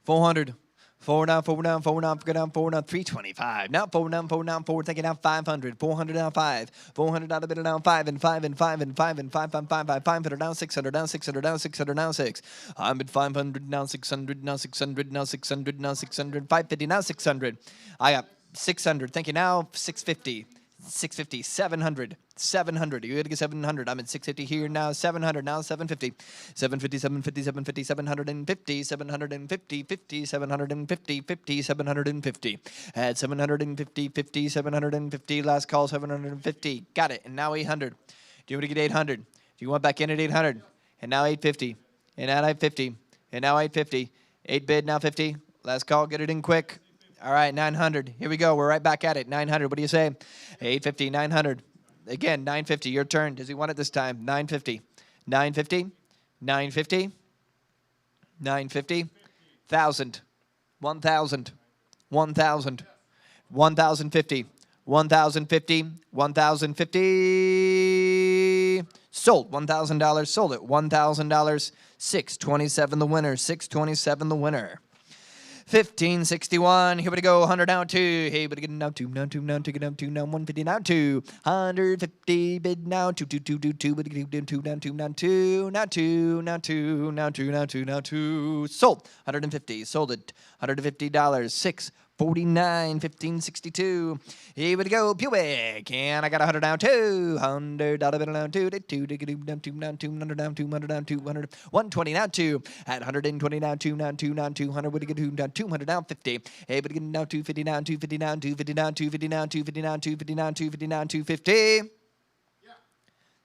400. 4 down, 4 down, 4 down, 4 down, 4 down, 325. Now 4 down, 4 down, 4. Take it down 500. 400 down 5. 400 down a bit down 5 and 5 and 5 and 5 and 5 and 5 by 500 down 600 down 600 down 600 down 6. I'm at 500 now 600 now 600 now 600 now 600 550 now 600. I got 600. Thank you. Now 650. 650, 700, 700. You got to get 700. I'm at 650 here now. 700 now. 750, 750, 750, 750, 750, 750, 50, 750, 50, 750. At 750, 50, 750. Last call 750. Got it. And now 800. Do you want to get 800? Do you want back in at 800? And now 850. And now 850. And now 850. 8 bid, now 50. Last call, get it in quick. All right, 900. Here we go. We're right back at it. 900. What do you say? 850, 900. Again, 950. Your turn. Does he want it this time? 950. 950. 950. 950. 1,000. 1,000. 1,000. 1,050. 1,050. 1,050. Sold. $1,000. Sold it. $1,000. 627 the winner. 627 the winner. 1561. Here we go. 100 now two. Hey, but get now two. Now two. Now two. Now two. Now 150. Now two. 150 bid now. Two. But get two. Now two. Now two. Now two. Now two. Now two. Now two. Now two. Sold. 150. Sold it. $150. 649. 1562. Here we go. Buick. And I got 100 now two. $100 bid now two. Two. Down two. Now 200 down 200 down 200. 120 now two. At 120 now two. Now two. Now 200. What do you get? Down 200 now 50. Hey, but again now 250 now 250 now 250 now 250 now 250 now 250 now 250 now 250.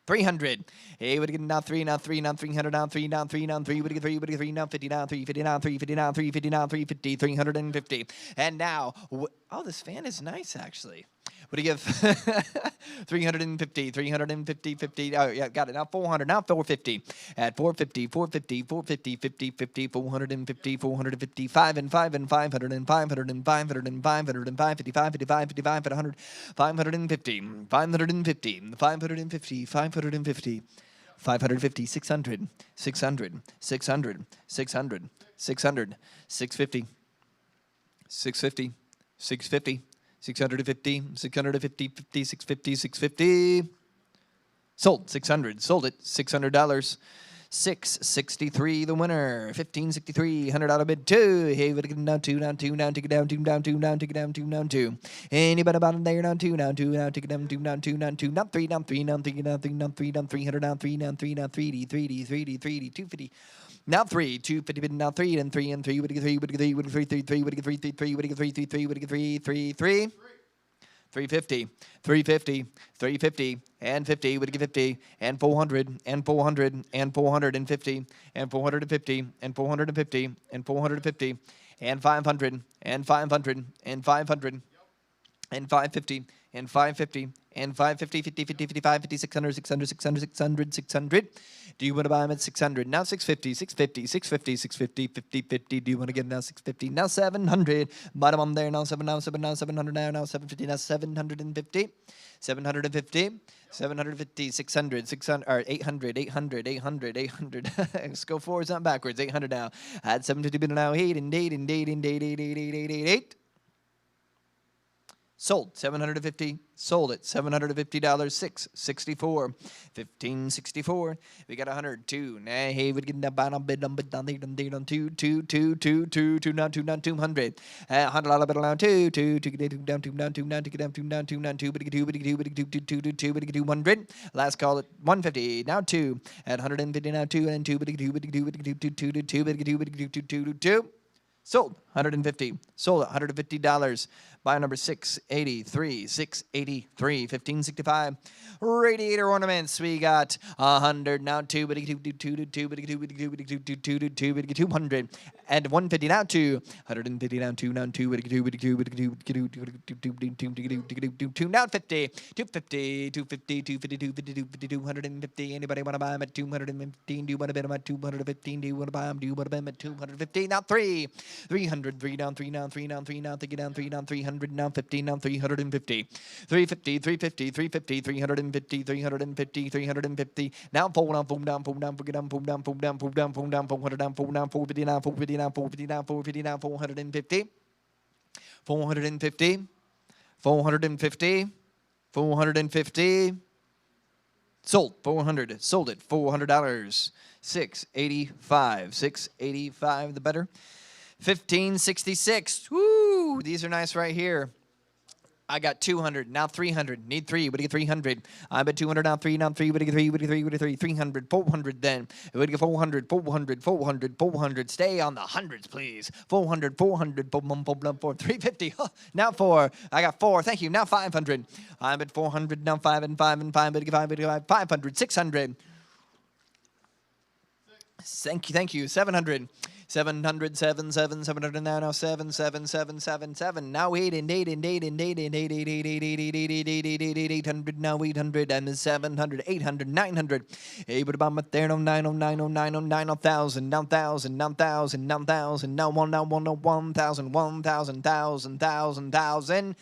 300. Hey, what do you get now 3 now 3 now 300 now 3 now 3 now 3. What do you get 3? What do you get 3 now 50 now 350 now 350 now 350 now 350 350. And now, oh, this fan is nice actually. What do you give? 350, 350, 50. Oh, yeah, got it. Now 400, now 450. At 450, 450, 450, 50, 50, 450, 450, 5 and 5 and 500 and 500 and 500 and 500 and 555, 55, 55, 100, 550, 550, 550, 550. 550, 600, 600, 600, 600, 600, 650, 650, 650. 650, 650, 50, 650, 650. Sold, 600, sold it, $600. 663 the winner. 1563, $100 bid two. Hey, what down two, down two, down take it down two, down two, down take it down two, down two. Anybody about there down two, down two, down take it down two, down two, down two, down three, down three, down three, down three, down three, down 300, down three, down three, down 3D, 3D, 3D, 3D, 250. Now 3, 250 bid now 3, and 3, and 3, what do you get 3, what do you get 3, what do you get 3, 3, what do you get 3, 3, 3, what do you get 3, 3, 3, what do you get 3, 3, 3. 350, 350, 350, and 50, would give 50, and 400, and 400, and 450, and 450, and 450, and 450, and 500, and 500, and 500, and 550, and 550, and 550, 50, 50, 55, 50, 600, 600, 600, 600, 600. Do you want to buy them at 600? Now 650, 650, 650, 650, 50, 50. Do you want to get now 650? Now 700. Bottom on there now 7, now 7, now 700, now 750, now 750, 750, 750, 600, 600, or 800, 800, 800, 800. Let's go forwards, not backwards. 800 now. Add 750 bid now 8 and 8 and 8 and 8, 8, 8, 8, 8, 8, 8. Sold, 750, sold it, $750, 664, 1564. We got 102. Nah, hey, we get that bottom bid on down there, on 2, 2, 2, 2, 2, 2, down 2, down 200. $100 bid on 2, 2, 2, get down 2, down 2, down 2, get down 2, down 2, down 2, but get 2, but get 2, but get 2, 2, 2, 2, but get 200. Last call at 150, now 2, at 150, now 2, and 2, but get 2, but get 2, but get 2, 2, 2, 2, but get 2, but get 2, 2, 2, 2. Sold, 150. Sold, $150. Buy number 683, 683, 1565. Radiator ornaments, we got 100, now 2, but 2, 2, 2, 2, but 2, but 2, but 2, 2, 2, 2, but 200. And 150, now 2, 150, now 2, now 2, but 2, but 2, but 2, 2, now 50, 250, 250, 250, 250, 250. Anybody want to buy them at 215? Do you want to bid them at 215? Do you want to buy them? Do you want to buy them at 250? Now 3, 300, 3 down, 3 down, 3 down, 3 down, take it down, 3 down, 300, now 50, now 350. 350, 350, 350, 350, 350, 350. Now 4 down, 4 down, 4 down, 4 down, 4 down, 4 down, 4 down, 4 down, 400 down, 4 down, 450 down, 450 down, 450 down, 450 down, 450. 450, 450, 450. Sold, 400, sold it, $400. 685, 685 the better. 1566. Woo! These are nice right here. I got 200, now 300. Need 3. What do you get 300? I'm at 200, now 3, now 3. What do you get 3? What do you get 3? What do you get 3? 300, 400 then. What do you get 400, 400, 400, 400. Stay on the hundreds, please. 400, 400, 350. Now 4. I got 4. Thank you. Now 500. I'm at 400, now 5 and 5 and 5. What do you get 5? What do you get 500, 600. Thank you. 700. 700, 700 now, 7, 7, 7, 7, 7. Now 8 and 8 and 8 and 8 and 8, 8, 8, 8, 8, 8, 8, 8, 8, 8, 800, now 800 and 700, 800, 900. Hey, but about there, no 9, 9, 9, 9, 9, 1,000, now 1,000, now 1,000, now 1,000, now 1, now 1, now 1,000, 1,000, 1,000, 1,000,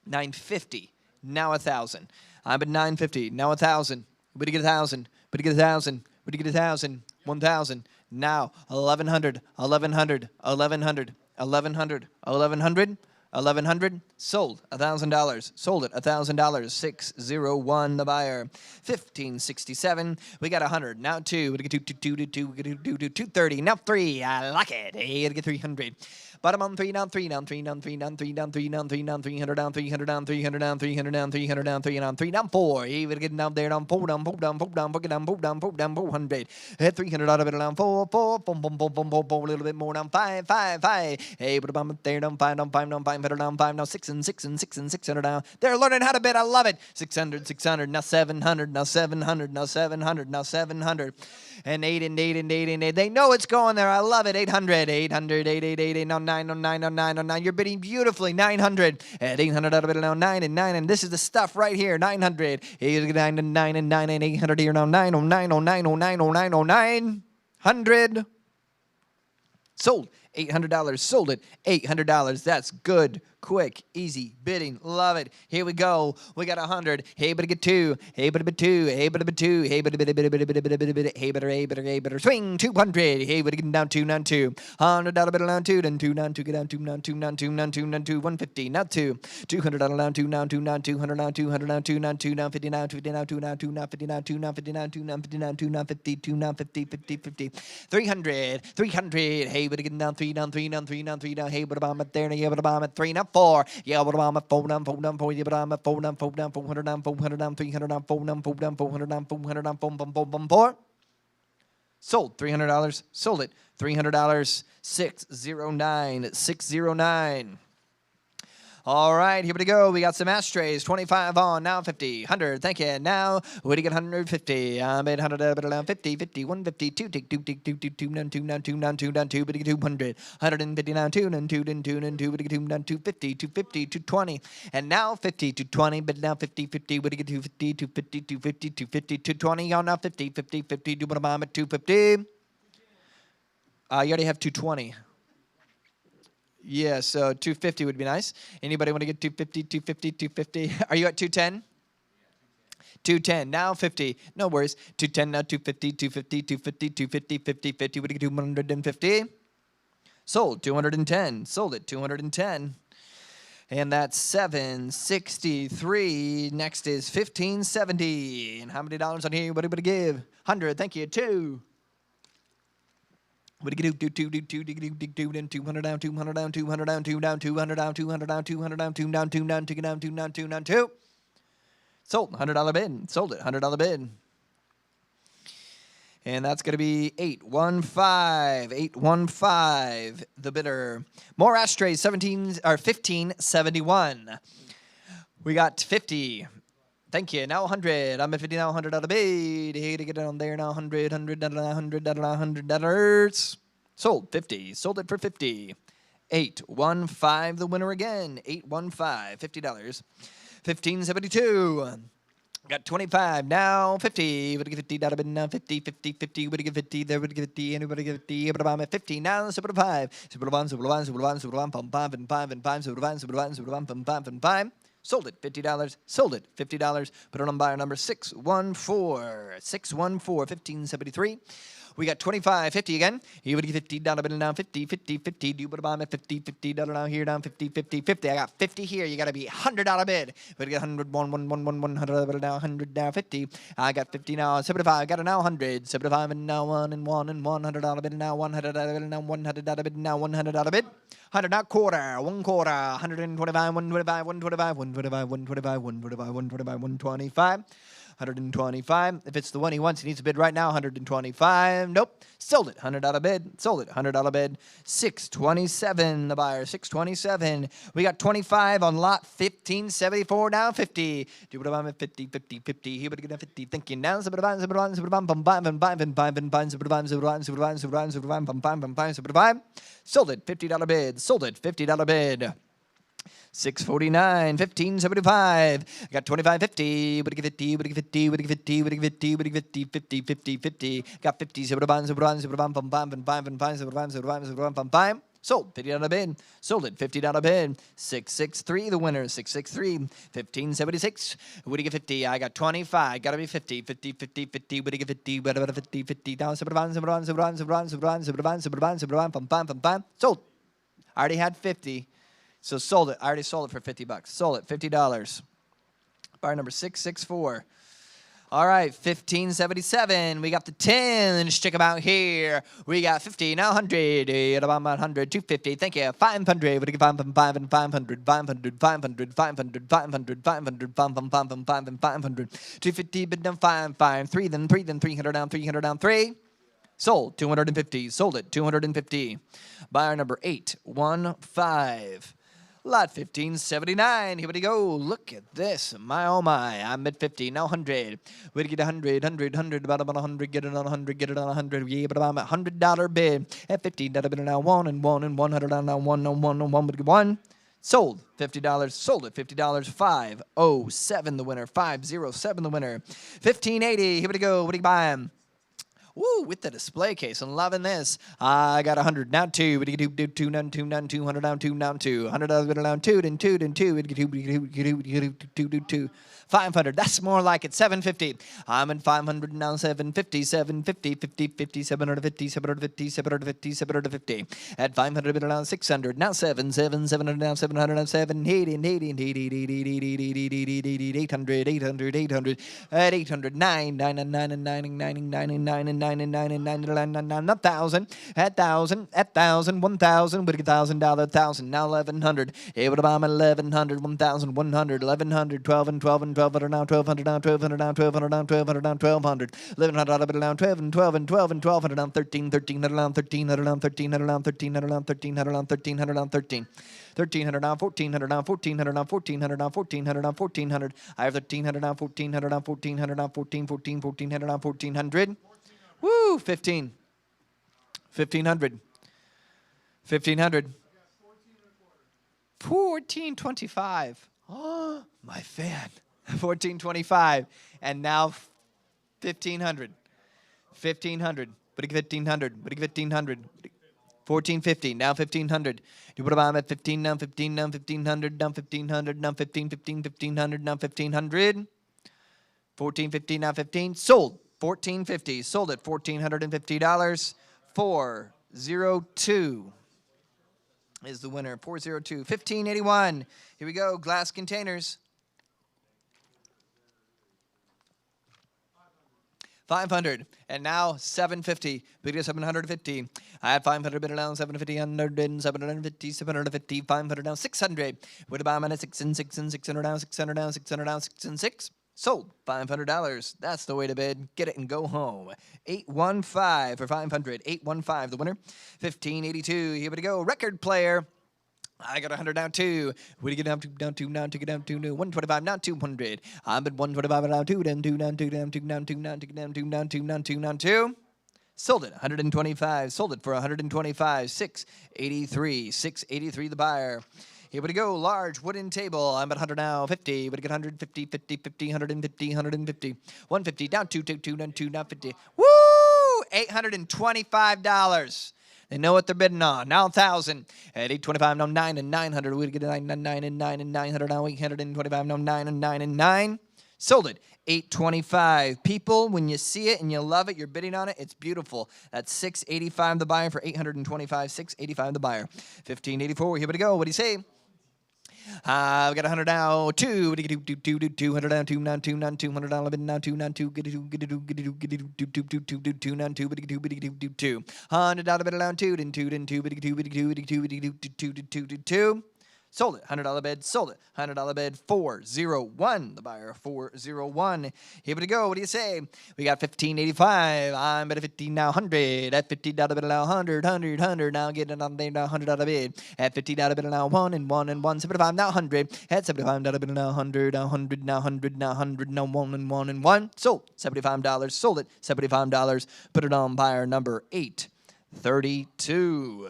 950, now 1,000. I'm at 950, now 1,000. Would you get 1,000? Would you get 1,000? Would you get 1,000? 1,000. Now 1,100, 1,100, 1,100, 1,100, 1,100, 1,100. Sold $1,000. Sold it $1,000. 601 the buyer. 1,567. We got 100. Now 2. We get 2. We get 230. Now 3. I like it. Hey, we get 300. Bottom on 3 down 3 down 3 down 3 down 3 down 3 down 3 down 300 down 300 down 300 down 300 down 300 down 3 down 3 down 4. He would get down there down 4 down 4 down 4 down 4 down 4 down 4 down 400. Hit 300 out of it down 4 4 boom boom boom boom boom boom a little bit more down 5 5 5. Hey, but I'm there down 5 down 5 down 5 better down 5 now 6 and 6 and 6 and 600 down. They're learning how to bid. I love it. 600 600 now 700 now 700 now 700 now 700 and 8 and 8 and 8 and 8. They know it's going there. I love it. 800 800 888 now 909 909. You're bidding beautifully. 900 at 800 out of it now 9 and 9 and this is the stuff right here. 900 809 and 9 and 9 and 800 here now 909 0909 0909 100. Sold $800. Sold it $800. That's good, quick, easy bidding. Love it. Here we go. We got 100. Hey, better get 2. Hey, better bid 2. Hey, better bid 2. Hey, better better swing 200. Hey, better get down 2 down 2. $100 bid down 2 down 2 down 2 get down 2 down 2 down 2 down 2 down 2 150 now 2. $200 down 2 down 2 down 200 down 200 down 2 down 2 down 50 down 50 down 2 down 2 down 50 down 2 down 50 down 2 down 50 down 2 down 50 2 down 50 50 50 300 300. Hey, better get down 3 down 3 down 3 down 3 down. Hey, but I'm at there. Yeah, but I'm at 3 now 4. Yeah, but I'm at 4 down 4 down 4. Yeah, but I'm at 4 down 4 down 400 down 400 down 300 down 4 down 4 down 400 down 400 down 4 boom boom boom 4. Sold $300. Sold it $300. 609 609. All right, here we go. We got some ashtrays. 25 on, now 50. 100, thank you. Now, we get 150. I'm at 100, down 50, 50, 150, 2, take 2, 2, down 2, down 2, down 2, down 2, but get 200. 150 down 2, down 2, down 2, down 2, but get 2, down 250, 250, 220. And now 50, 220, but now 50, 50, but get 250, 250, 250, 250, 220. On now 50, 50, 50, do what I'm at 250. You already have 220. Yeah, so 250 would be nice. Anybody want to get 250, 250, 250? Are you at 210? 210. Now 50. No worries. 210, now 250, 250, 250, 250, 50, 50. Would you get 250? Sold. 210. Sold it. 210. And that's 763. Next is 1570. And how many dollars on here? What do you give? 100. Thank you. 2. What do you do? 2 then 200 down, 200 down, 200 down, 2 down, 200 down, 200 down, 200 down, 2 down, 2 down, 2 down, 2 down, 2 down, 2. Sold $100 bid. Sold it $100 bid. And that's going to be 815. 815. The bidder. More ashtrays. 1571. We got 50. Thank you. Now 100. I'm at 50 now. $100 bid. Hey, to get on there now. $100, $100. Sold 50. Sold it for 50. 815. The winner again. 815. $50. 1572. Got 25. Now 50. Would get 50. Dollar bid now 50. 50. 50. Would get 50. There would get 50. Anybody get 50. But I'm at 50 now. Super 5. Super 1. Super 1. Super 1. Super 1. 5 and 5 and 5. Super 1. Super 1. Super 1. 5 and 5. Sold it $50. Sold it $50. Put it on buyer number 614. 614. 1573. We got 25, 50 again. You would get $50 bill now, 50, 50, 50. Do you put a bomb at 50, $50 down here, down 50, 50, 50. I got 50 here. You got to be $100 bid. But get 100, 100 bill now, 100 down, 50. I got 50 now, 75. Got it now, 100. 75 and now 1 and $100 bid now, $100 bill now, $100 bid now, $100 bid. 100 now, quarter, 1 quarter, 125, 125, 125, 125, 125, 125, 125, 125. 125. If it's the one he wants, he needs to bid right now. 125. Nope. Sold it. $100 bid. Sold it. $100 bid. 627. The buyer. 627. We got 25 on lot 1574. Now 50. Do what I'm at 50, 50, 50. He would get 50. Thinking now. Sold it. $50 bid. Sold it. $50 bid. 649, 1575. Got 2550. Would give 50, would give 50, would give 50, would give 50, would give 50, 50, 50, 50. Got 50, sold $50 bid. Sold it $50 bid. 663 the winner. 663. 1576. Would he get 50? I got 25. Gotta be 50. 50, 50, 50. Would he get 50? What about 50? 50 down. Sold. I already had 50. So sold it. I already sold it for $50. Sold it $50. Buyer number 664. All right, 1577. We got the 10. Check them out here. We got 50, now 100. About 100, 250. Thank you. 500. What do you 500, 500, 500, 500, 500, 500, 500, 500. 250, bid down 5, 5, 3, then 3, then 300 down, 300 down, 3. Sold 250. Sold it 250. Buyer number 815. Lot 1579. Here we go. Look at this. My, oh my. I'm at 50. Now 100. Way to get 100, 100, 100. About 100. Get it on 100. Get it on 100. Yeah, but I'm at $100 bid. At $50 bid now 1 and 1 and 100 on now 1 on 1 on 1. Would get 1. Sold $50. Sold it $50. 507 the winner. 507 the winner. 1580. Here we go. What do you buy him? Woo, with the display case. I'm loving this. I got 100. Now 2. What do you do? 2, down 2, down 200 down 2, down 2. $100 down 2, then 2, then 2. 500. That's more like it. 750. I'm in 500 now. 750. 750. 50. 50. 750. 750. 750. 750. At 500 now 600. Now 7. 700 now 700 now 7. 800. 800. 800. At 800. 9. 9 and 9 and 9 and 9 and 9 and 9 and 9 and 9 and 9 and 9 and 1,000. At 1,000. At 1,000. 1,000. Would get $1,000. 1,000. Now 1,100. Able to buy 1,100. 1,100. 1,100. 12 and 12 and 1200 now 1200 now 1200 now 1200 now 1200 now 1200 1100 down 12 and 12 and 12 and 1200 down 13 1300 down 1300 down 1300 down 1300 down 1300 down 1300 down 13 1300 down 1400 down 1400 down 1400 down 1400 down 1400 I have 1300 down 1400 down 1400 down 14 14 1400 down 1400 woo 15 1500 1500 1425 oh my fan 1425 and now 1500 1500 but 1500 but 1500 1450 now 1500 you put I'm at 15 now 15 now 1500 down 1500 now 15 15 1500 now 1500 1450 now 15 sold 1450 sold at $1,450 402 is the winner 402 1581 here we go glass containers 500 and now 750 bid 750 I had 500 bid down 750 100 750 750 500 down 600 would buy at 6 and 6 and 600 down 600 down 600 down 6 and 6 sold $500 that's the way to bid get it and go home 815 for 500 815 the winner 1582 here we go record player I got 100 down 2. What do you get down to? Down 2, down 2, get down 2, 125 down 200. I'm at 125 down 2, down 2, down 2, down 2, down 2, down 2, down 2, down 2, down 2, down 2. Sold it 125. Sold it for 125. 683. 683 the buyer. Here we go. Large wooden table. I'm at 100 now. 50. But get 150, 50, 50, 150, 150. 150 down 2, 2, 2, down 2, down 50. Woo! $825. They know what they're bidding on. Now 1,000. At 825, now 9 and 900. We'd get 9 and 9 and 9 and 900. Now 825, now 9 and 9 and 9. Sold it. 825. People, when you see it and you love it, you're bidding on it, it's beautiful. That's 685 the buyer for 825. 685 the buyer. 1584. Here we go. What do you say? We got 100 now, 2, 200 down, 2, down, 2, down, 200 down, 11 down, 2, down, 2, get it, 2, 2 down, 2, 100 down, a bit down, 2, then 2, then 2, 2, 2, 2, 2, 2, 2, 2, 2. Sold it. $100 bid. Sold it. $100 bid. 401. The buyer 401. Here we go. What do you say? We got 1585. I'm at a 15 now 100. At $50 bid now 100. Now get it on there now $100 bid. At $50 bid now 1 and 1 and 1. 75 now 100. At $75 bid now 100. Now 100 now 100 now 100 now 1 and 1 and 1. Sold. $75. Sold it. $75. Put it on buyer number 832.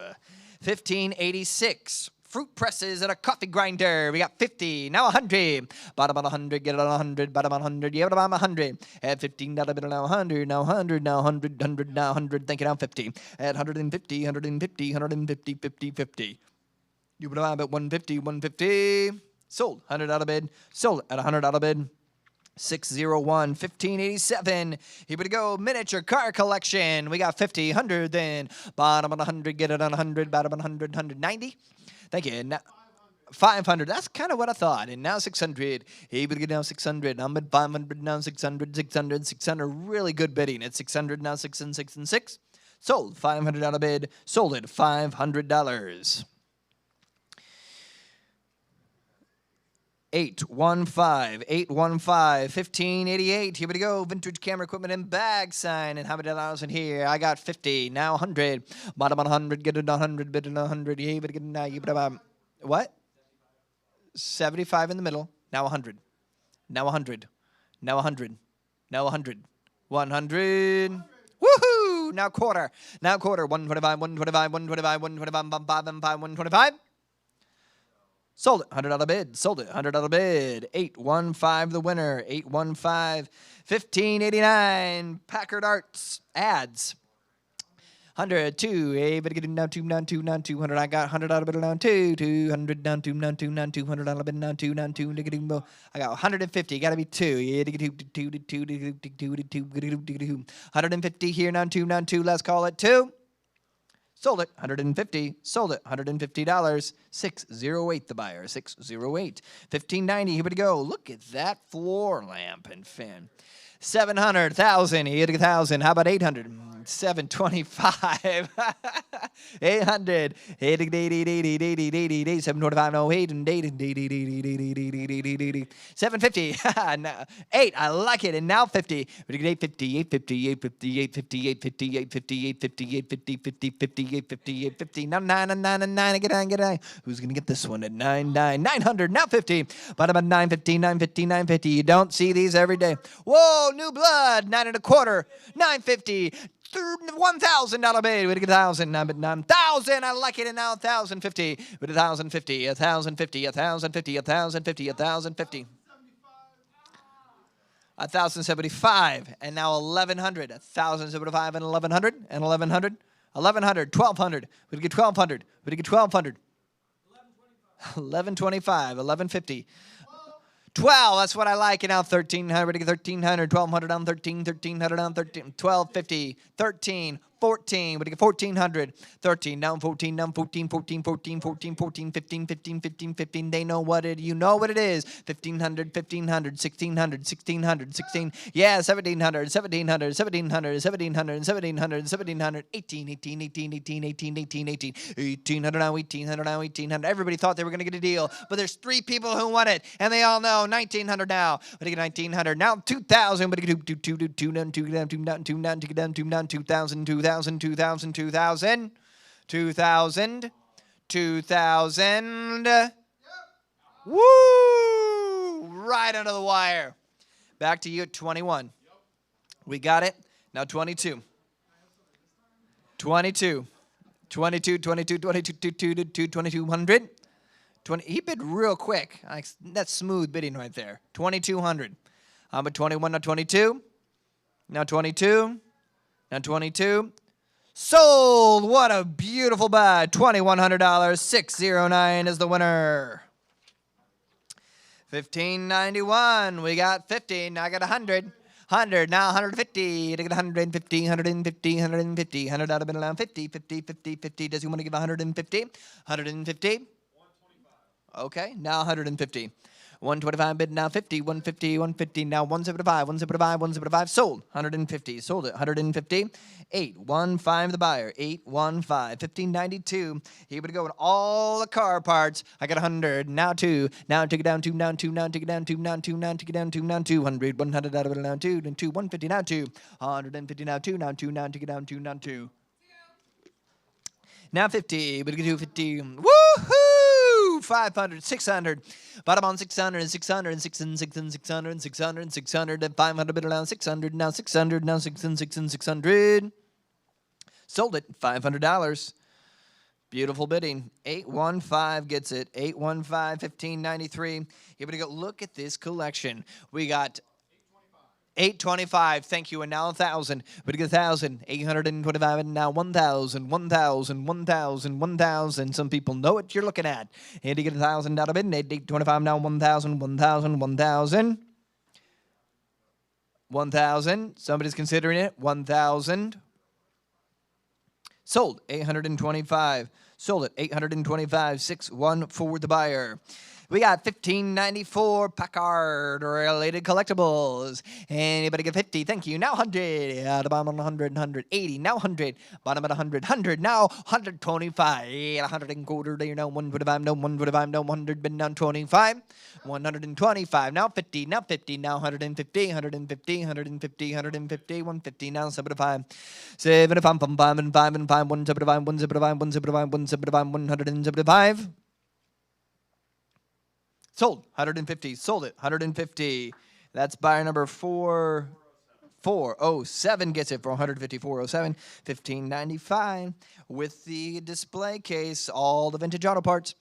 1586. Fruit presses and a coffee grinder. We got 50. Now 100. Bottom on 100. Get it on 100. Bottom on 100. Yeah, bottom on 100. At $15 bid now 100. Now 100. Now 100. 100. Now 100. Thank you. Now 50. At 150. 150. 150. 50. 50. You would have at 150. 150. Sold. $100 bid. Sold at $100 bid. 601. 1587. Here we go. Miniature car collection. We got 50. 100 then. Bottom on 100. Get it on 100. Bottom on 100. 190. Thank you. Now, 500. That's kind of what I thought. And now 600. He would get now 600. I'm at 500 now. 600. 600. 600. Really good bidding. At 600 now. 6 and 6 and 6. Sold. $500 bid. Sold it. $500. 815. 1588. Here we go. Vintage camera equipment and bag sign. And how many dollars in here? I got 50. Now 100. Bottom on 100. Get it on 100. Bid it on 100. Yeah, but get it now. You put about what? 75 in the middle. Now 100. Now 100. Now 100. Now 100. 100. Woohoo! Now quarter. Now quarter. 125. 125. 125. 125. 125. Sold it. $100 bid. Sold it. $100 bid. 815 the winner. 815. 1589. Packard Arts ads. 102. Hey, better get it down 200. I got $100 bid down 200 down 200 $200 bid down 2. I got 150. Got to be 2. Yeah, 150 here down 2. Let's call it 2. Sold it, 150. Sold it, $150. 608 the buyer, 608. 1590, here we go. Look at that floor lamp and fan. 700, 1,000, you get 1,000. How about 800? 725. 800. 725, no, 8 and 750. 8, I like it. And now 50. 850, 850, 850, 850, 850, 850, 850, 850, 50, 850, 850. Now 9 and 9 and 9. Get on. Who's going to get this one at 900? Now 50. But about 950, 950, 950. You don't see these every day. Whoa, new blood. 9 1/4. 950. $1,000 bid. We get 1,000. Now, but 9,000. I like it. And now 1,050. With 1,050. 1,050. 1,050. 1,050. 1,050. 1,075. And now 1,100. 1,075 and 1,100. And 1,100. 1,100. 1,200. We get 1,200. We get 1,200. 1,125. 1,150. 12, that's what I like. And now 1,300, 1,300, 1,200 on 13, 1,300 on 13, 1,250, 13, 14, what do you get? 1,400, 13, down 14, down 14, 14, 14, 14, 14, 15, 15, 15, 15. They know what it, you know what it is. 1,500, 1,500, 1,600, 1,600, 16, yeah, 1,700, 1,700, 1,700, 1,700, 1,700, 1,700, 18, 18, 18, 18, 18, 18, 18, 1,800 now, 1,800 now, 1,800. Everybody thought they were going to get a deal, but there's 3 people who want it, and they all know 1,900 now. What do you get? 1,900 now, 2,000. What do you get? 2 down, 2 down, 2 down, 2 down, 2 down, 2 down, 2,000, 2,000, 2,000, 2,000, 2,000, 2,000. Woo! Right under the wire. Back to you at 21. We got it. Now 22. 22. 22, 22, 22, 22, 2,200. 20, he bid real quick. That's smooth bidding right there. 2,200. I'm at 21, now 22. Now 22. Now 22. Sold. What a beautiful buy. $2,100. 609 is the winner. 1,591. We got 50. Now I got 100. 100. Now 150. To get 150. 150. 150. $100 bid around 50. 50. 50. 50. Does he want to give 150? 150. Okay. Now 150. 125 bid now 50, 150, 150 now 175, 175, 175 sold, 150, sold it, 150, 815 the buyer, 815, 1592. Here we go with all the car parts. I got 100, now 2, now take it down 2, now 2, now take it down 2, now 2, now take it down 2, now 200, 100 out of it now 2, then 2, 150 now 2, 150 now 2, now 2, now take it down 2, now 2. Now 50, but we can do 50. Woohoo! 500, 600. Bottom on 600, and 600, and 600, and 600, and 600, and 600, and 600, and 500, bid around 600, now 600, now 600, 600, 600. Sold it, $500. Beautiful bidding. 815 gets it. 815, 1593. Here we go. Look at this collection. We got 825, thank you, and now 1,000. But to get 1,000, 825, and now 1,000, 1,000, 1,000, 1,000. Some people know what you're looking at. And to get 1,000 out of it, 825, now 1,000, 1,000, 1,000. 1,000. Somebody's considering it. 1,000. Sold, 825. Sold it, 825, 614 the buyer. We got 1594 Packard related collectibles. Anybody get 50? Thank you. Now 100. At the bottom on 100, 180. Now 100. Bottom at 100, 100. Now 125. 100 and quarter there. Now 125. No 125. No 100. Been down 25. 125. Now 50. Now 50. Now 150. 150. 150. 150. 150. Now 75. 75. 5 and 5 and 5. 175. 175. 175. 175. 175. Sold, 150. Sold it, 150. That's buyer number 407 gets it for 150, 407, 1595 with the display case, all the vintage auto parts.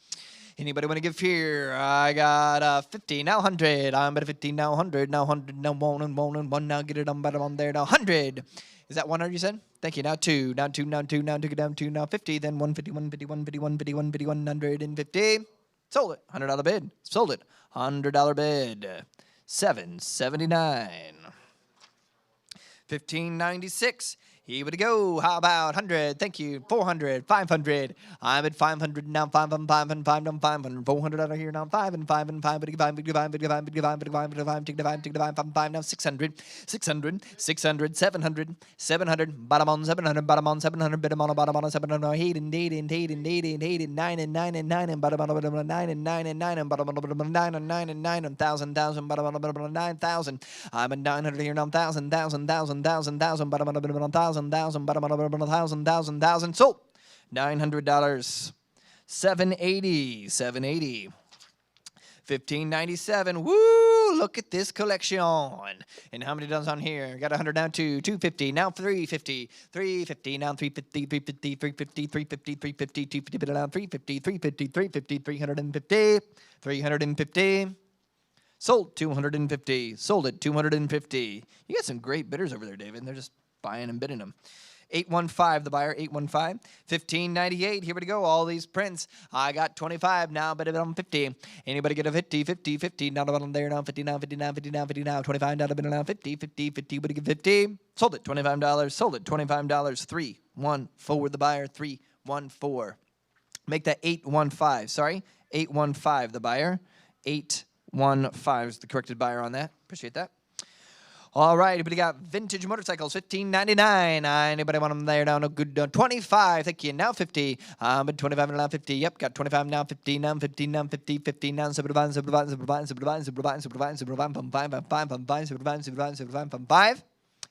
Anybody want to give here? I got 50, now 100. I'm at 50, now 100, now 100, now 1 and 1 and 1. Now get it on bottom on there, now 100. Is that 100 you said? Thank you. Now 2, now 2, now 2, now take it down 2, now 50, then 150, 150, 150, 150, 150, 150. Sold it. $100 bid. Sold it. $100 bid. $779. 1596. Here we go. How about 100? Thank you. 400. 500. I'm at 500 now. 5 and 5 and 5 and 500. 400 out of here now. 5 and 5 and 5. Take the 5. Take the 5. Take the 5. Take the 5. Take the 5. Take the 5. Take the 5. 5 now. 600. 600. 600. 700. 700. Bottom on 700. Bottom on 700. Bottom on 700. 8 and 8 and 8 and 8 and 8 and 9 and 9 and 9 and bottom on 9 and 9 and 9 and bottom on 9 and 9 and 9 and 1,000 bottom on 9,000. I'm at 900 here now. 1,000 bottom on 1,000. 1,000, bottom of 1,000, sold. $900. 780. 780. 1597. Woo! Look at this collection. And how many dones on here? Got 100 now, 250, now 350, 350, now 350, 350, 350, 350, 350, 250, now 350, 350, 350, 350, 350. Sold 250. Sold it 250. You got some great bidders over there, David. They're just buying and bidding them. 815, the buyer, 815. 1598, here we go, all these prints. I got 25 now, but I'm 50. Anybody get a 50, 50, 50, now I'm there, now 50, now 50, now 50, now 50, now 25, now now 50, 50, 50, but get 50. Sold it, $25, sold it, $25, 314, the buyer, 314. Make that 815, sorry, 815, the buyer, 815 is the corrected buyer on that. Appreciate that. All right, anybody got vintage motorcycles? $15.99. Anybody want them there now? No good. 25. Thank you. Now 50. But 25 and now 50. Yep, got 25 now 50. Now 50. Now 50. 50 now. Supervise.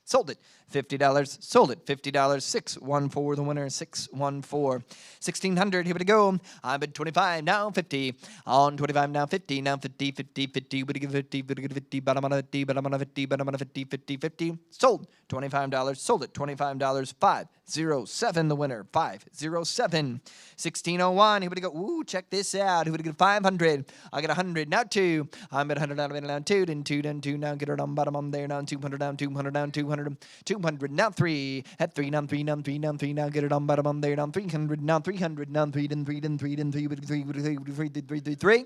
Sold it. $50. Sold it. $50. 614 the winner. 614. 1600. Here we go. I'm at 25. Now 50. On 25. Now 50. Now 50. 50. 50. We get 50. We get 50. Bottom on 50. Bottom on 50. Bottom on 50. 50. 50. Sold. $25. Sold it. $25. 507 the winner. 507. 1601. Here we go. Ooh, check this out. Here we go. 500. I got 100. Now 2. I'm at 100 out of it. Now 2. Then 2. Then 2. Now get it on bottom on there. Now 200. Down 200. Down 200. 200. Now 3. At 3. Now 3. Now 3. Now 3. Now get it on bottom on there. Now 300. Now 300. Now 3. Then 3. Then 3. Then 3. Then 3. 3. 3. 3. 3. 3.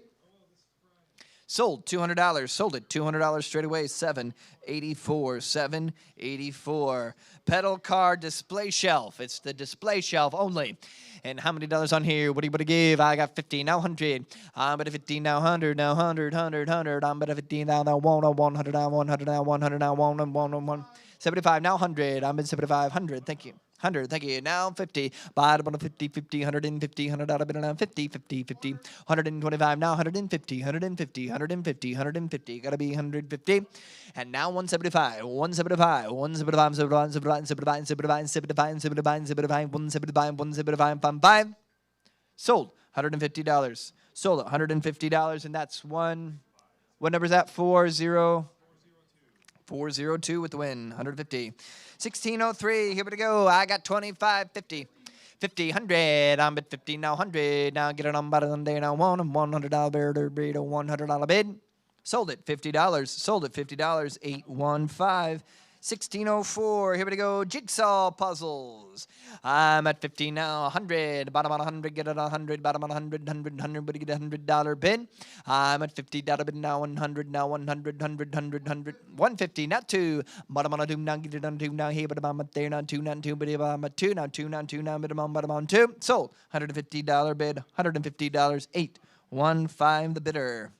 Sold $200. Sold it $200 straight away. 784. 784. Pedal car display shelf. It's the display shelf only. And how many dollars on here? What do you give? I got 50. Now 100. I'm at 50. Now 100. Now 100. 100. 100. I'm at 50. Now 100. Now 100. Now 100. Now 100. 75. Now 100. I'm at 75. 100. Thank you. 100, thank you. Now 50. Buy it on 50, 50, 150, $100 bill now 50, 50, 50. 125, now 150, 150, 150, 150. Gotta be 150. And now 175, 175, 175, 175, 175, 175, 175, 175, 175. Sold $150. Sold $150, and that's one. What number is that? 402 with the win. 150. 1603. Here we go. I got 25, 50. 50, 100. I'm at 50 now. 100. Now get it on bottom there. Now $100 bid. $100 bid. Sold it $50. Sold it $50. 815. 1604. Here we go. Jigsaw puzzles. I'm at 50 now. 100. Bottom on 100. Get it on 100. Bottom on 100. 100. 100. But get a $100 bid. I'm at $50 bid now. 100. Now 100. 100. 100. 100. 150. Not 2. Bottom on a 2. Now get it on 2. Now here. But I'm at there. Now 2. Not 2. But I'm at 2. Now 2. Now 2. Now bottom on 2. Sold. $150 bid. $150. 815 the bidder.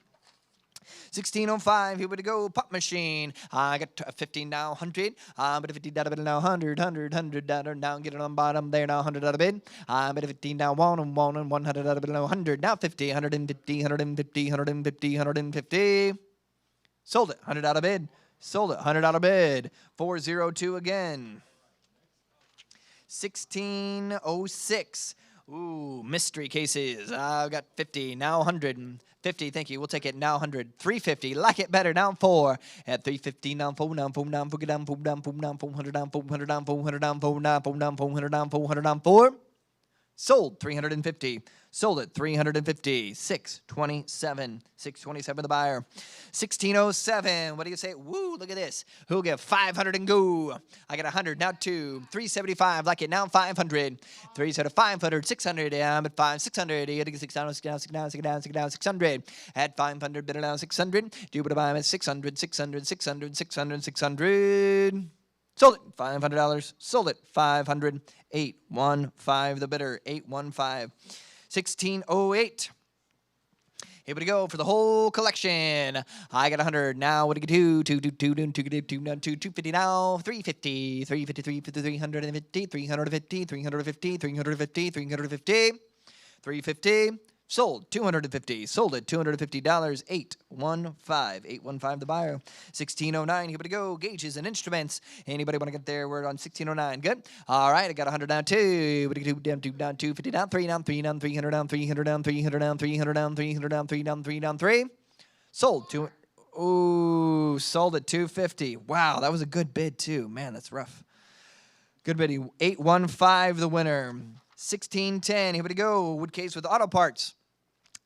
1605, here we go, pop machine. I got 50 now, 100. But a $50 bid now, 100, 100, $100. Now get it on bottom there now, $100 bid. But a 50 now, $100 bid now, 100. Now 50, 150, 150, 150, 150. Sold it, $100 bid. Sold it, $100 bid. 402 again. 1606. Ooh, mystery cases. I've got 50, now 100. 50, thank you. We'll take it now 100. 350, like it better, down 4. At 350, down 4, down 4, down 4, down 4, down 4, down 400, down 400, down 400, down 400, down 400, down 400, down 400, down 4. Sold 350. Sold it 350. 627. 627 the buyer. 1607. What do you say? Woo, look at this. Who'll get 500 and go? I got 100. Now 2. 375. Like it now 500. 375. 500. 600. I'm at 5. 600. You got to get 6 down, 6 down, 6 down, 6 down, 6 down, 600. At 500. Bid now 600. Do what I'm at 600. 600. 600. 600. 600. Sold it, $500. Sold it, 500. 815 the bidder, 815. 1608. Here we go for the whole collection. I got 100 now. What do you get? 250 now. 350, 350, 350, 350, 350, 350, 350, 350, 350. Sold $250. Sold it $250. 815. 815 the buyer. 1609. Here we go. Gauges and instruments. Anybody want to get there? We're on 1609. Good. All right. I got 100 down 2. What do you do? Down 2, down 250 down 3 down 3 down 300 down 300 down 300 down 300 down 300 down 3 down 3 down 3. Sold 2. Ooh, sold at 250. Wow, that was a good bid too. Man, that's rough. Good bidding. 815 the winner. 1610. Here we go. Wood case with auto parts.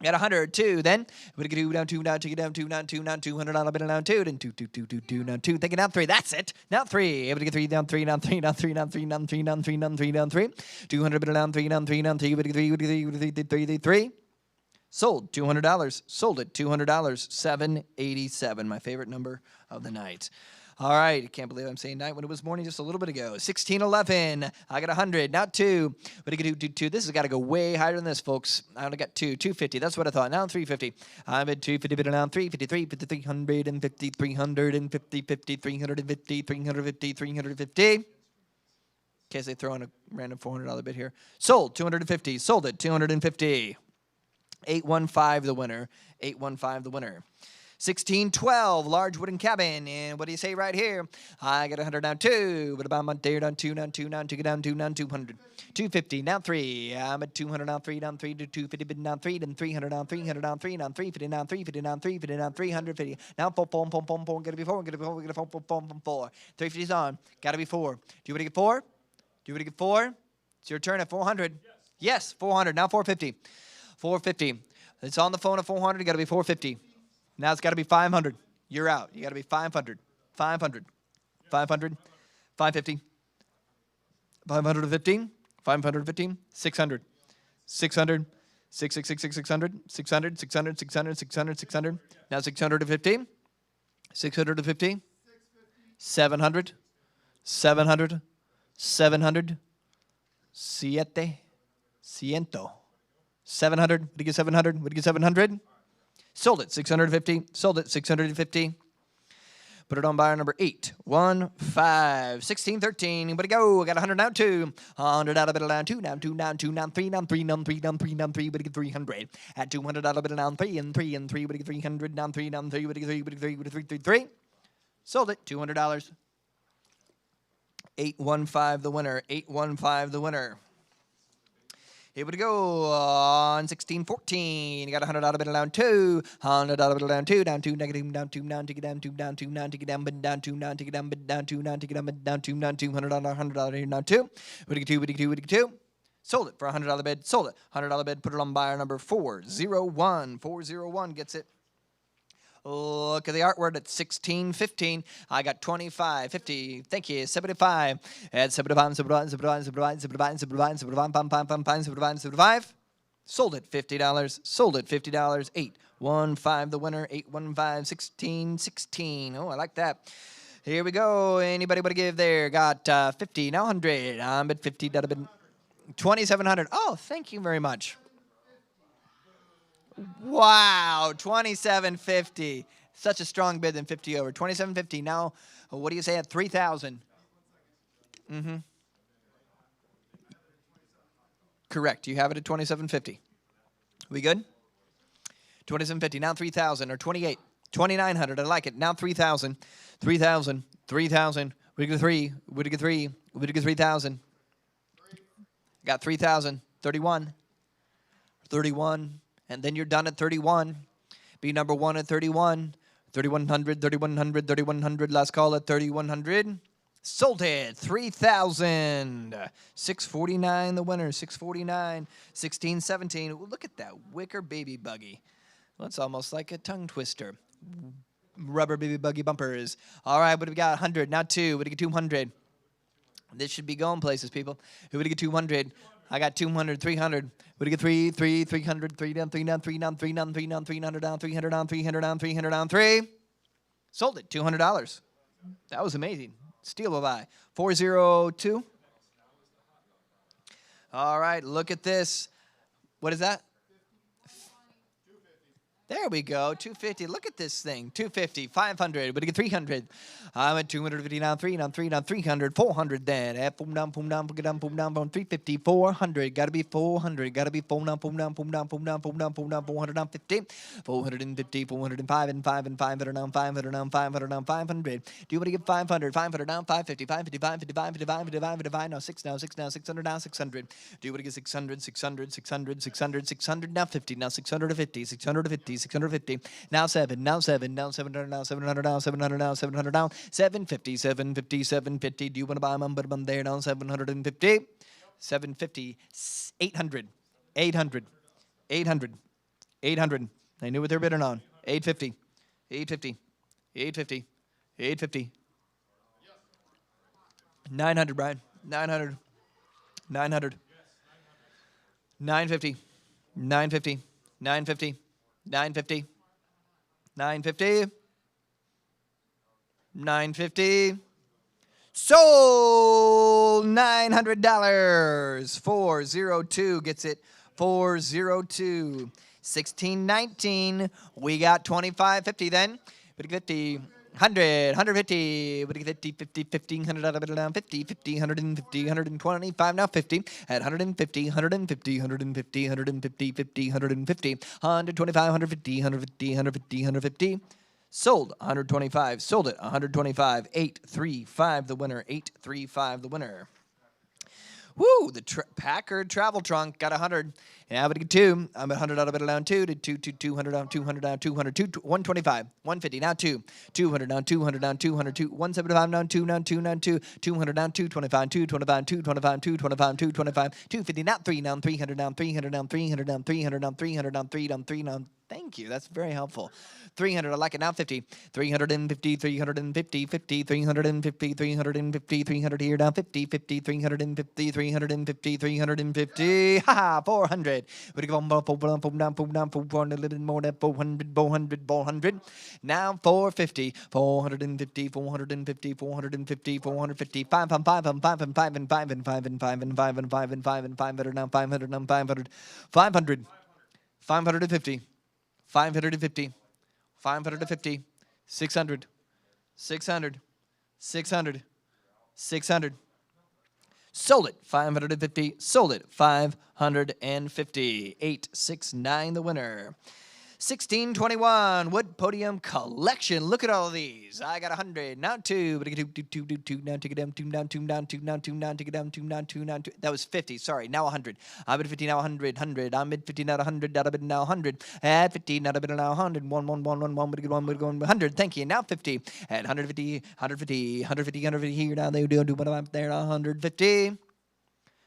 Got 102. Then we can do down 2, down 2, down 2, down 2, down $200 bid down 2, then 2, 2, 2, 2, 2, down 2. Thinking down 3. That's it. Now 3. Able to get 3 down 3, down 3, down 3, down 3, down 3, down 3, down 3, down 3. 200 bid down 3, down 3, down 3. Able to get 3, 3. Sold $200. Sold it $200. 787. My favorite number of the night. All right, I can't believe I'm saying night when it was morning just a little bit ago. 1611. I got 100, not 2. What do you do? 2. This has got to go way higher than this, folks. I only got 2. 250. That's what I thought. Now 350. I'm at 250, but now 353, 350, 350, 50, 350, 350, 350. In case they throw in a random $400 bid here. Sold 250. Sold it 250. 815 the winner. 815 the winner. 1612, large wooden cabin. And what do you say right here? I got 100 down 2. What about my there down 2, down 2, down 2, down 2, down 200. 250, down 3. I'm at 200 down 3, down 3 to 250, bid down 3, then 300 down 300 down 3, down 350 down 350 down 350 down 350. Now 4, 4, 4, 4, 4, gotta be 4, gotta be 4, gotta be 4, 4, 4, 4. 350's on, gotta be 4. Do you want to get 4? Do you want to get 4? It's your turn at 400. Yes, 400. Now 450. 450. It's on the phone at 400. Got to be 450. Now it's got to be 500. You're out. You got to be 500. 500. 500. 550. 515. 515. 600. 600. 600, 600, 600, 600, 600, 600. Now 650. 650. 700. 700. 700. Siete. Ciento. 700. What do you get 700? What do you get 700? Sold it. 650. Sold it. 650. Put it on buyer number 8. 1, 5, 16, 13. Anybody go? I got 100 now, 2. 100 out of it, down 2, down 2, down 2, down 3, down 3, down 3, down 3, down 3. But get 300. At 200 out of it, down 3, and 3, and 3. But get 300, down 3, down 3. But get 3, but get 3, but get 3, 3, 3. Sold it. $200. 815 the winner. 815 the winner. Here we go on 1614. You got 100 out of it, down 2. 100 out of it, down 2, down 2, negative, down 2, down, take it down 2, down 2, down, take it down, but down 2, down, take it down, but down 2, down, take it down, but down 2, down 2, 100 out of 100 out of here, down 2. What do you get 2, what do you get 2, what do you get 2? Sold it for $100 bid, sold it. $100 bid, put it on buyer number 401. 401 gets it. Look at the artwork at 1615. I got 25, 50. Thank you. 75. At 75, 75, 75, 75, 75, 75, 75, 75. Sold it $50. Sold it $50. 815 the winner. 815 16 16. Oh, I like that. Here we go. Anybody want to give there? Got 50. Now 100. I'm at 50. 2700. Oh, thank you very much. Wow, 2750. Such a strong bid than 50 over. 2750. Now, what do you say at 3,000? Mm-hmm. Correct. You have it at 2750. We good? 2750. Now 3,000 or 28. 2,900. I like it. Now 3,000. 3,000. 3,000. We get 3. We get 3. We get 3,000. Got 3,000. 31. 31. And then you're done at 31. Be number 1 at 31. 3,100, 3,100, 3,100. Last call at 3,100. Sold it. 3,000. 649 the winner. 649. 16, 17. Ooh, look at that wicker baby buggy. Well, it's almost like a tongue twister. Rubber baby buggy bumpers. All right, what do we got? 100. Now 2. What do we get? 200. This should be going places, people. Who would get 200? I got 200, 300. Would you get 300, 3 down, 3 down, 3 down, 3 down, 3 down, 300 down, 300 down, 300 down, 300 down, 3. Sold it, $200. That was amazing. Steal a buy. 402. All right, look at this. What is that? There we go, 250. Look at this thing, 250, 500. But you get 300. I'm at 250 down, 3 down, 3 down, 300, 400 then. Boom down, boom down, boom down, boom down, boom 350, 400. Got to be 400. Got to be boom down, boom down, boom down, boom down, boom down, boom down, 400 down, 50, 450, 405 and 5 and 500 down, 500 down, 500 down, 500. Do you want to get 500? 500 down, 550, 550, 555, 55, 55, 55. Now 6 now, 6 now, 600 down, 600. Do you want to get 600, 600, 600, 600, 600 now 50, now 650, 650. 650. Now 7. Now 7. Now 700. Now 700. Now 700. Now 700. Now 750. 750. 750. Do you want to buy them there? Now 750. 750. 800. 800. 800. 800. I knew what they were bidding on. 850. 850. 850. 850. 900, Brian. 900. 900. 950. 950. 950. 950. 950. 950. Sold $900. 402 gets it. 402. 1619. We got 2550 then. 50. 100, 150, 50, 50, 1500 out of it down, 50, 50, 150, 125, now 50, at 150, 150, 150, 150, 50, 150, 125, 150, 150, 150, 150, sold 125, sold it 125, 835 the winner, 835 the winner. Woo, the Packard travel trunk got 100. Yeah, but get 2. I'm at 100 out of it down 2 to 200 down, 200 down, 200, 125, 150, now 2, 200 down, 200 down, 200, 175 down, 2 down, 2 down, 2, 200 down, 225, 225, 225, 225, 225, 250, now 3 down, 300 down, 300 down, 300 down, 300 down, 300 down, 3 down, 3 down. Thank you. That's very helpful. 300. I like it. Now 50. 350. 350. 50. 350. 350. 300 here. Down 50. 50. 350. 350. 350. Ha ha. 400. bid. Would you go down, down, 400, a little bit more than 400. Now 450, 450, 450, 450, 450, 5 and 5 and 5 and 5 and 5 and 5 and 5 and 5 and 5 and 5 and 500 now 500 now 500, 500, 550, 550, 550, 600, 600, 600, 600. Sold it, 550. Sold it, 550. 869, the winner. 1621, Wood Podium Collection. Look at all of these. I got 100. Now 2. But I get 2. Now take it down. 2 down. 2 down. 2 down. 2 down. Take it down. 2 down. 2 down. 2. That was 50. Sorry. Now 100. I'm at 50 now. 100. 100. I'm at 50 now. 100. Out of it now. 100. At 50 now. A bit now. 100. 1 1 1 1 1. But get 1. But going 100. Thank you. Now 50. At 150. 150. 150. 150 here. Now they do what I'm there. 150.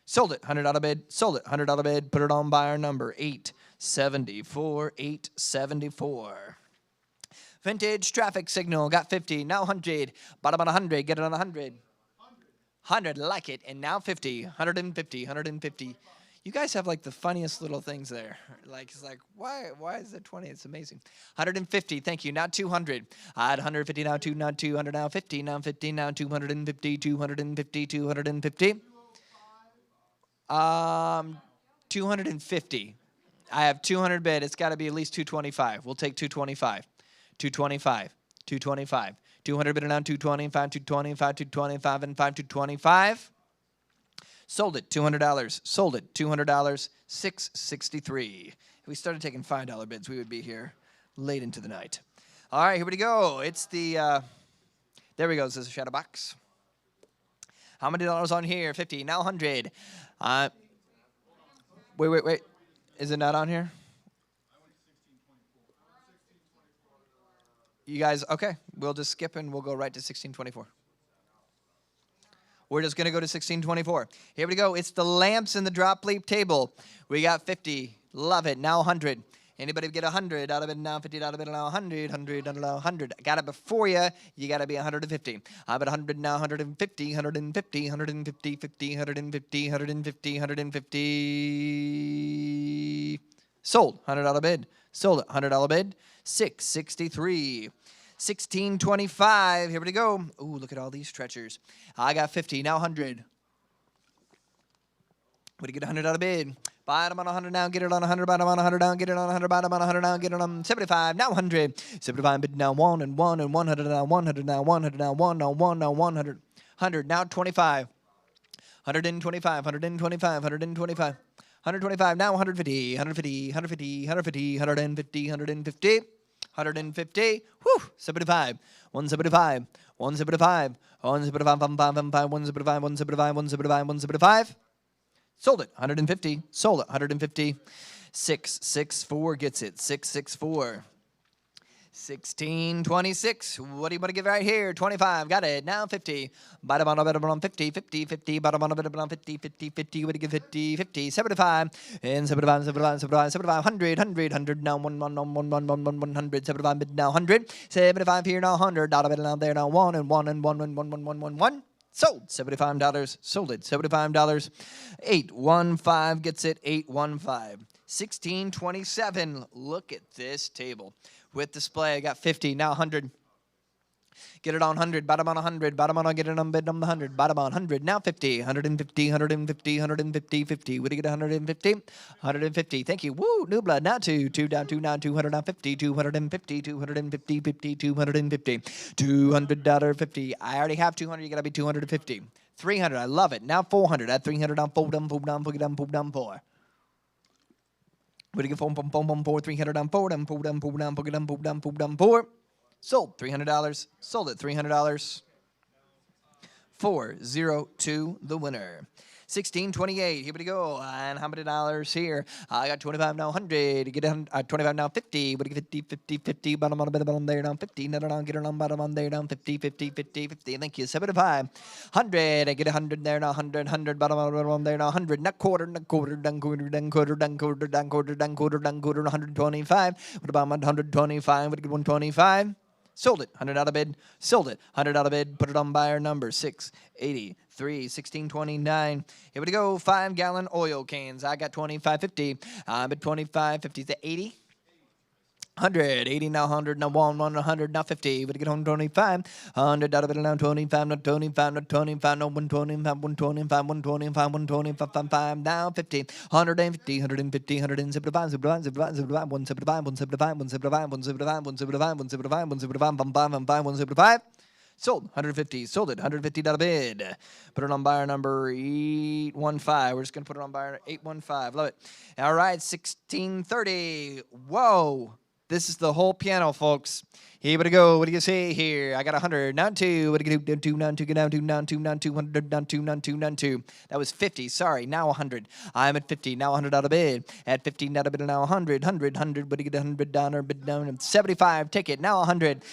Sold it. 100 out of bid. Sold it. 100 out of bid. Put it on by our number 874. 874. Vintage traffic signal. Got 50. Now 100. Bottom on 100. Get it on 100. 100. Like it. And now 50. 150. 150. You guys have like the funniest little things there. Like, it's like, why is it 20? It's amazing. 150. Thank you. Now 200. I had 150. Now 2. Now 200. Now 50. Now 50. Now 250. 250. 250. 250. I have 200 bid. It's got to be at least 225. We'll take 225. 225. 225. 200 bid around 225. 225. 225 and 5. 225. Sold it. $200. Sold it. $200. 663. If we started taking $5 bids, we would be here late into the night. All right, here we go. It's the, there we go. This is a shadow box. How many dollars on here? 50. Now 100. Wait. Is it not on here? You guys, okay. We'll just skip and we'll go right to 1624. We're just going to go to 1624. Here we go. It's the lamps in the drop leaf table. We got 50. Love it. Now 100. Anybody get 100 out of it now? 50 out of it now? 100, 100, 100. Got it before you. You got to be 150. I'm at 100 now. 150, 150, 150, 50, 150, 150, 150. Sold. $100 bid. Sold it. $100 bid. 663. 1625. Here we go. Ooh, look at all these stretchers. I got 50. Now 100. Would you get 100 out of bid? Buy them on 100 now, get it on 100, buy them on 100 now, get it on 100, buy them on 100 now, get it on 75, now 100. 75 bid now 1 and 1 and 100 now, 100 now, 100 now, 1 now, 1 now, 100. 100 now 25. 125, 125, 125. 125 now 150, 150, 150, 150, 150, 150. 150. Whew. 75. 175. 175. 175. 175. 175. 175. 175. 175. Sold it. 150. Sold it. 150. 664 gets it. 664. 1626. What do you want to give right here? 25. Got it. Now 50. Bottom on a bit on 50. 50. 50. Bottom on a bit on 50. 50. 50. What do you give 50? 50. 75. And 75. 75. 75. 75. 100. 100. 100. Now 1. 1. 1. 1. 1. 1. 1. 100. 75 bid now 100. 75 here now 100. Dollar bid now there now 1 and 1 and 1 and 1 1 1 1 1. Sold. $75. Sold it. $75. 815 gets it. 815. 1627. Look at this table. With display, I got 50. Now 100. Get it on 100. Bottom on 100. Bottom on, get it on bid on the 100. Bottom on 100. Now 50. 150. 150. 150. 50. Would you get 150? 150. Thank you. Woo. New blood. Now 2. 2 down. 2 down. 200 now 50. 250. 250. 50. 250. $200.50. I already have 200. You got to be 250. 300. I love it. Now 400. At 300 down. 4 down. 4 down. 4 down. 4 down. 4. What do you get? 4, 300 down, 4 down, 4 down, 4 down, 4 down, 4 down, 4 down, 4. Sold. $300. Sold it. $300. 402, the winner. 1628. Here we go. And how many dollars here? I got 25 now, 100. Get 25 now, 50. What do you get? 50, 50, 50. Bottom on a bit, bottom there down 50. No, get it on bottom on there down 50, 50, 50, 50. Thank you. 75. 100. I get 100 there now, 100, 100. Bottom on there now, 100. Not quarter, not quarter, done quarter, done quarter, done quarter, done quarter, done quarter, done quarter, 125. What about 125? What do you get? 125. Sold it. $100 bid. Sold it. $100 bid. Put it on buyer number 683. 1629. Here we go. 5-gallon oil cans. I got 25.50. I'm at 25.50 to 80. 100, 80 now 100, now 100, now 50. But to get home 25. $100 bill now 25, not 25, not 25, no 125, 125, 125, 125, 55, now 50. 150, 150, 175, 175, 175, 175, 175, 175, 175, 175, 175, 175. Sold. 150. Sold it. $150 bid. Put it on buyer number 815. We're just going to put it on buyer 815. Love it. All right. 1630. Whoa. This is the whole piano, folks. Here we go. What do you say here? I got 100. Now 2. What do you do? Down 2, down 2, down 2, down 2, down 2, 100, down 2, down 2, down 2. That was 50. Sorry. Now 100. I'm at 50. Now $100 bid. At 15 out of bid. Now 100. 100. 100. What do you get? 100 down or bid down? 75. Ticket. Now 100.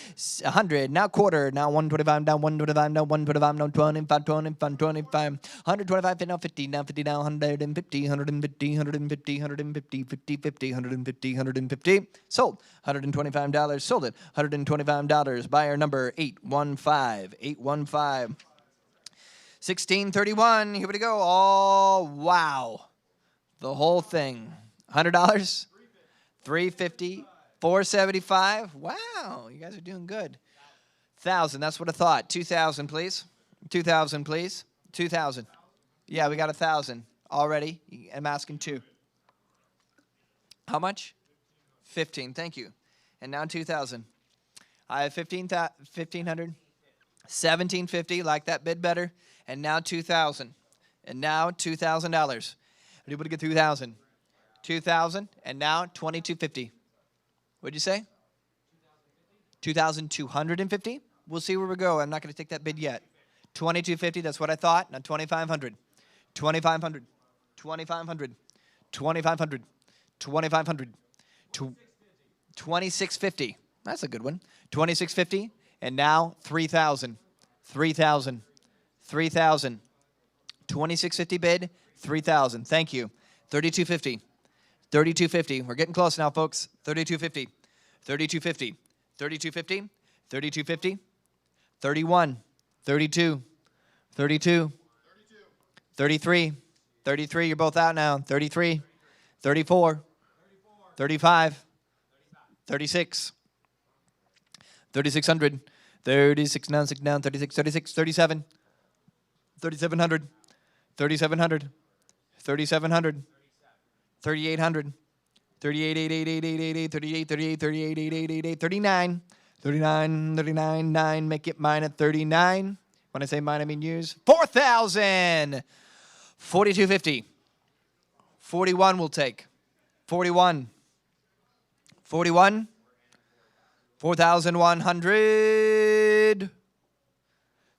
100. Now quarter. Now 125. Now 125. Now 125. Now 25. 25. 25. 125. Now 50. Now 50. Now 150. 150. 150. 150. 50. 50. 150. 150. Sold. $125. Sold it. $125. Buyer number 815. 815. 1631. Here we go. Oh, wow. The whole thing. $100. 350. 475. Wow. You guys are doing good. 1,000. That's what I thought. 2,000, please. 2,000, please. 2,000. Yeah, we got 1,000 already. I'm asking 2. How much? 15. Thank you. And now 2,000. I have 1,500. 1,750. Like that bid better. And now 2,000. And now $2,000. Anybody get 2,000? 2,000. And now 2,250. What'd you say? 2,250. We'll see where we go. I'm not going to take that bid yet. 2,250. That's what I thought. Now 2,500. 2,500. 2,500. 2,500. 2,500. 2,650. That's a good one. 2,650. And now 3,000. 3,000. 3,000. 2,650 bid. 3,000. Thank you. 3,250. 3,250. We're getting close now, folks. 3,250. 3,250. 3,250. 3,250. 31. 32. 32. 33. 33. You're both out now. 33. 34. 35. 36. 3,600. 36 down, 6 down, 36, 36, 37. 3,700. 3,700. 3,700. 3,800. 38, 8, 8, 8, 8, 8, 8, 38, 38, 38, 8, 8, 8, 8, 39. 39, 39, 9. Make it mine at 39. When I say mine, I mean yours. 4,000. 4,250. 41 we'll take. 41. 41. 4,100.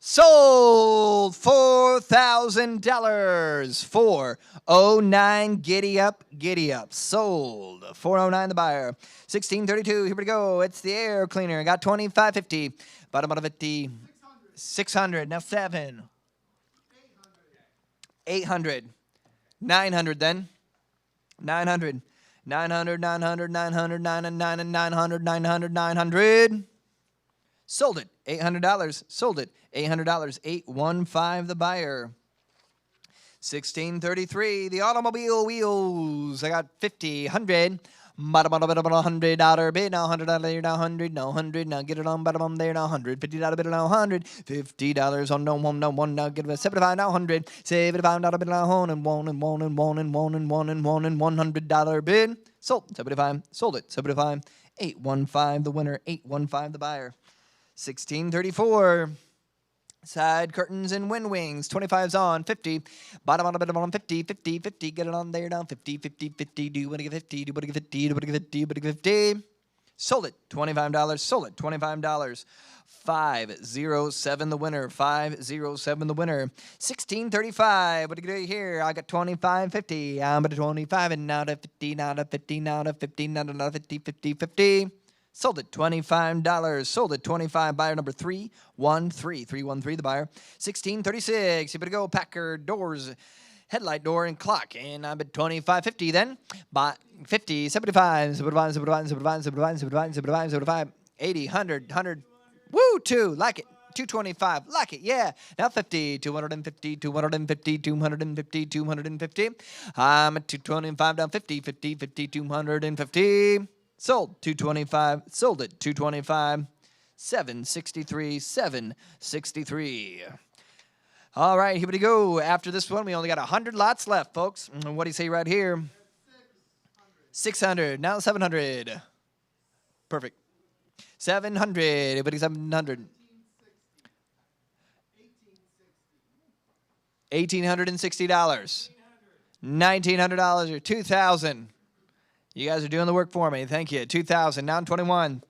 Sold. $4,000. 409. Giddy up. Giddy up. Sold. 409 the buyer. 1632. Here we go. It's the air cleaner. Got 2550. Bottom out of 50. 600. Now 7. 800. 900 then. 900. 900, 900, 900, 900, 900, 900, 900. Sold it. $800. Sold it. $800. 815 the buyer. 1633 the automobile wheels. I got 50, 100. $100 bid now, $100 there now, 100, no 100, now get it on, bottom there now, $100, $50 bid now, 100, $50 on no one, no one, now get it at 75 now, 100, $75 bid now, one and one and one and one and one and one and one and $100 bid, sold, 75, sold it, 75, 815 the winner, 815 the buyer, 1634. Side curtains and wind wings. 25's on. 50. Bottom on a bit on 50. 50. 50. Get it on there now. 50. 50. 50. Do you want to get 50? Do you want to get 50? Do you want to get 50? Do you want to get 50? Sold it. $25. Sold it. $25. 507 the winner. 507 the winner. 1635. What do you do here? I got 25.50. I'm at 25 and now to 50. Now to 50. Now to 50. Now to 50. 50. 50. Sold it, $25. Sold it, 25. Buyer number 313. 313, the buyer. 1636. You better go. Packard doors, headlight door, and clock. And I'm at 25.50 then. 50, 75, 75, 75, 75, 75, 75, 75, 80, 100, 100, Woo, 2, like it. 225, like it, yeah. Now 50, 250, 250, 250, 250. I'm at 225, down 50, 50, 50, 250. Sold, 225, sold it, 225. 763, 763. All right, here we go. After this one, we only got 100 lots left, folks. What do you say right here? 600, now 700. Perfect. 700, everybody 700. $1,860. $1,900 or $2,000. You guys are doing the work for me. Thank you. 2,000. Now 21.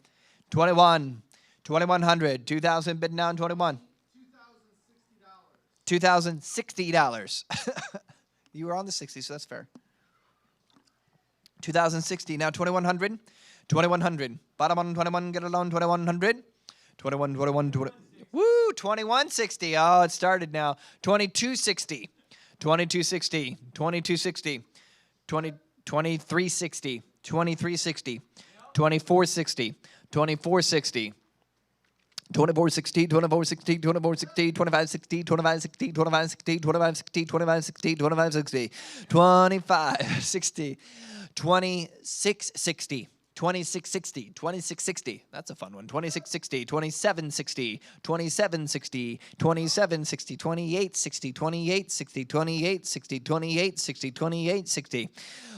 21. 2,100. 2,000 bid now 21. $2,060. You were on the 60, so that's fair. 2,060. Now 2,100. 2,100. Bottom on 21. Get it on 2,100. 21, 21, 20. Woo, 2160. Oh, it started now. 2260. 2260. 2260. 2360. 2360. 2460. 2460. 2460, 2460, 2460, 2560, 2560, 2560, 2560, 2560, 2560, 2560, 2660. 2660, 2660. That's a fun one. 2660, 2760, 2760, 2760, 2860, 2860, 2860, 2860, 2860,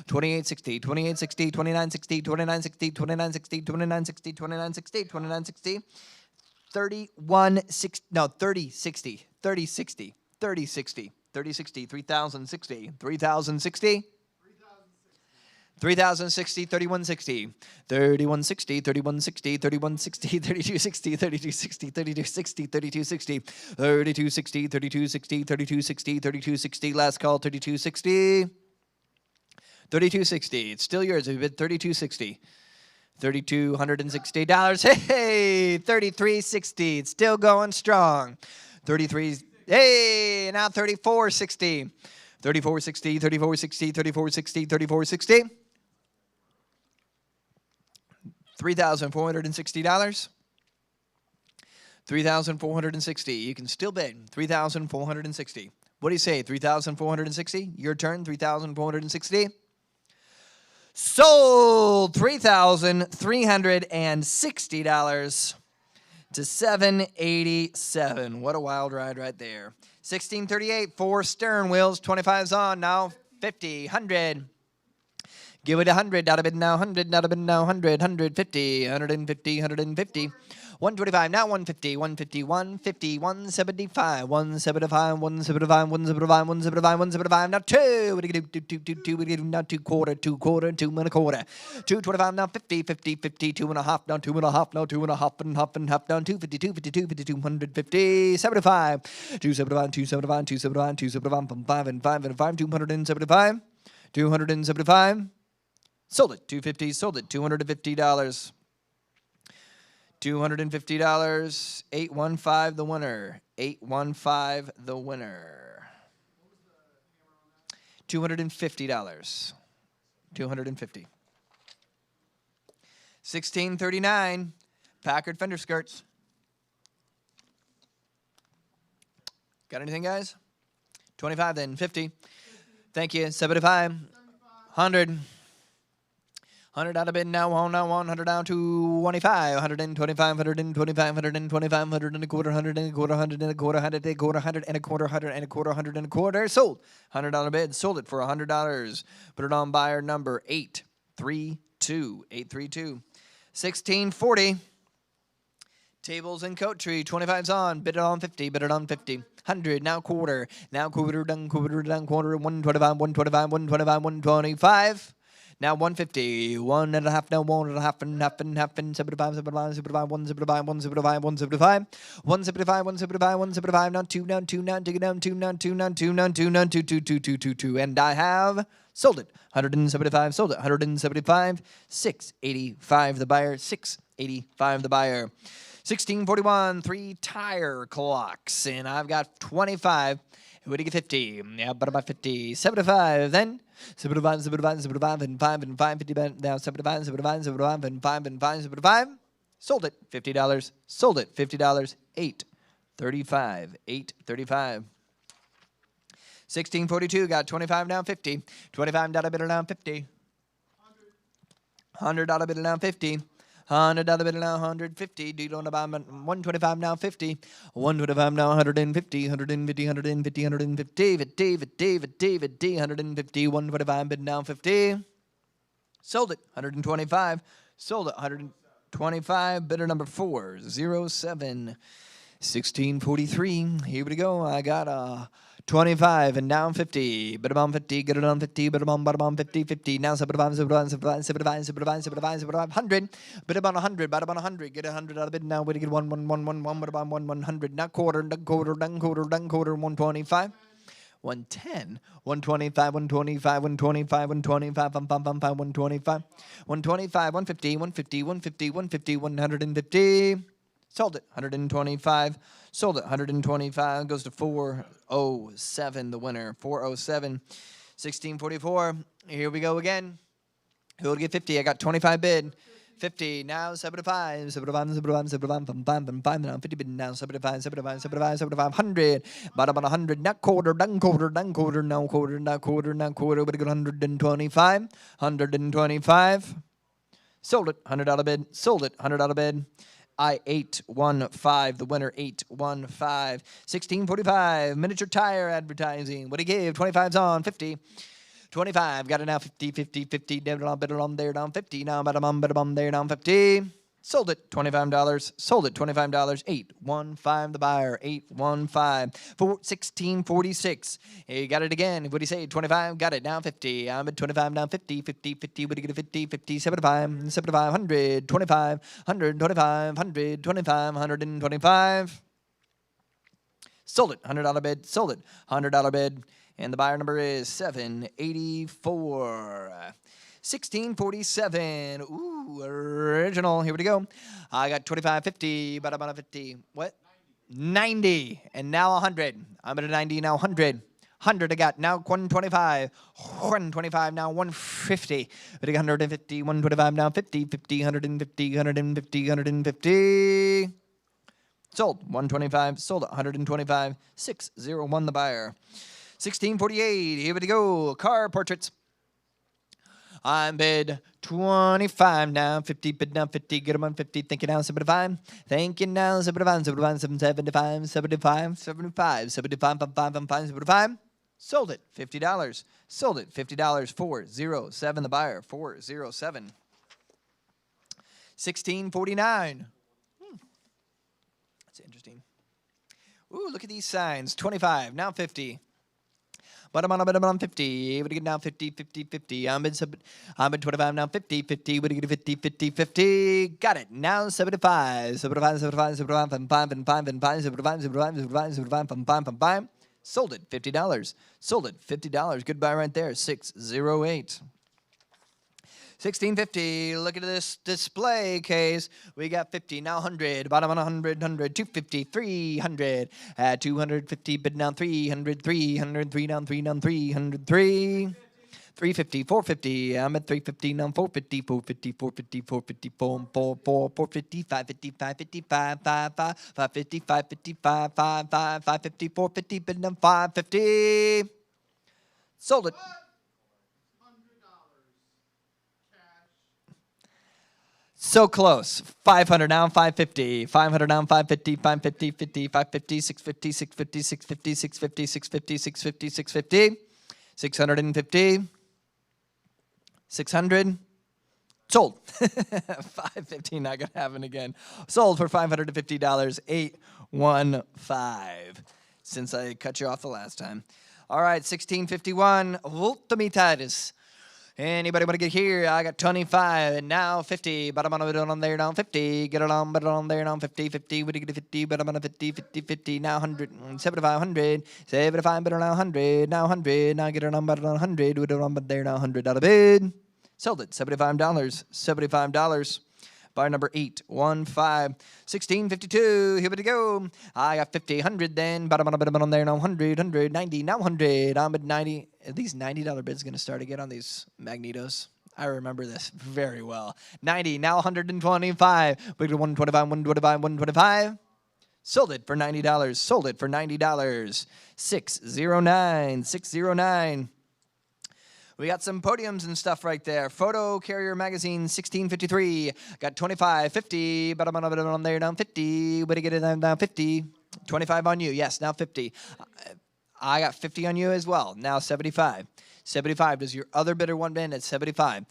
2860, 2860, 2960, 2960, 2960, 2960, 2960, 2960, 3060, 3060, 3060, 3060, 3060, 3060. 3060, 3160, 3160, 3160, 3160, 3260, 3260, 3260, 3260, 3260, 3260, 3260, 3260, last call, 3260. 3260, it's still yours. We bid 3260. $3,260. Hey, 3360. It's still going strong. 33. Hey, now 3460. 3460, 3460, 3460, 3460. $3,460. 3,460. You can still bid 3,460. What do you say? 3,460. Your turn. 3,460. Sold $3,360 to $787. What a wild ride right there. 1638, 4 stern wheels, 25's on now, 50, 100. Give it 100, not a bid now, 100, not a bid now, 100, 150, 150, 150. 125, now 150, 150, 150, 175, 175, 175, 175, 175, 175, now 2. What do you do? 2, what do you do? Now 2 quarter, 2 quarter, 2 and a quarter. 225, now 50, 50, 50, 2 and a half, now 2 and a half, now 2 and a half, and half, and half, down 252, 52, 52, 150, 75, 275, 275, 275, 275, 5 and 5 and 5, 275, 275. Sold it, 250, sold it, $250. $250, 815 the winner. 815 the winner. $250. 250. 1639, Packard fender skirts. Got anything, guys? 25 then, 50. Thank you, 75. 100. 100 out of bid now, 100 down to 25, 125, 125, 125, 100 and a quarter, 100 and a quarter, 100 and a quarter, 100 and a quarter, 100 and a quarter, 100 and a quarter, 100 and a quarter, sold. $100 bid, sold it for $100. Put it on buyer number 832, 832. 1640. Tables and coat tree, 25's on, bid it on 50, bid it on 50. 100, now quarter, down, quarter, 125, 125, 125, 125. Now 150, 1 and a half, now 1 and a half, and half, and half, and 75, 75, 75, 175, 175, 175, 175, 175, 175, now 2, now 2, now 2, down 2, now 2, now 2, now 2, now 2, 2, 2, 2, 2, 2, and I have sold it. 175, sold it. 175, 685 the buyer, 685 the buyer. 1641, 3 tire clocks, and I've got 25. What do you get? 50? Yeah, but about 50. 75 then. 75, 75, 75, and 5, and 5, 50, now 75, 75, 75, and 5, and 5, 75. Sold it. $50. Sold it. $50. $8.35. $8.35. 1642 got 25 down 50. $25 bidder down 50. $100 bidder down 50. $100 bidder down 150. Do you know about 125 now 50? 125 now 150. 150. 150. 150. 50. 50. 50. 50. 150. 125 bid down 50. Sold it. 125. Sold it. 125. Bidder number 407. 1643. Here we go. I got 25 and down 50. Bid on 50. Get it on 50. Bid on 50. 50. Now 75. 75. 75. 75. 75. 75. 100. Bid on 100. Bid on 100. Get 100 out of bid now. Wait to get 1. 1. 1. 1. 1. Bid on 1. 100. Now quarter. Done quarter. Done quarter. Done quarter. 125. 110, 125, 125, 125, 125, 125, 125, 150, 150, 150, 150, 150. Sold it, 125. Sold it, 125. Goes to 407, the winner, 407. 1644. Here we go again. Who will get 50? I got 25 bid. 50, now 75, 75, 75, 75, now 50 bid, now 75, 75, 75, 75, 100, bottom on 100, not quarter, done quarter, done quarter, now quarter, not quarter, not quarter, but a good 125, 125, sold it, $100 bid, sold it, $100 bid, I-815, the winner, 815, 1645, miniature tire advertising, what he gave, 25's on, 50, 25, got it now, 50, 50, 50, better on there, down 50, now better on there, down 50. Sold it, $25, sold it, $25, 815, the buyer, 815, 1646. He got it again, what do you say, 25, got it, now 50, I'm at 25, down 50, 50, 50, what do you get a 50, 50, 75, 75, 100, 25, 125, 100, 25, 125. Sold it, $100 bid, sold it, $100 bid. And the buyer number is 784. 1647. Ooh, original. Here we go. I got 25, 50, but about a 50. What? 90. And now 100. I'm at a 90, now 100. 100 I got. Now 125. 125, now 150. 150, 125, now 50, 50, 150, 150, 150. Sold. 125. Sold at 125. 601 the buyer. 1648, here we go, car portraits. I'm bid 25 now, 50 bid now, 50, get them on 50, thank you now, 75, thank you now, 75, 75, 75, 75, 75, 75, 75, 75, sold it, $50, sold it, $50, 407, the buyer, 407. 1649, that's interesting. Ooh, look at these signs, 25, now 50. But I'm on 50. What do you get now? 50, 50, 50. I'm in 25 now. 50, 50. What do you get? 50, 50, 50. Got it. Now 75. 75, 75, 75, 5, and 5, and 5, 75, 75, 75, 75, 5, 5. Sold it. $50. Sold it. $50. Goodbye right there. 608. 1650, look at this display case. We got 50, now 100, bottom on 100, 100, 250, 300, 250, bid down 300, 300, 3 down, 3 down, 303, 350, 450, I'm at 350, now 450, 450, 450, 450, 450, 550, 555, 55, 550, 555, 55, 550, 450, bid down 550. Sold it. So close. 500 now, 550. 500 now, 550, 550, 50, 550, 650, 650, 650, 650, 650, 650, 650, 650, 600. Sold. 550, not going to happen again. Sold for $550, 815. Since I cut you off the last time. All right, 1651, Voltamitatis. Anybody want to get here? I got 25 and now 50. But I'm on it on there now 50. Get it on, but on there now 50, 50. What do you get 50? But I'm on a 50, 50, 50. Now 100, 75, 100. 75, but now 100. Now 100. Now get it on, but on 100. What it on, but there now 100 out of bid. Sold it. $75. $75. Buyer number 815. 1652. Here we go. I got 50, 100 then. Bottom on there now 100, 100, 90. Now 100. I'm at 90. Are these $90 bids going to start again on these Magnetos? I remember this very well. 90, now 125. We get 125, 125, 125. Sold it for $90. Sold it for $90. 609, 609. We got some podiums and stuff right there. Photo Carrier Magazine, 1653. Got 25, 50. But I'm on there, down 50. Way to get it down 50. 25 on you. Yes, now 50. I got 50 on you as well. Now 75. 75. Does your other bidder want in at 75?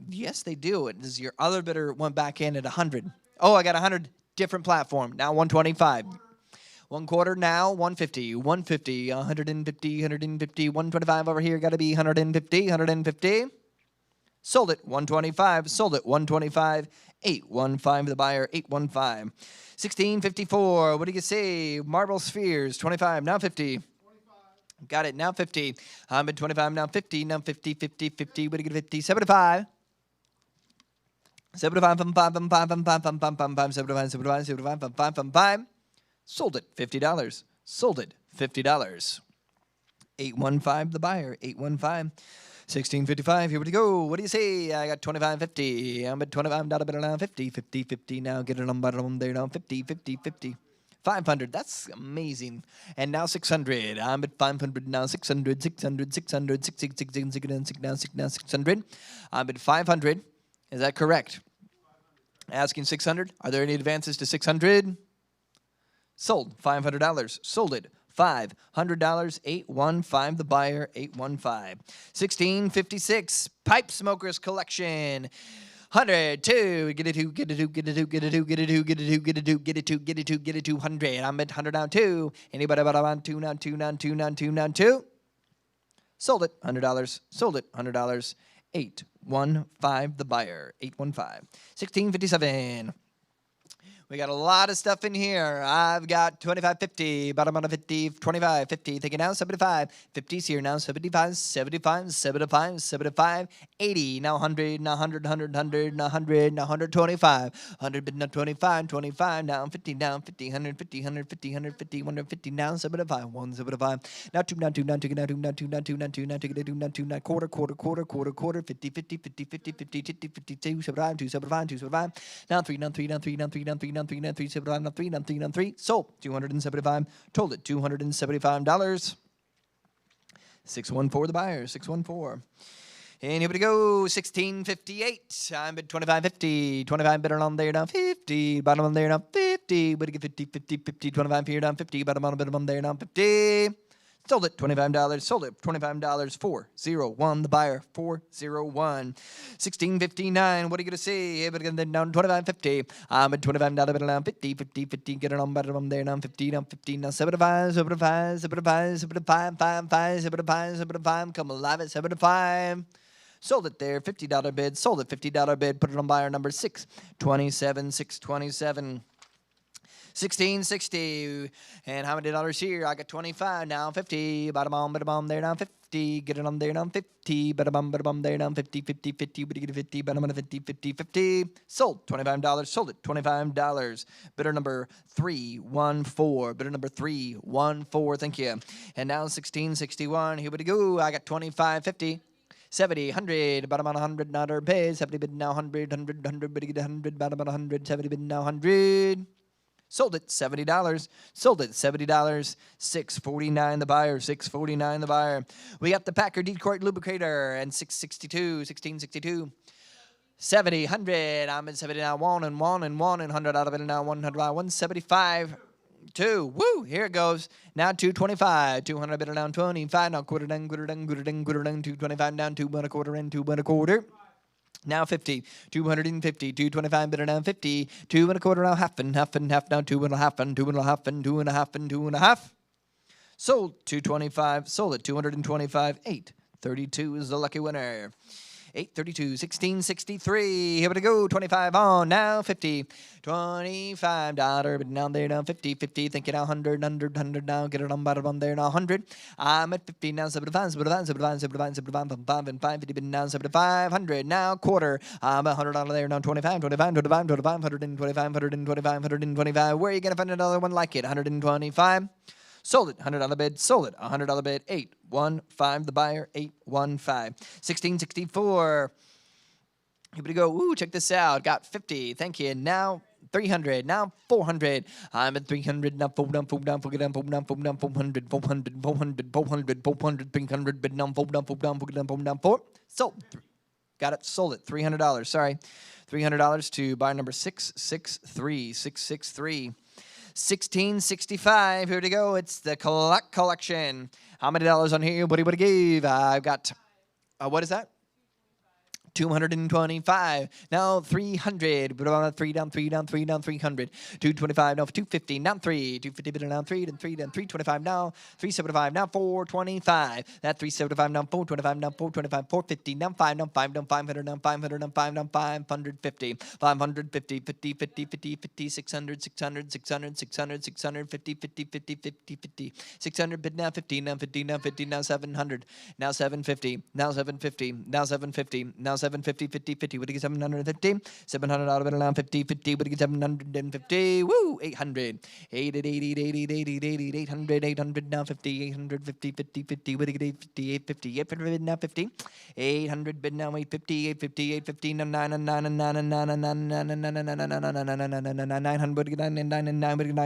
Yes, they do. Does your other bidder want back in at 100? Oh, I got 100. Different platform. Now 125. 1 quarter now, 150, 150, 150, 150, 125 over here. Got to be 150, 150. Sold it, 125. Sold it, 125. 815 the buyer, 815. 1654. What do you say? Marble Spheres, 25, now 50. 25. Got it, now 50. I'm at 25, now 50, now 50, 50, 50. What do you get? 50, 75. 75, 75, 75. Sold it, $50. Sold it, $50. 815 the buyer, 815. 1655, here we go. What do you say? I got 25.50. I'm at $25 bidder now. 50, 50, 50. Now get it on bottom there now. 50, 50, 50. 500. That's amazing. And now 600. I'm at 500 now. 600, 600, 600, 600. I'm at 500. Is that correct? Asking 600. Are there any advances to 600? Sold. $500. Sold it. $500. 815 the buyer. 815. 1656 Pipe Smokers Collection. 102. Get it to, get it to, get it to, get it to, get it to, get it to, get it to, get it to, get it to, get it to 100. I'm at 100 now 2. Anybody about on 2 now 2 now 2 now 2 now 2? Sold it. $100. Sold it. $100. 815 the buyer. 815. 1657. We got a lot of stuff in here. I've got 25.50, bottom on a 50, 25.50, thinking now 75, 50's here now, 75, 75, 75, 75, 80, now 100, now 100, 100, 100, now 100, now 125, 100, but now 25, 25, now 50, down 50, 150, 150, 150, 150, now 75, 175, now 2, now 2, now 2, now 2, now 2, now 2, now 2, now 2, now 2, now 2, now quarter, quarter, quarter, quarter, quarter, 50, 50, 50, 50, 50, 50, 52, 75, 275, 275, now 3, now 3, now 3, now 3, now 3, now 3, now 3, 75, now 3, now 3, now 3, sold, 275, told it, $275, 614 the buyer, 614. And here we go, 1658. I'm at 25.50. 25 bidder on there, down 50. Bottom on there, down 50. Way to get 50, 50, 50. 25 here, down 50. Bottom on a bit on there, down 50. Sold it, $25. Sold it, $25. 401 the buyer, 401. 1659. What are you gonna say? But again, then down 25.50. I'm at $25 bidder down 50, 50, 50. Get it on better on there, down 50, down 50. Now 75, 75, 75, 75, 55, 75, 75. Come alive at 75. Sold it there, $50 bid. Sold it, $50 bid. Put it on buyer number 627, 627. 1660. And how many dollars here? I got 25 now, 50. Bada bomb there now, 50. Get it on there now, 50. Bada bomb there now, 50, 50, 50. But you get 50, bada on 50, 50, 50. Sold, $25. Sold it, $25. Bidder number 314. Bidder number 314. Thank you. And now 1661. Here we go. I got 25.50. 70, 100, about 100, not our pay. 70 bid now 100, 100, 100, but you get 100, about 100, 70 bid now 100. Sold it, $70. Sold it, $70. 649 the buyer, 649 the buyer. We got the Packard Detroit Lubricator and 662, 1662. 70, 100. I'm in 70 now. 1 and 1 and 1 and 100 out of it now. 100, 175. 2. Woo! Here it goes. Now 225. 200 bidder down 25. Now quarter down, quarter down, quarter down, quarter down. 225 down. 2 1 a quarter in. 2 1 a quarter. Now 50. 250. 225 bidder down 50. 2 1 a quarter now. Half and half and half. Now 2 1 a half and 2 1 a half and 2 1 a half and 2 1 a half. Sold 225. Sold at 225. 832 is the lucky winner. 832, 1663. Here we go. 25 on now. 50. $25. But now there now 50. 50. Think it now 100. 100. 100 now. Get it on bottom on there now 100. I'm at 50 now. 75. 75. 75. 75. 75. And 5. 50 now 75. 100 now. Quarter. I'm at $100 there now. 25. 25. 25. 25. 125. 125. 125. Where are you going to find another one like it? 125. Sold it, $100 bid. Sold it, $100 bid. 815 the buyer, 815. 1664. Here we go. Ooh, check this out. Got 50. Thank you. Now 300. Now 400. I'm at 300. Now 400, 300. Bid down, 4. Sold. Got it. Sold it. $300. Sorry. $300 to buyer number 663. 663. 1665. Here we go. It's the collection. How many dollars on here? What do you give? I've got, what is that? 225. Now 300. 3 down, 3 down, 3 down, 300. 225. Now 250. Now 3. 250 bid down 3 and 3 down 325. Now 375. Now 425. That 375. Now 425. Now 425. 450. Now 5. Now 5. Now 500. Now 500. Now 5. Now 550. 550. 50. 50. 50. 50. 600. 600. 600. 600. 600. 50. 50. 50. 50. 50. 600 bid now 50. Now 50. Now 50. Now 700. Now 750. Now 750. Now 750. Now 750, 50, 50. What do you get? 750? $700 bid now 50, 50. What do you get? 750? Woo! 800. 800, 800, 800 now 50, 800, 50, 50, 50. What do you get? 50, 850. 800 bid now 50. 800 bid now 850, 850, 850. Now 9 and 9 and 9 and 9 and 9 and 9 and 9 and 9 and 9 and 9 900. What do you get? 9 and 9 and 9. What do you get?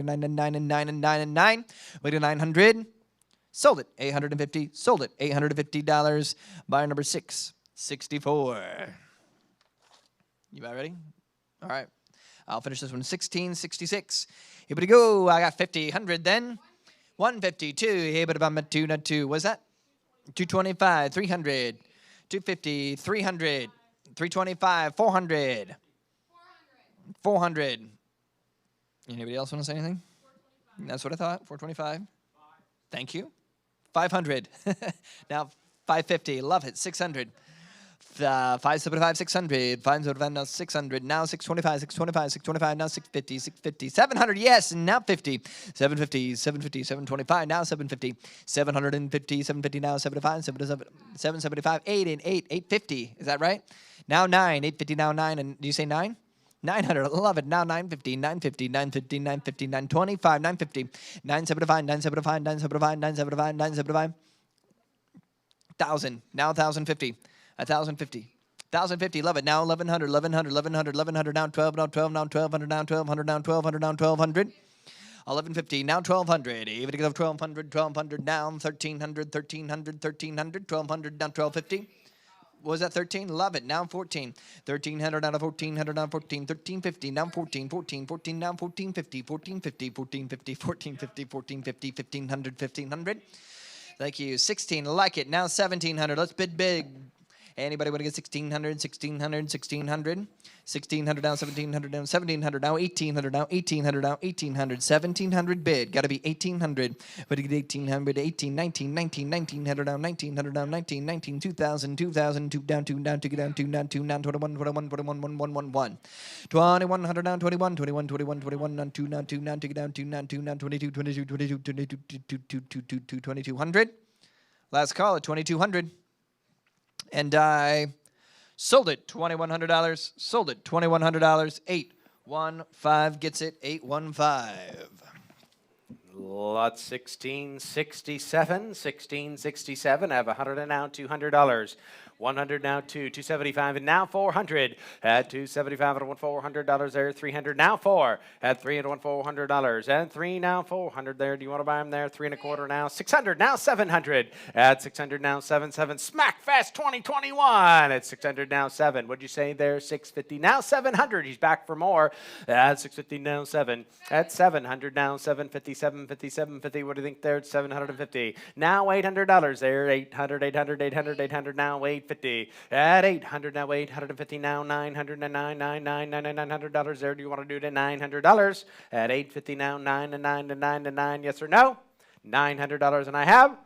9 and 9 and 9 and 9 and 9 and 9. What do you get? 900? Sold it. 850. Sold it. $850. Buyer number 664. You about ready? All right. I'll finish this one. 1666. Here we go. I got 50. 100 then. 152. Here but about 2 not 2. What's that? 225. 300. 250. 300. 325. 400. 400. Anybody else want to say anything? That's what I thought. 425. Thank you. 500. Now 550. Love it. 600. 575, 600, 575, now 600, now 625, 625, 625, now 650, 650, 700, yes, now 50, 750, 750, 725, now 750, 750, 750, now 75, 775, 8 and 8, 850, is that right? Now 9, 850, now 9, and do you say 9? 900, love it, now 950, 950, 950, 950, 925, 950, 975, 975, 975, 975, 975, 1,000, now 1,050. 1,050. 1,050, love it. Now 1,100, 1,100, 1,100, 1,100, now 12, now 12, now 1,200, now 1,200, now 1,200, now 1,200. 1,150, now 1,200. Even to go 1,200, 1,200, down 1,300, 1,300, 1,300, 1,200, down 1,250. Was that 13? Love it. Now 14. 1,300 down to 1,400 down 14. 1,350 now 14. 14. 14 now 1,450. 1,450. 1,450. 1,450. 1,450. 1,500. 1,500. Thank you. 16. Like it. Now 1,700. Let's bid big. Anybody want to get 1,600, 1,600, 1,600? 1,600 down, 1,700 down, 1,700 now, 1,800 now, 1,800 now, 1,800. 1,700 bid. Got to be 1,800. What do you get? 1,800, 18, 19, 19, 1,900 down, 1,900 down, 19, 19, 2,000, 2,000, 2 down, 2 down, 2 down, 2 down, 2 down, 21, 21, 21, 1, 1, 1, 1. 2,100 down, 21, 21, 21, 21 down, 2 down, 2 down, 2 down, 2 down, 2 down, 22, 22, 22, 22, 22, 2,200. Last call at 2,200. And I sold it, $2,100. Sold it, $2,100. 815 gets it, 815. Lot 1667, 1667. I have 100 and now $200. 100 now 275 and now 400 at 275 and $400 there. 300 now 4 at 3 and $400 and 3 now 400 there. Do you want to buy them there? 3 1/4 now 600 now 700 at 600 now 7 smack fast 2021 at 600 now 7. What'd you say there? 650 now 700. He's back for more at 650 now 7 at 700 now 750 750 750. What do you think there? It's 750 now $800 there. 800 800 800 800 now 850 at 800 now 850 now 900 and $900 there. Do you want to do it at $900 at 850 now 9 and 9 and 9 and 9? Yes or no? $900 and I have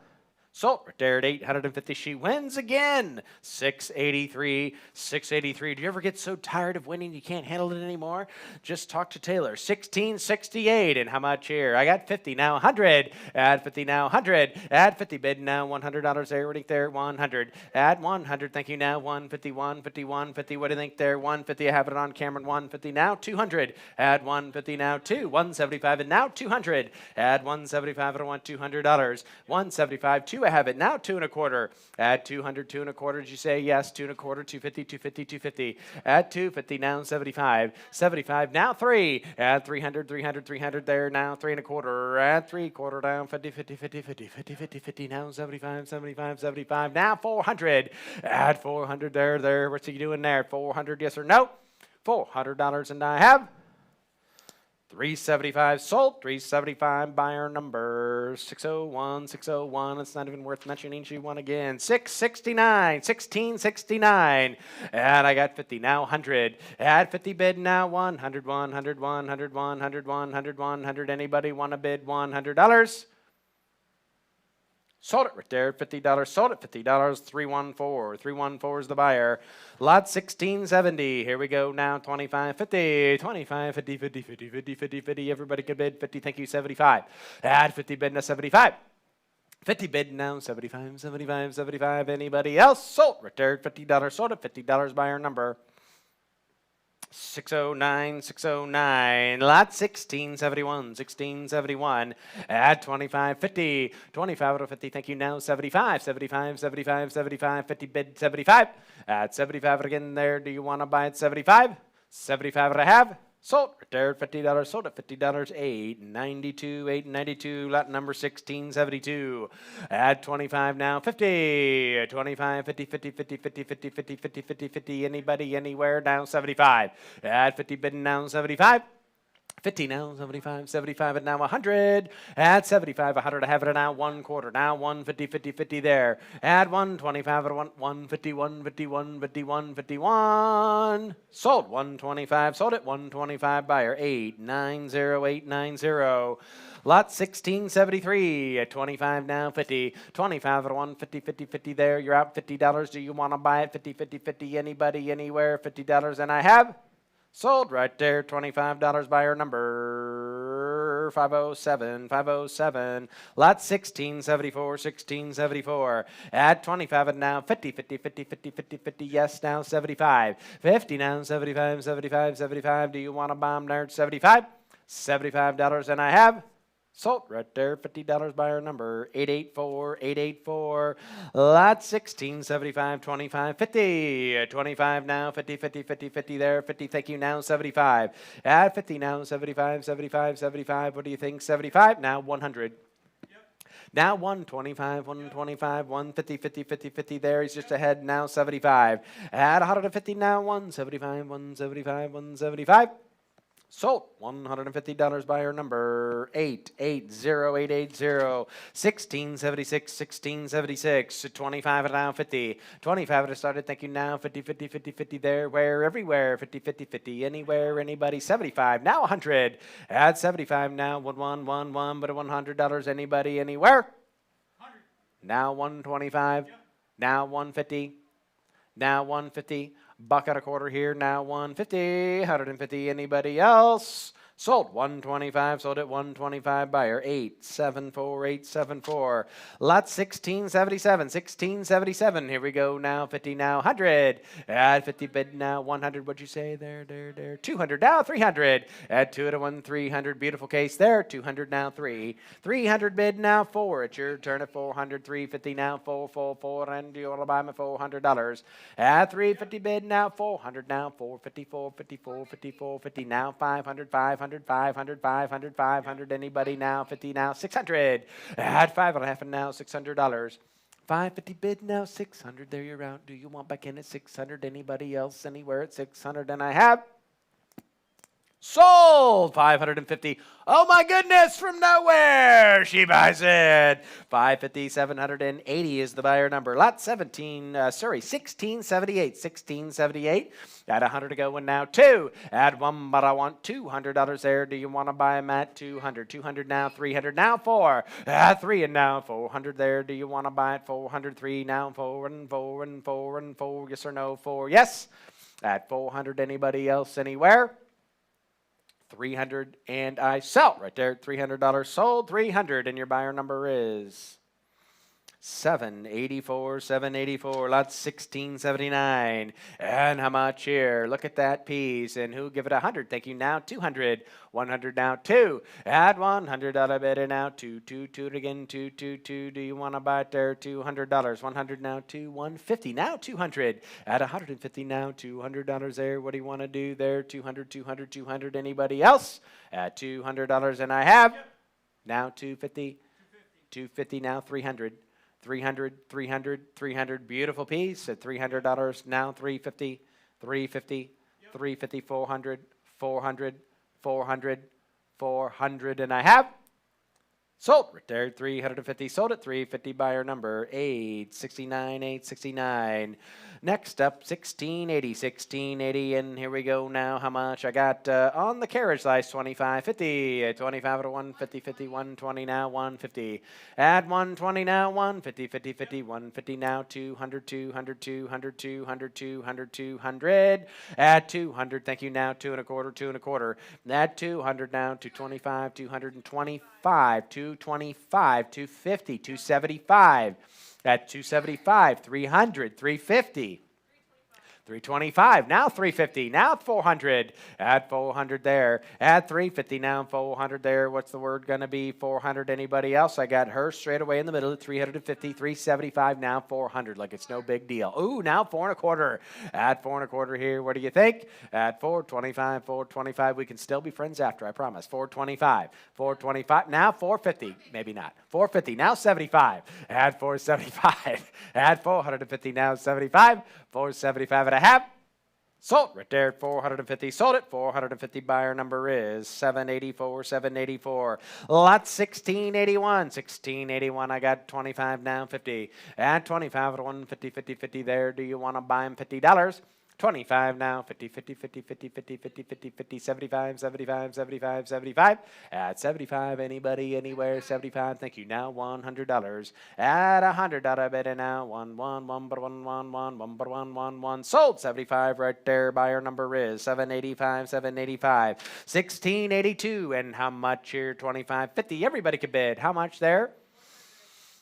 sold right there at 850. She wins again. 683. 683. Do you ever get so tired of winning you can't handle it anymore? Just talk to Taylor. 1668. And how much here? I got 50 now 100. Add 50 now 100. Add 50 bid now $100 there. What do you think there? 100. Add 100. Thank you now 150 150 150. What do you think there? 150. I have it on camera. 150 now 200. Add 150 now 2. 175 and now 200. Add 175 and I want $200. 175 2. have it now 2 1/4. At 200, 2 1/4. Did you say yes? 2 1/4, 250, 250, 250. At 250 now 75. 75 now 3. At 300, 300, 300 there now 3 1/4. At 3/4 down 50, 50, 50, 50, 50, 50, 50 now 75, 75, 75 now 400. At 400 there. What's he doing there? 400 yes or no? $400 and I have 375 sold, 375 buyer number 601, 601. It's not even worth mentioning. She won again. 669, 1669. And I got 50 now 100. At 50 bid now 100, 100, 100, 100, 100, 100. Anybody want to bid $100? Sold it right there, $50. Sold it, $50. 314. 314 is the buyer. Lot 1670. Here we go now. 2550. 2550, 50, 50, 50, 50, 50. Everybody can bid 50. Thank you, 75. Add 50 bid now 75. 50 bid now 75, 75, 75. Anybody else? Sold right there, $50. Sold it, $50 buyer number. 609, 609, lot 1671, 1671, at 2550, 25 out of 50, thank you now, 75, 75, 75, 75, 50 bid 75, at 75 again there, do you want to buy it 75? 75 and a half, sold, right there at $50, sold at $50, 892, 892, lot number 1672, at 25 now, 50, 25, 50, 50, 50, 50, 50, 50, 50, 50, 50, anybody, anywhere, down 75, at 50 bidding down 75, 50 now, 75, 75 and now 100. At 75, 100, I have it now 1/4. Now 150, 50, 50 there. At 125, I want 150, 150, 150, 151. Sold 125, sold it 125 buyer 890, 890. Lot 1673 at 25 now 50. 25 at 150, 50, 50 there. You're out $50. Do you want to buy it? 50, 50, 50. Anybody, anywhere? $50 and I have. Sold right there, $25 buyer number 507, 507. Lot 1674, 1674. At 25 and now 50, 50, 50, 50, 50, 50. Yes, now 75. 50 now 75, 75, 75. Do you want to bomb there? 75? $75 and I have. Sold right there, $50 buyer number 884, 884. Lot 1675, 25, 50. 25 now, 50, 50, 50, 50 there. 50, thank you now, 75. At 50 now, 75, 75, 75. What do you think? 75 now, 100. Now 125, 125, 150, 50, 50, 50 there. He's just ahead now, 75. At 150 now, 175, 175, 175. Sold $150 buyer number 880880 1676 1676 25 and now 50 25 at started. Thank you now 50 50 50 50 there where everywhere 50 50 50 anywhere anybody 75 now 100 at 75 now 1111 but $100 anybody anywhere 100 now 125 now 150 now 150 buck at a quarter here, now 150, 150, anybody else? Sold 125, sold at 125 buyer 874, 874. Lot 1677, 1677. Here we go now 50 now 100. At 50 bid now 100. What'd you say there? 200 now 300. At 2 to 1 300. Beautiful case there. 200 now 3. 300 bid now 4. It's your turn at 400. 350 now 444 and you want to buy me $400. At 350 bid now 400 now 450 450 450 450 now 500 500 500, 500, 500, anybody now, 50 now, 600. At 5.5 and now, $600. 550 bid now, 600. There you're out. Do you want back in at 600? Anybody else anywhere at 600? And I have sold 550. Oh my goodness, from nowhere she buys it. 550, 780 is the buyer number. Lot 1678, 1678. At 100 to go and now 2. Add 1, but I want $200 there. Do you want to buy them at 200? 200 now, 300 now 4. At 3 and now 400 there. Do you want to buy it 403 now 4 and 4 and 4 and 4? Yes or no? 4. Yes. At 400, anybody else anywhere? 300 and I sell right there. $300 sold. 300 and your buyer number is 784, 784, lot 1679. And how much here? Look at that piece. And who give it 100? Thank you. Now 200. 100 now 2. Add 100 out of it and now 2, 2, 2 again, 2, 2, 2. Do you want to buy it there? $200. 100 now 2, 150. Now 200. Add 150 now, $200 there. What do you want to do there? 200, 200, 200. Anybody else? At $200 and I have. Now 250. 250 now 300. 300, 300, 300, beautiful piece at $300 now 350, 350, 350, 400, 400, 400, 400, and I have sold right there 350, sold at 350, buyer number 869, 869. Next up 1680, 1680, and here we go now. How much I got on the carriage slice? 25.50, 25 to 150, 50, 120 now 150. Add 120 now 150, 50, 50, 150 now 200, 200, 200, 200, 200, 200. Add 200. Thank you now 2 1/4, 2 1/4. Add 200 now 225, 225, 225, 250, 275. At 275, 300, 350. 325, now 350, now 400. Add 400 there. Add 350, now 400 there. What's the word going to be? 400. Anybody else? I got her straight away in the middle at 350, 375, now 400. Like it's no big deal. Ooh, now 4 1/4. Add 4 1/4 here. What do you think? Add 425, 425. We can still be friends after, I promise. 425, 425. Now 450. Maybe not. 450, now 75. Add 475. Add 450, now 75. 475 and a half. Sold right there at 450. Sold it. 450. Buyer number is 784, 784. Lot 1681, 1681. I got 25 now 50. At 25 to 150, 50, 50 there. Do you want to buy him $50? 25 now, 50, 50, 50, 50, 50, 50, 50, 50, 75, 75, 75, 75. At 75, anybody, anywhere, 75. Thank you. Now $100. At $100 bid and now 1, 1, 1, 1, 1, 1, 1, 1, 1, 1. Sold 75 right there. Buyer number is 785, 785, 1682. And how much here? 25, 50. Everybody could bid. How much there?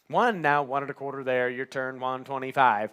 1 now, 1 1/4 there. Your turn, 125.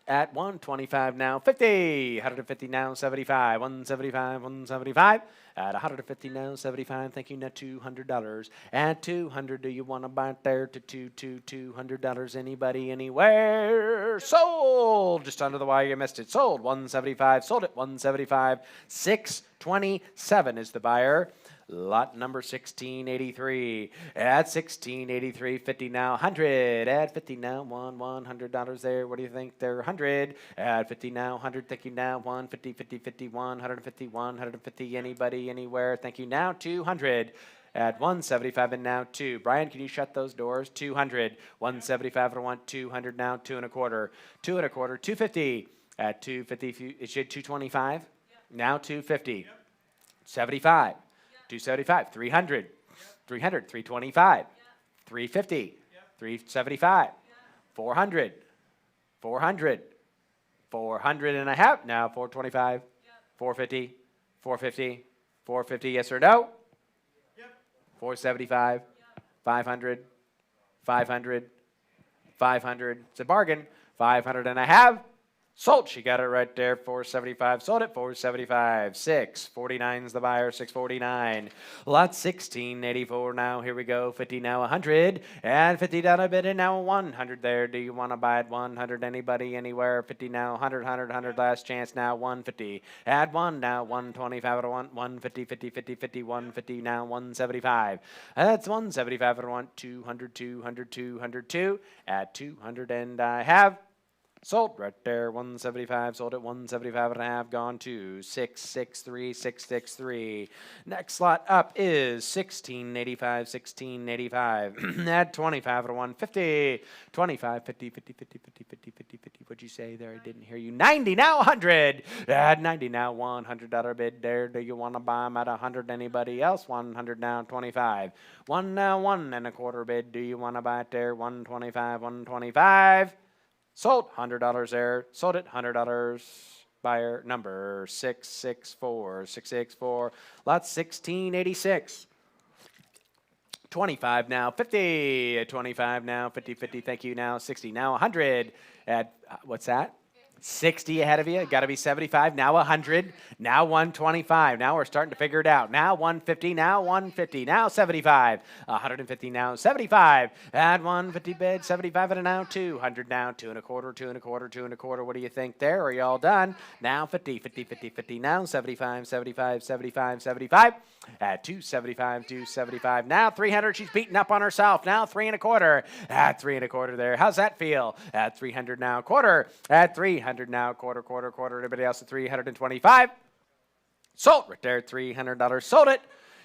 At 125 now 50, 150 now 75, 175, 175. At 150 now 75, thank you. Now $200. At 200, do you want to buy it there to $200? Anybody, anywhere? Sold. Just under the wire, you missed it. Sold 175. Sold it 175. 627 is the buyer. Lot number 1683. At 1683, 50 now 100. At 50 now $100 there. What do you think there? 100. At 50 now 100. Thank you. Now 150, 50, 50, 150, 150. Anybody, anywhere? Thank you. Now 200. At 175 and now 2. Brian, can you shut those doors? 200. 175 and 1. 200 now 2 1/4. 2 1/4. 250. At 250, it should 225. Yep. Now 250. Yep. 75. 275, 300, 300, 325, 350, 375, 400, 400, 400 and a half. Now 425, 450, 450, 450, yes or no? 475, 500, 500, 500. It's a bargain. 500 and a half. Sold. She got it right there. 475. Sold it. 475. 649 is the buyer. 649. Lot 1684 now. Here we go. 50 now 100. And 50 down a bit and now 100 there. Do you want to buy it? 100. Anybody, anywhere? 50 now 100, 100, 100. Last chance now 150. Add 1 now 125 to 1. 150, 50, 50, 50, 150 now 175. That's 175 to 1. 200, 200, 202. At 200 and I have. Sold right there, 175. Sold at 175 and a half. Gone to 663, 663. Next lot up is 1685, 1685. At 25 to 150. 25, 50, 50, 50, 50, 50, 50, 50. What'd you say there? I didn't hear you. 90 now 100. At 90 now $100 bid there. Do you want to buy them at 100? Anybody else? 100 now 25. 1 now 1 1/4 bid. Do you want to buy it there? 125, 125. Sold $100 there. Sold it $100. Buyer number 664, 664. Lot 1686. 25 now, 50, 25 now, 50, 50, thank you now, 60 now, 100 at, what's that? 60 ahead of you, got to be 75, now 100, now 125, now we're starting to figure it out, now 150, now 150, now 75, 150 now, 75, add 150 bid, 75 and a now 200 now, 2 and a quarter, 2 and a quarter, 2 and a quarter, what do you think there, are you all done? Now 50, 50, 50, 50, now 75, 75, 75, 75, at 275, 275, now 300, she's beating up on herself, now 3 and a quarter, at 3 and a quarter there, how's that feel? At 300 now, quarter, at 300 now, quarter, quarter, quarter, everybody else at 325, sold right there, $300, sold it,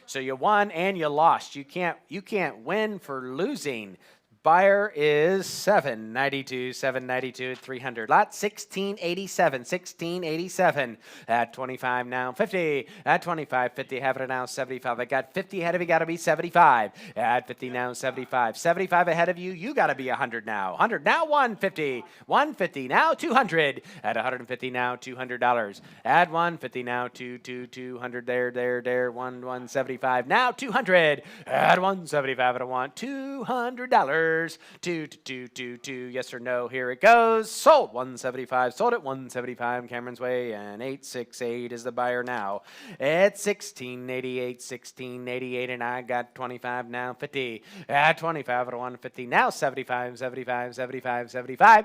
so you won and you lost, you can't win for losing. Buyer is 792, 792 at 300. Lot 1687, 1687 at 25 now, 50 at 25, 50 have it now, 75. I got 50 ahead of you, got to be 75 at 50 now, 75. 75 ahead of you, you got to be 100 now. 100 now, 150, 150 now, 200 at 150 now, $200. Add 150 now, 200 there, 175 now, 200. Add 175 at a want $200. Two, yes or no, here it goes. Sold 175, sold at 175 Cameron's Way, and 868 is the buyer now. It's 1688, 1688, and I got 25 now, 50. At 25 at 150, now 75, 75, 75, 75.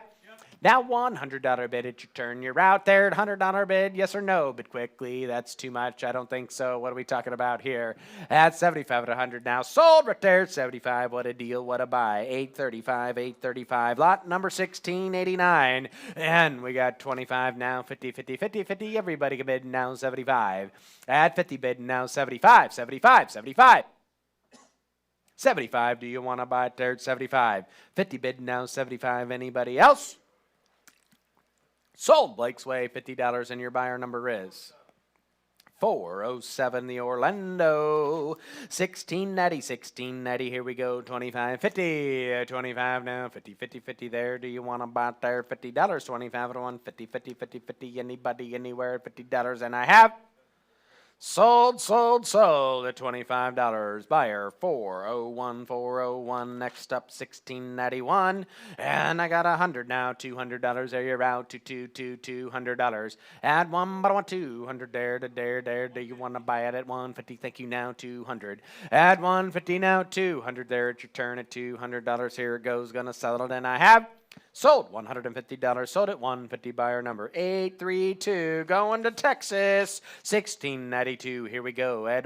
Now $100 bid at your turn. You're out there at $100 bid, yes or no? Bid quickly. That's too much. I don't think so. What are we talking about here? At 75 at 100 now. Sold right there at 75. What a deal. What a buy. 835, 835. Lot number 1689. And we got 25 now. 50, 50, 50, 50. Everybody can bid now 75. At 50 bid now 75, 75, 75. 75. Do you want to buy it there at 75? 50 bid now 75. Anybody else? Sold Blake's Way, $50, and your buyer number is 407, the Orlando. 1690, 1690, here we go, 25, 50, 25 now, 50, 50, 50 there. Do you want to buy it there? $50, 25 at 1, 50, 50, 50, 50, anybody, anywhere, $50, and I have sold at $25. Buyer 401, 401. Next up 1691, and I got 100 now. $200. There you're out to $200. Add one, but I want 200 there. Do you want to buy it at 150? Thank you now. 200. Add 150 now. 200 there at your turn at $200. Here it goes. Gonna sell it, and I have sold $150. Sold at 150. Buyer number 832. Going to Texas. 1692. Here we go. At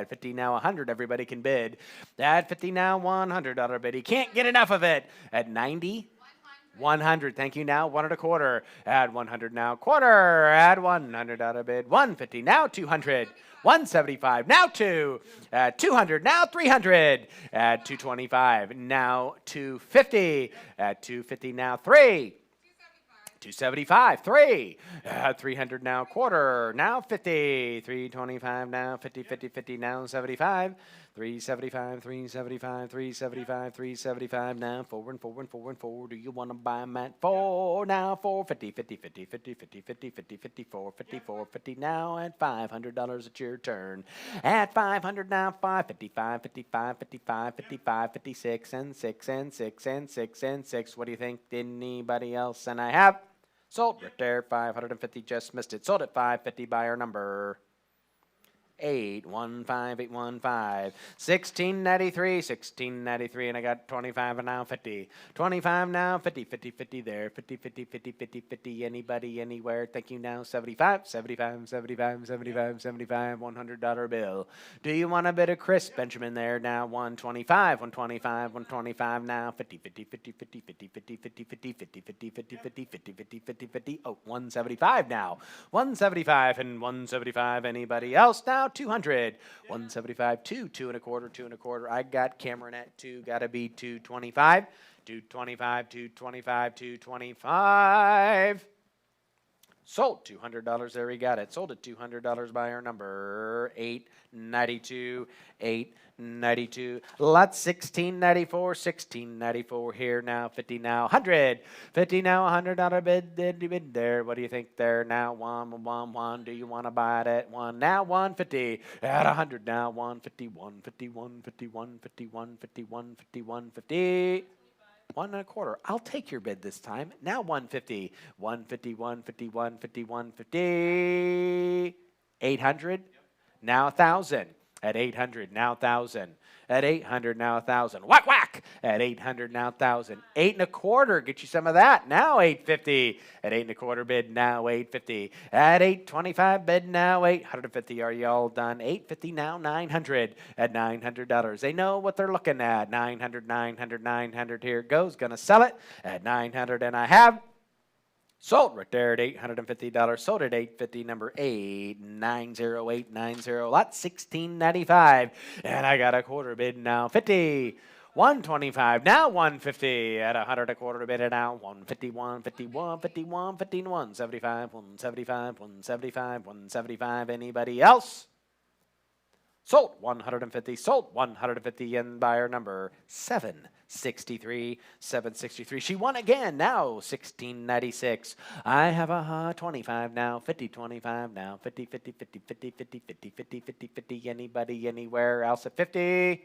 50 now 100. Everybody can bid. At 50 now $100 bid. He can't get enough of it. At 90. 100. Thank you now. 1 and a quarter. Add 100 now. Quarter. Add $100 bid. 150 now 200. 175 now 2. At 200 now 300. At 225 now 250. At 250 now 3. 275, 3. 300 now quarter. Now 50. 325 now 50, 50, 50 now 75. 375, 375, 375, 375 now 4 and 4 and 4 and 4. Do you want to buy them at 4 now? 450, 50, 50, 50, 50, 50, 50, 54, 54, 50 now at $500. It's your turn. At 500 now 555, 55, 55, 55, 56 and 6 and 6 and 6 and 6. What do you think? Anybody else? And I have sold right there. 550, just missed it. Sold at 550. Buyer number 815, 815, 1693, 1693, and I got 25 and now 50. 25 now, 50, 50, 50 there, 50, 50, 50, 50, 50, anybody, anywhere. Thank you now, 75, 75, 75, 75, 75, $100 bill. Do you want a bit of Chris Benjamin there now? 125, 125, 125 now, 50, 50, 50, 50, 50, 50, 50, 50, 50, 50, 50, 50, 50, 50, 50, 50, oh, 175 now. 175 and 175, anybody else now? 200, 175, 2 and a quarter, 2 and a quarter. I got Cameron at 2, gotta be 225, 225, 225, 225. Sold $200. There we got it. Sold at $200. Buyer number 892. 892. Lot 1694 here now. 50 now. 100. 50 now. $100 bid there. What do you think there now? One. Do you want to buy it at one? Now 150. At 100 now. 151. 50. 1.25. I'll take your bid this time. Now 150. 800. Now 1,000. At 800, now 1,000. At 800, now 1,000. Whack, whack. At 800, now 1,000. 8.25. Get you some of that. Now 850. At 8.25 bid, now 850. At 825 bid, now 850. Are you all done? 850 now 900. At $900. They know what they're looking at. 900. Here it goes. Gonna sell it at 900, and I have. Sold right there at $850. Sold at $850. Number 890. Lot 1695. And I got a quarter bid now. 50. 125. Now 150. At 100.25 bid now. 151. 75. 175. Anybody else? Sold 150. Sold 150. And buyer number 763. She won again. Now 1696. I have a 25 now. 50. 25 now. 50. Anybody anywhere else at 50?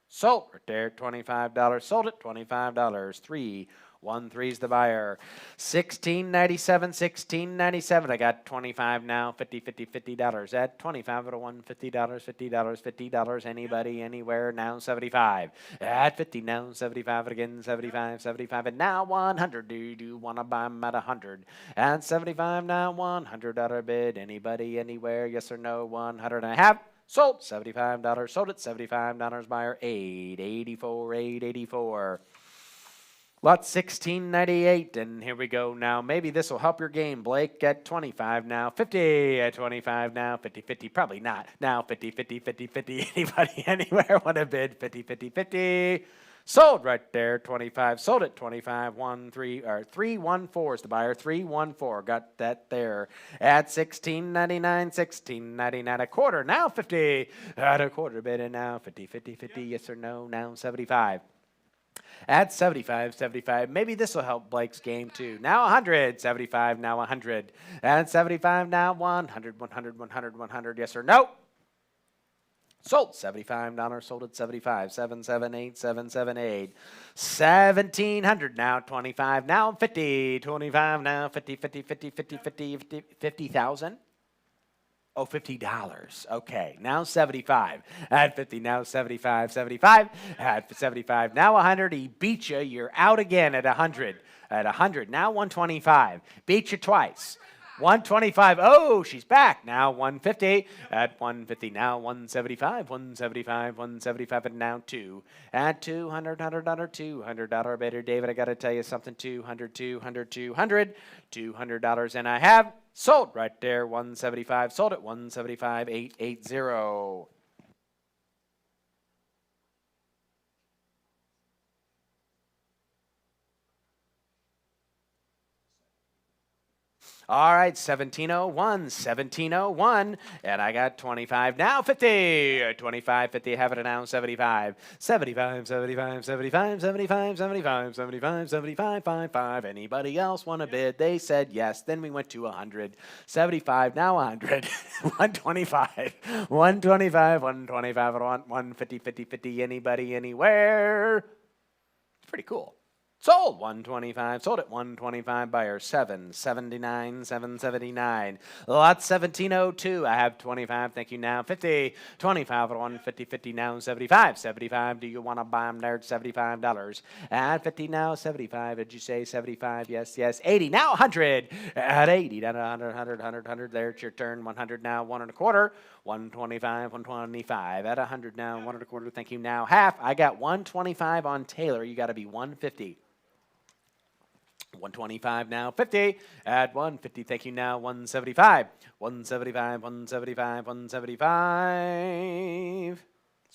Sold right there. $25. Sold it. $25. 313's the buyer. 1697. I got 25 now. $50. At 25 at $150. $50. Anybody, anywhere now. 75. At 50 now. 75 again. 75. And now 100. Do you want to buy them at 100? At 75 now. $100 bid. Anybody, anywhere? Yes or no? 100 and a half. Sold $75. Sold it $75. Buyer 884. Lot 1698, and here we go now. Maybe this will help your game, Blake. At 25 now, 50. At 25 now, 50. Probably not. Now 50. Anybody, anywhere want to bid? 50. Sold right there. 25. Sold it. 25. 314 is the buyer. 314. Got that there. At 1699. A quarter. Now 50. At a quarter bid, and now 50. Yes or no? Now 75. At 75. Maybe this will help Blake's game too. Now 100. 75. Now 100. At 75. Now 100. Yes or no? Sold $75. Sold at 75. 778. 1,700 now. 25 now. 50. 25 now. 50,000. Oh, $50. Okay, now 75. At 50, now 75. At 75, now 100. He beat you. You're out again at 100. At 100, now 125. Beat you twice. 125. Oh, she's back. Now 150. At 150, now 175. 175, and now 2. At $200. Better, David, I got to tell you something. $200. And I have. Sold right there, 175. Sold at 175, 880. All right, 1701, and I got 25 now. 50. 25, 50. Have it now. 75. 75. 55. Anybody else want to bid? They said yes. Then we went to 100. 75 now. 100. 125. 125. 150. 50. Anybody, anywhere? It's pretty cool. Sold 125. Sold at 125. Buyer 779. Lot 1702. I have 25. Thank you now. 50. 25 at 150. 50 now. 75. Do you want to buy them there at $75? At 50 now. 75. Did you say 75? Yes. 80 now. 100. At 80 down to 100. There, it's your turn. 100 now. 1.25. 125. At 100 now. 1.25. Thank you now. Half. I got 125 on Taylor. You got to be 150. 125 now. 50. At 150. Thank you now. 175. 175.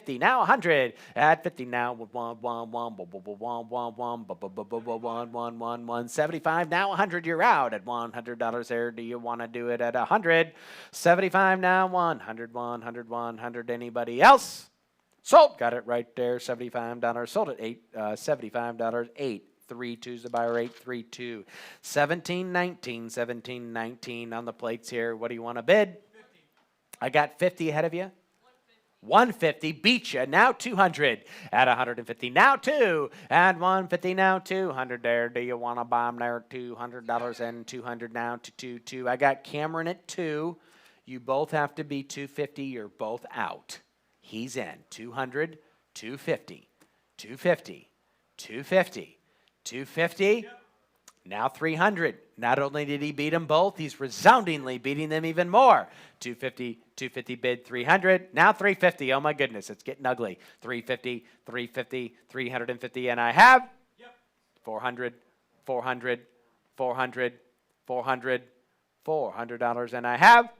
50, now 100. At 50 now, 175, now 100, you're out at $100 there. Do you want to do it at 100? 75 now, 100, 100, 100. Anybody else? Sold. Got it right there. $75. Sold at $75. 8. 3 2's the buyer. 8 3 2. 1719. 1719 on the plates here. What do you want to bid? 50. I got 50 ahead of you. 150 beat you. Now 200 at 150. Now 2 at 150. Now 200 there. Do you want to buy them there? $200 and 200 now to 2. I got Cameron at 2. You both have to be 250. You're both out. He's in. 200, 250, 250, 250, 250. Now 300. Not only did he beat them both, he's resoundingly beating them even more. 250, 250 bid 300. Now 350. Oh my goodness, it's getting ugly. 350, 350, 350, and I have 400, 400, 400, 400, $400, and I have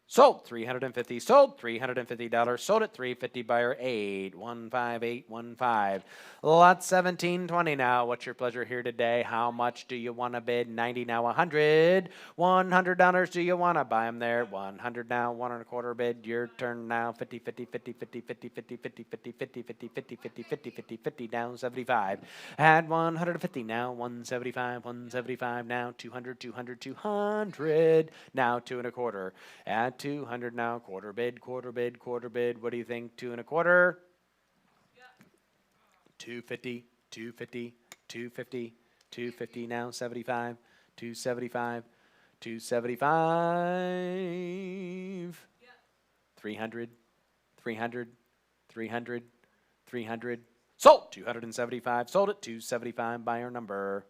sold. 350. Sold. $350. Sold at 350. Buyer 815. Lot 1720 now. What's your pleasure here today? How much do you want to bid? 90 now. 100. $100. Do you want to buy them there? 100 now. 1.25 bid. Your turn now. 50 50 50 50 50 50 50 50 50 50 50 50 50 50 50 down 75. At 150 now. 175. 175 now. 200 200 200 now. 2.25 at 200 now. Quarter bid. What do you think? 2.25. 250, 250, 250, 250 now. 75, 275, 275. 300, 300, 300, 300. Sold. 275. Sold at 275. Buyer number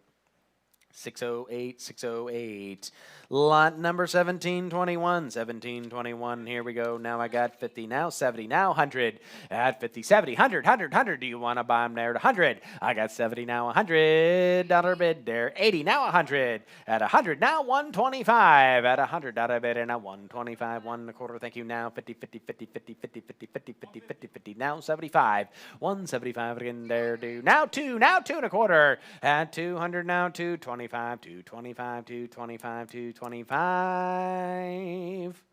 608, 608. Lot number 1721, 1721. Here we go. Now I got 50, now 70, now 100. At 50, 70, 100, 100, 100. Do you want to buy them there at 100? I got 70, now $100 bid there. 80, now 100. At 100, now 125. At $100 bid and a 125, 1.25. Thank you. Now 50, 50, 50, 50, 50, 50, 50, 50, 50, 50. Now 75, 175 again there. Do now 2, now 2.25. At 200, now 225. 225, 225, 225.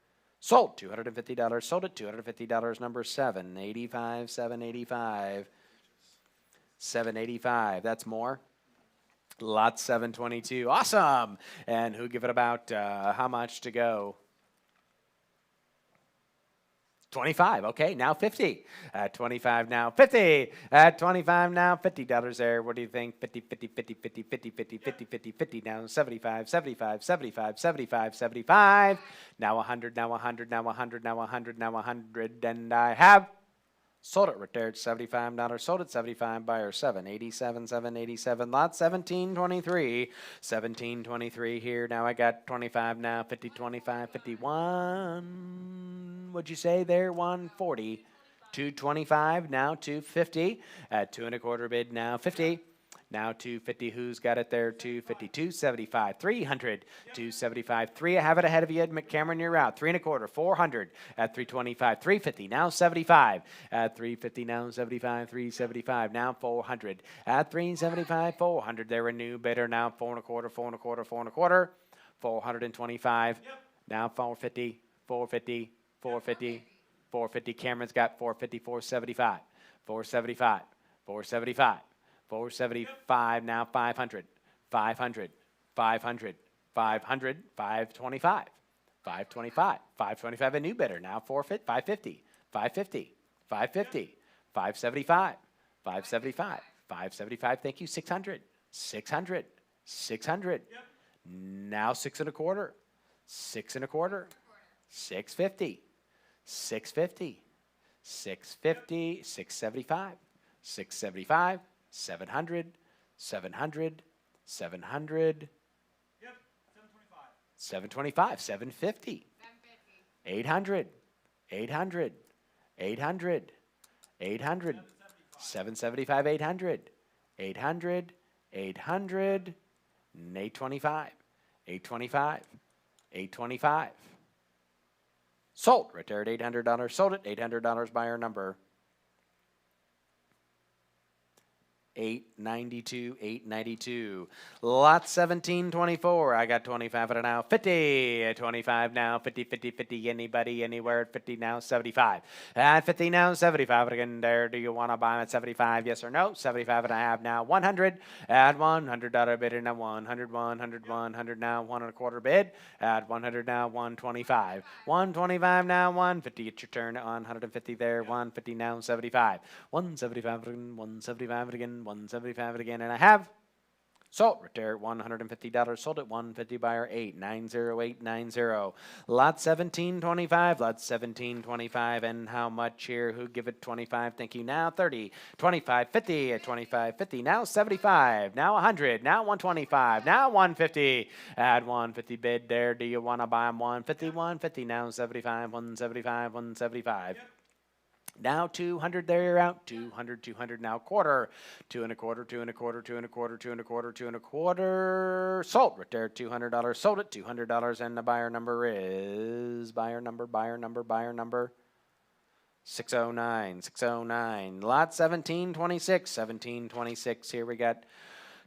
Sold. $250. Sold at $250. Number 785, 785. 785. That's more. Lot 722. Awesome. And who give it about how much to go? 25. Okay, now 50. At 25 now 50. At 25 now $50 there. What do you think? 50 50 50 50 50 50 50 50 50 now 75 75 75 75 75. Now 100, now 100, now 100, now 100, now 100, and I have sold it right there at $75. Sold at 75. Buyer 787, 787. Lot 1723. 1723 here. Now I got 25 now. 50, 25, 51. What'd you say there? 140. 225 now 250. At 2.25 bid now 50. Now 250. Who's got it there? 250. 275. 300. 275. 3. I have it ahead of you. Cameron, you're out. 3.25. 400. At 325. 350. Now 75. At 350. Now 75. 375. Now 400. At 375. 400. They're a new bidder. Now 4.25. 4.25. 4.25. 425. Now 450. 450. 450. 450. Cameron's got 450. 475. 475. 475. 475, now 500, 500, 500, 500, 525, 525, 525, a new bidder, now 550, 550, 550, 575, 575, 575, thank you, 600, 600, 600, now 6.25, 6.25, 650, 650, 650, 675, 675, 700, 700, 700. 725. 750. 800, 800, 800, 800. 775, 800, 800, 800, 825, 825, 825. Sold right there at $800. Sold it, $800 buyer number. 892, 892. Lot 1724. I got 25 at it now. 50 at 25 now. 50, 50, 50. Anybody, anywhere at 50 now. 75. At 50 now. 75 again there. Do you want to buy them at 75? Yes or no? 75 and I have now. 100 at $100 bid and now 100, 100, 100 now. 1.25 bid at 100 now. 125. 125 now. 150 at your turn. 150 there. 150 now. 75. 175 again. 175 again. 175 again, and I have sold right there at $150. Sold at $150 buyer 890890. Lot 1725. Lot 1725. And how much here? Who give it 25? Thank you. Now 30. 25 50 at 25 50. Now 75. Now 100. Now 125. Now 150. At 150 bid there. Do you want to buy them? 150 150. Now 75 175 175. Now 200 there, you're out. 200, 200 now quarter. 2.25, 2.25, 2.25, 2.25, 2.25. Sold right there, $200. Sold it, $200, and the buyer number is buyer number 609, 609. Lot 1726, 1726. Here we got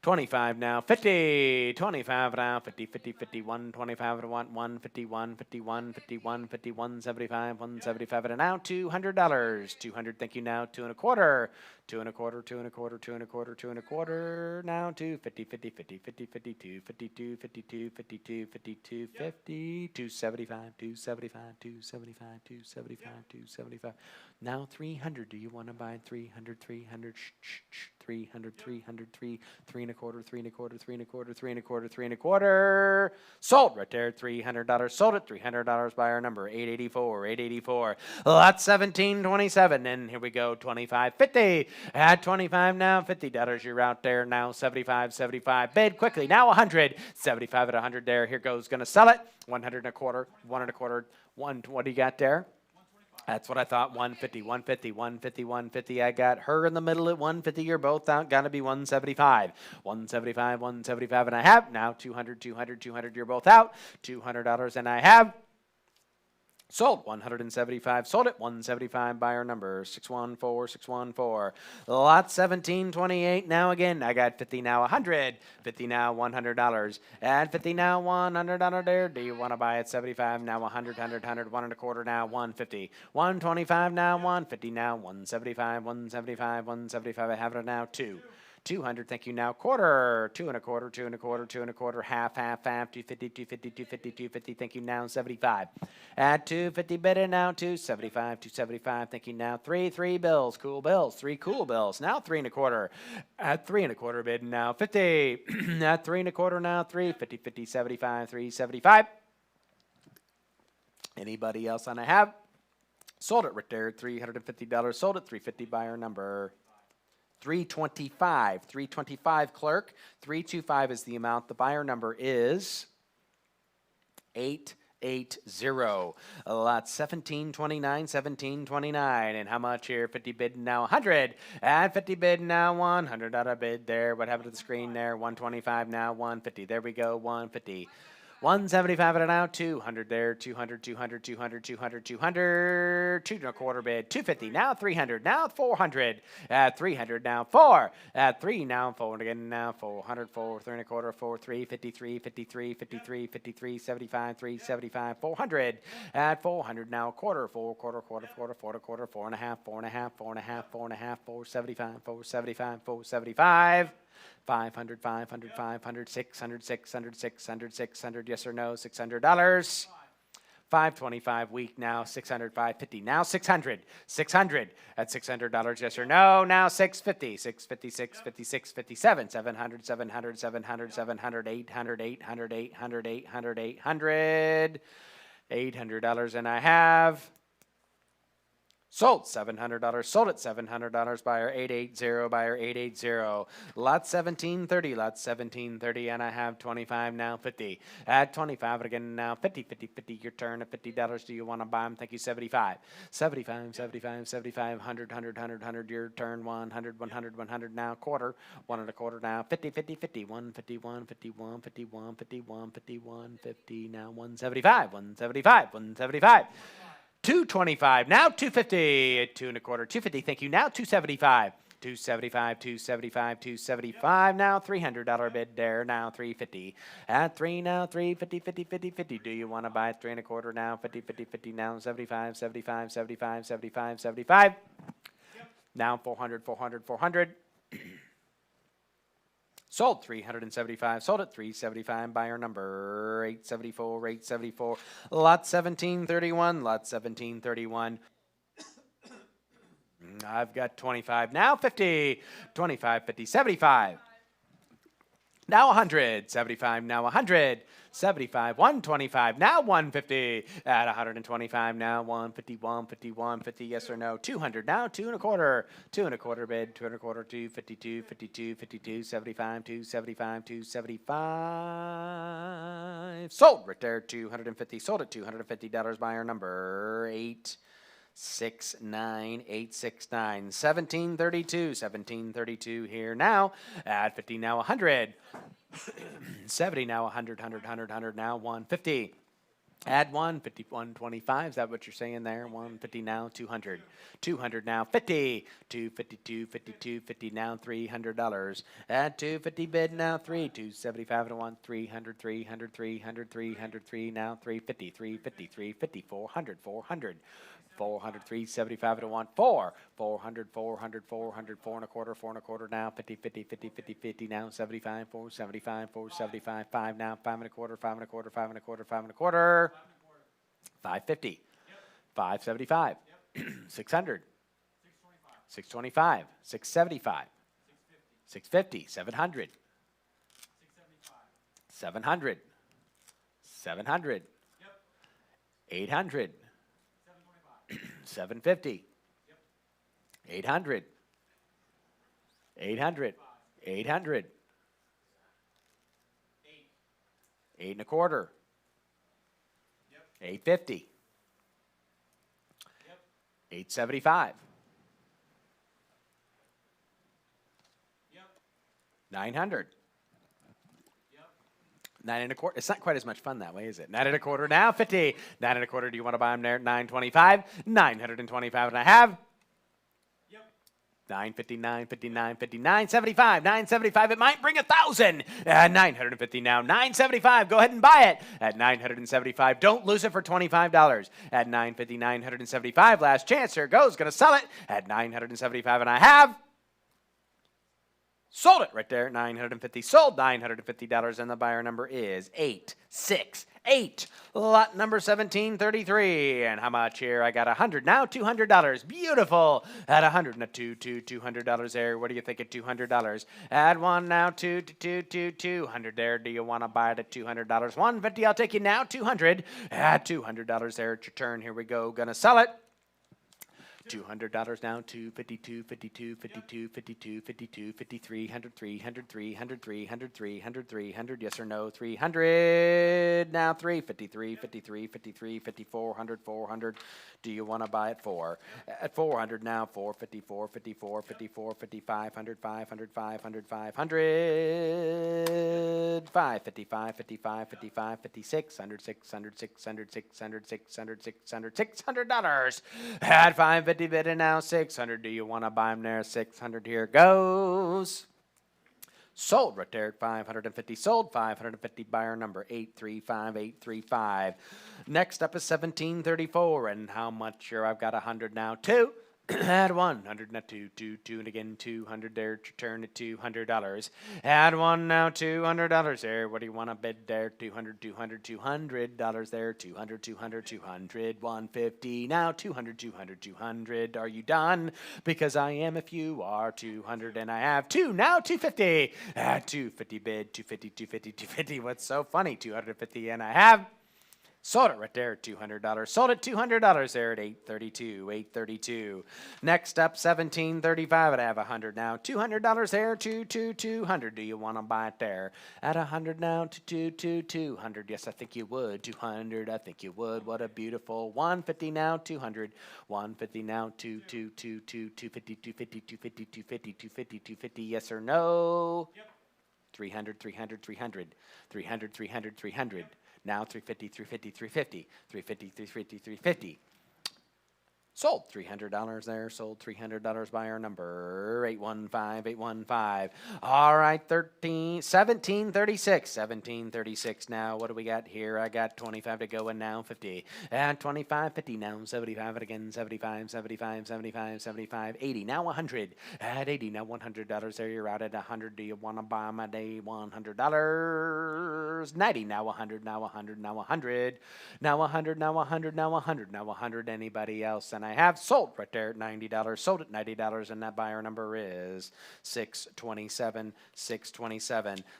25 now, 50, 25 now, 50, 50, 50, 125 at 150, 151, 51, 51, 75, 175 at now, $200, 200, thank you now, 2.25, 2.25, 2.25, 2.25, 2.25, now 250, 50, 50, 50, 52, 52, 52, 52, 52, 50, 275, 275, 275, 275, 275. Now 300, do you want to buy 300, 300, 300, 300, 3.25, 3.25, 3.25, 3.25, 3.25. Sold right there, $300. Sold it, $300 buyer number 884, 884. Lot 1727, and here we go, 25, 50. At 25 now, $50. You're out there now, 75, 75. Bid quickly now, 100. 75 at 100 there. Here goes, gonna sell it. 1.25, 1.25, one. What do you got there? That's what I thought. 150, 150, 150, 150. I got her in the middle at 150. You're both out. Gotta be 175. 175, 175. And I have now 200, 200, 200. You're both out. $200. And I have sold 175. Sold it 175. Buyer number 614, 614. Lot 1728. Now again, I got 50 now 100. 50 now $100. At 50 now $100 there. Do you want to buy at 75 now 100, 100, 100, 1.25 now 150. 125 now 150 now 175, 175, 175. I have it now 200, thank you now, quarter, 2.25, 2.25, 2.25, half, 250, 250, 250, 250, thank you now, 75. At 250 bid and now 275, 275, thank you now, three bills, cool bills, three cool bills, now 3.25. At 3.25 bid and now 50. At 3.25 now 350, 50, 75, 375. Anybody else on a have? Sold it right there, $350. Sold it, 350 buyer number 325. 325 clerk. 325 is the amount. The buyer number is 880. Lot 1729, 1729. And how much here? 50 bid now 100. At 50 bid now 100 out of bid there. What happened to the screen there? 125 now 150. There we go. 150. 175 at it now, 200 there, 200, 200, 200, 200, 200, 2.25 bid, 250, now 300, now 400, at 300 now 4, at 3 now 4, again now 400, 4, 3.25, 4, 3, 53, 53, 53, 53, 75, 3, 75, 400, at 400 now quarter, 4, quarter, 4.25, 4.5, 4.5, 4.5, 4.5, 475, 475, 475. 500, 500, 500, 600, 600, 600, 600, yes or no, $600. 525 week now, 600, 550, now 600, 600 at $600, yes or no, now 650, 650, 650, 657, 700, 700, 700, 700, 800, 800, 800, 800, 800, $800, and I have sold $700. Sold at $700. Buyer 880. Buyer 880. Lot 1730. Lot 1730. And I have 25 now 50. At 25 again now 50. 50. 50. Your turn at $50. Do you want to buy them? Thank you. 75. 75. 75. 75. 100. 100. 100. 100. Your turn. 100. 100. 100. Now quarter. 1.25 now. 50. 50. 50. 150. 150. 150. 150. 150. 150. Now 175. 175. 175. 225. Now 250. 2 and a quarter. 250. Thank you. Now 275. 275, 275, 275. Now $300 bid there. Now 350. At 3 now 350, 50, 50, 50. Do you want to buy 3 and a quarter now? 50, 50, 50. Now 75, 75, 75, 75, 75. Now 400, 400, 400. Sold 375. Sold at 375. Buyer number 874, 874. Lot 1731. Lot 1731. I've got 25. Now 50. 25, 50, 75. Now 100. 75. Now 100. 75. 125. Now 150. At 125. Now 150. 150. 150. Yes or no? 200. Now 2 and a quarter. 2 and a quarter bid. 2 and a quarter. 252. 52. 52. 75. 275. 275. Sold right there. 250. Sold at $250. Buyer number 869. 1732. 1732 here now. At 50 now 100. 70 now 100, 100, 100, 100 now 150. Add 150, 125. Is that what you're saying there? 150 now 200. 200 now 50. 252, 52, 50 now $300. Add 250 bid now 3. 275 to 1. 300, 300, 300, 303 now 350, 350, 350, 400, 400. 400, 375 to 1, 4, 400, 400, 400, 4 and a quarter, 4 and a quarter now, 50, 50, 50, 50, 50 now, 75, 475, 475, 5 now, 5 and a quarter, 5 and a quarter, 5 and a quarter, 5 and a quarter, 550, 575, 600, 625, 675, 650, 700, 700, 700, 800, 750. 800. 800. 800. 8 and a quarter. 850. 875. 900. 9 and a quarter. It's not quite as much fun that way, is it? 9 and a quarter now, 50. 9 and a quarter. Do you want to buy them there? 925. 925 and a half. 950, 950, 950, 975, 975. It might bring 1,000. 950 now, 975. Go ahead and buy it at 975. Don't lose it for $25. At 950, 975. Last chance. Here goes. Going to sell it at 975 and a half. Sold it right there, 950. Sold $950, and the buyer number is 868. Lot number 1733. And how much here? I got 100. Now $200. Beautiful. At 100 and a $200 there. What do you think at $200? Add 1 now, 200 there. Do you want to buy it at $200? 150. I'll take you now. 200. At $200 there at your turn. Here we go. Gonna sell it. $200 now, 252, 52, 52, 52, 52, 53, 100, 300, 300, 300, 300, 300, yes or no, 300, now 353, 53, 53, 54, 100, 400, do you want to buy it for? At 400 now, 454, 54, 54, 55, 100, 500, 500, 500, 555, 55, 55, 56, 100, 600, 600, 600, 600, 600, $600 at 550. Bid and now 600. Do you want to buy them there? 600. Here goes. Sold right there at 550. Sold 550. Buyer number 835. 835. Next up is 1734. And how much here? I've got 100 now. 2. Add 100 now 2, and again 200 there to turn at $200. Add 1 now $200 there. What do you want to bid there? 200, $200 there. 200, 200, 150 now 200. Are you done? Because I am. If you are 200, and I have 2 now 250. At 250 bid 250. What's so funny? 250 and I have. Sold it right there at $200. Sold it $200 there at 832. Next up, 1735. And I have 100 now. $200 there, 200. Do you want to buy it there? At 100 now, 200. Yes, I think you would. 200. I think you would. What a beautiful 150 now, 200. 150 now, 250, 250. Yes or no? Yep. 300. Now 350. Sold $300 there. Sold $300 by our number 815. All right, 1736 now. What do we got here? I got 25 to go and now 50. And 25, 50 now 75 and again 75, 80. Now 100. At 80 now $100 there. You're out at 100. Do you want to buy my day $100? 90 now 100. Now 100. Now 100. Now 100. Now 100. Now 100. Now 100. Anybody else? And I have sold right there at $90. Sold at $90, and that buyer number is 627.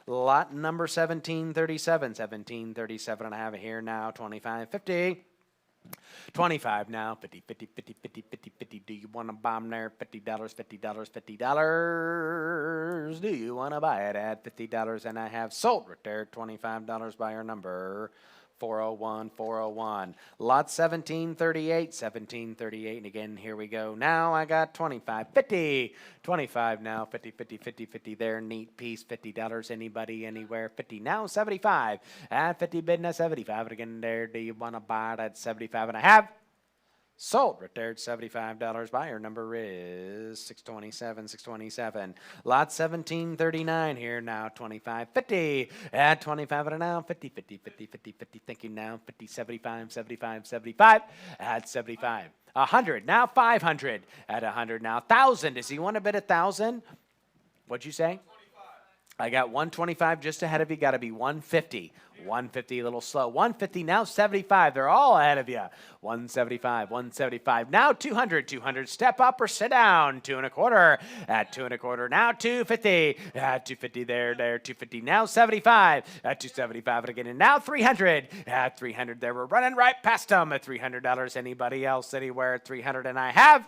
Lot number 1737. And I have it here now 25.50. 25 now, 50. Do you want to buy them there? $50. Do you want to buy it at $50? And I have sold right there, $25 buyer number 401. Lot 1738. And again, here we go. Now I got 25, 50. 25 now, 50 there. Neat piece, $50. Anybody, anywhere, 50 now, 75. At 50 bid now, 75. And again, there, do you want to buy it at 75? And I have sold right there at $75. Buyer number is 627. Lot 1739 here now, 25, 50. At 25 and now, 50. Thank you now, 50, 75. At 75. 100, now 500. At 100 now, 1,000. Does he want to bid 1,000? What'd you say? I got 125 just ahead of you. Got to be 150. 150, a little slow. 150, now 75. They're all ahead of you. 175. Now 200. Step up or sit down. 2.25. At 2.25. Now 250. At 250 there. 250. Now 75. At 275 and again. And now 300. At 300 there. We're running right past them at $300. Anybody else anywhere at 300? And I have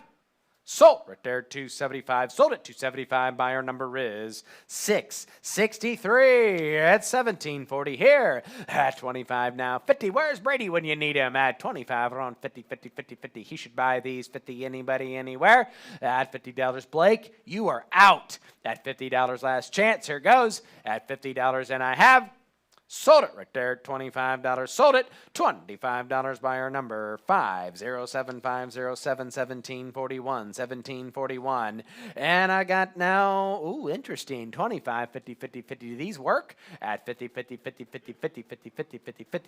sold right there, 275. Sold at 275. Buyer number is 663. At 1740 here. At 25 now. 50. Where's Brady when you need him? At 25. We're on 50. He should buy these. 50. Anybody, anywhere? At $50. Blake, you are out. At $50. Last chance. Here goes. At $50. And I have sold it right there, $25. Sold it, $25 buyer number 507-507-1741. And I got now, ooh, interesting, 25, 50. Do these work? At 50.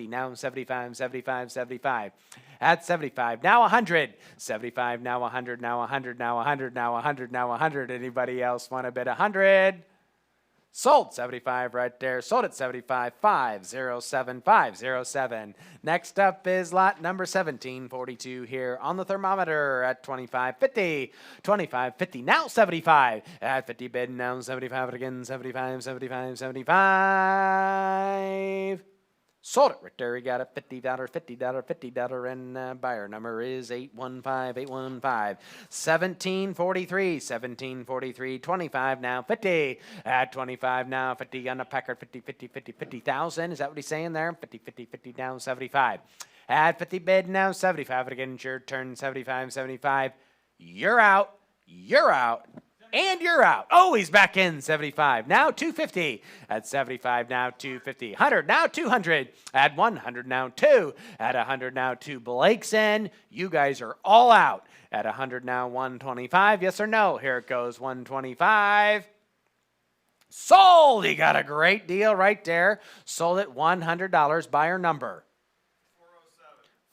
Now 75. At 75. Now 100. 75. Now 100. Now 100. Anybody else want to bid 100? Sold 75 right there. Sold at 75. 507. Next up is lot number 1742 here on the thermometer at 25.50. 25.50. Now 75. At 50 bid. Now 75 again. 75. Sold it right there. We got a $50, and buyer number is 815. 1743. 25 now, 50. At 25 now, 50 on the Packard. 50,000. Is that what he's saying there? 50 down, 75. At 50 bid now, 75. And again, it's your turn. 75. You're out. And you're out. Oh, he's back in. 75. Now 250. At 75 now 250. 100 now 200. At 100 now 2. At 100 now 2. Blake's in. You guys are all out. At 100 now 125. Yes or no? Here it goes. 125. Sold. He got a great deal right there. Sold at $100. Buyer number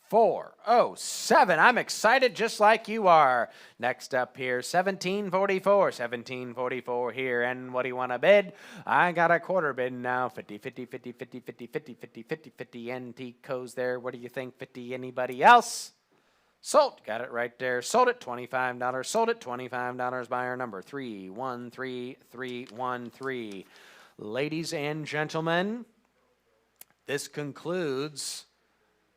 407. I'm excited just like you are. Next up here, 1744 here. And what do you want to bid? I got a quarter bid now. 50. Antico's there. What do you think? 50. Anybody else? Sold. Got it right there. Sold at $25. Sold at $25. Buyer number 313. Ladies and gentlemen, this concludes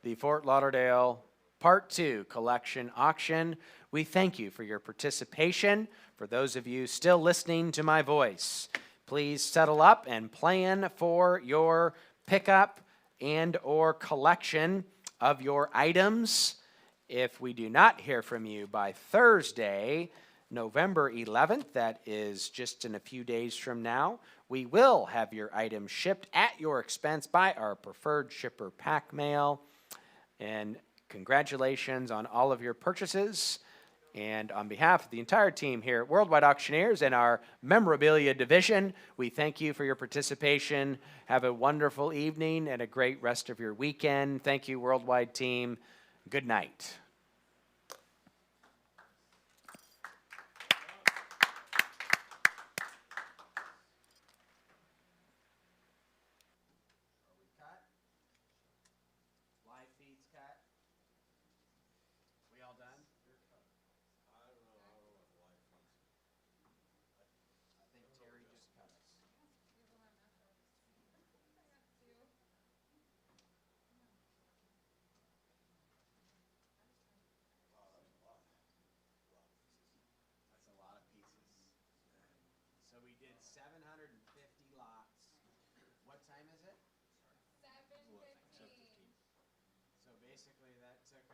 the Fort Lauderdale Part 2 Collection Auction. We thank you for your participation. For those of you still listening to my voice, please settle up and plan for your pickup and or collection of your items. If we do not hear from you by Thursday, November 11th, that is just in a few days from now, we will have your items shipped at your expense by our preferred shipper, Pack Mail. And Congratulations on all of your purchases. And on behalf of the entire team here at Worldwide Auctioneers and our memorabilia division, we thank you for your participation. Have a wonderful evening and a great rest of your weekend. Thank you, Worldwide team. Good night. Live feeds cut. We all done? I think Terry just cut us. That's a lot of pieces. So we did 750 lots. What time is it? 7:15. So basically that took